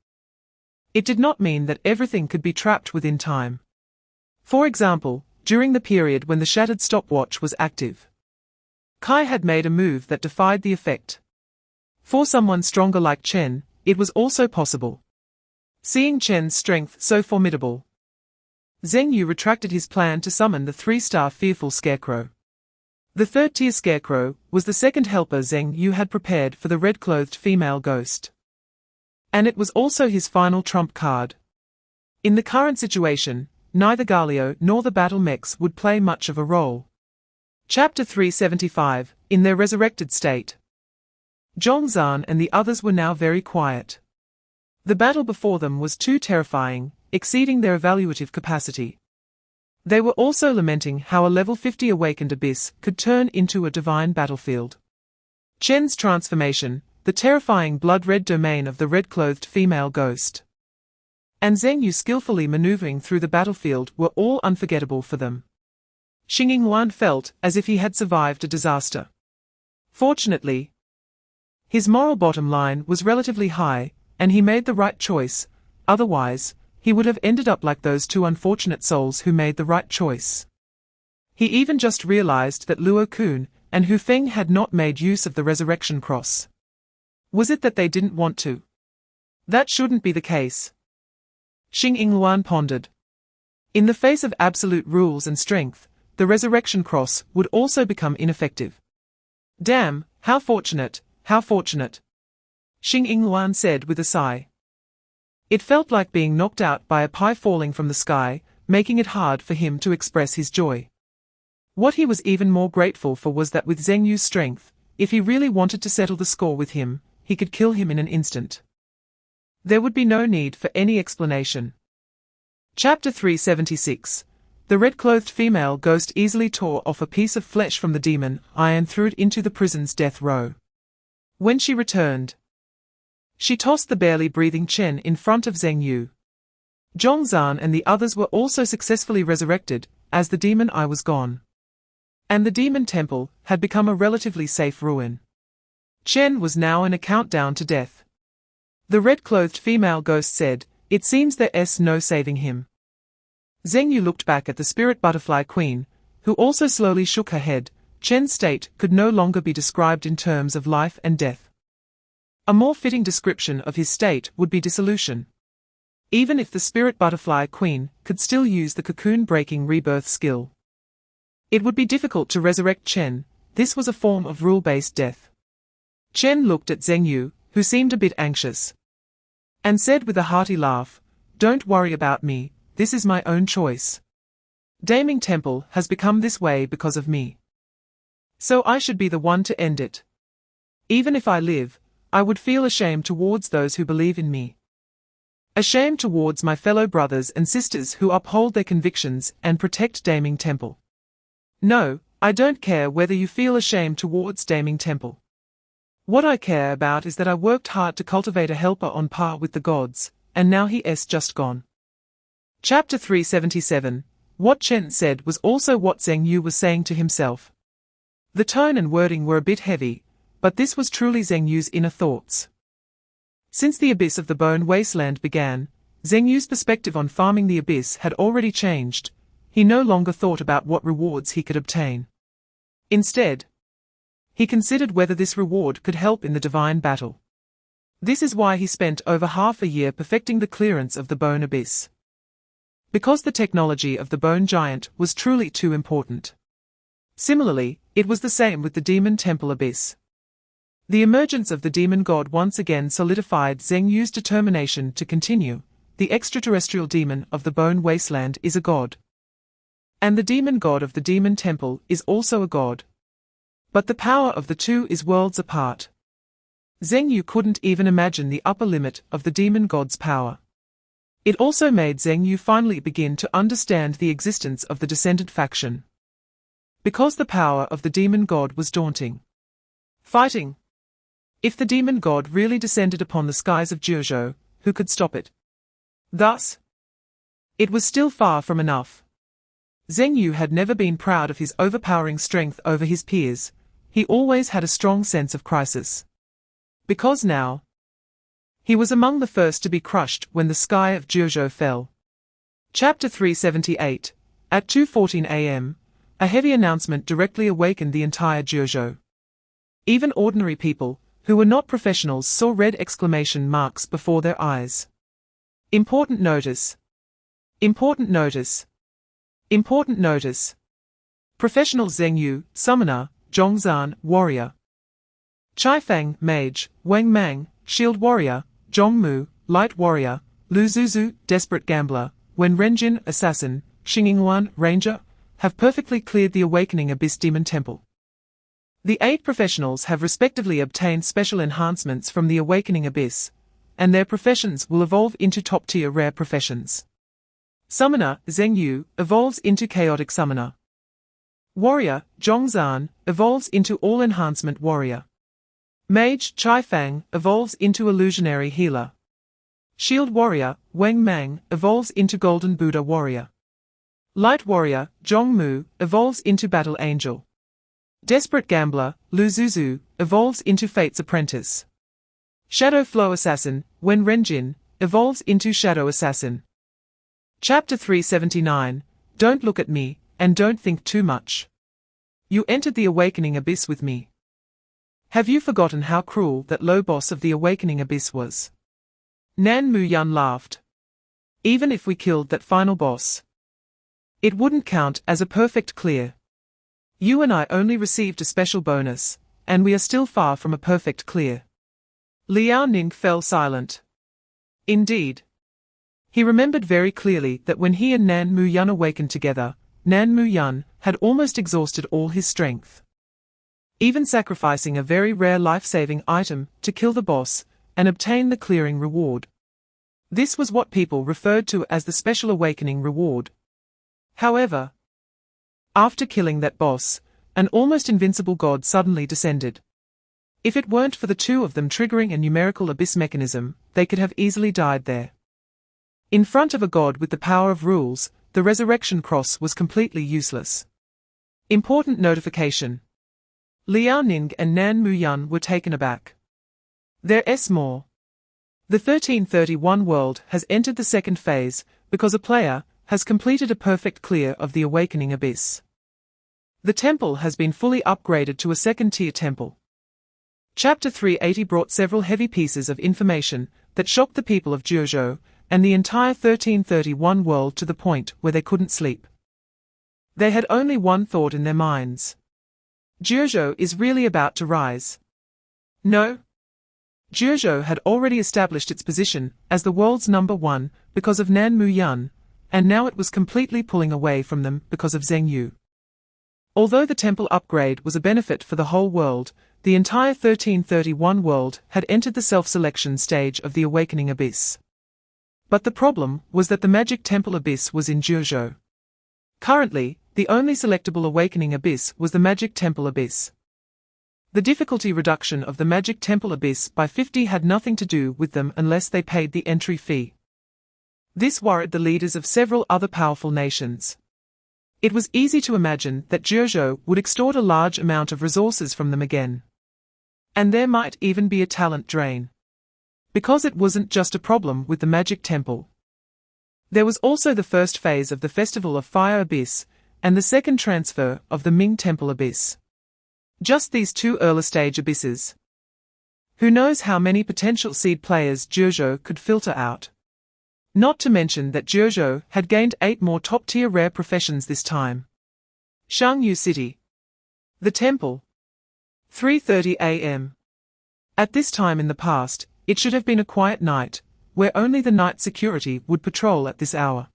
It did not mean that everything could be trapped within time. For example, during the period when the shattered stopwatch was active, Kai had made a move that defied the effect. For someone stronger like Chen, it was also possible. Seeing Chen's strength so formidable, Zheng Yu retracted his plan to summon the 3-star Fearful Scarecrow. The 3rd-tier Scarecrow was the second helper Zheng Yu had prepared for the red-clothed female ghost. And it was also his final trump card. In the current situation, neither Galio nor the battle mechs would play much of a role. Chapter 375, in their resurrected state. Zhongzhan and the others were now very quiet. The battle before them was too terrifying, exceeding their evaluative capacity. They were also lamenting how a level 50 awakened abyss could turn into a divine battlefield. Chen's transformation, the terrifying blood-red domain of the red-clothed female ghost, and Zheng Yu skillfully maneuvering through the battlefield were all unforgettable for them. Xing felt as if he had survived a disaster. Fortunately, his moral bottom line was relatively high, and he made the right choice, otherwise, he would have ended up like those 2 unfortunate souls who made the right choice. He even just realized that Luo Kun and Hu Feng had not made use of the resurrection cross. Was it that they didn't want to? That shouldn't be the case. Xing pondered. In the face of absolute rules and strength, the resurrection cross would also become ineffective. Damn, how fortunate, how fortunate. Xing said with a sigh. It felt like being knocked out by a pie falling from the sky, making it hard for him to express his joy. What he was even more grateful for was that with Zheng Yu's strength, if he really wanted to settle the score with him, he could kill him in an instant. There would be no need for any explanation. Chapter 376. The red-clothed female ghost easily tore off a piece of flesh from the demon eye and threw it into the prison's death row. When she returned, she tossed the barely breathing Chen in front of Zheng Yu. Zhongzhan and the others were also successfully resurrected, as the demon eye was gone. And the demon temple had become a relatively safe ruin. Chen was now in a countdown to death. The red-clothed female ghost said, "It seems there's no saving him." Zheng Yu looked back at the spirit butterfly queen, who also slowly shook her head. Chen's state could no longer be described in terms of life and death. A more fitting description of his state would be dissolution. Even if the spirit butterfly queen could still use the cocoon-breaking rebirth skill, it would be difficult to resurrect Chen. This was a form of rule-based death. Chen looked at Zheng Yu, who seemed a bit anxious, and said with a hearty laugh, "Don't worry about me, this is my own choice. Daming Temple has become this way because of me. So I should be the one to end it. Even if I live, I would feel ashamed towards those who believe in me. Ashamed towards my fellow brothers and sisters who uphold their convictions and protect Daming Temple. No, I don't care whether you feel ashamed towards Daming Temple. What I care about is that I worked hard to cultivate a helper on par with the gods, and now he's just gone." Chapter 377. What Chen said was also what Zheng Yu was saying to himself. The tone and wording were a bit heavy, but this was truly Zheng Yu's inner thoughts. Since the abyss of the Bone Wasteland began, Zheng Yu's perspective on farming the abyss had already changed. He no longer thought about what rewards he could obtain. Instead, he considered whether this reward could help in the divine battle. This is why he spent over half a year perfecting the clearance of the Bone Abyss. Because the technology of the Bone Giant was truly too important. Similarly, it was the same with the Demon Temple Abyss. The emergence of the demon god once again solidified Zheng Yu's determination to continue. The extraterrestrial demon of the Bone Wasteland is a god. And the demon god of the Demon Temple is also a god. But the power of the two is worlds apart. Zheng Yu couldn't even imagine the upper limit of the demon god's power. It also made Zheng Yu finally begin to understand the existence of the descendant faction. Because the power of the demon god was daunting. Fighting. If the demon god really descended upon the skies of Jiuzhou, who could stop it? Thus, it was still far from enough. Zheng Yu had never been proud of his overpowering strength over his peers. He always had a strong sense of crisis. Because now, he was among the first to be crushed when the sky of Jiuzhou fell. Chapter 378. At 2:14 a.m., a heavy announcement directly awakened the entire Jiuzhou. Even ordinary people, who were not professionals, saw red exclamation marks before their eyes. Important notice. Important notice. Important notice. Professional Zheng Yu, Summoner, Zhongzhan, Warrior. Chai Fang, Mage, Wang Mang, Shield Warrior, Zhong Mu, Light Warrior, Lu Zuzu, Desperate Gambler, Wen Renjin, Assassin, Xingyuan, Ranger, have perfectly cleared the Awakening Abyss Demon Temple. The 8 professionals have respectively obtained special enhancements from the Awakening Abyss, and their professions will evolve into top-tier rare professions. Summoner, Zheng Yu, evolves into Chaotic Summoner. Warrior, Zhongzhan, evolves into All-Enhancement Warrior. Mage, Chai Fang, evolves into Illusionary Healer. Shield Warrior, Wang Mang, evolves into Golden Buddha Warrior. Light Warrior, Zhong Mu, evolves into Battle Angel. Desperate Gambler, Lu Zuzu, evolves into Fate's Apprentice. Shadow Flow Assassin, Wen Renjin, evolves into Shadow Assassin. Chapter 379. Don't look at me, and don't think too much. You entered the Awakening Abyss with me. Have you forgotten how cruel that low boss of the Awakening Abyss was? Nan Muyun laughed. Even if we killed that final boss, it wouldn't count as a perfect clear. You and I only received a special bonus, and we are still far from a perfect clear. Liao Ning fell silent. Indeed. He remembered very clearly that when he and Nan Muyun awakened together, Nan Muyun had almost exhausted all his strength. Even sacrificing a very rare life-saving item to kill the boss and obtain the clearing reward. This was what people referred to as the Special Awakening Reward. However, after killing that boss, an almost invincible god suddenly descended. If it weren't for the two of them triggering a numerical abyss mechanism, they could have easily died there. In front of a god with the power of rules, the resurrection cross was completely useless. Important notification. Liao Ning and Nan Muyun were taken aback. There's more. The 1331 world has entered the second phase, because a player has completed a perfect clear of the Awakening Abyss. The temple has been fully upgraded to a second-tier temple. Chapter 380 brought several heavy pieces of information that shocked the people of Jiuzhou and the entire 1331 world to the point where they couldn't sleep. They had only one thought in their minds. Jiuzhou is really about to rise. No. Jiuzhou had already established its position as the world's number one because of Nan Muyun, and now it was completely pulling away from them because of Zheng Yu. Although the temple upgrade was a benefit for the whole world, the entire 1331 world had entered the self-selection stage of the Awakening Abyss. But the problem was that the Magic Temple Abyss was in Jiuzhou. Currently, the only selectable Awakening Abyss was the Magic Temple Abyss. The difficulty reduction of the Magic Temple Abyss by 50 had nothing to do with them unless they paid the entry fee. This worried the leaders of several other powerful nations. It was easy to imagine that Jiuzhou would extort a large amount of resources from them again. And there might even be a talent drain. Because it wasn't just a problem with the Magic Temple. There was also the first phase of the Festival of Fire Abyss, and the second transfer of the Ming Temple Abyss. Just these two early-stage abysses. Who knows how many potential seed players Jiuzhou could filter out. Not to mention that Jiuzhou had gained 8 more top-tier rare professions this time. Shangyu City. The Temple. 3:30 a.m. At this time in the past, it should have been a quiet night, where only the night security would patrol at this hour.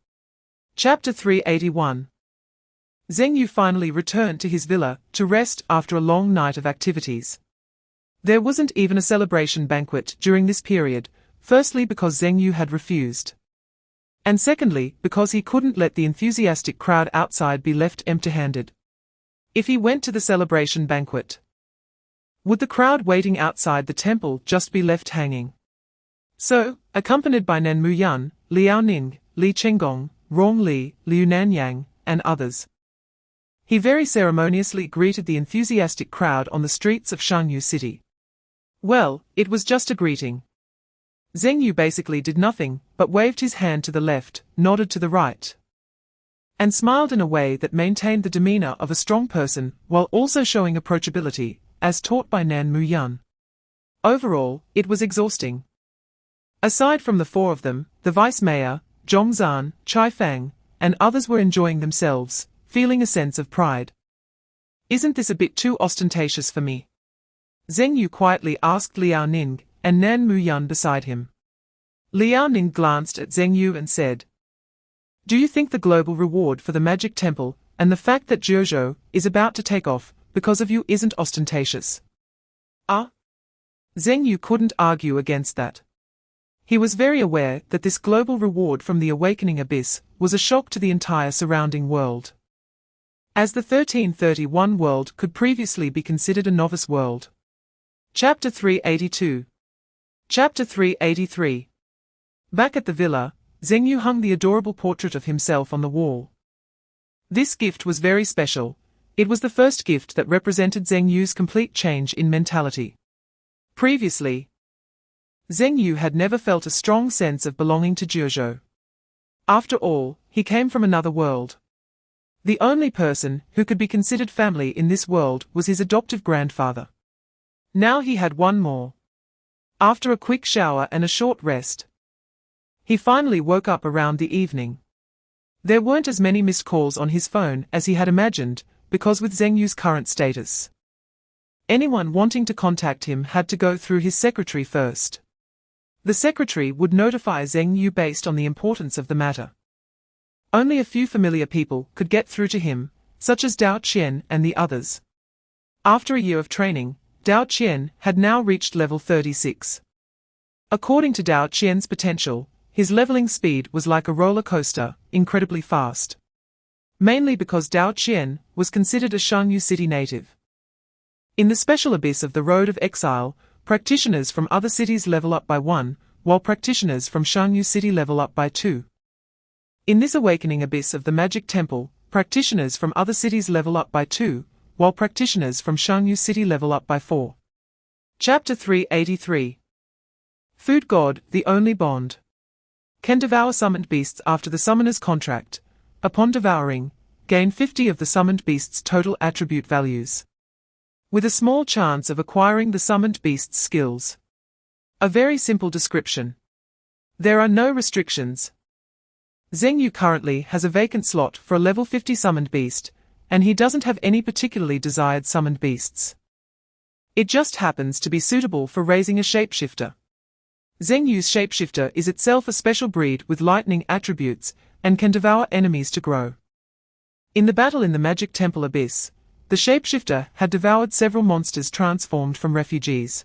Chapter 381. Zheng Yu finally returned to his villa to rest after a long night of activities. There wasn't even a celebration banquet during this period, firstly because Zheng Yu had refused. And secondly, because he couldn't let the enthusiastic crowd outside be left empty-handed. If he went to the celebration banquet, would the crowd waiting outside the temple just be left hanging? So, accompanied by Nen Muyuan, Liao Ning, Li Chenggong, Rong Li, Liu Nanyang, and others, he very ceremoniously greeted the enthusiastic crowd on the streets of Shangyu City. Well, it was just a greeting. Zheng Yu basically did nothing but waved his hand to the left, nodded to the right, and smiled in a way that maintained the demeanor of a strong person while also showing approachability, as taught by Nan Muyuan. Overall, it was exhausting. Aside from the four of them, the vice mayor, Zhong Zhan, Chai Fang, and others were enjoying themselves, feeling a sense of pride. Isn't this a bit too ostentatious for me? Zheng Yu quietly asked Liao Ning and Nan Muyuan beside him. Liao Ning glanced at Zheng Yu and said, "Do you think the global reward for the magic temple and the fact that Jiuzhou is about to take off because of you isn't ostentatious?" Zheng Yu couldn't argue against that. He was very aware that this global reward from the awakening abyss was a shock to the entire surrounding world, as the 1331 world could previously be considered a novice world. Chapter 382. Chapter 383. Back at the villa, Zheng Yu hung the adorable portrait of himself on the wall. This gift was very special. It was the first gift that represented Zheng Yu's complete change in mentality. Previously, Zheng Yu had never felt a strong sense of belonging to Jiuzhou. After all, he came from another world. The only person who could be considered family in this world was his adoptive grandfather. Now he had one more. After a quick shower and a short rest, he finally woke up around the evening. There weren't as many missed calls on his phone as he had imagined, because with Zheng Yu's current status, anyone wanting to contact him had to go through his secretary first. The secretary would notify Zheng Yu based on the importance of the matter. Only a few familiar people could get through to him, such as Dao Qian and the others. After a year of training, Dao Qian had now reached level 36. According to Dao Qian's potential, his leveling speed was like a roller coaster, incredibly fast. Mainly because Dao Qian was considered a Shangyu City native. In the special abyss of the Road of Exile, practitioners from other cities level up by 1, while practitioners from Shangyu City level up by 2. In this awakening abyss of the Magic Temple, practitioners from other cities level up by 2, while practitioners from Shangyu City level up by 4. Chapter 383. Food God, the only bond. Can devour summoned beasts after the summoner's contract. Upon devouring, gain 50 of the summoned beast's total attribute values, with a small chance of acquiring the summoned beast's skills. A very simple description. There are no restrictions. Zheng Yu currently has a vacant slot for a level 50 summoned beast, and he doesn't have any particularly desired summoned beasts. It just happens to be suitable for raising a shapeshifter. Zheng Yu's shapeshifter is itself a special breed with lightning attributes, and can devour enemies to grow. In the battle in the Magic Temple Abyss, the shapeshifter had devoured several monsters transformed from refugees.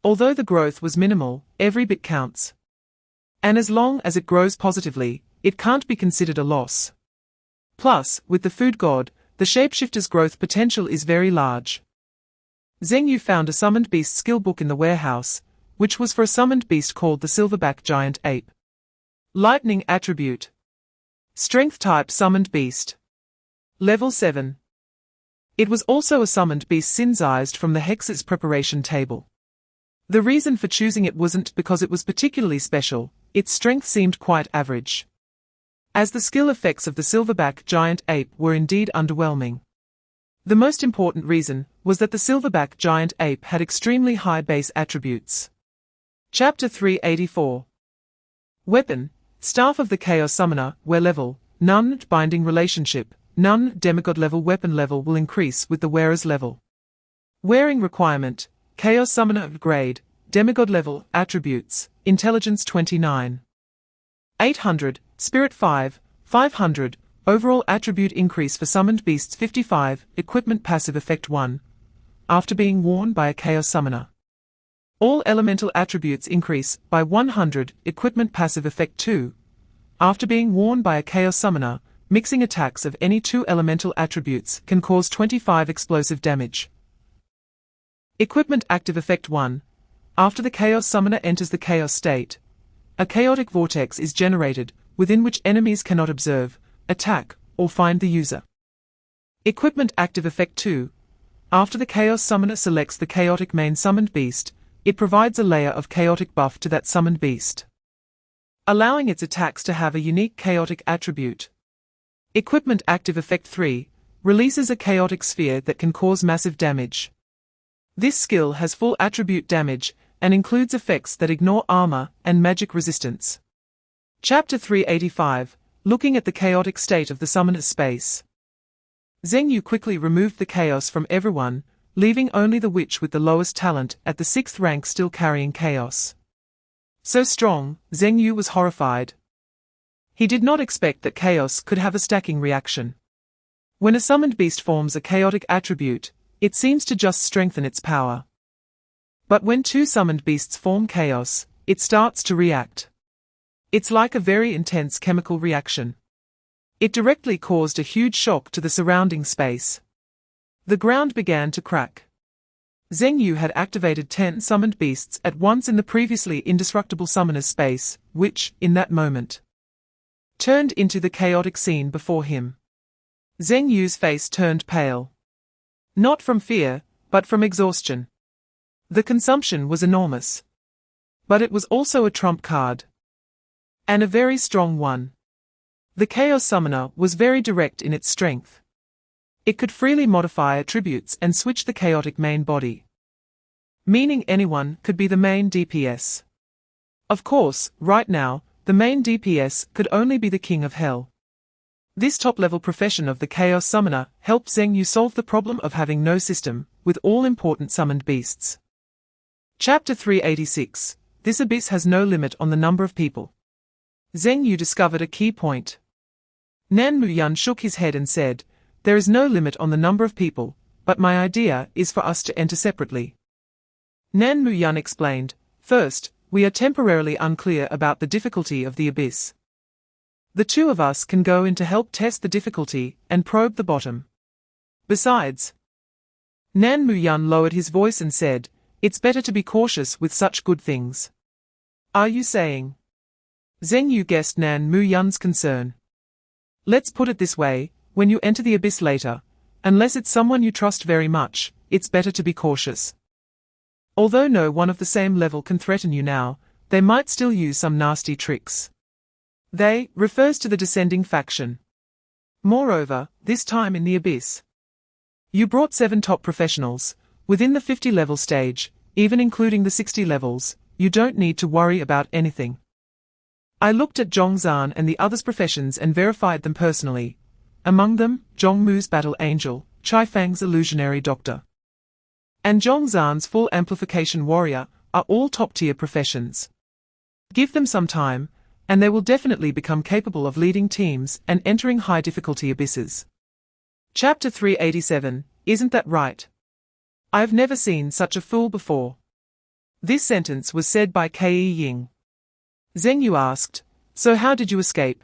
Although the growth was minimal, every bit counts. And as long as it grows positively, it can't be considered a loss. Plus, with the food god, the shapeshifter's growth potential is very large. Zheng Yu found a summoned beast skill book in the warehouse, which was for a summoned beast called the silverback giant ape. Lightning attribute. Strength type summoned beast. Level 7. It was also a summoned beast synthesized from the Hex's preparation table. The reason for choosing it wasn't because it was particularly special, its strength seemed quite average, as the skill effects of the silverback giant ape were indeed underwhelming. The most important reason was that the silverback giant ape had extremely high base attributes. Chapter 384. Weapon, Staff of the Chaos Summoner, wear level, none, binding relationship, none, demigod level weapon level will increase with the wearer's level. Wearing requirement, Chaos Summoner grade, demigod level, attributes, intelligence 29. 800, spirit 5, 500, overall attribute increase for summoned beasts 55, equipment passive effect 1. after being worn by a Chaos Summoner. All elemental attributes increase by 100. Equipment passive effect 2. After being worn by a Chaos Summoner, mixing attacks of any 2 elemental attributes can cause 25 explosive damage. Equipment active effect 1. After the Chaos Summoner enters the Chaos state, a chaotic vortex is generated, within which enemies cannot observe, attack, or find the user. Equipment active effect 2. After the Chaos Summoner selects the chaotic main summoned beast, it provides a layer of chaotic buff to that summoned beast, allowing its attacks to have a unique chaotic attribute. Equipment active effect 3. Releases a chaotic sphere that can cause massive damage. This skill has full attribute damage, and includes effects that ignore armor and magic resistance. Chapter 385, Looking at the chaotic state of the summoner's space. Zheng Yu quickly removed the chaos from everyone, leaving only the witch with the lowest talent at the 6th rank still carrying chaos. So strong, Zheng Yu was horrified. He did not expect that chaos could have a stacking reaction. When a summoned beast forms a chaotic attribute, it seems to just strengthen its power. But when 2 summoned beasts form chaos, it starts to react. It's like a very intense chemical reaction. It directly caused a huge shock to the surrounding space. The ground began to crack. Zheng Yu had activated 10 summoned beasts at once in the previously indestructible summoner's space, which, in that moment, turned into the chaotic scene before him. Zheng Yu's face turned pale. Not from fear, but from exhaustion. The consumption was enormous. But it was also a trump card. And a very strong one. The Chaos Summoner was very direct in its strength. It could freely modify attributes and switch the chaotic main body, meaning anyone could be the main DPS. Of course, right now, the main DPS could only be the King of Hell. This top-level profession of the Chaos Summoner helped Zheng Yu solve the problem of having no system, with all important summoned beasts. Chapter 386. This abyss has no limit on the number of people. Zheng Yu discovered a key point. Nan Muyun shook his head and said, "There is no limit on the number of people, but my idea is for us to enter separately." Nan Muyun explained, "First, we are temporarily unclear about the difficulty of the abyss. The 2 of us can go in to help test the difficulty and probe the bottom. Besides," Nan Muyun lowered his voice and said, "It's better to be cautious with such good things." "Are you saying?" Zheng Yu guessed Nan Muyun's concern. "Let's put it this way, when you enter the abyss later, unless it's someone you trust very much, it's better to be cautious. Although no one of the same level can threaten you now, they might still use some nasty tricks. They refers to the descending faction. Moreover, this time in the abyss, you brought 7 top professionals. Within the 50 level stage, even including the 60 levels, you don't need to worry about anything. I looked at Zhongzhan and the others' professions and verified them personally. Among them, Zhongmu's battle angel, Chaifang's illusionary doctor, and Zhongzhan's full amplification warrior are all top-tier professions. Give them some time, and they will definitely become capable of leading teams and entering high-difficulty abysses." Chapter 387, Isn't that right? I've never seen such a fool before. This sentence was said by Ke Ying. Zheng Yu asked, "So how did you escape?"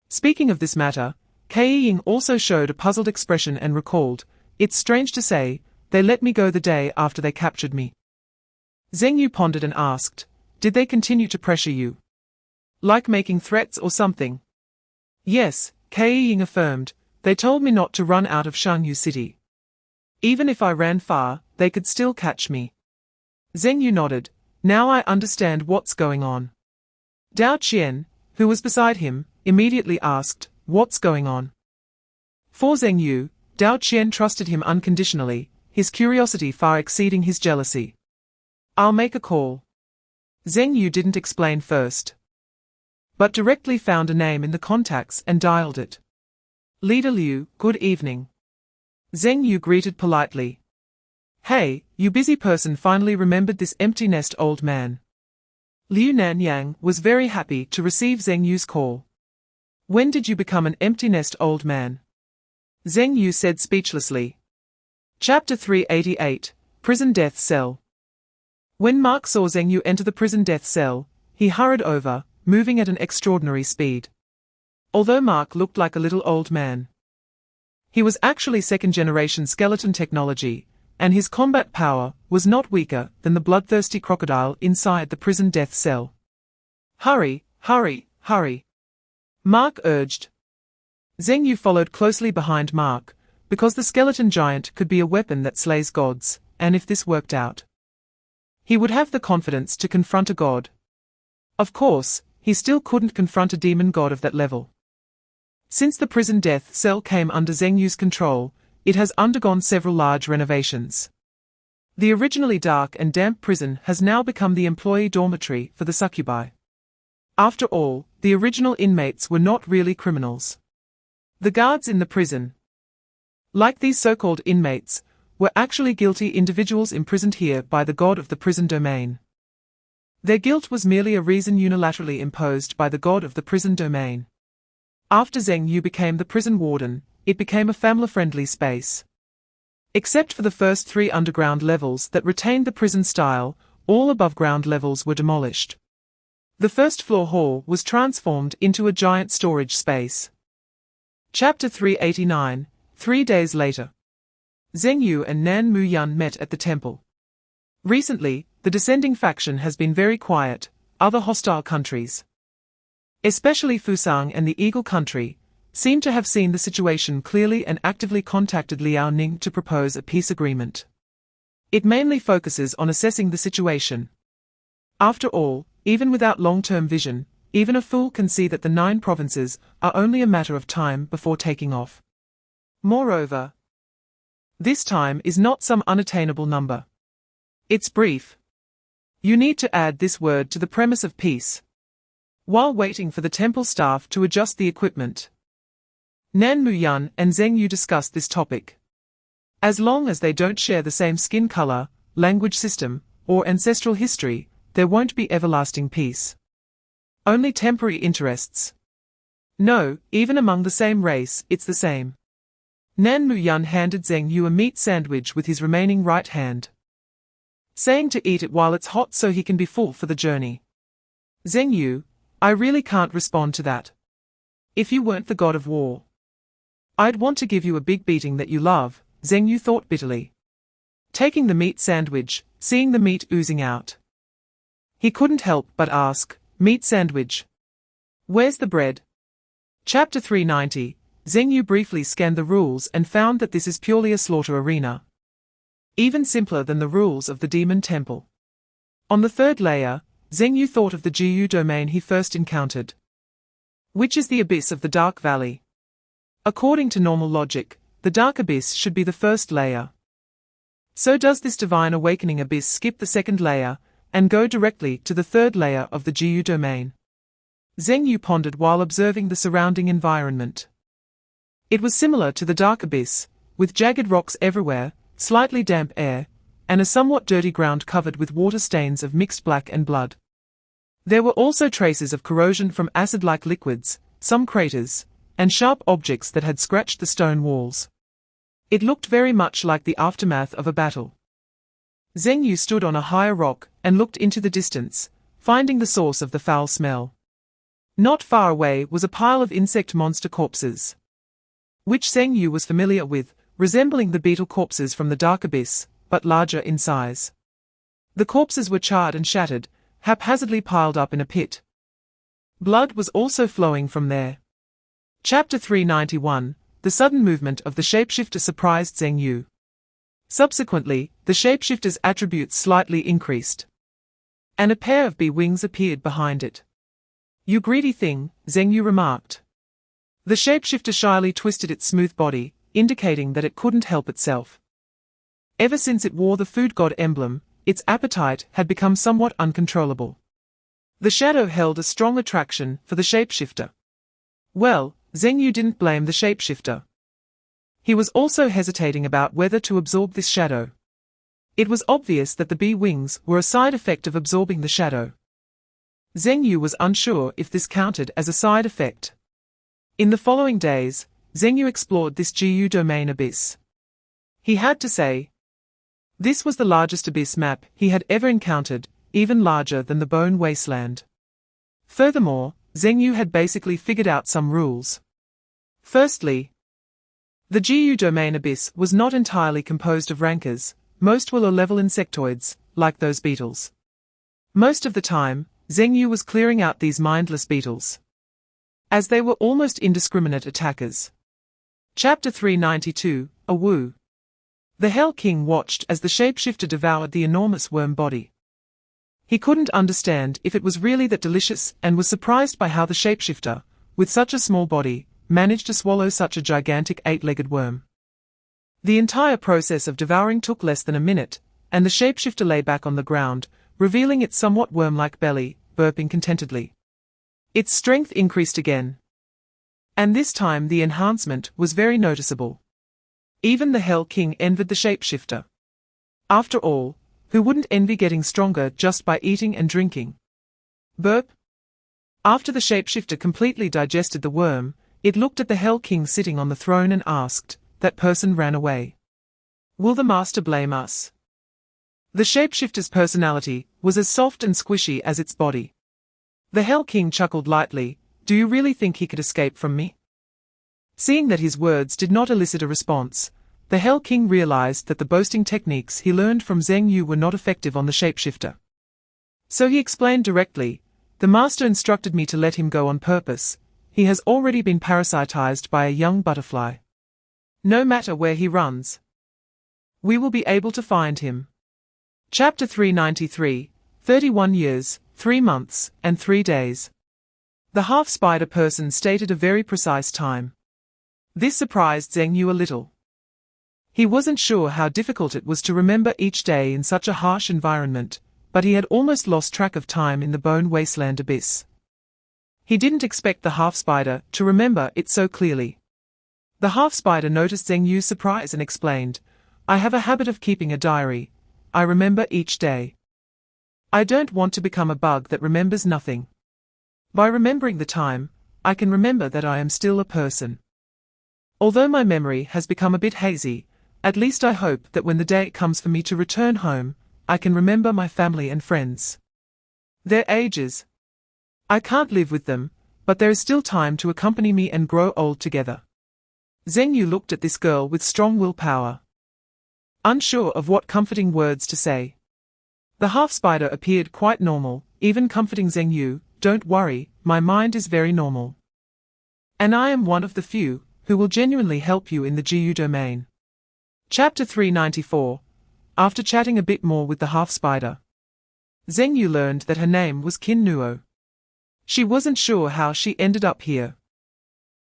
Speaking of this matter, Ke Ying also showed a puzzled expression and recalled, "It's strange to say, they let me go the day after they captured me." Zheng Yu pondered and asked, "Did they continue to pressure you? Like making threats or something?" "Yes," Ke Ying affirmed, "they told me not to run out of Shangyu City. Even if I ran far, they could still catch me." Zheng Yu nodded. "Now I understand what's going on." Dao Qian, who was beside him, immediately asked, "What's going on?" For Zheng Yu, Dao Qian trusted him unconditionally, his curiosity far exceeding his jealousy. "I'll make a call." Zheng Yu didn't explain first, but directly found a name in the contacts and dialed it. "Leader Liu, good evening." Zheng Yu greeted politely. "Hey, you busy person finally remembered this empty nest old man." Liu Nanyang was very happy to receive Zheng Yu's call. "When did you become an empty nest old man?" Zheng Yu said speechlessly. Chapter 388, Prison Death Cell. When Mark saw Zheng Yu enter the prison death cell, he hurried over, moving at an extraordinary speed. Although Mark looked like a little old man, he was actually second-generation skeleton technology, and his combat power was not weaker than the bloodthirsty crocodile inside the prison death cell. "Hurry, hurry, hurry," Mark urged. Zheng Yu followed closely behind Mark, because the skeleton giant could be a weapon that slays gods, and if this worked out, he would have the confidence to confront a god. Of course, he still couldn't confront a demon god of that level. Since the prison death cell came under Zheng Yu's control, it has undergone several large renovations. The originally dark and damp prison has now become the employee dormitory for the succubi. After all, the original inmates were not really criminals. The guards in the prison, like these so-called inmates, were actually guilty individuals imprisoned here by the god of the prison domain. Their guilt was merely a reason unilaterally imposed by the god of the prison domain. After Zheng Yu became the prison warden, it became a family-friendly space. Except for the first 3 underground levels that retained the prison style, all above-ground levels were demolished. The first-floor hall was transformed into a giant storage space. Chapter 389, 3 days later. Zheng Yu and Nan Muyun met at the temple. Recently, the descending faction has been very quiet. Other hostile countries, especially Fusang and the Eagle country, seem to have seen the situation clearly and actively contacted Liao Ning to propose a peace agreement. It mainly focuses on assessing the situation. After all, even without long-term vision, even a fool can see that the 9 provinces are only a matter of time before taking off. Moreover, this time is not some unattainable number. It's brief. You need to add this word to the premise of peace. While waiting for the temple staff to adjust the equipment, Nan Muyun and Zheng Yu discussed this topic. As long as they don't share the same skin color, language system, or ancestral history, there won't be everlasting peace. Only temporary interests. No, even among the same race, it's the same. Nan Muyun handed Zheng Yu a meat sandwich with his remaining right hand, saying to eat it while it's hot so he can be full for the journey. Zheng Yu, I really can't respond to that. If you weren't the god of war, I'd want to give you a big beating that you love, Zheng Yu thought bitterly. Taking the meat sandwich, seeing the meat oozing out, he couldn't help but ask, meat sandwich, where's the bread? Chapter 390, Zheng Yu briefly scanned the rules and found that this is purely a slaughter arena. Even simpler than the rules of the demon temple. On the 3rd layer, Zheng Yu thought of the Jiyu domain he first encountered, which is the abyss of the Dark Valley. According to normal logic, the Dark Abyss should be the 1st layer. So does this Divine Awakening Abyss skip the 2nd layer, and go directly to the 3rd layer of the Jiyu domain? Zheng Yu pondered while observing the surrounding environment. It was similar to the Dark Abyss, with jagged rocks everywhere, slightly damp air, and a somewhat dirty ground covered with water stains of mixed black and blood. There were also traces of corrosion from acid-like liquids, some craters, and sharp objects that had scratched the stone walls. It looked very much like the aftermath of a battle. Zheng Yu stood on a higher rock and looked into the distance, finding the source of the foul smell. Not far away was a pile of insect monster corpses, which Zheng Yu was familiar with, resembling the beetle corpses from the Dark Abyss, but larger in size. The corpses were charred and shattered, haphazardly piled up in a pit. Blood was also flowing from there. Chapter 391, The sudden movement of the shapeshifter surprised Zheng Yu. Subsequently, the shapeshifter's attributes slightly increased, and a pair of bee wings appeared behind it. You greedy thing, Zheng Yu remarked. The shapeshifter shyly twisted its smooth body, indicating that it couldn't help itself. Ever since it wore the food god emblem, its appetite had become somewhat uncontrollable. The shadow held a strong attraction for the shapeshifter. Well, Zheng Yu didn't blame the shapeshifter. He was also hesitating about whether to absorb this shadow. It was obvious that the bee wings were a side effect of absorbing the shadow. Zheng Yu was unsure if this counted as a side effect. In the following days, Zheng Yu explored this Jiyu domain abyss. He had to say. This was the largest abyss map he had ever encountered, even larger than the Bone Wasteland. Furthermore, Zheng Yu had basically figured out some rules. Firstly, the GU domain abyss was not entirely composed of rankers, most were low-level insectoids, like those beetles. Most of the time, Zheng Yu was clearing out these mindless beetles, as they were almost indiscriminate attackers. Chapter 392, A Wu. The Hell King watched as the shapeshifter devoured the enormous worm body. He couldn't understand if it was really that delicious and was surprised by how the shapeshifter, with such a small body, managed to swallow such a gigantic 8-legged worm. The entire process of devouring took less than a minute, and the shapeshifter lay back on the ground, revealing its somewhat worm-like belly, burping contentedly. Its strength increased again. And this time the enhancement was very noticeable. Even the Hell King envied the shapeshifter. After all, who wouldn't envy getting stronger just by eating and drinking? Burp. After the shapeshifter completely digested the worm, it looked at the Hell King sitting on the throne and asked, "That person ran away. Will the master blame us?" The shapeshifter's personality was as soft and squishy as its body. The Hell King chuckled lightly. "Do you really think he could escape from me?" Seeing that his words did not elicit a response, the Hell King realized that the boasting techniques he learned from Zheng Yu were not effective on the shapeshifter. So he explained directly, "The master instructed me to let him go on purpose. He has already been parasitized by a young butterfly. No matter where he runs, we will be able to find him." Chapter 393, 31 years, 3 months, and 3 days. The half-spider person stated a very precise time. This surprised Zheng Yu a little. He wasn't sure how difficult it was to remember each day in such a harsh environment, but he had almost lost track of time in the Bone Wasteland abyss. He didn't expect the half-spider to remember it so clearly. The half-spider noticed Zheng Yu's surprise and explained, "I have a habit of keeping a diary. I remember each day. I don't want to become a bug that remembers nothing. By remembering the time, I can remember that I am still a person. Although my memory has become a bit hazy, at least I hope that when the day comes for me to return home, I can remember my family and friends. Their ages. I can't live with them, but there is still time to accompany me and grow old together." Zheng Yu looked at this girl with strong willpower, unsure of what comforting words to say. The half-spider appeared quite normal, even comforting Zheng Yu, "Don't worry, my mind is very normal. And I am one of the few who will genuinely help you in the GU domain." Chapter 394. After chatting a bit more with the half-spider, Zheng Yu learned that her name was Qin Nuo. She wasn't sure how she ended up here.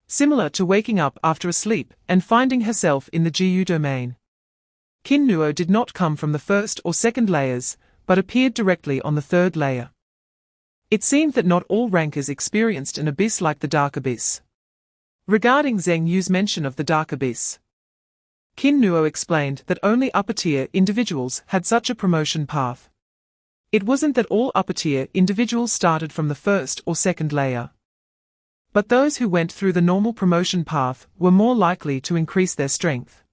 Similar to waking up after a sleep and finding herself in the GU domain. Qin Nuo did not come from the first or second layers, but appeared directly on the third layer. It seemed that not all rankers experienced an abyss like the Dark Abyss. Regarding Zheng Yu's mention of the Dark Abyss, Qin Nuo explained that only upper-tier individuals had such a promotion path. It wasn't that all upper-tier individuals started from the first or second layer. But those who went through the normal promotion path were more likely to increase their strength.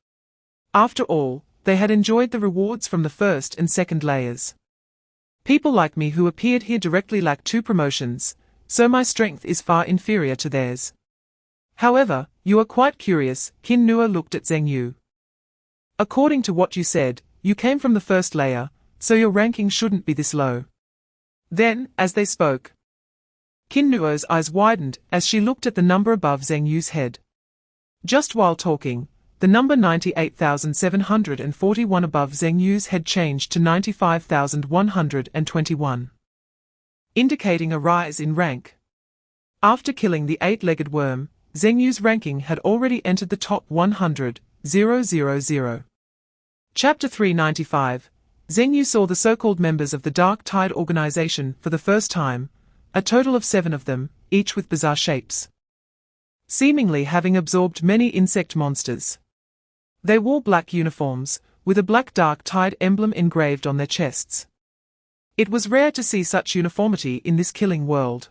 After all, they had enjoyed the rewards from the first and second layers. People like me who appeared here directly lack 2 promotions, so my strength is far inferior to theirs. However, you are quite curious. Qin Nuo looked at Zheng Yu. According to what you said, you came from the first layer, so your ranking shouldn't be this low. Then, as they spoke, Qin Nuo's eyes widened as she looked at the number above Zheng Yu's head. Just while talking, the number 98,741 above Zheng Yu's head changed to 95,121, indicating a rise in rank. After killing the 8-legged worm, Zheng Yu's ranking had already entered the top 100,000. Chapter 395. Zheng Yu saw the so-called members of the Dark Tide organization for the first time, a total of 7 of them, each with bizarre shapes, seemingly having absorbed many insect monsters. They wore black uniforms, with a black Dark Tide emblem engraved on their chests. It was rare to see such uniformity in this killing world.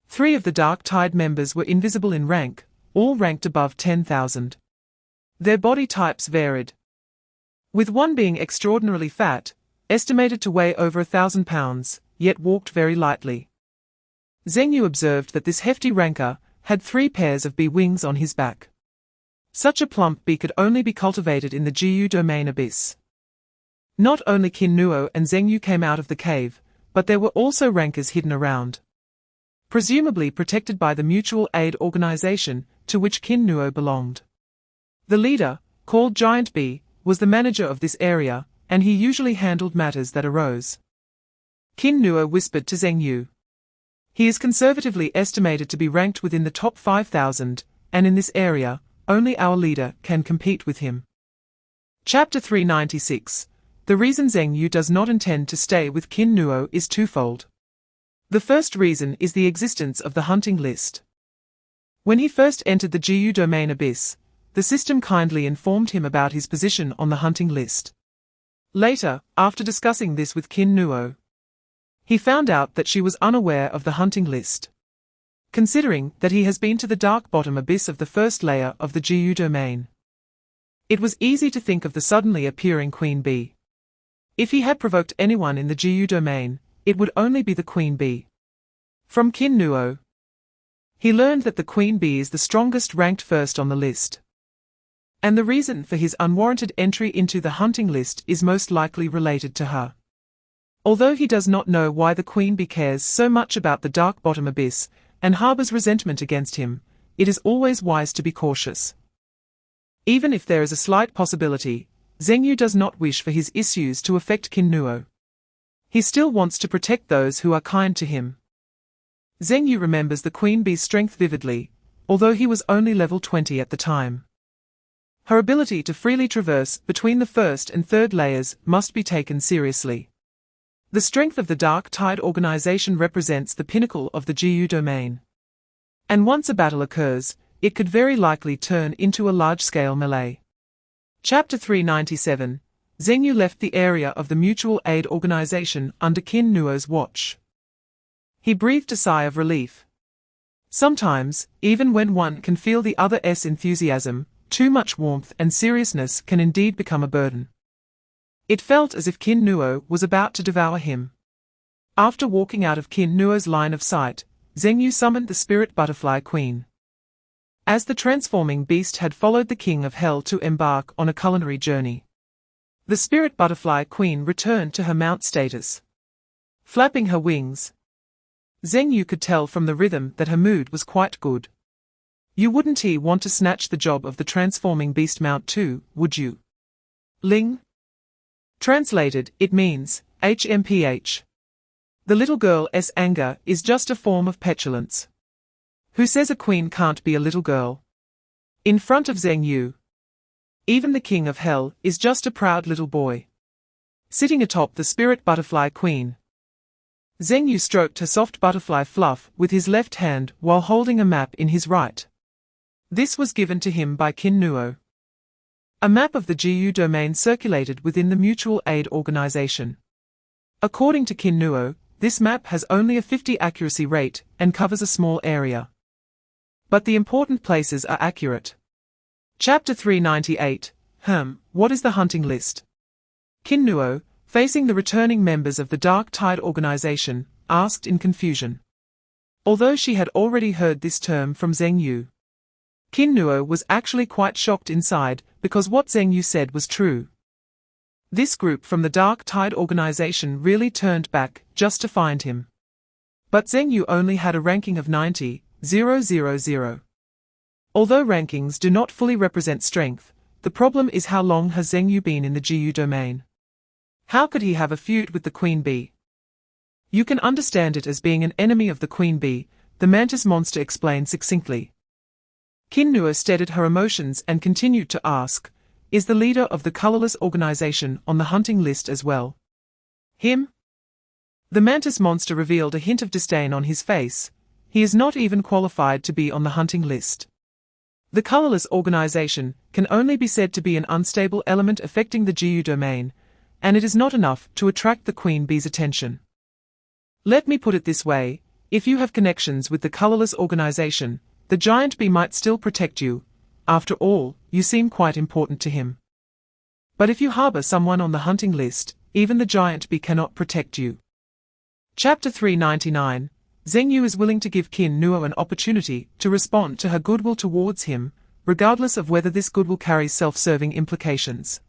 3 of the Dark Tide members were invisible in rank, all ranked above 10,000. Their body types varied. with one being extraordinarily fat, estimated to weigh over 1,000 pounds, yet walked very lightly. Zheng Yu observed that this hefty rancor had 3 pairs of bee wings on his back. Such a plump bee could only be cultivated in the Jiyu domain abyss. Not only Qin Nuo and Zheng Yu came out of the cave, but there were also rancors hidden around. Presumably protected by the mutual aid organization to which Qin Nuo belonged. The leader, called Giant Bee, was the manager of this area, and he usually handled matters that arose. Qin Nuo whispered to Zheng Yu. He is conservatively estimated to be ranked within the top 5,000, and in this area, only our leader can compete with him. Chapter 396. The reason Zheng Yu does not intend to stay with Qin Nuo is twofold. The first reason is the existence of the hunting list. When he first entered the Jiyu domain abyss, the system kindly informed him about his position on the hunting list. Later, after discussing this with Qin Nuo, he found out that she was unaware of the hunting list. Considering that he has been to the dark bottom abyss of the first layer of the Jiyu domain, it was easy to think of the suddenly appearing queen bee. If he had provoked anyone in the Jiyu domain, it would only be the queen bee. From Qin Nuo, he learned that the queen bee is the strongest ranked first on the list. And the reason for his unwarranted entry into the hunting list is most likely related to her. Although he does not know why the queen bee cares so much about the dark bottom abyss and harbors resentment against him, it is always wise to be cautious. Even if there is a slight possibility, Zheng Yu does not wish for his issues to affect Qin Nuo. He still wants to protect those who are kind to him. Zheng Yu remembers the queen bee's strength vividly, although he was only level 20 at the time. Her ability to freely traverse between the first and third layers must be taken seriously. The strength of the Dark Tide organization represents the pinnacle of the Jiyu domain. And once a battle occurs, it could very likely turn into a large-scale melee. Chapter 397. Zheng Yu left the area of the mutual aid organization under Qin Nuo's watch. He breathed a sigh of relief. Sometimes, even when one can feel the other's enthusiasm, too much warmth and seriousness can indeed become a burden. It felt as if Qin Nuo was about to devour him. After walking out of Qin Nuo's line of sight, Zheng Yu summoned the spirit butterfly queen. As the transforming beast had followed the king of hell to embark on a culinary journey, the spirit butterfly queen returned to her mount status. Flapping her wings, Zheng Yu could tell from the rhythm that her mood was quite good. You wouldn't want to snatch the job of the transforming beast mount too, would you? Ling. Translated, it means, HMPH. The little girl's anger is just a form of petulance. Who says a queen can't be a little girl? In front of Zheng Yu, even the king of hell is just a proud little boy. Sitting atop the spirit butterfly queen, Zheng Yu stroked her soft butterfly fluff with his left hand while holding a map in his right. This was given to him by Qin Nuo. A map of the Jiyu domain circulated within the mutual aid organization. According to Qin Nuo, this map has only a 50 accuracy rate and covers a small area. But the important places are accurate. Chapter 398. What is the hunting list? Qin Nuo, facing the returning members of the Dark Tide organization, asked in confusion. Although she had already heard this term from Zheng Yu, Qin Nuo was actually quite shocked inside because what Zheng Yu said was true. This group from the Dark Tide organization really turned back just to find him. But Zheng Yu only had a ranking of 90,000. Although rankings do not fully represent strength, the problem is how long has Zheng Yu been in the Jiyu domain? How could he have a feud with the queen bee? You can understand it as being an enemy of the queen bee, the mantis monster explained succinctly. Qin Nuo steadied her emotions and continued to ask, is the leader of the colorless organization on the hunting list as well? Him? The mantis monster revealed a hint of disdain on his face. He is not even qualified to be on the hunting list. The colorless organization can only be said to be an unstable element affecting the Jiyu domain, and it is not enough to attract the queen bee's attention. Let me put it this way, if you have connections with the colorless organization, the giant bee might still protect you. After all, you seem quite important to him. But if you harbor someone on the hunting list, even the giant bee cannot protect you. Chapter 399. Zheng Yu is willing to give Qin Nuo an opportunity to respond to her goodwill towards him, regardless of whether this goodwill carries self-serving implications.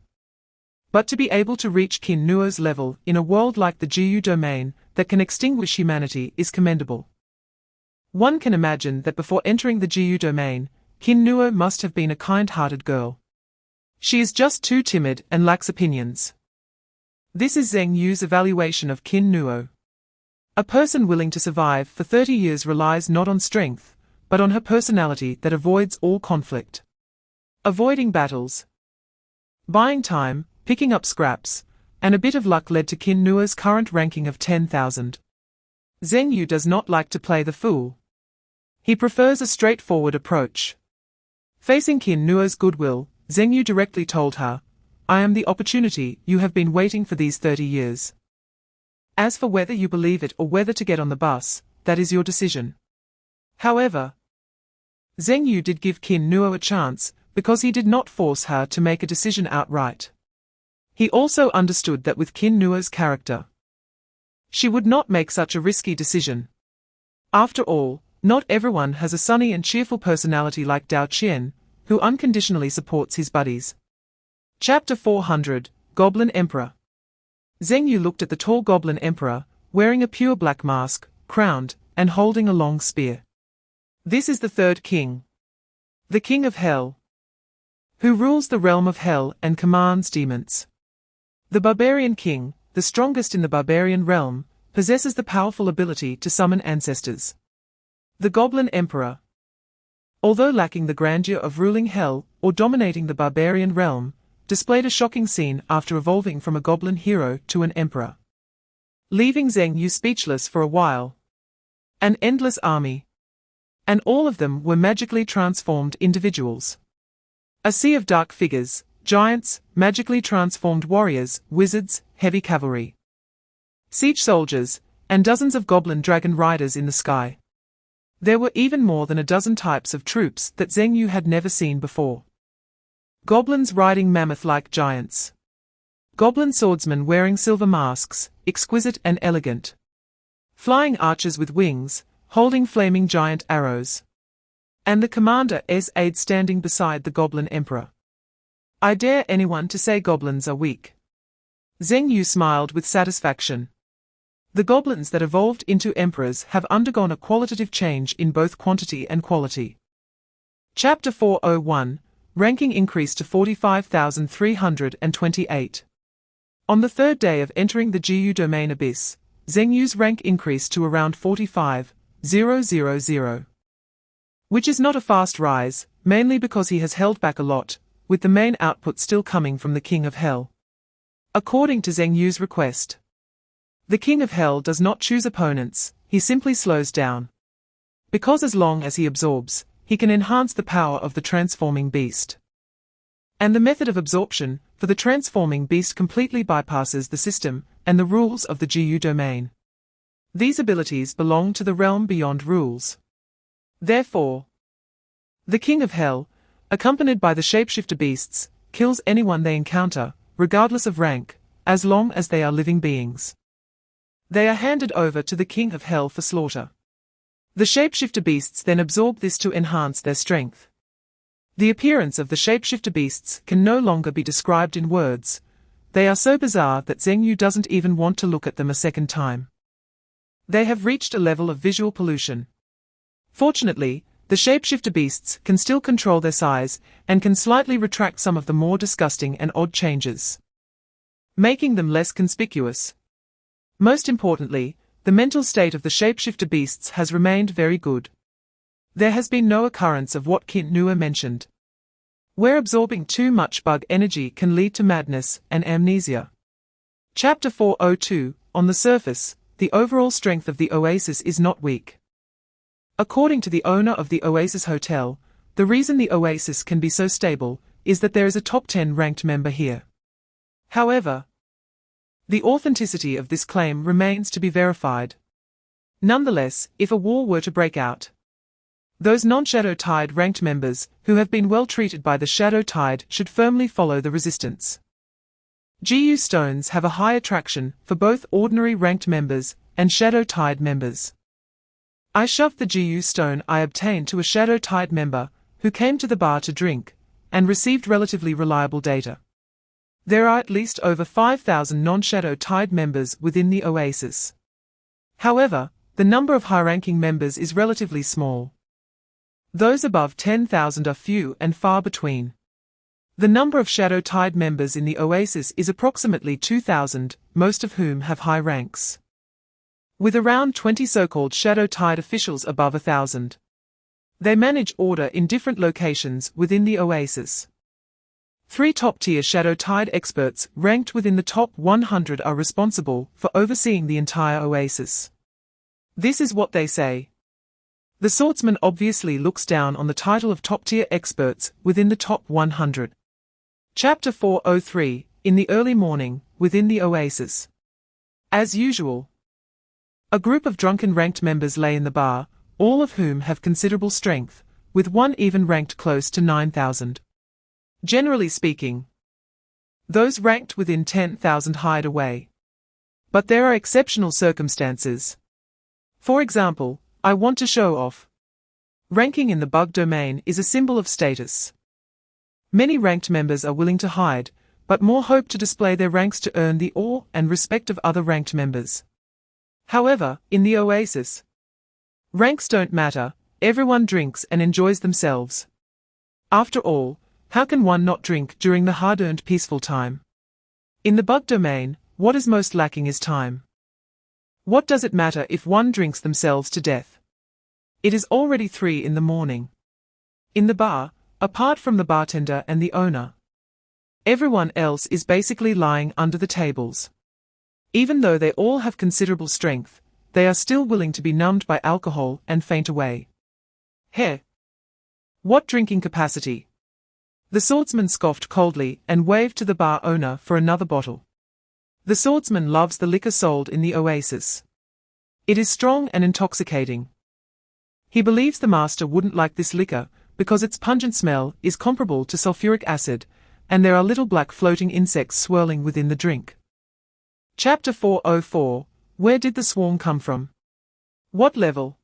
But to be able to reach Qin Nuo's level in a world like the GU domain that can extinguish humanity is commendable. One can imagine that before entering the GU domain, Qin Nuo must have been a kind-hearted girl. She is just too timid and lacks opinions. This is Zheng Yu's evaluation of Qin Nuo. A person willing to survive for 30 years relies not on strength, but on her personality that avoids all conflict. Avoiding battles, buying time, picking up scraps, and a bit of luck led to Qin Nuo's current ranking of 10,000. Zheng Yu does not like to play the fool. He prefers a straightforward approach. Facing Qin Nuo's goodwill, Zheng Yu directly told her, "I am the opportunity you have been waiting for these 30 years. As for whether you believe it or whether to get on the bus, that is your decision." However, Zheng Yu did give Qin Nuo a chance, because he did not force her to make a decision outright. He also understood that with Qin Nuo's character, she would not make such a risky decision. After all, not everyone has a sunny and cheerful personality like Dao Qian, who unconditionally supports his buddies. Chapter 400. Goblin Emperor. Zheng Yu looked at the tall Goblin Emperor, wearing a pure black mask, crowned, and holding a long spear. This is the third king. The King of Hell, who rules the realm of Hell and commands demons. The Barbarian King, the strongest in the barbarian realm, possesses the powerful ability to summon ancestors. The Goblin Emperor, although lacking the grandeur of ruling Hell or dominating the barbarian realm, displayed a shocking scene after evolving from a goblin hero to an emperor, leaving Zheng Yu speechless for a while. An endless army, and all of them were magically transformed individuals. A sea of dark figures, giants, magically transformed warriors, wizards, heavy cavalry, siege soldiers, and dozens of goblin dragon riders in the sky. There were even more than a dozen types of troops that Zheng Yu had never seen before. Goblins riding mammoth-like giants. Goblin swordsmen wearing silver masks, exquisite and elegant. Flying archers with wings, holding flaming giant arrows. And the commander's aide standing beside the Goblin Emperor. I dare anyone to say goblins are weak. Zheng Yu smiled with satisfaction. The goblins that evolved into emperors have undergone a qualitative change in both quantity and quality. Chapter 401. Ranking increased to 45,328. On the third day of entering the GU domain abyss, Zheng Yu's rank increased to around 45,000. Which is not a fast rise, mainly because he has held back a lot, with the main output still coming from the King of Hell. According to Zheng Yu's request, the King of Hell does not choose opponents, he simply slows down. Because as long as he absorbs, he can enhance the power of the transforming beast. And the method of absorption for the transforming beast completely bypasses the system and the rules of the GU domain. These abilities belong to the realm beyond rules. Therefore, the King of Hell, accompanied by the shapeshifter beasts, kills anyone they encounter, regardless of rank, as long as they are living beings. They are handed over to the King of Hell for slaughter. The shapeshifter beasts then absorb this to enhance their strength. The appearance of the shapeshifter beasts can no longer be described in words. They are so bizarre that Zheng Yu doesn't even want to look at them a second time. They have reached a level of visual pollution. Fortunately, the shapeshifter beasts can still control their size and can slightly retract some of the more disgusting and odd changes, making them less conspicuous. Most importantly, the mental state of the shapeshifter beasts has remained very good. There has been no occurrence of what Qin Nuo mentioned, where absorbing too much bug energy can lead to madness and amnesia. Chapter 402. On the surface, the overall strength of the oasis is not weak. According to the owner of the Oasis Hotel, the reason the oasis can be so stable is that there is a top 10 ranked member here. However, the authenticity of this claim remains to be verified. Nonetheless, if a war were to break out, those non-Shadow Tide ranked members who have been well treated by the Shadow Tide should firmly follow the resistance. GU stones have a high attraction for both ordinary ranked members and shadow-tied members. I shoved the GU stone I obtained to a shadow-tied member who came to the bar to drink, and received relatively reliable data. There are at least over 5,000 non-shadow-tied members within the Oasis. However, the number of high-ranking members is relatively small. Those above 10,000 are few and far between. The number of shadow-tied members in the Oasis is approximately 2,000, most of whom have high ranks, with around 20 so-called shadow-tied officials above 1,000. They manage order in different locations within the Oasis. 3 top-tier shadow-tied experts ranked within the top 100 are responsible for overseeing the entire Oasis. This is what they say. The swordsman obviously looks down on the title of top-tier experts within the top 100. Chapter 403, in the early morning, within the Oasis. As usual, a group of drunken ranked members lay in the bar, all of whom have considerable strength, with one even ranked close to 9,000. Generally speaking, those ranked within 10,000 hide away. But there are exceptional circumstances. For example, I want to show off. Ranking in the bug domain is a symbol of status. Many ranked members are willing to hide, but more hope to display their ranks to earn the awe and respect of other ranked members. However, in the Oasis, ranks don't matter, everyone drinks and enjoys themselves. After all, how can one not drink during the hard-earned peaceful time? In the bug domain, what is most lacking is time. What does it matter if one drinks themselves to death? It is already 3 in the morning. In the bar, apart from the bartender and the owner, everyone else is basically lying under the tables. Even though they all have considerable strength, they are still willing to be numbed by alcohol and faint away. Heh! What drinking capacity! The swordsman scoffed coldly and waved to the bar owner for another bottle. The swordsman loves the liquor sold in the Oasis. It is strong and intoxicating. He believes the master wouldn't like this liquor, because its pungent smell is comparable to sulfuric acid, and there are little black floating insects swirling within the drink. Chapter 404, where did the swarm come from? What level?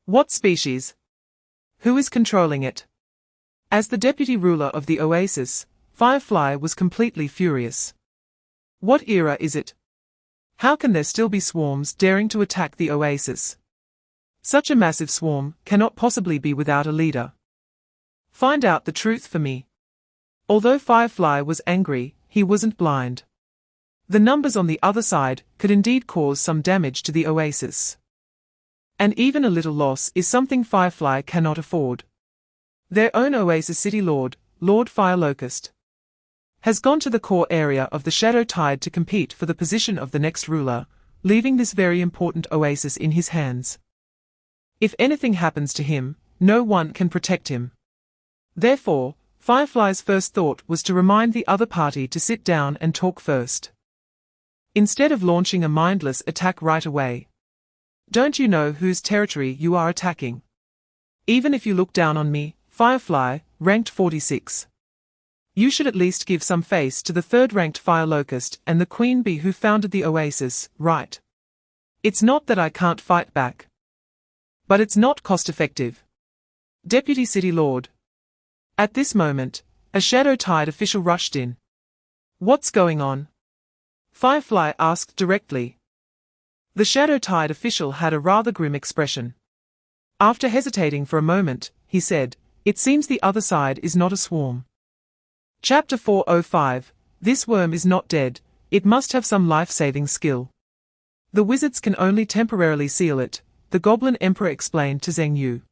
What species? Who is controlling it? As the deputy ruler of the Oasis, Firefly was completely furious. What era is it? How can there still be swarms daring to attack the Oasis? Such a massive swarm cannot possibly be without a leader. Find out the truth for me. Although Firefly was angry, he wasn't blind. The numbers on the other side could indeed cause some damage to the Oasis. And even a little loss is something Firefly cannot afford. Their own Oasis City Lord, Lord Firelocust, has gone to the core area of the Shadow Tide to compete for the position of the next ruler, leaving this very important Oasis in his hands. If anything happens to him, no one can protect him. Therefore, Firefly's first thought was to remind the other party to sit down and talk first, instead of launching a mindless attack right away. Don't you know whose territory you are attacking? Even if you look down on me, Firefly, ranked 46. You should at least give some face to the third-ranked Firelocust and the Queen Bee who founded the Oasis, right? It's not that I can't fight back, but it's not cost-effective. Deputy City Lord. At this moment, a Shadow Tide official rushed in. What's going on? Firefly asked directly. The Shadow Tide official had a rather grim expression. After hesitating for a moment, he said, "It seems the other side is not a swarm." Chapter 405, this worm is not dead, it must have some life-saving skill. The wizards can only temporarily seal it, the Goblin Emperor explained to Zheng Yu.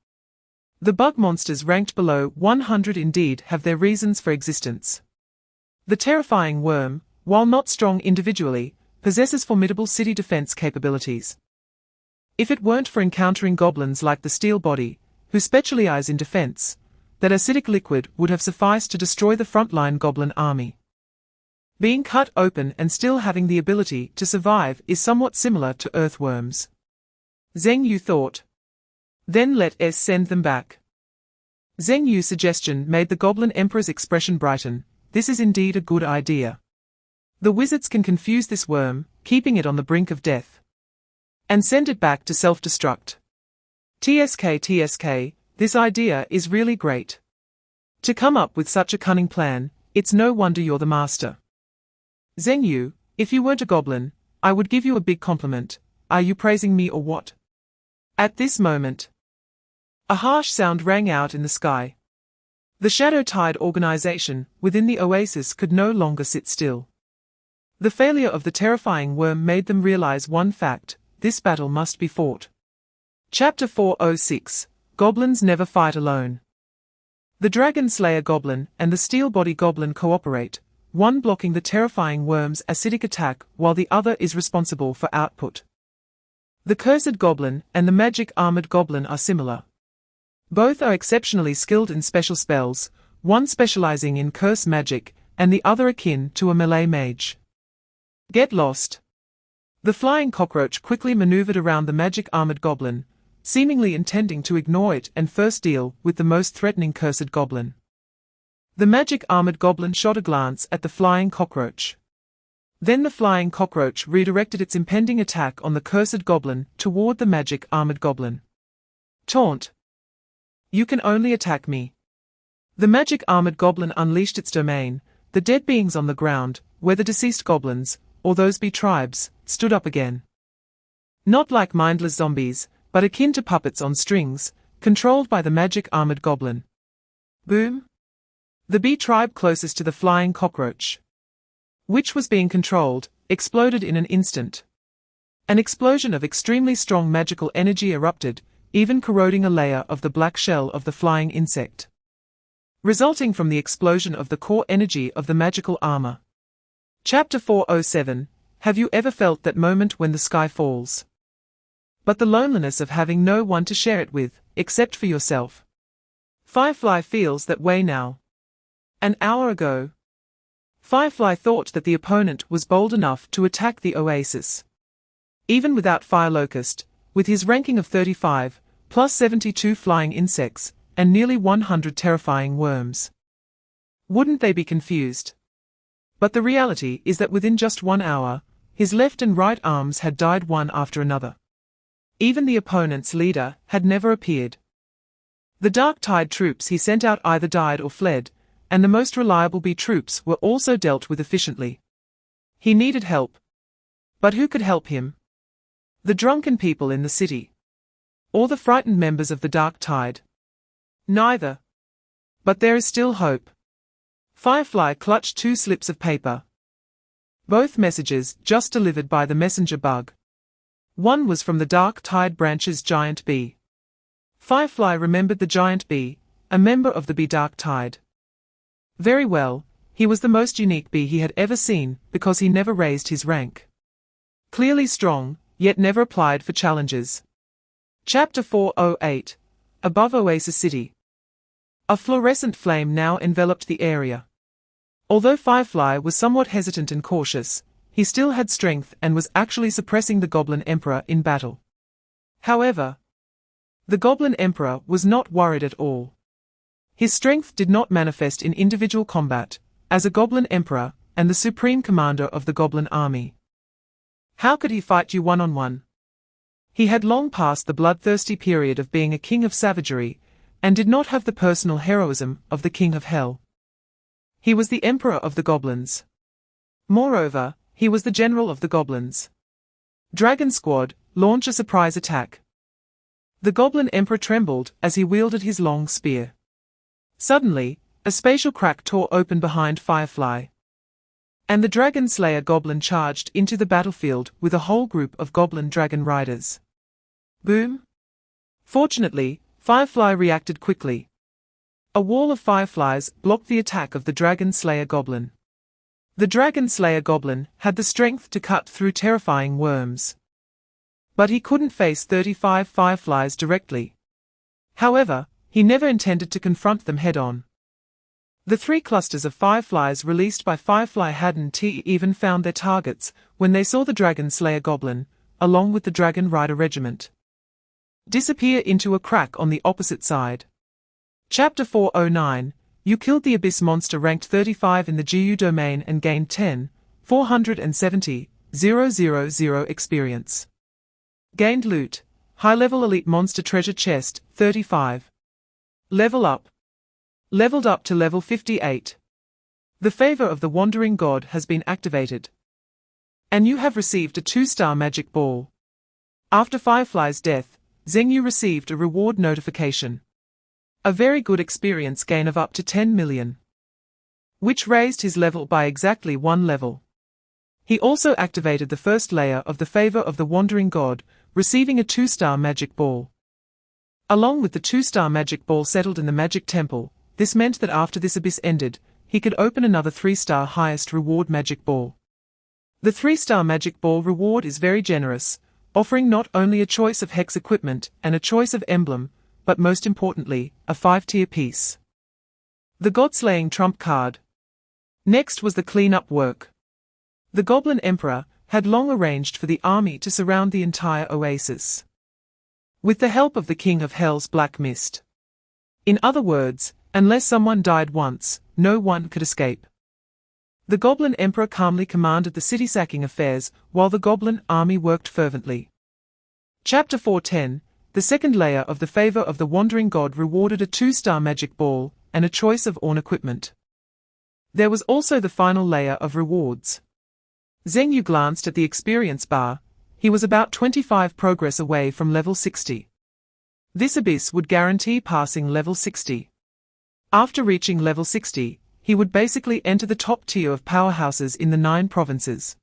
The bug monsters ranked below 100 indeed have their reasons for existence. The terrifying worm, while not strong individually, possesses formidable city defense capabilities. If it weren't for encountering goblins like the Steel Body, who specialize in defense, that acidic liquid would have sufficed to destroy the frontline goblin army. Being cut open and still having the ability to survive is somewhat similar to earthworms. Zheng Yu thought. Then let us send them back. Zheng Yu's suggestion made the Goblin Emperor's expression brighten. This is indeed a good idea. The wizards can confuse this worm, keeping it on the brink of death, and send it back to self-destruct. TSK, this idea is really great. To come up with such a cunning plan, it's no wonder you're the master. Zheng Yu, if you weren't a goblin, I would give you a big compliment. Are you praising me or what? At this moment, a harsh sound rang out in the sky. The Shadow Tide organization within the oasis could no longer sit still. The failure of the terrifying worm made them realize one fact: this battle must be fought. Chapter 406, Goblins Never Fight Alone. The Dragon Slayer Goblin and the Steel Body Goblin cooperate, one blocking the terrifying worm's acidic attack while the other is responsible for output. The Cursed Goblin and the Magic Armored Goblin are similar. Both are exceptionally skilled in special spells, one specializing in curse magic, and the other akin to a melee mage. Get lost. The flying cockroach quickly maneuvered around the Magic Armored Goblin, seemingly intending to ignore it and first deal with the most threatening Cursed Goblin. The Magic Armored Goblin shot a glance at the flying cockroach. Then the flying cockroach redirected its impending attack on the Cursed Goblin toward the Magic Armored Goblin. Taunt. You can only attack me. The Magic Armored Goblin unleashed its domain. The dead beings on the ground, whether deceased goblins, or those be tribes, stood up again. Not like mindless zombies, but akin to puppets on strings, controlled by the Magic Armored Goblin. Boom! The bee tribe closest to the flying cockroach, which was being controlled, exploded in an instant. An explosion of extremely strong magical energy erupted, even corroding a layer of the black shell of the flying insect, resulting from the explosion of the core energy of the magical armor. Chapter 407, Have you ever felt that moment when the sky falls? But the loneliness of having no one to share it with, except for yourself. Firefly feels that way now. An hour ago, Firefly thought that the opponent was bold enough to attack the oasis. Even without Fire Locust, with his ranking of 35, plus 72 flying insects, and nearly 100 terrifying worms. Wouldn't they be confused? But the reality is that within just 1 hour, his left and right arms had died one after another. Even the opponent's leader had never appeared. The Dark Tide troops he sent out either died or fled, and the most reliable bee troops were also dealt with efficiently. He needed help. But who could help him? The drunken people in the city? Or the frightened members of the Dark Tide? Neither. But there is still hope. Firefly clutched 2 slips of paper. Both messages just delivered by the messenger bug. One was from the Dark Tide branch's giant bee. Firefly remembered the giant bee, a member of the bee Dark Tide. Very well, he was the most unique bee he had ever seen because he never raised his rank. Clearly strong, yet never applied for challenges. Chapter 408, Above Oasis City. A fluorescent flame now enveloped the area. Although Firefly was somewhat hesitant and cautious, he still had strength and was actually suppressing the Goblin Emperor in battle. However, the Goblin Emperor was not worried at all. His strength did not manifest in individual combat, as a Goblin Emperor and the supreme commander of the Goblin army. How could he fight you one-on-one? He had long passed the bloodthirsty period of being a king of savagery, and did not have the personal heroism of the king of hell. He was the emperor of the goblins. Moreover, he was the general of the goblins. Dragon Squad, launch a surprise attack. The Goblin Emperor trembled as he wielded his long spear. Suddenly, a spatial crack tore open behind Firefly, and the Dragon Slayer Goblin charged into the battlefield with a whole group of Goblin Dragon Riders. Boom! Fortunately, Firefly reacted quickly. A wall of fireflies blocked the attack of the Dragon Slayer Goblin. The Dragon Slayer Goblin had the strength to cut through terrifying worms. But he couldn't face 35 fireflies directly. However, he never intended to confront them head-on. The 3 clusters of fireflies released by Firefly hadn't even found their targets when they saw the Dragon Slayer Goblin, along with the Dragon Rider Regiment, disappear into a crack on the opposite side. Chapter 409, You killed the Abyss monster ranked 35 in the GU domain and gained 10, 470,000 experience. Gained loot, high-level elite monster treasure chest, 35. Level up. Leveled up to level 58. The favor of the wandering god has been activated. And you have received a 2-star magic ball. After Firefly's death, Zhengyu received a reward notification. A very good experience gain of up to 10 million. Which raised his level by exactly 1 level. He also activated the first layer of the favor of the wandering god, receiving a 2-star magic ball. Along with the 2-star magic ball settled in the magic temple, this meant that after this abyss ended, he could open another 3-star highest reward magic ball. The 3-star magic ball reward is very generous, offering not only a choice of hex equipment and a choice of emblem, but most importantly, a 5-tier piece. The God-slaying trump card. Next was the clean-up work. The Goblin Emperor had long arranged for the army to surround the entire oasis. With the help of the King of Hell's Black Mist. In other words, unless someone died once, no one could escape. The Goblin Emperor calmly commanded the city sacking affairs, while the Goblin army worked fervently. Chapter 410, the second layer of the favor of the wandering god rewarded a 2-star magic ball, and a choice of orn equipment. There was also the final layer of rewards. Zhengyu glanced at the experience bar. He was about 25 progress away from level 60. This abyss would guarantee passing level 60. After reaching level 60, he would basically enter the top tier of powerhouses in the 9 provinces.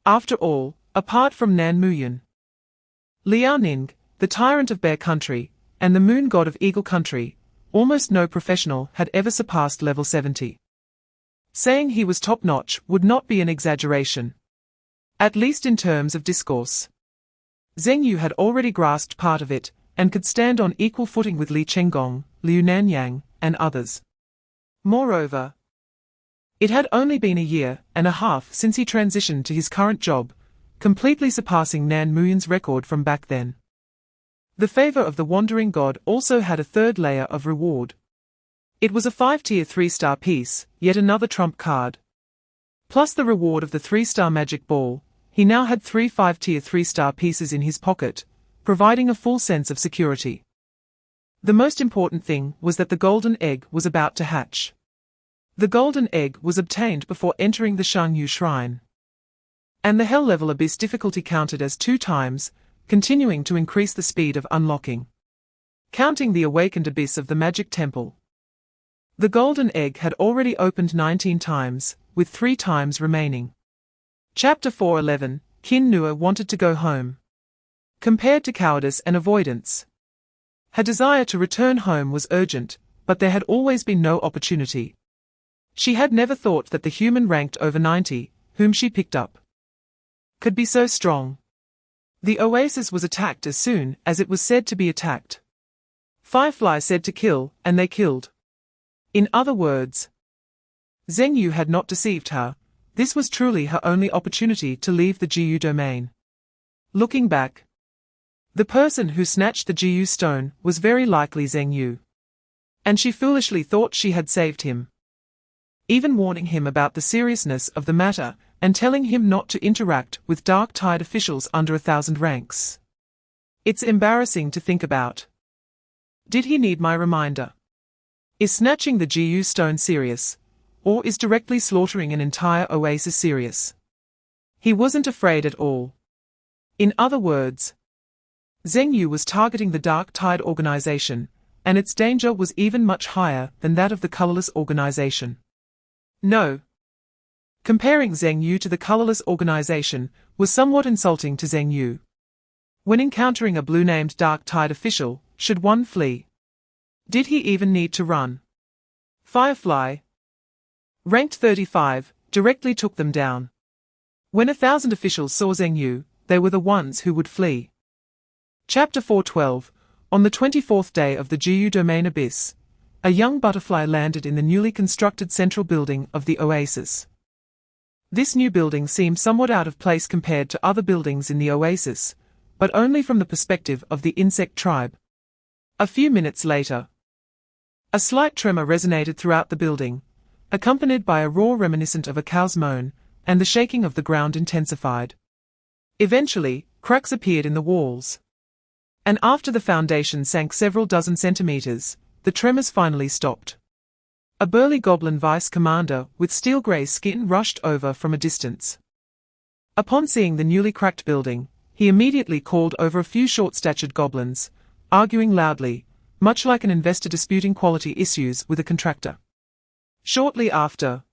After all, apart from Nanmuyun, Liaoning, the tyrant of Bear Country, and the moon god of Eagle Country, almost no professional had ever surpassed level 70. Saying he was top-notch would not be an exaggeration. At least in terms of discourse. Zhengyu had already grasped part of it, and could stand on equal footing with Li Chenggong, Liu Nanyang, and others. Moreover, it had only been a year and a half since he transitioned to his current job, completely surpassing Nanmuyun's record from back then. The favor of the wandering god also had a third layer of reward. It was a 5-tier 3-star piece, yet another trump card. Plus the reward of the 3-star magic ball, he now had 3 5-tier 3-star pieces in his pocket, providing a full sense of security. The most important thing was that the golden egg was about to hatch. The golden egg was obtained before entering the Shangyu Shrine. And the Hell level abyss difficulty counted as 2 times, continuing to increase the speed of unlocking. Counting the awakened abyss of the magic temple. The golden egg had already opened 19 times, with 3 times remaining. Chapter 411, Qin Nua wanted to go home. Compared to cowardice and avoidance, her desire to return home was urgent, but there had always been no opportunity. She had never thought that the human ranked over 90, whom she picked up, could be so strong. The oasis was attacked as soon as it was said to be attacked. Firefly said to kill, and they killed. In other words, Zhengyu had not deceived her. This was truly her only opportunity to leave the Jiyu domain. Looking back, the person who snatched the Jiyu stone was very likely Zhengyu. And she foolishly thought she had saved him. Even warning him about the seriousness of the matter, and telling him not to interact with Dark Tide officials under 1,000 ranks. It's embarrassing to think about. Did he need my reminder? Is snatching the Jiyu stone serious? Or is directly slaughtering an entire oasis serious? He wasn't afraid at all. In other words, Zhengyu was targeting the Dark Tide organization, and its danger was even much higher than that of the colorless organization. No. Comparing Zhengyu to the colorless organization was somewhat insulting to Zhengyu. When encountering a blue-named Dark Tide official, should one flee? Did he even need to run? Firefly, ranked 35, directly took them down. When 1,000 officials saw Zhengyu, they were the ones who would flee. Chapter 412, on the 24th day of the Jiyu Domain Abyss, a young butterfly landed in the newly constructed central building of the oasis. This new building seemed somewhat out of place compared to other buildings in the oasis, but only from the perspective of the insect tribe. A few minutes later, a slight tremor resonated throughout the building, accompanied by a roar reminiscent of a cow's moan, and the shaking of the ground intensified. Eventually, cracks appeared in the walls. And after the foundation sank several dozen centimeters, the tremors finally stopped. A burly goblin vice commander with steel-grey skin rushed over from a distance. Upon seeing the newly cracked building, he immediately called over a few short-statured goblins, arguing loudly, much like an investor disputing quality issues with a contractor. Shortly after,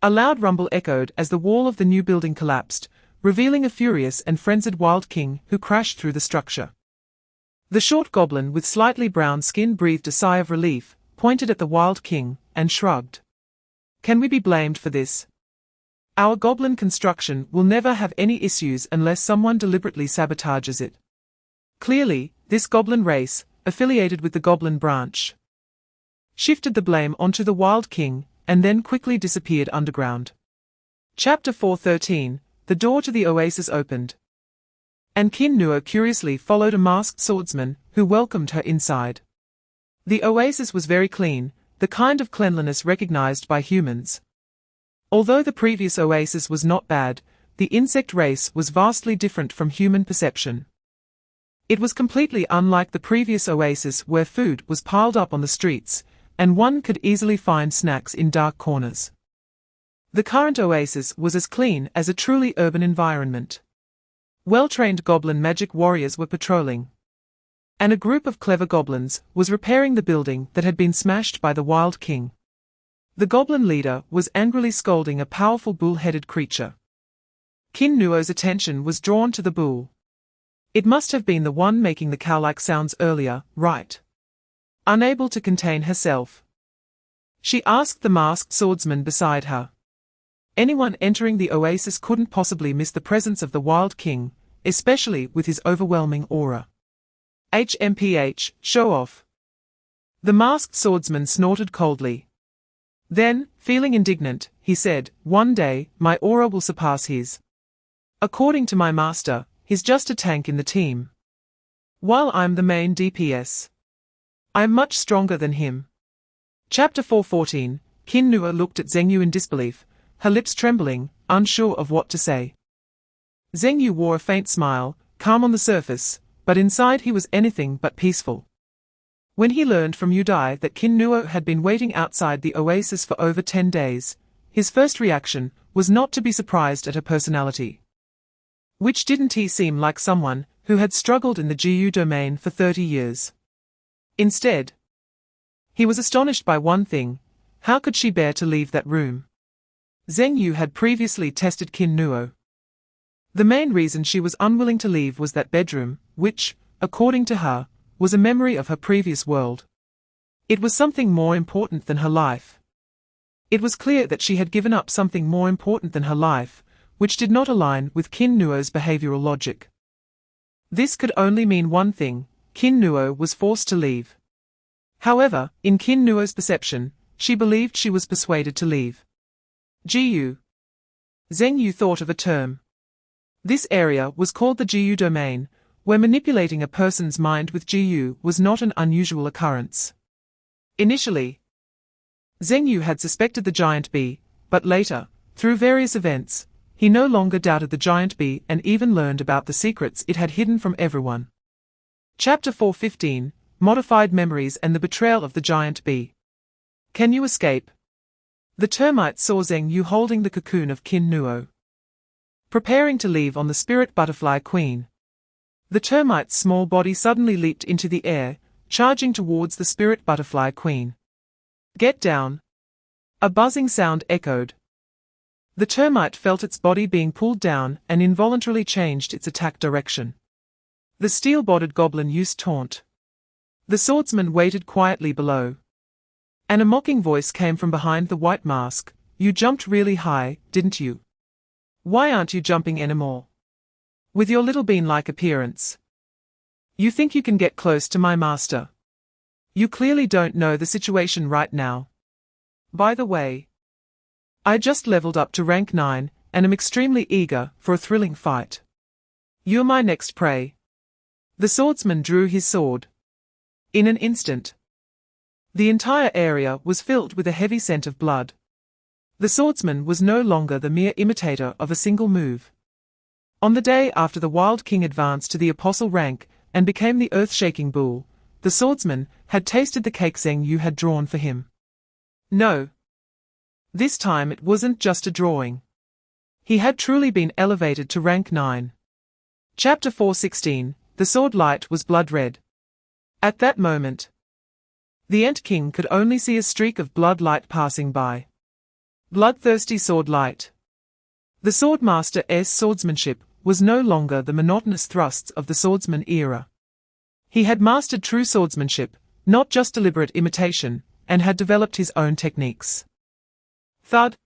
a loud rumble echoed as the wall of the new building collapsed, revealing a furious and frenzied wild king who crashed through the structure. The short goblin with slightly brown skin breathed a sigh of relief, pointed at the wild king, and shrugged. Can we be blamed for this? Our goblin construction will never have any issues unless someone deliberately sabotages it. Clearly, this goblin race, affiliated with the goblin branch, shifted the blame onto the wild king, and then quickly disappeared underground. Chapter 4:13, the door to the oasis opened. And Kin Nuo curiously followed a masked swordsman, who welcomed her inside. The oasis was very clean, the kind of cleanliness recognized by humans. Although the previous oasis was not bad, the insect race was vastly different from human perception. It was completely unlike the previous oasis where food was piled up on the streets, and one could easily find snacks in dark corners. The current oasis was as clean as a truly urban environment. Well-trained goblin magic warriors were patrolling. And a group of clever goblins was repairing the building that had been smashed by the wild king. The goblin leader was angrily scolding a powerful bull-headed creature. Kin Nuo's attention was drawn to the bull. It must have been the one making the cow-like sounds earlier, right? Unable to contain herself, she asked the masked swordsman beside her. Anyone entering the oasis couldn't possibly miss the presence of the wild king, especially with his overwhelming aura. HMPH, show off. The masked swordsman snorted coldly. Then, feeling indignant, he said, one day, my aura will surpass his. According to my master, he's just a tank in the team. While I'm the main DPS. I'm much stronger than him. Chapter 4:14, Kin Nuo looked at Zheng Yu in disbelief, her lips trembling, unsure of what to say. Zheng Yu wore a faint smile, calm on the surface, but inside he was anything but peaceful. When he learned from Yudai that Kin Nuo had been waiting outside the oasis for over 10 days, his first reaction was not to be surprised at her personality. Which didn't he seem like someone who had struggled in the GU domain for 30 years. Instead, he was astonished by one thing: how could she bear to leave that room? Zheng Yu had previously tested Kin Nuo. The main reason she was unwilling to leave was that bedroom, which, according to her, was a memory of her previous world. It was something more important than her life. It was clear that she had given up something more important than her life, which did not align with Kin Nuo's behavioral logic. This could only mean one thing: Kin Nuo was forced to leave. However, in Kin Nuo's perception, she believed she was persuaded to leave. GU. Zheng Yu thought of a term. This area was called the GU domain, where manipulating a person's mind with GU was not an unusual occurrence. Initially, Zheng Yu had suspected the giant bee, but later, through various events, he no longer doubted the giant bee and even learned about the secrets it had hidden from everyone. Chapter 4:15, Modified Memories and the Betrayal of the Giant Bee. Can you escape? The termite saw Zheng Yu holding the cocoon of Kin Nuo, preparing to leave on the spirit butterfly queen. The termite's small body suddenly leaped into the air, charging towards the spirit butterfly queen. Get down! A buzzing sound echoed. The termite felt its body being pulled down and involuntarily changed its attack direction. The steel-bodied goblin used taunt. The swordsman waited quietly below. And a mocking voice came from behind the white mask: you jumped really high, didn't you? Why aren't you jumping anymore? With your little bean-like appearance. You think you can get close to my master? You clearly don't know the situation right now. By the way, I just leveled up to rank 9, and am extremely eager for a thrilling fight. You're my next prey. The swordsman drew his sword. In an instant, the entire area was filled with a heavy scent of blood. The swordsman was no longer the mere imitator of a single move. On the day after the Wild King advanced to the apostle rank and became the earth-shaking bull, the swordsman had tasted the cake Zheng Yu had drawn for him. No. This time it wasn't just a drawing. He had truly been elevated to rank 9. Chapter 4:16, The sword light was blood red. At that moment, the Ant King could only see a streak of blood light passing by. Bloodthirsty sword light. The Swordmaster's swordsmanship was no longer the monotonous thrusts of the swordsman era. He had mastered true swordsmanship, not just deliberate imitation, and had developed his own techniques. Thud!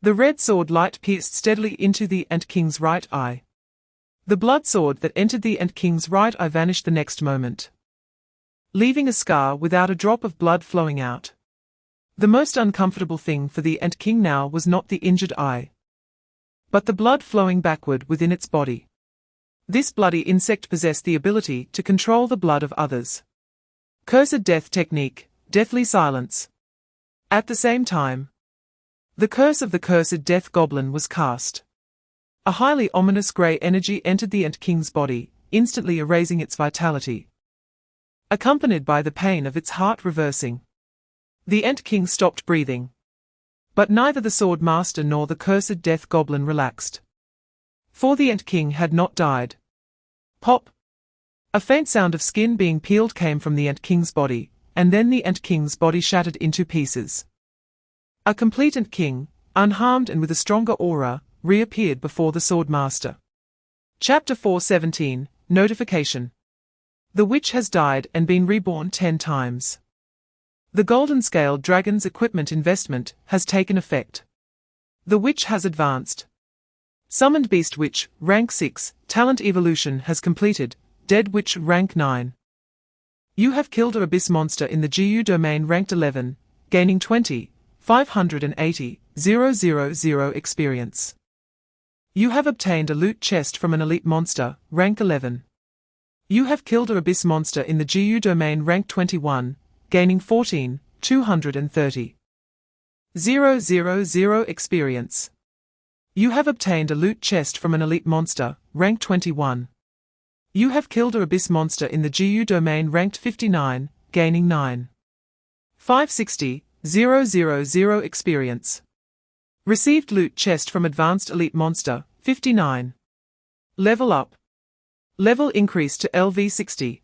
The red sword light pierced steadily into the Ant King's right eye. The blood sword that entered the Ant King's right eye vanished the next moment, leaving a scar without a drop of blood flowing out. The most uncomfortable thing for the Ant King now was not the injured eye, but the blood flowing backward within its body. This bloody insect possessed the ability to control the blood of others. Cursed death technique, deathly silence. At the same time, the curse of the cursed death goblin was cast. A highly ominous grey energy entered the Ant King's body, instantly erasing its vitality, accompanied by the pain of its heart reversing. The Ant King stopped breathing. But neither the Sword Master nor the cursed death goblin relaxed. For the Ant King had not died. Pop! A faint sound of skin being peeled came from the Ant King's body, and then the Ant King's body shattered into pieces. A complete Ant King, unharmed and with a stronger aura, reappeared before the Sword Master. Chapter 4:17, Notification. The witch has died and been reborn 10 times. The Golden Scale Dragon's equipment investment has taken effect. The witch has advanced. Summoned Beast Witch, rank 6, talent evolution has completed, Dead Witch rank 9. You have killed an abyss monster in the GU domain ranked 11, gaining 20,580,000 experience. You have obtained a loot chest from an elite monster, rank 11. You have killed an abyss monster in the GU domain rank 21, gaining 14,230,000 experience. You have obtained a loot chest from an elite monster, rank 21. You have killed an abyss monster in the GU domain ranked 59, gaining 9,560,000 experience. Received loot chest from advanced elite monster, 59. Level up. Level increased to LV 60.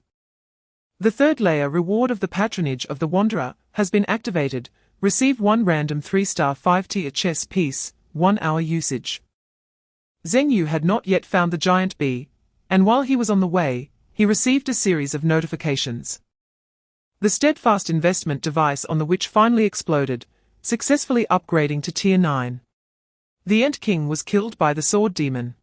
The third layer reward of the patronage of the Wanderer has been activated. Receive 1 random 3-star 5-tier chess piece, 1 hour usage. Zheng Yu had not yet found the giant bee, and while he was on the way, he received a series of notifications. The steadfast investment device on the witch finally exploded, successfully upgrading to tier 9. The Ant King was killed by the sword demon,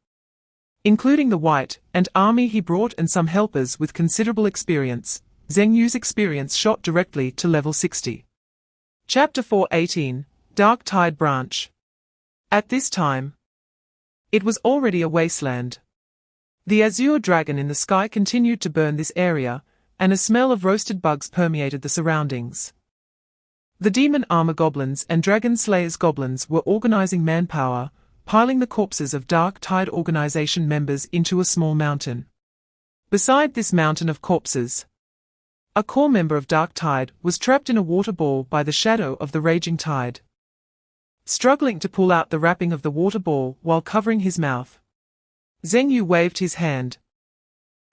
including the white Ant army he brought and some helpers with considerable experience. Zheng Yu's experience shot directly to level 60. Chapter 4:18, Dark Tide Branch. At this time, it was already a wasteland. The azure dragon in the sky continued to burn this area, and a smell of roasted bugs permeated the surroundings. The demon armor goblins and dragon slayers goblins were organizing manpower, piling the corpses of Dark Tide organization members into a small mountain. Beside this mountain of corpses, a core member of Dark Tide was trapped in a water ball by the shadow of the raging tide. Struggling to pull out the wrapping of the water ball while covering his mouth, Zheng Yu waved his hand,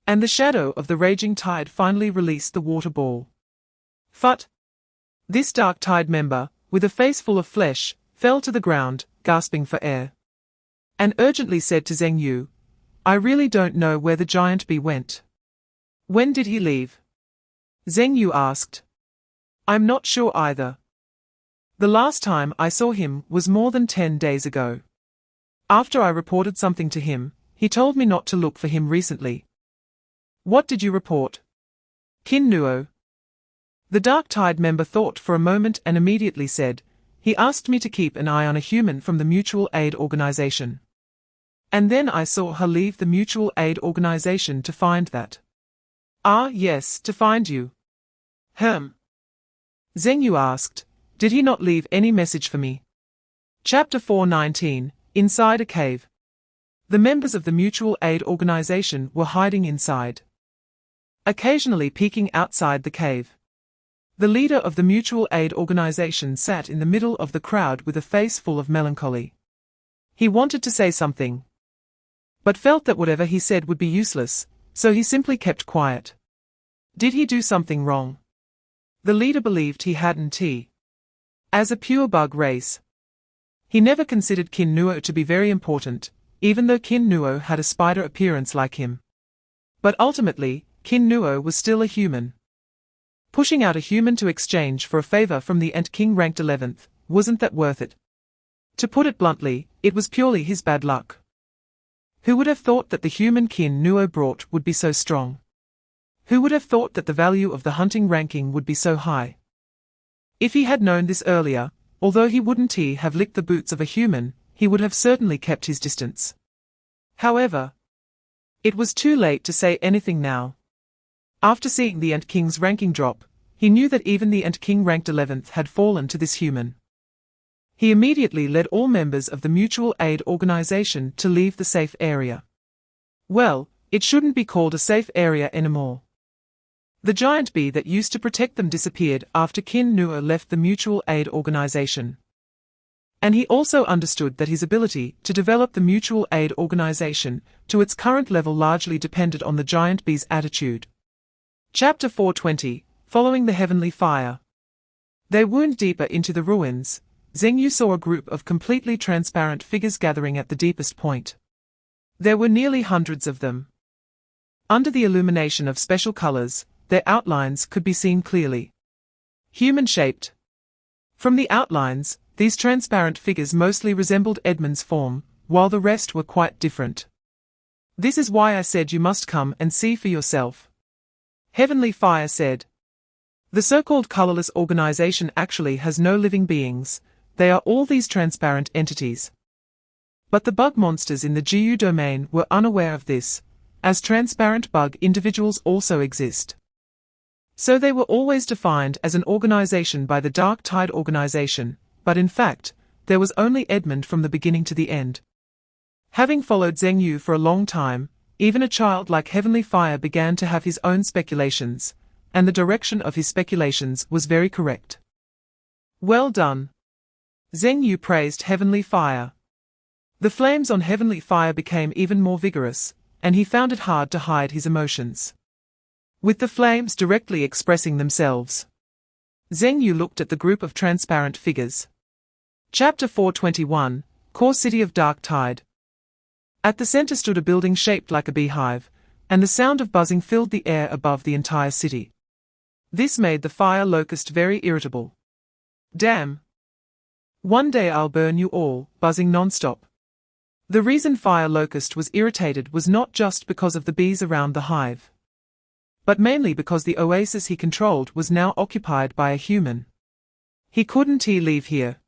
and the shadow of the raging tide finally released the water ball. Phut! This Dark Tide member, with a face full of flesh, fell to the ground, gasping for air, and urgently said to Zheng Yu, "I really don't know where the giant bee went. When did he leave?" Zheng Yu asked. "I'm not sure either. The last time I saw him was more than 10 days ago. After I reported something to him, he told me not to look for him recently." "What did you report?" Qin Nuo. The Dark Tide member thought for a moment and immediately said, "He asked me to keep an eye on a human from the Mutual Aid Organization. And then I saw her leave the Mutual Aid Organization to find that." "Ah, yes, to find you." Zheng Yu asked, "Did he not leave any message for me?" Chapter 4:19, Inside a Cave. The members of the mutual aid organization were hiding inside, occasionally peeking outside the cave. The leader of the mutual aid organization sat in the middle of the crowd with a face full of melancholy. He wanted to say something, but felt that whatever he said would be useless, so he simply kept quiet. Did he do something wrong? The leader believed he hadn't. As a pure bug race, he never considered Kin Nuo to be very important, even though Kin Nuo had a spider appearance like him. But ultimately, Kin Nuo was still a human. Pushing out a human to exchange for a favor from the Ant King ranked 11th, wasn't that worth it? To put it bluntly, it was purely his bad luck. Who would have thought that the human Kin Nuo brought would be so strong? Who would have thought that the value of the hunting ranking would be so high? If he had known this earlier, although he wouldn't have licked the boots of a human, he would have certainly kept his distance. However, it was too late to say anything now. After seeing the Ant King's ranking drop, he knew that even the Ant King ranked 11th had fallen to this human. He immediately led all members of the mutual aid organization to leave the safe area. Well, it shouldn't be called a safe area anymore. The giant bee that used to protect them disappeared after Kin Nuo left the mutual aid organization. And he also understood that his ability to develop the mutual aid organization to its current level largely depended on the giant bee's attitude. Chapter 4:20, Following the Heavenly Fire. They wound deeper into the ruins. Zhengyu saw a group of completely transparent figures gathering at the deepest point. There were nearly hundreds of them. Under the illumination of special colors, their outlines could be seen clearly. Human-shaped. From the outlines, these transparent figures mostly resembled Edmund's form, while the rest were quite different. This is why I said you must come and see for yourself. Heavenly Fire said. The so-called colorless organization actually has no living beings, they are all these transparent entities. But the bug monsters in the GU domain were unaware of this, as transparent bug individuals also exist. So they were always defined as an organization by the Dark Tide organization, but in fact, there was only Edmund from the beginning to the end. Having followed Zhengyu for a long time, even a child like Heavenly Fire began to have his own speculations, and the direction of his speculations was very correct. Well done. Zhengyu praised Heavenly Fire. The flames on Heavenly Fire became even more vigorous, and he found it hard to hide his emotions. With the flames directly expressing themselves, Zhengyu looked at the group of transparent figures. Chapter 4:21, Core City of Dark Tide. At the center stood a building shaped like a beehive, and the sound of buzzing filled the air above the entire city. This made the fire locust very irritable. Damn! One day I'll burn you all, buzzing non-stop. The reason Fire Locust was irritated was not just because of the bees around the hive, but mainly because the oasis he controlled was now occupied by a human. He couldn't leave here,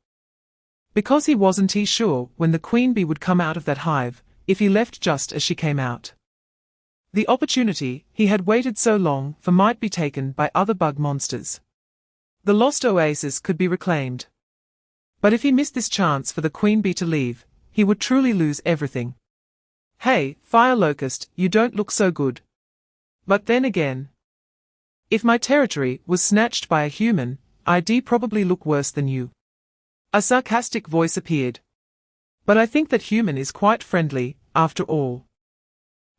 because he wasn't sure when the queen bee would come out of that hive, if he left just as she came out. The opportunity he had waited so long for might be taken by other bug monsters. The lost oasis could be reclaimed. But if he missed this chance for the queen bee to leave, he would truly lose everything. Hey, Fire Locust, you don't look so good. But then again, if my territory was snatched by a human, I'd probably look worse than you. A sarcastic voice appeared. But I think that human is quite friendly, after all.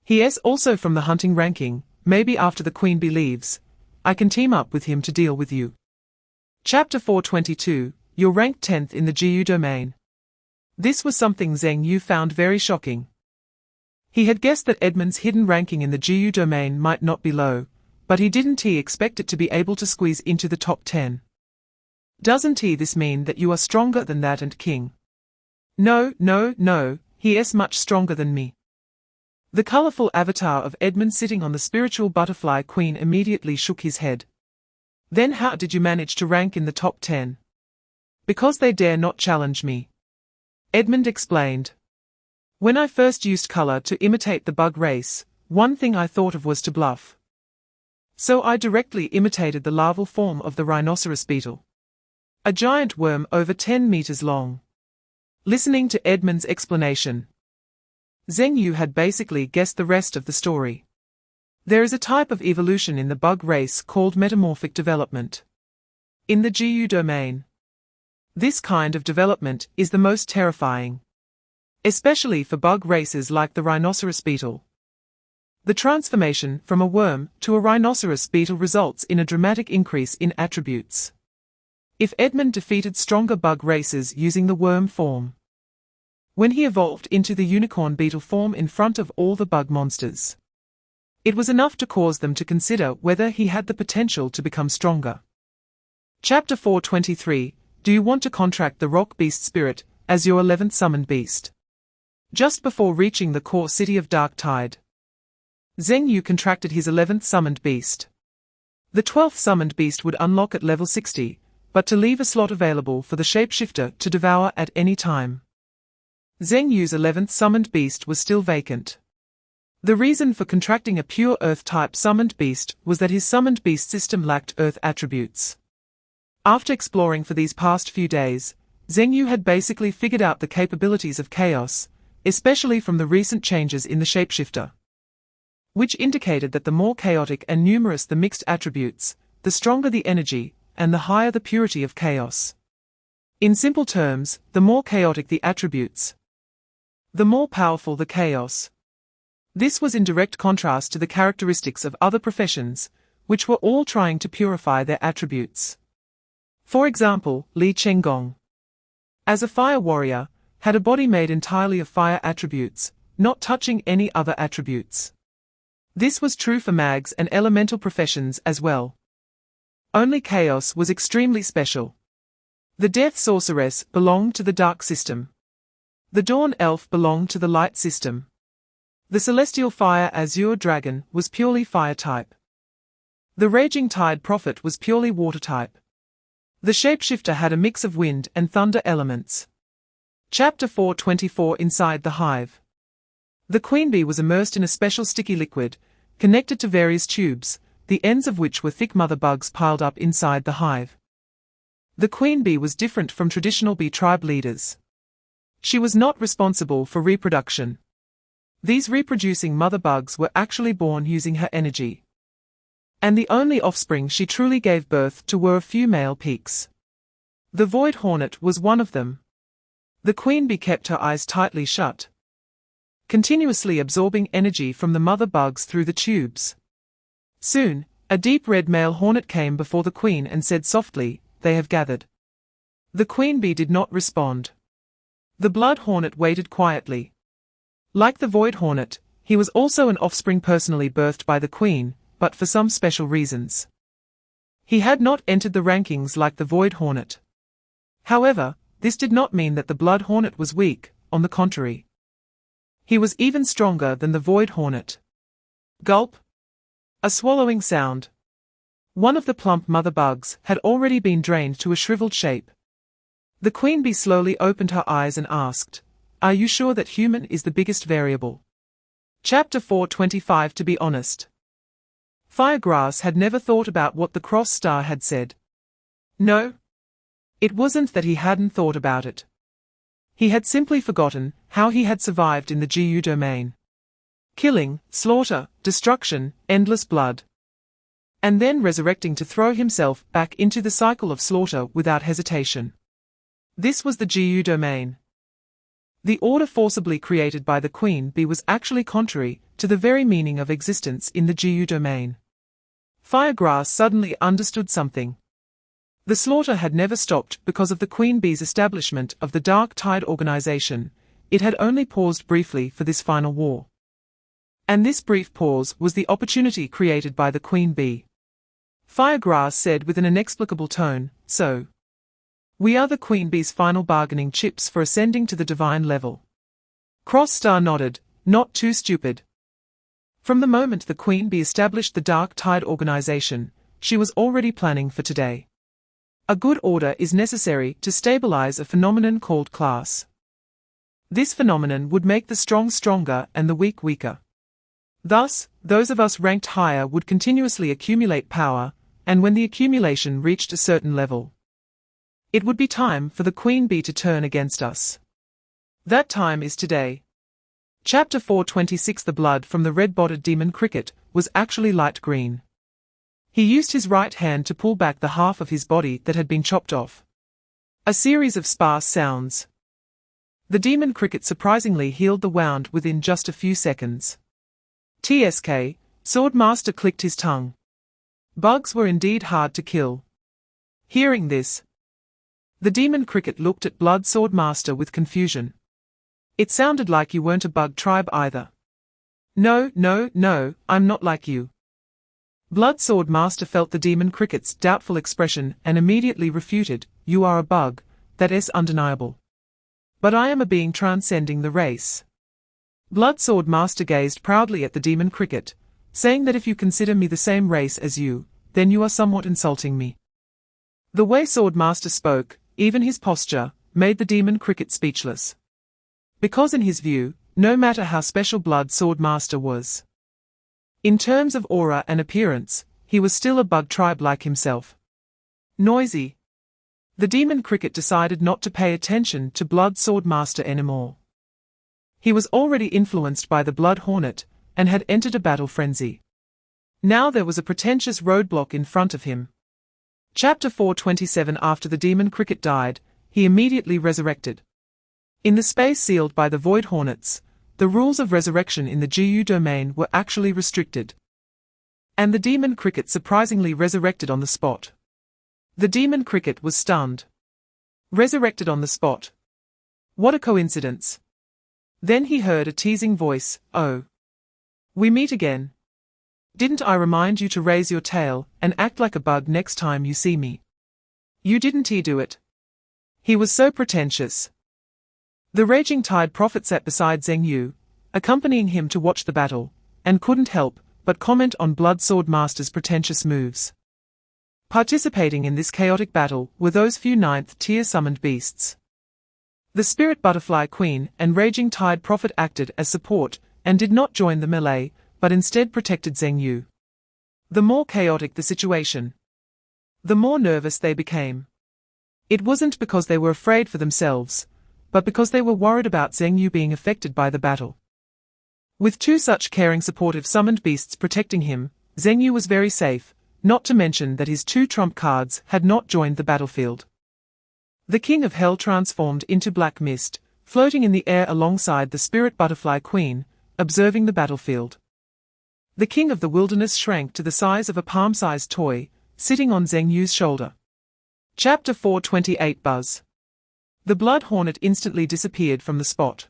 He is also from the hunting ranking, maybe after the queen bee leaves, I can team up with him to deal with you. Chapter 4:22, You're ranked 10th in the GU domain. This was something Zhengyu found very shocking. He had guessed that Edmund's hidden ranking in the GU domain might not be low, but he didn't expect it to be able to squeeze into the top 10. Doesn't this mean that you are stronger than that and king? No, he is much stronger than me. The colorful avatar of Edmund sitting on the spiritual butterfly queen immediately shook his head. Then how did you manage to rank in the top 10? Because they dare not challenge me. Edmund explained. When I first used color to imitate the bug race, one thing I thought of was to bluff. So I directly imitated the larval form of the rhinoceros beetle. A giant worm over 10 meters long. Listening to Edmund's explanation, Zheng Yu had basically guessed the rest of the story. There is a type of evolution in the bug race called metamorphic development. In the GU domain, this kind of development is the most terrifying, especially for bug races like the rhinoceros beetle. The transformation from a worm to a rhinoceros beetle results in a dramatic increase in attributes. If Edmund defeated stronger bug races using the worm form, when he evolved into the unicorn beetle form in front of all the bug monsters, it was enough to cause them to consider whether he had the potential to become stronger. Chapter 423. Do you want to contract the rock beast spirit as your 11th summoned beast? Just before reaching the core city of Dark Tide, Zheng Yu contracted his 11th summoned beast. The 12th summoned beast would unlock at level 60, but to leave a slot available for the shapeshifter to devour at any time. Zheng Yu's 11th summoned beast was still vacant. The reason for contracting a pure Earth-type summoned beast was that his summoned beast system lacked Earth attributes. After exploring for these past few days, Zheng Yu had basically figured out the capabilities of chaos, especially from the recent changes in the shapeshifter, which indicated that the more chaotic and numerous the mixed attributes, the stronger the energy, and the higher the purity of chaos. In simple terms, the more chaotic the attributes, the more powerful the chaos. This was in direct contrast to the characteristics of other professions, which were all trying to purify their attributes. For example, Li Chenggong, as a fire warrior, had a body made entirely of fire attributes, not touching any other attributes. This was true for mags and elemental professions as well. Only chaos was extremely special. The death sorceress belonged to the dark system. The dawn elf belonged to the light system. The celestial fire azure dragon was purely fire type. The raging tide prophet was purely water type. The shapeshifter had a mix of wind and thunder elements. Chapter 424. Inside the hive, the queen bee was immersed in a special sticky liquid, connected to various tubes, the ends of which were thick mother bugs piled up inside the hive. The queen bee was different from traditional bee tribe leaders. She was not responsible for reproduction. These reproducing mother bugs were actually born using her energy, and the only offspring she truly gave birth to were a few male peaks. The void hornet was one of them. The queen bee kept her eyes tightly shut, continuously absorbing energy from the mother bugs through the tubes. Soon, a deep red male hornet came before the queen and said softly, "They have gathered." The queen bee did not respond. The blood hornet waited quietly. Like the void hornet, he was also an offspring personally birthed by the queen, but for some special reasons, he had not entered the rankings like the void hornet. However, this did not mean that the blood hornet was weak, on the contrary. He was even stronger than the void hornet. Gulp. A swallowing sound. One of the plump mother bugs had already been drained to a shriveled shape. The queen bee slowly opened her eyes and asked, "Are you sure that human is the biggest variable?" Chapter 425. To be honest, Firegrass had never thought about what the cross star had said. No. It wasn't that he hadn't thought about it. He had simply forgotten how he had survived in the GU domain. Killing, slaughter, destruction, endless blood, and then resurrecting to throw himself back into the cycle of slaughter without hesitation. This was the GU domain. The order forcibly created by the queen bee was actually contrary to the very meaning of existence in the GU domain. Firegrass suddenly understood something. The slaughter had never stopped because of the queen bee's establishment of the Dark Tide organization. It had only paused briefly for this final war. And this brief pause was the opportunity created by the queen bee. Firegrass said with an inexplicable tone, "So, we are the queen bee's final bargaining chips for ascending to the divine level." Crossstar nodded, not too stupid. From the moment the queen bee established the Dark Tide organization, she was already planning for today. A good order is necessary to stabilize a phenomenon called class. This phenomenon would make the strong stronger and the weak weaker. Thus, those of us ranked higher would continuously accumulate power, and when the accumulation reached a certain level, it would be time for the queen bee to turn against us. That time is today. Chapter 426. The blood from the red-bodied demon cricket was actually light green. He used his right hand to pull back the half of his body that had been chopped off. A series of sparse sounds. The demon cricket surprisingly healed the wound within just a few seconds. TSK, Swordmaster clicked his tongue. Bugs were indeed hard to kill. Hearing this, the demon cricket looked at Blood Swordmaster with confusion. It sounded like you weren't a bug tribe either. No, I'm not like you. Blood Swordmaster felt the demon cricket's doubtful expression and immediately refuted, you are a bug, that is undeniable. But I am a being transcending the race. Blood Swordmaster gazed proudly at the demon cricket, saying that if you consider me the same race as you, then you are somewhat insulting me. The way Swordmaster spoke, even his posture, made the demon cricket speechless. Because in his view, no matter how special Blood Swordmaster was, in terms of aura and appearance, he was still a bug tribe like himself. Noisy. The demon cricket decided not to pay attention to Blood Swordmaster anymore. He was already influenced by the Blood Hornet, and had entered a battle frenzy. Now there was a pretentious roadblock in front of him. Chapter 427. After the demon cricket died, he immediately resurrected. In the space sealed by the Void Hornets, the rules of resurrection in the GU domain were actually restricted. And the demon cricket surprisingly resurrected on the spot. The demon cricket was stunned. Resurrected on the spot. What a coincidence. Then he heard a teasing voice, oh. We meet again. Didn't I remind you to raise your tail and act like a bug next time you see me? You didn't do it. He was so pretentious. The Raging Tide Prophet sat beside Zheng Yu, accompanying him to watch the battle, and couldn't help but comment on Blood Swordmaster's pretentious moves. Participating in this chaotic battle were those few 9th-tier summoned beasts. The Spirit Butterfly Queen and Raging Tide Prophet acted as support and did not join the melee, but instead protected Zheng Yu. The more chaotic the situation, the more nervous they became. It wasn't because they were afraid for themselves, but because they were worried about Zheng Yu being affected by the battle. With two such caring supportive summoned beasts protecting him, Zheng Yu was very safe, not to mention that his two trump cards had not joined the battlefield. The King of Hell transformed into black mist, floating in the air alongside the Spirit Butterfly Queen, observing the battlefield. The King of the Wilderness shrank to the size of a palm-sized toy, sitting on Zheng Yu's shoulder. Chapter 428. Buzz. The Blood Hornet instantly disappeared from the spot.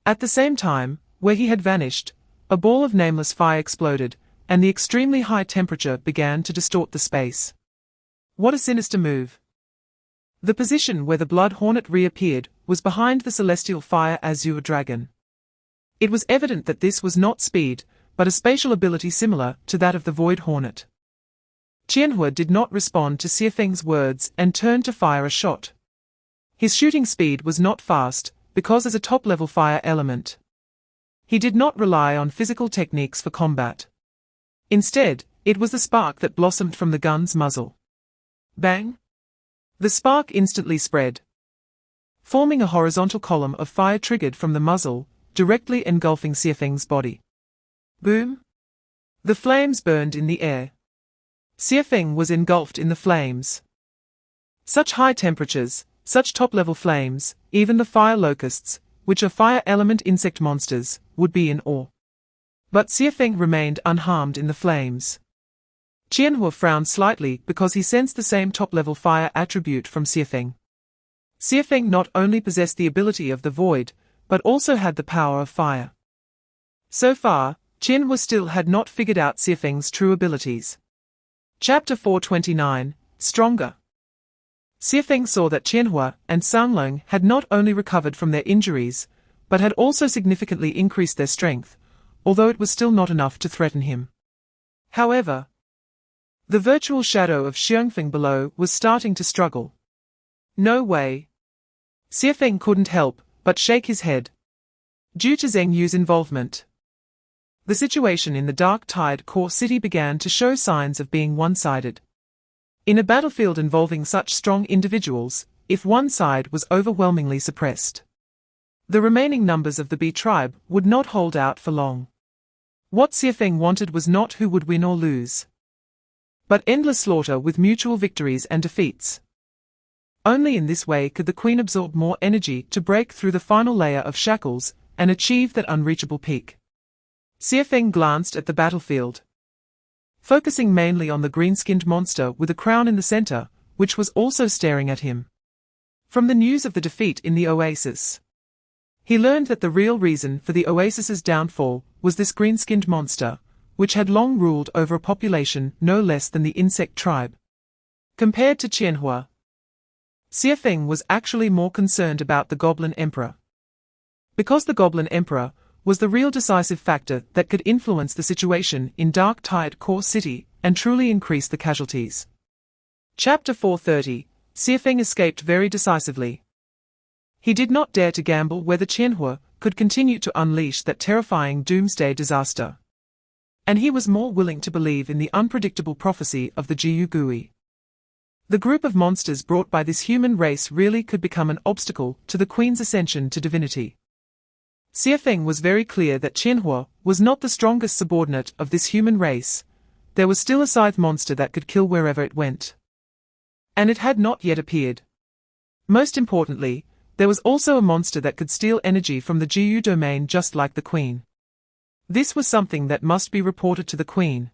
At the same time, where he had vanished, a ball of nameless fire exploded, and the extremely high temperature began to distort the space. What a sinister move. The position where the Blood Hornet reappeared was behind the celestial fire azure dragon. It was evident that this was not speed, but a spatial ability similar to that of the Void Hornet. Qianhua did not respond to Xiafeng's words and turned to fire a shot. His shooting speed was not fast, because as a top-level fire element, he did not rely on physical techniques for combat. Instead, it was the spark that blossomed from the gun's muzzle. Bang! The spark instantly spread, forming a horizontal column of fire triggered from the muzzle, directly engulfing Xiafeng's body. Boom! The flames burned in the air. Xiafeng was engulfed in the flames. Such high temperatures, such top-level flames, even the fire locusts, which are fire element insect monsters, would be in awe. But Xiafeng remained unharmed in the flames. Qianhua frowned slightly because he sensed the same top-level fire attribute from Xiafeng. Xiafeng not only possessed the ability of the void, but also had the power of fire. So far, Qianhua still had not figured out Xiafeng's true abilities. Chapter 429, Stronger. Xiafeng saw that Qianhua and Sanglong had not only recovered from their injuries, but had also significantly increased their strength, although it was still not enough to threaten him. However, the virtual shadow of Xiangfeng below was starting to struggle. No way. Xiafeng couldn't help but shake his head. Due to Zheng Yu's involvement, the situation in the Dark Tide core city began to show signs of being one-sided. In a battlefield involving such strong individuals, if one side was overwhelmingly suppressed, The remaining numbers of the Bee tribe would not hold out for long. What Xiafeng wanted was not who would win or lose, but endless slaughter with mutual victories and defeats. Only in this way could the Queen absorb more energy to break through the final layer of shackles and achieve that unreachable peak. Xiafeng glanced at the battlefield, focusing mainly on the green-skinned monster with a crown in the center, which was also staring at him. From the news of the defeat in the oasis, he learned that the real reason for the oasis's downfall was this green-skinned monster, which had long ruled over a population no less than the insect tribe. Compared to Qianhua, Xiafeng was actually more concerned about the Goblin Emperor. Because the Goblin Emperor was the real decisive factor that could influence the situation in Dark Tide Core City and truly increase the casualties. Chapter 430, Xiafeng escaped very decisively. He did not dare to gamble whether Qianhua could continue to unleash that terrifying doomsday disaster. And he was more willing to believe in the unpredictable prophecy of the Jiu Gui. The group of monsters brought by this human race really could become an obstacle to the Queen's ascension to divinity. Xiafeng was very clear that Qianhua was not the strongest subordinate of this human race. There was still a scythe monster that could kill wherever it went. And it had not yet appeared. Most importantly, there was also a monster that could steal energy from the Jiu domain just like the Queen. This was something that must be reported to the Queen.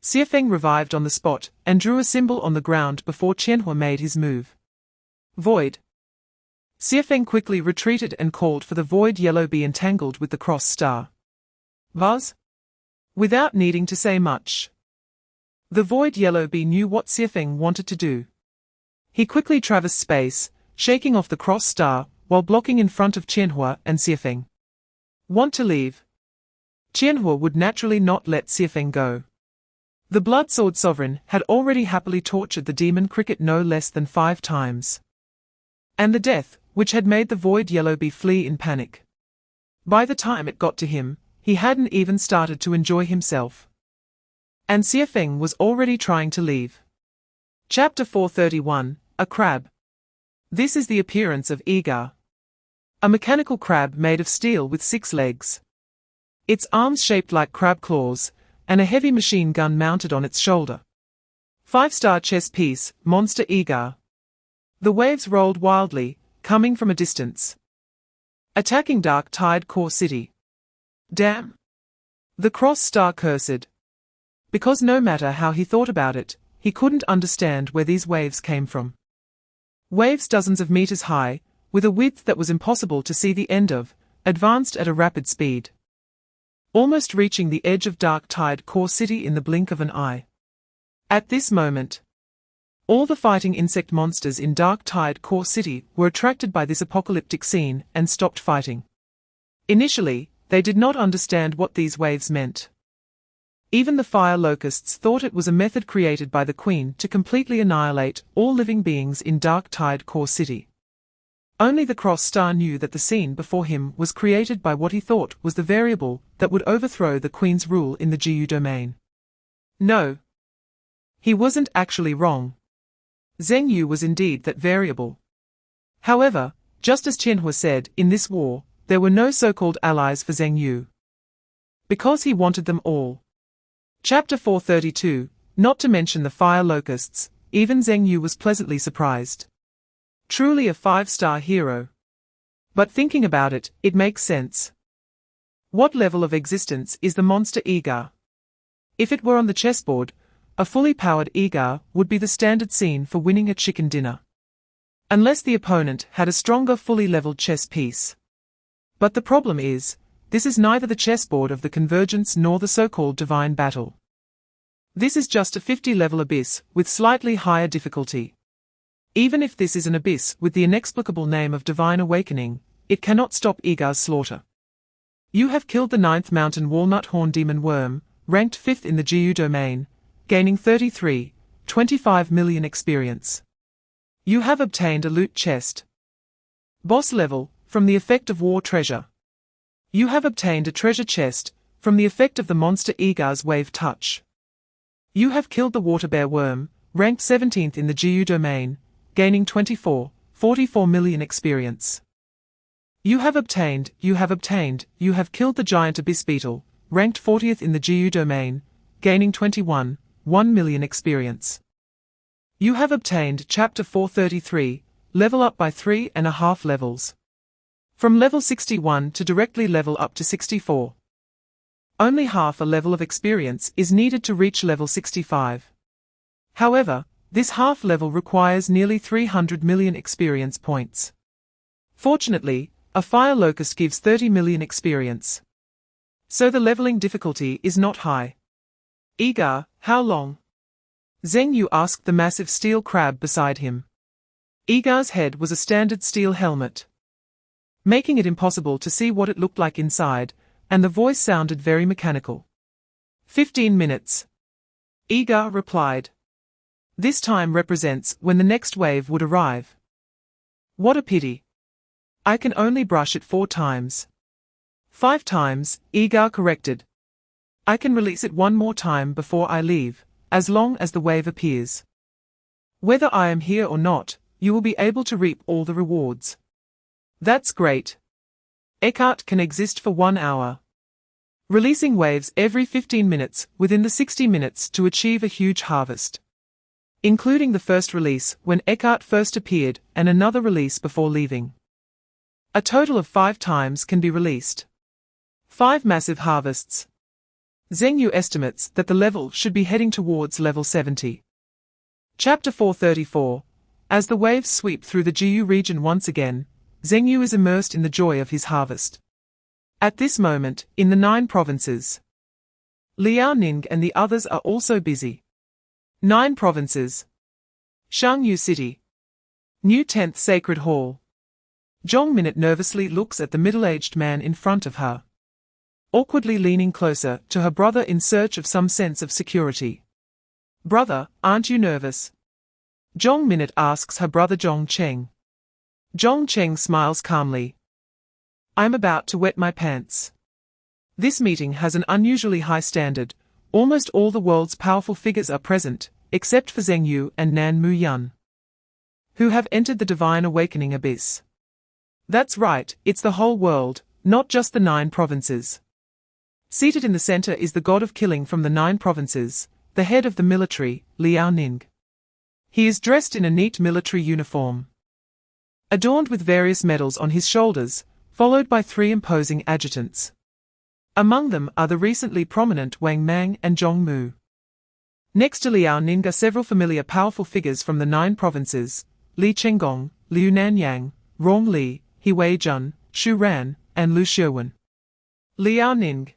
Xiafeng revived on the spot and drew a symbol on the ground before Qianhua made his move. Void. Xiafeng quickly retreated and called for the void yellow bee entangled with the cross star. Buzz? Without needing to say much, the void yellow bee knew what Xiafeng wanted to do. He quickly traversed space, shaking off the cross star while blocking in front of Qianhua and Xiafeng. Want to leave? Qianhua would naturally not let Xiafeng go. The Blood Sword Sovereign had already happily tortured the demon cricket no less than 5 times. And the death, which had made the void yellow bee flee in panic. By the time it got to him, he hadn't even started to enjoy himself. And Xiafeng was already trying to leave. Chapter 431, A Crab. This is the appearance of Iga. A mechanical crab made of steel with 6 legs. Its arms shaped like crab claws, and a heavy machine gun mounted on its shoulder. 5-star chess piece, Monster Iga. The waves rolled wildly, coming from a distance, attacking Dark Tide Core City. Damn! The cross star cursed. Because no matter how he thought about it, he couldn't understand where these waves came from. Waves dozens of meters high, with a width that was impossible to see the end of, advanced at a rapid speed, almost reaching the edge of Dark Tide Core City in the blink of an eye. At this moment, all the fighting insect monsters in Dark Tide Core City were attracted by this apocalyptic scene and stopped fighting. Initially, they did not understand what these waves meant. Even the fire locusts thought it was a method created by the Queen to completely annihilate all living beings in Dark Tide Core City. Only the cross star knew that the scene before him was created by what he thought was the variable that would overthrow the Queen's rule in the Jiu domain. No. He wasn't actually wrong. Zheng Yu was indeed that variable. However, just as Qianhua said, in this war, there were no so-called allies for Zheng Yu. Because he wanted them all. Chapter 432, not to mention the fire locusts, even Zheng Yu was pleasantly surprised. Truly a 5-star hero. But thinking about it, it makes sense. What level of existence is the monster Iga? If it were on the chessboard, a fully powered Iga would be the standard scene for winning a chicken dinner. Unless the opponent had a stronger fully leveled chess piece. But the problem is, this is neither the chessboard of the convergence nor the so-called divine battle. This is just a 50-level abyss with slightly higher difficulty. Even if this is an abyss with the inexplicable name of divine awakening, it cannot stop Iga's slaughter. You have killed the 9th mountain walnut horn demon worm, ranked 5th in the Jiu domain, gaining 25 million experience. You have obtained a loot chest. Boss level, from the effect of war treasure. You have obtained a treasure chest, from the effect of the monster Iga's wave touch. You have killed the water bear worm, ranked 17th in the Jiu domain, gaining 44 million experience. You have obtained, you have killed the giant abyss beetle, ranked 40th in the GU domain, gaining 1 million experience. You have obtained Chapter 433, level up by 3.5 levels. From level 61 to directly level up to 64. Only half a level of experience is needed to reach level 65. However, this half level requires nearly 300 million experience points. Fortunately, a fire locust gives 30 million experience. So the leveling difficulty is not high. Eager, how long? Zheng Yu asked the massive steel crab beside him. Eagar's head was a standard steel helmet, making it impossible to see what it looked like inside, and the voice sounded very mechanical. 15 minutes. Eagar replied. This time represents when the next wave would arrive. What a pity. I can only brush it 4 times. 5 times, Eagar corrected. I can release it 1 more time before I leave, as long as the wave appears. Whether I am here or not, you will be able to reap all the rewards. That's great. Eckhart can exist for 1 hour. Releasing waves every 15 minutes within the 60 minutes to achieve a huge harvest. Including the first release when Eckhart first appeared and another release before leaving. A total of 5 times can be released. 5 massive harvests. Zheng Yu estimates that the level should be heading towards level 70. Chapter 434. As the waves sweep through the GU region once again, Zheng Yu is immersed in the joy of his harvest. At this moment, in the 9 provinces, Liao Ning and the others are also busy. 9 provinces. Shangyu City. New 10th Sacred Hall. Zhong Minute nervously looks at the middle-aged man in front of her, awkwardly leaning closer to her brother in search of some sense of security. Brother, aren't you nervous? Zhong Minute asks her brother Zhong Cheng. Zhong Cheng smiles calmly. I'm about to wet my pants. This meeting has an unusually high standard. Almost all the world's powerful figures are present, except for Zheng Yu and Nan Mu Yun, who have entered the Divine Awakening Abyss. That's right, it's the whole world, not just the 9 provinces. Seated in the center is the god of killing from the 9 provinces, the head of the military, Liao Ning. He is dressed in a neat military uniform, adorned with various medals on his shoulders, followed by 3 imposing adjutants. Among them are the recently prominent Wang Mang and Zhong Mu. Next to Liao Ning are several familiar powerful figures from the 9 provinces, Li Chenggong, Liu Nanyang, Rong Li, He Wei Jun, Shu Ran, and Lu Xiuwen. Liao Ning,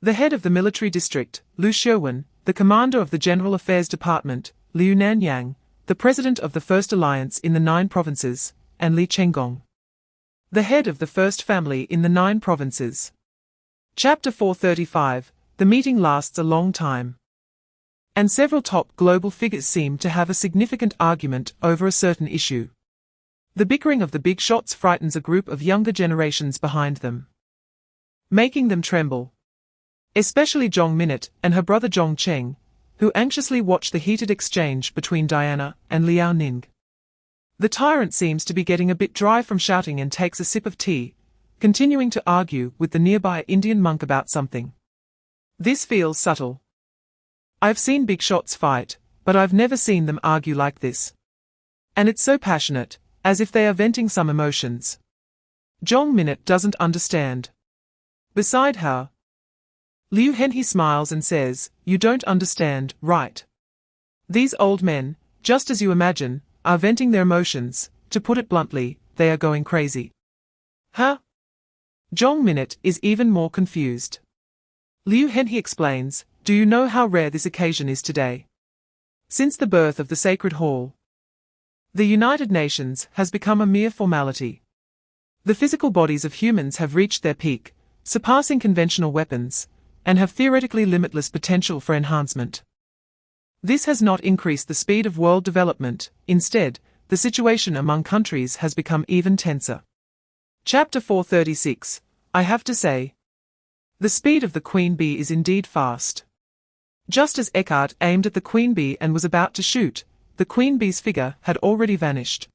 the head of the military district, Lu Xiuwen, the commander of the General Affairs Department, Liu Nanyang, the president of the First Alliance in the 9 provinces, and Li Chenggong, the head of the First Family in the 9 provinces. Chapter 435. The meeting lasts a long time, and several top global figures seem to have a significant argument over a certain issue. The bickering of the big shots frightens a group of younger generations behind them, making them tremble. Especially Zhong Minute and her brother Zhong Cheng, who anxiously watch the heated exchange between Diana and Liao Ning. The tyrant seems to be getting a bit dry from shouting and takes a sip of tea, continuing to argue with the nearby Indian monk about something. This feels subtle. I've seen big shots fight, but I've never seen them argue like this. And it's so passionate, as if they are venting some emotions. Zhong Minute doesn't understand. Beside her, Liu Henhe smiles and says, "You don't understand, right? These old men, just as you imagine, are venting their emotions. To put it bluntly, they are going crazy." Huh? Zhong Minute is even more confused. Liu Henhe explains, "Do you know how rare this occasion is today? Since the birth of the Sacred Hall, the United Nations has become a mere formality. The physical bodies of humans have reached their peak, surpassing conventional weapons, and have theoretically limitless potential for enhancement. This has not increased the speed of world development. Instead, the situation among countries has become even tenser." Chapter 436. I have to say, the speed of the Queen Bee is indeed fast. Just as Eckhart aimed at the Queen Bee and was about to shoot, the Queen Bee's figure had already vanished.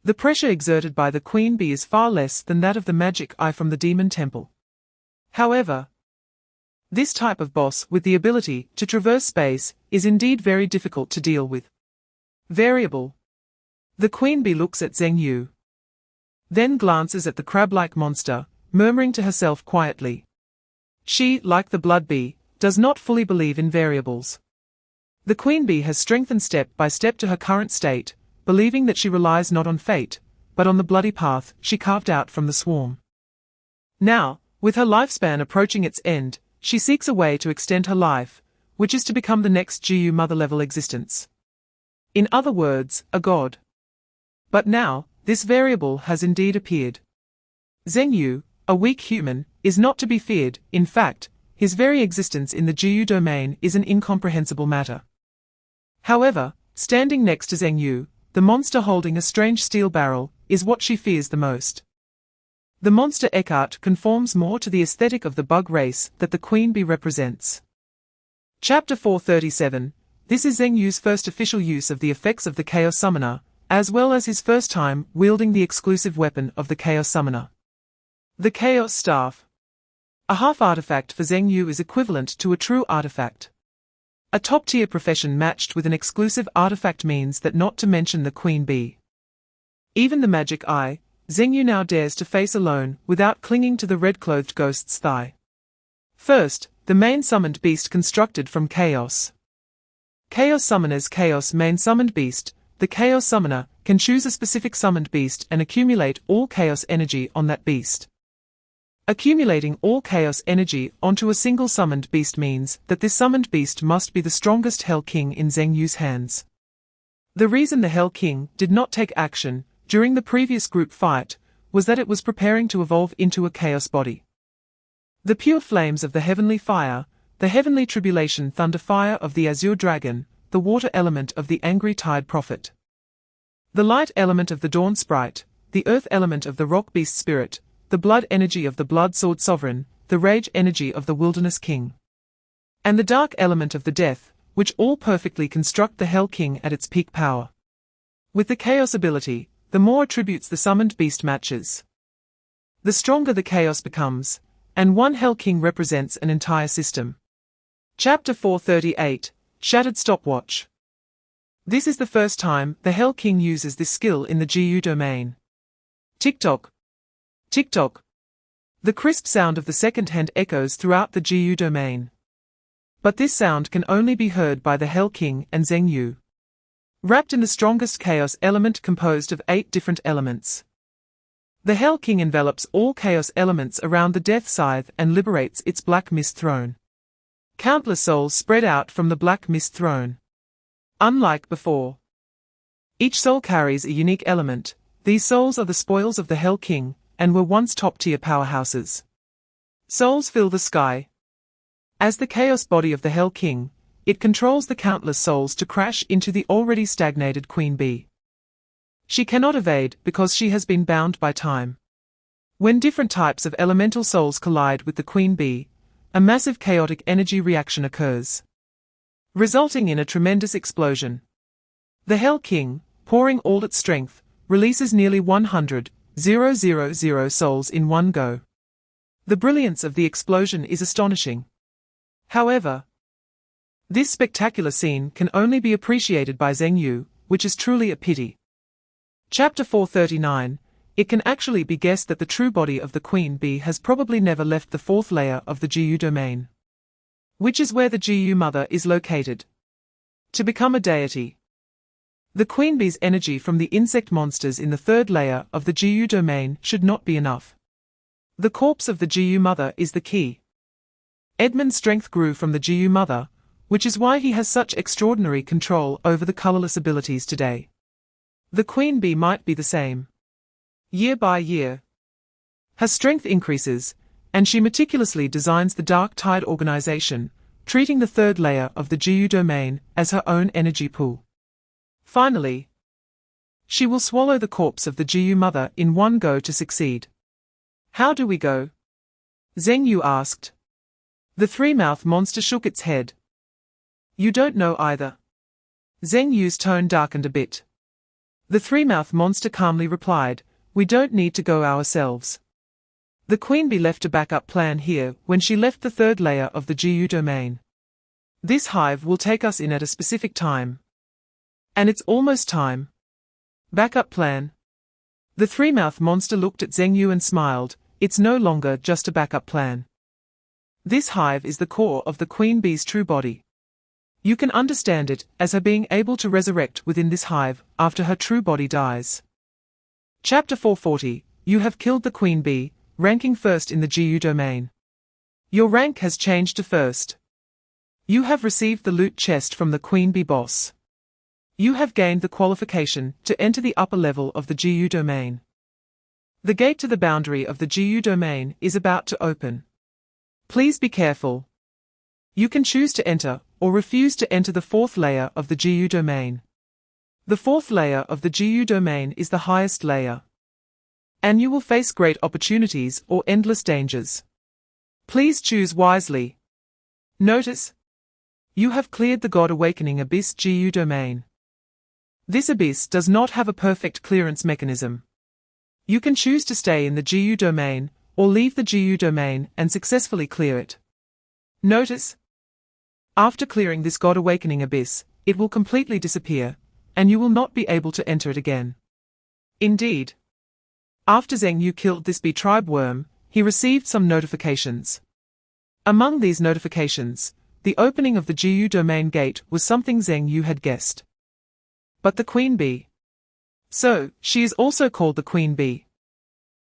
The pressure exerted by the queen bee is far less than that of the magic eye from the demon temple. However, this type of boss with the ability to traverse space is indeed very difficult to deal with. Variable. The queen bee looks at Zheng Yu, then glances at the crab-like monster, murmuring to herself quietly. She, like the blood bee, does not fully believe in variables. The queen bee has strengthened step by step to her current state, believing that she relies not on fate, but on the bloody path she carved out from the swarm. Now, with her lifespan approaching its end, she seeks a way to extend her life, which is to become the next GU mother-level existence. In other words, a god. But now, this variable has indeed appeared. Zheng Yu, a weak human, is not to be feared. In fact, his very existence in the GU domain is an incomprehensible matter. However, standing next to Zheng Yu, the monster holding a strange steel barrel, is what she fears the most. The monster Eckhart conforms more to the aesthetic of the bug race that the queen bee represents. Chapter 437. This is Zheng Yu's first official use of the effects of the Chaos Summoner, as well as his first time wielding the exclusive weapon of the Chaos Summoner. The Chaos Staff. A half artifact for Zheng Yu is equivalent to a true artifact. A top-tier profession matched with an exclusive artifact means that, not to mention the queen bee, even the magic eye, Zheng Yu now dares to face alone without clinging to the red-clothed ghost's thigh. First, the main summoned beast constructed from Chaos. Chaos Summoner's Chaos main summoned beast. The Chaos Summoner can choose a specific summoned beast and accumulate all Chaos energy on that beast. Accumulating all Chaos energy onto a single summoned beast means that this summoned beast must be the strongest Hell King in Zheng Yu's hands. The reason the Hell King did not take action during the previous group fight was that it was preparing to evolve into a Chaos body. The pure flames of the heavenly fire, the heavenly tribulation thunder fire of the azure dragon, the water element of the angry tide prophet, the light element of the dawn sprite, the earth element of the rock beast spirit, the blood energy of the blood sword sovereign, the rage energy of the wilderness king, and the dark element of the death, which all perfectly construct the Hell King at its peak power. With the Chaos ability, the more attributes the summoned beast matches, the stronger the Chaos becomes, and one Hell King represents an entire system. Chapter 438. Shattered Stopwatch. This is the first time the Hell King uses this skill in the GU domain. Tick-tock. Tick-tock. The crisp sound of the second hand echoes throughout the GU domain. But this sound can only be heard by the Hell King and Zheng Yu. Wrapped in the strongest Chaos element composed of 8 different elements. The Hell King envelops all Chaos elements around the Death Scythe and liberates its Black Mist Throne. Countless souls spread out from the Black Mist Throne. Unlike before, each soul carries a unique element. These souls are the spoils of the Hell King, and were once top-tier powerhouses. Souls fill the sky. As the Chaos body of the Hell King, it controls the countless souls to crash into the already stagnated Queen Bee. She cannot evade because she has been bound by time. When different types of elemental souls collide with the Queen Bee, a massive chaotic energy reaction occurs, resulting in a tremendous explosion. The Hell King, pouring all its strength, releases nearly 100,000 souls in one go. The brilliance of the explosion is astonishing. However, this spectacular scene can only be appreciated by Zheng Yu, which is truly a pity. Chapter 439. It can actually be guessed that the true body of the Queen Bee has probably never left the 4th layer of the GU domain, which is where the GU mother is located. To become a deity, the Queen Bee's energy from the insect monsters in the 3rd layer of the GU domain should not be enough. The corpse of the GU mother is the key. Edmund's strength grew from the GU mother, which is why he has such extraordinary control over the colorless abilities today. The Queen Bee might be the same. Year by year, her strength increases, and she meticulously designs the Dark Tide organization, treating the 3rd layer of the GU domain as her own energy pool. Finally, she will swallow the corpse of the GU mother in one go to succeed. How do we go? Zheng Yu asked. The three-mouth monster shook its head. You don't know either. Zheng Yu's tone darkened a bit. The three-mouthed monster calmly replied, "We don't need to go ourselves. The queen bee left a backup plan here when she left the third layer of the GU domain. This hive will take us in at a specific time. And it's almost time." Backup plan. The three-mouthed monster looked at Zheng Yu and smiled. It's no longer just a backup plan. This hive is the core of the queen bee's true body. You can understand it as her being able to resurrect within this hive after her true body dies. Chapter 440, You have killed the queen bee, ranking first in the GU domain. Your rank has changed to first. You have received the loot chest from the queen bee boss. You have gained the qualification to enter the upper level of the GU domain. The gate to the boundary of the GU domain is about to open. Please be careful. You can choose to enter or refuse to enter the fourth layer of the GU domain. The fourth layer of the GU domain is the highest layer. And you will face great opportunities or endless dangers. Please choose wisely. Notice, you have cleared the God Awakening Abyss GU domain. This abyss does not have a perfect clearance mechanism. You can choose to stay in the GU domain, or leave the GU domain and successfully clear it. Notice, after clearing this God Awakening Abyss, it will completely disappear, and you will not be able to enter it again. Indeed, after Zheng Yu killed this bee tribe worm, he received some notifications. Among these notifications, the opening of the GU domain gate was something Zheng Yu had guessed. But the queen bee. So, she is also called the queen bee.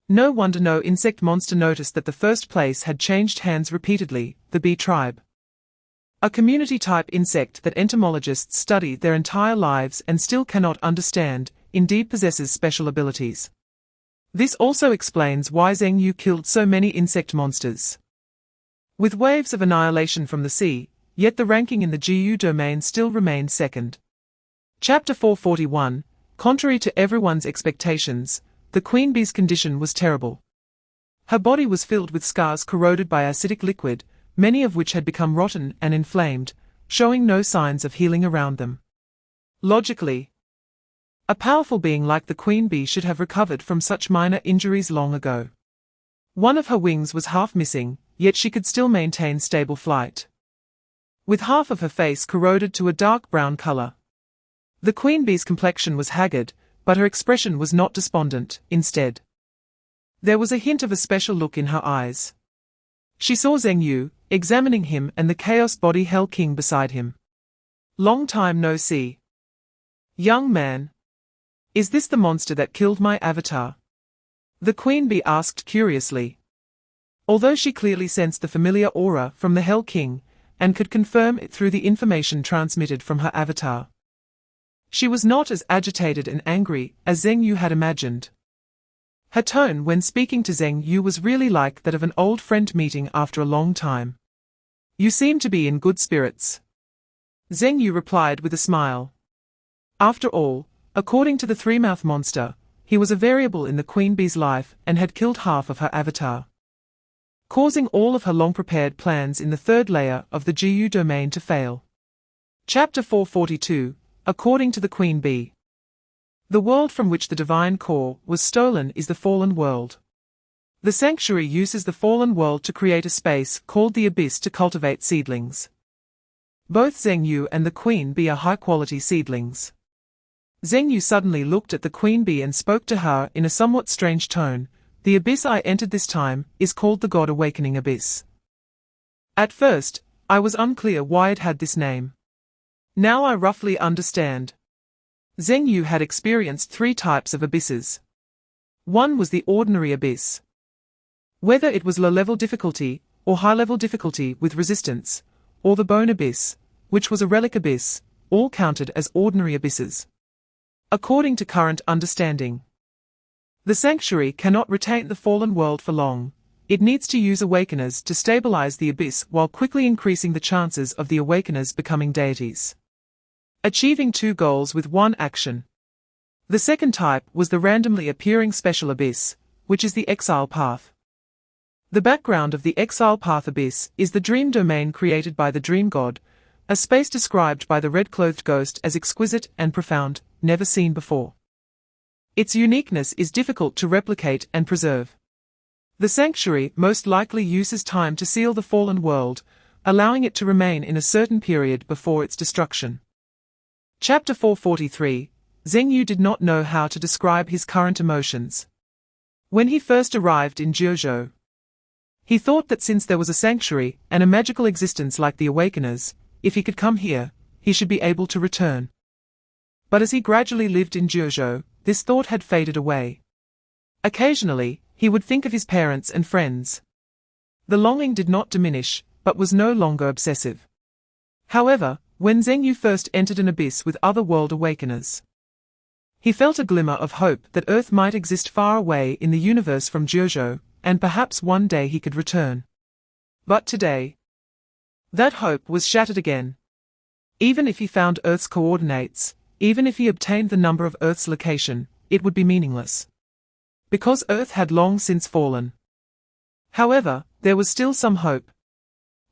No wonder no insect monster noticed that the first place had changed hands repeatedly, the bee tribe. A community-type insect that entomologists study their entire lives and still cannot understand, indeed possesses special abilities. This also explains why Zheng Yu killed so many insect monsters. With waves of annihilation from the sea, yet the ranking in the GU domain still remained second. Chapter 441, Contrary to everyone's expectations, the queen bee's condition was terrible. Her body was filled with scars corroded by acidic liquid, many of which had become rotten and inflamed, showing no signs of healing around them. Logically, a powerful being like the queen bee should have recovered from such minor injuries long ago. One of her wings was half missing, yet she could still maintain stable flight. With half of her face corroded to a dark brown color. The queen bee's complexion was haggard, but her expression was not despondent. Instead, there was a hint of a special look in her eyes. She saw Zheng Yu, examining him and the Chaos Body Hell King beside him. Long time no see. Young man. Is this the monster that killed my avatar? The queen bee asked curiously. Although she clearly sensed the familiar aura from the Hell King, and could confirm it through the information transmitted from her avatar. She was not as agitated and angry as Zheng Yu had imagined. Her tone when speaking to Zheng Yu was really like that of an old friend meeting after a long time. You seem to be in good spirits. Zheng Yu replied with a smile. After all, according to the three-mouthed monster, he was a variable in the queen bee's life and had killed half of her avatar, causing all of her long-prepared plans in the third layer of the GU domain to fail. Chapter 442, According to the queen bee. The world from which the divine core was stolen is the fallen world. The sanctuary uses the fallen world to create a space called the abyss to cultivate seedlings. Both Zheng Yu and the queen bee are high-quality seedlings. Zheng Yu suddenly looked at the queen bee and spoke to her in a somewhat strange tone. The abyss I entered this time is called the God Awakening Abyss. At first, I was unclear why it had this name. Now I roughly understand. Zheng Yu had experienced 3 types of abysses. One was the ordinary abyss. Whether it was low-level difficulty, or high-level difficulty with resistance, or the bone abyss, which was a relic abyss, all counted as ordinary abysses. According to current understanding, the sanctuary cannot retain the fallen world for long. It needs to use awakeners to stabilize the abyss while quickly increasing the chances of the awakeners becoming deities. Achieving 2 goals with 1 action. The second type was the randomly appearing special abyss, which is the exile path. The background of the exile path abyss is the dream domain created by the dream god, a space described by the red-clothed ghost as exquisite and profound, never seen before. Its uniqueness is difficult to replicate and preserve. The sanctuary most likely uses time to seal the fallen world, allowing it to remain in a certain period before its destruction. Chapter 443. Zhengyu did not know how to describe his current emotions. When he first arrived in Jiuzhou, he thought that since there was a sanctuary and a magical existence like the Awakeners, if he could come here, he should be able to return. But as he gradually lived in Jiuzhou, this thought had faded away. Occasionally, he would think of his parents and friends. The longing did not diminish, but was no longer obsessive. However, when Zhengyu first entered an abyss with other world awakeners, he felt a glimmer of hope that Earth might exist far away in the universe from Jiuzhou, and perhaps one day he could return. But today, that hope was shattered again. Even if he found Earth's coordinates, even if he obtained the number of Earth's location, it would be meaningless. Because Earth had long since fallen. However, there was still some hope.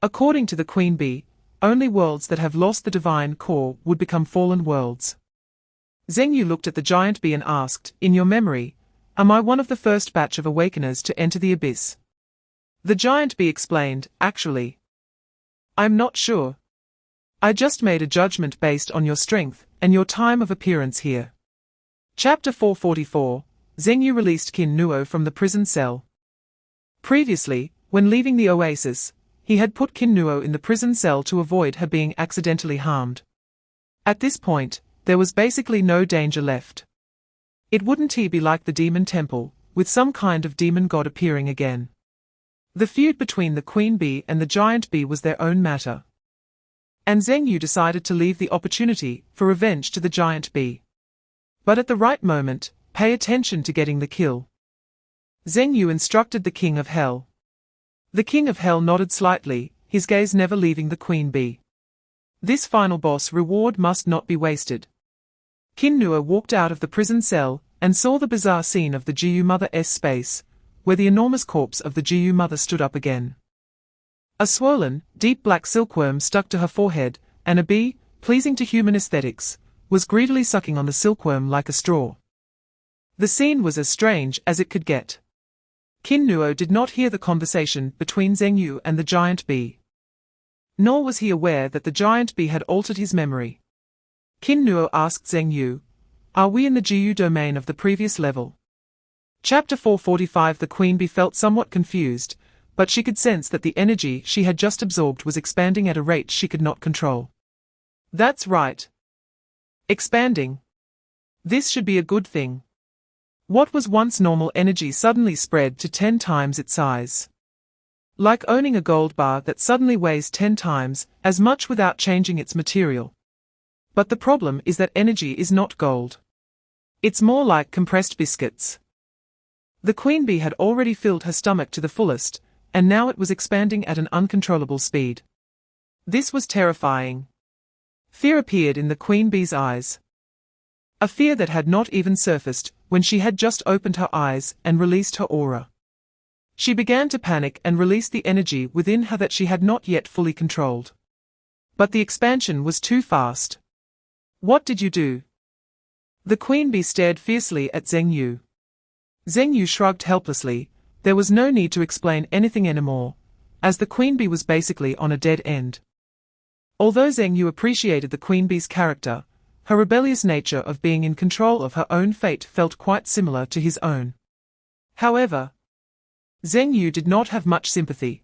According to the Queen Bee, only worlds that have lost the divine core would become fallen worlds. Zhengyu looked at the giant bee and asked, "In your memory, am I one of the first batch of awakeners to enter the abyss?" The giant bee explained, "Actually, I'm not sure. I just made a judgment based on your strength and your time of appearance here." Chapter 444. Zhengyu released Qin Nuo from the prison cell. Previously, when leaving the oasis, he had put Qin Nuo in the prison cell to avoid her being accidentally harmed. At this point, there was basically no danger left. It wouldn't he be like the demon temple, with some kind of demon god appearing again? The feud between the Queen Bee and the giant bee was their own matter. And Zhengyu decided to leave the opportunity for revenge to the giant bee. But at the right moment, pay attention to getting the kill. Zhengyu instructed the King of Hell. The King of Hell nodded slightly, his gaze never leaving the Queen Bee. This final boss reward must not be wasted. Qin Nuo walked out of the prison cell and saw the bizarre scene of the Jiu Mother's space, where the enormous corpse of the Jiu Mother stood up again. A swollen, deep black silkworm stuck to her forehead, and a bee, pleasing to human aesthetics, was greedily sucking on the silkworm like a straw. The scene was as strange as it could get. Qin Nuo did not hear the conversation between Zhengyu and the giant bee. Nor was he aware that the giant bee had altered his memory. Qin Nuo asked Zhengyu, "Are we in the Jiu domain of the previous level?" Chapter 445. The Queen Bee felt somewhat confused, but she could sense that the energy she had just absorbed was expanding at a rate she could not control. That's right. Expanding. This should be a good thing. What was once normal energy suddenly spread to 10 times its size. Like owning a gold bar that suddenly weighs 10 times as much without changing its material. But the problem is that energy is not gold. It's more like compressed biscuits. The Queen Bee had already filled her stomach to the fullest, and now it was expanding at an uncontrollable speed. This was terrifying. Fear appeared in the Queen Bee's eyes. A fear that had not even surfaced when she had just opened her eyes and released her aura. She began to panic and release the energy within her that she had not yet fully controlled. But the expansion was too fast. "What did you do?" The Queen Bee stared fiercely at Zhengyu. Zhengyu shrugged helplessly. There was no need to explain anything anymore, as the Queen Bee was basically on a dead end. Although Zhengyu appreciated the Queen Bee's character, her rebellious nature of being in control of her own fate felt quite similar to his own. However, Zhengyu did not have much sympathy.